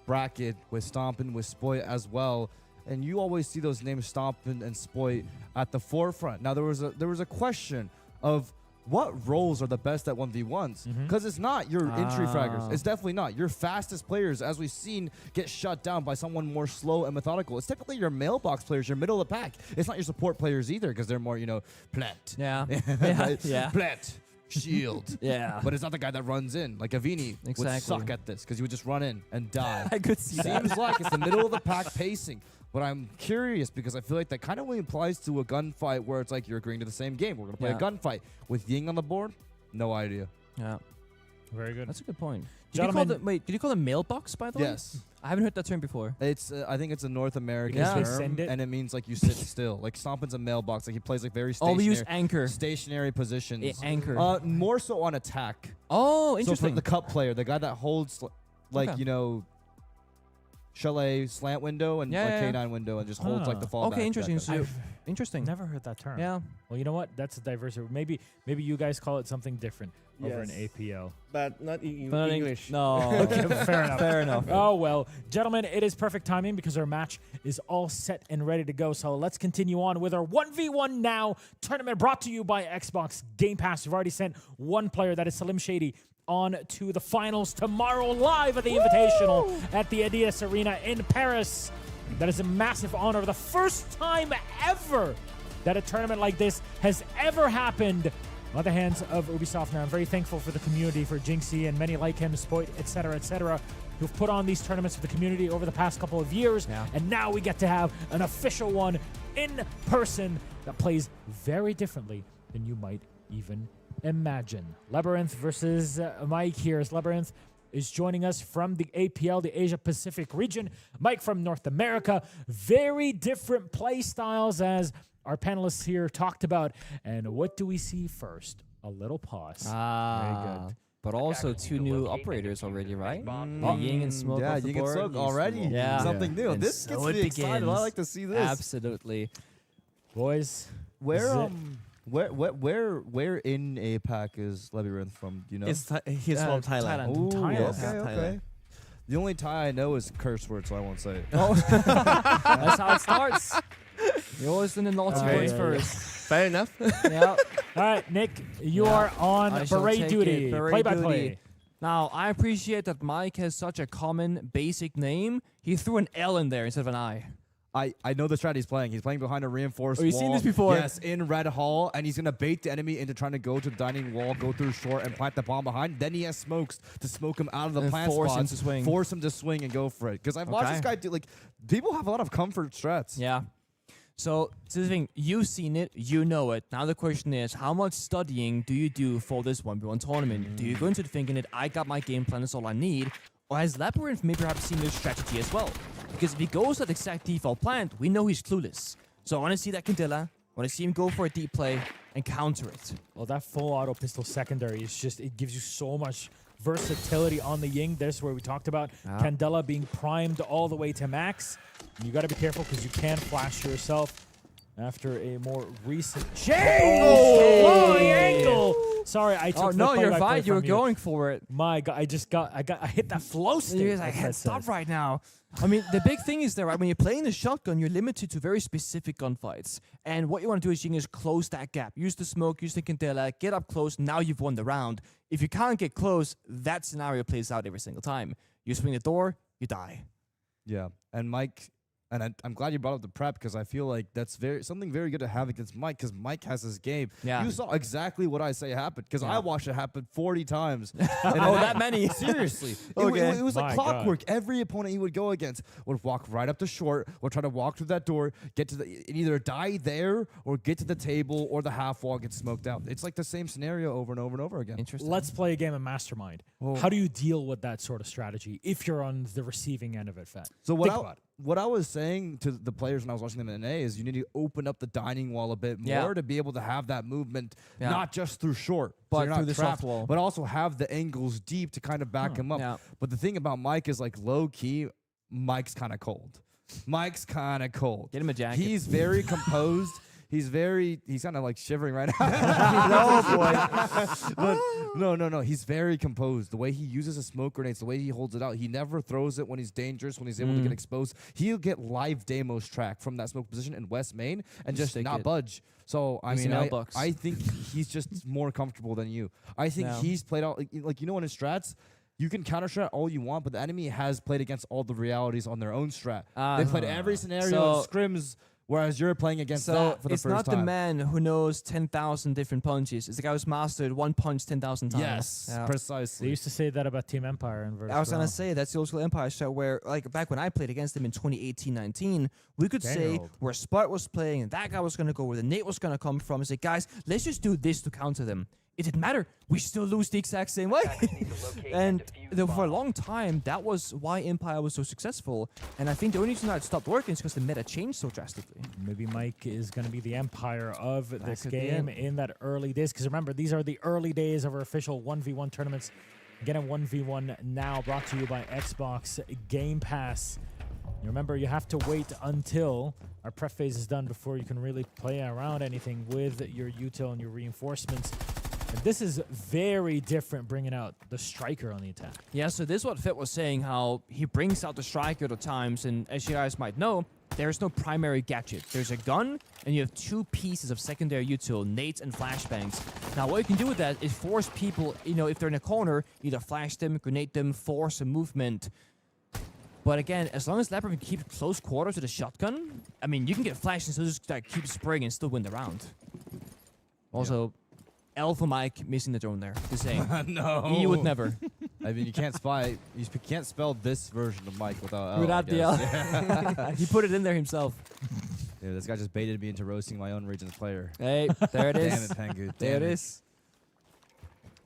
bracket with Stompin', with Spoit as well. And you always see those names Stompin' and Spoit at the forefront. Now, there was a question of what roles are the best at 1v1s? Because it's not your entry fraggers. It's definitely not. Your fastest players, as we've seen, get shut down by someone more slow and methodical. It's typically your mailbox players, your middle of the pack. It's not your support players either because they're more, you know, plant. Yeah. Right? Plant. Shield. Yeah. But it's not the guy that runs in. Like Avini would suck at this because he would just run in and die. I could see that. Seems like it's the middle of the pack pacing. But I'm curious because I feel like that kind of only applies to a gunfight where it's like you're agreeing to the same game. We're going to play a gunfight. With Ying on the board, no idea. Yeah. Very good. That's a good point. Gentlemen, Did you call it mailbox, by the way? Yes. I haven't heard that term before. It's I think it's a North American Yeah. term, They send it? and it means like you sit still. Like Stompin's a mailbox. Like he plays like very stationary. Oh, we use anchor. Stationary positions. Anchor. More so on attack. Oh, So interesting. for the cup player, the guy that holds like Okay. you know, Chalet slant window and Yeah, like yeah, yeah. K9 window and just holds like the fallback. Okay, interesting. that kind So of- Interesting. Never heard that term. Yeah. Well, you know what? That's a diversity. Maybe you guys call it something different over in Yes. APL. But not in But in- English. no. Okay, fair enough. Fair enough. Oh, well. Gentlemen, it is perfect timing because our match is all set and ready to go. So let's continue on with our 1v1 Now tournament brought to you by Xbox Game Pass. We've already sent one player, that is Salim Shady, on to the finals tomorrow live at the Invitational at the Adidas Arena in Paris. That is a massive honor. The first time ever that a tournament like this has ever happened on the hands of Ubisoft. Now, I'm very thankful for the community, for Jinxie and many like him, Spoit, etc., who've put on these tournaments for the community over the past couple of years. Yeah. And now we get to have an official one in person that plays very differently than you might even imagine. Labyrinth versus Mike here. As Labyrinth is joining us from the APL, the Asia Pacific region. Mike from North America. Very different play styles, as our panelists here talked about. And what do we see first? A little pause. Very good. But also 2 new operators already, right? Ying and Smoke. Yeah, off the Ying and board. Smoke already. Yeah. Something new. And This so gets it me excited. I begins. like to see this. Absolutely. Boys, Where where in APAC is Labyrinth from? Do you know? He's from Thailand. Ooh, Thailand. okay. The only Thai I know is curse word, so I won't say it. Oh. That's how it starts. You always learn the naughty words first. Fair enough. Yeah. All right, Nick, you are on I shall beret take duty. it. Beret Play-by-play. duty. Now, I appreciate that Mike has such a common, basic name. He threw an L in there instead of an I. I know the strat he's playing. He's playing behind a reinforced Oh, wall. you've seen this before? Yes, in red hall, and he's going to bait the enemy into trying to go to the dining wall, go through short, and plant the bomb behind. Then he has smokes to smoke him out of the And plant force spot. him to swing. Force him to swing and go for it. Because I've watched this guy do, like, people have a lot of comfort strats. Yeah. So, the thing, you've seen it, you know it. Now the question is, how much studying do you do for this 1v1 tournament? Do you go into it thinking that I got my game plan, that's all I need? Or has Labyrinth maybe perhaps seen this strategy as well? Because if he goes at the exact default plan, we know he's clueless. So I want to see that Candela, I want to see him go for a deep play and counter it. Well, that full auto pistol secondary is just, it gives you so much versatility on the Ying. That's where we talked about Candela being primed all the way to max. You got to be careful because you can flash yourself after a more recent change. Oh, the angle. Sorry, I took no, the you're play-by-play fine. You were from going for it. My God, I hit that flow stick. You're like, I as can't that stop says. right now. I mean, the big thing is that right, when you're playing the shotgun, you're limited to very specific gunfights. And what you want to do is close that gap. Use the smoke, use the Candela, get up close. Now you've won the round. If you can't get close, that scenario plays out every single time. You swing the door, you die. Yeah, and Mike, and I'm glad you brought up the prep because I feel like that's something very good to have against Mike because Mike has his game. Yeah. You saw exactly what I say happened because I watched it happen 40 times. Oh, that many? Seriously. Okay. It was like My clockwork. Every opponent he would go against would walk right up to short or try to walk through that door, get to and either die there or get to the table or the half wall gets smoked out. It's like the same scenario over and over and over again. Interesting. Let's play a game of Mastermind. Oh. How do you deal with that sort of strategy if you're on the receiving end of it, Fat? So Think about it. what I was saying to the players when I was watching them in NA is you need to open up the dining wall a bit more to be able to have that movement, not just through short, But so you're not through the soft trapped, wall. but also have the angles deep to kind of back him up. Yeah. But the thing about Mike is like low key, Mike's kind of cold. Mike's kind of cold. Get him a jacket. He's very composed. He's kind of like shivering right now. No, boy. But no. He's very composed. The way he uses his smoke grenades, the way he holds it out, he never throws it when he's dangerous, when he's able to get exposed. He'll get live demos track from that smoke position in West Main and just stick not it. budge. So, I He's mean, an L-Bucks. I think he's just more comfortable than you. I think he's played out, like in his strats, you can counter strat all you want, but the enemy has played against all the realities on their own strat. They played every scenario in scrims, whereas you're playing against that for the first time. It's not the man who knows 10,000 different punches. It's the guy who's mastered one punch 10,000 times. Yes, They precisely. used to say that about Team Empire and I was going to say, that's the old school Empire strat where, like, back when I played against him in 2018-19, we could say where Spart was playing and that guy was going to go, where the nade was going to come from, and say, guys, let's just do this to counter them. It didn't matter. We still lose the exact same way. And for a long time, that was why Empire was so successful. And I think the only reason that it stopped working is because the meta changed so drastically. Maybe Mike is going to be the Empire of this could be game it. in that early days. Because remember, these are the early days of our official 1v1 tournaments. Again, a 1v1 now brought to you by Xbox Game Pass. Remember, you have to wait until our prep phase is done before you can really play around anything with your util and your reinforcements. And this is very different, bringing out the striker on the attack. Yeah, so this is what Fit was saying, how he brings out the striker at times, and as you guys might know, there's no primary gadget. There's a gun, and you have 2 pieces of secondary util, nades and flashbangs. Now, what you can do with that is force people, you know, if they're in a corner, either flash them, grenade them, force a movement. But again, as long as Leopard can keep close quarters with a shotgun, I mean, you can get flashed and still just like, keep spraying and still win the round. Also, Alpha Mike missing the drone there. Just saying. No. He would never. I mean, you can't can't spell this version of Mike without L. Without the L. Yeah. He put it in there himself. Yeah, this guy just baited me into roasting my own region's player. Hey, there it is. Damn it, Pengu. There it is.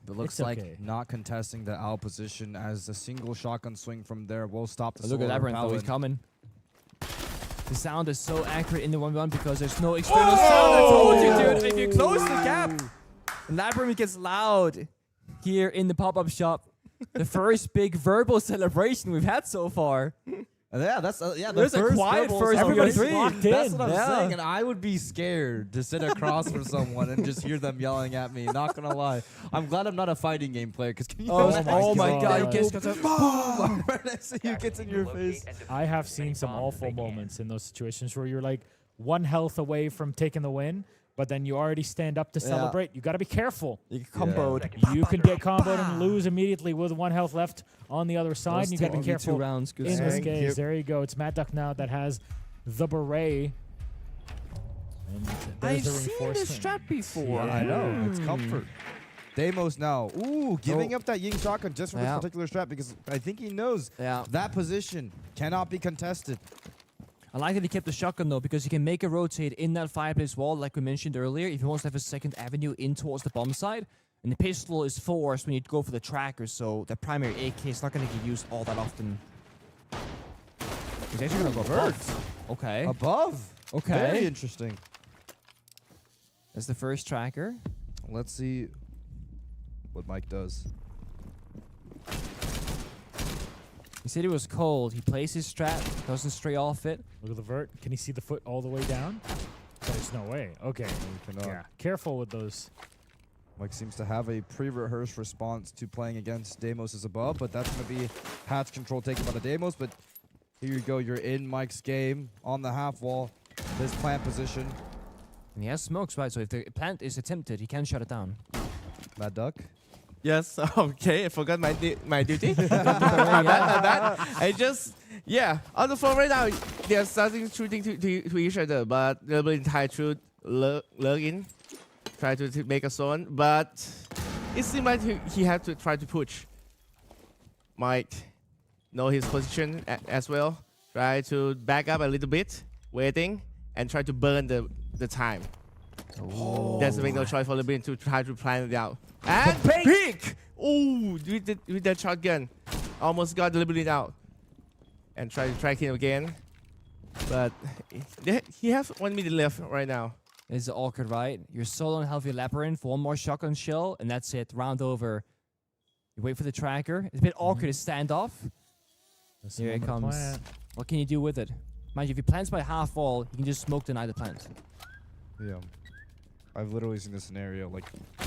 It looks It's like okay. not contesting the L position as a single shotgun swing from there will stop the Look at solar Labyrinth, though. He's Paladin. coming. The sound is so accurate in the 1v1 because there's no external sound. I told you, dude. If you close the gap, Labyrinth gets loud here in the pop-up shop. The first big verbal celebration we've had so far. Yeah, that's the There's a first quiet verbal first celebration. VO3. Locked That's in. what I'm Yeah. saying, and I would be scared to sit across from someone and just hear them yelling at me. Not gonna lie, I'm glad I'm not a fighting game player. Because can you Oh my god! Boom, He gets boom, right next to you, gets in your face. I have seen some awful moments in those situations where you're like 1 health away from taking the win, but then you already stand up to celebrate. You got to be careful. You get comboed. You can get comboed and lose immediately with 1 health left on the other side. And you got to be careful 2 rounds. Good in this save. case. There you go. It's Mad Duck now that has the beret. And I've there's the seen this reinforcement. strat before. I know, it's comfort. Deimos now. Ooh, giving Oh. up that Ying shotgun just for Yeah. this particular strat because I think he knows that position cannot be contested. I like that he kept the shotgun though, because he can make a rotate in that fireplace wall, like we mentioned earlier, if he wants to have a second avenue in towards the bomb side. And the pistol is forced when you go for the tracker, so the primary AK is not going to get used all that often. He's actually going to go above. Okay. Above. Okay. Very interesting. That's the first tracker. Let's see what Mike does. He said it was cold. He plays his strat, doesn't stray off it. Look at the vert. Can he see the foot all the way down? There's no way. Okay. Yeah. Careful with those. Mike seems to have a pre-rehearsed response to playing against Deimos as above, but that's going to be patch control taken by the Deimos. But here you go. You're in Mike's game on the half wall. This plant position. And he has smokes, right? So if the plant is attempted, he can shut it down. Mad Duck. Yes, okay, I forgot my duty. my bad. I just, on the floor right now, they're starting shooting to each other, but they'll be try to lurk in, try to make a zone, but it seems like he had to try to push. Mike know his position as well, try to back up a little bit, waiting, and try to burn the time. There's no choice for Libin to try to plan it out. And peek! Oh, with that shotgun. Almost got the Libin out. And try to track him again. But he has 1 minute left right now. It's awkward, right? You're solo on healthy Labyrinth for 1 more shotgun shell, and that's it. Round over. You wait for the tracker. It's a bit awkward to stand off. Here it comes. What can you do with it? Mind you, if he plants by half wall, you can just smoke deny the plant. Yeah. I've literally seen this scenario like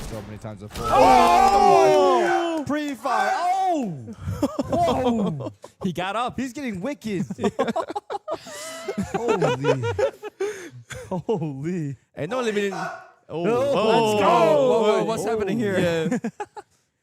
so many times before. Oh! Pre-fire. Oh! Whoa! He got up. He's getting wicked. Holy. Holy. And no Libin. Oh, let's go! Whoa, what's happening here? Yeah.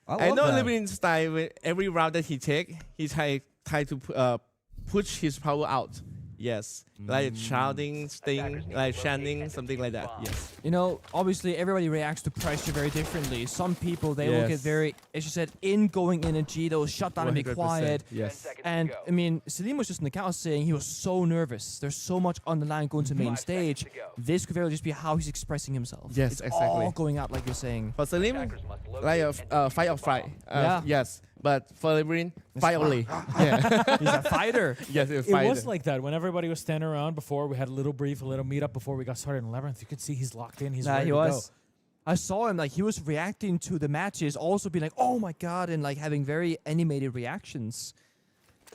I know that. Libin's style. With every round that he take, he try to push his power out. Yes, like shouting, sting, like chanting, something like that. Yes. You know, obviously everybody reacts to pressure very differently. Some people, they will get very, as you said, ingoing energy. They'll shut down and be 100%, quiet. yes. And I mean, Selim was just in the couch saying he was so nervous. There's so much on the line going to main stage. This could very well just be how he's expressing himself. Yes, it's exactly. all going out like you're saying. For Selim, like a fight or flight. Yeah. Yes, but for Libin, fight only. Yeah. He's a fighter. Yes, he's a It fighter. was like that when everybody was standing around before. We had a little meetup before we got started in Labyrinth. You could see he's locked in. He's ready He to was. go. I saw him, like, he was reacting to the matches, also being like, oh my god, and like having very animated reactions.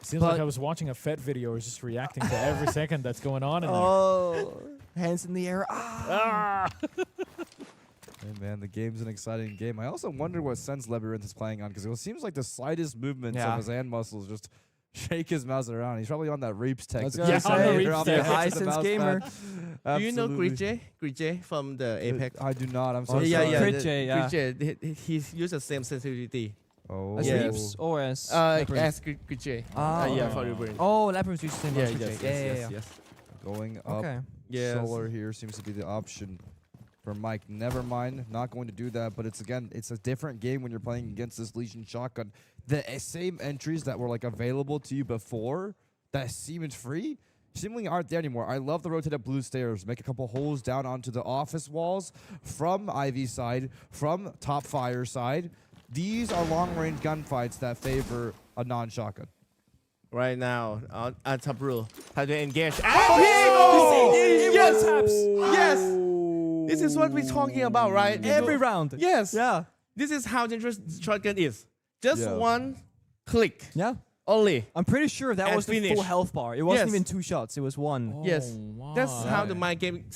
Seems like I was watching a Fed video. I was just reacting to every second that's going on in there. Oh, hands in the air. Ah! Hey man, the game's an exciting game. I also wonder what sense Labyrinth is playing on, because it seems like the slightest movements of his hand muscles just shake his mouse around. He's probably on that Reaps tech. On the Reaps tech. High sense gamer. Do you know Grid J from the Apex? I do not. I'm so sorry. sorry. Grid J, he's used the same sensitivity. Oh. As Reaps or as as Grid J. Yeah, for the brain. Oh, Labyrinth uses the same Yeah, as Grid J. yes. Going up. Okay. Solar here seems to be the option for Mike. Never mind, not going to do that. But it's a different game when you're playing against this Legion shotgun. The same entries that were like available to you before that seemed free seemingly aren't there anymore. I love the rotated blue stairs. Make a couple holes down onto the office walls from Ivy side, from top fire side. These are long-range gunfights that favor a non-shotgun. Right now, on top rule, how to engage. Yes! Yes! This is what we're talking about, right? Every round. Yes. Yeah. This is how dangerous shotgun is. Just Yeah. one click. Yeah. Only. I'm pretty sure that And was the finish. full health bar. It wasn't Yes. even 2 shots. It was 1. Yes. That's how the mind game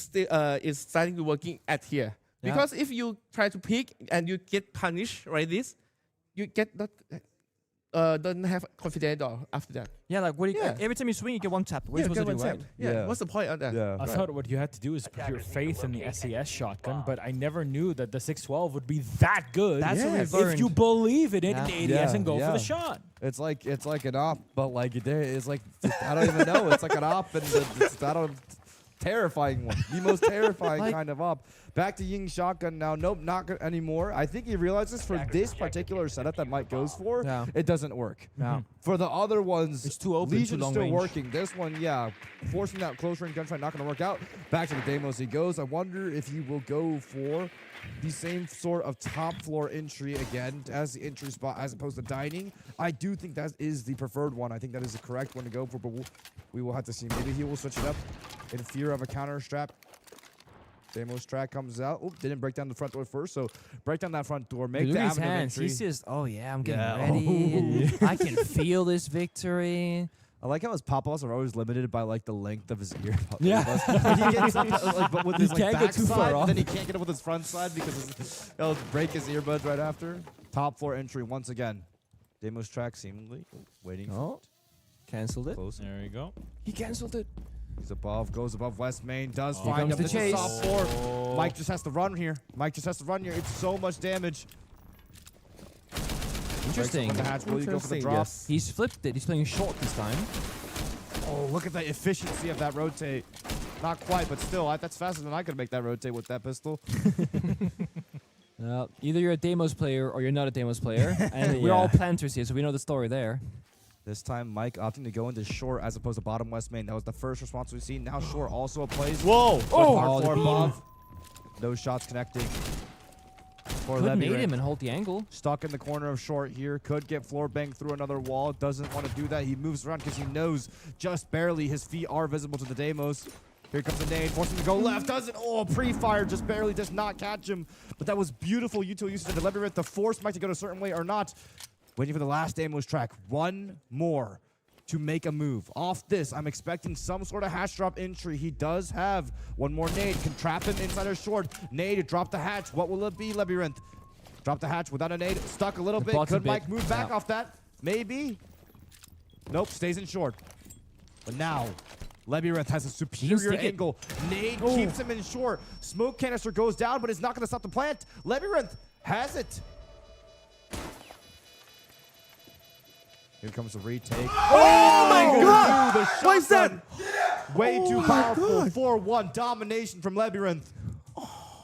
is starting to working at here. Yeah. Because if you try to pick and you get punished like this, you get not don't have confidence after that. Yeah, like what do you, Yeah. every time you swing, you get 1 tap. What are you Yeah, supposed to get do, one right? tap. Yeah. What's the point of that? Yeah. I thought what you had to do is put your faith in the SES shotgun, but I never knew that the 612 would be that good. That's what Yes. we've learned. If you believe in it in Yeah. ADS and go for the shot. It's like an op, but like it's like I don't even know. It's like an op, and terrifying one, the most terrifying kind of op. Back to Ying shotgun now. Nope, not good anymore. I think he realizes for this particular setup that Mike goes for, it doesn't work. Yeah. For the other ones, It's too open, too Legion's long still range. working. This one, yeah, forcing that close range gunfight, not going to work out. Back to the Deimos he goes. I wonder if he will go for the same sort of top floor entry again as the entry spot as opposed to dining. I do think that is the preferred one. I think that is the correct one to go for, but we will have to see. Maybe he will switch it up in fear of a counter strap. Deimos track comes out. Oop, didn't break down the front door first, so break down that front door. Make Look the at his avenue of hands. entry. He's just, oh yeah, I'm getting ready. I can feel this victory. I like how his pop-offs are always limited by like the length of his ear. Yeah. He gets like, but with He his like, can't back get too far side, off. then he can't get it with his front side because he'll break his earbuds right after. Top floor entry once again. Deimos track seemingly waiting for it. Cancelled it. Close. There you go. He cancelled it. He's above, goes above West Main, does Here find comes him. the This is chase. top floor. Mike just has to run here. It's so much damage. Interesting. Breaks open the hatch. Will you go for the drop? Yes. He's flipped it. He's playing short this time. Oh, look at the efficiency of that rotate. Not quite, but still, that's faster than I could make that rotate with that pistol. Either you're a Deimos player or you're not a Deimos player. And we're all planters here, so we know the story there. This time, Mike opting to go into short as opposed to bottom West Main. That was the first response we've seen. Now short also a plays. Whoa! Hard floor the beam. above. No shots connecting. For Could nade Labyrinth. him and hold the angle. Stuck in the corner of short here. Could get floor banged through another wall. Doesn't want to do that. He moves around because he knows just barely his feet are visible to the Deimos. Here comes the nade, forcing him to go left. Doesn't. Oh, pre-fire just barely does not catch him. But that was beautiful util usage to Labyrinth to force Mike to go a certain way or not. Waiting for the last Deimos track. One more to make a move. Off this, I'm expecting some sort of hatch drop entry. He does have one more nade. Can trap him inside or short. Nade, drop the hatch. What will it be, Labyrinth? Drop the hatch without a nade. Stuck a little bit. Could Mike move back off that? Maybe. Nope, stays in short. But now, Labyrinth has a superior angle. Nade keeps him in short. Smoke canister goes down, but it's not going to stop the plant. Labyrinth has it. Here comes the retake. Oh my god! The What is that? Way too my powerful. God. 4-1 domination from Labyrinth.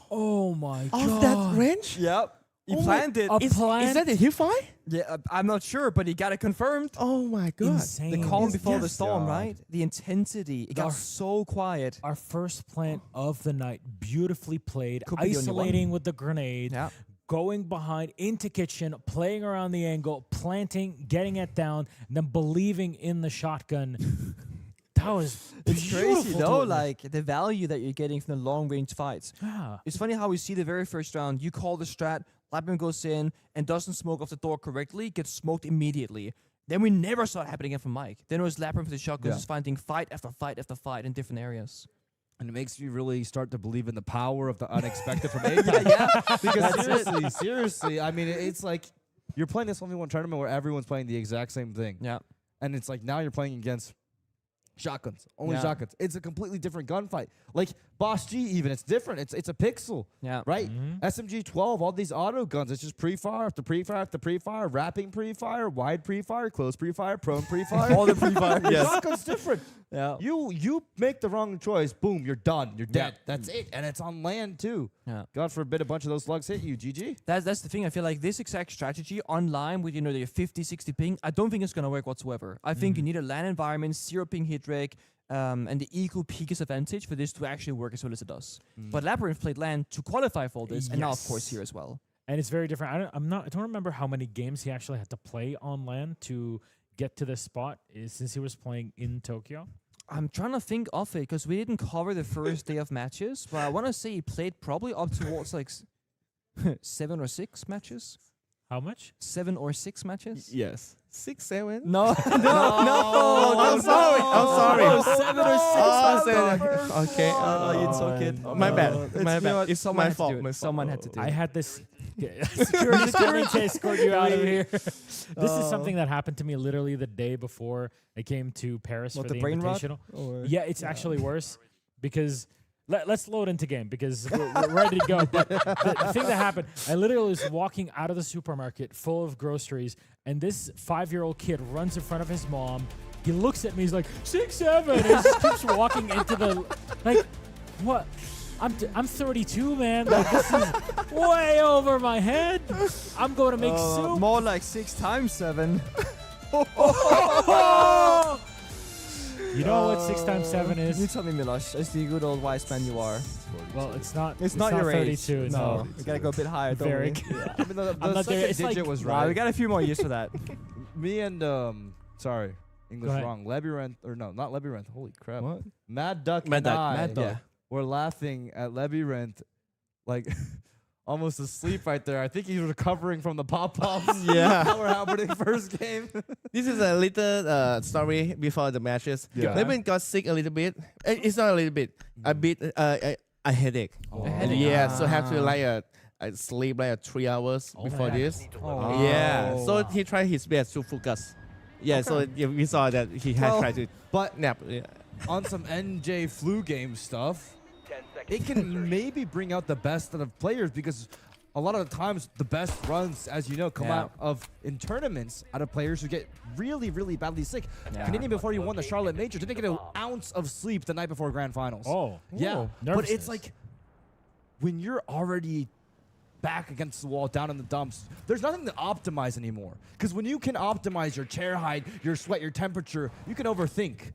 Oh my god. Off that range? Yep. He Oh planned it. Is that a hip fire? Yeah, I'm not sure, but he got it confirmed. Oh my god. Insane. The calm before the Yes. storm, right? The intensity. It got so quiet. Our first plant of the night, beautifully played, Could be the only one. isolating with the grenade, Yeah. going behind into kitchen, playing around the angle, planting, getting it down, and then believing in the shotgun. That was It's crazy, beautiful though, to like the value that you're getting from the long range fights. Yeah. It's funny how we see the very first round, you call the strat, Labyrinth goes in and doesn't smoke off the door correctly, gets smoked immediately. Then we never saw it happen again from Mike. Then it was Labyrinth with the shotguns, just finding fight after fight after fight in different areas. And it makes you really start to believe in the power of the unexpected from APAC. Yeah, because seriously, I mean, it's like you're playing this 1v1 tournament where everyone's playing the exact same thing. Yeah. And it's like now you're playing against shotguns, only shotguns. It's a completely different gunfight. Like Boss G, even it's different. It's a pixel. Yeah. Right. SMG 12, all these auto guns. It's just pre-fire after pre-fire after pre-fire, wrapping pre-fire, wide pre-fire, close pre-fire, prone pre-fire. All the pre-fire. Yes. Shotgun's different. Yeah. You make the wrong choice, boom, you're done. You're dead. That's it. And it's on land too. Yeah. God forbid a bunch of those slugs hit you. GG. That's the thing. I feel like this exact strategy online with the 50, 60 ping, I don't think it's gonna work whatsoever. I think you need a LAN environment, 0 ping hit rate, and the equal peak advantage for this to actually work as well as it does. But Labyrinth played LAN to qualify for this, and now of course here as well. And it's very different. I don't remember how many games he actually had to play on LAN to get to this spot since he was playing in Tokyo. I'm trying to think of it because we didn't cover the first day of matches, but I want to say he played probably up towards like 7 or 6 matches. How much? 7 or 6 matches? Yes. 6, 7? No, no, I'm sorry. Oh, 7 or 6 matches. Okay. You took it. My bad. My bad. It's my fault. Someone had to do it. I had this security coming to escort you out of here. This is something that happened to me literally the day before I came to Paris for the brain rot? Invitational. Yeah, it's actually worse because let's load into game because we're ready to go. But the thing that happened, I literally was walking out of the supermarket full of groceries, and this 5-year-old kid runs in front of his mom. He looks at me, he's like, 6'7", and he just keeps walking into the, like, what? I'm 32, man. Like, this is way over my head. I'm going to make soup. More like 6 times 7. You know what 6 times 7 is? You tell me, Milosh. It's the good old wise man you are. Well, it's not. It's not your 32. age. No, we gotta go a bit higher. Very. I mean, the second digit was right. We got a few more years for that. Me and sorry, English wrong. Labyrinth or no, not Labyrinth. Holy crap! What? Mad Duck and I were laughing at Labyrinth, like almost asleep right there. I think he was recovering from the pop-ups. Yeah. That were happening first game. This is a little story before the matches. Labyrinth got sick a little bit. It's not a little bit. A bit. A headache. A headache. Yeah. So have to like sleep like 3 hours before this. Yeah. So he tried his best to focus. Yeah. So we saw that he had tried to nap. Yeah. On some NJ flu game stuff, it can maybe bring out the best out of players because a lot of the times the best runs, as you know, come out of in tournaments out of players who get really, really badly sick. Canadian, before you won the Charlotte Major, didn't get an ounce of sleep the night before Grand Finals. Oh, yeah. But it's like when you're already back against the wall, down in the dumps, there's nothing to optimize anymore. Because when you can optimize your chair height, your sweat, your temperature, you can overthink.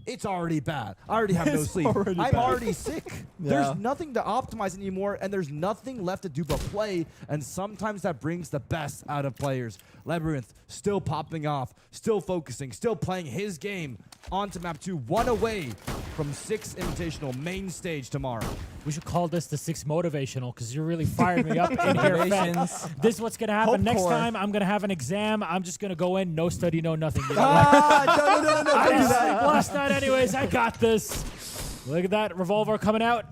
It's already bad. I already have no sleep. I'm already sick. There's nothing to optimize anymore, and there's nothing left to do but play, and sometimes that brings the best out of players. Labyrinth still popping off, still focusing, still playing his game onto map 2, 1 away from Six Invitational main stage tomorrow. We should call this the 6 Motivational because you really fired me up in here. This is what's going to happen. Next time, I'm going to have an exam. I'm just going to go in, no study, no nothing. You know, I didn't sleep last night anyways. I got this. Look at that revolver coming out.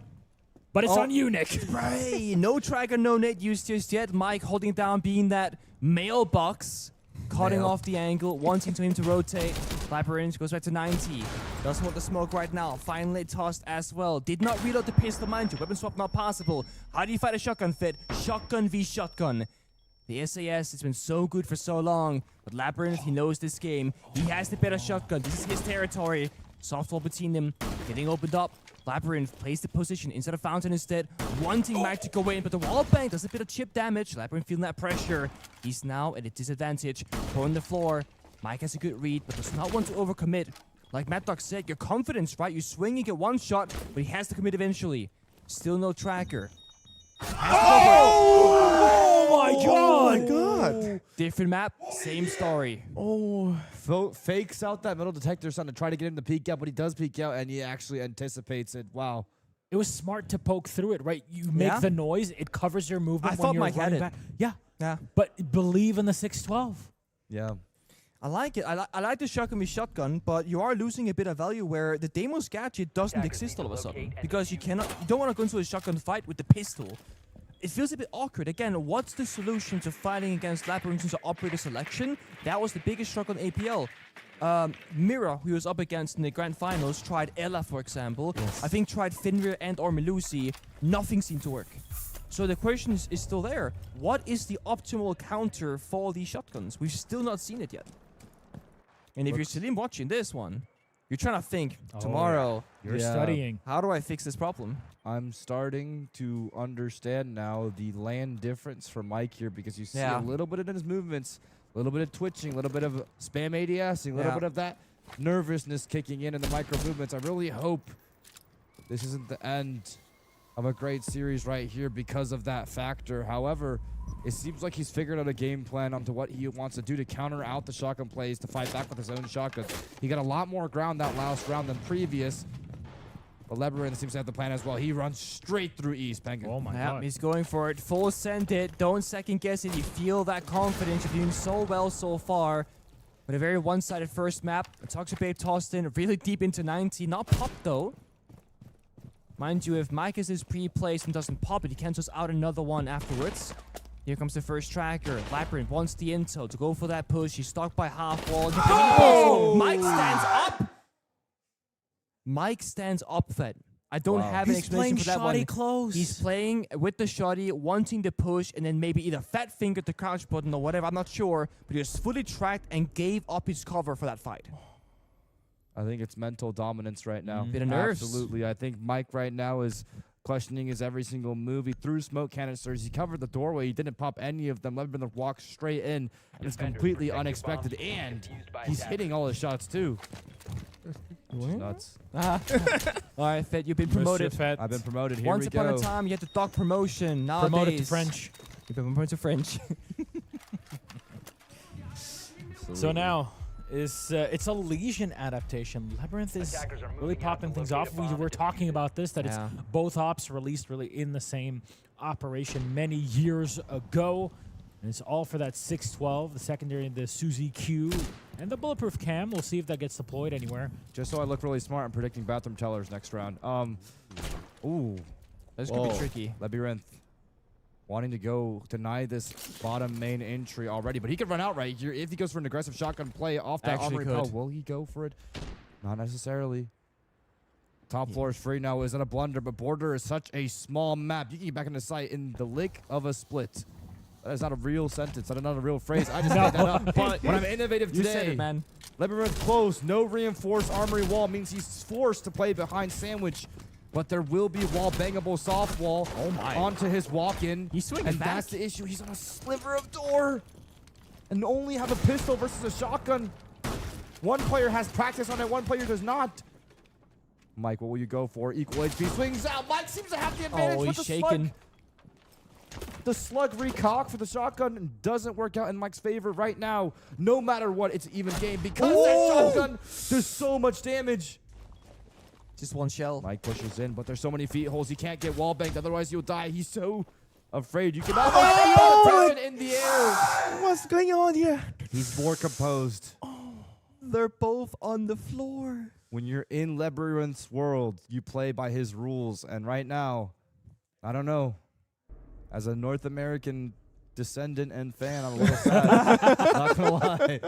But it's on you, Nick. Right. No tracker, no net used just yet. Mike holding down, being that mailbox, cutting off the angle, wanting him to rotate. Labyrinth goes back to 90. Doesn't want the smoke right now. Finally tossed as well. Did not reload the pistol, mind you. Weapon swap not possible. How do you fight a shotgun fit? Shotgun v shotgun. The SAS has been so good for so long, but Labyrinth, he knows this game. He has the better shotgun. This is his territory. Softball between them, getting opened up. Labyrinth plays the position inside of Fountain instead, wanting Mike to go in, but the wall bang does a bit of chip damage. Labyrinth feeling that pressure. He's now at a disadvantage. On the floor. Mike has a good read, but does not want to overcommit. Like Mad Dog said, your confidence, right? You swing, you get one shot, but he has to commit eventually. Still no tracker. Oh my god! Different map, same story. Fakes out that metal detector son to try to get him to peek out, but he does peek out, and he actually anticipates it. Wow. It was smart to poke through it, right? You make the noise, it covers your movement I when thought you're Mike had running it. back. Yeah. But believe in the 612. Yeah. I like it. I like the shotgun with shotgun, but you are losing a bit of value where the Deimos gadget doesn't exist all of a sudden because you don't want to go into a shotgun fight with the pistol. It feels a bit awkward. Again, what's the solution to fighting against Labyrinth into operator selection? That was the biggest struggle in APL. Mira, who was up against in the grand finals, tried Ella, for example. Yes. I think tried Finrir and or Melusi. Nothing seemed to work. So the question is still there. What is the optimal counter for these shotguns? We've still not seen it yet. And if you're Salim watching this one, you're trying to think, tomorrow, you're studying. How do I fix this problem? I'm starting to understand now the land difference for Mike here because you see a little bit of his movements, a little bit of twitching, a little bit of spam ADSing, a little bit of that nervousness kicking in the micro movements. I really hope this isn't the end of a great series right here because of that factor. However, it seems like he's figured out a game plan onto what he wants to do to counter out the shotgun plays, to fight back with his own shotguns. He got a lot more ground that last round than previous. But Labyrinth seems to have the plan as well. He runs straight through East. Penguin. Oh my god. He's going for it. Full send it. Don't second guess it. You feel that confidence. You're doing so well so far. But a very one-sided first map. A Toxic Babe tossed in really deep into 90. Not popped though. Mind you, if Micahs is pre-placed and doesn't pop it, he cancels out another one afterwards. Here comes the first tracker. Labyrinth wants the intel to go for that push. He's stuck by half wall. Oh! Mike stands up. Mike stands up, Fed. I don't have an explanation for that one. Close. He's playing with the shoddy, wanting to push, and then maybe either fat finger the crouch button or whatever. I'm not sure, but he was fully tracked and gave up his cover for that fight. I think it's mental dominance right now. Bit of nerves. Absolutely. I think Mike right now is questioning his every single move. He threw smoke canisters. He covered the doorway. He didn't pop any of them. Labyrinth walked straight in. And it's completely unexpected. And he's hitting all his shots too. Nuts. All right, Fed, you've been promoted. Fed. I've been promoted. Here Once we upon go. a time, you had the dog promotion. Nowadays, Promoted to French. You've been promoted to French. So now, it's a Legion adaptation. Labyrinth is really popping things off. We were talking about this, that it's both ops released really in the same operation many years ago. And it's all for that 612, the secondary, the Suzy Q, and the bulletproof cam. We'll see if that gets deployed anywhere. Just so I look really smart, I'm predicting bathroom tellers next round. Ooh. This could be tricky. Labyrinth wanting to go deny this bottom main entry already, but he could run out right here if he goes for an aggressive shotgun play off that armory pole. Will he go for it? Not necessarily. Top floor is free now. Isn't a blunder, but border is such a small map. You can get back into sight in the lick of a split. That is not a real sentence. That is not a real phrase. I just made that up. But when I'm innovative today, you said it, man. Labyrinth close. No reinforced armory wall means he's forced to play behind sandwich. But there will be wall bangable soft wall onto his walk-in. He's swinging and back. that's the issue. He's on a sliver of door. And only have a pistol versus a shotgun. One player has practice on it. One player does not. Mike, what will you go for? Equal HP swings out. Mike seems to have the advantage with the shaking. The slug recock for the shotgun doesn't work out in Mike's favor right now. No matter what, it's an even game because that shotgun does so much damage. Just one shell. Mike pushes in, but there's so many feet holes. He can't get wall banked, otherwise he'll die. He's so afraid. You cannot in the air. What's going on here? He's more composed. They're both on the floor. When you're in Labyrinth's world, you play by his rules. And right now, I don't know. As a North American descendant and fan, I'm a little sad. Not gonna lie.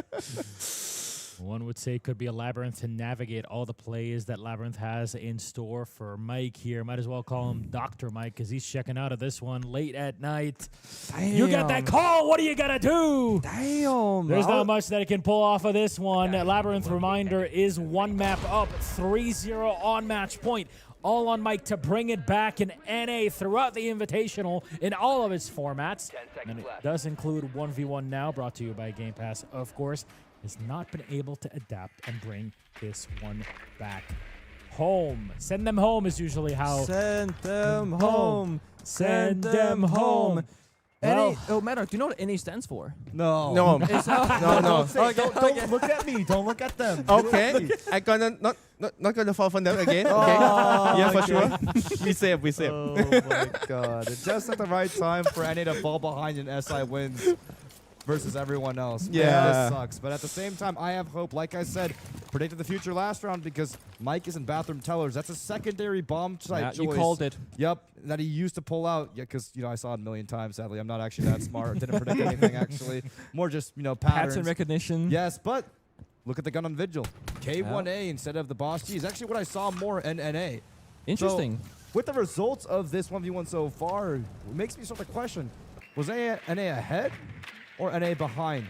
One would say it could be a Labyrinth to navigate all the plays that Labyrinth has in store for Mike here. Might as well call him Dr. Mike because he's checking out of this one late at night. Damn. You got that call. What are you going to do? Damn. There's not much that he can pull off of this one. Labyrinth, reminder, is one map up, 3-0 on match point. All on Mike to bring it back in NA throughout the Invitational in all of its formats. And it does include 1v1 now, brought to you by Game Pass, of course. Has not been able to adapt and bring this one back home. Send them home is usually how. Send them home. Send them home. Well, oh, Matter, do you know what NA stands for? No. No. No. Don't look at me. Don't look at them. Okay. I'm gonna not gonna fall for them again. Okay. Yeah, for sure. Be safe. Be safe. Oh my god. Just at the right time for NA to fall behind and SI wins. versus everyone else. Yeah. Man, this sucks. But at the same time, I have hope. Like I said, predicted the future last round because Mike is in bathroom tellers. That's a secondary bomb site choice. You called it. Yep, that he used to pull out. Yeah, because I saw it a million times. Sadly, I'm not actually that smart. Didn't predict anything actually. More just patterns. Pattern recognition. Yes, but look at the gun on Vigil. K1A instead of the Boss G is actually what I saw more in NA. Interesting. So, with the results of this 1v1 so far, it makes me start to question, was NA ahead or NA behind?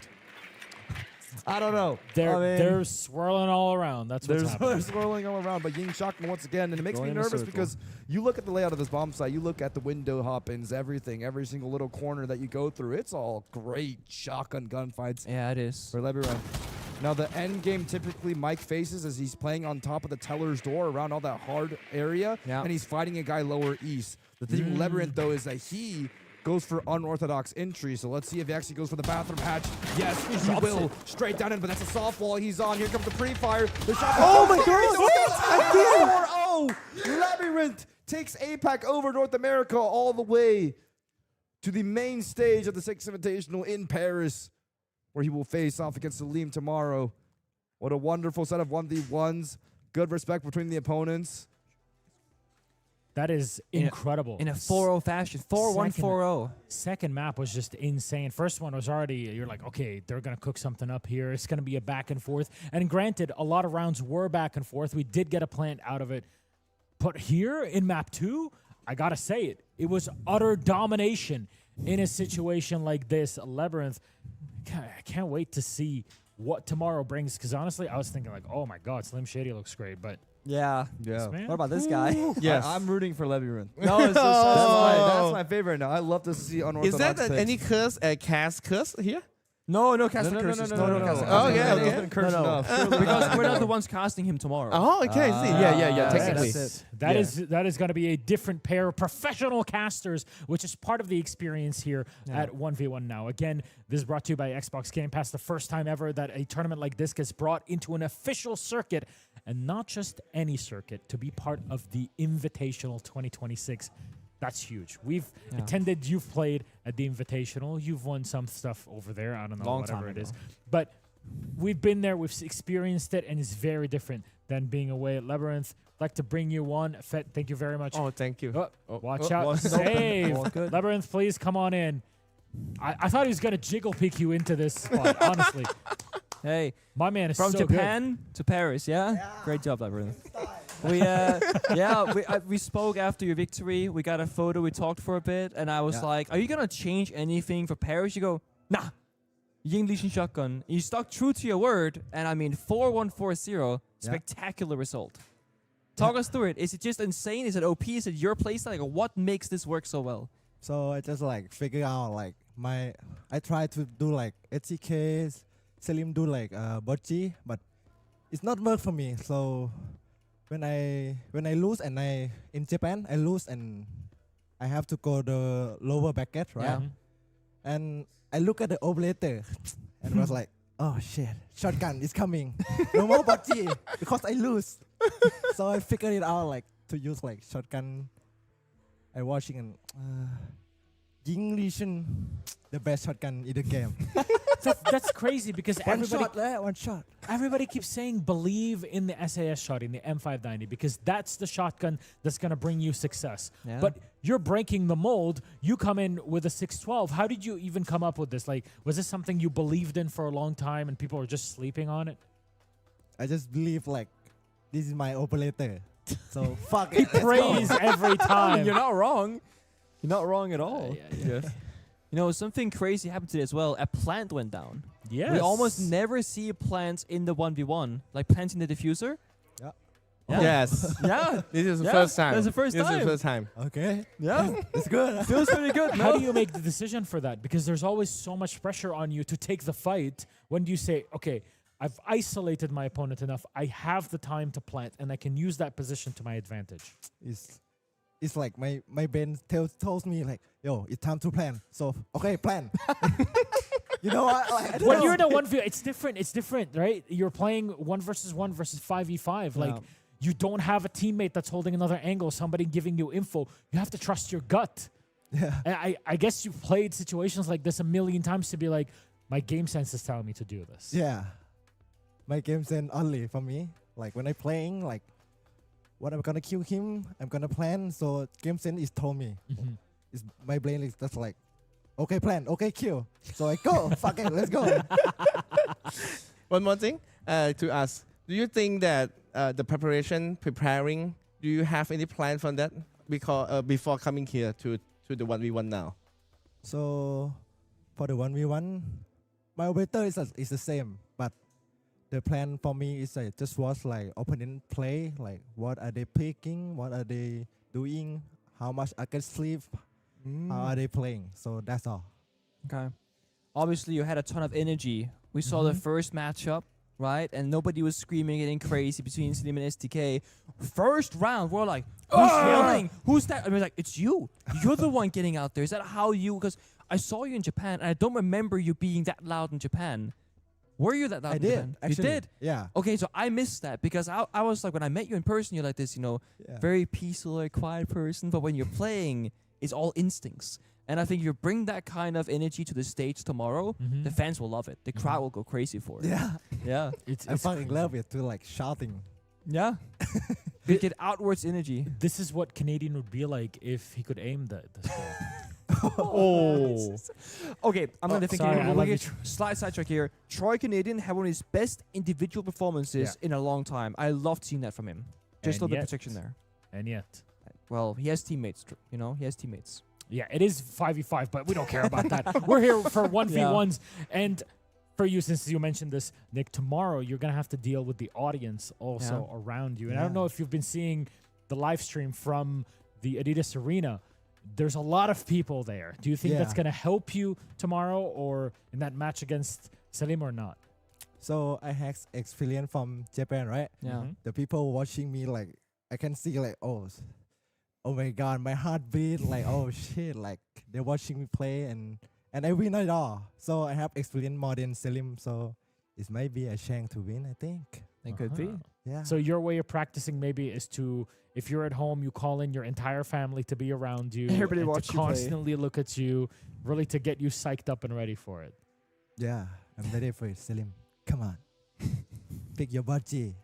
I don't know. They're swirling all around. That's what's happening. They're swirling all around, but Ying Shotgun once again, and it makes me nervous because you look at the layout of this bomb site, you look at the window hop-ins, everything, every single little corner that you go through, it's all great shotgun gunfights. Yeah, it is. For Lebanon. Now, the end game typically Mike faces as he's playing on top of the teller's door around all that hard area, and he's fighting a guy lower east. The thing with Labyrinth, though, is that he goes for unorthodox entry, so let's see if he actually goes for the bathroom hatch. Yes, he will. Straight down in, but that's a soft wall. He's on. Here comes the pre-fire. The shot. Oh my God! 4-0. Labyrinth takes APAC over North America all the way to the main stage of the Six Invitational in Paris, where he will face off against Salim tomorrow. What a wonderful set of 1v1s. Good respect between the opponents. That is incredible. In a 4-0 fashion. 4-1-4-0. Second map was just insane. First one was already, you're like, okay, they're going to cook something up here. It's going to be a back and forth. And granted, a lot of rounds were back and forth. We did get a plant out of it. But here in map 2, I got to say it. It was utter domination in a situation like this. Labyrinth, I can't wait to see what tomorrow brings. Because honestly, I was thinking like, oh my God, Slim Shady looks great. But Yeah. Man. What about this guy? Yes. I'm rooting for Labyrinth. No, it's that's my favorite now. I love to see unorthodox Is that picks. any curse, cast curse here? No cast No. curses. No. Oh, yeah, It's okay. been cursed enough. Because we're not the ones casting him tomorrow. Oh, okay. See, yeah. Technically, That is going to be a different pair of professional casters, which is part of the experience here at 1v1 now. Again, this is brought to you by Xbox Game Pass. The first time ever that a tournament like this gets brought into an official circuit, and not just any circuit, to be part of the Invitational 2026. That's huge. We've attended, you've played at the Invitational. You've won some stuff over there. I don't know, whatever it is. But we've been there, we've experienced it, and it's very different than being away at Labyrinth. I'd like to bring you one. Fett, thank you very much. Oh, thank you. Watch out. Save. Labyrinth, please come on in. I thought he was going to jiggle pick you into this spot, honestly. Hey. My man is from so Japan to Paris, yeah? Great job, Labyrinth. We spoke after your victory. We got a photo. We talked for a bit, and I was like, "Are you gonna change anything for Paris?" You go, "Nah." Ying Lishin shotgun. You stuck true to your word, and I mean 4-1-4-0. Spectacular result. Talk us through it. Is it just insane? Is it OP? Is it your playstyle? Like, what makes this work so well? So I just like figure out like I try to do like HCK, Selim do like bocce, but it's not work for me. So when I lose and in Japan I lose and I have to go the lower bracket, right? Yeah. And I look at the operator and was like, oh shit, shotgun is coming. No more bocce because I lose. So I figured it out like to use like shotgun. I watching and Ying Lishin, the best shotgun in the game. That's crazy because one shot. Everybody keeps saying believe in the SAS shot, in the M590, because that's the shotgun that's going to bring you success. Yeah. But you're breaking the mold. You come in with a 612. How did you even come up with this? Like, was this something you believed in for a long time and people were just sleeping on it? I just believe like this is my operator. So fuck He it. let's prays go. every time. You're not wrong. You're not wrong at all. Yes. You know, something crazy happened today as well. A plant went down. Yes. We almost never see plants in the 1v1. Like plants in the diffuser. Yeah. Yeah. Yes. Yeah. This is the first time. That's the first This is time. the first time. Okay. Yeah. It's good. Feels pretty good. How no? do you make the decision for that? Because there's always so much pressure on you to take the fight. When do you say, okay, I've isolated my opponent enough, I have the time to plant, and I can use that position to my advantage? It's like my brain tells me like, yo, it's time to plan. So okay, plan. You know what? Like, I don't When know. you're in a 1v, it's different. It's different, right? You're playing 1 versus 1 versus 5v5. Like, you don't have a teammate that's holding another angle, somebody giving you info. You have to trust your gut. Yeah. And I guess you've played situations like this a million times to be like, my game sense is telling me to do this. Yeah. My game sense only for me. Like when I playing, like what I'm gonna kill him, I'm gonna plan. So game sense is told me. It's my brain is just like, okay, plan, okay, kill. So I go, fuck it, let's go. One more thing to ask. Do you think that the preparing, do you have any plan for that before coming here to the 1v1 now? So for the 1v1, my operator is the same, but the plan for me is just watch like opponent play, like what are they picking, what are they doing, how much I can sleep, how are they playing. So that's all. Okay. Obviously, you had a ton of energy. We saw the first matchup, right? And nobody was screaming, getting crazy between Slim and STK. First round, we're like, who's yelling? Who's that? I mean, like, it's you. You're the one getting out there. Is that how you? Because I saw you in Japan, and I don't remember you being that loud in Japan. Were you that loud in Japan? Actually, you did? Yeah. Okay, so I missed that because I was like, when I met you in person, you're like this, very peaceful, like, quiet person. But when you're playing, it's all instincts. And I think if you bring that kind of energy to the stage tomorrow, the fans will love it. The crowd will go crazy for it. Yeah. Yeah. I fucking love it too, like shouting. Yeah. You get outwards energy. This is what Canadian would be like if he could aim the Oh. Okay, I'm going to think sorry, I love you, sidetrack here. Troy Canadian had one of his best individual performances in a long time. I loved seeing that from him. Just a little bit of protection there. And yet. Well, he has teammates, he has teammates. Yeah, it is 5v5, but we don't care about that. We're here for 1v1s. And for you, since you mentioned this, Nick, tomorrow you're going to have to deal with the audience also around you. And I don't know if you've been seeing the live stream from the Adidas Arena. There's a lot of people there. Do you think that's going to help you tomorrow or in that match against Salim or not? So I had experience from Japan, right? Yeah. The people watching me, like, I can see like, oh my God, my heart beat, like, oh shit, like they're watching me play and I win it all. So I have experience more than Salim, so it might be a chance to win, I think. It could be. Yeah. So your way of practicing maybe is to, if you're at home, you call in your entire family to be around you. Everybody and watch to you play. constantly look at you, really to get you psyched up and ready for it. Yeah, I'm ready for it, Salim. Come on. Pick your budgie.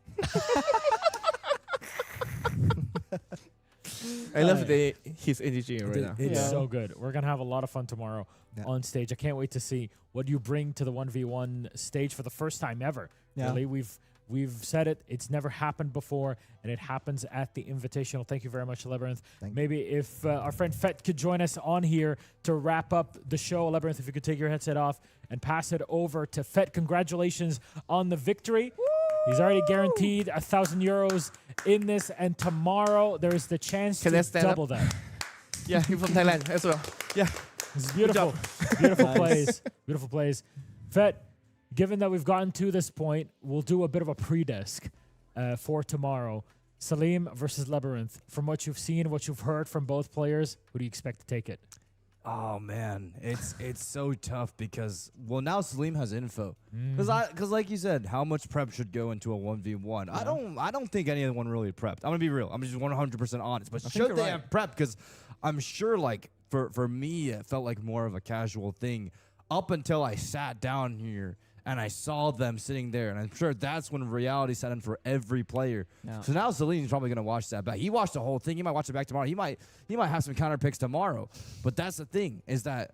I love his energy right now. It's so good. We're going to have a lot of fun tomorrow on stage. I can't wait to see what you bring to the 1v1 stage for the first time ever. Yeah. Really, we've said it. It's never happened before, and it happens at the Invitational. Thank you very much, Labyrinth. Maybe if our friend Fett could join us on here to wrap up the show. Labyrinth, if you could take your headset off and pass it over to Fett. Congratulations on the victory. Woo! He's already guaranteed €1,000 in this, and tomorrow there is the chance to double that. Yeah, he's from Thailand as well. Yeah. This is beautiful. Beautiful plays. Beautiful plays. Fett, given that we've gotten to this point, we'll do a bit of a pre-disc for tomorrow. Salim versus Labyrinth. From what you've seen, what you've heard from both players, who do you expect to take it? Oh man, it's so tough because now Salim has info. Because like you said, how much prep should go into a 1v1? I don't think anyone really prepped. I'm gonna be real. I'm just 100% honest. But should they have prepped? Because I'm sure like for me it felt like more of a casual thing up until I sat down here and I saw them sitting there, and I'm sure that's when reality set in for every player. Yeah. So now Salim's probably gonna watch that back. He watched the whole thing. He might watch it back tomorrow. He might have some counter picks tomorrow. But that's the thing, is that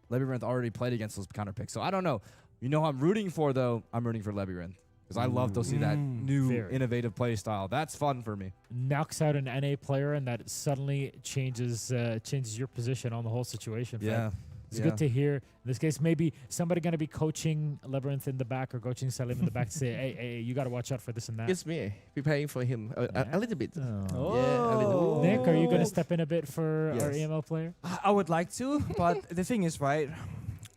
Labyrinth already played against those counter picks. So I don't know. You know who I'm rooting for though? I'm rooting for Labyrinth. Because I love to see that new innovative play style. That's fun for me. Knocks out an NA player, and that suddenly changes your position on the whole situation. Yeah. It's good to hear. In this case, maybe somebody going to be coaching Labyrinth in the back or coaching Salim in the back to say, hey, you got to watch out for this and that. It's me preparing for him a little bit. Oh. Yeah, a little. Nick, are you going to step in a bit for our EML player? I would like to, but the thing is, right,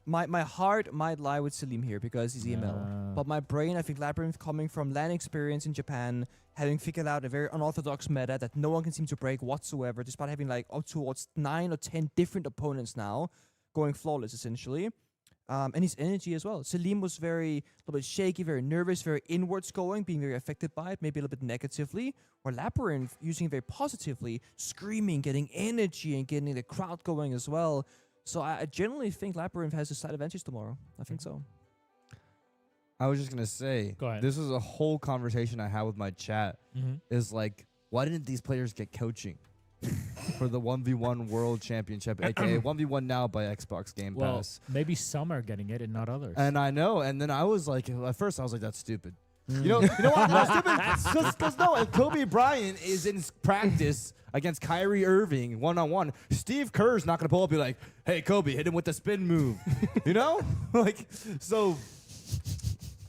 my heart might lie with Salim here because he's EML. But my brain, I think Labyrinth coming from LAN experience in Japan, having figured out a very unorthodox meta that no one can seem to break whatsoever, despite having like up towards 9 or 10 different opponents now, going flawless essentially. And his energy as well. Salim was a little bit shaky, very nervous, very inwards going, being very affected by it, maybe a little bit negatively. Or Labyrinth using it very positively, screaming, getting energy and getting the crowd going as well. So I genuinely think Labyrinth has a slight advantage tomorrow. I think so. I was just gonna say, Go ahead. this was a whole conversation I had with my chat. Is like, why didn't these players get coaching for the 1v1 World Championship, aka 1v1 now by Xbox Game Well, Pass? maybe some are getting it and not others. And I know, and then I was like, at first I was like, that's stupid. You know what? That's stupid. Because no, if Kobe Bryant is in practice against Kyrie Irving one-on-one, Steve Kerr's not gonna pull up and be like, hey Kobe, hit him with the spin move. You know? Like, so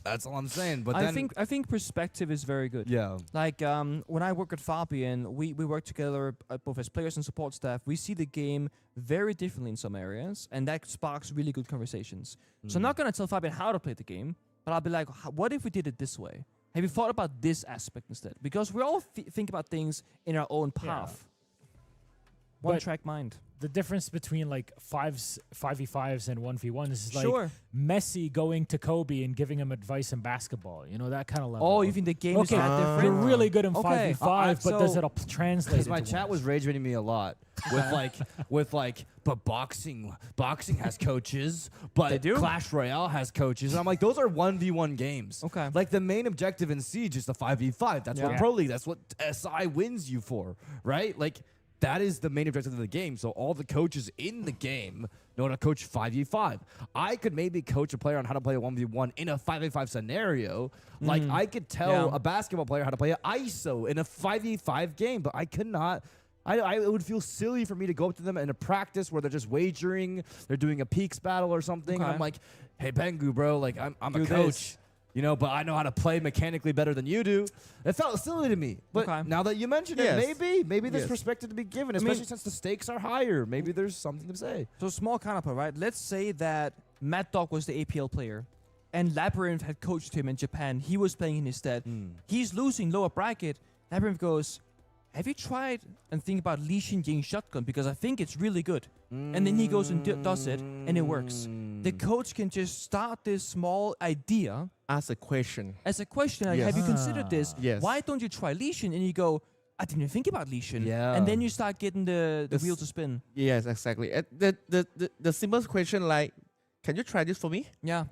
that's all I'm saying. But then I think perspective is very good. Yeah. Like when I work at Fabian, we work together both as players and support staff. We see the game very differently in some areas, and that sparks really good conversations. So I'm not gonna tell Fabian how to play the game, but I'll be like, what if we did it this way? Have you thought about this aspect instead? Because we all think about things in our own path. One track mind. The difference between like 5v5s and 1v1s is like Sure. Messi going to Kobe and giving him advice in basketball. You know, that kind of level. Oh, you think the game is that different? You're really good in Okay. 5v5, but does it translate? Because my into chat was rage baiting me a lot with like, but boxing has coaches, but They do? Clash Royale has coaches. And I'm like, those are 1v1 games. Okay. Like the main objective in Siege is the 5v5. That's what Yeah. Pro League, that's what SI wins you for, right? Like that is the main objective of the game. So all the coaches in the game know how to coach 5v5. I could maybe coach a player on how to play a 1v1 in a 5v5 scenario. Like I could tell a basketball player how to play an ISO in a 5v5 game, but I could not. It would feel silly for me to go up to them in a practice where they're just wagering, they're doing a peaks battle or something. And Okay. Uh-huh. I'm like, hey, Bengu, bro, like I'm Do a coach. this. You know, but I know how to play mechanically better than you do. It felt silly to me. But Okay. now that you mention Yes. it, maybe there's Yes. perspective to be given, I mean- especially since the stakes are higher. Maybe there's something to say. So small counterpoint, right? Let's say that Mad Dog was the APL player, and Labyrinth had coached him in Japan. He was playing in his stead. He's losing lower bracket. Labyrinth goes, have you tried and think about Lee Xin Ying shotgun? Because I think it's really good. And then he goes and does it, and it works. The coach can just start this small idea Ask a question. as a question. Like, Yes. have you considered this? Yes. Why don't you try Lee Xin? And you go, I didn't even think about Lee Xin. Yeah. And then you start getting the This- wheel to spin. Yes, exactly. The simplest question like, can you try this for me? Yeah.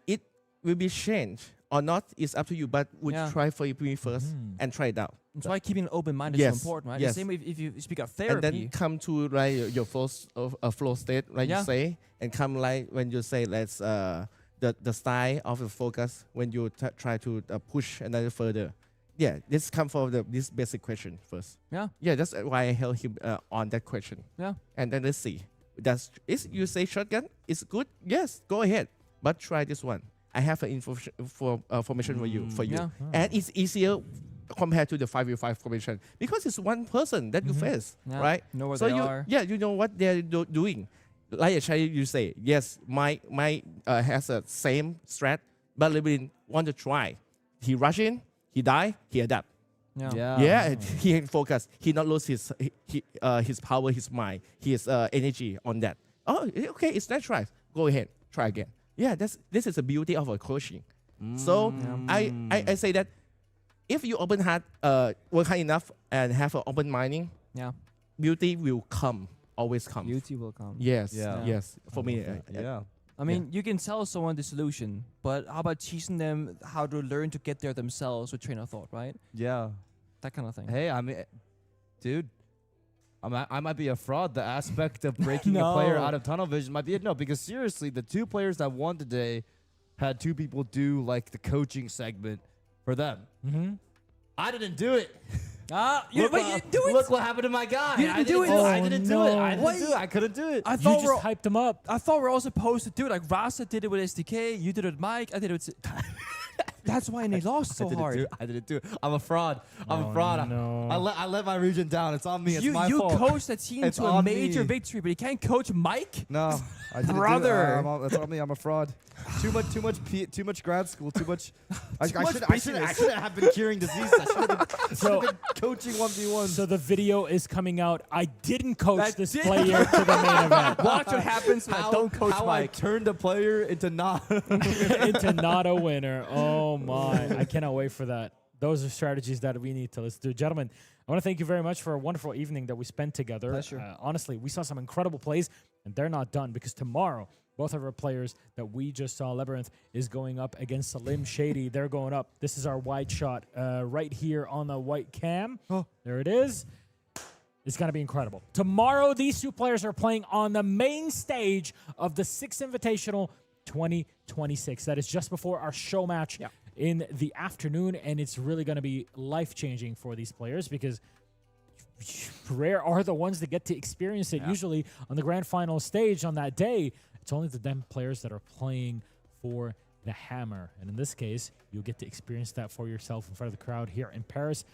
It will be changed or not is up to you, but would Yeah. you try for me first and try it out? That's why keeping an open mind is Yes, so important, right? yes. The same way if you speak of And therapy. then come to like your flow state, like Yeah. you say, and come like when you say let's the style of the focus when you try to push another further. Yeah, let's come for this basic question first. Yeah. Yeah, that's why I held him on that question. Yeah. And then let's see. You say shotgun is good? Yes, go ahead. But try this one. I have an information for you. Yeah. And it's easier compared to the 5v5 formation because it's one person that you face, Yeah. right? Know where so they you, are. Yeah, you know what they're doing. Like a Chalet, you say, yes, my has a same strat, but Lebrin want to try. He rush in, he die, he adapt. Yeah. Yeah, he can focus. He not lose his power, his mind, his energy on that. Oh, okay, it's not try. Go ahead, try again. Yeah, this is the beauty of a coaching. So I say that if you open heart, work hard enough, and have an open minding, beauty will come. Always come. Beauty will come. Yes. Yeah. Yes. For me. Yeah. I mean, you can tell someone the solution, but how about teaching them how to learn to get there themselves with train of thought, right? Yeah. That kind of thing. Hey, I mean, dude, I might be a fraud. The aspect of breaking a player out of tunnel vision might be it. No, because seriously, the two players that won today had two people do like the coaching segment for them. I didn't do it. You didn't do it? Look what happened to my guy. You didn't do it? I didn't do it. no. I didn't Wait. do it. I couldn't do it. I thought You just hyped him up. I thought we were all supposed to do it. Like Rasa did it with SDK, you did it with Mike, I did it with... That's why they lost so hard. I didn't do it. I'm a fraud. I'm a fraud. no. I let my region down. It's on me. It's You my fault. coached that team It's to a on major me. victory, but you can't coach Mike? No, I didn't Brother. do it. That's on me. I'm a fraud. Too much grad school. Too much. I much should have been curing disease. I should have been coaching 1v1. So the video is coming out. I didn't coach That this did- player to the main event. Watch what happens when I don't coach how Mike. I turned a player into not. Into not a winner. Oh my. I cannot wait for that. Those are strategies that we need to listen to. Gentlemen, I want to thank you very much for a wonderful evening that we spent together. Pleasure. Honestly, we saw some incredible plays. And they're not done because tomorrow, both of our players that we just saw, Labyrinth, is going up against Salim Shady. They're going up. This is our wide shot right here on the white cam. Oh, there it is. It's going to be incredible. Tomorrow, these two players are playing on the main stage of the Six Invitational 2026. That is just before our show match in the afternoon, and it's really going to be life-changing for these players because rare are the ones that get to experience it. Usually on the grand final stage on that day, it's only the them players that are playing for the hammer. And in this case, you'll get to experience that for yourself in front of the crowd here in Paris.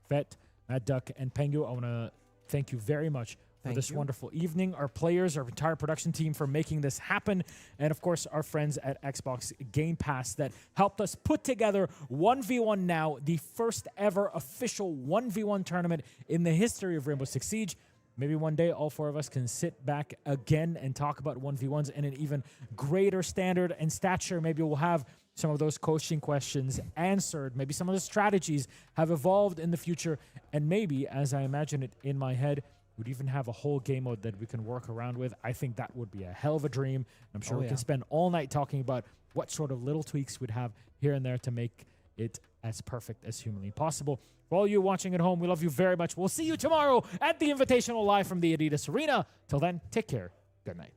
Vet, Mad Duck, and Pengu, I want to thank you very much for this wonderful evening. Our players, our entire production team for making this happen. And of course, our friends at Xbox Game Pass that helped us put together 1v1 Now, the first ever official 1v1 tournament in the history of Rainbow Six Siege. Maybe one day all four of us can sit back again and talk about 1v1s in an even greater standard and stature. Maybe we'll have some of those coaching questions answered. Maybe some of the strategies have evolved in the future. And maybe, as I imagine it in my head, we'd even have a whole game mode that we can work around with. I think that would be a hell of a dream. I'm sure we can spend all night talking about what sort of little tweaks we'd have here and there to make it as perfect as humanly possible. For all you watching at home, we love you very much. We'll see you tomorrow at the Invitational live from the Adidas Arena. Till then, take care. Good night.